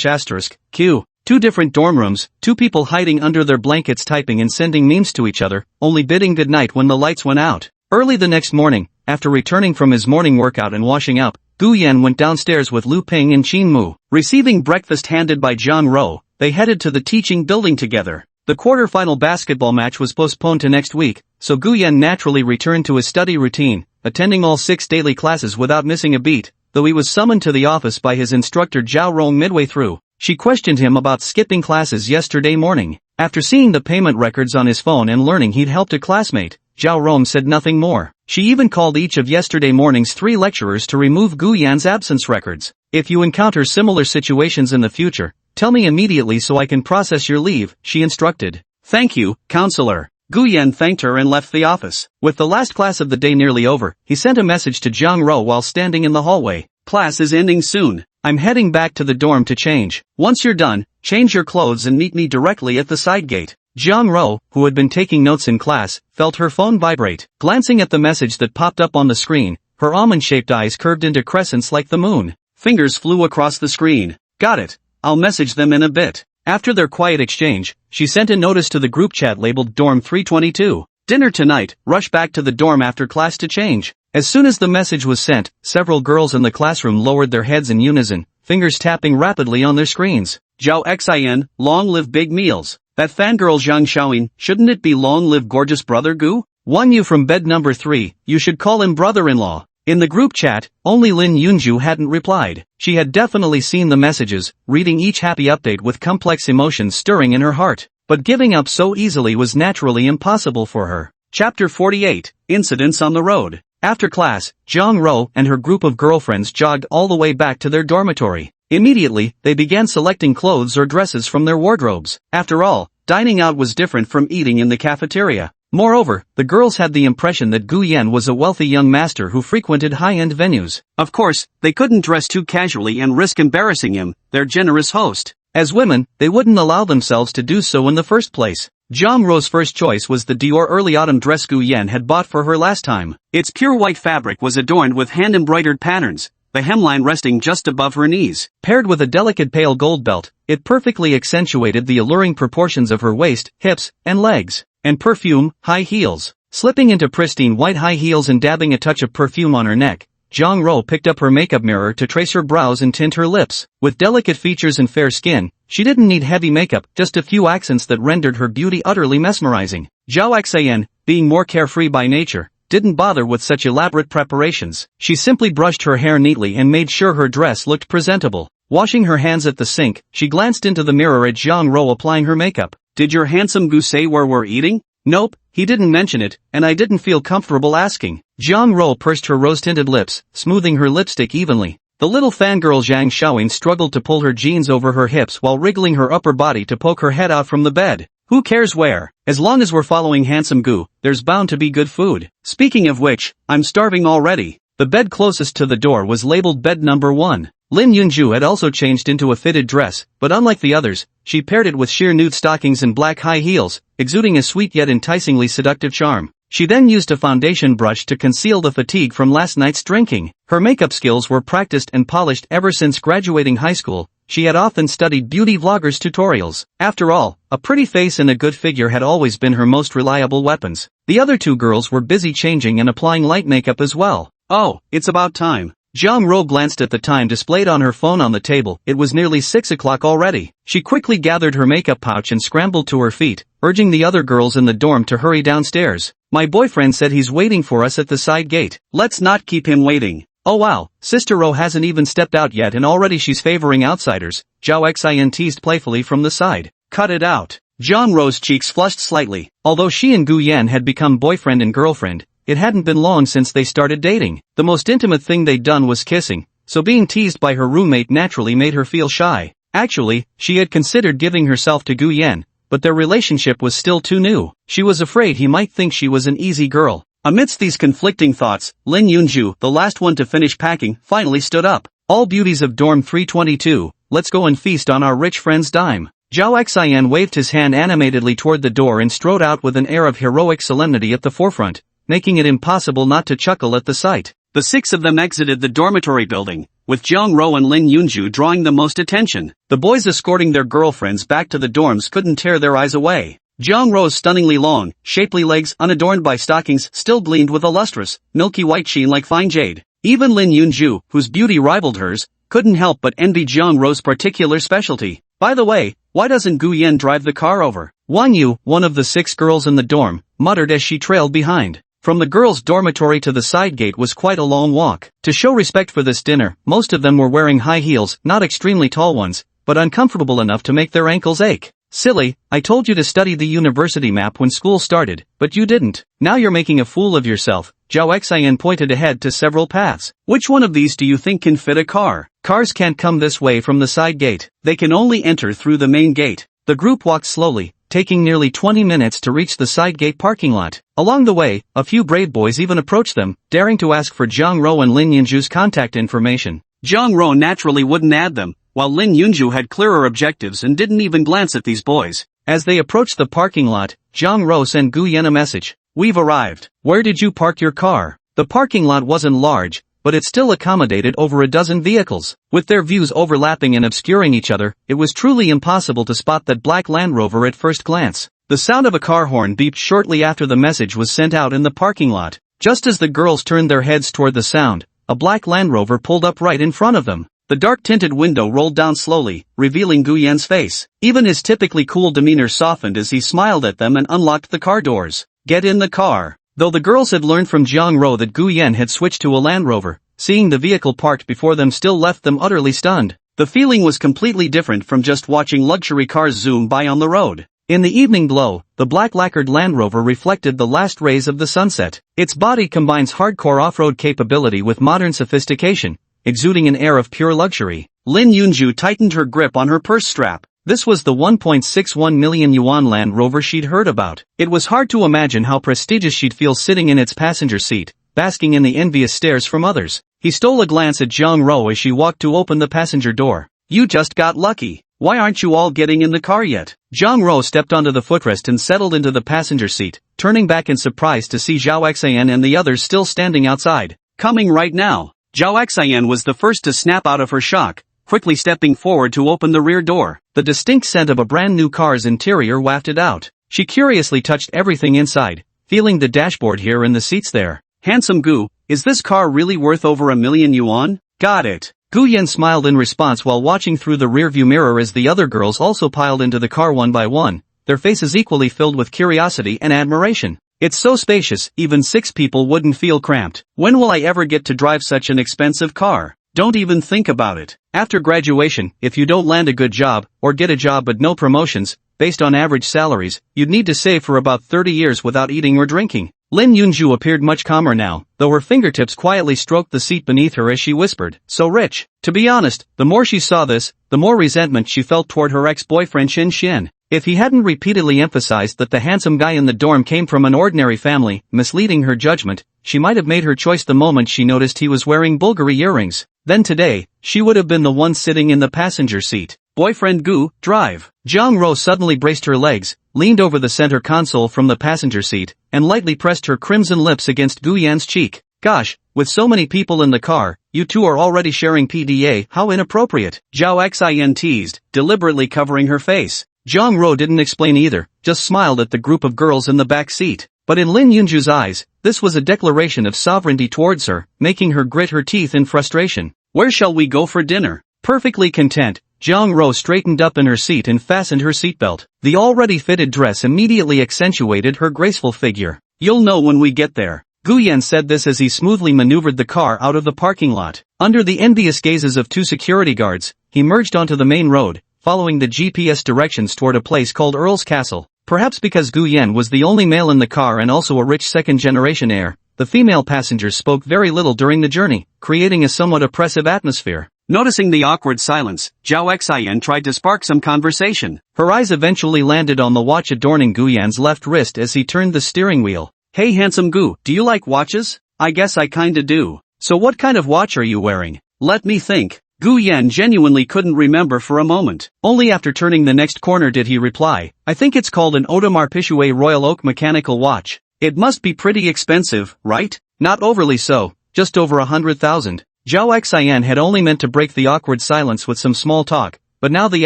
asterisk, Q. 2 different dorm rooms, 2 people hiding under their blankets typing and sending memes to each other, only bidding goodnight when the lights went out. Early the next morning, after returning from his morning workout and washing up, Guyen went downstairs with Lu Ping and Qin Mu. Receiving breakfast handed by Jang Ro, they headed to the teaching building together. The quarterfinal basketball match was postponed to next week, so Guyen naturally returned to his study routine, attending all 6 daily classes without missing a beat, though he was summoned to the office by his instructor Zhao Rong midway through. She questioned him about skipping classes yesterday morning. After seeing the payment records on his phone and learning he'd helped a classmate, Zhao Rong said nothing more. She even called each of yesterday morning's 3 lecturers to remove Guyen's absence records. If you encounter similar situations in the future, tell me immediately so I can process your leave, she instructed. Thank you, counselor. Guyen thanked her and left the office. With the last class of the day nearly over, he sent a message to Jang Ro while standing in the hallway. Class is ending soon. I'm heading back to the dorm to change. Once you're done, change your clothes and meet me directly at the side gate. Jang Ro, who had been taking notes in class, felt her phone vibrate. Glancing at the message that popped up on the screen, her almond-shaped eyes curved into crescents like the moon. Fingers flew across the screen. Got it. I'll message them in a bit. After their quiet exchange, she sent a notice to the group chat labeled Dorm 322. Dinner tonight, rush back to the dorm after class to change. As soon as the message was sent, several girls in the classroom lowered their heads in unison, fingers tapping rapidly on their screens. Zhao Xin, long live big meals. That fangirl Zhang Xiaoyin, shouldn't it be long live gorgeous brother Gu? One you from bed number 3, you should call him brother-in-law. In the group chat, only Lin Yunju hadn't replied. She had definitely seen the messages, reading each happy update with complex emotions stirring in her heart. But giving up so easily was naturally impossible for her. Chapter 48, Incidents on the Road. After class, Jang Ro and her group of girlfriends jogged all the way back to their dormitory. Immediately, they began selecting clothes or dresses from their wardrobes. After all, dining out was different from eating in the cafeteria. Moreover, the girls had the impression that Guyen was a wealthy young master who frequented high-end venues. Of course, they couldn't dress too casually and risk embarrassing him, their generous host. As women, they wouldn't allow themselves to do so in the first place. Jang Ro's first choice was the Dior early autumn dress Guyen had bought for her last time. Its pure white fabric was adorned with hand-embroidered patterns, the hemline resting just above her knees. Paired with a delicate pale gold belt, it perfectly accentuated the alluring proportions of her waist, hips, and legs. And perfume, high heels. Slipping into pristine white high heels and dabbing a touch of perfume on her neck, Jang Ro picked up her makeup mirror to trace her brows and tint her lips. With delicate features and fair skin, she didn't need heavy makeup, just a few accents that rendered her beauty utterly mesmerizing. Zhao Xin, being more carefree by nature, didn't bother with such elaborate preparations. She simply brushed her hair neatly and made sure her dress looked presentable. Washing her hands at the sink, she glanced into the mirror at Jang Ro applying her makeup. Did your handsome Gu say where we're eating? Nope, he didn't mention it, and I didn't feel comfortable asking. Jang Ro pursed her rose-tinted lips, smoothing her lipstick evenly. The little fangirl Zhang Xiaoyin struggled to pull her jeans over her hips while wriggling her upper body to poke her head out from the bed. Who cares where? As long as we're following handsome Gu, there's bound to be good food. Speaking of which, I'm starving already. The bed closest to the door was labeled bed number 1. Lin Yunju had also changed into a fitted dress, but unlike the others, she paired it with sheer nude stockings and black high heels, exuding a sweet yet enticingly seductive charm. She then used a foundation brush to conceal the fatigue from last night's drinking. Her makeup skills were practiced and polished ever since graduating high school. She had often studied beauty vloggers' tutorials. After all, a pretty face and a good figure had always been her most reliable weapons. The other 2 girls were busy changing and applying light makeup as well. Oh, it's about time. Jiang Ro glanced at the time displayed on her phone on the table. It was nearly 6 o'clock already. She quickly gathered her makeup pouch and scrambled to her feet, urging the other girls in the dorm to hurry downstairs. My boyfriend said he's waiting for us at the side gate. Let's not keep him waiting. Oh wow, Sister Ro hasn't even stepped out yet and already she's favoring outsiders, Zhao Xin teased playfully from the side. Cut it out. Jiang Ro's cheeks flushed slightly. Although she and Gu Yan had become boyfriend and girlfriend, it hadn't been long since they started dating. The most intimate thing they'd done was kissing, so being teased by her roommate naturally made her feel shy. Actually, she had considered giving herself to Gu Yan, but their relationship was still too new. She was afraid he might think she was an easy girl. Amidst these conflicting thoughts, Lin Yunju, the last one to finish packing, finally stood up. All beauties of dorm 322, let's go and feast on our rich friend's dime. Zhao Xian waved his hand animatedly toward the door and strode out with an air of heroic solemnity at the forefront, making it impossible not to chuckle at the sight. The 6 of them exited the dormitory building, with Jiang Ro and Lin Yunju drawing the most attention. The boys escorting their girlfriends back to the dorms couldn't tear their eyes away. Jiang Ro's stunningly long, shapely legs unadorned by stockings still gleamed with a lustrous, milky white sheen like fine jade. Even Lin Yunju, whose beauty rivaled hers, couldn't help but envy Jiang Ro's particular specialty. By the way, why doesn't Gu Yan drive the car over? Wang Yu, one of the 6 girls in the dorm, muttered as she trailed behind. From the girls' dormitory to the side gate was quite a long walk. To show respect for this dinner, most of them were wearing high heels, not extremely tall ones, but uncomfortable enough to make their ankles ache. Silly, I told you to study the university map when school started, but you didn't. Now you're making a fool of yourself. Zhao Xian pointed ahead to several paths. Which one of these do you think can fit a car? Cars can't come this way from the side gate. They can only enter through the main gate. The group walked slowly, taking nearly 20 minutes to reach the side gate parking lot. Along the way, a few brave boys even approached them, daring to ask for Jiang Ro and Lin Yunju's contact information. Jiang Ro naturally wouldn't add them, while Lin Yunju had clearer objectives and didn't even glance at these boys. As they approached the parking lot, Jiang Ro sent Gu Yan a message. We've arrived. Where did you park your car? The parking lot wasn't large, but it still accommodated over a dozen vehicles. With their views overlapping and obscuring each other, it was truly impossible to spot that black Land Rover at first glance. The sound of a car horn beeped shortly after the message was sent out in the parking lot. Just as the girls turned their heads toward the sound, a black Land Rover pulled up right in front of them. The dark-tinted window rolled down slowly, revealing Gu Yan's face. Even his typically cool demeanor softened as he smiled at them and unlocked the car doors. Get in the car. Though the girls had learned from Jiang Ro that Gu Yan had switched to a Land Rover, seeing the vehicle parked before them still left them utterly stunned. The feeling was completely different from just watching luxury cars zoom by on the road. In the evening glow, the black lacquered Land Rover reflected the last rays of the sunset. Its body combines hardcore off-road capability with modern sophistication, exuding an air of pure luxury. Lin Yunju tightened her grip on her purse strap. This was the 1.61 million yuan Land Rover she'd heard about. It was hard to imagine how prestigious she'd feel sitting in its passenger seat, basking in the envious stares from others. He stole a glance at Jiang Ro as she walked to open the passenger door. You just got lucky. Why aren't you all getting in the car yet? Jiang Ro stepped onto the footrest and settled into the passenger seat, turning back in surprise to see Zhao Xian and the others still standing outside. Coming right now. Zhao Xian was the first to snap out of her shock, quickly stepping forward to open the rear door. The distinct scent of a brand new car's interior wafted out. She curiously touched everything inside, feeling the dashboard here and the seats there. Handsome Gu, is this car really worth over 1 million yuan? Got it. Gu Yan smiled in response while watching through the rearview mirror as the other girls also piled into the car one by one, their faces equally filled with curiosity and admiration. It's so spacious, even 6 people wouldn't feel cramped. When will I ever get to drive such an expensive car? Don't even think about it. After graduation, if you don't land a good job, or get a job but no promotions, based on average salaries, you'd need to save for about 30 years without eating or drinking. Lin Yunju appeared much calmer now, though her fingertips quietly stroked the seat beneath her as she whispered, so rich. To be honest, the more she saw this, the more resentment she felt toward her ex-boyfriend Shin Shin. If he hadn't repeatedly emphasized that the handsome guy in the dorm came from an ordinary family, misleading her judgment, she might have made her choice the moment she noticed he was wearing Bulgari earrings. Then today, she would have been the one sitting in the passenger seat. Boyfriend Gu, drive. Jiang Ro suddenly braced her legs, leaned over the center console from the passenger seat, and lightly pressed her crimson lips against Gu Yan's cheek. Gosh, with so many people in the car, you two are already sharing PDA, how inappropriate. Zhao Xian teased, deliberately covering her face. Jiang Ro didn't explain either, just smiled at the group of girls in the back seat. But in Lin Yunju's eyes, this was a declaration of sovereignty towards her, making her grit her teeth in frustration. "Where shall we go for dinner?" Perfectly content, Jiang Ro straightened up in her seat and fastened her seatbelt. The already fitted dress immediately accentuated her graceful figure. "You'll know when we get there." Gu Yan said this as he smoothly maneuvered the car out of the parking lot. Under the envious gazes of two security guards, he merged onto the main road, following the GPS directions toward a place called Earl's Castle. Perhaps because Gu Yan was the only male in the car and also a rich second-generation heir, the female passengers spoke very little during the journey, creating a somewhat oppressive atmosphere. Noticing the awkward silence, Zhao Xian tried to spark some conversation. Her eyes eventually landed on the watch adorning Gu Yan's left wrist as he turned the steering wheel. "Hey handsome Gu, do you like watches?" "I guess I kinda do." "So what kind of watch are you wearing?" "Let me think." Gu Yan genuinely couldn't remember for a moment. Only after turning the next corner did he reply, "I think it's called an Audemars Piguet Royal Oak mechanical watch. It must be pretty expensive, right?" "Not overly so, just over 100,000. Zhao Xian had only meant to break the awkward silence with some small talk, but now the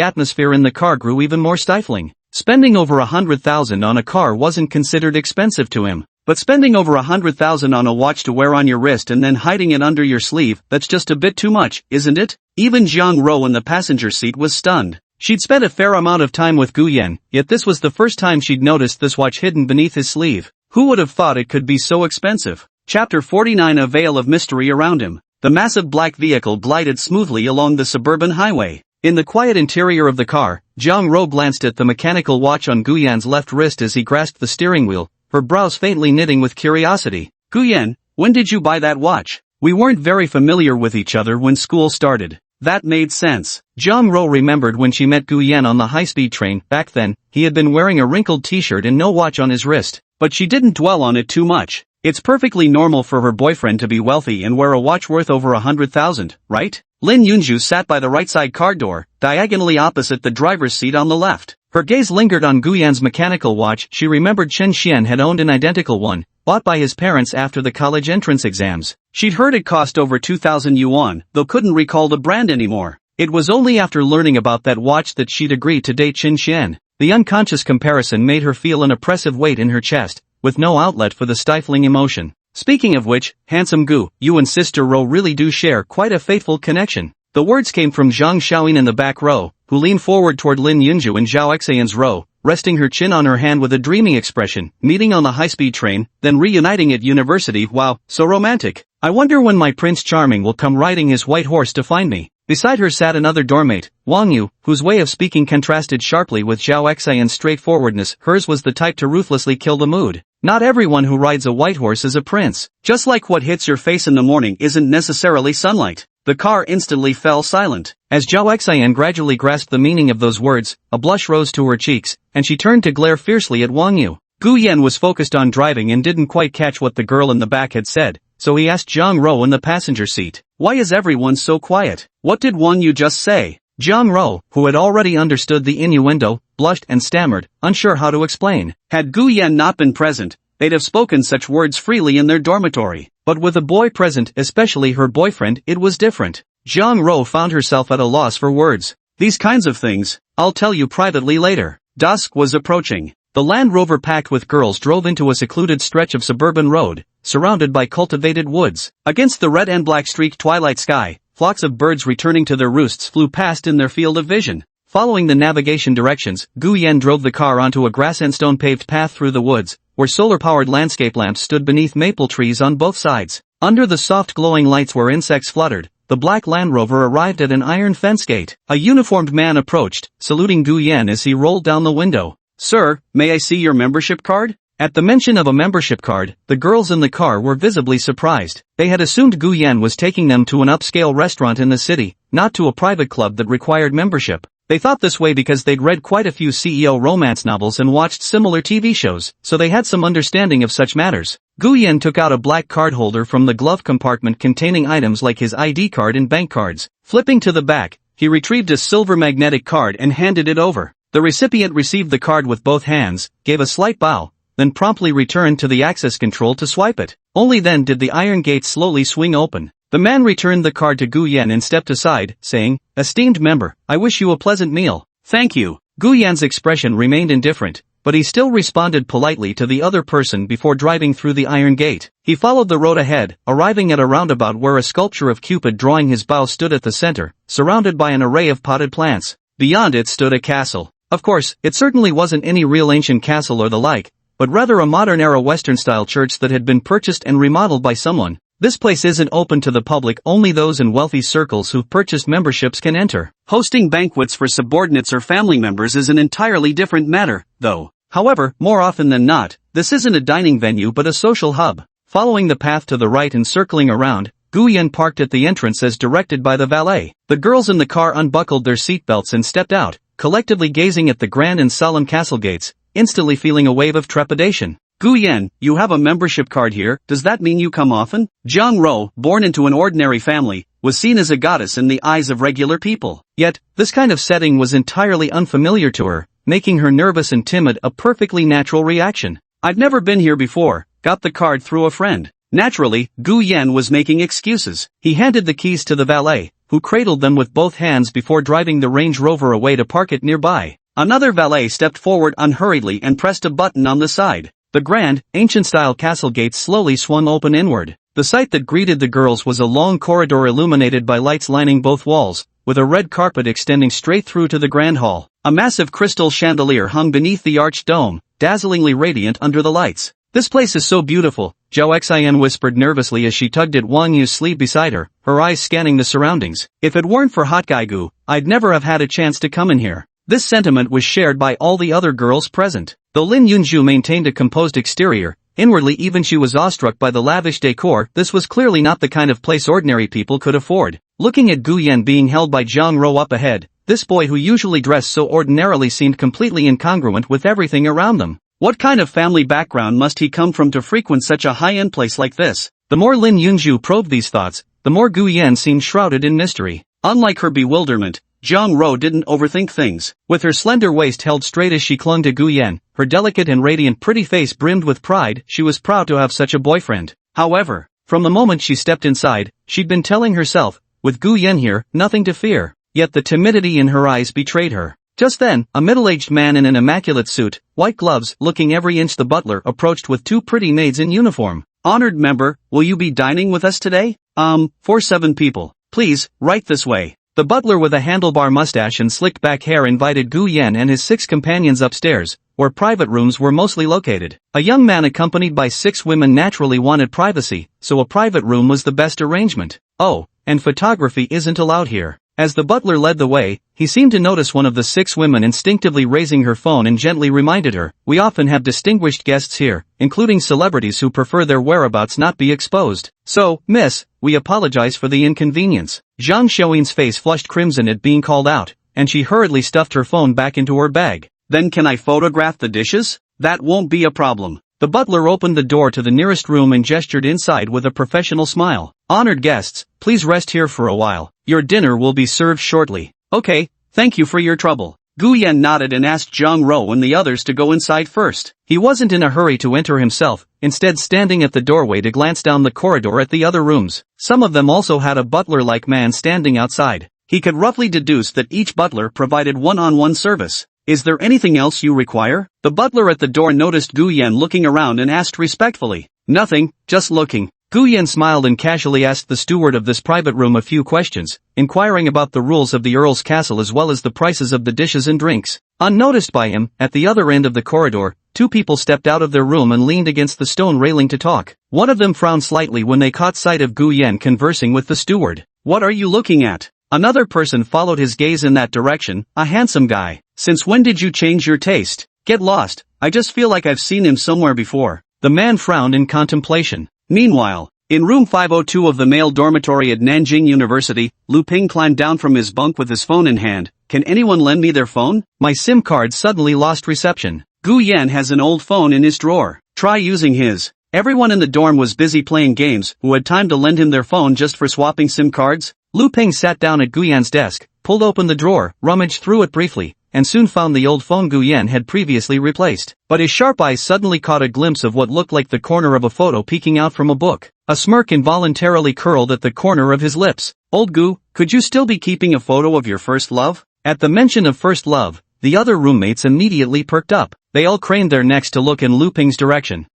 atmosphere in the car grew even more stifling. Spending over 100,000 on a car wasn't considered expensive to him. But spending over 100,000 on a watch to wear on your wrist and then hiding it under your sleeve, that's just a bit too much, isn't it? Even Jiang Ro in the passenger seat was stunned. She'd spent a fair amount of time with Gu Yan, yet this was the first time she'd noticed this watch hidden beneath his sleeve. Who would have thought it could be so expensive? Chapter 49. A veil of mystery around him. The massive black vehicle glided smoothly along the suburban highway. In the quiet interior of the car, Jiang Ro glanced at the mechanical watch on Gu Yan's left wrist as he grasped the steering wheel, her brows faintly knitting with curiosity. "Gu Yan, when did you buy that watch?" "We weren't very familiar with each other when school started." That made sense. Jiang Ro remembered when she met Gu Yan on the high-speed train. Back then, he had been wearing a wrinkled t-shirt and no watch on his wrist. But she didn't dwell on it too much. It's perfectly normal for her boyfriend to be wealthy and wear a watch worth over 100,000, right? Lin Yunju sat by the right side car door, diagonally opposite the driver's seat on the left. Her gaze lingered on Gu Yan's mechanical watch. She remembered Chen Xian had owned an identical one, bought by his parents after the college entrance exams. She'd heard it cost over 2,000 yuan, though couldn't recall the brand anymore. It was only after learning about that watch that she'd agreed to date Chen Xian. The unconscious comparison made her feel an oppressive weight in her chest, with no outlet for the stifling emotion. Speaking of which, handsome Gu, you and Sister Ro really do share quite a fateful connection. The words came from Zhang Xiaoyin in the back row, who leaned forward toward Lin Yunju in Zhao Xian's row, resting her chin on her hand with a dreamy expression. Meeting on the high-speed train, then reuniting at university. Wow, so romantic. I wonder when my Prince Charming will come riding his white horse to find me. Beside her sat another doormate, Wang Yu, whose way of speaking contrasted sharply with Zhao Xian's straightforwardness. Hers was the type to ruthlessly kill the mood. Not everyone who rides a white horse is a prince. Just like what hits your face in the morning isn't necessarily sunlight. The car instantly fell silent. As Zhao Xian gradually grasped the meaning of those words, a blush rose to her cheeks, and she turned to glare fiercely at Wang Yu. Gu Yan was focused on driving and didn't quite catch what the girl in the back had said, so he asked Jiang Ro in the passenger seat, "Why is everyone so quiet? What did Wang Yu just say?" Jiang Ro, who had already understood the innuendo, blushed and stammered, unsure how to explain. Had Gu Yan not been present, they'd have spoken such words freely in their dormitory. But with a boy present, especially her boyfriend, it was different. Jiang Ro found herself at a loss for words. "These kinds of things, I'll tell you privately later." Dusk was approaching. The Land Rover packed with girls drove into a secluded stretch of suburban road, surrounded by cultivated woods. Against the red and black streaked twilight sky, flocks of birds returning to their roosts flew past in their field of vision. Following the navigation directions, Gu Yan drove the car onto a grass and stone paved path through the woods, where solar-powered landscape lamps stood beneath maple trees on both sides. Under the soft glowing lights where insects fluttered, the black Land Rover arrived at an iron fence gate. A uniformed man approached, saluting Gu Yan as he rolled down the window. "Sir, may I see your membership card?" At the mention of a membership card, the girls in the car were visibly surprised. They had assumed Gu Yan was taking them to an upscale restaurant in the city, not to a private club that required membership. They thought this way because they'd read quite a few CEO romance novels and watched similar TV shows, so they had some understanding of such matters. Gu Yan took out a black card holder from the glove compartment containing items like his ID card and bank cards. Flipping to the back, he retrieved a silver magnetic card and handed it over. The recipient received the card with both hands, gave a slight bow, then promptly returned to the access control to swipe it. Only then did the iron gate slowly swing open. The man returned the card to Gu Yan and stepped aside, saying, "Esteemed member, I wish you a pleasant meal." "Thank you." Gu Yan's expression remained indifferent, but he still responded politely to the other person before driving through the iron gate. He followed the road ahead, arriving at a roundabout where a sculpture of Cupid drawing his bow stood at the center, surrounded by an array of potted plants. Beyond it stood a castle. Of course, it certainly wasn't any real ancient castle or the like, but rather a modern-era Western-style church that had been purchased and remodeled by someone. This place isn't open to the public, only those in wealthy circles who've purchased memberships can enter. Hosting banquets for subordinates or family members is an entirely different matter, though. However, more often than not, this isn't a dining venue but a social hub. Following the path to the right and circling around, Guyen parked at the entrance as directed by the valet. The girls in the car unbuckled their seatbelts and stepped out, collectively gazing at the grand and solemn castle gates, instantly feeling a wave of trepidation. Guyen, you have a membership card here, does that mean you come often? Jiang Ro, born into an ordinary family, was seen as a goddess in the eyes of regular people. Yet, this kind of setting was entirely unfamiliar to her, making her nervous and timid a perfectly natural reaction. I've never been here before, got the card through a friend. Naturally, Guyen was making excuses. He handed the keys to the valet, who cradled them with both hands before driving the Range Rover away to park it nearby. Another valet stepped forward unhurriedly and pressed a button on the side. The grand, ancient-style castle gates slowly swung open inward. The sight that greeted the girls was a long corridor illuminated by lights lining both walls, with a red carpet extending straight through to the grand hall. A massive crystal chandelier hung beneath the arched dome, dazzlingly radiant under the lights. This place is so beautiful, Zhao Xian whispered nervously as she tugged at Wang Yu's sleeve beside her, her eyes scanning the surroundings. If it weren't for Hot Gaigu, I'd never have had a chance to come in here. This sentiment was shared by all the other girls present. Though Lin Yunju maintained a composed exterior, inwardly even she was awestruck by the lavish decor. This was clearly not the kind of place ordinary people could afford. Looking at Guyen being held by Jiang Ro up ahead, this boy who usually dressed so ordinarily seemed completely incongruent with everything around them. What kind of family background must he come from to frequent such a high-end place like this? The more Lin Yunju probed these thoughts, the more Guyen seemed shrouded in mystery. Unlike her bewilderment, Jiang Ro didn't overthink things. With her slender waist held straight as she clung to Guyen, her delicate and radiant pretty face brimmed with pride, she was proud to have such a boyfriend. However, from the moment she stepped inside, she'd been telling herself, with Guyen here, nothing to fear. Yet the timidity in her eyes betrayed her. Just then, a middle-aged man in an immaculate suit, white gloves, looking every inch the butler, approached with two pretty maids in uniform. Honored member, will you be dining with us today? For 7 people. Please, right this way. The butler with a handlebar mustache and slicked back hair invited Guyen and his 6 companions upstairs, where private rooms were mostly located. A young man accompanied by 6 women naturally wanted privacy, so a private room was the best arrangement. Oh, and photography isn't allowed here. As the butler led the way, he seemed to notice one of the 6 women instinctively raising her phone and gently reminded her, we often have distinguished guests here, including celebrities who prefer their whereabouts not be exposed. So, miss, we apologize for the inconvenience. Zhang Xiaoyin's face flushed crimson at being called out, and she hurriedly stuffed her phone back into her bag. Then can I photograph the dishes? That won't be a problem. The butler opened the door to the nearest room and gestured inside with a professional smile. Honored guests, please rest here for a while. Your dinner will be served shortly. Okay, thank you for your trouble. Guyen nodded and asked Jiang Ro and the others to go inside first. He wasn't in a hurry to enter himself, instead standing at the doorway to glance down the corridor at the other rooms. Some of them also had a butler-like man standing outside. He could roughly deduce that each butler provided one-on-one service. Is there anything else you require? The butler at the door noticed Guyen looking around and asked respectfully. Nothing, just looking. Guyen smiled and casually asked the steward of this private room a few questions, inquiring about the rules of the Earl's castle as well as the prices of the dishes and drinks. Unnoticed by him, at the other end of the corridor, 2 people stepped out of their room and leaned against the stone railing to talk. One of them frowned slightly when they caught sight of Guyen conversing with the steward. What are you looking at? Another person followed his gaze in that direction, a handsome guy. Since when did you change your taste? Get lost, I just feel like I've seen him somewhere before. The man frowned in contemplation. Meanwhile, in room 502 of the male dormitory at Nanjing University, Lu Ping climbed down from his bunk with his phone in hand. Can anyone lend me their phone? My SIM card suddenly lost reception. Guyen has an old phone in his drawer. Try using his. Everyone in the dorm was busy playing games. Who had time to lend him their phone just for swapping SIM cards? Lu Ping sat down at Guyen's desk, pulled open the drawer, rummaged through it briefly, and soon found the old phone Guyen had previously replaced. But his sharp eyes suddenly caught a glimpse of what looked like the corner of a photo peeking out from a book. A smirk involuntarily curled at the corner of his lips. Old Gu, could you still be keeping a photo of your first love? At the mention of first love, the other roommates immediately perked up. They all craned their necks to look in Lu Ping's direction.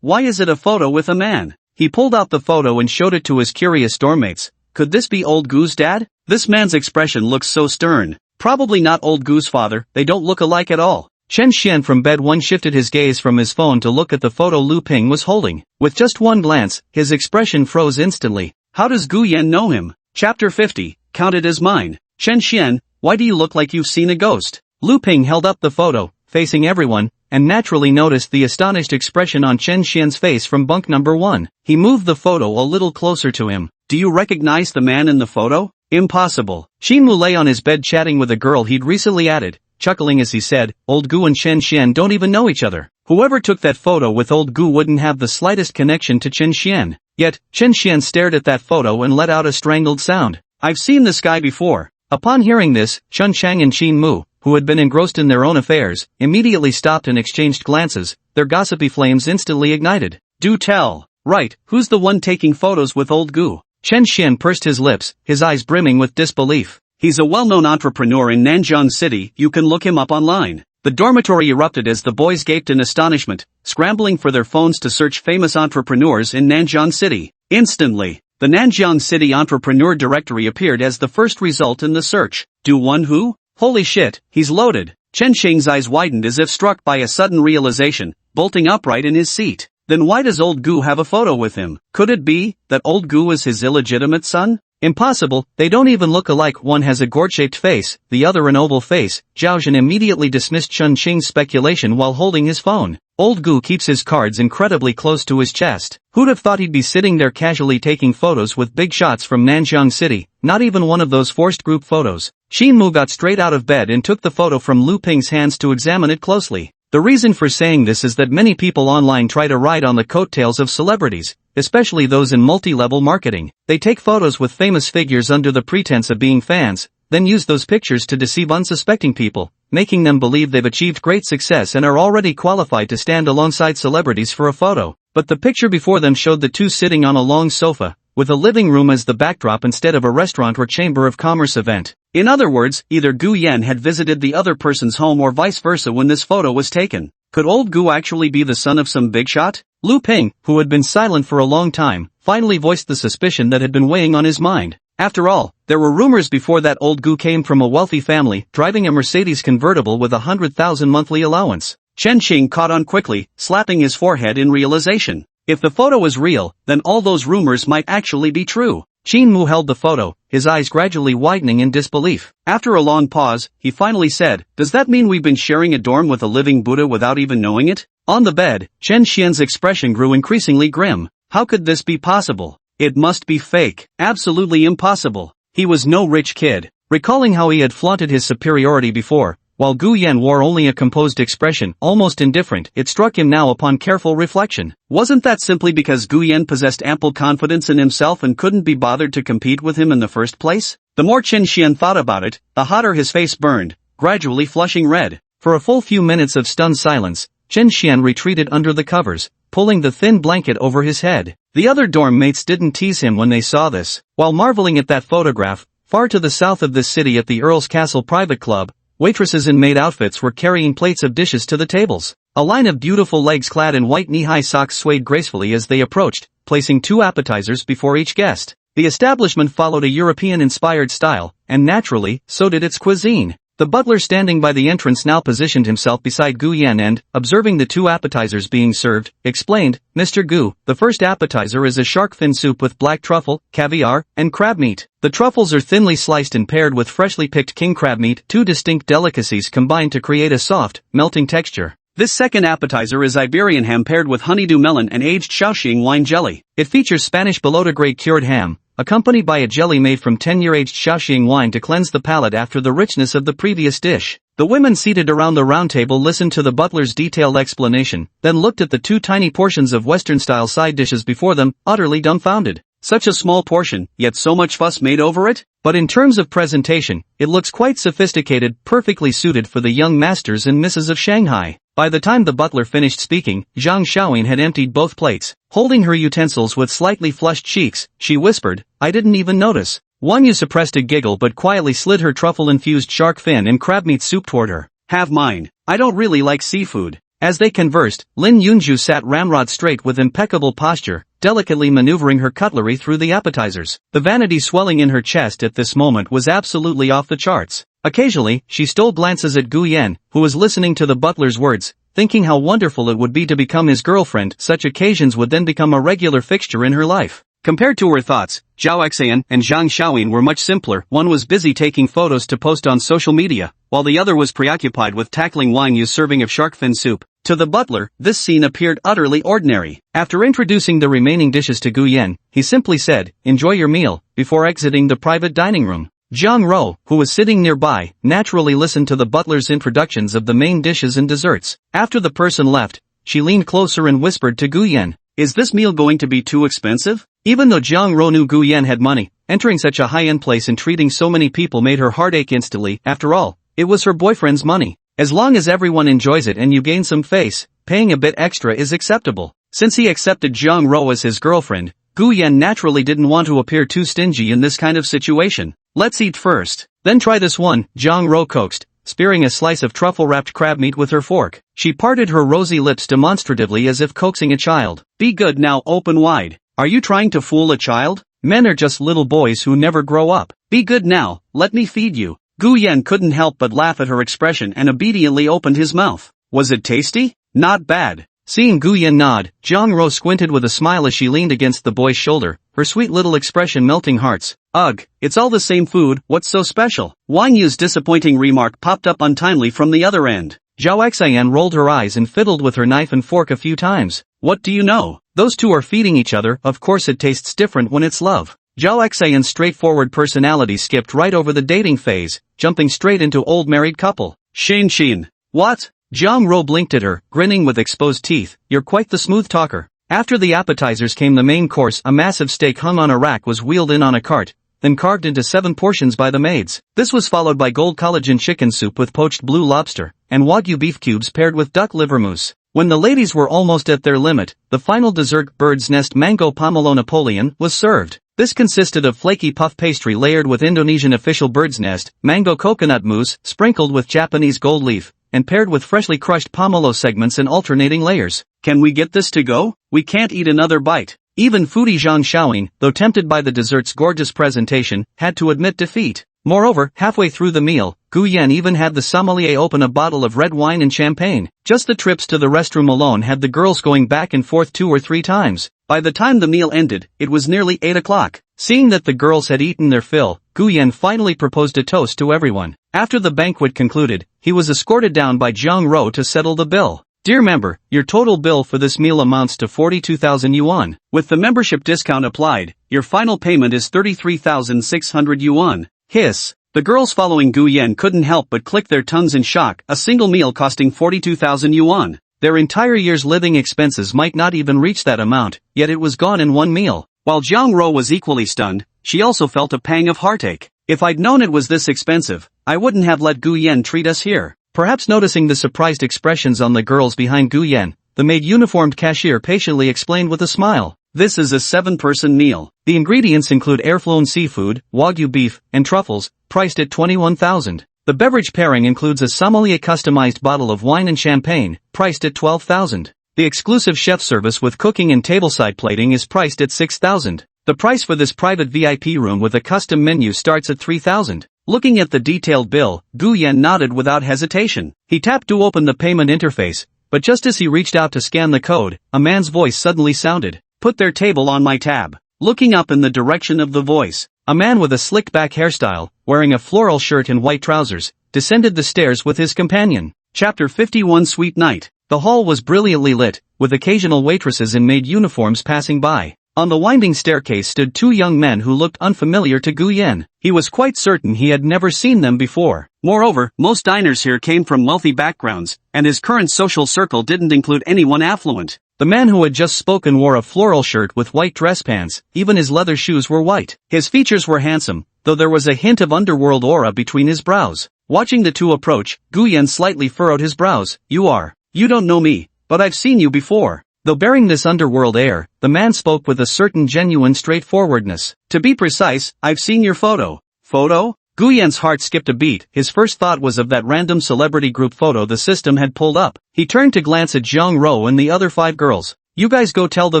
Why is it a photo with a man? He pulled out the photo and showed it to his curious dormmates. Could this be Old Goo's dad? This man's expression looks so stern. Probably not Old Goo's father, they don't look alike at all. Chen Xian from bed 1 shifted his gaze from his phone to look at the photo Lu Ping was holding. With just one glance, his expression froze instantly. How does Gu Yan know him? Chapter 50, counted as mine. Chen Xian, why do you look like you've seen a ghost? Lu Ping held up the photo, facing everyone, and naturally noticed the astonished expression on Chen Xian's face from bunk number 1. He moved the photo a little closer to him. Do you recognize the man in the photo? Impossible. Xin Mu lay on his bed chatting with a girl he'd recently added, chuckling as he said, Old Gu and Chen Xian don't even know each other. Whoever took that photo with Old Gu wouldn't have the slightest connection to Chen Xian. Yet, Chen Xian stared at that photo and let out a strangled sound. I've seen this guy before. Upon hearing this, Chun Chang and Qin Mu, who had been engrossed in their own affairs, immediately stopped and exchanged glances, their gossipy flames instantly ignited. Do tell. Right, who's the one taking photos with Old Gu? Chen Xian pursed his lips, his eyes brimming with disbelief. He's a well-known entrepreneur in Nanjiang City, you can look him up online. The dormitory erupted as the boys gaped in astonishment, scrambling for their phones to search famous entrepreneurs in Nanjiang City. Instantly, the Nanjiang City Entrepreneur Directory appeared as the first result in the search. Do one who? Holy shit, he's loaded. Chen Sheng's eyes widened as if struck by a sudden realization, bolting upright in his seat. Then why does Old Gu have a photo with him? Could it be that Old Gu is his illegitimate son? Impossible, they don't even look alike. One has a gourd-shaped face, the other an oval face. Zhao Zhen immediately dismissed Chun Qing's speculation while holding his phone. Old Gu keeps his cards incredibly close to his chest. Who'd have thought he'd be sitting there casually taking photos with big shots from Nanjiang City, not even one of those forced group photos. Qin Mu got straight out of bed and took the photo from Lu Ping's hands to examine it closely. The reason for saying this is that many people online try to ride on the coattails of celebrities, especially those in multi-level marketing. They take photos with famous figures under the pretense of being fans, then use those pictures to deceive unsuspecting people, making them believe they've achieved great success and are already qualified to stand alongside celebrities for a photo. But the picture before them showed the two sitting on a long sofa, with a living room as the backdrop instead of a restaurant or chamber of commerce event. In other words, either Gu Yan had visited the other person's home or vice versa when this photo was taken. Could Old Gu actually be the son of some big shot? Lu Ping, who had been silent for a long time, finally voiced the suspicion that had been weighing on his mind. After all, there were rumors before that Old Gu came from a wealthy family, driving a Mercedes convertible with 100,000 monthly allowance. Chen Qing caught on quickly, slapping his forehead in realization. If the photo was real, then all those rumors might actually be true. Qin Mu held the photo, his eyes gradually widening in disbelief. After a long pause, he finally said, does that mean we've been sharing a dorm with a living Buddha without even knowing it? On the bed, Chen Xian's expression grew increasingly grim. How could this be possible? It must be fake. Absolutely impossible. He was no rich kid. Recalling how he had flaunted his superiority before, while Gu Yan wore only a composed expression, almost indifferent, it struck him now upon careful reflection. Wasn't that simply because Gu Yan possessed ample confidence in himself and couldn't be bothered to compete with him in the first place? The more Chen Xian thought about it, the hotter his face burned, gradually flushing red. For a full few minutes of stunned silence, Chen Xian retreated under the covers, pulling the thin blanket over his head. The other dorm mates didn't tease him when they saw this. While marveling at that photograph, far to the south of this city at the Earl's Castle Private Club, waitresses in maid outfits were carrying plates of dishes to the tables. A line of beautiful legs clad in white knee-high socks swayed gracefully as they approached, placing 2 appetizers before each guest. The establishment followed a European-inspired style, and naturally, so did its cuisine. The butler standing by the entrance now positioned himself beside Gu Yan and, observing the 2 appetizers being served, explained, Mr. Gu, the first appetizer is a shark fin soup with black truffle, caviar, and crab meat. The truffles are thinly sliced and paired with freshly picked king crab meat, 2 distinct delicacies combined to create a soft, melting texture. This second appetizer is Iberian ham paired with honeydew melon and aged Shaoxing wine jelly. It features Spanish Bolota-grade cured ham, accompanied by a jelly made from 10-year-aged Shaoxing wine to cleanse the palate after the richness of the previous dish. The women seated around the round table listened to the butler's detailed explanation, then looked at the 2 tiny portions of Western-style side dishes before them, utterly dumbfounded. Such a small portion, yet so much fuss made over it? But in terms of presentation, it looks quite sophisticated, perfectly suited for the young masters and misses of Shanghai. By the time the butler finished speaking, Zhang Xiaoyin had emptied both plates. Holding her utensils with slightly flushed cheeks, she whispered, I didn't even notice. Wang Yu suppressed a giggle but quietly slid her truffle-infused shark fin and crab meat soup toward her. Have mine. I don't really like seafood. As they conversed, Lin Yunju sat ramrod straight with impeccable posture, delicately maneuvering her cutlery through the appetizers. The vanity swelling in her chest at this moment was absolutely off the charts. Occasionally, she stole glances at Gu Yan, who was listening to the butler's words, thinking how wonderful it would be to become his girlfriend. Such occasions would then become a regular fixture in her life. Compared to her thoughts, Zhao Xan and Zhang Xiaoyin were much simpler. One was busy taking photos to post on social media, while the other was preoccupied with tackling Wang Yu's serving of shark fin soup. To the butler, this scene appeared utterly ordinary. After introducing the remaining dishes to Gu Yan, he simply said, "Enjoy your meal," before exiting the private dining room. Zhang Ro, who was sitting nearby, naturally listened to the butler's introductions of the main dishes and desserts. After the person left, she leaned closer and whispered to Gu Yan, "Is this meal going to be too expensive?" Even though Zhang Ro knew Gu Yan had money, entering such a high-end place and treating so many people made her heart ache instantly. After all, it was her boyfriend's money. As long as everyone enjoys it and you gain some face, paying a bit extra is acceptable. Since he accepted Zhang Ro as his girlfriend, Gu Yan naturally didn't want to appear too stingy in this kind of situation. "Let's eat first, then try this one," Zhang Ro coaxed, spearing a slice of truffle-wrapped crab meat with her fork. She parted her rosy lips demonstratively as if coaxing a child. "Be good now, open wide. Are you trying to fool a child? Men are just little boys who never grow up. Be good now, let me feed you." Gu Yan couldn't help but laugh at her expression and obediently opened his mouth. "Was it tasty?" "Not bad." Seeing Gu Yan nod, Zhang Ro squinted with a smile as she leaned against the boy's shoulder, her sweet little expression melting hearts. "Ugh, it's all the same food, what's so special?" Wang Yu's disappointing remark popped up untimely from the other end. Zhao Xan rolled her eyes and fiddled with her knife and fork a few times. "What do you know? Those two are feeding each other, of course it tastes different when it's love." Zhao Xan's straightforward personality skipped right over the dating phase, jumping straight into old married couple. Xin. What? Zhang Ro blinked at her, grinning with exposed teeth. "You're quite the smooth talker." After the appetizers came the main course. A massive steak hung on a rack was wheeled in on a cart, then carved into 7 portions by the maids. This was followed by gold collagen chicken soup with poached blue lobster, and wagyu beef cubes paired with duck liver mousse. When the ladies were almost at their limit, the final dessert, bird's nest mango pomelo Napoleon, was served. This consisted of flaky puff pastry layered with Indonesian official bird's nest, mango coconut mousse, sprinkled with Japanese gold leaf, and paired with freshly crushed pomelo segments in alternating layers. "Can we get this to go? We can't eat another bite." Even foodie Zhang Xiaoyin, though tempted by the dessert's gorgeous presentation, had to admit defeat. Moreover, halfway through the meal, Gu Yan even had the sommelier open a bottle of red wine and champagne. Just the trips to the restroom alone had the girls going back and forth 2 or 3 times. By the time the meal ended, it was nearly 8 o'clock. Seeing that the girls had eaten their fill, Gu Yan finally proposed a toast to everyone. After the banquet concluded, he was escorted down by Zhang Ro to settle the bill. "Dear member, your total bill for this meal amounts to 42,000 yuan. With the membership discount applied, your final payment is 33,600 yuan. Hiss. The girls following Gu Yan couldn't help but click their tongues in shock. A single meal costing 42,000 yuan. Their entire year's living expenses might not even reach that amount, yet it was gone in one meal. While Zhang Ro was equally stunned, she also felt a pang of heartache. "If I'd known it was this expensive, I wouldn't have let Gu Yan treat us here." Perhaps noticing the surprised expressions on the girls behind Gu Yan, the maid-uniformed cashier patiently explained with a smile. "This is a 7-person meal. The ingredients include air-flown seafood, wagyu beef, and truffles, priced at 21,000. The beverage pairing includes a sommelier-customized bottle of wine and champagne, priced at 12,000. The exclusive chef service with cooking and tableside plating is priced at 6,000. The price for this private VIP room with a custom menu starts at 3,000. Looking at the detailed bill, Gu Yan nodded without hesitation. He tapped to open the payment interface, but just as he reached out to scan the code, a man's voice suddenly sounded. "Put their table on my tab." Looking up in the direction of the voice, a man with a slicked-back hairstyle, wearing a floral shirt and white trousers, descended the stairs with his companion. Chapter 51 Sweet Night. The hall was brilliantly lit, with occasional waitresses in maid uniforms passing by. On the winding staircase stood 2 young men who looked unfamiliar to Gu Yan. He was quite certain he had never seen them before. Moreover, most diners here came from wealthy backgrounds, and his current social circle didn't include anyone affluent. The man who had just spoken wore a floral shirt with white dress pants, even his leather shoes were white. His features were handsome, though there was a hint of underworld aura between his brows. Watching the two approach, Gu Yan slightly furrowed his brows. You don't know me, but I've seen you before." Though bearing this underworld air, the man spoke with a certain genuine straightforwardness. "To be precise, I've seen your photo." "Photo?" Gu Yan's heart skipped a beat. His first thought was of that random celebrity group photo the system had pulled up. He turned to glance at Zhang Ro and the other 5 girls. You guys go tell the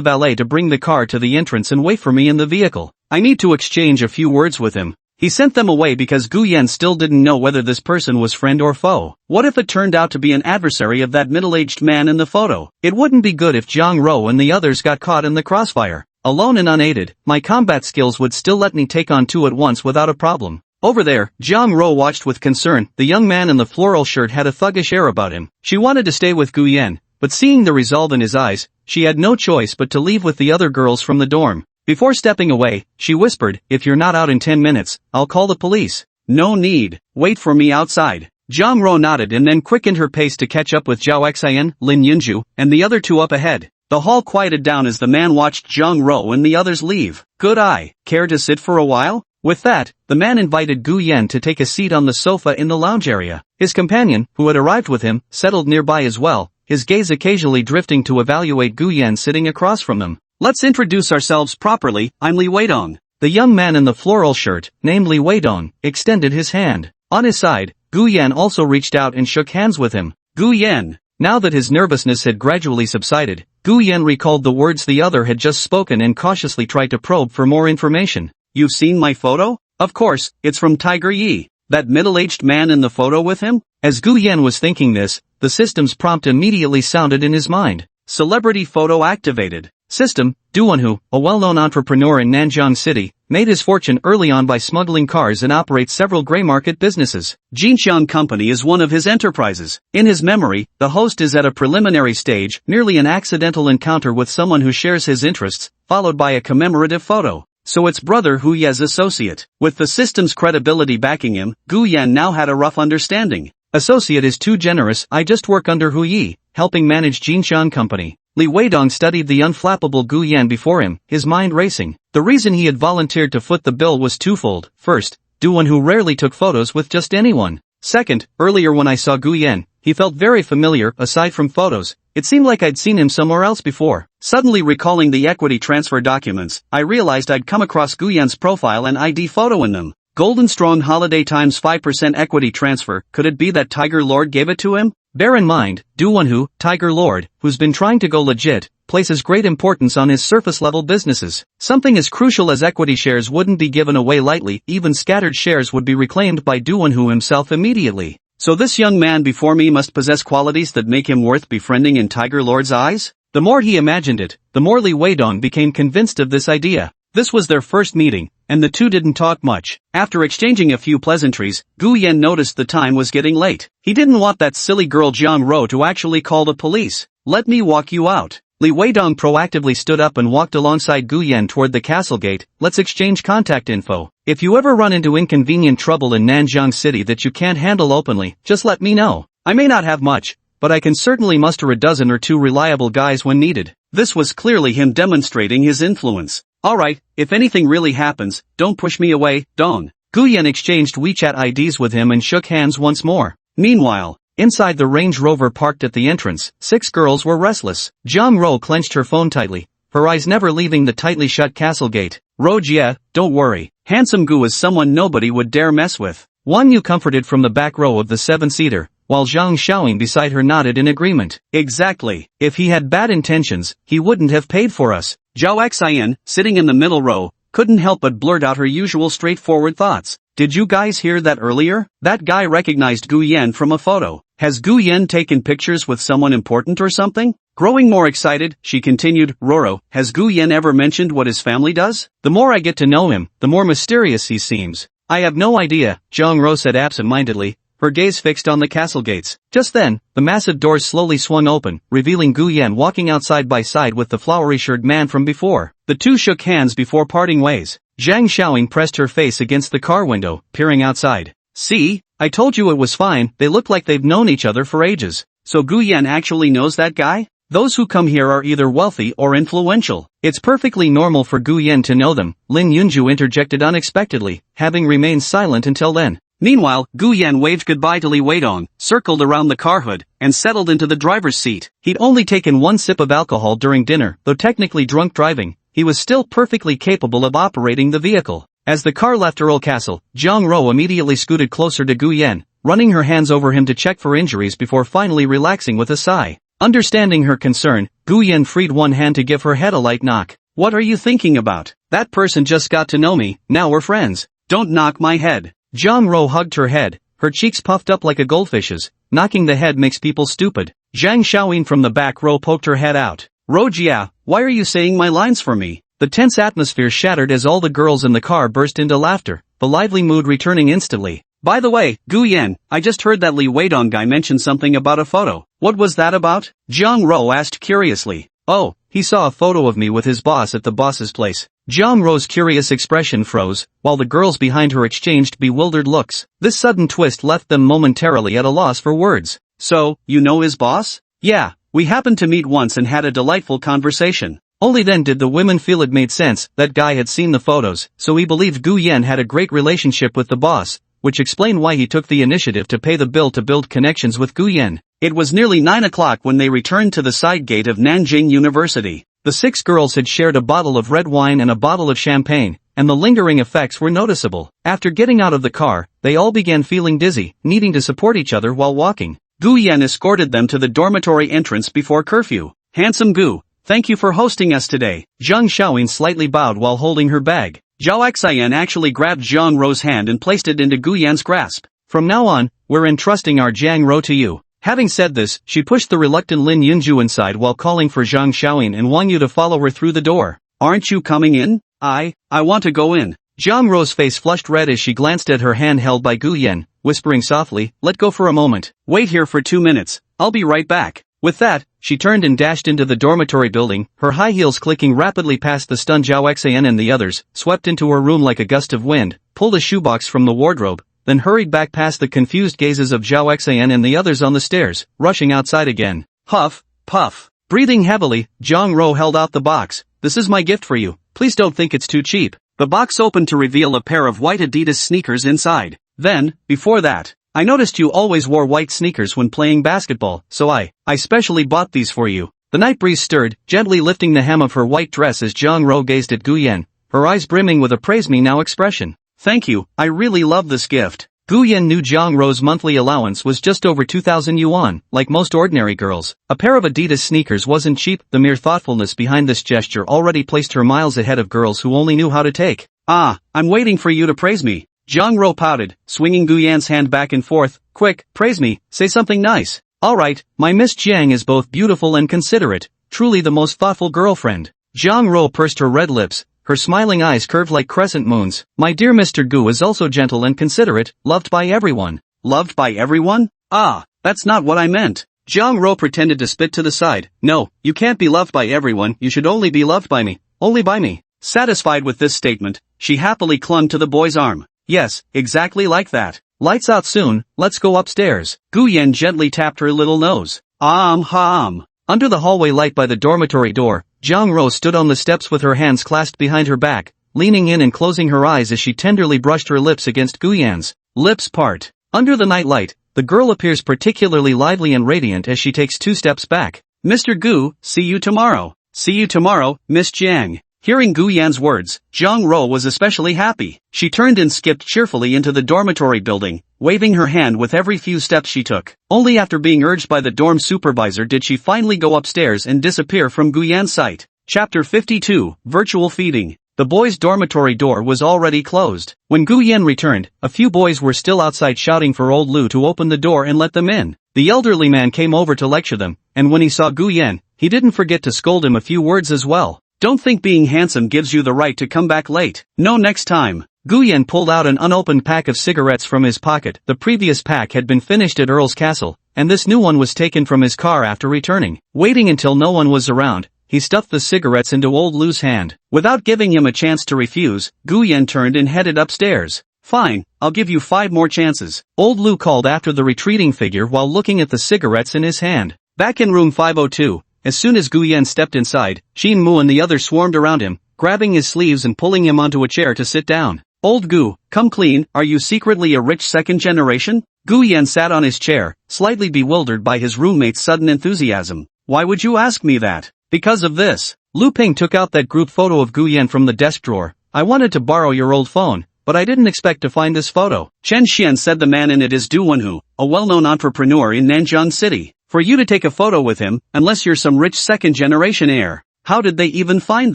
valet to bring the car to the entrance and wait for me in the vehicle. I need to exchange a few words with him. He sent them away because Gu Yan still didn't know whether this person was friend or foe. What if it turned out to be an adversary of that middle-aged man in the photo? It wouldn't be good if Zhang Ro and the others got caught in the crossfire. Alone and unaided, my combat skills would still let me take on 2 at once without a problem. Over there, Zhang Ro watched with concern. The young man in the floral shirt had a thuggish air about him. She wanted to stay with Gu Yan, but seeing the resolve in his eyes, she had no choice but to leave with the other girls from the dorm. Before stepping away, she whispered, if you're not out in 10 minutes, I'll call the police. No need, wait for me outside. Zhang Ro nodded and then quickened her pace to catch up with Zhao Xian, Lin Yunju, and the other 2 up ahead. The hall quieted down as the man watched Zhang Ro and the others leave. Good eye, care to sit for a while? With that, the man invited Gu Yan to take a seat on the sofa in the lounge area. His companion, who had arrived with him, settled nearby as well, his gaze occasionally drifting to evaluate Gu Yan sitting across from them. Let's introduce ourselves properly, I'm Li Weidong. The young man in the floral shirt, named Li Weidong, extended his hand. On his side, Gu Yan also reached out and shook hands with him. Gu Yan. Now that his nervousness had gradually subsided, Gu Yan recalled the words the other had just spoken and cautiously tried to probe for more information. You've seen my photo? Of course, it's from Tiger Yi. That middle-aged man in the photo with him? As Gu Yan was thinking this, the system's prompt immediately sounded in his mind. Celebrity photo activated. System, Duanhu, a well-known entrepreneur in Nanjiang City, made his fortune early on by smuggling cars and operates several gray market businesses. Jinxiang Company is one of his enterprises. In his memory, the host is at a preliminary stage, merely an accidental encounter with someone who shares his interests, followed by a commemorative photo. So it's brother Hu Ye's associate. With the system's credibility backing him, Gu Yan now had a rough understanding. Associate is too generous, I just work under Hu Yi, helping manage Jinxiang Company. Li Weidong studied the unflappable Gu Yan before him, his mind racing. The reason he had volunteered to foot the bill was twofold. First, Duanhu rarely took photos with just anyone. Second, earlier when I saw Gu Yan, he felt very familiar. Aside from photos, it seemed like I'd seen him somewhere else before. Suddenly recalling the equity transfer documents, I realized I'd come across Gu Yan's profile and ID photo in them. Golden Strong Holiday times 5% equity transfer, could it be that Tiger Lord gave it to him? Bear in mind, Duanhu, Tiger Lord, who's been trying to go legit, places great importance on his surface-level businesses. Something as crucial as equity shares wouldn't be given away lightly, even scattered shares would be reclaimed by Duanhu himself immediately. So this young man before me must possess qualities that make him worth befriending in Tiger Lord's eyes? The more he imagined it, the more Li Weidong became convinced of this idea. This was their first meeting, and the two didn't talk much. After exchanging a few pleasantries, Gu Yan noticed the time was getting late. He didn't want that silly girl Zhang Ro to actually call the police. Let me walk you out. Li Weidong proactively stood up and walked alongside Gu Yan toward the castle gate. Let's exchange contact info. If you ever run into inconvenient trouble in Nanjiang City that you can't handle openly, just let me know. I may not have much, but I can certainly muster a dozen or two reliable guys when needed. This was clearly him demonstrating his influence. Alright, if anything really happens, don't push me away, Dong. Gu Yan exchanged WeChat IDs with him and shook hands once more. Meanwhile, inside the Range Rover parked at the entrance, 6 girls were restless. Zhang Ro clenched her phone tightly, her eyes never leaving the tightly shut castle gate. Ro Jie, don't worry. Handsome Gu is someone nobody would dare mess with. Wang Yu comforted from the back row of the 7-seater, while Zhang Xiaoying beside her nodded in agreement. Exactly. If he had bad intentions, he wouldn't have paid for us. Zhao Xian, sitting in the middle row, couldn't help but blurt out her usual straightforward thoughts. Did you guys hear that earlier? That guy recognized Gu Yan from a photo. Has Gu Yan taken pictures with someone important or something? Growing more excited, she continued, Roro, has Gu Yan ever mentioned what his family does? The more I get to know him, the more mysterious he seems. I have no idea, Zhang Ro said absent-mindedly, her gaze fixed on the castle gates. Just then, the massive doors slowly swung open, revealing Gu Yan walking out side by side with the flowery-shirted man from before. The two shook hands before parting ways. Zhang Xiaoying pressed her face against the car window, peering outside. See? I told you it was fine, they look like they've known each other for ages. So Gu Yan actually knows that guy? Those who come here are either wealthy or influential. It's perfectly normal for Gu Yan to know them, Lin Yunju interjected unexpectedly, having remained silent until then. Meanwhile, Gu Yan waved goodbye to Li Weidong, circled around the car hood, and settled into the driver's seat. He'd only taken 1 sip of alcohol during dinner, though technically drunk driving, he was still perfectly capable of operating the vehicle. As the car left Earl Castle, Jiang Ro immediately scooted closer to Gu Yan, running her hands over him to check for injuries before finally relaxing with a sigh. Understanding her concern, Gu Yan freed one hand to give her head a light knock. "What are you thinking about? That person just got to know me, now we're friends. Don't knock my head." Jiang Ro hugged her head, her cheeks puffed up like a goldfish's. Knocking the head makes people stupid. Zhang Xiaoyin from the back row poked her head out. "Ro Jia, why are you saying my lines for me?" The tense atmosphere shattered as all the girls in the car burst into laughter, the lively mood returning instantly. "By the way, Gu Yan, I just heard that Li Weidong guy mentioned something about a photo. What was that about?" Jiang Ro asked curiously. "Oh, he saw a photo of me with his boss at the boss's place." Jiang Ro's curious expression froze, while the girls behind her exchanged bewildered looks. This sudden twist left them momentarily at a loss for words. "So, you know his boss?" "Yeah, we happened to meet once and had a delightful conversation." Only then did the women feel it made sense. That guy had seen the photos, so he believed Gu Yan had a great relationship with the boss, which explained why he took the initiative to pay the bill to build connections with Gu Yan. It was nearly 9 o'clock when they returned to the side gate of Nanjing University. The 6 girls had shared a bottle of red wine and a bottle of champagne, and the lingering effects were noticeable. After getting out of the car, they all began feeling dizzy, needing to support each other while walking. Gu Yan escorted them to the dormitory entrance before curfew. "Handsome Gu, thank you for hosting us today." Zhang Xiaoyin slightly bowed while holding her bag. Zhao Xian actually grabbed Jiang Ro's hand and placed it into Gu Yan's grasp. "From now on, we're entrusting our Jiang Ro to you." Having said this, she pushed the reluctant Lin Yunju inside while calling for Zhang Xiaoyin and Wang Yu to follow her through the door. "Aren't you coming in?" I want to go in." Jiang Ro's face flushed red as she glanced at her hand held by Gu Yan, whispering softly, "Let go for a moment. Wait here for 2 minutes, I'll be right back." With that, she turned and dashed into the dormitory building, her high heels clicking rapidly past the stunned Zhao Xian and the others, swept into her room like a gust of wind, pulled a shoebox from the wardrobe, then hurried back past the confused gazes of Zhao Xian and the others on the stairs, rushing outside again. Huff, puff. Breathing heavily, Jiang Ro held out the box. "This is my gift for you, please don't think it's too cheap." The box opened to reveal a pair of white Adidas sneakers inside. "Then, before that, I noticed you always wore white sneakers when playing basketball, so I specially bought these for you." The night breeze stirred, gently lifting the hem of her white dress as Jiang Ro gazed at Gu Yan, her eyes brimming with a praise me now expression. "Thank you, I really love this gift." Gu Yan knew Jiang Ro's monthly allowance was just over 2,000 yuan, like most ordinary girls. A pair of Adidas sneakers wasn't cheap, the mere thoughtfulness behind this gesture already placed her miles ahead of girls who only knew how to take. I'm waiting for you to praise me." Jiang Ro pouted, swinging Gu Yan's hand back and forth. "Quick, praise me, say something nice." "Alright, my Miss Jiang is both beautiful and considerate, truly the most thoughtful girlfriend." Jiang Ro pursed her red lips, her smiling eyes curved like crescent moons. "My dear Mr. Gu is also gentle and considerate, loved by everyone." "Loved by everyone? That's not what I meant." Jiang Ro pretended to spit to the side. "No, you can't be loved by everyone, you should only be loved by me, only by me." Satisfied with this statement, she happily clung to the boy's arm. "Yes, exactly like that. Lights out soon, let's go upstairs." Gu Yan gently tapped her little nose. Under the hallway light by the dormitory door, Jiang Ro stood on the steps with her hands clasped behind her back, leaning in and closing her eyes as she tenderly brushed her lips against Gu Yan's. Lips part. Under the night light, the girl appears particularly lively and radiant as she takes 2 steps back. "Mr. Gu, see you tomorrow." "See you tomorrow, Miss Jiang." Hearing Gu Yan's words, Jiang Ro was especially happy. She turned and skipped cheerfully into the dormitory building, waving her hand with every few steps she took. Only after being urged by the dorm supervisor did she finally go upstairs and disappear from Gu Yan's sight. Chapter 52, Virtual Feeding. The boys' dormitory door was already closed. When Gu Yan returned, a few boys were still outside shouting for old Lu to open the door and let them in. The elderly man came over to lecture them, and when he saw Gu Yan, he didn't forget to scold him a few words as well. "Don't think being handsome gives you the right to come back late. No, next time." Gu Yan pulled out an unopened pack of cigarettes from his pocket. The previous pack had been finished at Earl's castle, and this new one was taken from his car after returning. Waiting until no one was around, he stuffed the cigarettes into old Lu's hand. Without giving him a chance to refuse, Gu Yan turned and headed upstairs. "Fine, I'll give you 5 more chances," old Lu called after the retreating figure while looking at the cigarettes in his hand. Back in room 502, as soon as Gu Yan stepped inside, Xin Mu and the others swarmed around him, grabbing his sleeves and pulling him onto a chair to sit down. "Old Gu, come clean, are you secretly a rich second generation?" Gu Yan sat on his chair, slightly bewildered by his roommate's sudden enthusiasm. "Why would you ask me that?" "Because of this." Lu Ping took out that group photo of Gu Yan from the desk drawer, I wanted to borrow your old phone, but I didn't expect to find this photo. Chen Xian said the man in it is Du Wenhu, a well-known entrepreneur in Nanjiang City. For you to take a photo with him, unless you're some rich second-generation heir. How did they even find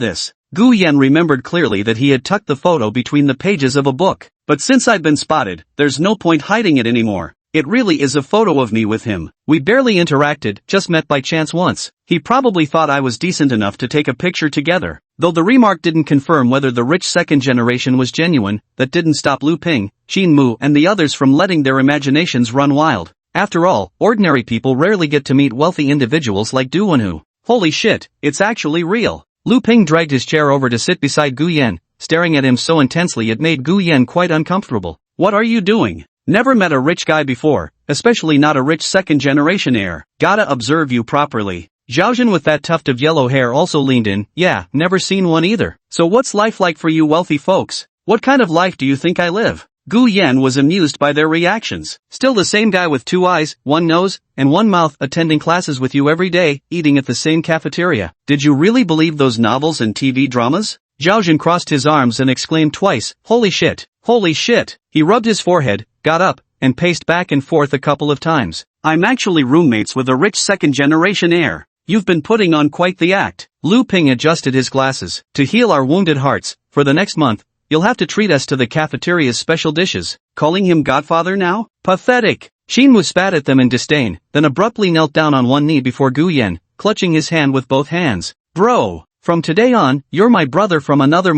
this? Gu Yan remembered clearly that he had tucked the photo between the pages of a book. But since I've been spotted, there's no point hiding it anymore. It really is a photo of me with him. We barely interacted, just met by chance once. He probably thought I was decent enough to take a picture together. Though the remark didn't confirm whether the rich second generation was genuine, that didn't stop Lu Ping, Xin Mu and the others from letting their imaginations run wild. After all, ordinary people rarely get to meet wealthy individuals like Du Wenhu. Holy shit, it's actually real. Lu Ping dragged his chair over to sit beside Gu Yan, staring at him so intensely it made Gu Yan quite uncomfortable. What are you doing? Never met a rich guy before, especially not a rich second-generation heir. Gotta observe you properly. Zhaojun with that tuft of yellow hair also leaned in. Yeah, never seen one either. So what's life like for you wealthy folks? What kind of life do you think I live? Gu Yan was amused by their reactions. Still the same guy with 2 eyes, 1 nose, and 1 mouth attending classes with you every day, eating at the same cafeteria. Did you really believe those novels and TV dramas? Zhaojun crossed his arms and exclaimed twice, holy shit, holy shit. He rubbed his forehead, got up, and paced back and forth a couple of times. I'm actually roommates with a rich second-generation heir. You've been putting on quite the act. Lu Ping adjusted his glasses. To heal our wounded hearts, for the next month, you'll have to treat us to the cafeteria's special dishes. Calling him godfather now? Pathetic. Xin Mu spat at them in disdain, then abruptly knelt down on one knee before Gu Yan, clutching his hand with both hands. Bro, from today on, you're my brother from another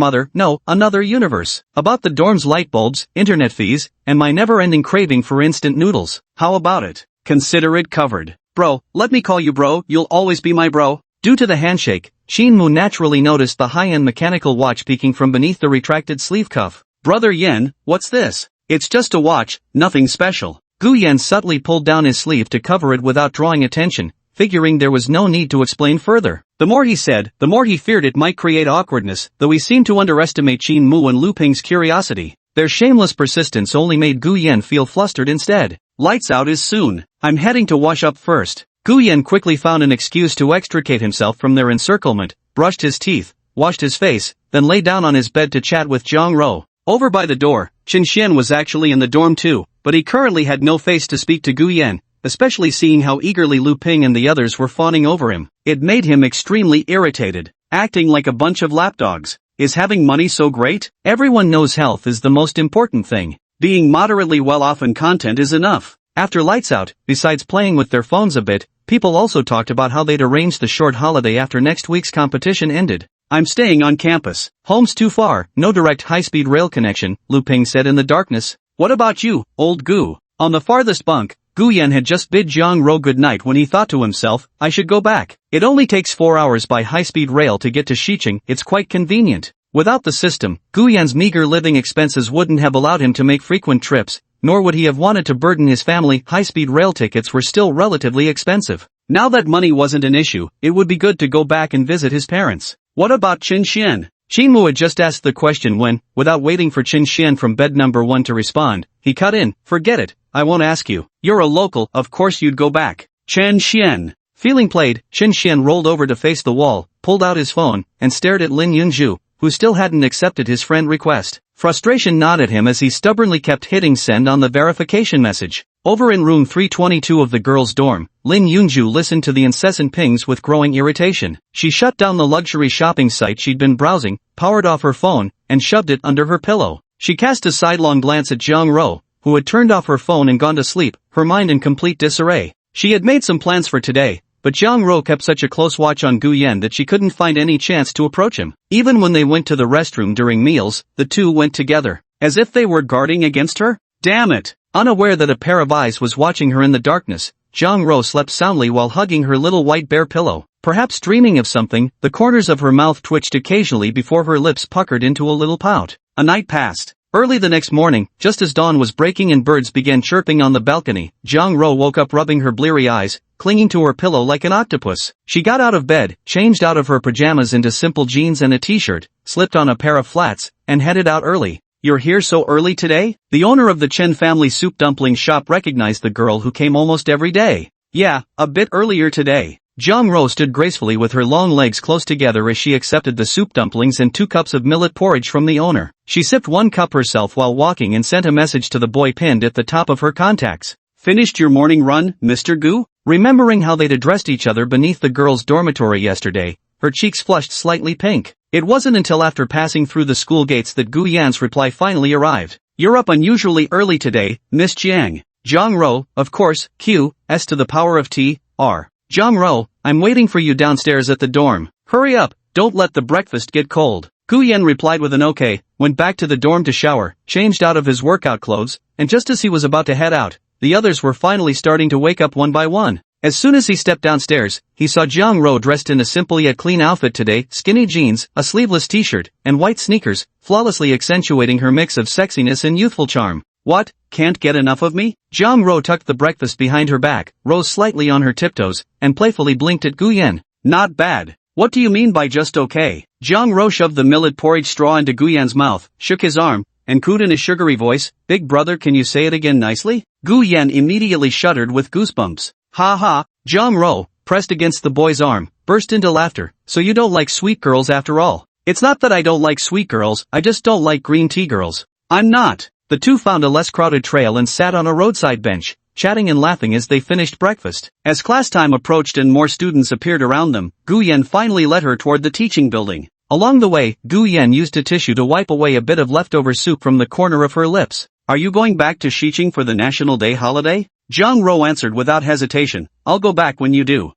another universe. About the dorm's light bulbs, internet fees, and my never-ending craving for instant noodles. How about it? Consider it covered. Bro, let me call you bro, you'll always be my bro. Due to the handshake, Xin Mu naturally noticed the high-end mechanical watch peeking from beneath the retracted sleeve cuff. Brother Yen, what's this? It's just a watch, nothing special. Gu Yan subtly pulled down his sleeve to cover it without drawing attention, figuring there was no need to explain further. The more he said, the more he feared it might create awkwardness, though he seemed to underestimate Xin Mu and Lu Ping's curiosity. Their shameless persistence only made Gu Yan feel flustered instead. Lights out is soon. I'm heading to wash up first. Gu Yan quickly found an excuse to extricate himself from their encirclement, brushed his teeth, washed his face, then lay down on his bed to chat with Zhang Ro. Over by the door, Qin Xian was actually in the dorm too, but he currently had no face to speak to Gu Yan, especially seeing how eagerly Lu Ping and the others were fawning over him. It made him extremely irritated, acting like a bunch of lapdogs. Is having money so great? Everyone knows health is the most important thing. Being moderately well off in content is enough. After lights out, besides playing with their phones a bit, people also talked about how they'd arranged the short holiday after next week's competition ended. I'm staying on campus. Home's too far, no direct high-speed rail connection, Lu Ping said in the darkness. What about you, old Gu? On the farthest bunk, Gu Yan had just bid Zhang Ro good night when he thought to himself, I should go back. It only takes 4 hours by high-speed rail to get to Xiqing, it's quite convenient. Without the system, Gu Yan's meager living expenses wouldn't have allowed him to make frequent trips, nor would he have wanted to burden his family. High-speed rail tickets were still relatively expensive. Now that money wasn't an issue, it would be good to go back and visit his parents. What about Qin Xian? Xin Mu had just asked the question when, without waiting for Qin Xian from bed number 1 to respond, he cut in, forget it, I won't ask you. You're a local, of course you'd go back. Qin Xian. Feeling played, Qin Xian rolled over to face the wall, pulled out his phone, and stared at Lin Yunzhu, who still hadn't accepted his friend request. Frustration gnawed at him as he stubbornly kept hitting send on the verification message. Over in room 322 of the girls' dorm, Lin Yunzhu listened to the incessant pings with growing irritation. She shut down the luxury shopping site she'd been browsing, powered off her phone, and shoved it under her pillow. She cast a sidelong glance at Zhang Ro, who had turned off her phone and gone to sleep, her mind in complete disarray. She had made some plans for today, but Zhang Ro kept such a close watch on Gu Yan that she couldn't find any chance to approach him. Even when they went to the restroom during meals, the two went together, as if they were guarding against her. Damn it! Unaware that a pair of eyes was watching her in the darkness, Zhang Ro slept soundly while hugging her little white bear pillow. Perhaps dreaming of something, the corners of her mouth twitched occasionally before her lips puckered into a little pout. A night passed. Early the next morning, just as dawn was breaking and birds began chirping on the balcony, Zhang Ro woke up rubbing her bleary eyes, clinging to her pillow like an octopus. She got out of bed, changed out of her pajamas into simple jeans and a t-shirt, slipped on a pair of flats, and headed out early. You're here so early today? The owner of the Chen family soup dumpling shop recognized the girl who came almost every day. Yeah, a bit earlier today. Jiang Ro stood gracefully with her long legs close together as she accepted the soup dumplings and 2 cups of millet porridge from the owner. She sipped 1 cup herself while walking and sent a message to the boy pinned at the top of her contacts. Finished your morning run, Mr. Gu? Remembering how they'd addressed each other beneath the girls' dormitory yesterday, her cheeks flushed slightly pink. It wasn't until after passing through the school gates that Gu Yan's reply finally arrived. You're up unusually early today, Miss Jiang. Jiang Ro, of course, Q, S to the power of T, R. Jiang Ro, I'm waiting for you downstairs at the dorm. Hurry up, don't let the breakfast get cold. Gu Yan replied with an okay, went back to the dorm to shower, changed out of his workout clothes, and just as he was about to head out, the others were finally starting to wake up one by one. As soon as he stepped downstairs, he saw Jiang Ro dressed in a simple yet clean outfit today, skinny jeans, a sleeveless t-shirt, and white sneakers, flawlessly accentuating her mix of sexiness and youthful charm. What, can't get enough of me? Jiang Ro tucked the breakfast behind her back, rose slightly on her tiptoes, and playfully blinked at Gu Yan. Not bad. What do you mean by just okay? Jiang Ro shoved the millet porridge straw into Gu Yan's mouth, shook his arm, and cooed in a sugary voice, Big brother, can you say it again nicely? Gu Yan immediately shuddered with goosebumps. Ha ha, Jiang Ro, pressed against the boy's arm, burst into laughter. So you don't like sweet girls after all? It's not that I don't like sweet girls, I just don't like green tea girls. I'm not. The two found a less crowded trail and sat on a roadside bench, chatting and laughing as they finished breakfast. As class time approached and more students appeared around them, Gu Yan finally led her toward the teaching building. Along the way, Gu Yan used a tissue to wipe away a bit of leftover soup from the corner of her lips. Are you going back to Xiqing for the National Day holiday? Jiang Ro answered without hesitation, I'll go back when you do.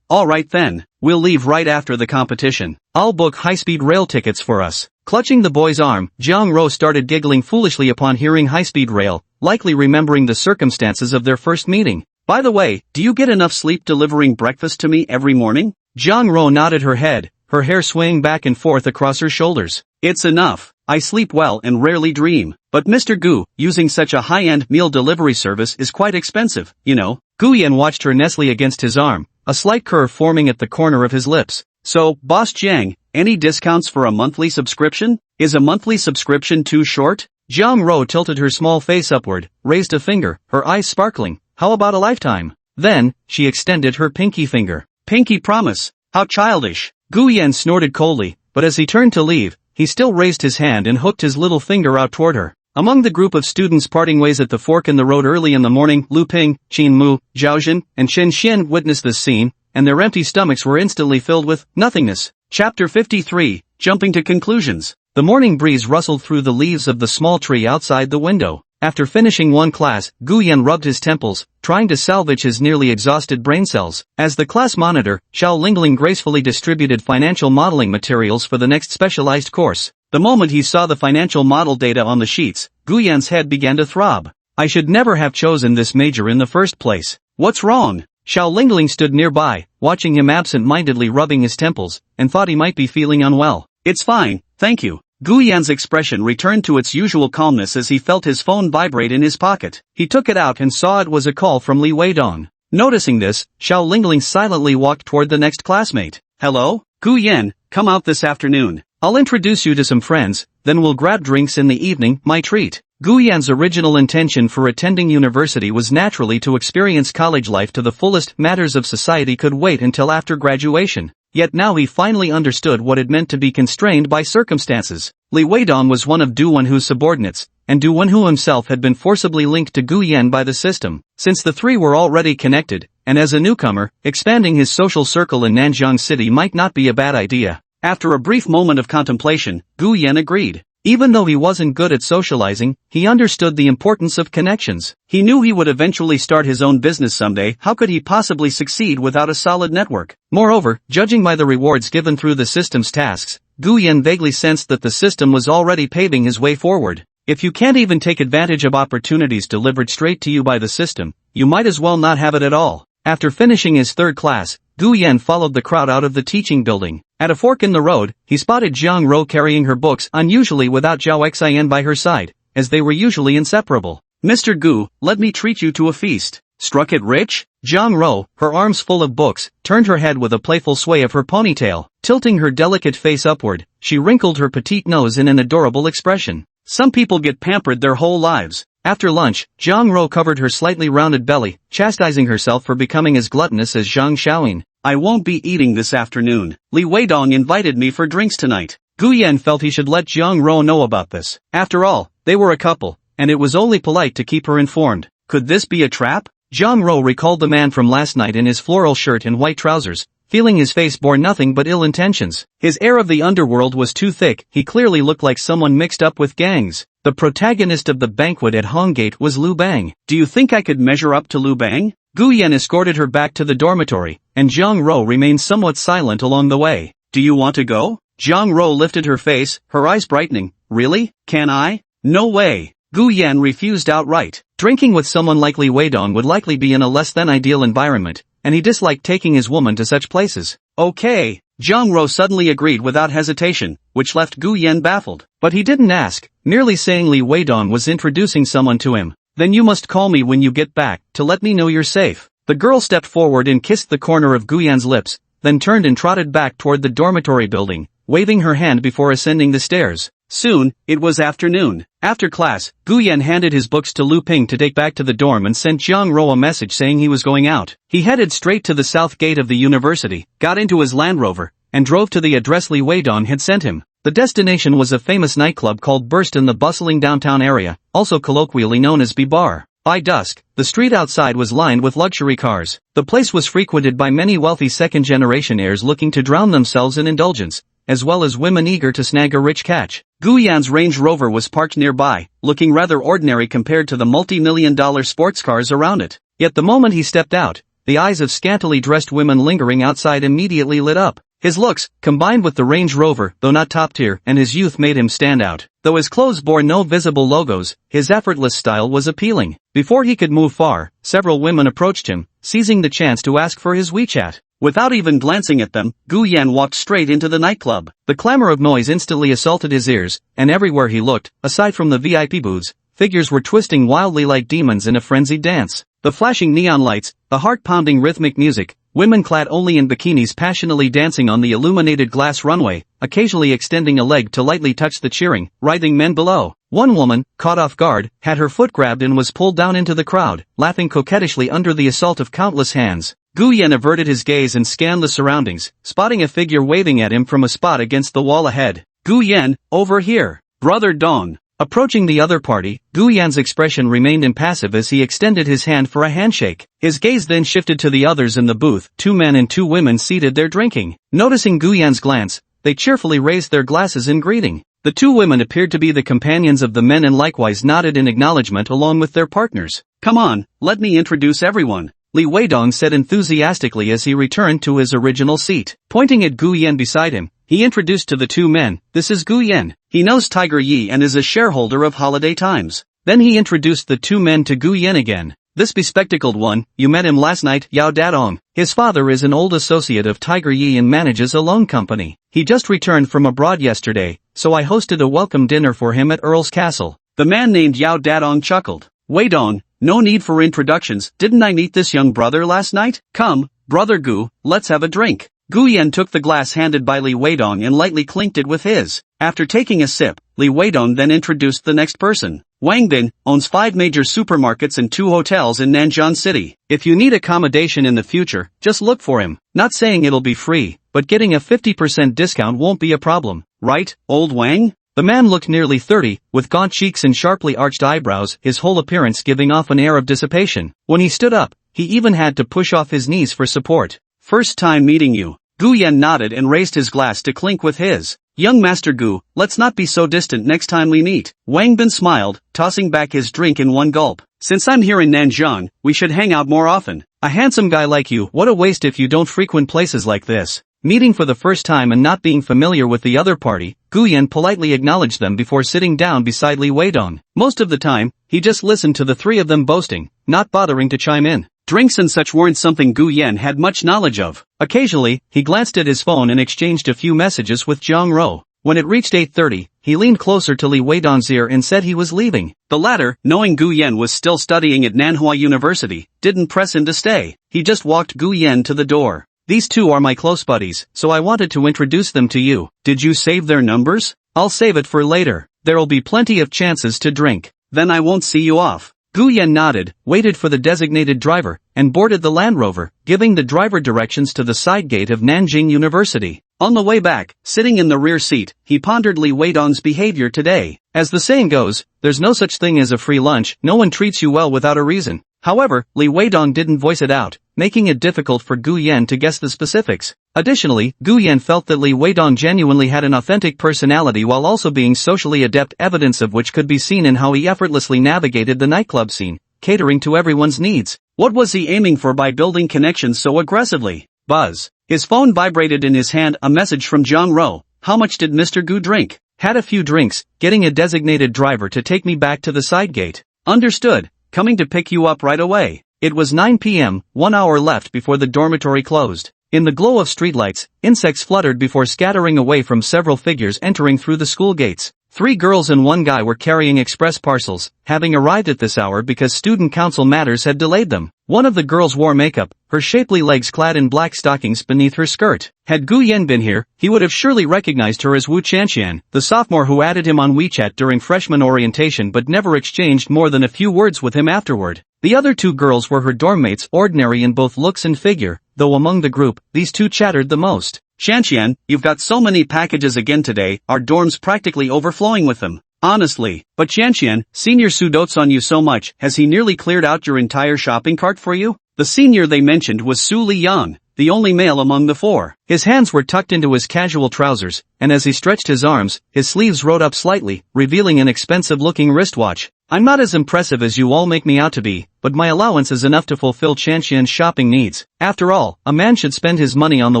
Alright then, we'll leave right after the competition. I'll book high-speed rail tickets for us. Clutching the boy's arm, Jiang Ro started giggling foolishly upon hearing high-speed rail, likely remembering the circumstances of their first meeting. By the way, do you get enough sleep delivering breakfast to me every morning? Jiang Ro nodded her head, her hair swaying back and forth across her shoulders. It's enough. I sleep well and rarely dream. But Mr. Gu, using such a high-end meal delivery service is quite expensive, you know. Gu Yan watched her nestly against his arm, a slight curve forming at the corner of his lips. So, Boss Jiang, any discounts for a monthly subscription? Is a monthly subscription too short? Jiang Ro tilted her small face upward, raised a finger, her eyes sparkling. How about a lifetime? Then, she extended her pinky finger. Pinky promise. How childish. Gu Yan snorted coldly, but as he turned to leave, he still raised his hand and hooked his little finger out toward her. Among the group of students parting ways at the fork in the road early in the morning, Lu Ping, Qin Mu, Zhao Jin, and Shen Xian witnessed this scene, and their empty stomachs were instantly filled with nothingness. Chapter 53, Jumping to Conclusions. The morning breeze rustled through the leaves of the small tree outside the window. After finishing one class, Gu Yan rubbed his temples, trying to salvage his nearly exhausted brain cells. As the class monitor, Xiao Lingling gracefully distributed financial modeling materials for the next specialized course. The moment he saw the financial model data on the sheets, Gu Yan's head began to throb. I should never have chosen this major in the first place. What's wrong? Xiao Lingling stood nearby, watching him absent-mindedly rubbing his temples, and thought he might be feeling unwell. It's fine, thank you. Gu Yan's expression returned to its usual calmness as he felt his phone vibrate in his pocket. He took it out and saw it was a call from Li Weidong. Noticing this, Xiao Lingling silently walked toward the next classmate. Hello? Gu Yan, come out this afternoon. I'll introduce you to some friends, then we'll grab drinks in the evening, my treat. Gu Yan's original intention for attending university was naturally to experience college life to the fullest. Matters of society could wait until after graduation. Yet now he finally understood what it meant to be constrained by circumstances. Li Weidong was one of Du Wenhu's subordinates, and Du Wenhu himself had been forcibly linked to Gu Yan by the system. Since the three were already connected, and as a newcomer, expanding his social circle in Nanjiang City might not be a bad idea. After a brief moment of contemplation, Gu Yan agreed. Even though he wasn't good at socializing, he understood the importance of connections. He knew he would eventually start his own business someday. How could he possibly succeed without a solid network? Moreover, judging by the rewards given through the system's tasks, Gu Yan vaguely sensed that the system was already paving his way forward. If you can't even take advantage of opportunities delivered straight to you by the system, you might as well not have it at all. After finishing his third class, Gu Yan followed the crowd out of the teaching building. At a fork in the road, he spotted Jiang Ro carrying her books unusually without Zhao Xian by her side, as they were usually inseparable. Mr. Gu, let me treat you to a feast. Struck it rich? Jiang Ro, her arms full of books, turned her head with a playful sway of her ponytail. Tilting her delicate face upward, she wrinkled her petite nose in an adorable expression. Some people get pampered their whole lives. After lunch, Zhang Ro covered her slightly rounded belly, chastising herself for becoming as gluttonous as Zhang Xiaoyin. I won't be eating this afternoon. Li Weidong invited me for drinks tonight. Gu Yan felt he should let Zhang Ro know about this. After all, they were a couple, and it was only polite to keep her informed. Could this be a trap? Zhang Ro recalled the man from last night in his floral shirt and white trousers, feeling his face bore nothing but ill intentions. His air of the underworld was too thick, he clearly looked like someone mixed up with gangs. The protagonist of the banquet at Honggate was Lu Bang. Do you think I could measure up to Lu Bang? Gu Yan escorted her back to the dormitory, and Zhang Ro remained somewhat silent along the way. Do you want to go? Zhang Ro lifted her face, her eyes brightening. Really? Can I? No way. Gu Yan refused outright. Drinking with someone like Li Weidong would likely be in a less than ideal environment, and he disliked taking his woman to such places. Okay. Zhang Ro suddenly agreed without hesitation, which left Gu Yan baffled. But he didn't ask, merely saying Li Weidong was introducing someone to him. Then you must call me when you get back, to let me know you're safe. The girl stepped forward and kissed the corner of Gu Yan's lips, then turned and trotted back toward the dormitory building, waving her hand before ascending the stairs. Soon, it was afternoon. After class, Gu Yan handed his books to Lu Ping to take back to the dorm and sent Zhang Ro a message saying he was going out. He headed straight to the south gate of the university, got into his Land Rover, and drove to the address Li Weidong had sent him. The destination was a famous nightclub called Burst in the bustling downtown area, also colloquially known as B-Bar. By dusk, the street outside was lined with luxury cars. The place was frequented by many wealthy second-generation heirs looking to drown themselves in indulgence, as well as women eager to snag a rich catch. Gu Yan's Range Rover was parked nearby, looking rather ordinary compared to the multi-million-dollar sports cars around it. Yet the moment he stepped out, the eyes of scantily dressed women lingering outside immediately lit up. His looks, combined with the Range Rover, though not top tier, and his youth made him stand out. Though his clothes bore no visible logos, his effortless style was appealing. Before he could move far, several women approached him, seizing the chance to ask for his WeChat. Without even glancing at them, Gu Yan walked straight into the nightclub. The clamor of noise instantly assaulted his ears, and everywhere he looked, aside from the VIP booths, figures were twisting wildly like demons in a frenzied dance. The flashing neon lights, the heart-pounding rhythmic music, women clad only in bikinis passionately dancing on the illuminated glass runway, occasionally extending a leg to lightly touch the cheering, writhing men below. One woman, caught off guard, had her foot grabbed and was pulled down into the crowd, laughing coquettishly under the assault of countless hands. Gu Yan averted his gaze and scanned the surroundings, spotting a figure waving at him from a spot against the wall ahead. Gu Yan, over here. Brother Dong. Approaching the other party, Gu Yan's expression remained impassive as he extended his hand for a handshake. His gaze then shifted to the others in the booth, 2 men and 2 women seated there drinking. Noticing Gu Yan's glance, they cheerfully raised their glasses in greeting. The 2 women appeared to be the companions of the men and likewise nodded in acknowledgement along with their partners. Come on, let me introduce everyone. Li Weidong said enthusiastically as he returned to his original seat. Pointing at Gu Yan beside him, he introduced to the 2 men, "This is Gu Yan. He knows Tiger Yi and is a shareholder of Holiday Times." Then he introduced the 2 men to Gu Yan again. "This bespectacled one, you met him last night, Yao Dadong. His father is an old associate of Tiger Yi and manages a loan company. He just returned from abroad yesterday, so I hosted a welcome dinner for him at Earl's Castle." The man named Yao Dadong chuckled. "Weidong, no need for introductions, didn't I meet this young brother last night? Come, brother Gu, let's have a drink." Gu Yan took the glass handed by Li Weidong and lightly clinked it with his. After taking a sip, Li Weidong then introduced the next person. "Wang Bin, owns 5 major supermarkets and 2 hotels in Nanjing City. If you need accommodation in the future, just look for him. Not saying it'll be free, but getting a 50% discount won't be a problem, right, old Wang?" The man looked nearly 30, with gaunt cheeks and sharply arched eyebrows, his whole appearance giving off an air of dissipation. When he stood up, he even had to push off his knees for support. "First time meeting you." Gu Yan nodded and raised his glass to clink with his. "Young Master Gu, let's not be so distant next time we meet." Wang Bin smiled, tossing back his drink in one gulp. "Since I'm here in Nanjing, we should hang out more often." "A handsome guy like you, what a waste if you don't frequent places like this." Meeting for the first time and not being familiar with the other party, Gu Yan politely acknowledged them before sitting down beside Li Weidong. Most of the time, he just listened to the 3 of them boasting, not bothering to chime in. Drinks and such weren't something Gu Yan had much knowledge of. Occasionally, he glanced at his phone and exchanged a few messages with Zhang Ro. When it reached 8:30, he leaned closer to Li Weidong's ear and said he was leaving. The latter, knowing Gu Yan was still studying at Manhwa University, didn't press him to stay. He just walked Gu Yan to the door. "These 2 are my close buddies, so I wanted to introduce them to you." "Did you save their numbers?" "I'll save it for later. There'll be plenty of chances to drink." then I won't see you off. Gu Yan nodded, waited for the designated driver, and boarded the Land Rover, giving the driver directions to the side gate of Nanjing University. On the way back, sitting in the rear seat, he pondered Li Weidong's behavior today. As the saying goes, there's no such thing as a free lunch, no one treats you well without a reason. However, Li Weidong didn't voice it out, making it difficult for Gu Yan to guess the specifics. Additionally, Gu Yan felt that Li Weidong genuinely had an authentic personality while also being socially adept, evidence of which could be seen in how he effortlessly navigated the nightclub scene, catering to everyone's needs. What was he aiming for by building connections so aggressively? Buzz. His phone vibrated in his hand, a message from Zhang Ro. How much did Mr. Gu drink? Had a few drinks, getting a designated driver to take me back to the side gate. Understood. Coming to pick you up right away. It was 9 p.m., 1 hour left before the dormitory closed. In the glow of streetlights, insects fluttered before scattering away from several figures entering through the school gates. 3 girls and 1 guy were carrying express parcels, having arrived at this hour because student council matters had delayed them. One of the girls wore makeup, her shapely legs clad in black stockings beneath her skirt. Had Gu Yan been here, he would have surely recognized her as Wu Chanxian, the sophomore who added him on WeChat during freshman orientation but never exchanged more than a few words with him afterward. The other 2 girls were her dorm mates, ordinary in both looks and figure, though among the group, these 2 chattered the most. Chanxian, you've got so many packages again today, our dorm's practically overflowing with them. Honestly, but Chanxian, Senior Su dotes on you so much, has he nearly cleared out your entire shopping cart for you? The senior they mentioned was Su Liyang, the only male among the 4. His hands were tucked into his casual trousers, and as he stretched his arms, his sleeves rolled up slightly, revealing an expensive-looking wristwatch. I'm not as impressive as you all make me out to be, but my allowance is enough to fulfill Chanxian's shopping needs. After all, a man should spend his money on the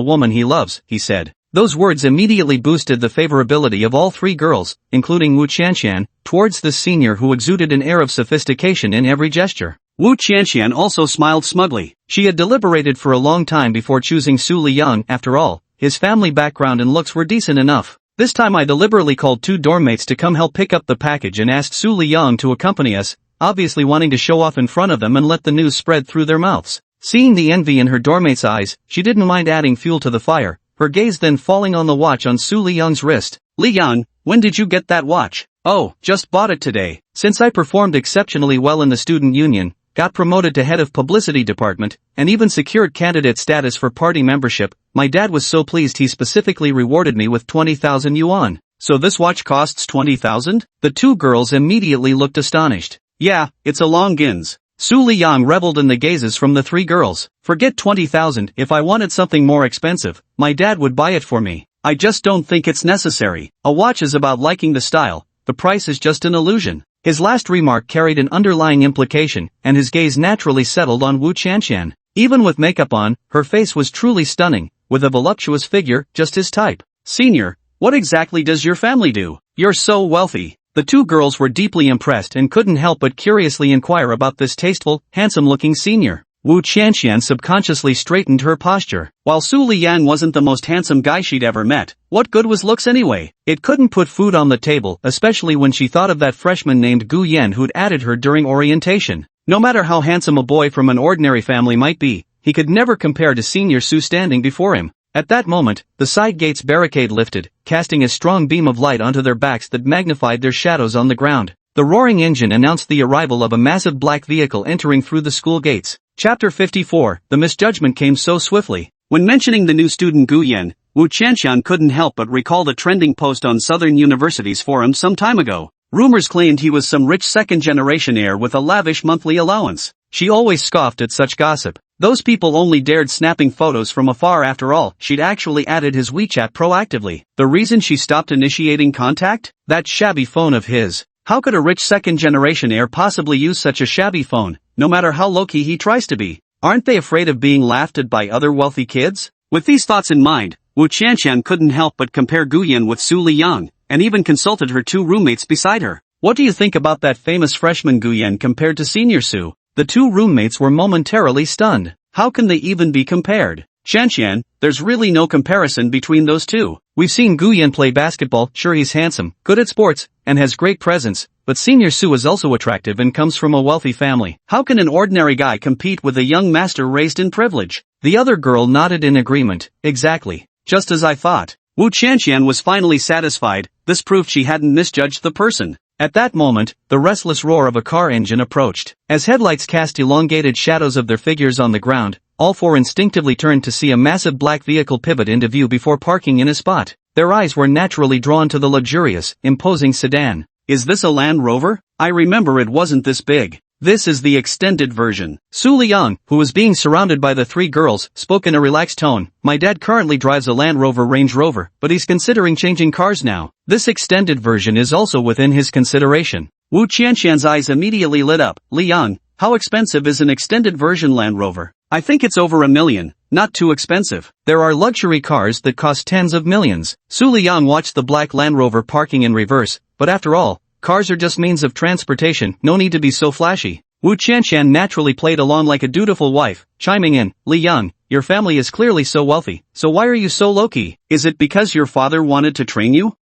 woman he loves, he said. Those words immediately boosted the favorability of all 3 girls, including Wu Chanxian, towards this senior who exuded an air of sophistication in every gesture. Wu Chanxian also smiled smugly. She had deliberated for a long time before choosing Su Liyang. After all, his family background and looks were decent enough. This time I deliberately called 2 dorm mates to come help pick up the package and asked Su Liyang to accompany us, obviously wanting to show off in front of them and let the news spread through their mouths. Seeing the envy in her dorm mate's eyes, she didn't mind adding fuel to the fire, her gaze then falling on the watch on Su Liyang's wrist. Liyang, when did you get that watch? Oh, just bought it today. Since I performed exceptionally well in the student union, got promoted to head of publicity department, and even secured candidate status for party membership, my dad was so pleased he specifically rewarded me with 20,000 yuan. So this watch costs 20,000? The 2 girls immediately looked astonished. Yeah, it's a Longines. Su Liyang reveled in the gazes from the 3 girls. Forget 20,000, if I wanted something more expensive, my dad would buy it for me. I just don't think it's necessary. A watch is about liking the style, the price is just an illusion. His last remark carried an underlying implication, and his gaze naturally settled on Wu Chanxian. Even with makeup on, her face was truly stunning, with a voluptuous figure, just his type. Senior, what exactly does your family do? You're so wealthy. The 2 girls were deeply impressed and couldn't help but curiously inquire about this tasteful, handsome-looking senior. Wu Chanxian subconsciously straightened her posture. While Su Liyang wasn't the most handsome guy she'd ever met, what good was looks anyway? It couldn't put food on the table, especially when she thought of that freshman named Gu Yan who'd added her during orientation. No matter how handsome a boy from an ordinary family might be, he could never compare to Senior Su standing before him. At that moment, the side gate's barricade lifted, casting a strong beam of light onto their backs that magnified their shadows on the ground. The roaring engine announced the arrival of a massive black vehicle entering through the school gates. Chapter 54, the misjudgment came so swiftly. When mentioning the new student Gu Yan, Wu Chanxian couldn't help but recall the trending post on Southern University's forum some time ago. Rumors claimed he was some rich second-generation heir with a lavish monthly allowance. She always scoffed at such gossip. Those people only dared snapping photos from afar. After all, she'd actually added his WeChat proactively. The reason she stopped initiating contact? That shabby phone of his. How could a rich second-generation heir possibly use such a shabby phone, no matter how low-key he tries to be? Aren't they afraid of being laughed at by other wealthy kids? With these thoughts in mind, Wu Chanxian couldn't help but compare Gu Yan with Su Liyang, and even consulted her 2 roommates beside her. What do you think about that famous freshman Gu Yan compared to Senior Su? The 2 roommates were momentarily stunned. How can they even be compared? Chanxian, there's really no comparison between those 2. We've seen Gu Yan play basketball, sure he's handsome, good at sports, and has great presence, but Senior Su is also attractive and comes from a wealthy family. How can an ordinary guy compete with a young master raised in privilege? The other girl nodded in agreement. Exactly. Just as I thought. Wu Chanxian was finally satisfied. This proved she hadn't misjudged the person. At that moment, the restless roar of a car engine approached. As headlights cast elongated shadows of their figures on the ground, all four instinctively turned to see a massive black vehicle pivot into view before parking in a spot. Their eyes were naturally drawn to the luxurious, imposing sedan. Is this a Land Rover? I remember it wasn't this big. This is the extended version. Su Liang, who was being surrounded by the three girls, spoke in a relaxed tone. My dad currently drives a Land Rover Range Rover, but he's considering changing cars now. This extended version is also within his consideration. Wu Qianqian's eyes immediately lit up. Liang, how expensive is an extended version Land Rover? I think it's over $1 million, not too expensive. There are luxury cars that cost tens of millions. Su Liang watched the black Land Rover parking in reverse, but after all, cars are just means of transportation, no need to be so flashy. Wu Qianqian naturally played along like a dutiful wife, chiming in, Liang, your family is clearly so wealthy, so why are you so low-key? Is it because your father wanted to train you?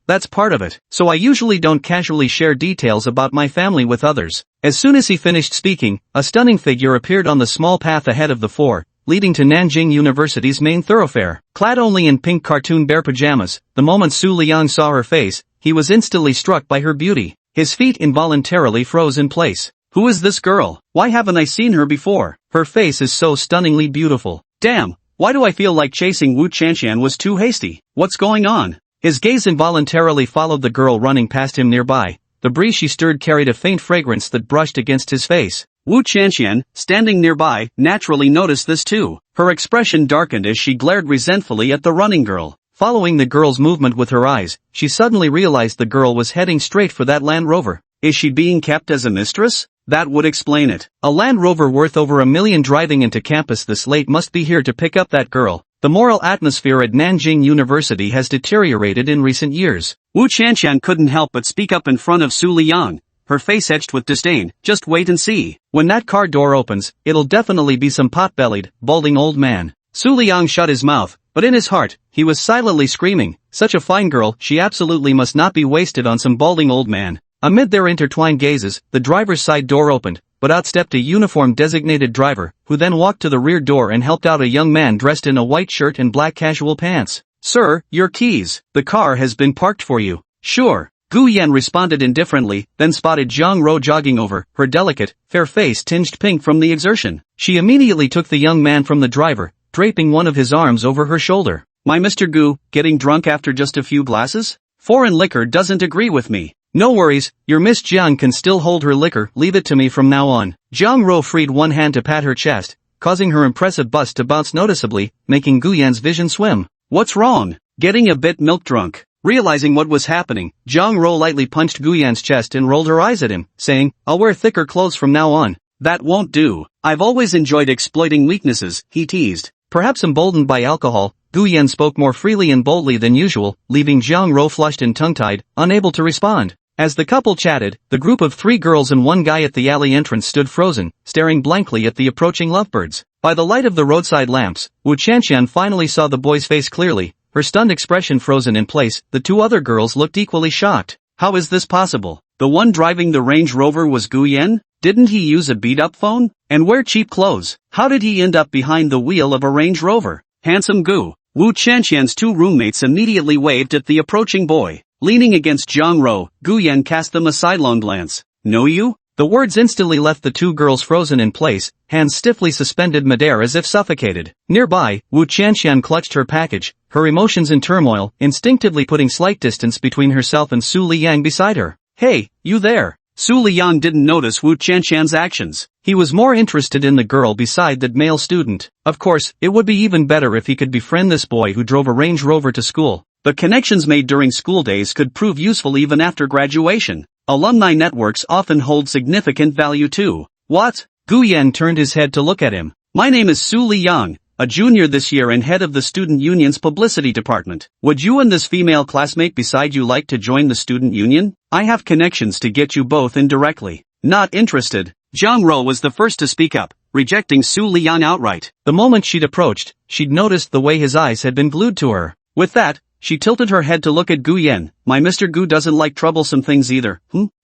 That's part of it. So I usually don't casually share details about my family with others. As soon as he finished speaking, a stunning figure appeared on the small path ahead of the four, leading to Nanjing University's main thoroughfare. Clad only in pink cartoon bear pajamas, the moment Su Liang saw her face, he was instantly struck by her beauty. His feet involuntarily froze in place. Who is this girl? Why haven't I seen her before? Her face is so stunningly beautiful. Damn, why do I feel like chasing Wu Qianqian was too hasty? What's going on? His gaze involuntarily followed the girl running past him nearby. The breeze she stirred carried a faint fragrance that brushed against his face. Wu Qianqian, standing nearby, naturally noticed this too. Her expression darkened as she glared resentfully at the running girl. Following the girl's movement with her eyes, she suddenly realized the girl was heading straight for that Land Rover. Is she being kept as a mistress? That would explain it. A Land Rover worth over $1 million driving into campus this late must be here to pick up that girl. The moral atmosphere at Nanjing University has deteriorated in recent years. Wu Qianqian couldn't help but speak up in front of Su Liang, her face etched with disdain. Just wait and see. When that car door opens, it'll definitely be some pot-bellied, balding old man. Su Liang shut his mouth, but in his heart, he was silently screaming, such a fine girl, she absolutely must not be wasted on some balding old man. Amid their intertwined gazes, the driver's side door opened, but out stepped a uniformed designated driver, who then walked to the rear door and helped out a young man dressed in a white shirt and black casual pants. Sir, your keys. The car has been parked for you. Sure. Gu Yan responded indifferently, then spotted Zhang Ro jogging over, her delicate, fair face tinged pink from the exertion. She immediately took the young man from the driver, draping one of his arms over her shoulder. My Mr. Gu, getting drunk after just a few glasses? Foreign liquor doesn't agree with me. No worries, your Miss Jiang can still hold her liquor, leave it to me from now on. Zhang Ro freed one hand to pat her chest, causing her impressive bust to bounce noticeably, making Gu Yan's vision swim. What's wrong? Getting a bit milk drunk. Realizing what was happening, Zhang Ro lightly punched Gu Yan's chest and rolled her eyes at him, saying, I'll wear thicker clothes from now on. That won't do. I've always enjoyed exploiting weaknesses, he teased. Perhaps emboldened by alcohol, Gu Yan spoke more freely and boldly than usual, leaving Zhang Ro flushed and tongue-tied, unable to respond. As the couple chatted, the group of 3 girls and 1 guy at the alley entrance stood frozen, staring blankly at the approaching lovebirds. By the light of the roadside lamps, Wu Qianqian finally saw the boy's face clearly, her stunned expression frozen in place. The 2 other girls looked equally shocked. How is this possible? The one driving the Range Rover was Gu Yan? Didn't he use a beat-up phone? And wear cheap clothes? How did he end up behind the wheel of a Range Rover? Handsome Gu. Wu Qianqian's 2 roommates immediately waved at the approaching boy. Leaning against Zhang Ro, Gu Yan cast them a sidelong glance. Know you? The words instantly left the 2 girls frozen in place, hands stiffly suspended midair as if suffocated. Nearby, Wu Qianqian clutched her package, her emotions in turmoil, instinctively putting slight distance between herself and Su Liang beside her. Hey, you there? Su Liang didn't notice Wu Qianqian's actions. He was more interested in the girl beside that male student. Of course, it would be even better if he could befriend this boy who drove a Range Rover to school. But connections made during school days could prove useful even after graduation. Alumni networks often hold significant value too. What? Gu Yan turned his head to look at him. My name is Su Liang, a junior this year and head of the student union's publicity department. Would you and this female classmate beside you like to join the student union? I have connections to get you both in directly. Not interested. Zhang Ro was the first to speak up, rejecting Su Liang outright. The moment she'd approached, she'd noticed the way his eyes had been glued to her. With that, she tilted her head to look at Gu Yan. My Mr. Gu doesn't like troublesome things either.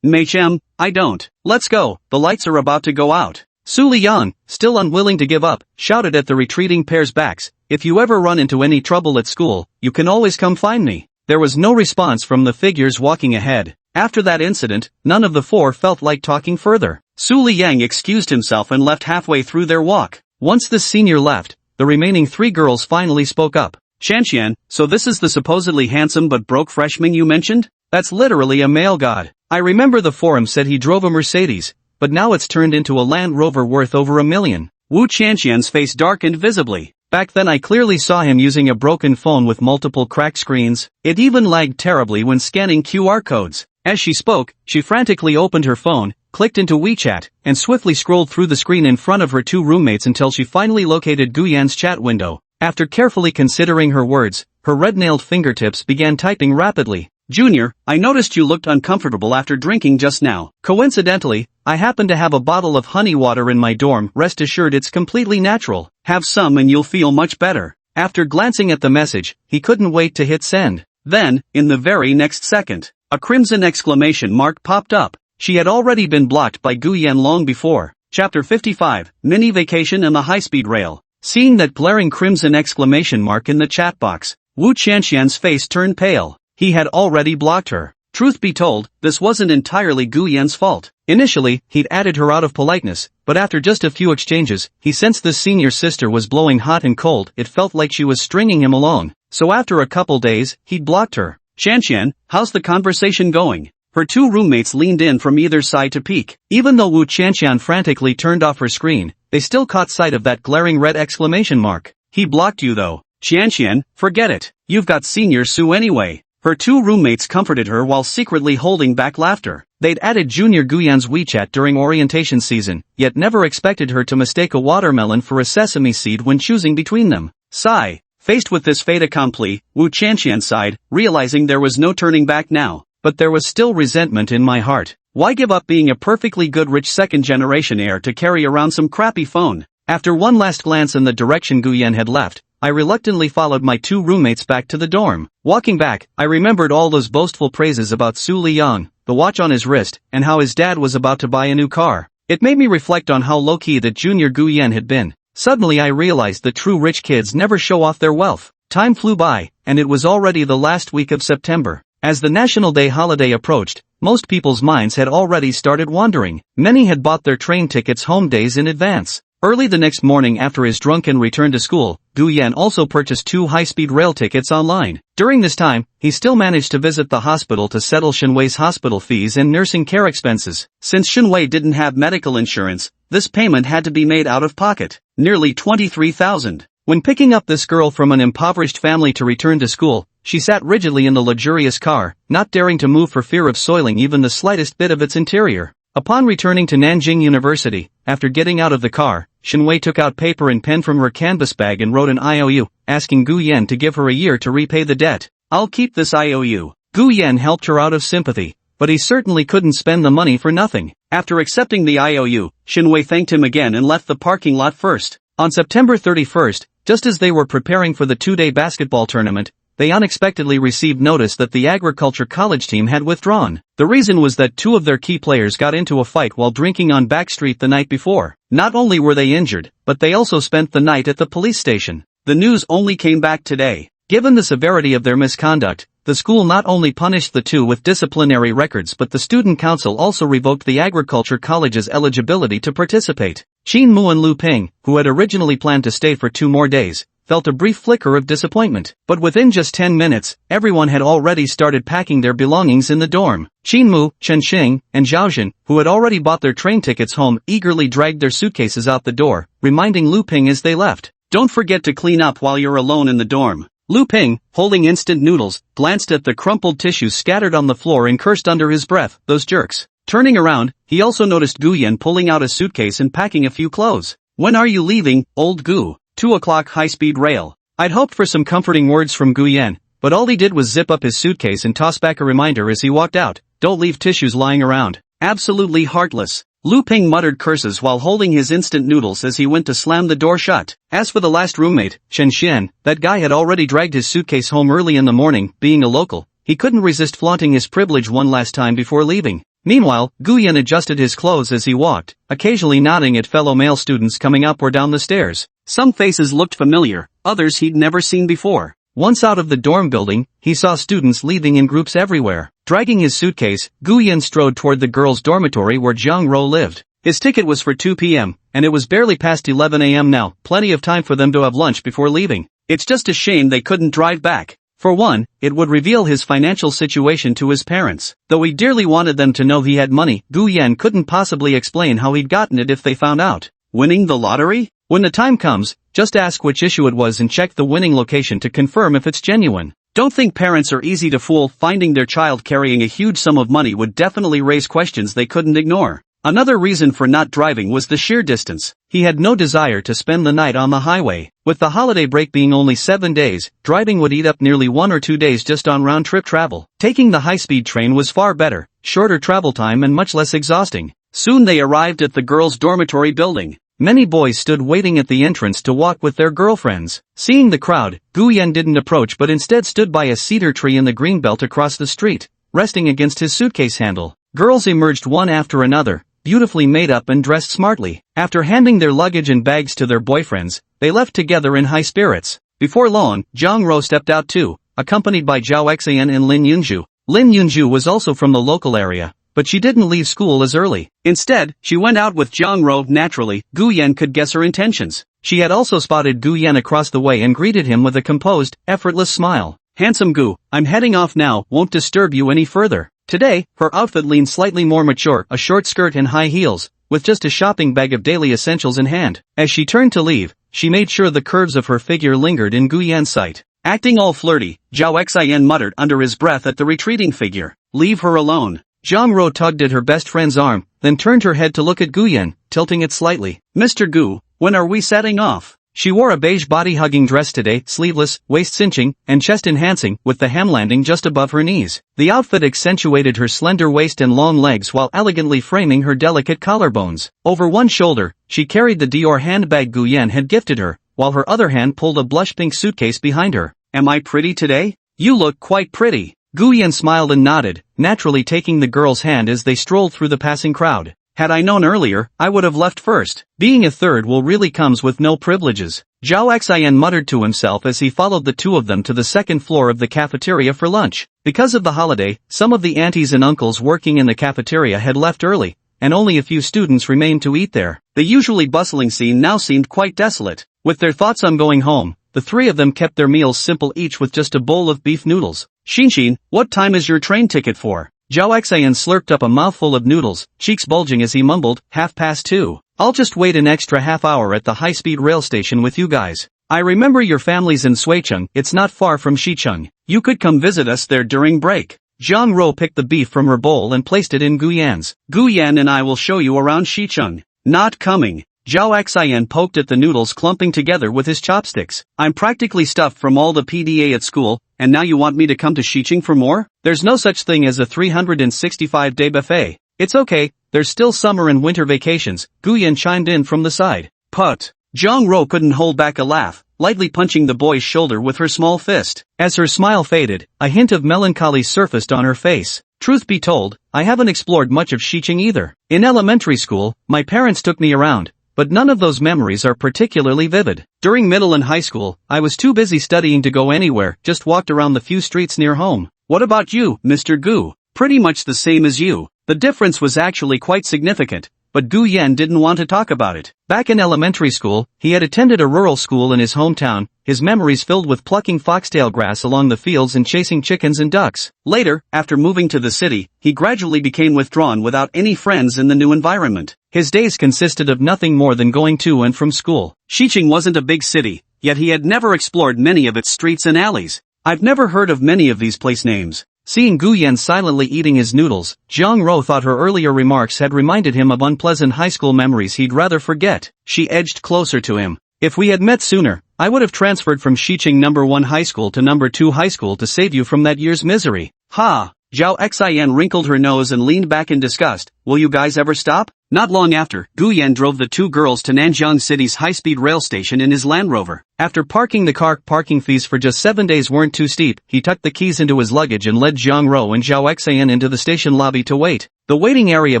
Mei Chem, I don't. Let's go, the lights are about to go out. Su Liang, still unwilling to give up, shouted at the retreating pair's backs, if you ever run into any trouble at school, you can always come find me. There was no response from the figures walking ahead. After that incident, none of the four felt like talking further. Su Liyang excused himself and left halfway through their walk. Once the senior left, the remaining three girls finally spoke up. Shanxian, so this is the supposedly handsome but broke freshman you mentioned? That's literally a male god. I remember the forum said he drove a Mercedes, but now it's turned into a Land Rover worth over $1 million. Wu Qianxian's face darkened visibly. Back then I clearly saw him using a broken phone with multiple cracked screens. It even lagged terribly when scanning QR codes. As she spoke, she frantically opened her phone, clicked into WeChat, and swiftly scrolled through the screen in front of her two roommates until she finally located Guyan's chat window. After carefully considering her words, her red-nailed fingertips began typing rapidly. Junior, I noticed you looked uncomfortable after drinking just now. Coincidentally, I happen to have a bottle of honey water in my dorm. Rest assured it's completely natural. Have some and you'll feel much better. After glancing at the message, he couldn't wait to hit send. Then, in the very next second, a crimson exclamation mark popped up. She had already been blocked by Guyan long before. Chapter 55, Mini Vacation and the High-Speed Rail. Seeing that glaring crimson exclamation mark in the chat box, Wu Qianxian's face turned pale. He had already blocked her. Truth be told, this wasn't entirely Guyan's fault. Initially, he'd added her out of politeness, but after just a few exchanges, he sensed this senior sister was blowing hot and cold. It felt like she was stringing him along. So after a couple days, he'd blocked her. Shanxian, how's the conversation going? Her two roommates leaned in from either side to peek. Even though Wu Qianxian frantically turned off her screen, they still caught sight of that glaring red exclamation mark. He blocked you though. Qianxian, forget it. You've got Senior Su anyway. Her two roommates comforted her while secretly holding back laughter. They'd added Junior Guyan's WeChat during orientation season, yet never expected her to mistake a watermelon for a sesame seed when choosing between them. Sigh. Faced with this fait accompli, Wu Qianxian sighed, realizing there was no turning back now. But there was still resentment in my heart. Why give up being a perfectly good rich second-generation heir to carry around some crappy phone? After one last glance in the direction Guyan had left, I reluctantly followed my two roommates back to the dorm. Walking back, I remembered all those boastful praises about Su Liyang, the watch on his wrist, and how his dad was about to buy a new car. It made me reflect on how low-key that Junior Guyan had been. Suddenly I realized that true rich kids never show off their wealth. Time flew by, and it was already the last week of September. As the National Day holiday approached, most people's minds had already started wandering. Many had bought their train tickets home days in advance. Early the next morning after his drunken return to school, Guyan also purchased 2 high-speed rail tickets online. During this time, he still managed to visit the hospital to settle Shenwei's hospital fees and nursing care expenses. Since Shenwei didn't have medical insurance, this payment had to be made out of pocket. Nearly 23,000. When picking up this girl from an impoverished family to return to school, she sat rigidly in the luxurious car, not daring to move for fear of soiling even the slightest bit of its interior. Upon returning to Nanjing University, after getting out of the car, Shenwei took out paper and pen from her canvas bag and wrote an IOU, asking Gu Yan to give her a year to repay the debt. I'll keep this IOU. Gu Yan helped her out of sympathy, but he certainly couldn't spend the money for nothing. After accepting the IOU, Shenwei thanked him again and left the parking lot first. On September 31st, just as they were preparing for the 2-day basketball tournament, they unexpectedly received notice that the agriculture college team had withdrawn. The reason was that 2 of their key players got into a fight while drinking on Backstreet the night before. Not only were they injured, but they also spent the night at the police station. The news only came back today. Given the severity of their misconduct, the school not only punished the 2 with disciplinary records but the student council also revoked the agriculture college's eligibility to participate. Qin Mu and Lu Ping, who had originally planned to stay for 2 more days, felt a brief flicker of disappointment. But within just 10 minutes, everyone had already started packing their belongings in the dorm. Qin Mu, Chen Xing, and Zhao Jin, who had already bought their train tickets home, eagerly dragged their suitcases out the door, reminding Lu Ping as they left, "Don't forget to clean up while you're alone in the dorm." Lu Ping, holding instant noodles, glanced at the crumpled tissues scattered on the floor and cursed under his breath, "Those jerks." Turning around, he also noticed Gu Yan pulling out a suitcase and packing a few clothes. "When are you leaving, old Gu?" 2 o'clock high-speed rail. I'd hoped for some comforting words from Gu Yan, but all he did was zip up his suitcase and toss back a reminder as he walked out, "Don't leave tissues lying around." Absolutely heartless. Lu Ping muttered curses while holding his instant noodles as he went to slam the door shut. As for the last roommate, Chen Xian, that guy had already dragged his suitcase home early in the morning. Being a local, he couldn't resist flaunting his privilege one last time before leaving. Meanwhile, Gu Yan adjusted his clothes as he walked, occasionally nodding at fellow male students coming up or down the stairs. Some faces looked familiar, others he'd never seen before. Once out of the dorm building, he saw students leaving in groups everywhere. Dragging his suitcase, Gu Yan strode toward the girls' dormitory where Jiang Ro lived. His ticket was for 2 p.m., and it was barely past 11 a.m. now, plenty of time for them to have lunch before leaving. It's just a shame they couldn't drive back. For one, it would reveal his financial situation to his parents. Though he dearly wanted them to know he had money, Gu Yan couldn't possibly explain how he'd gotten it if they found out. Winning the lottery? When the time comes, just ask which issue it was and check the winning location to confirm if it's genuine. Don't think parents are easy to fool. Finding their child carrying a huge sum of money would definitely raise questions they couldn't ignore. Another reason for not driving was the sheer distance. He had no desire to spend the night on the highway. With the holiday break being only 7 days, driving would eat up nearly 1 or 2 days just on round-trip travel. Taking the high-speed train was far better, shorter travel time and much less exhausting. Soon they arrived at the girls' dormitory building. Many boys stood waiting at the entrance to walk with their girlfriends. Seeing the crowd, Gu Yan didn't approach but instead stood by a cedar tree in the greenbelt across the street, resting against his suitcase handle. Girls emerged one after another, beautifully made up and dressed smartly. After handing their luggage and bags to their boyfriends, they left together in high spirits. Before long, Jiang Ro stepped out too, accompanied by Zhao Xian and Lin Yunju. Lin Yunju was also from the local area, but she didn't leave school as early. Instead, she went out with Jiang Ro. Naturally, Gu Yan could guess her intentions. She had also spotted Gu Yan across the way and greeted him with a composed, effortless smile. "Handsome Gu, I'm heading off now, won't disturb you any further." Today, her outfit leaned slightly more mature, a short skirt and high heels, with just a shopping bag of daily essentials in hand. As she turned to leave, she made sure the curves of her figure lingered in Gu Yan's sight. Acting all flirty, Zhao Xian muttered under his breath at the retreating figure. "Leave her alone." Jiang Ro tugged at her best friend's arm, then turned her head to look at Gu Yan, tilting it slightly. "Mr. Gu, when are we setting off?" She wore a beige body-hugging dress today, sleeveless, waist-cinching, and chest-enhancing, with the hem landing just above her knees. The outfit accentuated her slender waist and long legs while elegantly framing her delicate collarbones. Over one shoulder, she carried the Dior handbag Gu Yan had gifted her, while her other hand pulled a blush-pink suitcase behind her. "Am I pretty today?" "You look quite pretty." Gu Yan smiled and nodded, naturally taking the girl's hand as they strolled through the passing crowd. "Had I known earlier, I would have left first. Being a third wheel really comes with no privileges." Zhao Xian muttered to himself as he followed the two of them to the second floor of the cafeteria for lunch. Because of the holiday, some of the aunties and uncles working in the cafeteria had left early, and only a few students remained to eat there. The usually bustling scene now seemed quite desolate. With their thoughts on going home, the three of them kept their meals simple, each with just a bowl of beef noodles. "Xinshin, what time is your train ticket for?" Zhao Xian slurped up a mouthful of noodles, cheeks bulging as he mumbled, 2:30. "I'll just wait an extra half hour at the high-speed rail station with you guys. I remember your family's in Suicheng, it's not far from Xicheng. You could come visit us there during break." Jiang Ro picked the beef from her bowl and placed it in Gu Yan's. "Gu Yan and I will show you around Xicheng." "Not coming." Zhao Xian poked at the noodles clumping together with his chopsticks. "I'm practically stuffed from all the PDA at school, and now you want me to come to Xicheng for more? There's no such thing as a 365-day buffet." "It's okay, there's still summer and winter vacations," Gu Yan chimed in from the side. "Put." Jiang Ro couldn't hold back a laugh, lightly punching the boy's shoulder with her small fist. As her smile faded, a hint of melancholy surfaced on her face. "Truth be told, I haven't explored much of Xicheng either. In elementary school, my parents took me around, but none of those memories are particularly vivid. During middle and high school, I was too busy studying to go anywhere, just walked around the few streets near home." "What about you, Mr. Gu?" "Pretty much the same as you." The difference was actually quite significant, but Gu Yan didn't want to talk about it. Back in elementary school, he had attended a rural school in his hometown, his memories filled with plucking foxtail grass along the fields and chasing chickens and ducks. Later, after moving to the city, he gradually became withdrawn without any friends in the new environment. His days consisted of nothing more than going to and from school. Xicheng wasn't a big city, yet he had never explored many of its streets and alleys. "I've never heard of many of these place names." Seeing Gu Yan silently eating his noodles, Jiang Ro thought her earlier remarks had reminded him of unpleasant high school memories he'd rather forget. She edged closer to him. "If we had met sooner, I would have transferred from Xicheng No. 1 high school to No. 2 high school to save you from that year's misery." "Ha!" Zhao Xian wrinkled her nose and leaned back in disgust. "Will you guys ever stop?" Not long after, Gu Yan drove the two girls to Nanjiang City's high-speed rail station in his Land Rover. After parking the car, parking fees for just 7 days weren't too steep. He tucked the keys into his luggage and led Jiang Ro and Zhao Xian into the station lobby to wait. The waiting area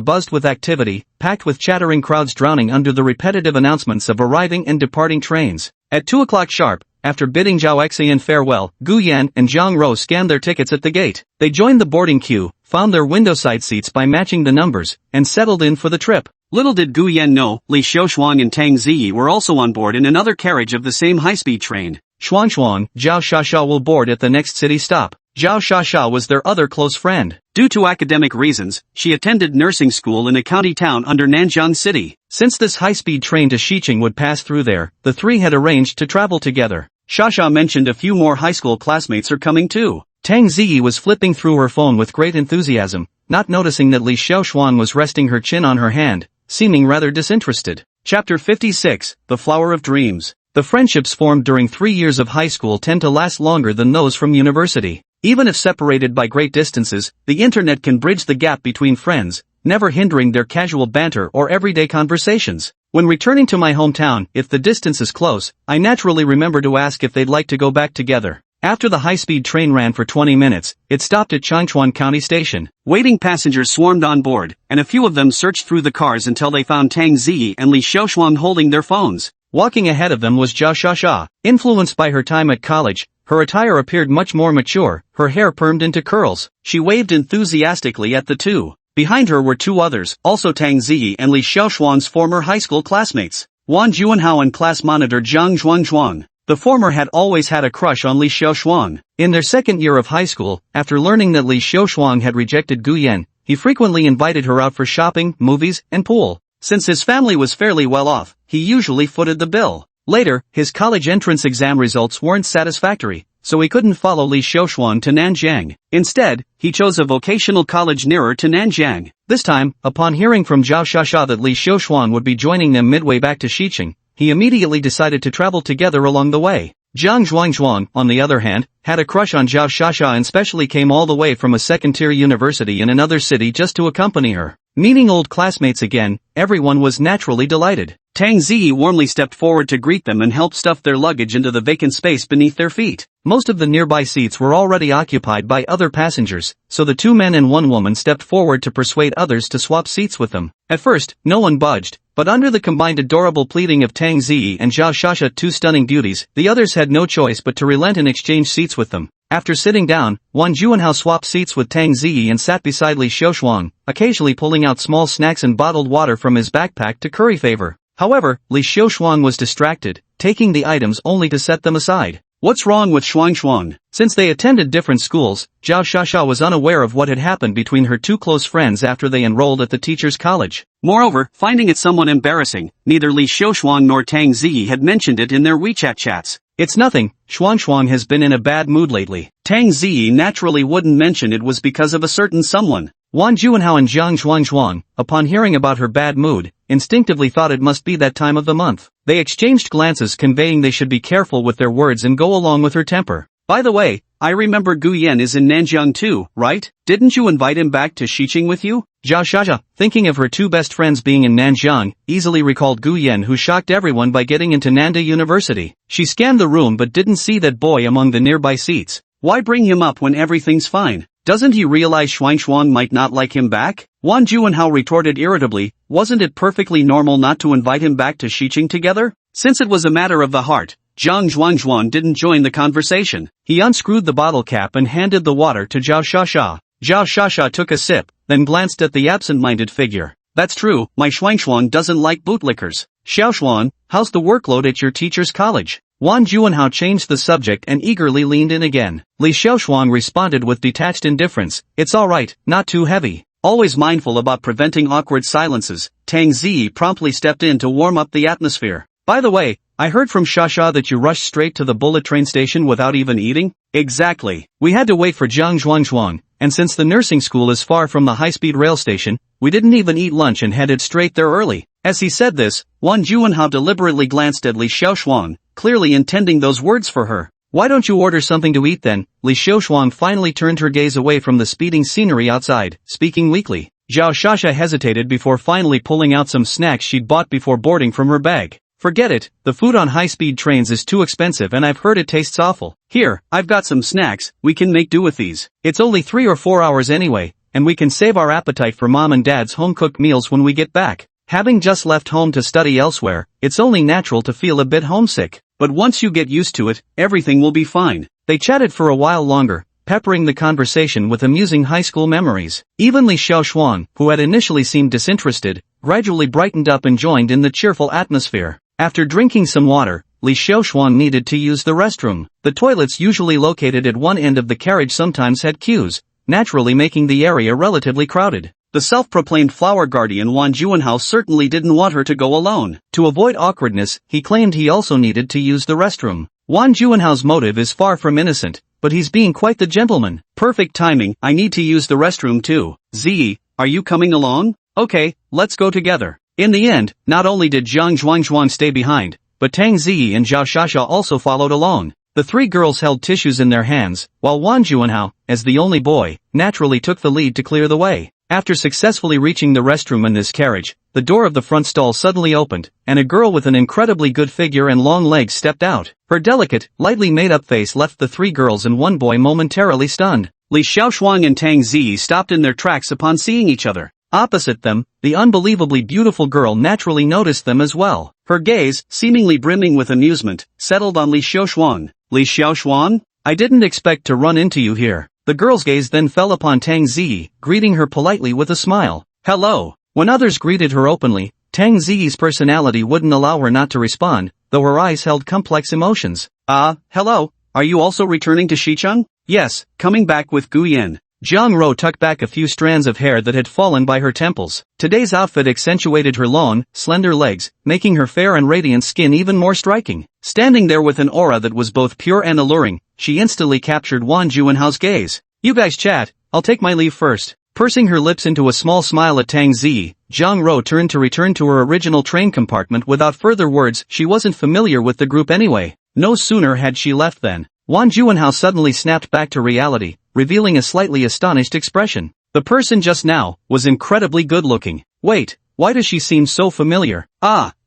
buzzed with activity, packed with chattering crowds drowning under the repetitive announcements of arriving and departing trains. At 2 o'clock sharp, after bidding Zhao Xian farewell, Gu Yan and Jiang Ro scanned their tickets at the gate. They joined the boarding queue, found their window side seats by matching the numbers, and settled in for the trip. Little did Gu Yan know, Li Xiaoshuang and Tang Ziyi were also on board in another carriage of the same high-speed train. Shuang, Zhao Shasha will board at the next city stop. Zhao Shasha was their other close friend. Due to academic reasons, she attended nursing school in a county town under Nanjing City. Since this high-speed train to Xiqing would pass through there, the three had arranged to travel together. Shasha mentioned a few more high school classmates are coming too. Tang Ziyi was flipping through her phone with great enthusiasm, not noticing that Li Xiaoshuan was resting her chin on her hand, seeming rather disinterested. Chapter 56, The Flower of Dreams. The friendships formed during 3 years of high school tend to last longer than those from university. Even if separated by great distances, the internet can bridge the gap between friends, never hindering their casual banter or everyday conversations. When returning to my hometown, if the distance is close, I naturally remember to ask if they'd like to go back together. After the high-speed train ran for 20 minutes, it stopped at Changchuan County Station. Waiting passengers swarmed on board, and a few of them searched through the cars until they found Tang Ziyi and Li Xiaoshuang holding their phones. Walking ahead of them was Zhao Shasha. Influenced by her time at college, her attire appeared much more mature, her hair permed into curls. She waved enthusiastically at the two. Behind her were two others, also Tang Ziyi and Li Xiaoshuang's former high school classmates, Wan Juanhao and class monitor Zhang Zhuangzhuang. The former had always had a crush on Li Xiaoshuang. In their second year of high school, after learning that Li Xiaoshuang had rejected Gu Yan, he frequently invited her out for shopping, movies, and pool. Since his family was fairly well off, he usually footed the bill. Later, his college entrance exam results weren't satisfactory, so he couldn't follow Li Xiaoshuang to Nanjing. Instead, he chose a vocational college nearer to Nanjing. This time, upon hearing from Zhao Shasha that Li Xiaoshuang would be joining them midway back to Xiqing, he immediately decided to travel together along the way. Zhang Zhuangzhuang, on the other hand, had a crush on Zhao Shasha and specially came all the way from a second-tier university in another city just to accompany her. Meeting old classmates again, everyone was naturally delighted. Tang Ziyi warmly stepped forward to greet them and helped stuff their luggage into the vacant space beneath their feet. Most of the nearby seats were already occupied by other passengers, so the 2 men and 1 woman stepped forward to persuade others to swap seats with them. At first, no one budged, but under the combined adorable pleading of Tang Ziyi and Zhao Shasha, 2 stunning beauties, the others had no choice but to relent and exchange seats with them. After sitting down, Wan Juanhao swapped seats with Tang Ziyi and sat beside Li Xiaoshuang, occasionally pulling out small snacks and bottled water from his backpack to curry favor. However, Li Xiaoshuang was distracted, taking the items only to set them aside. What's wrong with Shuangshuang? Since they attended different schools, Zhao Shasha was unaware of what had happened between her 2 close friends after they enrolled at the teacher's college. Moreover, finding it somewhat embarrassing, neither Li Xiaoshuang nor Tang Ziyi had mentioned it in their WeChat chats. It's nothing, Shuangshuang has been in a bad mood lately. Tang Ziyi naturally wouldn't mention it was because of a certain someone. Wan Juanhao and Zhang Zhuangzhuang, upon hearing about her bad mood, instinctively thought it must be that time of the month. They exchanged glances conveying they should be careful with their words and go along with her temper. By the way, I remember Gu Yan is in Nanjing too, right? Didn't you invite him back to Xiqing with you? Zhao Shasha, thinking of her 2 best friends being in Nanjing, easily recalled Gu Yan, who shocked everyone by getting into Nanda University. She scanned the room but didn't see that boy among the nearby seats. Why bring him up when everything's fine? Doesn't he realize Shuangshuang might not like him back? Wan Juanhao retorted irritably, wasn't it perfectly normal not to invite him back to Xiqing together? Since it was a matter of the heart, Zhang Zhuangzhuang didn't join the conversation. He unscrewed the bottle cap and handed the water to Zhao Shasha. Zhao Shasha took a sip, then glanced at the absent-minded figure. That's true, my Shuangshuang doesn't like bootlickers. Xiaoshuan, how's the workload at your teacher's college? Wan Juanhao changed the subject and eagerly leaned in again. Li Xiaoshuang responded with detached indifference, it's alright, not too heavy. Always mindful about preventing awkward silences, Tang Ziyi promptly stepped in to warm up the atmosphere. By the way, I heard from Shasha that you rushed straight to the bullet train station without even eating? Exactly. We had to wait for Zhang Zhuangzhuang, and since the nursing school is far from the high-speed rail station, we didn't even eat lunch and headed straight there early. As he said this, Wan Juanhao deliberately glanced at Li Xiaoshuang, clearly intending those words for her. Why don't you order something to eat then? Li Xiaoshuang finally turned her gaze away from the speeding scenery outside, speaking weakly. Zhao Shasha hesitated before finally pulling out some snacks she'd bought before boarding from her bag. Forget it, the food on high-speed trains is too expensive and I've heard it tastes awful. Here, I've got some snacks, we can make do with these. It's only 3 or 4 hours anyway, and we can save our appetite for mom and dad's home-cooked meals when we get back. Having just left home to study elsewhere, it's only natural to feel a bit homesick. But once you get used to it, everything will be fine. They chatted for a while longer, peppering the conversation with amusing high school memories. Even Li Xiaoshuang, who had initially seemed disinterested, gradually brightened up and joined in the cheerful atmosphere. After drinking some water, Li Xiaoshuang needed to use the restroom. The toilets usually located at one end of the carriage sometimes had queues, naturally making the area relatively crowded. The self-proclaimed flower guardian Wang Juanhao certainly didn't want her to go alone. To avoid awkwardness, he claimed he also needed to use the restroom. Wang Juanhao's motive is far from innocent, but he's being quite the gentleman. Perfect timing, I need to use the restroom too. Ziyi, are you coming along? Okay, let's go together. In the end, not only did Zhang Zhuangzhuang stay behind, but Tang Ziyi and Zhao Shasha also followed along. The three girls held tissues in their hands, while Wang Juanhao, as the only boy, naturally took the lead to clear the way. After successfully reaching the restroom in this carriage, the door of the front stall suddenly opened, and a girl with an incredibly good figure and long legs stepped out. Her delicate, lightly made-up face left the three girls and one boy momentarily stunned. Li Xiaoshuang and Tang Ziyi stopped in their tracks upon seeing each other. Opposite them, the unbelievably beautiful girl naturally noticed them as well. Her gaze, seemingly brimming with amusement, settled on Li Xiaoshuang. Li Xiaoshuang? I didn't expect to run into you here. The girl's gaze then fell upon Tang Ziyi, greeting her politely with a smile. Hello. When others greeted her openly, Tang Ziyi's personality wouldn't allow her not to respond, though her eyes held complex emotions. Hello. Are you also returning to Xicheng? Yes, coming back with Gu Yan. Zhang Ro tucked back a few strands of hair that had fallen by her temples. Today's outfit accentuated her long, slender legs, making her fair and radiant skin even more striking. Standing there with an aura that was both pure and alluring, she instantly captured Wang Juanhao's gaze. You guys chat, I'll take my leave first. Pursing her lips into a small smile at Tang Ziyi, Zhang Ro turned to return to her original train compartment without further words. She wasn't familiar with the group anyway. No sooner had she left than Wang Juanhao suddenly snapped back to reality, revealing a slightly astonished expression. The person just now was incredibly good-looking. Wait, why does she seem so familiar?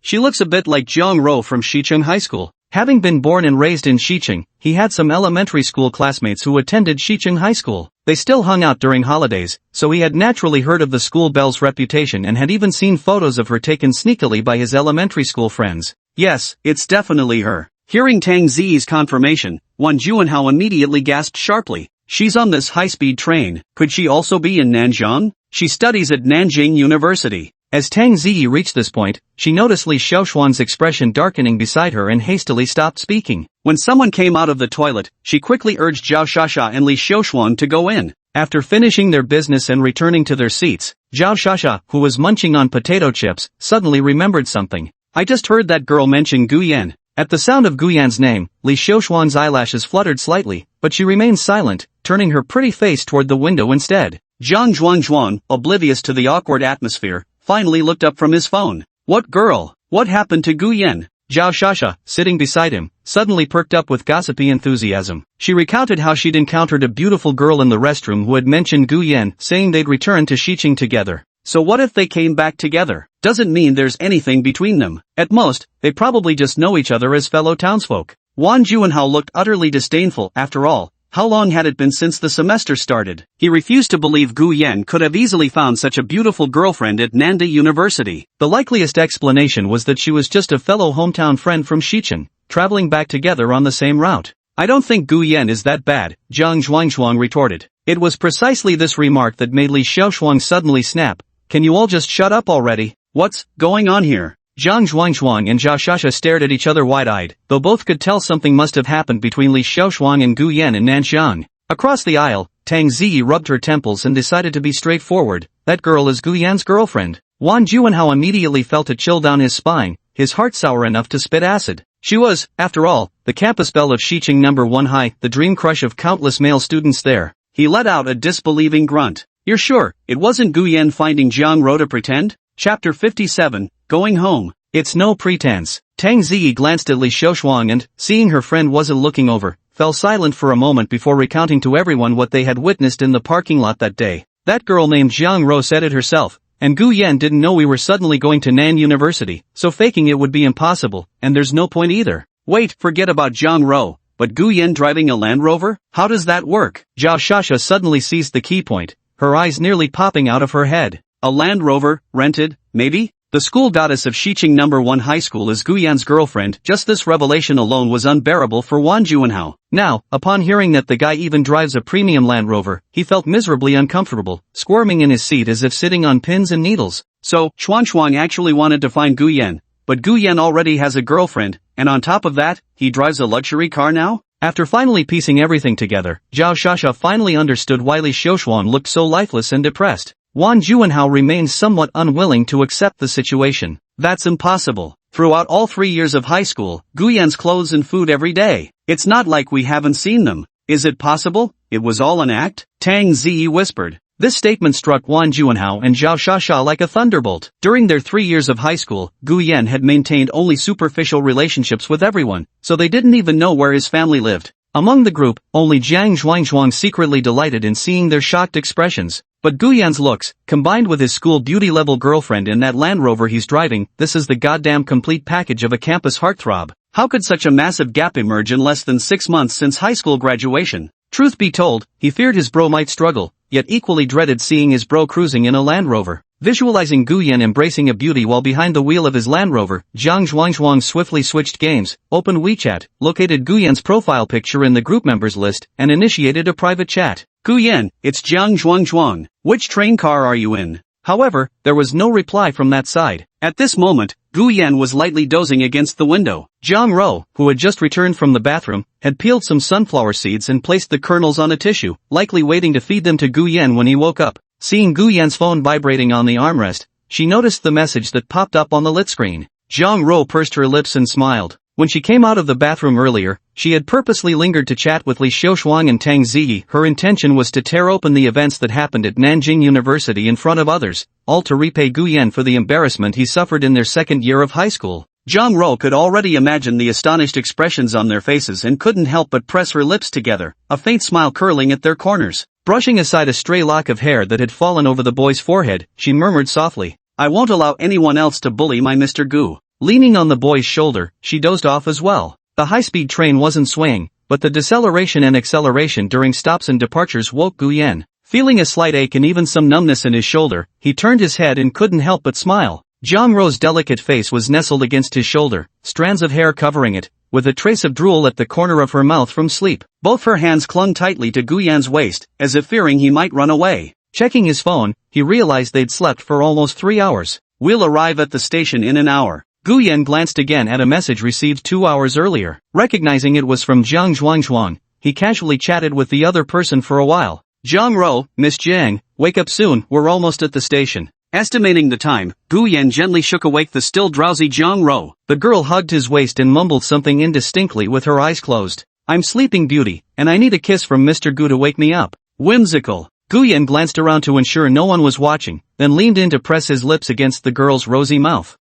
She looks a bit like Zhang Ro from Xicheng High School. Having been born and raised in Xicheng, he had some elementary school classmates who attended Xicheng High School. They still hung out during holidays, so he had naturally heard of the school belle's reputation and had even seen photos of her taken sneakily by his elementary school friends. Yes, it's definitely her. Hearing Tang Ziyi's confirmation, Wang Juanhao immediately gasped sharply. She's on this high-speed train. Could she also be in Nanjing? She studies at Nanjing University. As Tang Ziyi reached this point, she noticed Li Xiaoshuang's expression darkening beside her and hastily stopped speaking. When someone came out of the toilet, she quickly urged Zhao Shasha and Li Xiaoshuang to go in. After finishing their business and returning to their seats, Zhao Shasha, who was munching on potato chips, suddenly remembered something. I just heard that girl mention Gu Yan. At the sound of Gu Yan's name, Li Xiaoshuang's eyelashes fluttered slightly, but she remained silent, turning her pretty face toward the window instead. Zhang Zhuangzhuang, oblivious to the awkward atmosphere, finally looked up from his phone. What girl? What happened to Gu Yan? Zhao Shasha, sitting beside him, suddenly perked up with gossipy enthusiasm. She recounted how she'd encountered a beautiful girl in the restroom who had mentioned Gu Yan, saying they'd return to Xicheng together. So what if they came back together? Doesn't mean there's anything between them. At most, they probably just know each other as fellow townsfolk. Wang Juanhao looked utterly disdainful. After all, how long had it been since the semester started? He refused to believe Gu Yan could have easily found such a beautiful girlfriend at Nanda University. The likeliest explanation was that she was just a fellow hometown friend from Xicheng, traveling back together on the same route. I don't think Gu Yan is that bad, Zhang Zhuangzhuang retorted. It was precisely this remark that made Li Xiaoshuang suddenly snap. Can you all just shut up already? What's going on here? Zhang Zhuangzhuang and Zhao Shasha stared at each other wide-eyed, though both could tell something must have happened between Li Xiaoshuang and Gu Yan in Nanjing. Across the aisle, Tang Ziyi rubbed her temples and decided to be straightforward. That girl is Gu Yan's girlfriend. Wang Juanhao immediately felt a chill down his spine, his heart sour enough to spit acid. She was, after all, the campus belle of Xicheng No. 1 High, the dream crush of countless male students there. He let out a disbelieving grunt. You're sure it wasn't Gu Yan finding Zhang Ro to pretend? Chapter 57, Going Home. It's no pretense. Tang Ziyi glanced at Li Xiaoshuang and, seeing her friend wasn't looking over, fell silent for a moment before recounting to everyone what they had witnessed in the parking lot that day. That girl named Zhang Ro said it herself, and Gu Yan didn't know we were suddenly going to Nan University, so faking it would be impossible, and there's no point either. Wait, forget about Zhang Ro, but Gu Yan driving a Land Rover? How does that work? Zhao Shasha suddenly seized the key point, her eyes nearly popping out of her head. A Land Rover, rented, maybe? The school goddess of Xiqing number 1 high school is Gu Yan's girlfriend. Just this revelation alone was unbearable for Wang Juanhao. Now, upon hearing that the guy even drives a premium Land Rover, he felt miserably uncomfortable, squirming in his seat as if sitting on pins and needles. So, Chuan actually wanted to find Gu Yan, but Gu Yan already has a girlfriend, and on top of that, he drives a luxury car now? After finally piecing everything together, Zhao Shasha finally understood why Li Xiushuan looked so lifeless and depressed. Wang Juanhao remained somewhat unwilling to accept the situation. That's impossible. Throughout all 3 years of high school, Gu Yan's clothes and food every day. It's not like we haven't seen them. Is it possible? It was all an act? Tang Ziyi whispered. This statement struck Wang Juanhao and Zhao Shasha like a thunderbolt. During their 3 years of high school, Gu Yan had maintained only superficial relationships with everyone, so they didn't even know where his family lived. Among the group, only Jiang Zhuangzhuang secretly delighted in seeing their shocked expressions. But Gu Yan's looks, combined with his school beauty-level girlfriend and that Land Rover he's driving, this is the goddamn complete package of a campus heartthrob. How could such a massive gap emerge in less than 6 months since high school graduation? Truth be told, he feared his bro might struggle, yet equally dreaded seeing his bro cruising in a Land Rover. Visualizing Gu Yan embracing a beauty while behind the wheel of his Land Rover, Jiang Zhuangzhuang swiftly switched games, opened WeChat, located Gu Yan's profile picture in the group members list, and initiated a private chat. Gu Yan, it's Jiang Zhuangzhuang. Which train car are you in? However, there was no reply from that side. At this moment, Gu Yan was lightly dozing against the window. Zhang Ro, who had just returned from the bathroom, had peeled some sunflower seeds and placed the kernels on a tissue, likely waiting to feed them to Gu Yan when he woke up. Seeing Gu Yan's phone vibrating on the armrest, she noticed the message that popped up on the lit screen. Zhang Ro pursed her lips and smiled. When she came out of the bathroom earlier, she had purposely lingered to chat with Li Xiushuang and Tang Ziyi. Her intention was to tear open the events that happened at Nanjing University in front of others, all to repay Gu Yan for the embarrassment he suffered in their second year of high school. Zhang Ro could already imagine the astonished expressions on their faces and couldn't help but press her lips together, a faint smile curling at their corners. Brushing aside a stray lock of hair that had fallen over the boy's forehead, she murmured softly, "I won't allow anyone else to bully my Mr. Gu." Leaning on the boy's shoulder, she dozed off as well. The high-speed train wasn't swaying, but the deceleration and acceleration during stops and departures woke Gu Yan. Feeling a slight ache and even some numbness in his shoulder, he turned his head and couldn't help but smile. Zhang Ro's delicate face was nestled against his shoulder, strands of hair covering it, with a trace of drool at the corner of her mouth from sleep. Both her hands clung tightly to Gu Yan's waist, as if fearing he might run away. Checking his phone, he realized they'd slept for almost 3 hours. "We'll arrive at the station in an hour." Gu Yan glanced again at a message received 2 hours earlier. Recognizing it was from Jiang Zhuangzhuang, he casually chatted with the other person for a while. "Zhang Ro, Miss Jiang, wake up soon, we're almost at the station." Estimating the time, Gu Yan gently shook awake the still drowsy Zhang Ro. The girl hugged his waist and mumbled something indistinctly with her eyes closed. "I'm Sleeping Beauty, and I need a kiss from Mr. Gu to wake me up." Whimsical. Gu Yan glanced around to ensure no one was watching, then leaned in to press his lips against the girl's rosy mouth.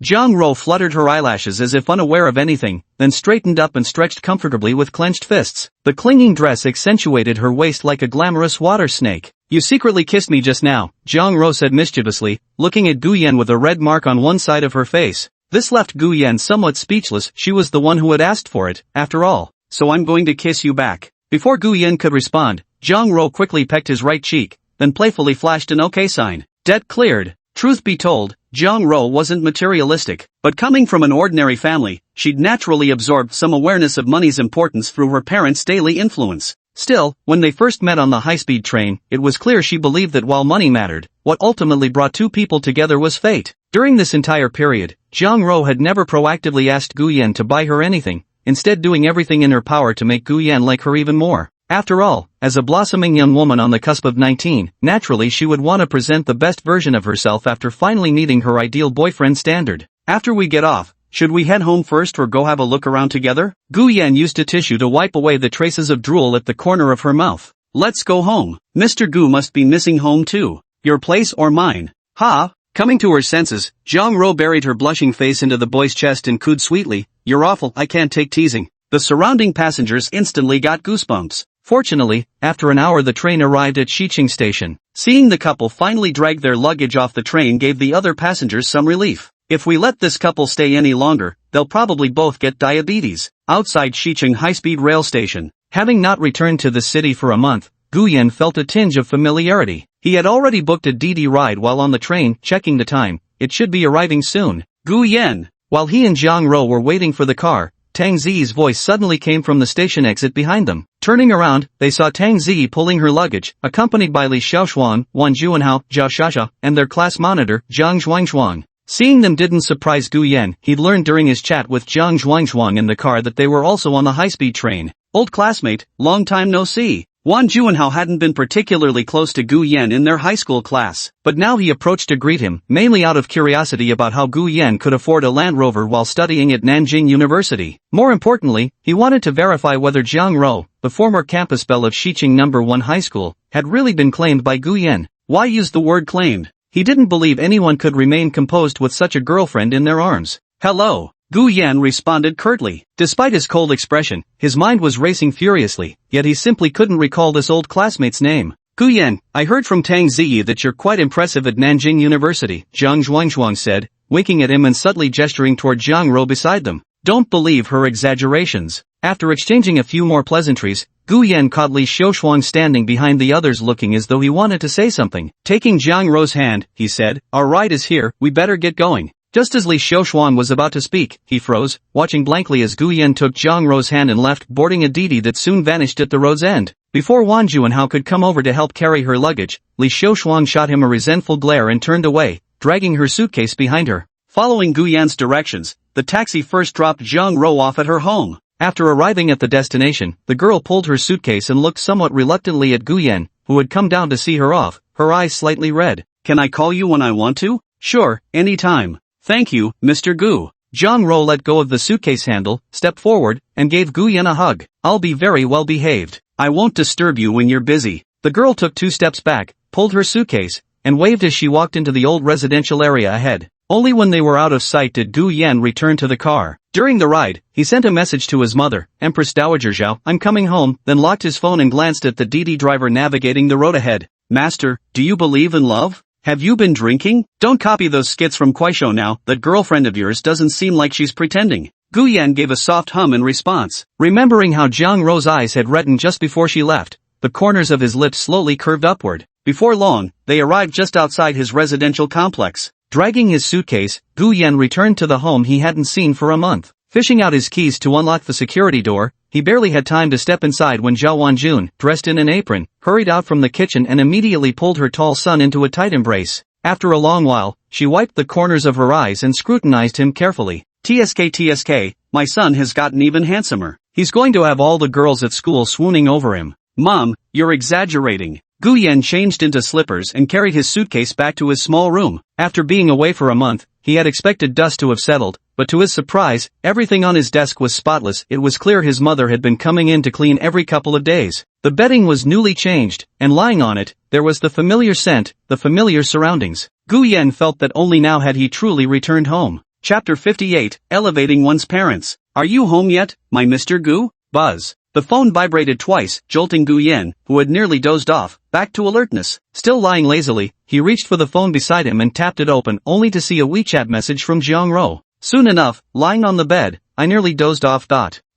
Zhang Ro fluttered her eyelashes as if unaware of anything, then straightened up and stretched comfortably with clenched fists. The clinging dress accentuated her waist like a glamorous water snake. "You secretly kissed me just now," Zhang Ro said mischievously, looking at Gu Yan with a red mark on one side of her face. This left Gu Yan somewhat speechless. She was the one who had asked for it, after all. "So I'm going to kiss you back." Before Gu Yan could respond, Zhang Ro quickly pecked his right cheek, then playfully flashed an OK sign. Debt cleared. Truth be told, Zhang Ro wasn't materialistic, but coming from an ordinary family, she'd naturally absorbed some awareness of money's importance through her parents' daily influence. Still, when they first met on the high-speed train, it was clear she believed that while money mattered, what ultimately brought two people together was fate. During this entire period, Zhang Ro had never proactively asked Gu Yan to buy her anything, instead doing everything in her power to make Gu Yan like her even more. After all, as a blossoming young woman on the cusp of 19, naturally she would want to present the best version of herself after finally meeting her ideal boyfriend standard. "After we get off, should we head home first or go have a look around together?" Gu Yan used a tissue to wipe away the traces of drool at the corner of her mouth. "Let's go home. Mr. Gu must be missing home too. Your place or mine?" "Ha!" Coming to her senses, Zhang Ro buried her blushing face into the boy's chest and cooed sweetly, "You're awful, I can't take teasing." The surrounding passengers instantly got goosebumps. Fortunately, after an hour the train arrived at Xiqing Station. Seeing the couple finally drag their luggage off the train gave the other passengers some relief. "If we let this couple stay any longer, they'll probably both get diabetes." Outside Xiqing high-speed rail station, having not returned to the city for a month, Gu Yan felt a tinge of familiarity. He had already booked a DD ride while on the train. Checking the time, it should be arriving soon. Gu Yan. While he and Jiang Ro were waiting for the car, Tang Zi's voice suddenly came from the station exit behind them. Turning around, they saw Tang Zi pulling her luggage, accompanied by Li Xiaoshuan, Wan Juanhao, Zhao Shasha, and their class monitor, Zhang Zhuangzhuang. Seeing them didn't surprise Gu Yan. He'd learned during his chat with Zhang Zhuangzhuang in the car that they were also on the high-speed train. Old classmate, long time no see. Wan Juanhao hadn't been particularly close to Gu Yan in their high school class, but now he approached to greet him, mainly out of curiosity about how Gu Yan could afford a Land Rover while studying at Nanjing University. More importantly, he wanted to verify whether Jiang Ro, the former campus belle of Xiqing No. 1 High School, had really been claimed by Gu Yan. Why use the word claimed? He didn't believe anyone could remain composed with such a girlfriend in their arms. Hello. Gu Yan responded curtly. Despite his cold expression, his mind was racing furiously, yet he simply couldn't recall this old classmate's name. Gu Yan, I heard from Tang Ziyi that you're quite impressive at Nanjing University, Zhang Zhuangzhuang said, winking at him and subtly gesturing toward Jiang Ro beside them. Don't believe her exaggerations. After exchanging a few more pleasantries, Gu Yan caught Li Xiaoshuang standing behind the others looking as though he wanted to say something. Taking Jiang Ro's hand, he said, our ride is here, we better get going. Just as Li Xiaoshuan was about to speak, he froze, watching blankly as Gu Yan took Jiang Ro's hand and left, boarding a Didi that soon vanished at the road's end. Before Wan Juanhao could come over to help carry her luggage, Li Xiaoshuan shot him a resentful glare and turned away, dragging her suitcase behind her. Following Gu Yan's directions, the taxi first dropped Jiang Ro off at her home. After arriving at the destination, the girl pulled her suitcase and looked somewhat reluctantly at Gu Yan, who had come down to see her off, her eyes slightly red. Can I call you when I want to? Sure, anytime. Thank you, Mr. Gu. Jiang Ro let go of the suitcase handle, stepped forward, and gave Gu Yan a hug. I'll be very well behaved. I won't disturb you when you're busy. The girl took 2 steps back, pulled her suitcase, and waved as she walked into the old residential area ahead. Only when they were out of sight did Gu Yan return to the car. During the ride, he sent a message to his mother, Empress Dowager Zhao, I'm coming home, then locked his phone and glanced at the Didi driver navigating the road ahead. Master, do you believe in love? Have you been drinking? Don't copy those skits from Kuaishou now, that girlfriend of yours doesn't seem like she's pretending. Gu Yan gave a soft hum in response. Remembering how Jiang Ro's eyes had reddened just before she left, the corners of his lips slowly curved upward. Before long, they arrived just outside his residential complex. Dragging his suitcase, Gu Yan returned to the home he hadn't seen for a month. Fishing out his keys to unlock the security door, he barely had time to step inside when Zhao Wanjun, dressed in an apron, hurried out from the kitchen and immediately pulled her tall son into a tight embrace. After a long while, she wiped the corners of her eyes and scrutinized him carefully. TSK, my son has gotten even handsomer. He's going to have all the girls at school swooning over him. Mom, you're exaggerating. Gu Yan changed into slippers and carried his suitcase back to his small room. After being away for a month, he had expected dust to have settled, but to his surprise, everything on his desk was spotless. It was clear his mother had been coming in to clean every couple of days. The bedding was newly changed, and lying on it, there was the familiar scent, the familiar surroundings. Gu Yan felt that only now had he truly returned home. Chapter 58, Elevating One's Parents. Are you home yet, my Mr. Gu? Buzz. The phone vibrated twice, jolting Gu Yan, who had nearly dozed off, back to alertness. Still lying lazily, he reached for the phone beside him and tapped it open only to see a WeChat message from Jiang Ro. Soon enough, lying on the bed, I nearly dozed off.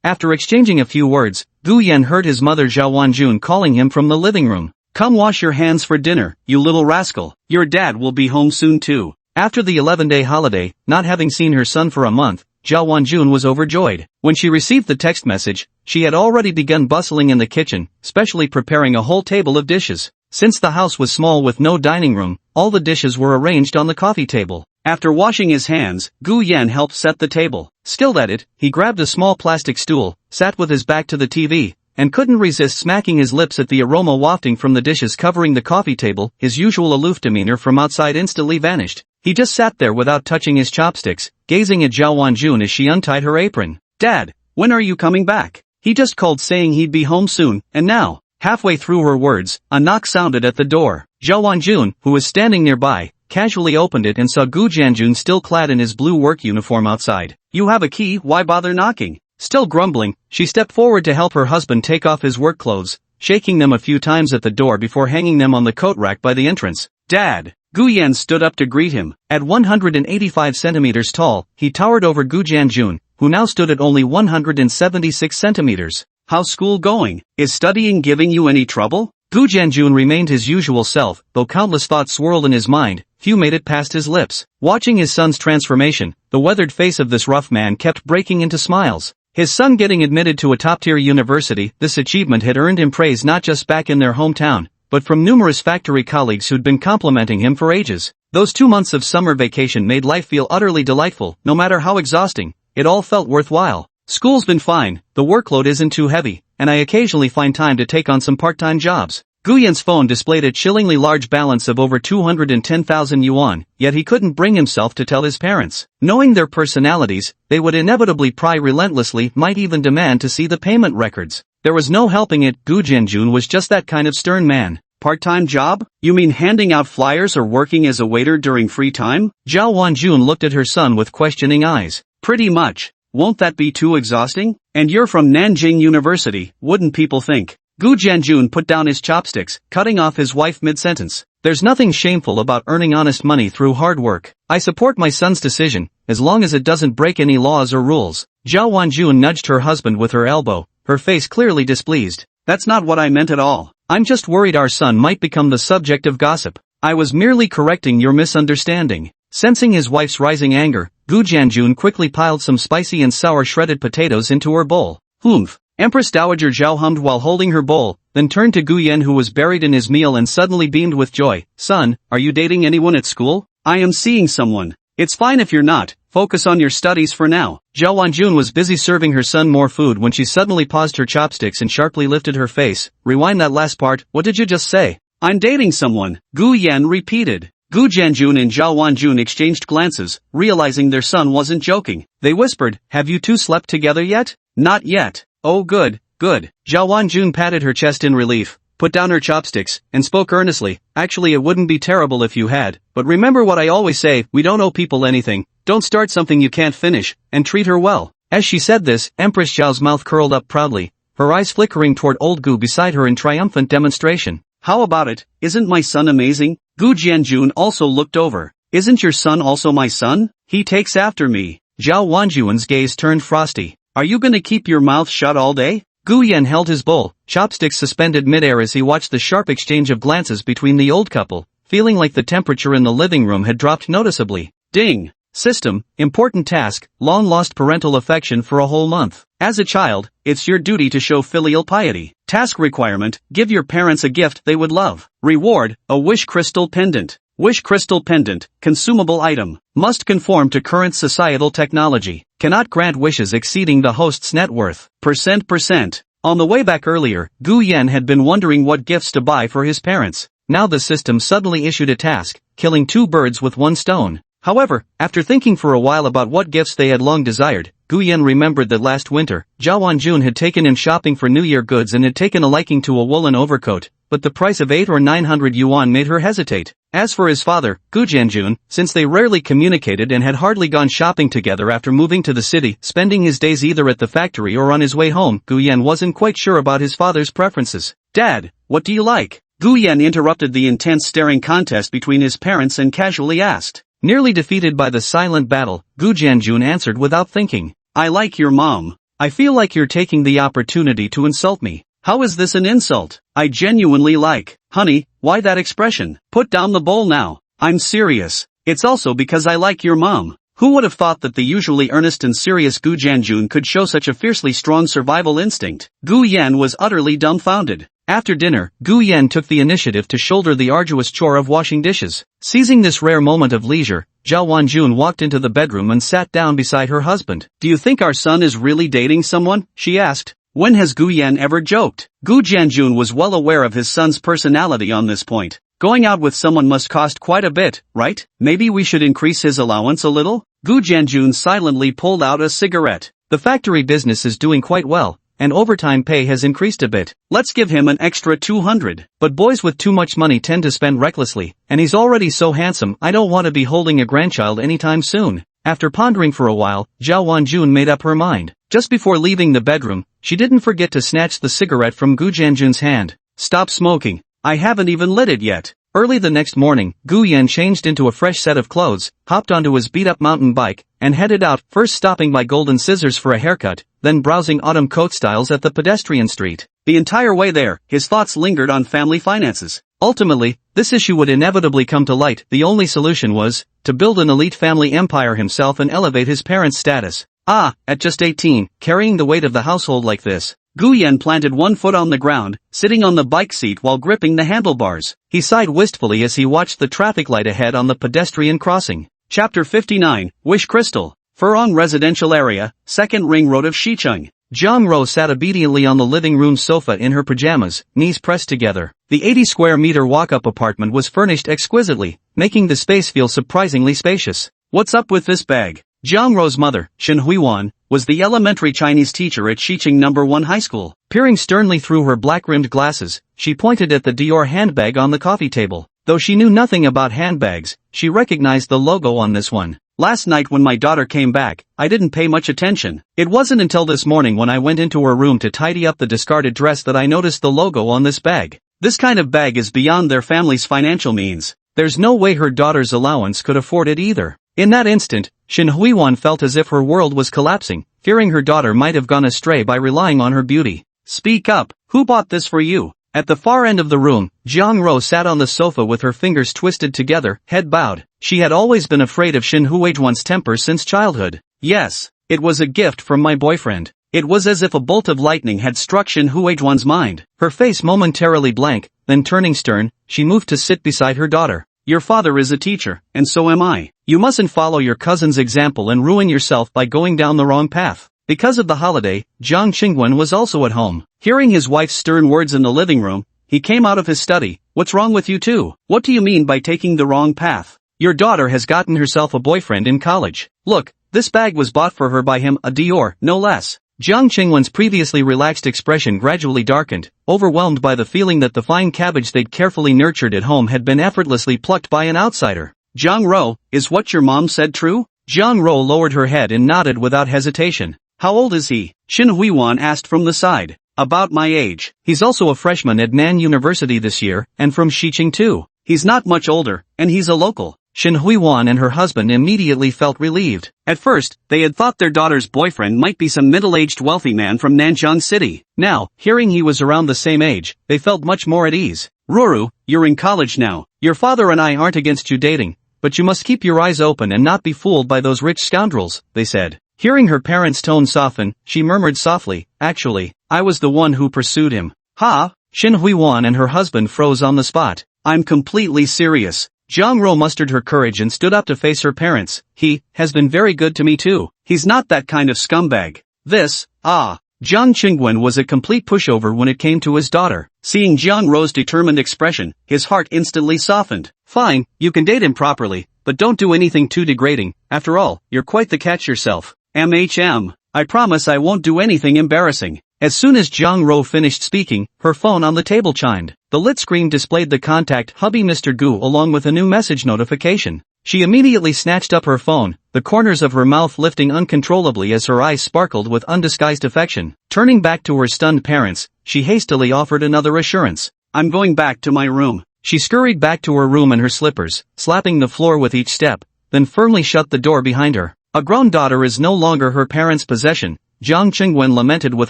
After exchanging a few words, Gu Yan heard his mother Zhao Wanjun calling him from the living room. Come wash your hands for dinner, you little rascal. Your dad will be home soon too. After the 11-day holiday, not having seen her son for a month, Zhao Wanjun was overjoyed. When she received the text message, she had already begun bustling in the kitchen, specially preparing a whole table of dishes. Since the house was small with no dining room, all the dishes were arranged on the coffee table. After washing his hands, Gu Yan helped set the table. Skilled at it, he grabbed a small plastic stool, sat with his back to the TV, and couldn't resist smacking his lips at the aroma wafting from the dishes covering the coffee table. His usual aloof demeanor from outside instantly vanished. He just sat there without touching his chopsticks, gazing at Zhao Wanjun as she untied her apron. Dad, when are you coming back? He just called saying he'd be home soon, and now. Halfway through her words, a knock sounded at the door. Zhao Wanjun, who was standing nearby, casually opened it and saw Gu Jianjun still clad in his blue work uniform outside. You have a key, why bother knocking? Still grumbling, she stepped forward to help her husband take off his work clothes, shaking them a few times at the door before hanging them on the coat rack by the entrance. Dad! Gu Yan stood up to greet him. At 185 centimeters tall, he towered over Gu Jianjun, who now stood at only 176 centimeters. How's school going? Is studying giving you any trouble? Gu Jianjun remained his usual self, though countless thoughts swirled in his mind, few made it past his lips. Watching his son's transformation, the weathered face of this rough man kept breaking into smiles. His son getting admitted to a top-tier university, this achievement had earned him praise not just back in their hometown, but from numerous factory colleagues who'd been complimenting him for ages. Those 2 months of summer vacation made life feel utterly delightful, no matter how exhausting, it all felt worthwhile. School's been fine, the workload isn't too heavy, and I occasionally find time to take on some part-time jobs. Guyan's phone displayed a chillingly large balance of over 210,000 yuan, yet he couldn't bring himself to tell his parents. Knowing their personalities, they would inevitably pry relentlessly, might even demand to see the payment records. There was no helping it, Gu Jianjun was just that kind of stern man. Part-time job? You mean handing out flyers or working as a waiter during free time? Zhao Wanjun looked at her son with questioning eyes. Pretty much. Won't that be too exhausting? And you're from Nanjing University, wouldn't people think? Gu Jianjun put down his chopsticks, cutting off his wife mid-sentence. There's nothing shameful about earning honest money through hard work. I support my son's decision, as long as it doesn't break any laws or rules. Zhao Wanjun nudged her husband with her elbow, her face clearly displeased. That's not what I meant at all. I'm just worried our son might become the subject of gossip. I was merely correcting your misunderstanding. Sensing his wife's rising anger, Gu Jianjun quickly piled some spicy and sour shredded potatoes into her bowl. Humph. Empress Dowager Zhao hummed while holding her bowl, then turned to Gu Yan who was buried in his meal and suddenly beamed with joy. Son, are you dating anyone at school? I am seeing someone. It's fine if you're not, focus on your studies for now. Zhao Wanjun was busy serving her son more food when she suddenly paused her chopsticks and sharply lifted her face. Rewind that last part, what did you just say? I'm dating someone, Gu Yan repeated. Gu Jianjun and Zhao Wanjun exchanged glances, realizing their son wasn't joking. They whispered, have you two slept together yet? Not yet. Oh good, good. Zhao Wanjun patted her chest in relief, put down her chopsticks, and spoke earnestly. Actually it wouldn't be terrible if you had, but remember what I always say, we don't owe people anything. Don't start something you can't finish, and treat her well. As she said this, Empress Zhao's mouth curled up proudly, her eyes flickering toward old Gu beside her in triumphant demonstration. How about it? Isn't my son amazing? Gu Jianjun also looked over. Isn't your son also my son? He takes after me. Zhao Wanjun's gaze turned frosty. Are you gonna keep your mouth shut all day? Gu Yan held his bowl, chopsticks suspended midair as he watched the sharp exchange of glances between the old couple, feeling like the temperature in the living room had dropped noticeably. Ding! System, important task, long-lost parental affection for a whole month. As a child, it's your duty to show filial piety. Task requirement, give your parents a gift they would love. Reward, a wish crystal pendant. Wish crystal pendant, consumable item. Must conform to current societal technology. Cannot grant wishes exceeding the host's net worth. %%. On the way back earlier, Gu Yan had been wondering what gifts to buy for his parents. Now the system suddenly issued a task, killing 2 birds with 1 stone. However, after thinking for a while about what gifts they had long desired, Gu Yan remembered that last winter, Zhao Wanjun had taken him shopping for New Year goods and had taken a liking to a woolen overcoat, but the price of 800 or 900 yuan made her hesitate. As for his father, Gu Jianjun, since they rarely communicated and had hardly gone shopping together after moving to the city, spending his days either at the factory or on his way home, Gu Yan wasn't quite sure about his father's preferences. Dad, what do you like? Gu Yan interrupted the intense staring contest between his parents and casually asked. Nearly defeated by the silent battle, Gu Jianjun answered without thinking. I like your mom. I feel like you're taking the opportunity to insult me. How is this an insult? I genuinely like. Honey, why that expression? Put down the bowl now. I'm serious. It's also because I like your mom. Who would have thought that the usually earnest and serious Gu Jianjun could show such a fiercely strong survival instinct? Gu Yan was utterly dumbfounded. After dinner, Gu Yan took the initiative to shoulder the arduous chore of washing dishes. Seizing this rare moment of leisure, Zhao Wanjun walked into the bedroom and sat down beside her husband. Do you think our son is really dating someone? She asked. When has Gu Yan ever joked? Gu Jianjun was well aware of his son's personality on this point. Going out with someone must cost quite a bit, right? Maybe we should increase his allowance a little? Gu Jianjun silently pulled out a cigarette. The factory business is doing quite well, and overtime pay has increased a bit. Let's give him an extra 200. But boys with too much money tend to spend recklessly, and he's already so handsome I don't want to be holding a grandchild anytime soon. After pondering for a while, Zhao Wanjun made up her mind. Just before leaving the bedroom, she didn't forget to snatch the cigarette from Gu Jianjun's hand. Stop smoking. I haven't even lit it yet. Early the next morning, Gu Yan changed into a fresh set of clothes, hopped onto his beat-up mountain bike, and headed out, first stopping by Golden Scissors for a haircut, then browsing autumn coat styles at the pedestrian street. The entire way there, his thoughts lingered on family finances. Ultimately, this issue would inevitably come to light. The only solution was to build an elite family empire himself and elevate his parents' status. At just 18, carrying the weight of the household like this. Gu Yan planted one foot on the ground, sitting on the bike seat while gripping the handlebars. He sighed wistfully as he watched the traffic light ahead on the pedestrian crossing. Chapter 59, Wish Crystal. Furong Residential Area, 2nd Ring Road of Shicheng. Zhang Ro sat obediently on the living room sofa in her pajamas, knees pressed together. The 80-square-meter walk-up apartment was furnished exquisitely, making the space feel surprisingly spacious. What's up with this bag? Zhang Ro's mother, Shen Huiwan, was the elementary Chinese teacher at Shicheng No. 1 High School. Peering sternly through her black-rimmed glasses, she pointed at the Dior handbag on the coffee table. Though she knew nothing about handbags, she recognized the logo on this one. Last night when my daughter came back, I didn't pay much attention. It wasn't until this morning when I went into her room to tidy up the discarded dress that I noticed the logo on this bag. This kind of bag is beyond their family's financial means. There's no way her daughter's allowance could afford it either. In that instant, Shen Huiwan felt as if her world was collapsing, fearing her daughter might have gone astray by relying on her beauty. Speak up, who bought this for you? At the far end of the room, Zhang Ro sat on the sofa with her fingers twisted together, head bowed. She had always been afraid of Shen Huiwan's temper since childhood. Yes, it was a gift from my boyfriend. It was as if a bolt of lightning had struck Shen Huiwan's mind. Her face momentarily blank, then turning stern, she moved to sit beside her daughter. Your father is a teacher, and so am I. You mustn't follow your cousin's example and ruin yourself by going down the wrong path. Because of the holiday, Zhang Qingwen was also at home. Hearing his wife's stern words in the living room, he came out of his study. What's wrong with you two? What do you mean by taking the wrong path? Your daughter has gotten herself a boyfriend in college. Look, this bag was bought for her by him, a Dior, no less. Zhang Qingwen's previously relaxed expression gradually darkened, overwhelmed by the feeling that the fine cabbage they'd carefully nurtured at home had been effortlessly plucked by an outsider. Zhang Ro, is what your mom said true? Zhang Ro lowered her head and nodded without hesitation. How old is he? Shen Huiwan asked from the side. About my age. He's also a freshman at Nan University this year, and from Shicheng too. He's not much older, and he's a local. Shen Huiwan and her husband immediately felt relieved. At first, they had thought their daughter's boyfriend might be some middle-aged wealthy man from Nanjing City. Now, hearing he was around the same age, they felt much more at ease. Ruru, you're in college now. Your father and I aren't against you dating, but you must keep your eyes open and not be fooled by those rich scoundrels, they said. Hearing her parents' tone soften, she murmured softly, actually, I was the one who pursued him. Ha? Shen Huiwan and her husband froze on the spot. I'm completely serious. Zhang Ro mustered her courage and stood up to face her parents. He has been very good to me too. He's not that kind of scumbag. Zhang Qingwen was a complete pushover when it came to his daughter. Seeing Zhang Ro's determined expression, his heart instantly softened. Fine, you can date him properly, but don't do anything too degrading. After all, you're quite the catch yourself. I promise I won't do anything embarrassing. As soon as Zhang Ro finished speaking, her phone on the table chimed. The lit screen displayed the contact hubby Mr. Gu along with a new message notification. She immediately snatched up her phone, the corners of her mouth lifting uncontrollably as her eyes sparkled with undisguised affection. Turning back to her stunned parents, she hastily offered another assurance. I'm going back to my room. She scurried back to her room in her slippers, slapping the floor with each step, then firmly shut the door behind her. A grown daughter is no longer her parents' possession, Zhang Qingwen lamented with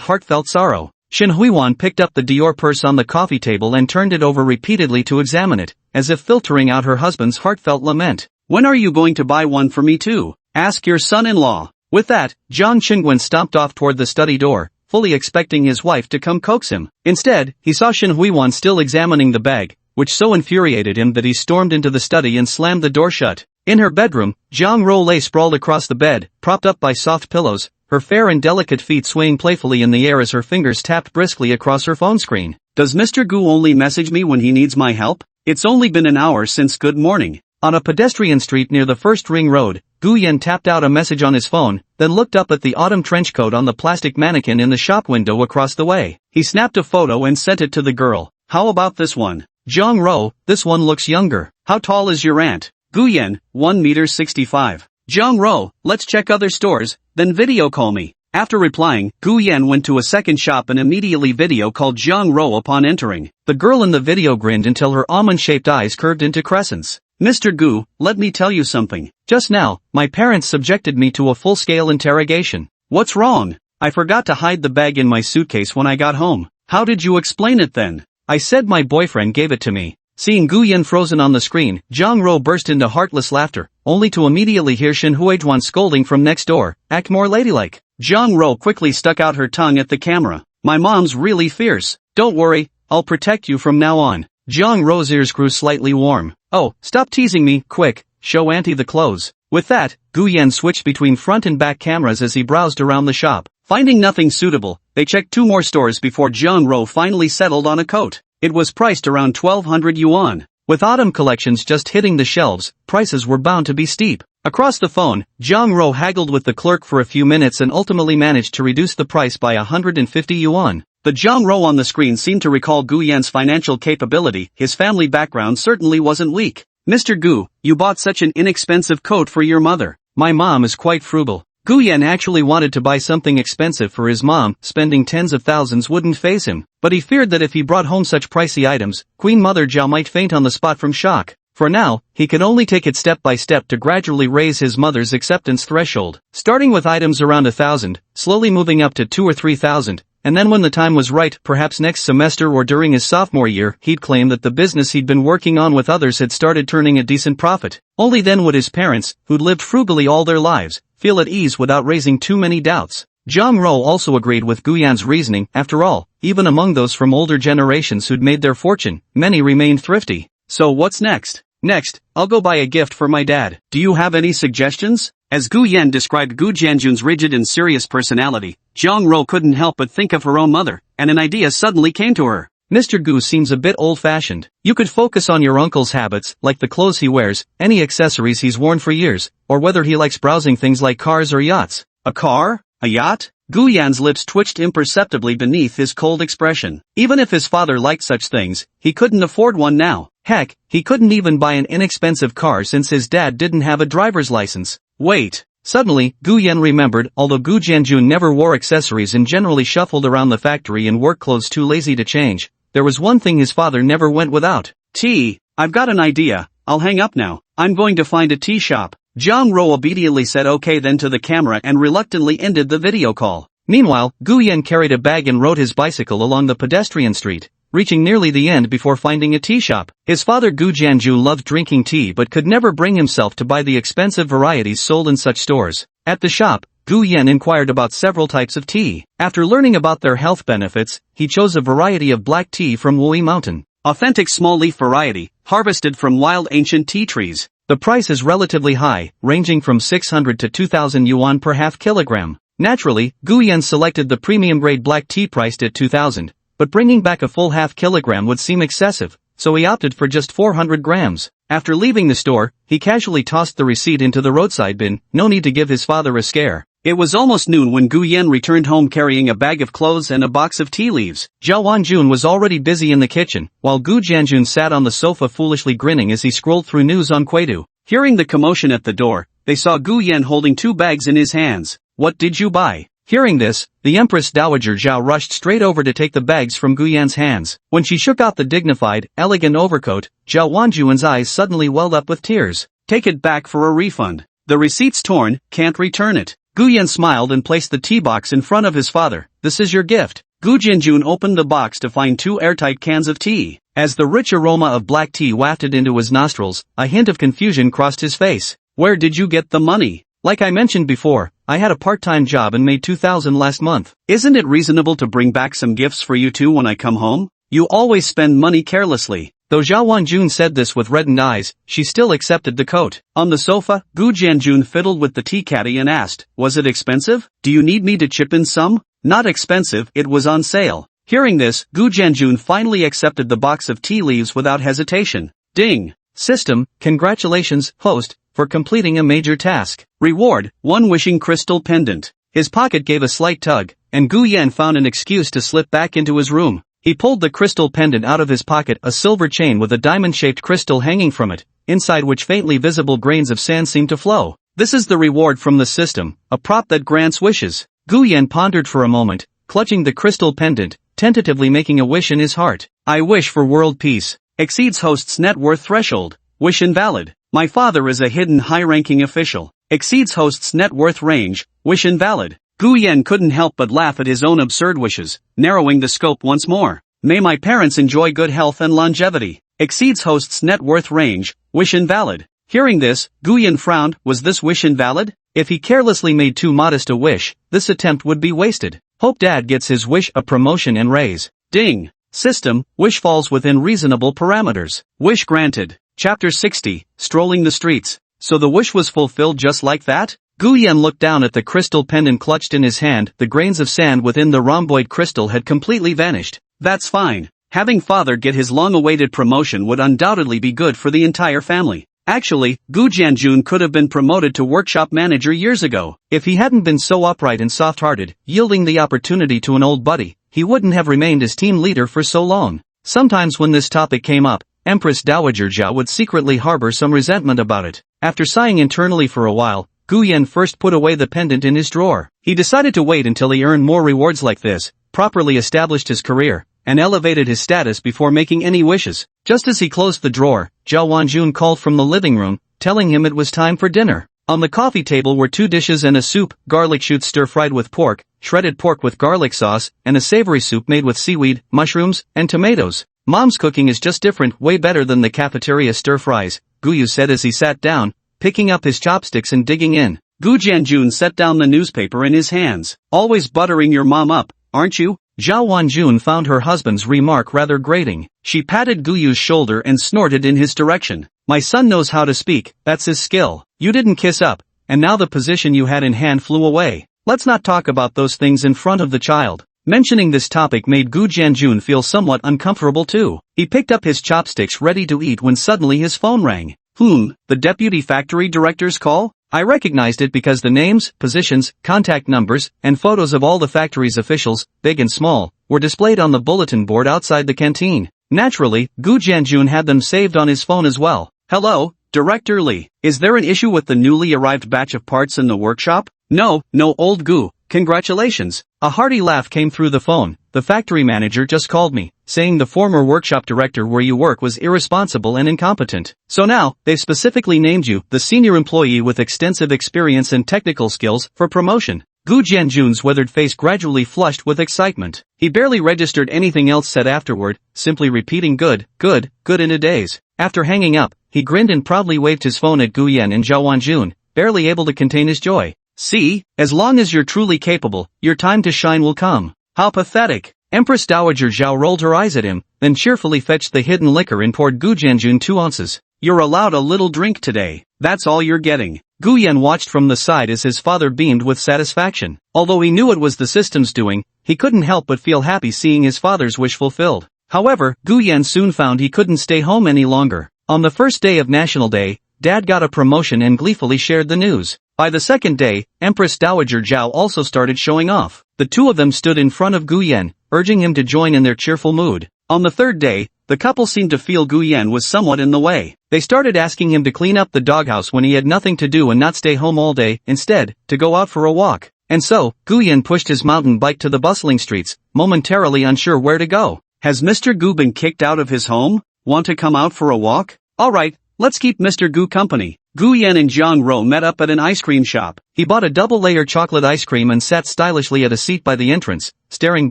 heartfelt sorrow. Shen Huiwan picked up the Dior purse on the coffee table and turned it over repeatedly to examine it, as if filtering out her husband's heartfelt lament. When are you going to buy one for me too? Ask your son-in-law. With that, Zhang Qingwen stomped off toward the study door, fully expecting his wife to come coax him. Instead, he saw Shen Huiwan still examining the bag, which so infuriated him that he stormed into the study and slammed the door shut. In her bedroom, Zhang Ro lay sprawled across the bed, propped up by soft pillows, her fair and delicate feet swaying playfully in the air as her fingers tapped briskly across her phone screen. Does Mr. Gu only message me when he needs my help? It's only been an hour since good morning. On a pedestrian street near the first ring road, Gu Yan tapped out a message on his phone, then looked up at the autumn trench coat on the plastic mannequin in the shop window across the way. He snapped a photo and sent it to the girl. How about this one? Zhang Ro, this one looks younger. How tall is your aunt? Gu Yan, 1.65 meters. Zhang Ro, let's check other stores, then video call me. After replying, Gu Yan went to a second shop and immediately video called Zhang Ro upon entering. The girl in the video grinned until her almond-shaped eyes curved into crescents. Mr. Gu, let me tell you something. Just now, my parents subjected me to a full-scale interrogation. What's wrong? I forgot to hide the bag in my suitcase when I got home. How did you explain it then? I said my boyfriend gave it to me. Seeing Gu Yan frozen on the screen, Zhang Ro burst into heartless laughter, only to immediately hear Shin Huizhuan scolding from next door, "Act more ladylike." Zhang Ro quickly stuck out her tongue at the camera. "My mom's really fierce. Don't worry, I'll protect you from now on." Zhang Ro's ears grew slightly warm. "Oh, stop teasing me, quick, show Auntie the clothes." With that, Gu Yan switched between front and back cameras as he browsed around the shop. Finding nothing suitable, they checked 2 more stores before Zhang Ro finally settled on a coat. It was priced around 1200 yuan. With autumn collections just hitting the shelves, prices were bound to be steep. Across the phone, Zhang Ro haggled with the clerk for a few minutes and ultimately managed to reduce the price by 150 yuan. The Zhang Ro on the screen seemed to recall Gu Yan's financial capability. His family background certainly wasn't weak. "Mr. Gu, you bought such an inexpensive coat for your mother." My mom is quite frugal. Gu Yan actually wanted to buy something expensive for his mom. Spending tens of thousands wouldn't faze him, but he feared that if he brought home such pricey items, Queen Mother Zhao might faint on the spot from shock. For now, he could only take it step by step to gradually raise his mother's acceptance threshold, starting with items around 1,000, slowly moving up to 2,000 or 3,000, and then when the time was right, perhaps next semester or during his sophomore year, he'd claim that the business he'd been working on with others had started turning a decent profit. Only then would his parents, who'd lived frugally all their lives, feel at ease without raising too many doubts. Zhang Ro also agreed with Gu Yan's reasoning. After all, even among those from older generations who'd made their fortune, many remained thrifty. "So what's next?" "Next, I'll go buy a gift for my dad." "Do you have any suggestions?" As Gu Yan described Gu Jianjun's rigid and serious personality, Zhang Ro couldn't help but think of her own mother, and an idea suddenly came to her. "Mr. Gu seems a bit old-fashioned. You could focus on your uncle's habits, like the clothes he wears, any accessories he's worn for years, or whether he likes browsing things like cars or yachts." "A car? A yacht?" Gu Yan's lips twitched imperceptibly beneath his cold expression. Even if his father liked such things, he couldn't afford one now. Heck, he couldn't even buy an inexpensive car since his dad didn't have a driver's license. Wait. Suddenly, Gu Yan remembered, although Gu Jianjun never wore accessories and generally shuffled around the factory in work clothes too lazy to change, there was one thing his father never went without. Tea. I've got an idea. I'll hang up now. I'm going to find a tea shop. Zhang Ro obediently said okay then to the camera and reluctantly ended the video call. Meanwhile, Gu Yan carried a bag and rode his bicycle along the pedestrian street, reaching nearly the end before finding a tea shop. His father Gu Jianju loved drinking tea but could never bring himself to buy the expensive varieties sold in such stores. At the shop, Gu Yan inquired about several types of tea. After learning about their health benefits, he chose a variety of black tea from Wui Mountain. Authentic small leaf variety, harvested from wild ancient tea trees. The price is relatively high, ranging from 600 to 2,000 yuan per half kilogram. Naturally, Gu Yan selected the premium grade black tea priced at 2,000, but bringing back a full half kilogram would seem excessive, so he opted for just 400 grams. After leaving the store, he casually tossed the receipt into the roadside bin, no need to give his father a scare. It was almost noon when Gu Yan returned home carrying a bag of clothes and a box of tea leaves. Zhao Wanjun was already busy in the kitchen, while Gu Jianjun sat on the sofa foolishly grinning as he scrolled through news on Quaidu. Hearing the commotion at the door, they saw Gu Yan holding 2 bags in his hands. "What did you buy?" Hearing this, the Empress Dowager Zhao rushed straight over to take the bags from Gu Yan's hands. When she shook out the dignified, elegant overcoat, Zhao Wanjun's eyes suddenly welled up with tears. "Take it back for a refund. The receipt's torn, can't return it." Gu Yan smiled and placed the tea box in front of his father. "This is your gift." Gu Jianjun opened the box to find 2 airtight cans of tea. As the rich aroma of black tea wafted into his nostrils, a hint of confusion crossed his face. "Where did you get the money?" "Like I mentioned before, I had a part-time job and made 2,000 last month." "Isn't it reasonable to bring back some gifts for you too when I come home? You always spend money carelessly." Though Zhao Wanjun said this with reddened eyes, she still accepted the coat. On the sofa, Gu Jianjun fiddled with the tea caddy and asked, "Was it expensive? Do you need me to chip in some?" "Not expensive, it was on sale." Hearing this, Gu Jianjun finally accepted the box of tea leaves without hesitation. Ding! System, congratulations, host, for completing a major task. Reward, 1 wishing crystal pendant. His pocket gave a slight tug, and Gu Yan found an excuse to slip back into his room. He pulled the crystal pendant out of his pocket, a silver chain with a diamond-shaped crystal hanging from it, inside which faintly visible grains of sand seemed to flow. "This is the reward from the system, a prop that grants wishes." Gu Yan pondered for a moment, clutching the crystal pendant, tentatively making a wish in his heart. "I wish for world peace. Exceeds host's net worth threshold. Wish invalid. My father is a hidden high-ranking official. Exceeds host's net worth range. Wish invalid. Gu Yan couldn't help but laugh at his own absurd wishes, narrowing the scope once more. May my parents enjoy good health and longevity. Exceeds host's net worth range, wish invalid. Hearing this, Gu Yan frowned. Was this wish invalid? If he carelessly made too modest a wish, this attempt would be wasted. Hope dad gets his wish, a promotion and raise. Ding. System, wish falls within reasonable parameters. Wish granted. Chapter 60, Strolling the Streets. So the wish was fulfilled just like that? Gu Yan looked down at the crystal pendant clutched in his hand. The grains of sand within the rhomboid crystal had completely vanished. That's fine. Having father get his long-awaited promotion would undoubtedly be good for the entire family. Actually, Gu Jianjun could have been promoted to workshop manager years ago. If he hadn't been so upright and soft-hearted, yielding the opportunity to an old buddy, he wouldn't have remained as team leader for so long. Sometimes when this topic came up, Empress Dowager Zhao would secretly harbor some resentment about it. After sighing internally for a while, Gu Yan first put away the pendant in his drawer. He decided to wait until he earned more rewards like this, properly established his career, and elevated his status before making any wishes. Just as he closed the drawer, Zhao Wanjun called from the living room, telling him it was time for dinner. On the coffee table were 2 dishes and a soup, garlic shoots stir-fried with pork, shredded pork with garlic sauce, and a savory soup made with seaweed, mushrooms, and tomatoes. Mom's cooking is just different, way better than the cafeteria stir-fries, Guyu said as he sat down, picking up his chopsticks and digging in. Gu Jianjun set down the newspaper in his hands. Always buttering your mom up, aren't you? Zhao Wanjun found her husband's remark rather grating. She patted Guyu's shoulder and snorted in his direction. My son knows how to speak, that's his skill. You didn't kiss up, and now the position you had in hand flew away. Let's not talk about those things in front of the child. Mentioning this topic made Gu Jianjun feel somewhat uncomfortable too. He picked up his chopsticks ready to eat when suddenly his phone rang. The deputy factory director's call? I recognized it because the names, positions, contact numbers, and photos of all the factory's officials, big and small, were displayed on the bulletin board outside the canteen. Naturally, Gu Jianjun had them saved on his phone as well. Hello, Director Li. Is there an issue with the newly arrived batch of parts in the workshop? No, old Gu. Congratulations. A hearty laugh came through the phone. The factory manager just called me, saying the former workshop director where you work was irresponsible and incompetent. So now, they've specifically named you, the senior employee with extensive experience and technical skills, for promotion. Gu Jianjun's weathered face gradually flushed with excitement. He barely registered anything else said afterward, simply repeating good in a daze. After hanging up, he grinned and proudly waved his phone at Gu Yan and Zhao Wanjun, barely able to contain his joy. See, as long as you're truly capable, your time to shine will come. How pathetic. Empress Dowager Zhao rolled her eyes at him, then cheerfully fetched the hidden liquor and poured Gu Jianjun 2 ounces. You're allowed a little drink today. That's all you're getting. Gu Yan watched from the side as his father beamed with satisfaction. Although he knew it was the system's doing, he couldn't help but feel happy seeing his father's wish fulfilled. However, Gu Yan soon found he couldn't stay home any longer. On the first day of National Day, Dad got a promotion and gleefully shared the news. By the second day, Empress Dowager Zhao also started showing off. The two of them stood in front of Gu Yan, urging him to join in their cheerful mood. On the third day, the couple seemed to feel Gu Yan was somewhat in the way. They started asking him to clean up the doghouse when he had nothing to do and not stay home all day, instead, to go out for a walk. And so, Gu Yan pushed his mountain bike to the bustling streets, momentarily unsure where to go. Has Mr. Gu been kicked out of his home? Want to come out for a walk? Alright, let's keep Mr. Gu company. Gu Yan and Jiang Ro met up at an ice cream shop. He bought a double-layer chocolate ice cream and sat stylishly at a seat by the entrance, staring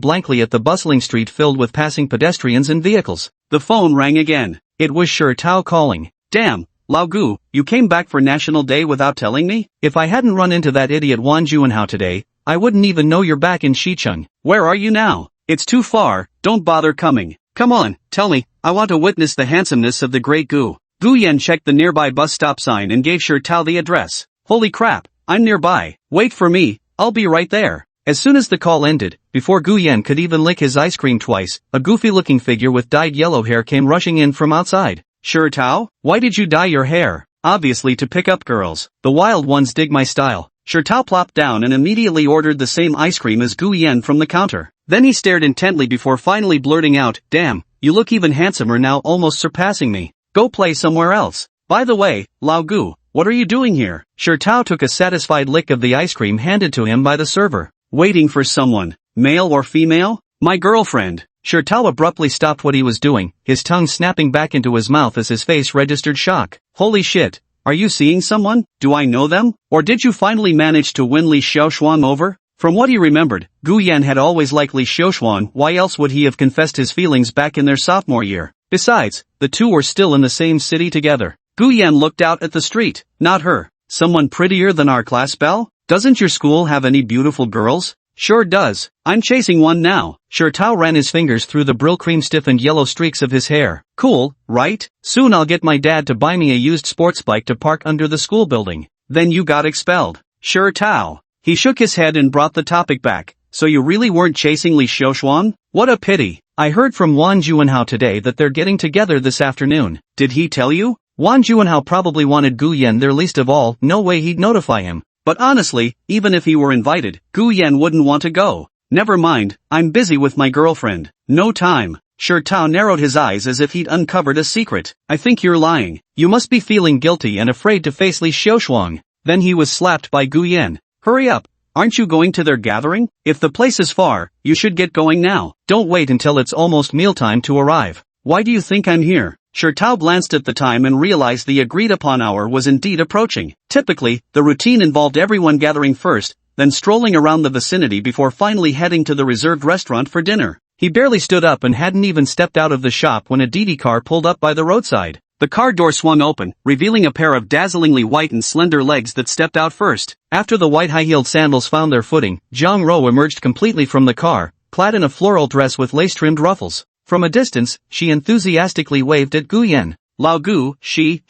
blankly at the bustling street filled with passing pedestrians and vehicles. The phone rang again. It was Shi Tao calling. Damn, Lao Gu, you came back for National Day without telling me? If I hadn't run into that idiot Wan Juanhao today, I wouldn't even know you're back in Xicheng. Where are you now? It's too far, don't bother coming. Come on, tell me, I want to witness the handsomeness of the great Gu. Gu Yan checked the nearby bus stop sign and gave Shi Tao the address. Holy crap, I'm nearby. Wait for me, I'll be right there. As soon as the call ended, before Gu Yan could even lick his ice cream twice, a goofy-looking figure with dyed yellow hair came rushing in from outside. Shi Tao, why did you dye your hair? Obviously to pick up girls. The wild ones dig my style. Shi Tao plopped down and immediately ordered the same ice cream as Gu Yan from the counter. Then he stared intently before finally blurting out, damn, you look even handsomer now, almost surpassing me. Go play somewhere else. By the way, Lao Gu, what are you doing here? Shi Tao took a satisfied lick of the ice cream handed to him by the server. Waiting for someone, male or female? My girlfriend. Shi Tao abruptly stopped what he was doing, his tongue snapping back into his mouth as his face registered shock. Holy shit, are you seeing someone? Do I know them? Or did you finally manage to win Li Xiaoshuang over? From what he remembered, Gu Yan had always liked Li Xiaoshuan. Why else would he have confessed his feelings back in their sophomore year? Besides, the two were still in the same city together. Gu Yan looked out at the street. Not her. Someone prettier than our class belle? Doesn't your school have any beautiful girls? Sure does. I'm chasing one now. Tao ran his fingers through the Brill cream stiffened yellow streaks of his hair. Cool, right? Soon I'll get my dad to buy me a used sports bike to park under the school building. Then you got expelled. Sure Tao. He shook his head and brought the topic back. So you really weren't chasing Li Xiaoshuan? What a pity. I heard from Wan Juanhao today that they're getting together this afternoon. Did he tell you? Wan Juanhao probably wanted Gu Yan there least of all. No way he'd notify him. But honestly, even if he were invited, Gu Yan wouldn't want to go. Never mind, I'm busy with my girlfriend. No time. Tao narrowed his eyes as if he'd uncovered a secret. I think you're lying. You must be feeling guilty and afraid to face Li Xiaoshuang. Then he was slapped by Gu Yan. Hurry up. Aren't you going to their gathering? If the place is far, you should get going now. Don't wait until it's almost mealtime to arrive. Why do you think I'm here? Tao glanced at the time and realized the agreed-upon hour was indeed approaching. Typically, the routine involved everyone gathering first, then strolling around the vicinity before finally heading to the reserved restaurant for dinner. He barely stood up and hadn't even stepped out of the shop when a Didi car pulled up by the roadside. The car door swung open, revealing a pair of dazzlingly white and slender legs that stepped out first. After the white high-heeled sandals found their footing, Zhang Rou emerged completely from the car, clad in a floral dress with lace-trimmed ruffles. From a distance, she enthusiastically waved at Gu Yan. Lao Gu, she.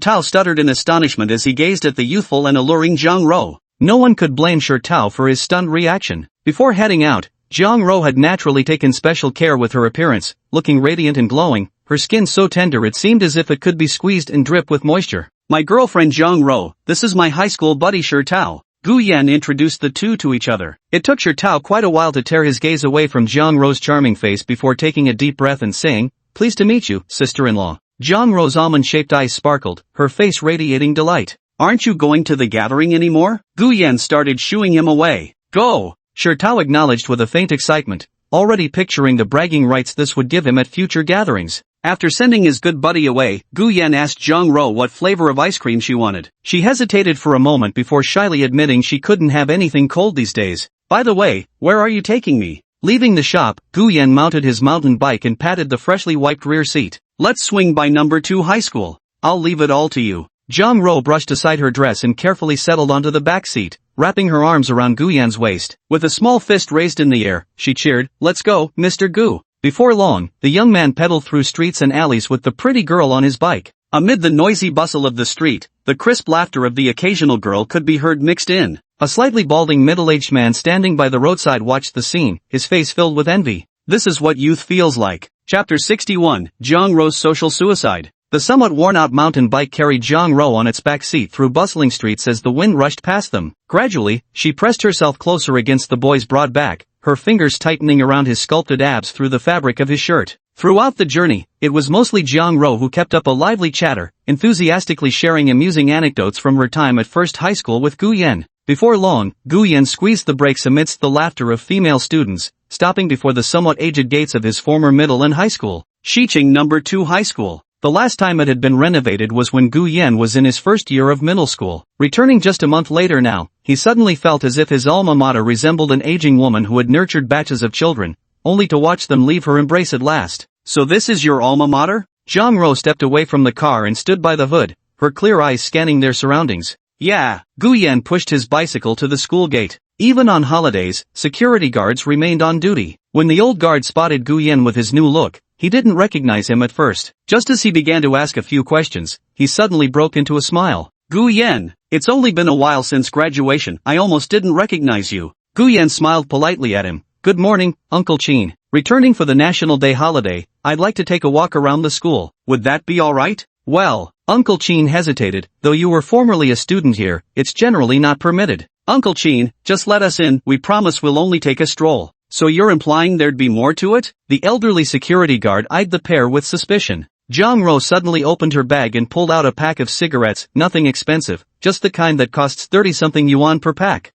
Tao stuttered in astonishment as he gazed at the youthful and alluring Zhang Rou. No one could blame Tao for his stunned reaction. Before heading out, Zhang Rou had naturally taken special care with her appearance, looking radiant and glowing, her skin so tender it seemed as if it could be squeezed and drip with moisture. My girlfriend Zhang Rou, this is my high school buddy Tao. Gu Yan introduced the two to each other. It took Tao quite a while to tear his gaze away from Zhang Rou's charming face before taking a deep breath and saying, pleased to meet you, sister-in-law. Zhang Rou's almond-shaped eyes sparkled, her face radiating delight. Aren't you going to the gathering anymore? Gu Yan started shooing him away. Go! Tao acknowledged with a faint excitement, already picturing the bragging rights this would give him at future gatherings. After sending his good buddy away, Gu Yan asked Zhang Rou what flavor of ice cream she wanted. She hesitated for a moment before shyly admitting she couldn't have anything cold these days. By the way, where are you taking me? Leaving the shop, Gu Yan mounted his mountain bike and patted the freshly wiped rear seat. Let's swing by number 2 high school. I'll leave it all to you. Zhang Rou brushed aside her dress and carefully settled onto the back seat, wrapping her arms around Gu Yan's waist. With a small fist raised in the air, she cheered, let's go, Mr. Gu. Before long, the young man pedaled through streets and alleys with the pretty girl on his bike. Amid the noisy bustle of the street, the crisp laughter of the occasional girl could be heard mixed in. A slightly balding middle-aged man standing by the roadside watched the scene, his face filled with envy. This is what youth feels like. Chapter 61, Zhang Rou's Social Suicide. The somewhat worn-out mountain bike carried Zhang Rou on its back seat through bustling streets as the wind rushed past them. Gradually, she pressed herself closer against the boy's broad back, her fingers tightening around his sculpted abs through the fabric of his shirt. Throughout the journey, it was mostly Zhang Rou who kept up a lively chatter, enthusiastically sharing amusing anecdotes from her time at first high school with Gu Yan. Before long, Gu Yan squeezed the brakes amidst the laughter of female students, stopping before the somewhat aged gates of his former middle and high school. Shiqing number 2 high school. The last time it had been renovated was when Gu Yan was in his first year of middle school. Returning just a month later now, he suddenly felt as if his alma mater resembled an aging woman who had nurtured batches of children, only to watch them leave her embrace at last. So this is your alma mater? Zhang Rou stepped away from the car and stood by the hood, her clear eyes scanning their surroundings. Yeah. Gu Yan pushed his bicycle to the school gate. Even on holidays, security guards remained on duty. When the old guard spotted Gu Yan with his new look, he didn't recognize him at first. Just as he began to ask a few questions, he suddenly broke into a smile. Gu Yan, it's only been a while since graduation. I almost didn't recognize you. Gu Yan smiled politely at him. Good morning, Uncle Qin. Returning for the National Day holiday, I'd like to take a walk around the school. Would that be alright? Well, Uncle Qin hesitated. Though you were formerly a student here, it's generally not permitted. Uncle Qin, just let us in. We promise we'll only take a stroll. So you're implying there'd be more to it? The elderly security guard eyed the pair with suspicion. Zhang Rou suddenly opened her bag and pulled out a pack of cigarettes, nothing expensive, just the kind that costs 30-something yuan per pack.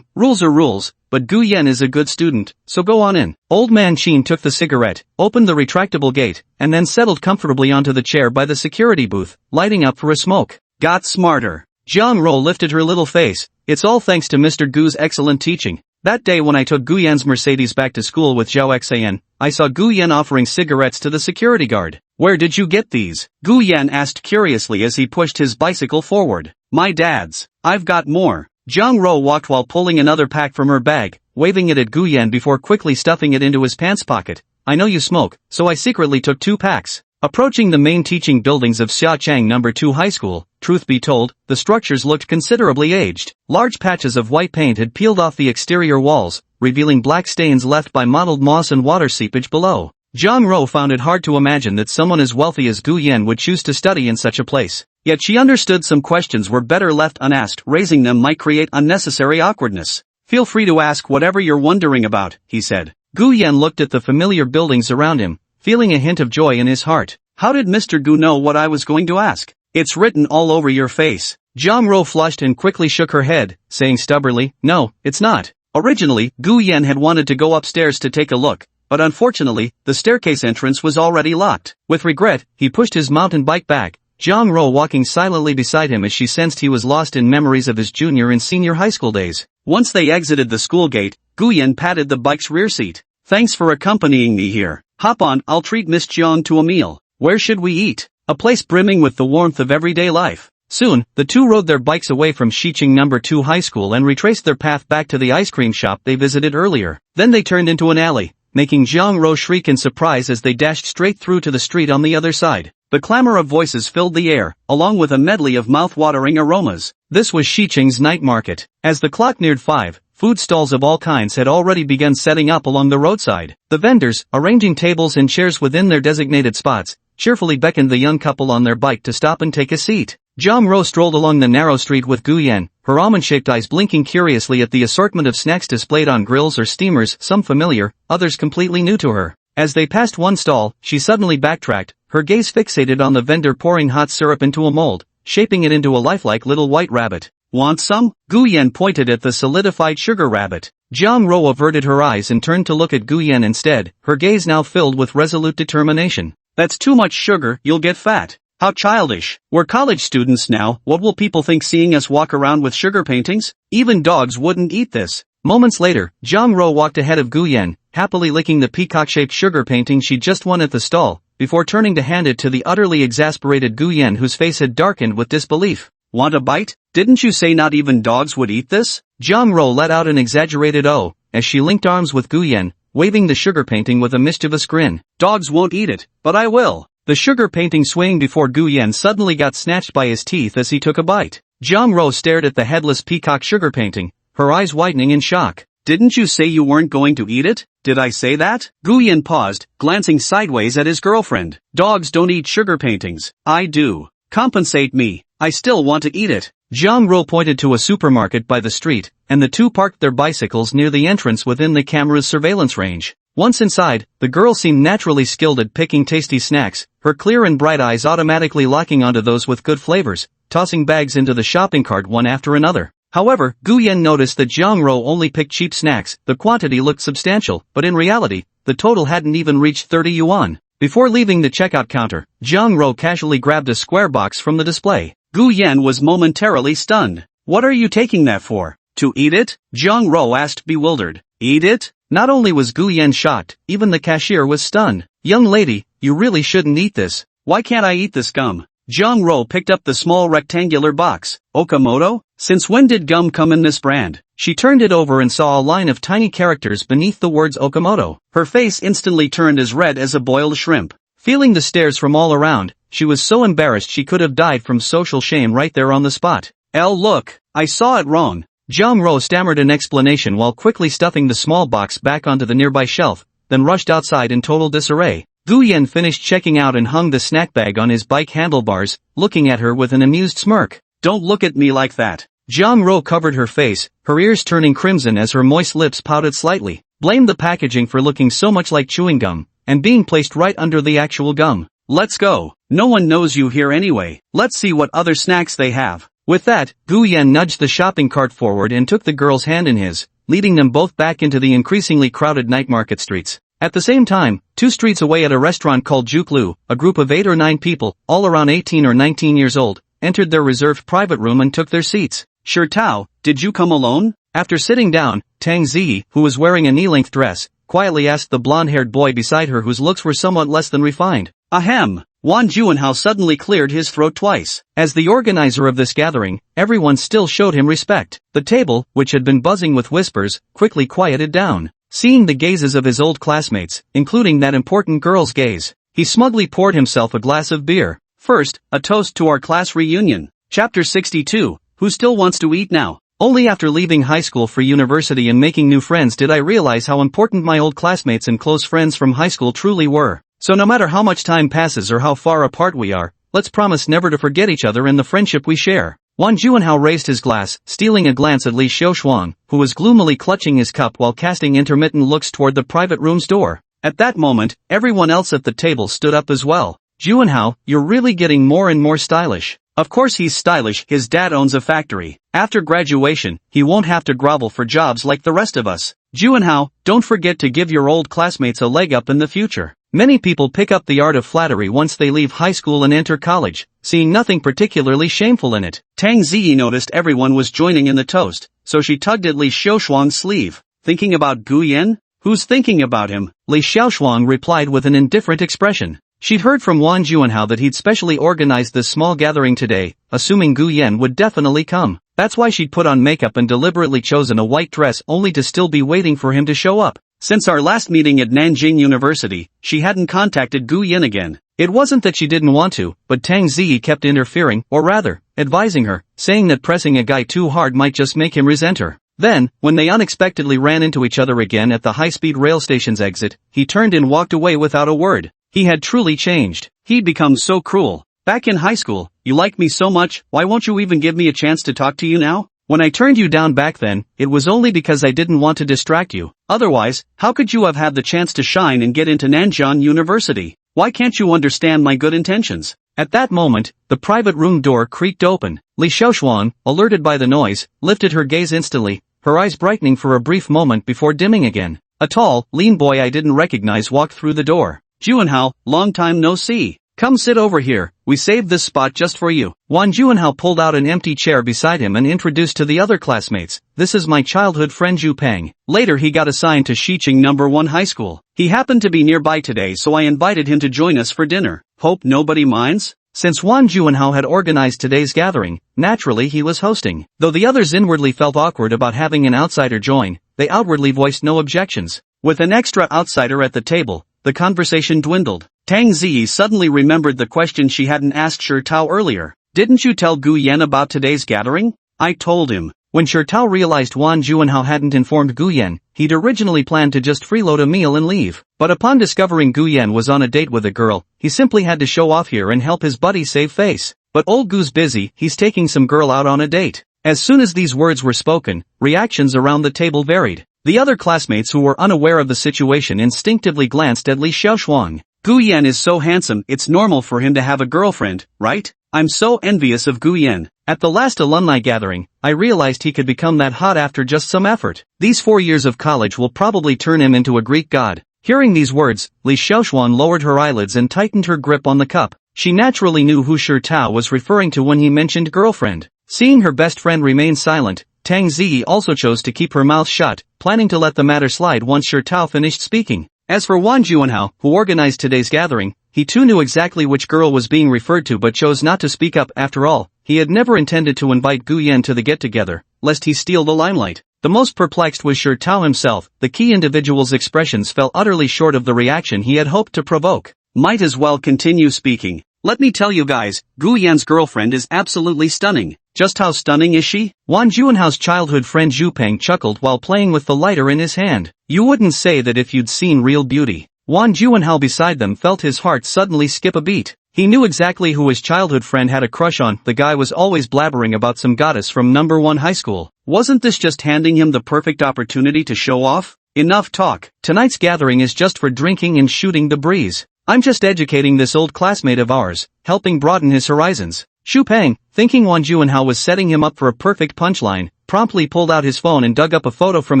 Rules are rules, but Gu Yan is a good student, so go on in. Old man Qin took the cigarette, opened the retractable gate, and then settled comfortably onto the chair by the security booth, lighting up for a smoke. Got smarter. Jiang Ro lifted her little face. It's all thanks to Mr. Gu's excellent teaching. That day when I took Gu Yan's Mercedes back to school with Zhao Xian, I saw Gu Yan offering cigarettes to the security guard. Where did you get these? Gu Yan asked curiously as he pushed his bicycle forward. My dad's. I've got more. Jiang Ro walked while pulling another pack from her bag, waving it at Gu Yan before quickly stuffing it into his pants pocket. I know you smoke, so I secretly took 2 packs. Approaching the main teaching buildings of Xiaochang No. 2 High School, truth be told, the structures looked considerably aged. Large patches of white paint had peeled off the exterior walls, revealing black stains left by mottled moss and water seepage below. Jiang Ro found it hard to imagine that someone as wealthy as Gu Yan would choose to study in such a place. Yet she understood some questions were better left unasked. Raising them might create unnecessary awkwardness. Feel free to ask whatever you're wondering about, he said. Gu Yan looked at the familiar buildings around him, feeling a hint of joy in his heart. How did Mr. Gu know what I was going to ask? It's written all over your face. Jiang Ro flushed and quickly shook her head, saying stubbornly, no, it's not. Originally, Gu Yan had wanted to go upstairs to take a look, but unfortunately, the staircase entrance was already locked. With regret, he pushed his mountain bike back, Jiang Ro walking silently beside him as she sensed he was lost in memories of his junior and senior high school days. Once they exited the school gate, Gu Yan patted the bike's rear seat. Thanks for accompanying me here. Hop on, I'll treat Miss Jiang to a meal. Where should we eat? A place brimming with the warmth of everyday life. Soon, the two rode their bikes away from Xicheng No. 2 High School and retraced their path back to the ice cream shop they visited earlier. Then they turned into an alley, making Jiang Ro shriek in surprise as they dashed straight through to the street on the other side. The clamor of voices filled the air, along with a medley of mouth-watering aromas. This was Xicheng's night market. As the clock neared 5, food stalls of all kinds had already begun setting up along the roadside. The vendors, arranging tables and chairs within their designated spots, cheerfully beckoned the young couple on their bike to stop and take a seat. Jiang Ro strolled along the narrow street with Gu Yan, her almond-shaped eyes blinking curiously at the assortment of snacks displayed on grills or steamers, some familiar, others completely new to her. As they passed one stall, she suddenly backtracked, her gaze fixated on the vendor pouring hot syrup into a mold, shaping it into a lifelike little white rabbit. Want some? Gu Yan pointed at the solidified sugar rabbit. Jiang Ro averted her eyes and turned to look at Gu Yan instead, her gaze now filled with resolute determination. That's too much sugar, you'll get fat. How childish. We're college students now, what will people think seeing us walk around with sugar paintings? Even dogs wouldn't eat this. Moments later, Jiang Ro walked ahead of Gu Yan, happily licking the peacock-shaped sugar painting she just won at the stall, before turning to hand it to the utterly exasperated Gu Yan whose face had darkened with disbelief. Want a bite? Didn't you say not even dogs would eat this? Jiang Ro let out an exaggerated "oh," as she linked arms with Gu Yan, waving the sugar painting with a mischievous grin. Dogs won't eat it, but I will. The sugar painting swaying before Gu Yan suddenly got snatched by his teeth as he took a bite. Jiang Ro stared at the headless peacock sugar painting, her eyes widening in shock. Didn't you say you weren't going to eat it? Did I say that? Gu Yan paused, glancing sideways at his girlfriend. Dogs don't eat sugar paintings. I do. Compensate me. I still want to eat it. Jiang Ro pointed to a supermarket by the street, and the two parked their bicycles near the entrance within the camera's surveillance range. Once inside, the girl seemed naturally skilled at picking tasty snacks, her clear and bright eyes automatically locking onto those with good flavors, tossing bags into the shopping cart one after another. However, Gu Yan noticed that Jiang Ro only picked cheap snacks. The quantity looked substantial, but in reality, the total hadn't even reached 30 yuan. Before leaving the checkout counter, Jiang Ro casually grabbed a square box from the display. Gu Yan was momentarily stunned. What are you taking that for? To eat it? Jiang Ro asked bewildered. Eat it? Not only was Gu Yan shocked, even the cashier was stunned. Young lady, you really shouldn't eat this. Why can't I eat this gum? Jiang Ro picked up the small rectangular box. Okamoto? Since when did gum come in this brand? She turned it over and saw a line of tiny characters beneath the words Okamoto. Her face instantly turned as red as a boiled shrimp. Feeling the stares from all around, she was so embarrassed she could have died from social shame right there on the spot. Look, I saw it wrong. Jiang Ro stammered an explanation while quickly stuffing the small box back onto the nearby shelf, then rushed outside in total disarray. Gu Yan finished checking out and hung the snack bag on his bike handlebars, looking at her with an amused smirk. Don't look at me like that. Jiang Ro covered her face, her ears turning crimson as her moist lips pouted slightly, blamed the packaging for looking so much like chewing gum, and being placed right under the actual gum. Let's go. No one knows you here anyway. Let's see what other snacks they have. With that, Gu Yan nudged the shopping cart forward and took the girl's hand in his, leading them both back into the increasingly crowded night market streets. At the same time, 2 streets away at a restaurant called Juklu, a group of 8 or 9 people, all around 18 or 19 years old, entered their reserved private room and took their seats. Shirtao, did you come alone? After sitting down, Tang Ziyi, who was wearing a knee-length dress, quietly asked the blonde-haired boy beside her whose looks were somewhat less than refined. Ahem. Wang Juanhao suddenly cleared his throat twice. As the organizer of this gathering, everyone still showed him respect. The table, which had been buzzing with whispers, quickly quieted down. Seeing the gazes of his old classmates, including that important girl's gaze, he smugly poured himself a glass of beer. First, a toast to our class reunion. Chapter 62, Who Still Wants to Eat Now? Only after leaving high school for university and making new friends did I realize how important my old classmates and close friends from high school truly were. So no matter how much time passes or how far apart we are, let's promise never to forget each other and the friendship we share. Wang Juanhao raised his glass, stealing a glance at Li Xiaoshuang, who was gloomily clutching his cup while casting intermittent looks toward the private room's door. At that moment, everyone else at the table stood up as well. Juanhao, you're really getting more and more stylish. Of course he's stylish, his dad owns a factory. After graduation, he won't have to grovel for jobs like the rest of us. Juanhao, don't forget to give your old classmates a leg up in the future. Many people pick up the art of flattery once they leave high school and enter college, seeing nothing particularly shameful in it. Tang Ziyi noticed everyone was joining in the toast, so she tugged at Li Xiaoshuang's sleeve. Thinking about Gu Yan? Who's thinking about him? Li Xiaoshuang replied with an indifferent expression. She'd heard from Wang Juanhao that he'd specially organized this small gathering today, assuming Gu Yan would definitely come. That's why she'd put on makeup and deliberately chosen a white dress only to still be waiting for him to show up. Since our last meeting at Nanjing University, she hadn't contacted Gu Yan again. It wasn't that she didn't want to, but Tang Ziyi kept interfering, or rather, advising her, saying that pressing a guy too hard might just make him resent her. Then, when they unexpectedly ran into each other again at the high-speed rail station's exit, he turned and walked away without a word. He had truly changed. He'd become so cruel. Back in high school, you liked me so much, why won't you even give me a chance to talk to you now? When I turned you down back then, it was only because I didn't want to distract you. Otherwise, how could you have had the chance to shine and get into Nanjing University? Why can't you understand my good intentions? At that moment, the private room door creaked open. Li Xiaoshuang, alerted by the noise, lifted her gaze instantly, her eyes brightening for a brief moment before dimming again. A tall, lean boy I didn't recognize walked through the door. Juanhao, long time no see. Come sit over here, we saved this spot just for you. Wang Juanhao pulled out an empty chair beside him and introduced to the other classmates, this is my childhood friend Zhu Peng. Later he got assigned to Xiqing No. 1 High School. He happened to be nearby today so I invited him to join us for dinner. Hope nobody minds? Since Wang Juanhao had organized today's gathering, naturally he was hosting. Though the others inwardly felt awkward about having an outsider join, they outwardly voiced no objections. With an extra outsider at the table, the conversation dwindled. Tang Ziyi suddenly remembered the question she hadn't asked Shirtao earlier. Didn't you tell Gu Yan about today's gathering? I told him. When Shirtao realized Wang Juanhao hadn't informed Gu Yan, he'd originally planned to just freeload a meal and leave. But upon discovering Gu Yan was on a date with a girl, he simply had to show off here and help his buddy save face. But old Gu's busy, he's taking some girl out on a date. As soon as these words were spoken, reactions around the table varied. The other classmates who were unaware of the situation instinctively glanced at Li Xiaoshuang. Gu Yan is so handsome, it's normal for him to have a girlfriend, right? I'm so envious of Gu Yan. At the last alumni gathering, I realized he could become that hot after just some effort. These 4 years of college will probably turn him into a Greek god. Hearing these words, Li Xiaoshuang lowered her eyelids and tightened her grip on the cup. She naturally knew who Shirtao was referring to when he mentioned girlfriend. Seeing her best friend remain silent, Tang Ziyi also chose to keep her mouth shut, planning to let the matter slide once Shirtao finished speaking. As for Wang Juanhao, who organized today's gathering, he too knew exactly which girl was being referred to but chose not to speak up. After all, he had never intended to invite Gu Yan to the get-together, lest he steal the limelight. The most perplexed was Shirtao himself. The key individual's expressions fell utterly short of the reaction he had hoped to provoke. Might as well continue speaking. Let me tell you guys, Gu Yan's girlfriend is absolutely stunning. Just how stunning is she? Wang Juanhao's childhood friend Zhu Peng chuckled while playing with the lighter in his hand. You wouldn't say that if you'd seen real beauty. Wang Juanhao beside them felt his heart suddenly skip a beat. He knew exactly who his childhood friend had a crush on. The guy was always blabbering about some goddess from No. 1 High School. Wasn't this just handing him the perfect opportunity to show off? Enough talk. Tonight's gathering is just for drinking and shooting the breeze. I'm just educating this old classmate of ours, helping broaden his horizons. Zhu Peng, thinking Wang Juanhao was setting him up for a perfect punchline, promptly pulled out his phone and dug up a photo from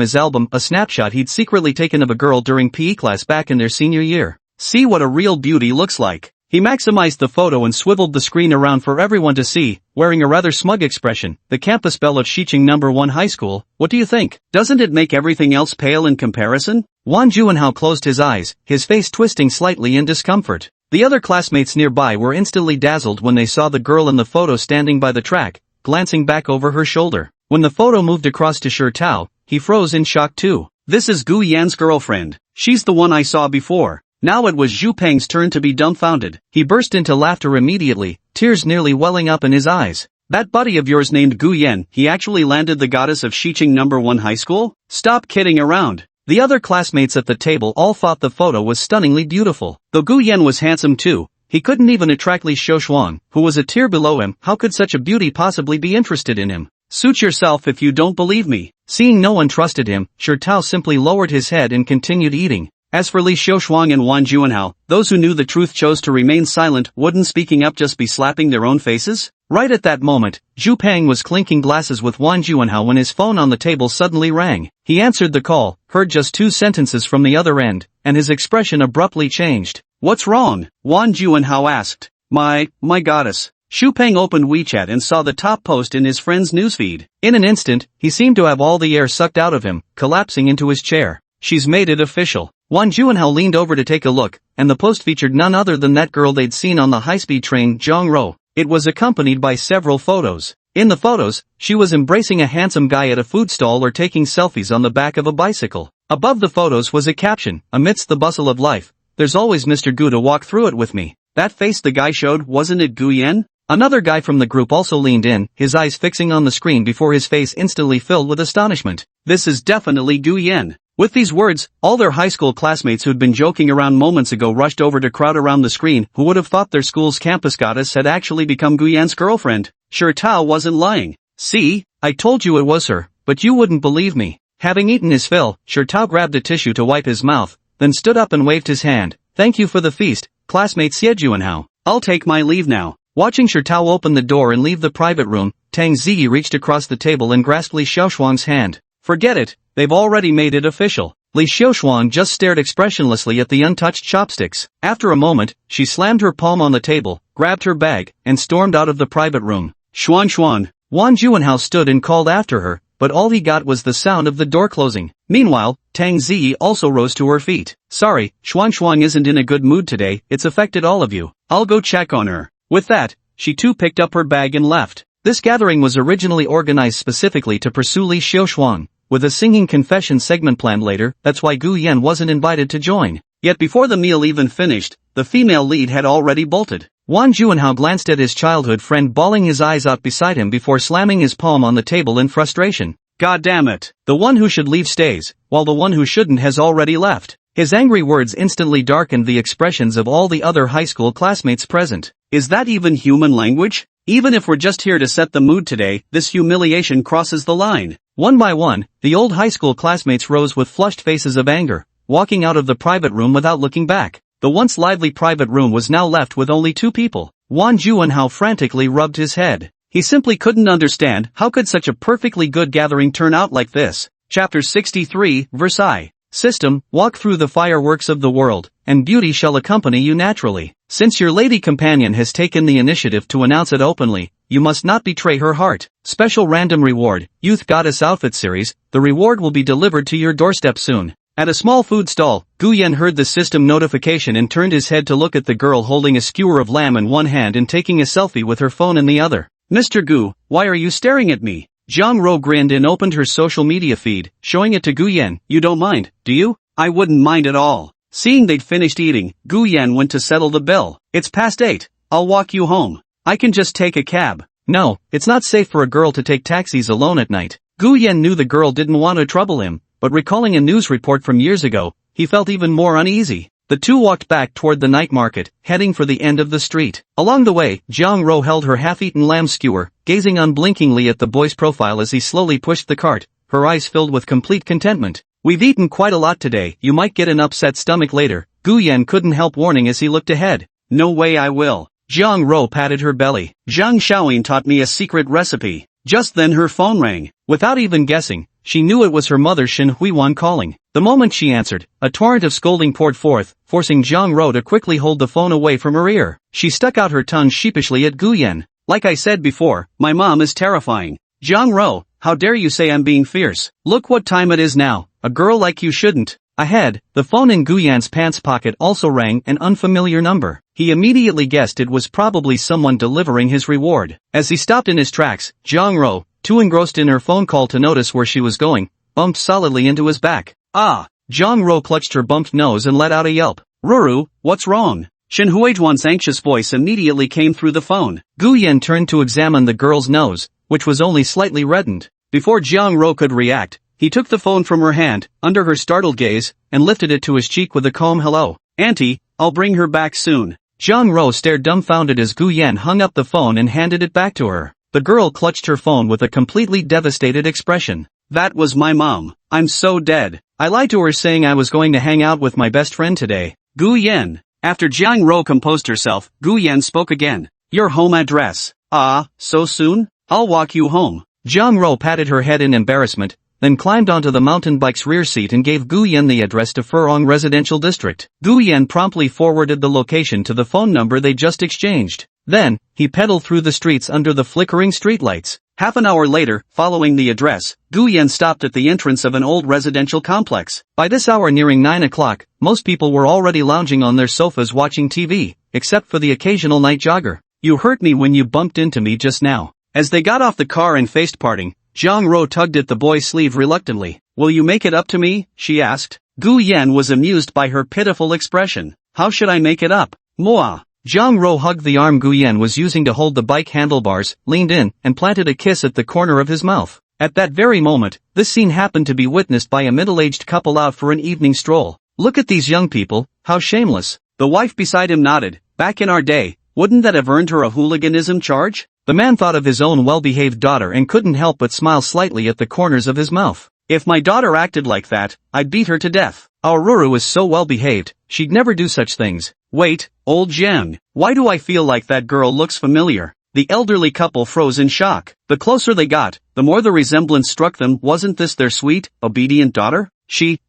his album, a snapshot he'd secretly taken of a girl during PE class back in their senior year. See what a real beauty looks like. He maximized the photo and swiveled the screen around for everyone to see, wearing a rather smug expression. The campus belle of Xiqing number 1 high school, what do you think? Doesn't it make everything else pale in comparison? Wang Juanhao closed his eyes, his face twisting slightly in discomfort. The other classmates nearby were instantly dazzled when they saw the girl in the photo standing by the track, glancing back over her shoulder. When the photo moved across to Shi Tao, he froze in shock too. This is Gu Yan's girlfriend. She's the one I saw before. Now it was Zhu Peng's turn to be dumbfounded. He burst into laughter immediately, tears nearly welling up in his eyes. That buddy of yours named Gu Yan, he actually landed the goddess of Xiqing number 1 high school? Stop kidding around. The other classmates at the table all thought the photo was stunningly beautiful. Though Gu Yan was handsome too, he couldn't even attract Li Xiushuang, who was a tier below him. How could such a beauty possibly be interested in him? Suit yourself if you don't believe me. Seeing no one trusted him, Shi Tao simply lowered his head and continued eating. As for Li Xiushuang and Wang Juanhao, those who knew the truth chose to remain silent. Wouldn't speaking up just be slapping their own faces? Right at that moment, Zhu Peng was clinking glasses with Wang Juanhao when his phone on the table suddenly rang. He answered the call, heard just 2 sentences from the other end, and his expression abruptly changed. What's wrong? Wang Juanhao asked. My goddess. Xu Peng opened WeChat and saw the top post in his friend's newsfeed. In an instant, he seemed to have all the air sucked out of him, collapsing into his chair. She's made it official. Wang Juanhao leaned over to take a look, and the post featured none other than that girl they'd seen on the high-speed train, Zhang Ro. It was accompanied by several photos. In the photos, she was embracing a handsome guy at a food stall or taking selfies on the back of a bicycle. Above the photos was a caption, amidst the bustle of life, there's always Mr. Gu to walk through it with me. That face the guy showed, wasn't it Gu Yan? Another guy from the group also leaned in, his eyes fixing on the screen before his face instantly filled with astonishment. This is definitely Gu Yan. With these words, all their high school classmates who'd been joking around moments ago rushed over to crowd around the screen. Who would have thought their school's campus goddess had actually become Gu Yan's girlfriend? Shi Tao wasn't lying. See, I told you it was her, but you wouldn't believe me. Having eaten his fill, Shi Tao grabbed a tissue to wipe his mouth, then stood up and waved his hand. Thank you for the feast, classmate Xie Juanhao. I'll take my leave now. Watching Shi Tao open the door and leave the private room, Tang Ziyi reached across the table and grasped Li Xiushuang's hand. Forget it, they've already made it official. Li Xiushuang just stared expressionlessly at the untouched chopsticks. After a moment, she slammed her palm on the table, grabbed her bag, and stormed out of the private room. Xuan. Wang Juanhao stood and called after her, but all he got was the sound of the door closing. Meanwhile, Tang Ziyi also rose to her feet. Sorry, Xuan isn't in a good mood today, it's affected all of you. I'll go check on her. With that, she too picked up her bag and left. This gathering was originally organized specifically to pursue Li Xiushuang, with a singing confession segment planned later. That's why Gu Yan wasn't invited to join. Yet before the meal even finished, the female lead had already bolted. Wang Juanhao glanced at his childhood friend bawling his eyes out beside him before slamming his palm on the table in frustration. God damn it. The one who should leave stays, while the one who shouldn't has already left. His angry words instantly darkened the expressions of all the other high school classmates present. Is that even human language? Even if we're just here to set the mood today, this humiliation crosses the line. One by one, the old high school classmates rose with flushed faces of anger, walking out of the private room without looking back. The once lively private room was now left with only 2 people. Wang Juanhao frantically rubbed his head. He simply couldn't understand how could such a perfectly good gathering turn out like this. Chapter 63, Versailles. System, walk through the fireworks of the world, and beauty shall accompany you naturally. Since your lady companion has taken the initiative to announce it openly, you must not betray her heart. Special random reward, Youth Goddess Outfit Series, the reward will be delivered to your doorstep soon. At a small food stall, Gu Yan heard the system notification and turned his head to look at the girl holding a skewer of lamb in one hand and taking a selfie with her phone in the other. Mr. Gu, why are you staring at me? Zhang Ro grinned and opened her social media feed, showing it to Gu Yan. You don't mind, do you? I wouldn't mind at all. Seeing they'd finished eating, Gu Yan went to settle the bill. It's past 8. I'll walk you home. I can just take a cab. No, it's not safe for a girl to take taxis alone at night. Gu Yan knew the girl didn't want to trouble him, but recalling a news report from years ago, he felt even more uneasy. The two walked back toward the night market, heading for the end of the street. Along the way, Zhang Ro held her half-eaten lamb skewer, gazing unblinkingly at the boy's profile as he slowly pushed the cart, her eyes filled with complete contentment. We've eaten quite a lot today, you might get an upset stomach later, Gu Yan couldn't help warning as he looked ahead. No way I will. Zhang Ro patted her belly. Zhang Xiaoyin taught me a secret recipe. Just then her phone rang. Without even guessing, she knew it was her mother Shen Huiwan calling. The moment she answered, a torrent of scolding poured forth, forcing Jiang Ro to quickly hold the phone away from her ear. She stuck out her tongue sheepishly at Gu Yan. Like I said before, my mom is terrifying. Jiang Ro, how dare you say I'm being fierce? Look what time it is now. A girl like you shouldn't. Ahead, the phone in Gu Yan's pants pocket also rang an unfamiliar number. He immediately guessed it was probably someone delivering his reward. As he stopped in his tracks, Jiang Ro, too engrossed in her phone call to notice where she was going, bumped solidly into his back. Ah! Jiang Ro clutched her bumped nose and let out a yelp. Ruru, what's wrong? Shen Huijuan's anxious voice immediately came through the phone. Gu Yan turned to examine the girl's nose, which was only slightly reddened. Before Jiang Ro could react, he took the phone from her hand, under her startled gaze, and lifted it to his cheek with a calm hello. Auntie, I'll bring her back soon. Jiang Ro stared dumbfounded as Gu Yan hung up the phone and handed it back to her. The girl clutched her phone with a completely devastated expression. That was my mom. I'm so dead. I lied to her saying I was going to hang out with my best friend today. Gu Yan. After Jiang Ro composed herself, Gu Yan spoke again. Your home address. Ah, so soon? I'll walk you home. Jiang Ro patted her head in embarrassment, then climbed onto the mountain bike's rear seat and gave Gu Yan the address to Furong Residential District. Gu Yan promptly forwarded the location to the phone number they just exchanged. Then, he pedaled through the streets under the flickering streetlights. Half an hour later, following the address, Gu Yan stopped at the entrance of an old residential complex. By this hour nearing 9 o'clock, most people were already lounging on their sofas watching TV, except for the occasional night jogger. You hurt me when you bumped into me just now. As they got off the car and faced parting, Jiang Ro tugged at the boy's sleeve reluctantly. Will you make it up to me? She asked. Gu Yan was amused by her pitiful expression. How should I make it up? Moi. Jiang Ro hugged the arm Gu Yan was using to hold the bike handlebars, leaned in, and planted a kiss at the corner of his mouth. At that very moment, this scene happened to be witnessed by a middle-aged couple out for an evening stroll. Look at these young people, how shameless. The wife beside him nodded. Back in our day, wouldn't that have earned her a hooliganism charge? The man thought of his own well-behaved daughter and couldn't help but smile slightly at the corners of his mouth. If my daughter acted like that, I'd beat her to death. Our Ruru is so well-behaved, she'd never do such things. Wait, old Jiang, why do I feel like that girl looks familiar? The elderly couple froze in shock. The closer they got, the more the resemblance struck them. Wasn't this their sweet, obedient daughter?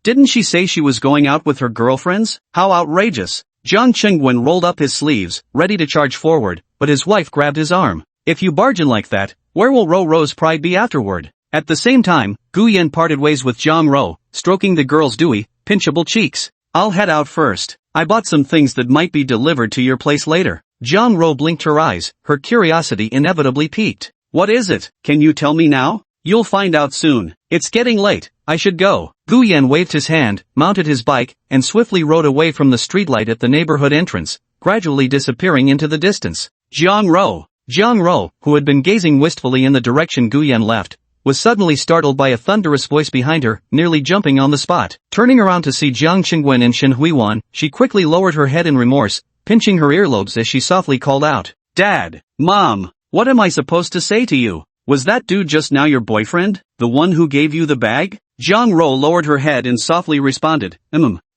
Didn't she say she was going out with her girlfriends? How outrageous. Jiang Qingwen rolled up his sleeves, ready to charge forward, but his wife grabbed his arm. If you barge in like that, where will Ro's pride be afterward? At the same time, Gu Yan parted ways with Jiang Ro, stroking the girl's dewy, pinchable cheeks. I'll head out first. I bought some things that might be delivered to your place later. Jiang Ro blinked her eyes, her curiosity inevitably piqued. What is it? Can you tell me now? You'll find out soon. It's getting late. I should go. Gu Yan waved his hand, mounted his bike, and swiftly rode away from the streetlight at the neighborhood entrance, gradually disappearing into the distance. Jiang Ro, who had been gazing wistfully in the direction Gu Yan left, was suddenly startled by a thunderous voice behind her, nearly jumping on the spot. Turning around to see Jiang Qingwen and Shen Huiwan, she quickly lowered her head in remorse, pinching her earlobes as she softly called out. Dad, Mom, what am I supposed to say to you? Was that dude just now your boyfriend? The one who gave you the bag? Jiang Ro lowered her head and softly responded,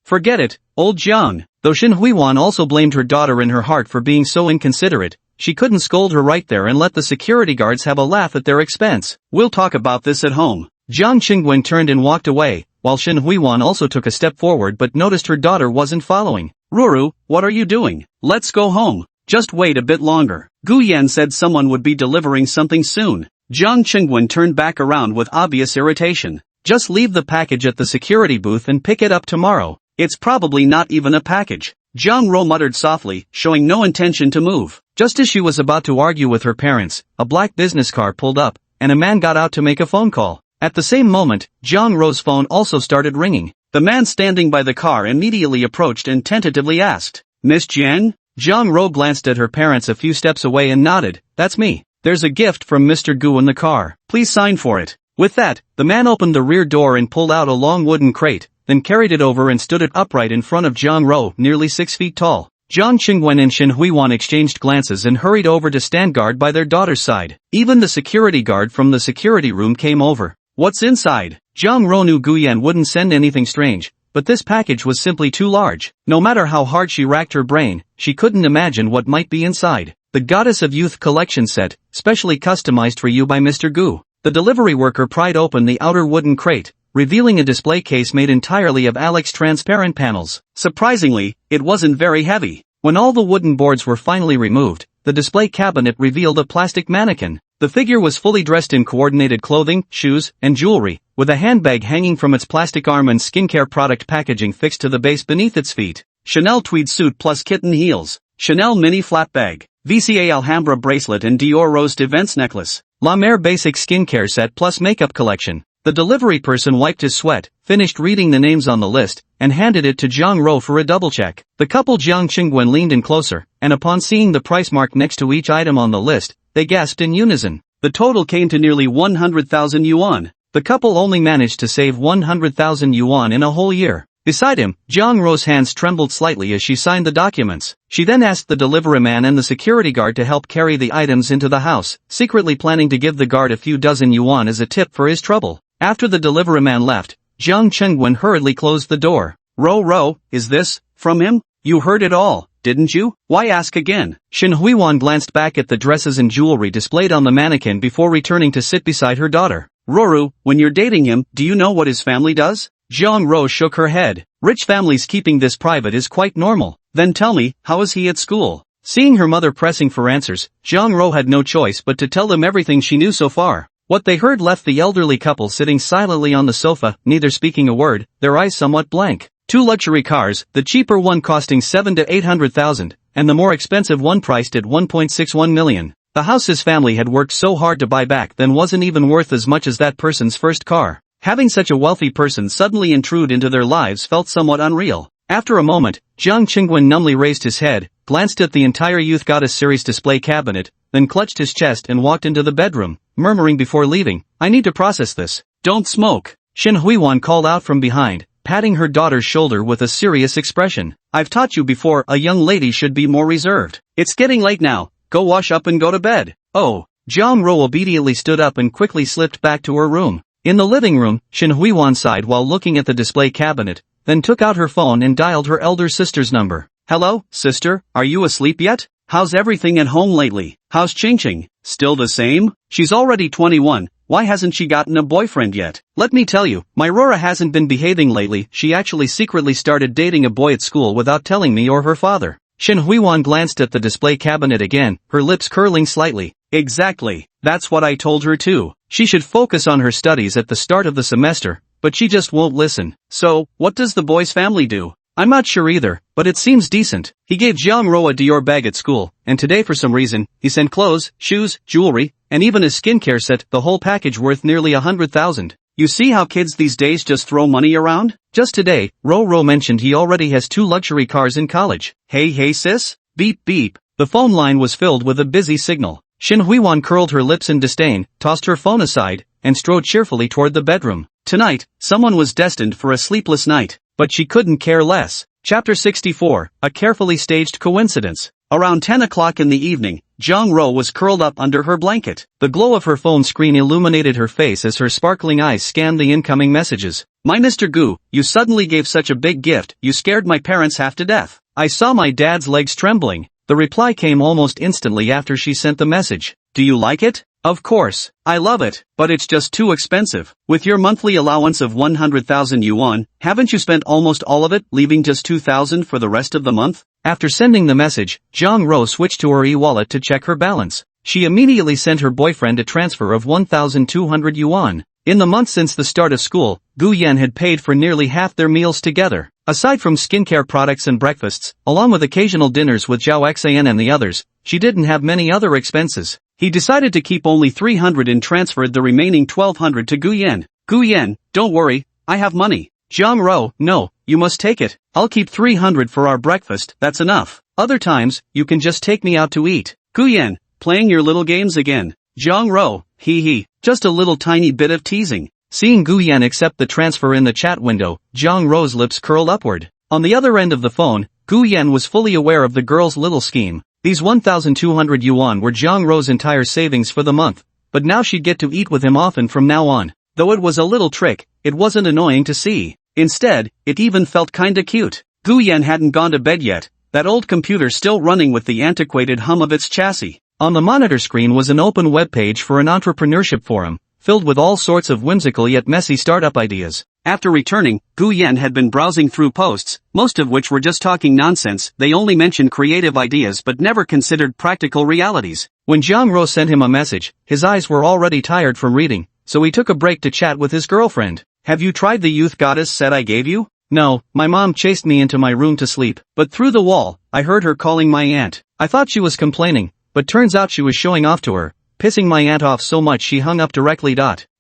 Forget it, old Jiang. Though Shen Huiwan also blamed her daughter in her heart for being so inconsiderate, she couldn't scold her right there and let the security guards have a laugh at their expense. We'll talk about this at home. Jiang Qingwen turned and walked away, while Shen Huiwan also took a step forward but noticed her daughter wasn't following. Ruru, what are you doing? Let's go home. Just wait a bit longer. Gu Yan said someone would be delivering something soon. Jiang Qingwen turned back around with obvious irritation. Just leave the package at the security booth and pick it up tomorrow. It's probably not even a package. Jiang Ro muttered softly, showing no intention to move. Just as she was about to argue with her parents, a black business car pulled up, and a man got out to make a phone call. At the same moment, Jiang Ro's phone also started ringing. The man standing by the car immediately approached and tentatively asked, Miss Jiang? Jiang Ro glanced at her parents a few steps away and nodded. That's me. There's a gift from Mr. Gu in the car. Please sign for it. With that, the man opened the rear door and pulled out a long wooden crate, then carried it over and stood it upright in front of Jiang Ro, nearly 6 feet tall. Jiang Qingwen and Shen Huiwan exchanged glances and hurried over to stand guard by their daughter's side. Even the security guard from the security room came over. What's inside? Jiang Ro knew Gu Yan wouldn't send anything strange, but this package was simply too large. No matter how hard she racked her brain, she couldn't imagine what might be inside. The Goddess of Youth collection set, specially customized for you by Mr. Gu. The delivery worker pried open the outer wooden crate, revealing a display case made entirely of Alex's transparent panels. Surprisingly, it wasn't very heavy. When all the wooden boards were finally removed, the display cabinet revealed a plastic mannequin. The figure was fully dressed in coordinated clothing, shoes, and jewelry, with a handbag hanging from its plastic arm and skincare product packaging fixed to the base beneath its feet. Chanel tweed suit plus kitten heels. Chanel mini flat bag. VCA Alhambra bracelet and Dior Rose d'Events necklace. La Mer basic skincare set plus makeup collection. The delivery person wiped his sweat, finished reading the names on the list, and handed it to Jiang Ro for a double check. The couple Jiang Qingwen leaned in closer, and upon seeing the price mark next to each item on the list, they gasped in unison. The total came to nearly 100,000 yuan. The couple only managed to save 100,000 yuan in a whole year. Beside him, Jiang Ro's hands trembled slightly as she signed the documents. She then asked the delivery man and the security guard to help carry the items into the house, secretly planning to give the guard a few dozen yuan as a tip for his trouble. After the delivery man left, Jiang Qingwen hurriedly closed the door. Ro, is this from him? You heard it all, didn't you? Why ask again? Shen Huiwan glanced back at the dresses and jewelry displayed on the mannequin before returning to sit beside her daughter. Roru, when you're dating him, do you know what his family does? Jiang Ro shook her head. Rich families keeping this private is quite normal. Then tell me, how is he at school? Seeing her mother pressing for answers, Jiang Ro had no choice but to tell them everything she knew so far. What they heard left the elderly couple sitting silently on the sofa, neither speaking a word, their eyes somewhat blank. 2 luxury cars, the cheaper one costing 7 to 800,000, and the more expensive one priced at 1.61 million. The house his family had worked so hard to buy back then wasn't even worth as much as that person's first car. Having such a wealthy person suddenly intrude into their lives felt somewhat unreal. After a moment, Jiang Qingwen numbly raised his head, glanced at the entire Youth Goddess series display cabinet, then clutched his chest and walked into the bedroom, murmuring before leaving, "I need to process this." "Don't smoke," Shen Huiwan called out from behind, patting her daughter's shoulder with a serious expression. "I've taught you before, a young lady should be more reserved. It's getting late now, go wash up and go to bed." "Oh." Jiang Ro obediently stood up and quickly slipped back to her room. In the living room, Shen Huiwan sighed while looking at the display cabinet, then took out her phone and dialed her elder sister's number. "Hello, sister, are you asleep yet? How's everything at home lately? How's Qingqing? Still the same? She's already 21, why hasn't she gotten a boyfriend yet? Let me tell you, my Rora hasn't been behaving lately, she actually secretly started dating a boy at school without telling me or her father." Shen Huiwan glanced at the display cabinet again, her lips curling slightly. "Exactly, that's what I told her too. She should focus on her studies at the start of the semester, but she just won't listen. So, what does the boy's family do?" "I'm not sure either, but it seems decent. He gave Jiang Ro a Dior bag at school, and today for some reason, he sent clothes, shoes, jewelry, and even a skincare set, the whole package worth nearly 100,000. You see how kids these days just throw money around? Just today, Ro mentioned he already has 2 luxury cars in college." Hey sis? Beep beep. The phone line was filled with a busy signal. Shen Huiwan curled her lips in disdain, tossed her phone aside, and strode cheerfully toward the bedroom. Tonight, someone was destined for a sleepless night, but she couldn't care less. Chapter 64, a carefully staged coincidence. Around 10 o'clock in the evening, Jiang Ro was curled up under her blanket. The glow of her phone screen illuminated her face as her sparkling eyes scanned the incoming messages. "My Mr. Gu, you suddenly gave such a big gift, you scared my parents half to death. I saw my dad's legs trembling." The reply came almost instantly after she sent the message. "Do you like it?" "Of course. I love it, but it's just too expensive. With your monthly allowance of 100,000 yuan, haven't you spent almost all of it, leaving just 2,000 for the rest of the month?" After sending the message, Jiang Ro switched to her e-wallet to check her balance. She immediately sent her boyfriend a transfer of 1,200 yuan. In the month since the start of school, Gu Yan had paid for nearly half their meals together. Aside from skincare products and breakfasts, along with occasional dinners with Zhao Xan and the others, she didn't have many other expenses. He decided to keep only 300 and transferred the remaining 1,200 to Gu Yan. "Gu Yan, don't worry, I have money." Jiang Ro, "No, you must take it. I'll keep 300 for our breakfast, that's enough. Other times, you can just take me out to eat." "Gu Yan, playing your little games again." Jiang Ro, he, just a little tiny bit of teasing. Seeing Gu Yan accept the transfer in the chat window, Jiang Ro's lips curled upward. On the other end of the phone, Gu Yan was fully aware of the girl's little scheme. These 1,200 yuan were Jiang Ro's entire savings for the month, but now she'd get to eat with him often from now on. Though it was a little trick, it wasn't annoying to see. Instead, it even felt kinda cute. Gu Yan hadn't gone to bed yet, that old computer still running with the antiquated hum of its chassis. On the monitor screen was an open web page for an entrepreneurship forum, filled with all sorts of whimsical yet messy startup ideas. After returning, Gu Yan had been browsing through posts, most of which were just talking nonsense. They only mentioned creative ideas but never considered practical realities. When Jiang Ro sent him a message, his eyes were already tired from reading, so he took a break to chat with his girlfriend. Have you tried the youth goddess set I gave you? No, my mom chased me into my room to sleep, but through the wall, I heard her calling my aunt. I thought she was complaining, but turns out she was showing off to her, pissing my aunt off so much she hung up directly.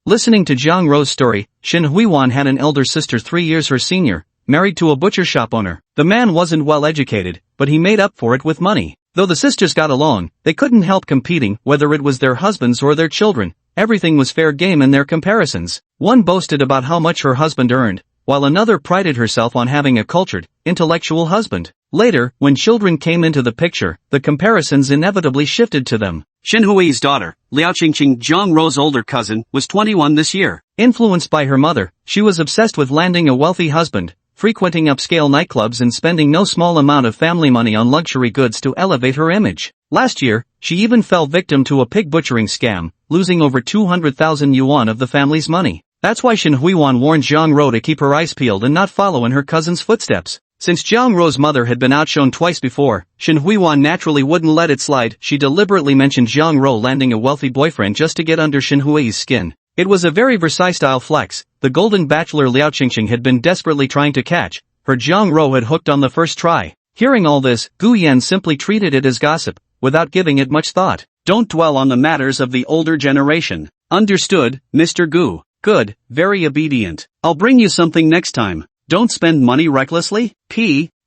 Listening to Jiang Ro's story, Shin Huiwan had an elder sister 3 years her senior, married to a butcher shop owner. The man wasn't well educated, but he made up for it with money. Though the sisters got along, they couldn't help competing, whether it was their husbands or their children. Everything was fair game in their comparisons. One boasted about how much her husband earned, while another prided herself on having a cultured, intellectual husband. Later, when children came into the picture, the comparisons inevitably shifted to them. Shin Hui's daughter, Liao Qingqing, Jiang Ro's older cousin, was 21 this year. Influenced by her mother, she was obsessed with landing a wealthy husband, frequenting upscale nightclubs and spending no small amount of family money on luxury goods to elevate her image. Last year, she even fell victim to a pig butchering scam, losing over 200,000 yuan of the family's money. That's why Shin Huiwan warned Jiang Ro to keep her eyes peeled and not follow in her cousin's footsteps. Since Jiang Ro's mother had been outshone twice before, Shin Huiwan naturally wouldn't let it slide. She deliberately mentioned Jiang Ro landing a wealthy boyfriend just to get under Shin Hui's skin. It was a very Versailles-style flex. The golden bachelor Liao Qingqing had been desperately trying to catch her. Jiang Ro had hooked on the first try. Hearing all this, Gu Yan simply treated it as gossip, without giving it much thought. Don't dwell on the matters of the older generation. Understood, Mr. Gu. Good, very obedient. I'll bring you something next time. Don't spend money recklessly.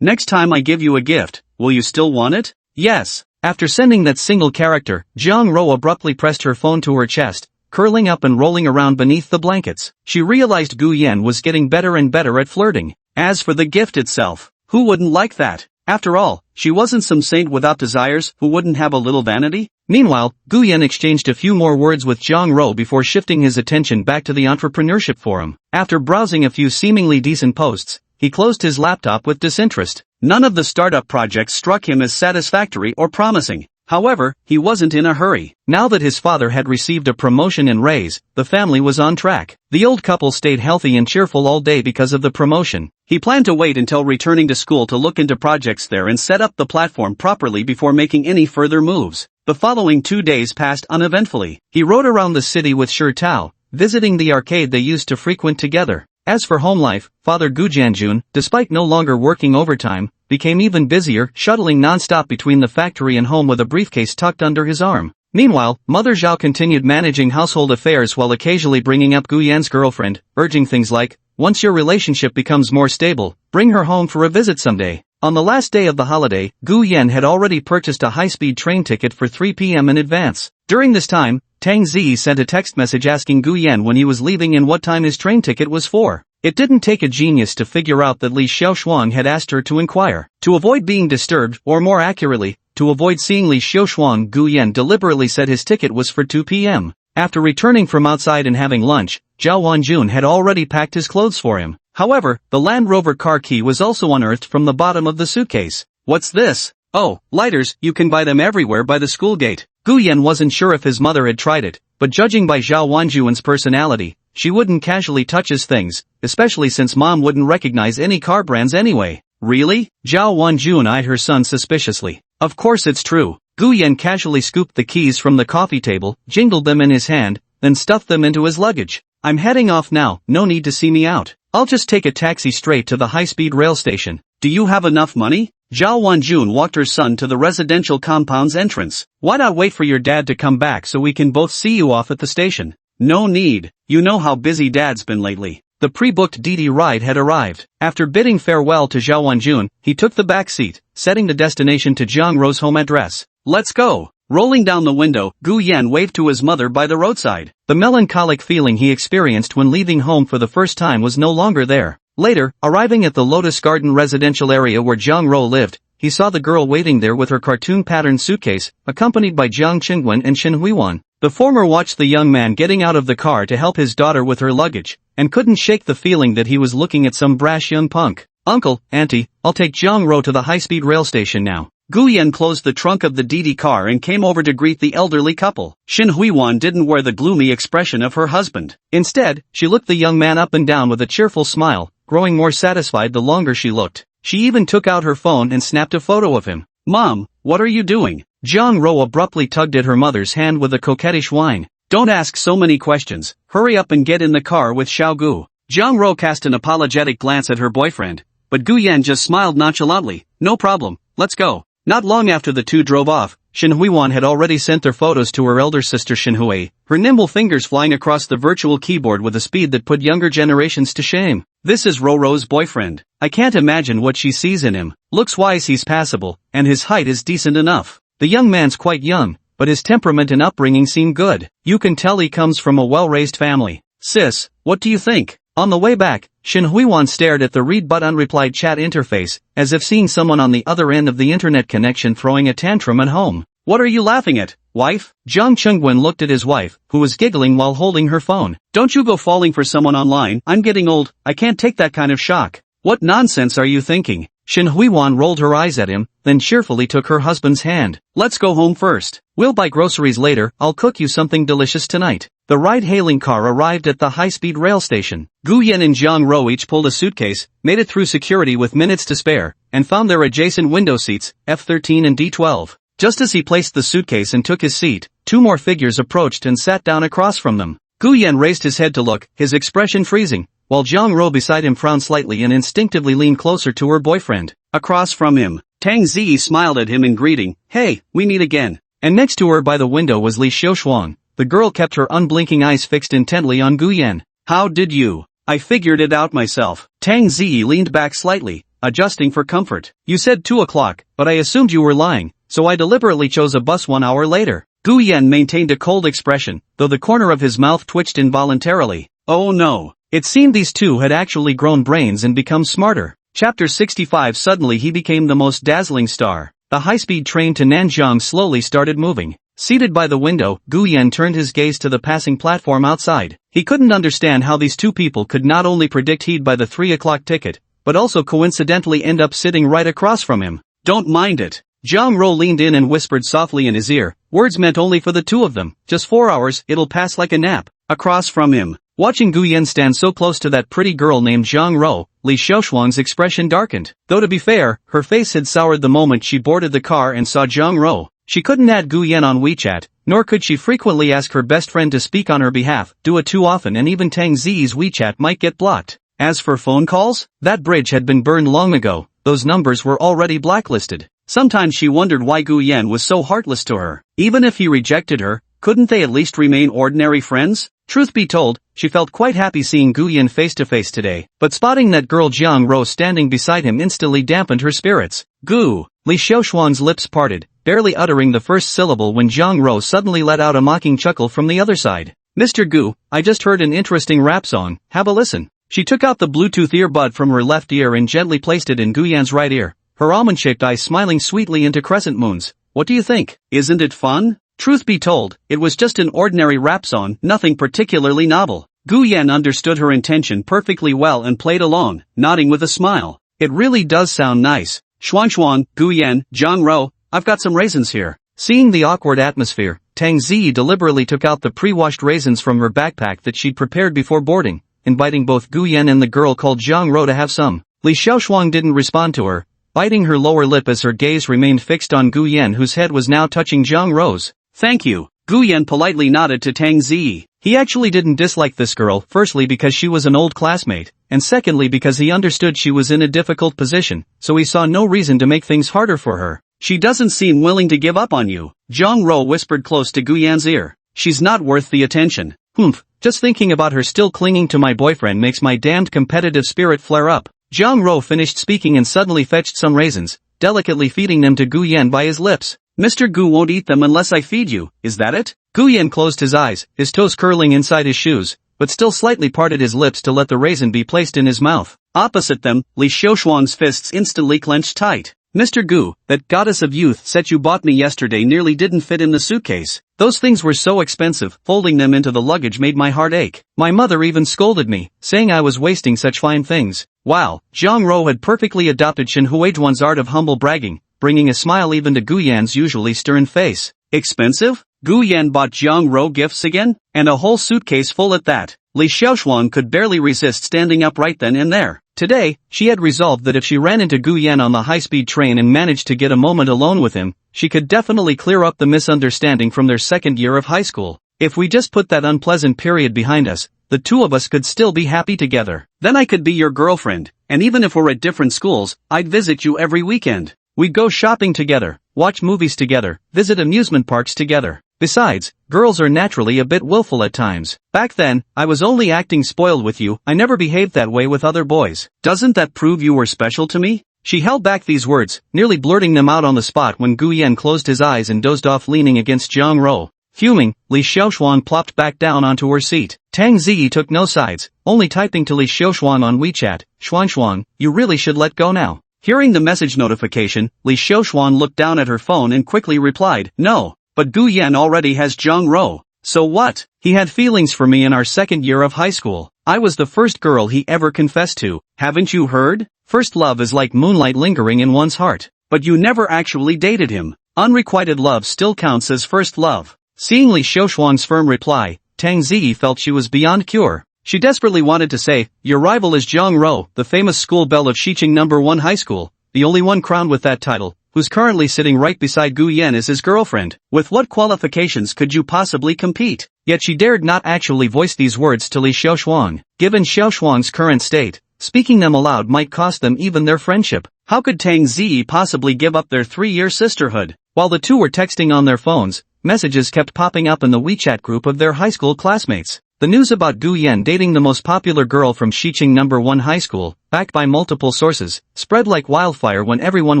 Next time I give you a gift, will you still want it? Yes. After sending that single character, Jiang Ro abruptly pressed her phone to her chest, curling up and rolling around beneath the blankets. She realized Gu Yan was getting better and better at flirting. As for the gift itself, who wouldn't like that? After all, she wasn't some saint without desires who wouldn't have a little vanity. Meanwhile, Gu Yan exchanged a few more words with Jiang Ro before shifting his attention back to the entrepreneurship forum. After browsing a few seemingly decent posts, he closed his laptop with disinterest. None of the startup projects struck him as satisfactory or promising. However, he wasn't in a hurry. Now that his father had received a promotion and raise, the family was on track. The old couple stayed healthy and cheerful all day because of the promotion. He planned to wait until returning to school to look into projects there and set up the platform properly before making any further moves. The following 2 days passed uneventfully. He rode around the city with Shi Tao, visiting the arcade they used to frequent together. As for home life, Father Gu Jianjun, despite no longer working overtime, became even busier, shuttling non-stop between the factory and home with a briefcase tucked under his arm. Meanwhile, Mother Zhao continued managing household affairs while occasionally bringing up Gu Yan's girlfriend, urging things like, once your relationship becomes more stable, bring her home for a visit someday. On the last day of the holiday, Gu Yan had already purchased a high-speed train ticket for 3 p.m. in advance. During this time, Tang Zi sent a text message asking Gu Yan when he was leaving and what time his train ticket was for. It didn't take a genius to figure out that Li Xiaoshuang had asked her to inquire. To avoid being disturbed, or more accurately, to avoid seeing Li Xiaoshuang, Gu Yan deliberately said his ticket was for 2 p.m. After returning from outside and having lunch, Zhao Wanjun had already packed his clothes for him. However, the Land Rover car key was also unearthed from the bottom of the suitcase. What's this? Oh, lighters, you can buy them everywhere by the school gate. Gu Yan wasn't sure if his mother had tried it, but judging by Zhao Wanjun's personality, she wouldn't casually touch his things, especially since mom wouldn't recognize any car brands anyway. Really? Zhao Wanjun eyed her son suspiciously. Of course it's true. Gu Yan casually scooped the keys from the coffee table, jingled them in his hand, then stuffed them into his luggage. I'm heading off now, no need to see me out. I'll just take a taxi straight to the high-speed rail station. Do you have enough money? Zhao Wanjun walked her son to the residential compound's entrance. Why not wait for your dad to come back so we can both see you off at the station? No need. You know how busy dad's been lately. The pre-booked DD ride had arrived. After bidding farewell to Zhao Wanjun, he took the back seat, setting the destination to Jiang Ro's home address. Let's go. Rolling down the window, Gu Yan waved to his mother by the roadside. The melancholic feeling he experienced when leaving home for the first time was no longer there. Later, arriving at the Lotus Garden residential area where Jiang Ro lived, he saw the girl waiting there with her cartoon-patterned suitcase, accompanied by Jiang Qingwen and Shin Huiwan. The former watched the young man getting out of the car to help his daughter with her luggage, and couldn't shake the feeling that he was looking at some brash young punk. Uncle, Auntie, I'll take Jiang Ro to the high-speed rail station now. Gu Yan closed the trunk of the DD car and came over to greet the elderly couple. Shin Huiwan didn't wear the gloomy expression of her husband. Instead, she looked the young man up and down with a cheerful smile, growing more satisfied the longer she looked. She even took out her phone and snapped a photo of him. "Mom, what are you doing?" Jiang Ro abruptly tugged at her mother's hand with a coquettish whine. "Don't ask so many questions. Hurry up and get in the car with Xiao Gu." Jiang Ro cast an apologetic glance at her boyfriend, but Gu Yan just smiled nonchalantly. "No problem, let's go." Not long after the two drove off, Shin Huiwan had already sent their photos to her elder sister Shin Hui, her nimble fingers flying across the virtual keyboard with a speed that put younger generations to shame. "This is Roro's boyfriend. I can't imagine what she sees in him. Looks-wise he's passable, and his height is decent enough. The young man's quite young, but his temperament and upbringing seem good. You can tell he comes from a well-raised family. Sis, what do you think?" On the way back, Shin Huiwan stared at the read but unreplied chat interface, as if seeing someone on the other end of the internet connection throwing a tantrum at home. "What are you laughing at, wife?" Zhang Chengwen looked at his wife, who was giggling while holding her phone. "Don't you go falling for someone online. I'm getting old, I can't take that kind of shock." "What nonsense are you thinking?" Shin Huiwan rolled her eyes at him, then cheerfully took her husband's hand. "Let's go home first. We'll buy groceries later. I'll cook you something delicious tonight." The ride-hailing car arrived at the high-speed rail station. Gu Yan and Jiang Ro each pulled a suitcase, made it through security with minutes to spare, and found their adjacent window seats, F13 and D12. Just as he placed the suitcase and took his seat, two more figures approached and sat down across from them. Gu Yan raised his head to look, his expression freezing, while Jiang Ro beside him frowned slightly and instinctively leaned closer to her boyfriend. Across from him, Tang Ziyi smiled at him in greeting. "Hey, we meet again." And next to her by the window was Li Xiaoshuang. The girl kept her unblinking eyes fixed intently on Gu Yan. "How did you? I figured it out myself." Tang Ziyi leaned back slightly, adjusting for comfort. "You said 2 o'clock, but I assumed you were lying, so I deliberately chose a bus 1 hour later." Gu Yan maintained a cold expression, though the corner of his mouth twitched involuntarily. Oh no. It seemed these two had actually grown brains and become smarter. Chapter 65. Suddenly he became the most dazzling star. The high-speed train to Nanjing slowly started moving. Seated by the window, Gu Yan turned his gaze to the passing platform outside. He couldn't understand how these two people could not only predict he'd buy the 3 o'clock ticket, but also coincidentally end up sitting right across from him. "Don't mind it." Jiang Ro leaned in and whispered softly in his ear, words meant only for the two of them. "Just 4 hours, it'll pass like a nap." Across from him, watching Gu Yan stand so close to that pretty girl named Jiang Ro, Li Xiaoshuang's expression darkened. Though to be fair, her face had soured the moment she boarded the car and saw Jiang Ro. She couldn't add Gu Yan on WeChat, nor could she frequently ask her best friend to speak on her behalf, do it too often and even Tang Ziyi's WeChat might get blocked. As for phone calls, that bridge had been burned long ago, those numbers were already blacklisted. Sometimes she wondered why Gu Yan was so heartless to her. Even if he rejected her, couldn't they at least remain ordinary friends? Truth be told, she felt quite happy seeing Gu Yan face to face today, but spotting that girl Jiang Ro standing beside him instantly dampened her spirits. "Gu." Li Xiaoshuang's lips parted, barely uttering the first syllable when Jiang Ro suddenly let out a mocking chuckle from the other side. "Mr. Gu, I just heard an interesting rap song, have a listen." She took out the Bluetooth earbud from her left ear and gently placed it in Gu Yan's right ear, her almond-shaped eyes smiling sweetly into crescent moons. "What do you think? Isn't it fun?" Truth be told, it was just an ordinary rap song, nothing particularly novel. Gu Yan understood her intention perfectly well and played along, nodding with a smile. "It really does sound nice. Xuan, Gu Yan, Jiang Ro, I've got some raisins here." Seeing the awkward atmosphere, Tang Ziyi deliberately took out the pre-washed raisins from her backpack that she'd prepared before boarding, inviting both Gu Yan and the girl called Jiang Ro to have some. Li Xiaoshuang didn't respond to her, biting her lower lip as her gaze remained fixed on Gu Yan, whose head was now touching Jiang Ro's. "Thank you." Gu Yan politely nodded to Tang Ziyi. He actually didn't dislike this girl, firstly because she was an old classmate, and secondly because he understood she was in a difficult position, so he saw no reason to make things harder for her. "She doesn't seem willing to give up on you," Jiang Ro whispered close to Gu Yan's ear. "She's not worth the attention." "Humph, just thinking about her still clinging to my boyfriend makes my damned competitive spirit flare up." Jiang Ro finished speaking and suddenly fetched some raisins, delicately feeding them to Gu Yan by his lips. "Mr. Gu won't eat them unless I feed you, is that it?" Gu Yan closed his eyes, his toes curling inside his shoes, but still slightly parted his lips to let the raisin be placed in his mouth. Opposite them, Li Xiaoshuang's fists instantly clenched tight. "Mr. Gu, that goddess of youth set you bought me yesterday nearly didn't fit in the suitcase. Those things were so expensive, folding them into the luggage made my heart ache. My mother even scolded me, saying I was wasting such fine things." Wow, Jiang Ro had perfectly adopted Shin Huizhuan's art of humble bragging, bringing a smile even to Gu Yan's usually stern face. Expensive? Gu Yan bought Jiang Ro gifts again? And a whole suitcase full at that. Li Xiaoshuang could barely resist standing up right then and there. Today, she had resolved that if she ran into Gu Yan on the high-speed train and managed to get a moment alone with him, she could definitely clear up the misunderstanding from their second year of high school. If we just put that unpleasant period behind us, the two of us could still be happy together. Then I could be your girlfriend, and even if we're at different schools, I'd visit you every weekend. We'd go shopping together, watch movies together, visit amusement parks together. Besides, girls are naturally a bit willful at times. Back then, I was only acting spoiled with you, I never behaved that way with other boys. Doesn't that prove you were special to me? She held back these words, nearly blurting them out on the spot when Gu Yan closed his eyes and dozed off leaning against Jiang Ro. Fuming, Li Xiaoshuang plopped back down onto her seat. Tang Ziyi took no sides, only typing to Li Xiaoshuang on WeChat, Shuang, you really should let go now. Hearing the message notification, Li Xiaoshuang looked down at her phone and quickly replied, no, but Gu Yan already has Jiang Ro. So what? He had feelings for me in our second year of high school. I was the first girl he ever confessed to. Haven't you heard? First love is like moonlight lingering in one's heart. But you never actually dated him. Unrequited love still counts as first love. Seeing Li Xiaoshuang's firm reply, Tang Ziyi felt she was beyond cure. She desperately wanted to say, your rival is Jiang Ro, the famous school belle of Xiqing No. 1 High School, the only one crowned with that title, who's currently sitting right beside Gu Yan as his girlfriend. With what qualifications could you possibly compete? Yet she dared not actually voice these words to Li Xiaoshuang. Given Xiaoshuang's current state, speaking them aloud might cost them even their friendship. How could Tang Ziyi possibly give up their 3-year sisterhood? While the two were texting on their phones, messages kept popping up in the WeChat group of their high school classmates. The news about Gu Yan dating the most popular girl from Xiqing No. 1 High School, backed by multiple sources, spread like wildfire when everyone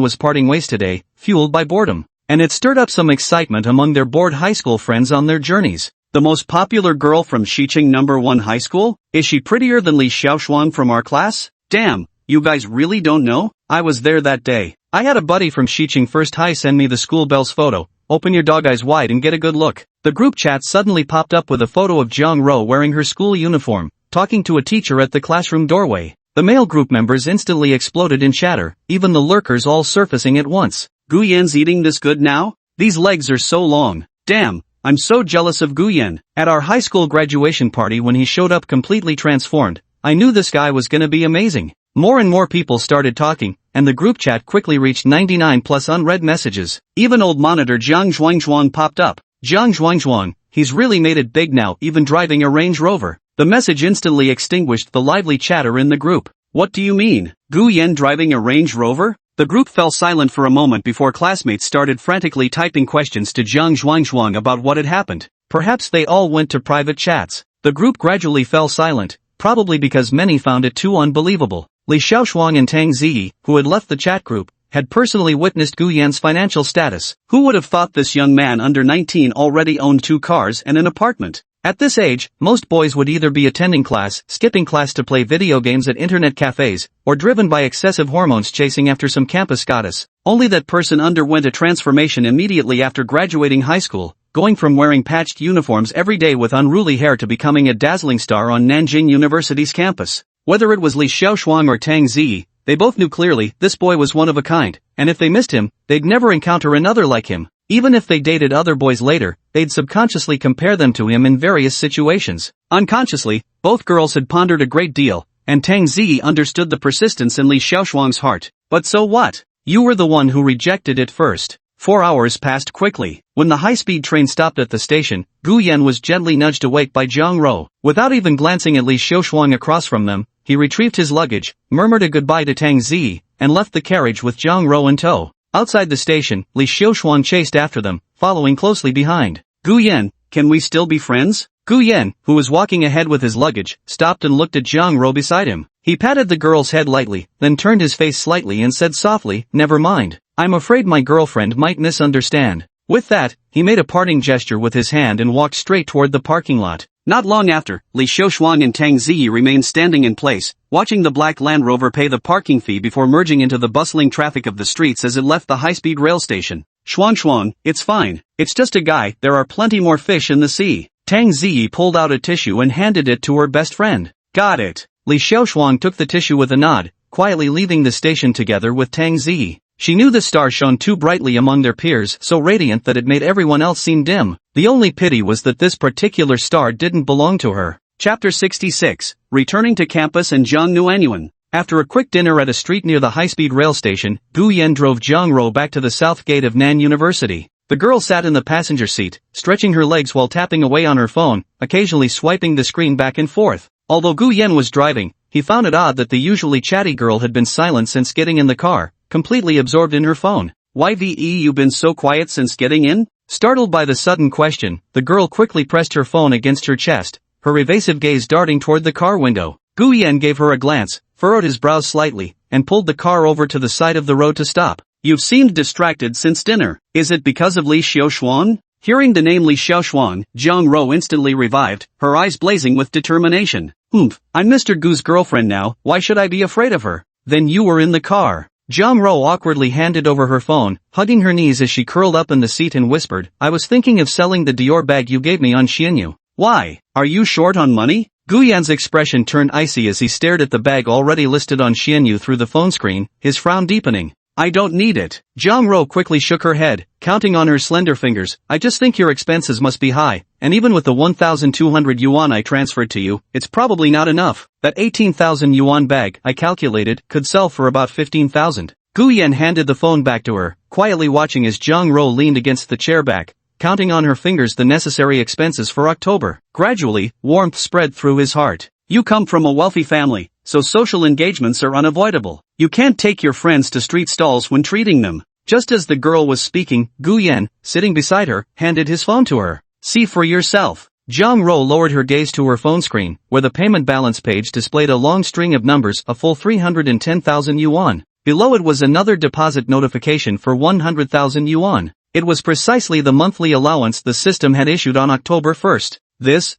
was parting ways today, fueled by boredom. And it stirred up some excitement among their bored high school friends on their journeys. The most popular girl from Xiqing No. 1 High School? Is she prettier than Li Xiaoshuang from our class? Damn, you guys really don't know? I was there that day. I had a buddy from Xiqing First High send me the school belle's photo. Open your dog eyes wide and get a good look. The group chat suddenly popped up with a photo of Jiang Ro wearing her school uniform, talking to a teacher at the classroom doorway. The male group members instantly exploded in chatter, even the lurkers all surfacing at once. Gu Yan's eating this good now? These legs are so long. Damn, I'm so jealous of Gu Yan. At our high school graduation party when he showed up completely transformed, I knew this guy was gonna be amazing. More and more people started talking, and the group chat quickly reached 99 plus unread messages. Even old monitor Jiang Zhuangzhuang popped up. Jiang Zhuangzhuang, he's really made it big now, even driving a Range Rover. The message instantly extinguished the lively chatter in the group. What do you mean? Gu Yan driving a Range Rover? The group fell silent for a moment before classmates started frantically typing questions to Jiang Zhuangzhuang about what had happened. Perhaps they all went to private chats. The group gradually fell silent, probably because many found it too unbelievable. Li Xiaoshuang and Tang Ziyi, who had left the chat group, had personally witnessed Gu Yan's financial status. Who would have thought this young man under 19 already owned 2 cars and an apartment? At this age, most boys would either be attending class, skipping class to play video games at internet cafes, or driven by excessive hormones chasing after some campus goddess. Only that person underwent a transformation immediately after graduating high school, going from wearing patched uniforms every day with unruly hair to becoming a dazzling star on Nanjing University's campus. Whether it was Li Xiaoshuang or Tang Ziyi, they both knew clearly this boy was one of a kind, and if they missed him, they'd never encounter another like him. Even if they dated other boys later, they'd subconsciously compare them to him in various situations. Unconsciously, both girls had pondered a great deal, and Tang Ziyi understood the persistence in Li Xiaoshuang's heart. But so what? You were the one who rejected it first. 4 hours passed quickly. When the high-speed train stopped at the station, Gu Yan was gently nudged awake by Jiang Ro. Without even glancing at Li Xiaoshuang across from them, he retrieved his luggage, murmured a goodbye to Tang Ziyi, and left the carriage with Jiang Ro in tow. Outside the station, Li Xiaoshuang chased after them, following closely behind. Gu Yan, can we still be friends? Gu Yan, who was walking ahead with his luggage, stopped and looked at Jiang Ro beside him. He patted the girl's head lightly, then turned his face slightly and said softly, never mind. I'm afraid my girlfriend might misunderstand. With that, he made a parting gesture with his hand and walked straight toward the parking lot. Not long after, Li Xiaoshuang and Tang Ziyi remained standing in place, watching the black Land Rover pay the parking fee before merging into the bustling traffic of the streets as it left the high-speed rail station. Shuang, it's fine. It's just a guy, there are plenty more fish in the sea. Tang Ziyi pulled out a tissue and handed it to her best friend. Got it. Li Xiaoshuang took the tissue with a nod, quietly leaving the station together with Tang Ziyi. She knew the star shone too brightly among their peers, so radiant that it made everyone else seem dim. The only pity was that this particular star didn't belong to her. Chapter 66, Returning to Campus and Zhang Nuanyuan. After a quick dinner at a street near the high-speed rail station, Gu Yan drove Zhang Ro back to the south gate of Nan University. The girl sat in the passenger seat, stretching her legs while tapping away on her phone, occasionally swiping the screen back and forth. Although Gu Yan was driving, he found it odd that the usually chatty girl had been silent since getting in the car, completely absorbed in her phone. "YVE, you been so quiet since getting in?" Startled by the sudden question, the girl quickly pressed her phone against her chest, her evasive gaze darting toward the car window. Gu Yan gave her a glance, furrowed his brows slightly, and pulled the car over to the side of the road to stop. "You've seemed distracted since dinner. Is it because of Li Xiaoshuan?" Hearing the name Li Xiaoshuan, Zhang Ro instantly revived, her eyes blazing with determination. I'm Mr. Gu's girlfriend now, why should I be afraid of her?" "Then you were in the car." Zhang Ro awkwardly handed over her phone, hugging her knees as she curled up in the seat and whispered, "I was thinking of selling the Dior bag you gave me on Xianyu." "Why? Are you short on money?" Gu Yan's expression turned icy as he stared at the bag already listed on Xianyu through the phone screen, his frown deepening. "I don't need it." Zhang Ro quickly shook her head, counting on her slender fingers. "I just think your expenses must be high, and even with the 1,200 yuan I transferred to you, it's probably not enough. That 18,000 yuan bag, I calculated, could sell for about 15,000. Gu Yan handed the phone back to her, quietly watching as Zhang Ro leaned against the chair back, counting on her fingers the necessary expenses for October. Gradually, warmth spread through his heart. "You come from a wealthy family, so social engagements are unavoidable. You can't take your friends to street stalls when treating them." Just as the girl was speaking, Gu Yan, sitting beside her, handed his phone to her. "See for yourself." Zhang Ro lowered her gaze to her phone screen, where the payment balance page displayed a long string of numbers, a full 310,000 yuan. Below it was another deposit notification for 100,000 yuan. It was precisely the monthly allowance the system had issued on October 1st.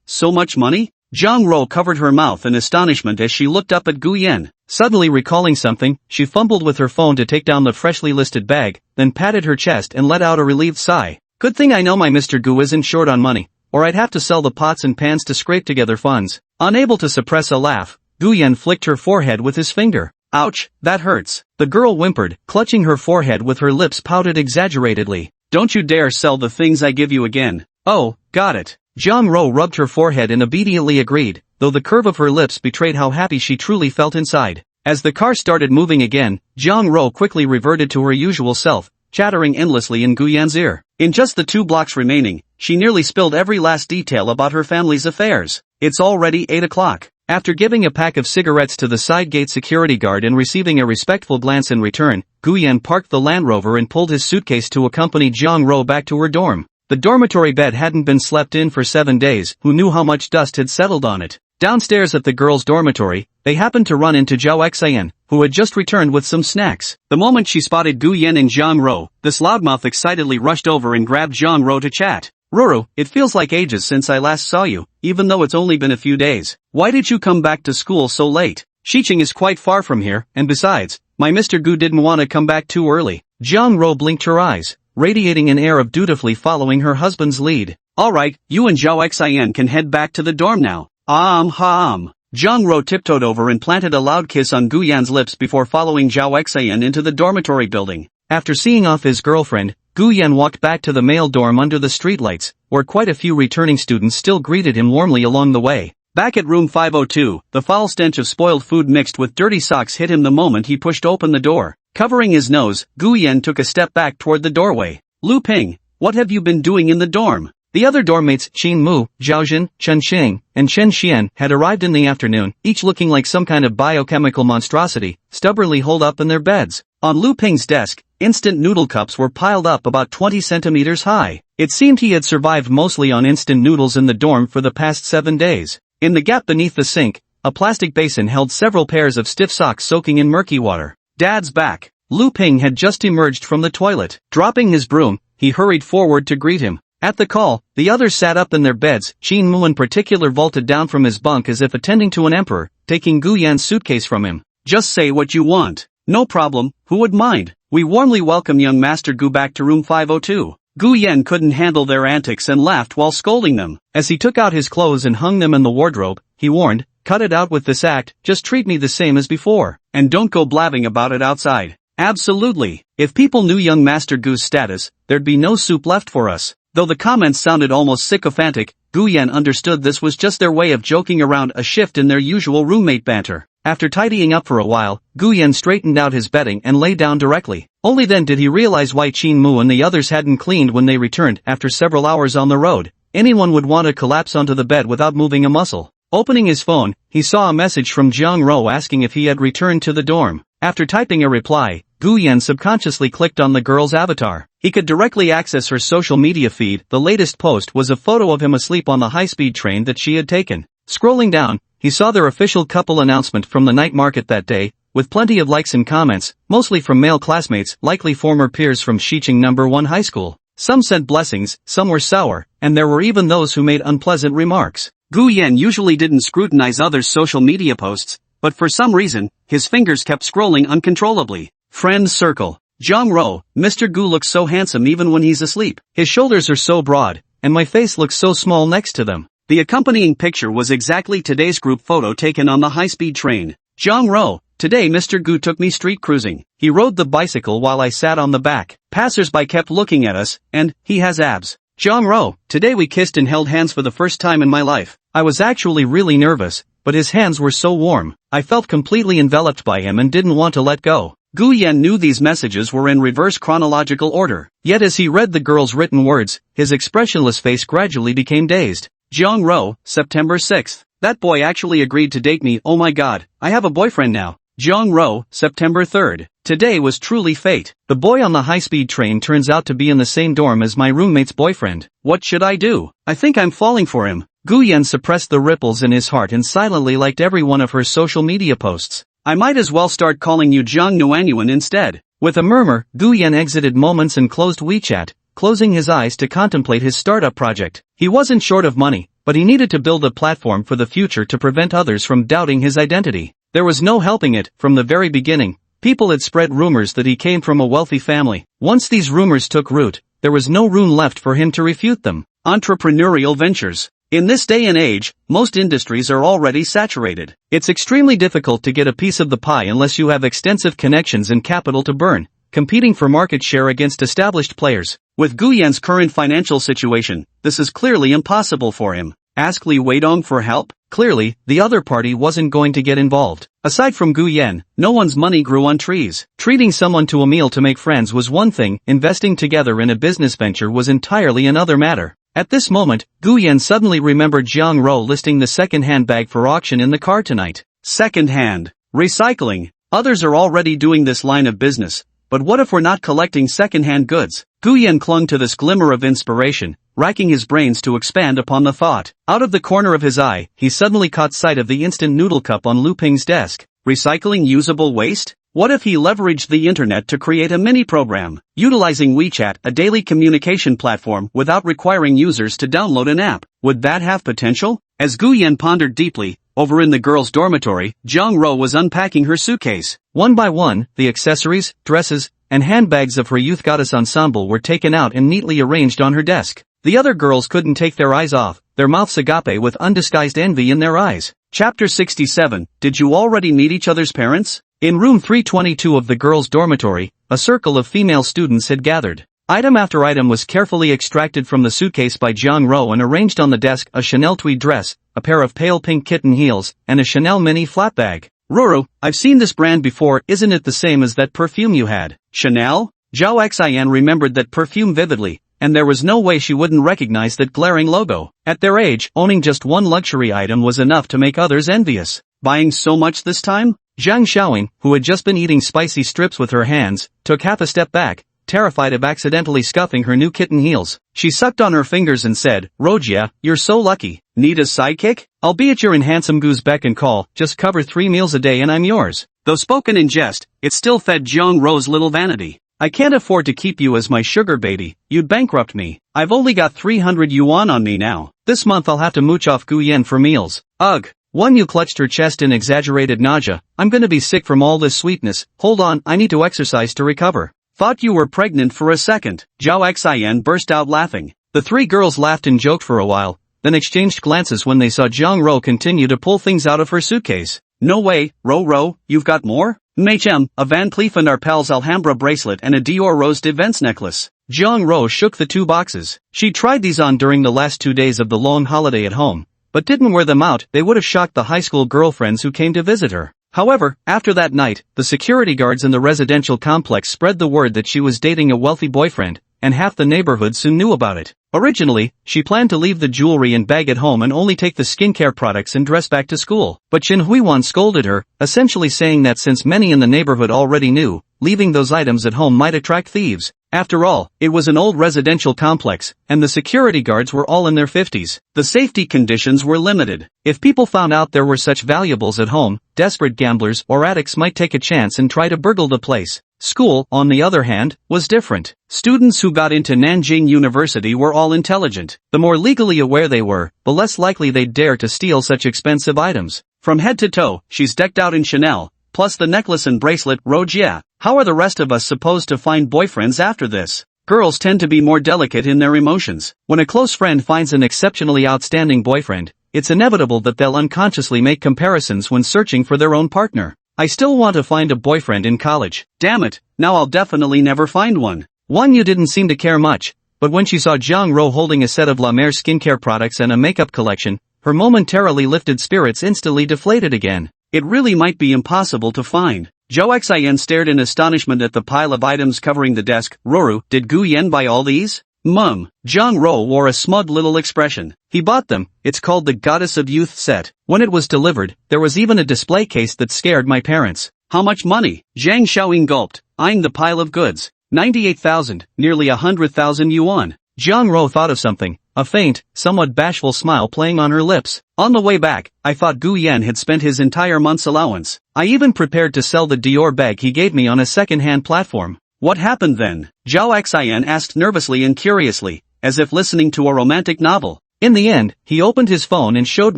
So much money? Zhang Ro covered her mouth in astonishment as she looked up at Gu Yan. Suddenly recalling something, she fumbled with her phone to take down the freshly listed bag, then patted her chest and let out a relieved sigh. "Good thing I know my Mr. Gu isn't short on money, or I'd have to sell the pots and pans to scrape together funds." Unable to suppress a laugh, Gu Yan flicked her forehead with his finger. "Ouch, that hurts." The girl whimpered, clutching her forehead with her lips pouted exaggeratedly. "Don't you dare sell the things I give you again." "Oh, got it." Zhang Ro rubbed her forehead and obediently agreed, though the curve of her lips betrayed how happy she truly felt inside. As the car started moving again, Zhang Ro quickly reverted to her usual self, chattering endlessly in Gu Yan's ear. In just the 2 blocks remaining, she nearly spilled every last detail about her family's affairs. "It's already 8 o'clock. After giving a pack of cigarettes to the side gate security guard and receiving a respectful glance in return, Gu Yan parked the Land Rover and pulled his suitcase to accompany Zhang Ro back to her dorm. The dormitory bed hadn't been slept in for 7 days, who knew how much dust had settled on it. Downstairs at the girls' dormitory, they happened to run into Zhao Xian, who had just returned with some snacks. The moment she spotted Gu Yan and Zhang Ro, this loudmouth excitedly rushed over and grabbed Zhang Ro to chat. "Ruru, it feels like ages since I last saw you, even though it's only been a few days. Why did you come back to school so late?" "Xiqing is quite far from here, and besides, my Mr. Gu didn't want to come back too early." Zhang Ro blinked her eyes, radiating an air of dutifully following her husband's lead. "Alright, you and Zhao Xian can head back to the dorm now." Zhang Ro tiptoed over and planted a loud kiss on Gu Yan's lips before following Zhao Xian into the dormitory building. After seeing off his girlfriend, Gu Yan walked back to the male dorm under the streetlights, where quite a few returning students still greeted him warmly along the way. Back at room 502, the foul stench of spoiled food mixed with dirty socks hit him the moment he pushed open the door. Covering his nose, Gu Yan took a step back toward the doorway. "Lu Ping, what have you been doing in the dorm?" The other dorm mates, Qin Mu, Zhao Jin, Chen Xing, and Chen Xian, had arrived in the afternoon, each looking like some kind of biochemical monstrosity, stubbornly holed up in their beds. On Lu Ping's desk, instant noodle cups were piled up about 20 centimeters high. It seemed he had survived mostly on instant noodles in the dorm for the past 7 days. In the gap beneath the sink, a plastic basin held several pairs of stiff socks soaking in murky water. "Dad's back." Lu Ping had just emerged from the toilet. Dropping his broom, he hurried forward to greet him. At the call, the others sat up in their beds. Qin Mu in particular vaulted down from his bunk as if attending to an emperor, taking Gu Yan's suitcase from him. "Just say what you want." "No problem, who would mind? We warmly welcome young Master Gu back to room 502. Gu Yan couldn't handle their antics and laughed while scolding them. As he took out his clothes and hung them in the wardrobe, he warned, "Cut it out with this act, just treat me the same as before. And don't go blabbing about it outside." Absolutely. If people knew young Master Gu's status, there'd be no soup left for us. Though the comments sounded almost sycophantic, Gu Yan understood this was just their way of joking around a shift in their usual roommate banter. After tidying up for a while, Gu Yan straightened out his bedding and lay down directly. Only then did he realize why Qin Mu and the others hadn't cleaned when they returned after several hours on the road. Anyone would want to collapse onto the bed without moving a muscle. Opening his phone, he saw a message from Jiang Ro asking if he had returned to the dorm. After typing a reply, Gu Yan subconsciously clicked on the girl's avatar. He could directly access her social media feed. The latest post was a photo of him asleep on the high-speed train that she had taken. Scrolling down, he saw their official couple announcement from the night market that day, with plenty of likes and comments, mostly from male classmates, likely former peers from Xiqing No. 1 high school. Some sent blessings, some were sour, and there were even those who made unpleasant remarks. Gu Yan usually didn't scrutinize others' social media posts, but for some reason, his fingers kept scrolling uncontrollably. Friends circle. Jiang Ro, Mr. Gu looks so handsome even when he's asleep. His shoulders are so broad, and my face looks so small next to them. The accompanying picture was exactly today's group photo taken on the high-speed train. Jiang Ro, today Mr. Gu took me street cruising. He rode the bicycle while I sat on the back. Passers-by kept looking at us, and he has abs. Jiang Ro, today we kissed and held hands for the first time in my life. I was actually really nervous, but his hands were so warm. I felt completely enveloped by him and didn't want to let go. Gu Yan knew these messages were in reverse chronological order. Yet as he read the girl's written words, his expressionless face gradually became dazed. Jiang Ro, September 6th. That boy actually agreed to date me. Oh my god, I have a boyfriend now. Jiang Ro, September 3rd. Today was truly fate. The boy on the high-speed train turns out to be in the same dorm as my roommate's boyfriend. What should I do? I think I'm falling for him. Gu Yan suppressed the ripples in his heart and silently liked every one of her social media posts. I might as well start calling you Jiang Nuanyuan instead. With a murmur, Gu Yan exited Moments and closed WeChat, closing his eyes to contemplate his startup project. He wasn't short of money, but he needed to build a platform for the future to prevent others from doubting his identity. There was no helping it. From the very beginning, people had spread rumors that he came from a wealthy family. Once these rumors took root, there was no room left for him to refute them. Entrepreneurial ventures. In this day and age, most industries are already saturated. It's extremely difficult to get a piece of the pie unless you have extensive connections and capital to burn, competing for market share against established players. With Gu Yan's current financial situation, this is clearly impossible for him. Ask Li Weidong for help? Clearly, the other party wasn't going to get involved. Aside from Gu Yan, no one's money grew on trees. Treating someone to a meal to make friends was one thing, investing together in a business venture was entirely another matter. At this moment, Gu Yan suddenly remembered Jiang Ro listing the second-hand bag for auction in the car tonight. Second-hand. Recycling. Others are already doing this line of business, but what if we're not collecting second-hand goods? Gu Yan clung to this glimmer of inspiration, racking his brains to expand upon the thought. Out of the corner of his eye, he suddenly caught sight of the instant noodle cup on Lu Ping's desk. Recycling usable waste? What if he leveraged the internet to create a mini-program, utilizing WeChat, a daily communication platform, without requiring users to download an app? Would that have potential? As Gu Yan pondered deeply, over in the girls' dormitory, Jiang Ro was unpacking her suitcase. One by one, the accessories, dresses, and handbags of her youth goddess ensemble were taken out and neatly arranged on her desk. The other girls couldn't take their eyes off, their mouths agape with undisguised envy in their eyes. Chapter 67. Did you already meet each other's parents? In room 322 of the girls' dormitory, a circle of female students had gathered. Item after item was carefully extracted from the suitcase by Jiang Ro and arranged on the desk: a Chanel tweed dress, a pair of pale pink kitten heels, and a Chanel mini flat bag. Ruru, I've seen this brand before. Isn't it the same as that perfume you had? Chanel? Zhao Xian remembered that perfume vividly, and there was no way she wouldn't recognize that glaring logo. At their age, owning just one luxury item was enough to make others envious. Buying so much this time? Zhang Xiaoing, who had just been eating spicy strips with her hands, took half a step back, terrified of accidentally scuffing her new kitten heels. She sucked on her fingers and said, Rojia, you're so lucky. Need a sidekick? Albeit you're in handsome Gu's beck and call, just cover 3 meals a day and I'm yours. Though spoken in jest, it still fed Jiang Ro's little vanity. I can't afford to keep you as my sugar baby, you'd bankrupt me. I've only got 300 yuan on me now. This month I'll have to mooch off Gu Yan for meals. Ugh. One Yu clutched her chest in exaggerated nausea. I'm gonna be sick from all this sweetness. Hold on, I need to exercise to recover. Thought you were pregnant for a second. Zhao Xian burst out laughing. The 3 girls laughed and joked for a while, then exchanged glances when they saw Jiang Ro continue to pull things out of her suitcase. No way, Ro, you've got more? A Van Cleef & Arpels Alhambra bracelet and a Dior Rose de Vence necklace. Jiang Ro shook the 2 boxes. She tried these on during the last 2 days of the long holiday at home, but didn't wear them out. They would have shocked the high school girlfriends who came to visit her. However, after that night, the security guards in the residential complex spread the word that she was dating a wealthy boyfriend, and half the neighborhood soon knew about it. Originally, she planned to leave the jewelry and bag at home and only take the skincare products and dress back to school. But Shin Huiwan scolded her, essentially saying that since many in the neighborhood already knew, leaving those items at home might attract thieves. After all, it was an old residential complex, and the security guards were all in their 50s. The safety conditions were limited. If people found out there were such valuables at home, desperate gamblers or addicts might take a chance and try to burgle the place. School, on the other hand, was different. Students who got into Nanjing University were all intelligent. The more legally aware they were, the less likely they'd dare to steal such expensive items. From head to toe, she's decked out in Chanel, plus the necklace and bracelet. Rogia. How are the rest of us supposed to find boyfriends after this? Girls tend to be more delicate in their emotions. When a close friend finds an exceptionally outstanding boyfriend, it's inevitable that they'll unconsciously make comparisons when searching for their own partner. I still want to find a boyfriend in college. Damn it, now I'll definitely never find one. You didn't seem to care much, but when she saw Jiang Ro holding a set of La Mer skincare products and a makeup collection, her momentarily lifted spirits instantly deflated again. It really might be impossible to find. Zhou Xian stared in astonishment at the pile of items covering the desk. Roru, did Gu Yan buy all these? Jiang Ro wore a smug little expression. He bought them. It's called the Goddess of Youth set. When it was delivered, there was even a display case that scared my parents. How much money? Zhang Xiaoying gulped, eyeing the pile of goods. 98,000, nearly 100,000 yuan. Jiang Ro thought of something, a faint, somewhat bashful smile playing on her lips. On the way back, I thought Gu Yan had spent his entire month's allowance. I even prepared to sell the Dior bag he gave me on a second-hand platform. What happened then? Zhao Xian asked nervously and curiously, as if listening to a romantic novel. In the end, he opened his phone and showed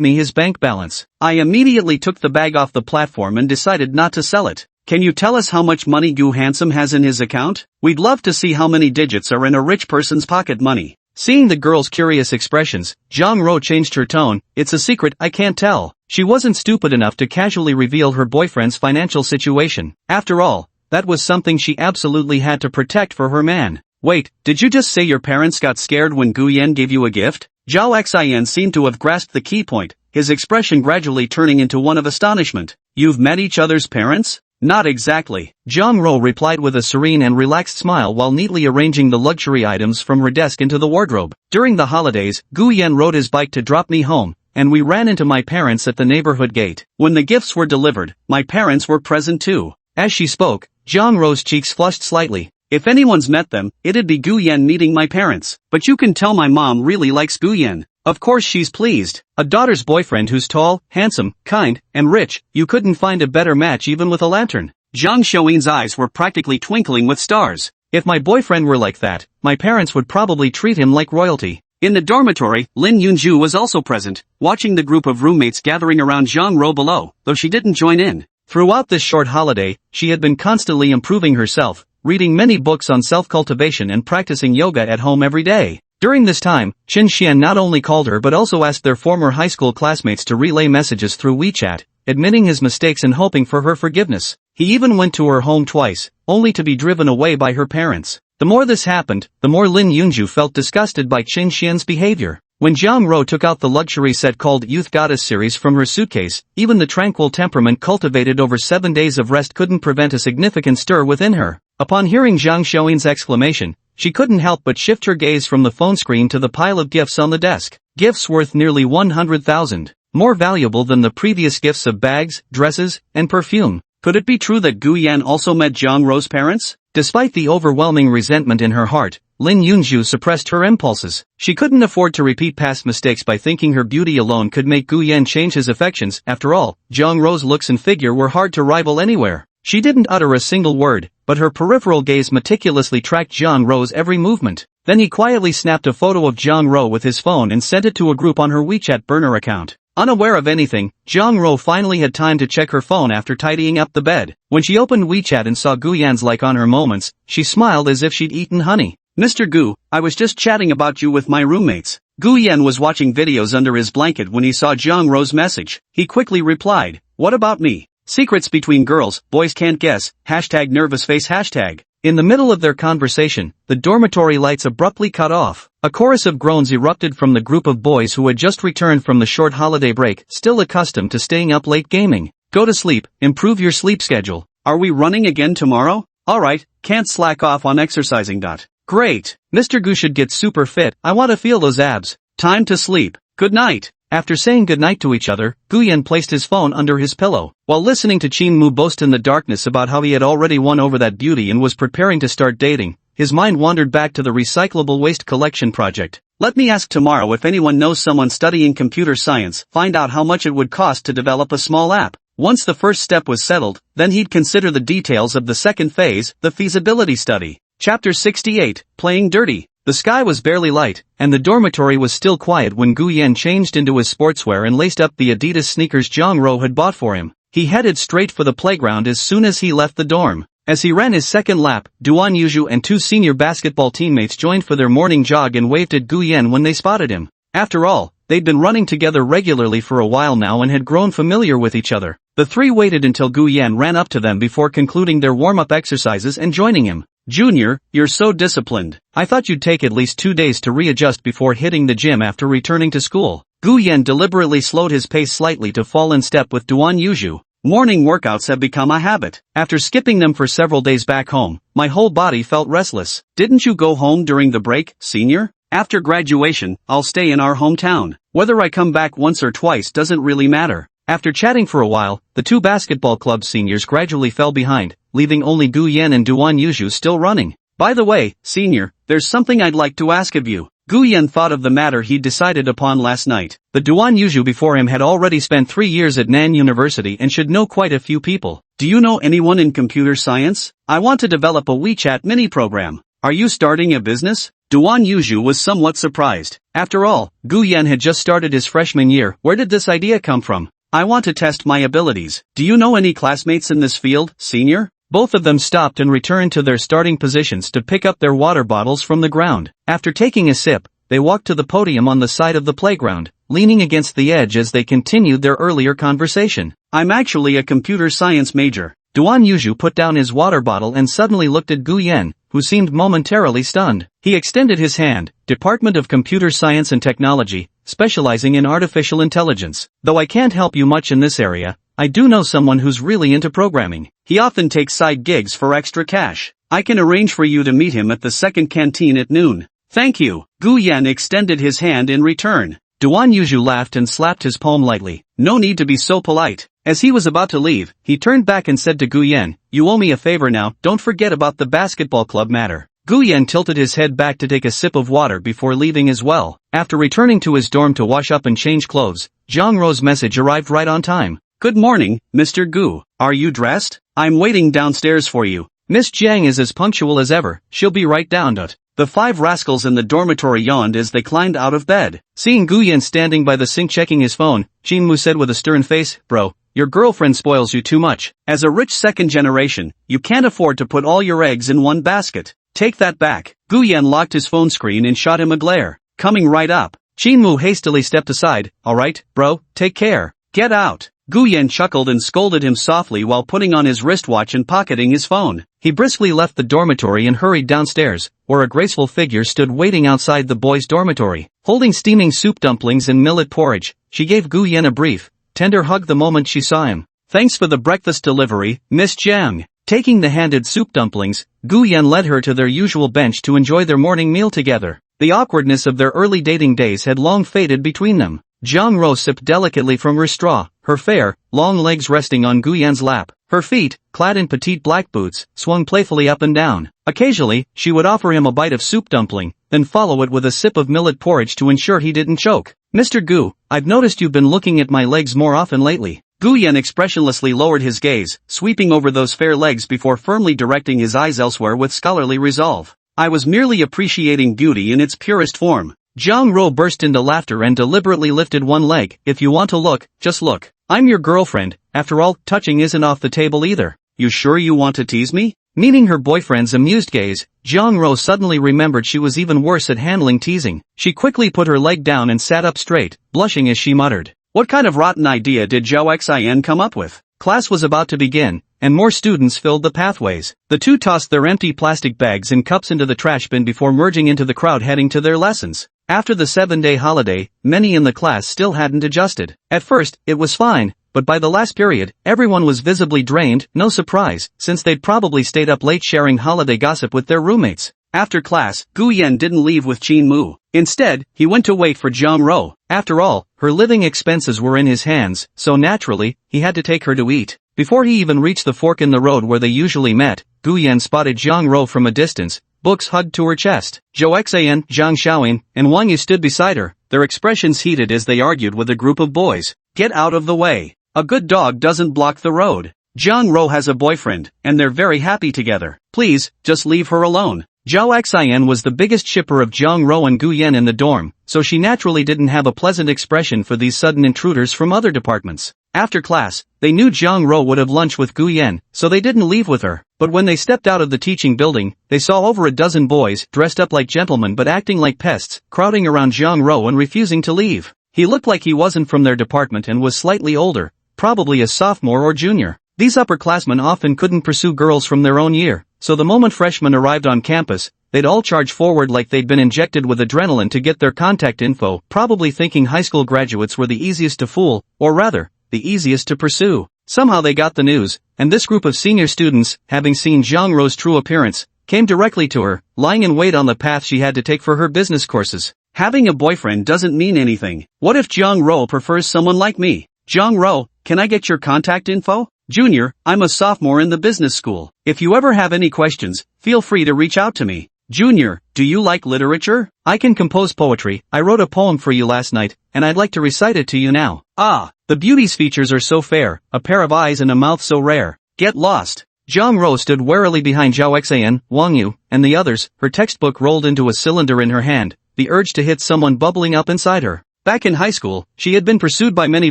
me his bank balance. I immediately took the bag off the platform and decided not to sell it. Can you tell us how much money Gu Handsome has in his account? We'd love to see how many digits are in a rich person's pocket money. Seeing the girl's curious expressions, Jiang Ro changed her tone. It's a secret, I can't tell. She wasn't stupid enough to casually reveal her boyfriend's financial situation. After all, that was something she absolutely had to protect for her man. Wait, did you just say your parents got scared when Gu Yan gave you a gift? Zhao Xian seemed to have grasped the key point, his expression gradually turning into one of astonishment. You've met each other's parents? Not exactly. Jiang Ro replied with a serene and relaxed smile while neatly arranging the luxury items from her desk into the wardrobe. During the holidays, Gu Yan rode his bike to drop me home, and we ran into my parents at the neighborhood gate. When the gifts were delivered, my parents were present too. As she spoke, Jiang Ro's cheeks flushed slightly. If anyone's met them, it'd be Gu Yan meeting my parents. But you can tell my mom really likes Gu Yan. Of course she's pleased. A daughter's boyfriend who's tall, handsome, kind, and rich. You couldn't find a better match even with a lantern. Zhang Xiaoying's eyes were practically twinkling with stars. If my boyfriend were like that, my parents would probably treat him like royalty. In the dormitory, Lin Yunju was also present, watching the group of roommates gathering around Jiang Ro below, though she didn't join in. Throughout this short holiday, she had been constantly improving herself, reading many books on self-cultivation and practicing yoga at home every day. During this time, Qin Xian not only called her but also asked their former high school classmates to relay messages through WeChat, admitting his mistakes and hoping for her forgiveness. He even went to her home twice, only to be driven away by her parents. The more this happened, the more Lin Yunju felt disgusted by Qin Xian's behavior. When Jiang Ro took out the luxury set called Youth Goddess series from her suitcase, even the tranquil temperament cultivated over 7 days of rest couldn't prevent a significant stir within her. Upon hearing Zhang Xiaoying's exclamation, she couldn't help but shift her gaze from the phone screen to the pile of gifts on the desk. Gifts worth nearly 100,000, more valuable than the previous gifts of bags, dresses, and perfume. Could it be true that Gu Yan also met Jiang Ro's parents? Despite the overwhelming resentment in her heart, Lin Yunju suppressed her impulses. She couldn't afford to repeat past mistakes by thinking her beauty alone could make Gu Yan change his affections. After all, Jiang Ro's looks and figure were hard to rival anywhere. She didn't utter a single word, but her peripheral gaze meticulously tracked Jiang Ro's every movement. Then he quietly snapped a photo of Jiang Ro with his phone and sent it to a group on her WeChat burner account. Unaware of anything, Jiang Ro finally had time to check her phone after tidying up the bed. When she opened WeChat and saw Gu Yan's like on her moments, she smiled as if she'd eaten honey. Mr. Gu, I was just chatting about you with my roommates. Gu Yan was watching videos under his blanket when he saw Jiang Ro's message. He quickly replied, what about me? Secrets between girls, boys can't guess, #nervous face #. In the middle of their conversation, the dormitory lights abruptly cut off. A chorus of groans erupted from the group of boys who had just returned from the short holiday break, still accustomed to staying up late gaming. Go to sleep, improve your sleep schedule. Are we running again tomorrow? Alright, can't slack off on exercising. Great. Mr. Gu should get super fit, I want to feel those abs. Time to sleep. Good night. After saying goodnight to each other, Guyan placed his phone under his pillow. While listening to Chin Mu boast in the darkness about how he had already won over that beauty and was preparing to start dating, his mind wandered back to the recyclable waste collection project. Let me ask tomorrow if anyone knows someone studying computer science, find out how much it would cost to develop a small app. Once the first step was settled, then he'd consider the details of the second phase, the feasibility study. Chapter 68, Playing Dirty. The sky was barely light, and the dormitory was still quiet when Gu Yan changed into his sportswear and laced up the Adidas sneakers Zhang Ro had bought for him. He headed straight for the playground as soon as he left the dorm. As he ran his second lap, Duan Yuzhu and two senior basketball teammates joined for their morning jog and waved at Gu Yan when they spotted him. After all, they'd been running together regularly for a while now and had grown familiar with each other. The three waited until Gu Yan ran up to them before concluding their warm-up exercises and joining him. Junior, you're so disciplined. I thought you'd take at least 2 days to readjust before hitting the gym after returning to school. Gu Yan deliberately slowed his pace slightly to fall in step with Duan Yuzhu. Morning workouts have become a habit. After skipping them for several days back home, my whole body felt restless. Didn't you go home during the break, senior? After graduation, I'll stay in our hometown. Whether I come back once or twice doesn't really matter. After chatting for a while, the two basketball club seniors gradually fell behind, leaving only Gu Yan and Duan Yuzhu still running. By the way, senior, there's something I'd like to ask of you. Gu Yan thought of the matter he'd decided upon last night. The Duan Yuzhu before him had already spent 3 years at Nan University and should know quite a few people. Do you know anyone in computer science? I want to develop a WeChat mini program. Are you starting a business? Duan Yuzhu was somewhat surprised. After all, Gu Yan had just started his freshman year. Where did this idea come from? I want to test my abilities. Do you know any classmates in this field, senior? Both of them stopped and returned to their starting positions to pick up their water bottles from the ground. After taking a sip, they walked to the podium on the side of the playground, leaning against the edge as they continued their earlier conversation. I'm actually a computer science major. Duan Yuzhu put down his water bottle and suddenly looked at Gu Yan, who seemed momentarily stunned. He extended his hand, Department of Computer Science and Technology, specializing in artificial intelligence. Though I can't help you much in this area, I do know someone who's really into programming. He often takes side gigs for extra cash. I can arrange for you to meet him at the second canteen at noon. Thank you. Gu Yan extended his hand in return. Duan Yuzhu laughed and slapped his palm lightly. No need to be so polite. As he was about to leave, he turned back and said to Gu Yan, you owe me a favor now, don't forget about the basketball club matter. Gu Yan tilted his head back to take a sip of water before leaving as well. After returning to his dorm to wash up and change clothes, Zhang Ro's message arrived right on time. Good morning, Mr. Gu. Are you dressed? I'm waiting downstairs for you. Miss Jiang is as punctual as ever, she'll be right down. The 5 rascals in the dormitory yawned as they climbed out of bed. Seeing Gu Yan standing by the sink checking his phone, Chin Mu said with a stern face, Bro, your girlfriend spoils you too much. As a rich second generation, you can't afford to put all your eggs in one basket. Take that back. Gu Yan locked his phone screen and shot him a glare. Coming right up. Chin Mu hastily stepped aside. Alright, bro, take care. Get out. Gu Yan chuckled and scolded him softly while putting on his wristwatch and pocketing his phone. He briskly left the dormitory and hurried downstairs, where a graceful figure stood waiting outside the boys' dormitory. Holding steaming soup dumplings and millet porridge, she gave Gu Yan a brief, tender hug the moment she saw him. Thanks for the breakfast delivery, Miss Jiang. Taking the handed soup dumplings, Gu Yan led her to their usual bench to enjoy their morning meal together. The awkwardness of their early dating days had long faded between them. Zhang Ro sipped delicately from her straw, her fair, long legs resting on Gu Yan's lap. Her feet, clad in petite black boots, swung playfully up and down. Occasionally, she would offer him a bite of soup dumpling, then follow it with a sip of millet porridge to ensure he didn't choke. Mr. Gu, I've noticed you've been looking at my legs more often lately. Gu Yan expressionlessly lowered his gaze, sweeping over those fair legs before firmly directing his eyes elsewhere with scholarly resolve. I was merely appreciating beauty in its purest form. Zhang Ro burst into laughter and deliberately lifted one leg. If you want to look, just look. I'm your girlfriend, after all, touching isn't off the table either. You sure you want to tease me? Meeting her boyfriend's amused gaze, Zhang Ro suddenly remembered she was even worse at handling teasing. She quickly put her leg down and sat up straight, blushing as she muttered. What kind of rotten idea did Zhao Xin come up with? Class was about to begin, and more students filled the pathways. The two tossed their empty plastic bags and cups into the trash bin before merging into the crowd heading to their lessons. After the 7-day holiday, many in the class still hadn't adjusted. At first, it was fine, but by the last period, everyone was visibly drained, no surprise, since they'd probably stayed up late sharing holiday gossip with their roommates. After class, Gu Yan didn't leave with Qin Mu. Instead, he went to wait for Zhang Ro. After all, her living expenses were in his hands, so naturally, he had to take her to eat. Before he even reached the fork in the road where they usually met, Gu Yan spotted Zhang Ro from a distance, books hugged to her chest. Zhou Xan, Zhang Xiaoyin, and Wang Yu stood beside her, their expressions heated as they argued with a group of boys. Get out of the way. A good dog doesn't block the road. Zhang Ro has a boyfriend, and they're very happy together. Please, just leave her alone. Zhou Xian was the biggest shipper of Zhang Ro and Gu Yan in the dorm, so she naturally didn't have a pleasant expression for these sudden intruders from other departments. After class, they knew Zhang Ro would have lunch with Gu Yan, so they didn't leave with her. But when they stepped out of the teaching building, they saw over a dozen boys, dressed up like gentlemen but acting like pests, crowding around Zhang Ro and refusing to leave. He looked like he wasn't from their department and was slightly older, probably a sophomore or junior. These upperclassmen often couldn't pursue girls from their own year, so the moment freshmen arrived on campus, they'd all charge forward like they'd been injected with adrenaline to get their contact info, probably thinking high school graduates were the easiest to fool, or rather, the easiest to pursue. Somehow they got the news, and this group of senior students, having seen Zhang Ro's true appearance, came directly to her, lying in wait on the path she had to take for her business courses. Having a boyfriend doesn't mean anything. What if Zhang Ro prefers someone like me? Zhang Ro, can I get your contact info? Junior, I'm a sophomore in the business school. If you ever have any questions, feel free to reach out to me. Junior, do you like literature? I can compose poetry. I wrote a poem for you last night, and I'd like to recite it to you now. Ah, the beauty's features are so fair, a pair of eyes and a mouth so rare. Get lost. Zhang Ro stood warily behind Zhou Xan, Wang Yu, and the others, her textbook rolled into a cylinder in her hand, the urge to hit someone bubbling up inside her. Back in high school, she had been pursued by many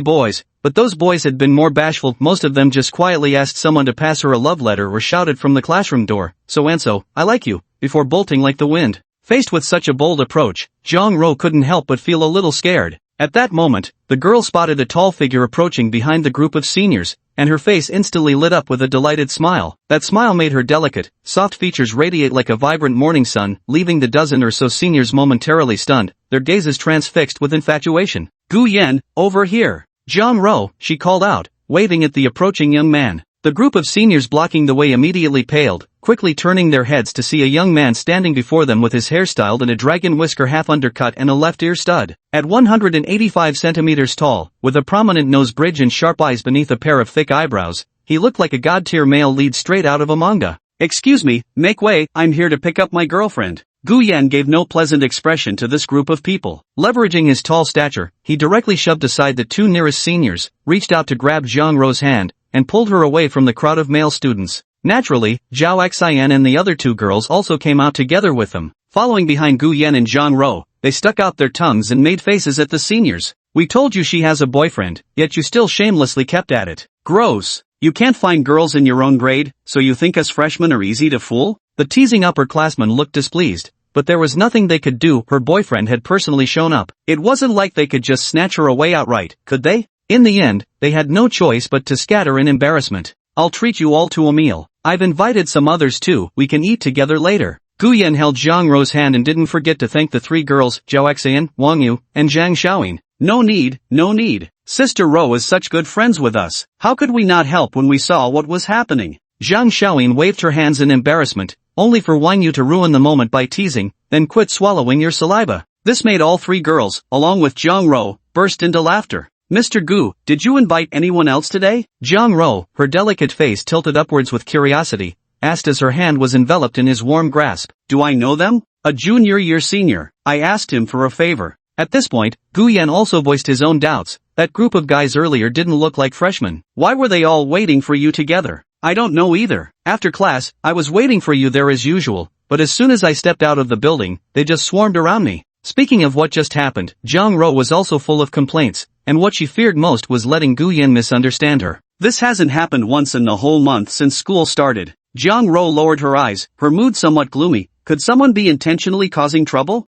boys, but those boys had been more bashful. Most of them just quietly asked someone to pass her a love letter or shouted from the classroom door, "So-and-so, I like you," before bolting like the wind. Faced with such a bold approach, Zhang Ro couldn't help but feel a little scared. At that moment, the girl spotted a tall figure approaching behind the group of seniors, and her face instantly lit up with a delighted smile. That smile made her delicate, soft features radiate like a vibrant morning sun, leaving the dozen or so seniors momentarily stunned, their gazes transfixed with infatuation. Gu Yan, over here. Zhang Ro, she called out, waving at the approaching young man. The group of seniors blocking the way immediately paled, quickly turning their heads to see a young man standing before them with his hair styled in a dragon whisker half undercut and a left ear stud. At 185 centimeters tall, with a prominent nose bridge and sharp eyes beneath a pair of thick eyebrows, he looked like a god-tier male lead straight out of a manga. Excuse me, make way, I'm here to pick up my girlfriend. Gu Yan gave no pleasant expression to this group of people. Leveraging his tall stature, he directly shoved aside the two nearest seniors, reached out to grab Zhang Ro's hand, and pulled her away from the crowd of male students. Naturally, Zhou Xian and the other two girls also came out together with them. Following behind Gu Yan and Zhang Ro, they stuck out their tongues and made faces at the seniors. We told you she has a boyfriend, yet you still shamelessly kept at it. Gross. You can't find girls in your own grade, so you think us freshmen are easy to fool? The teasing upperclassmen looked displeased, but there was nothing they could do. Her boyfriend had personally shown up. It wasn't like they could just snatch her away outright, could they? In the end, they had no choice but to scatter in embarrassment. I'll treat you all to a meal. I've invited some others too, we can eat together later. Gu Yan held Zhang Ro's hand and didn't forget to thank the three girls, Zhou Xian, Wang Yu, and Zhang Xiaoyin. No need, no need. Sister Ro is such good friends with us. How could we not help when we saw what was happening? Zhang Xiaoyin waved her hands in embarrassment, only for Wang Yu to ruin the moment by teasing, then quit swallowing your saliva. This made all three girls, along with Zhang Ro, burst into laughter. Mr. Gu, did you invite anyone else today? Zhang Ro, her delicate face tilted upwards with curiosity, asked as her hand was enveloped in his warm grasp. Do I know them? A junior year senior. I asked him for a favor. At this point, Gu Yan also voiced his own doubts. That group of guys earlier didn't look like freshmen. Why were they all waiting for you together? I don't know either. After class, I was waiting for you there as usual, but as soon as I stepped out of the building, they just swarmed around me. Speaking of what just happened, Zhang Ro was also full of complaints, and what she feared most was letting Gu Yan misunderstand her. This hasn't happened once in the whole month since school started. Zhang Ro lowered her eyes, her mood somewhat gloomy. Could someone be intentionally causing trouble?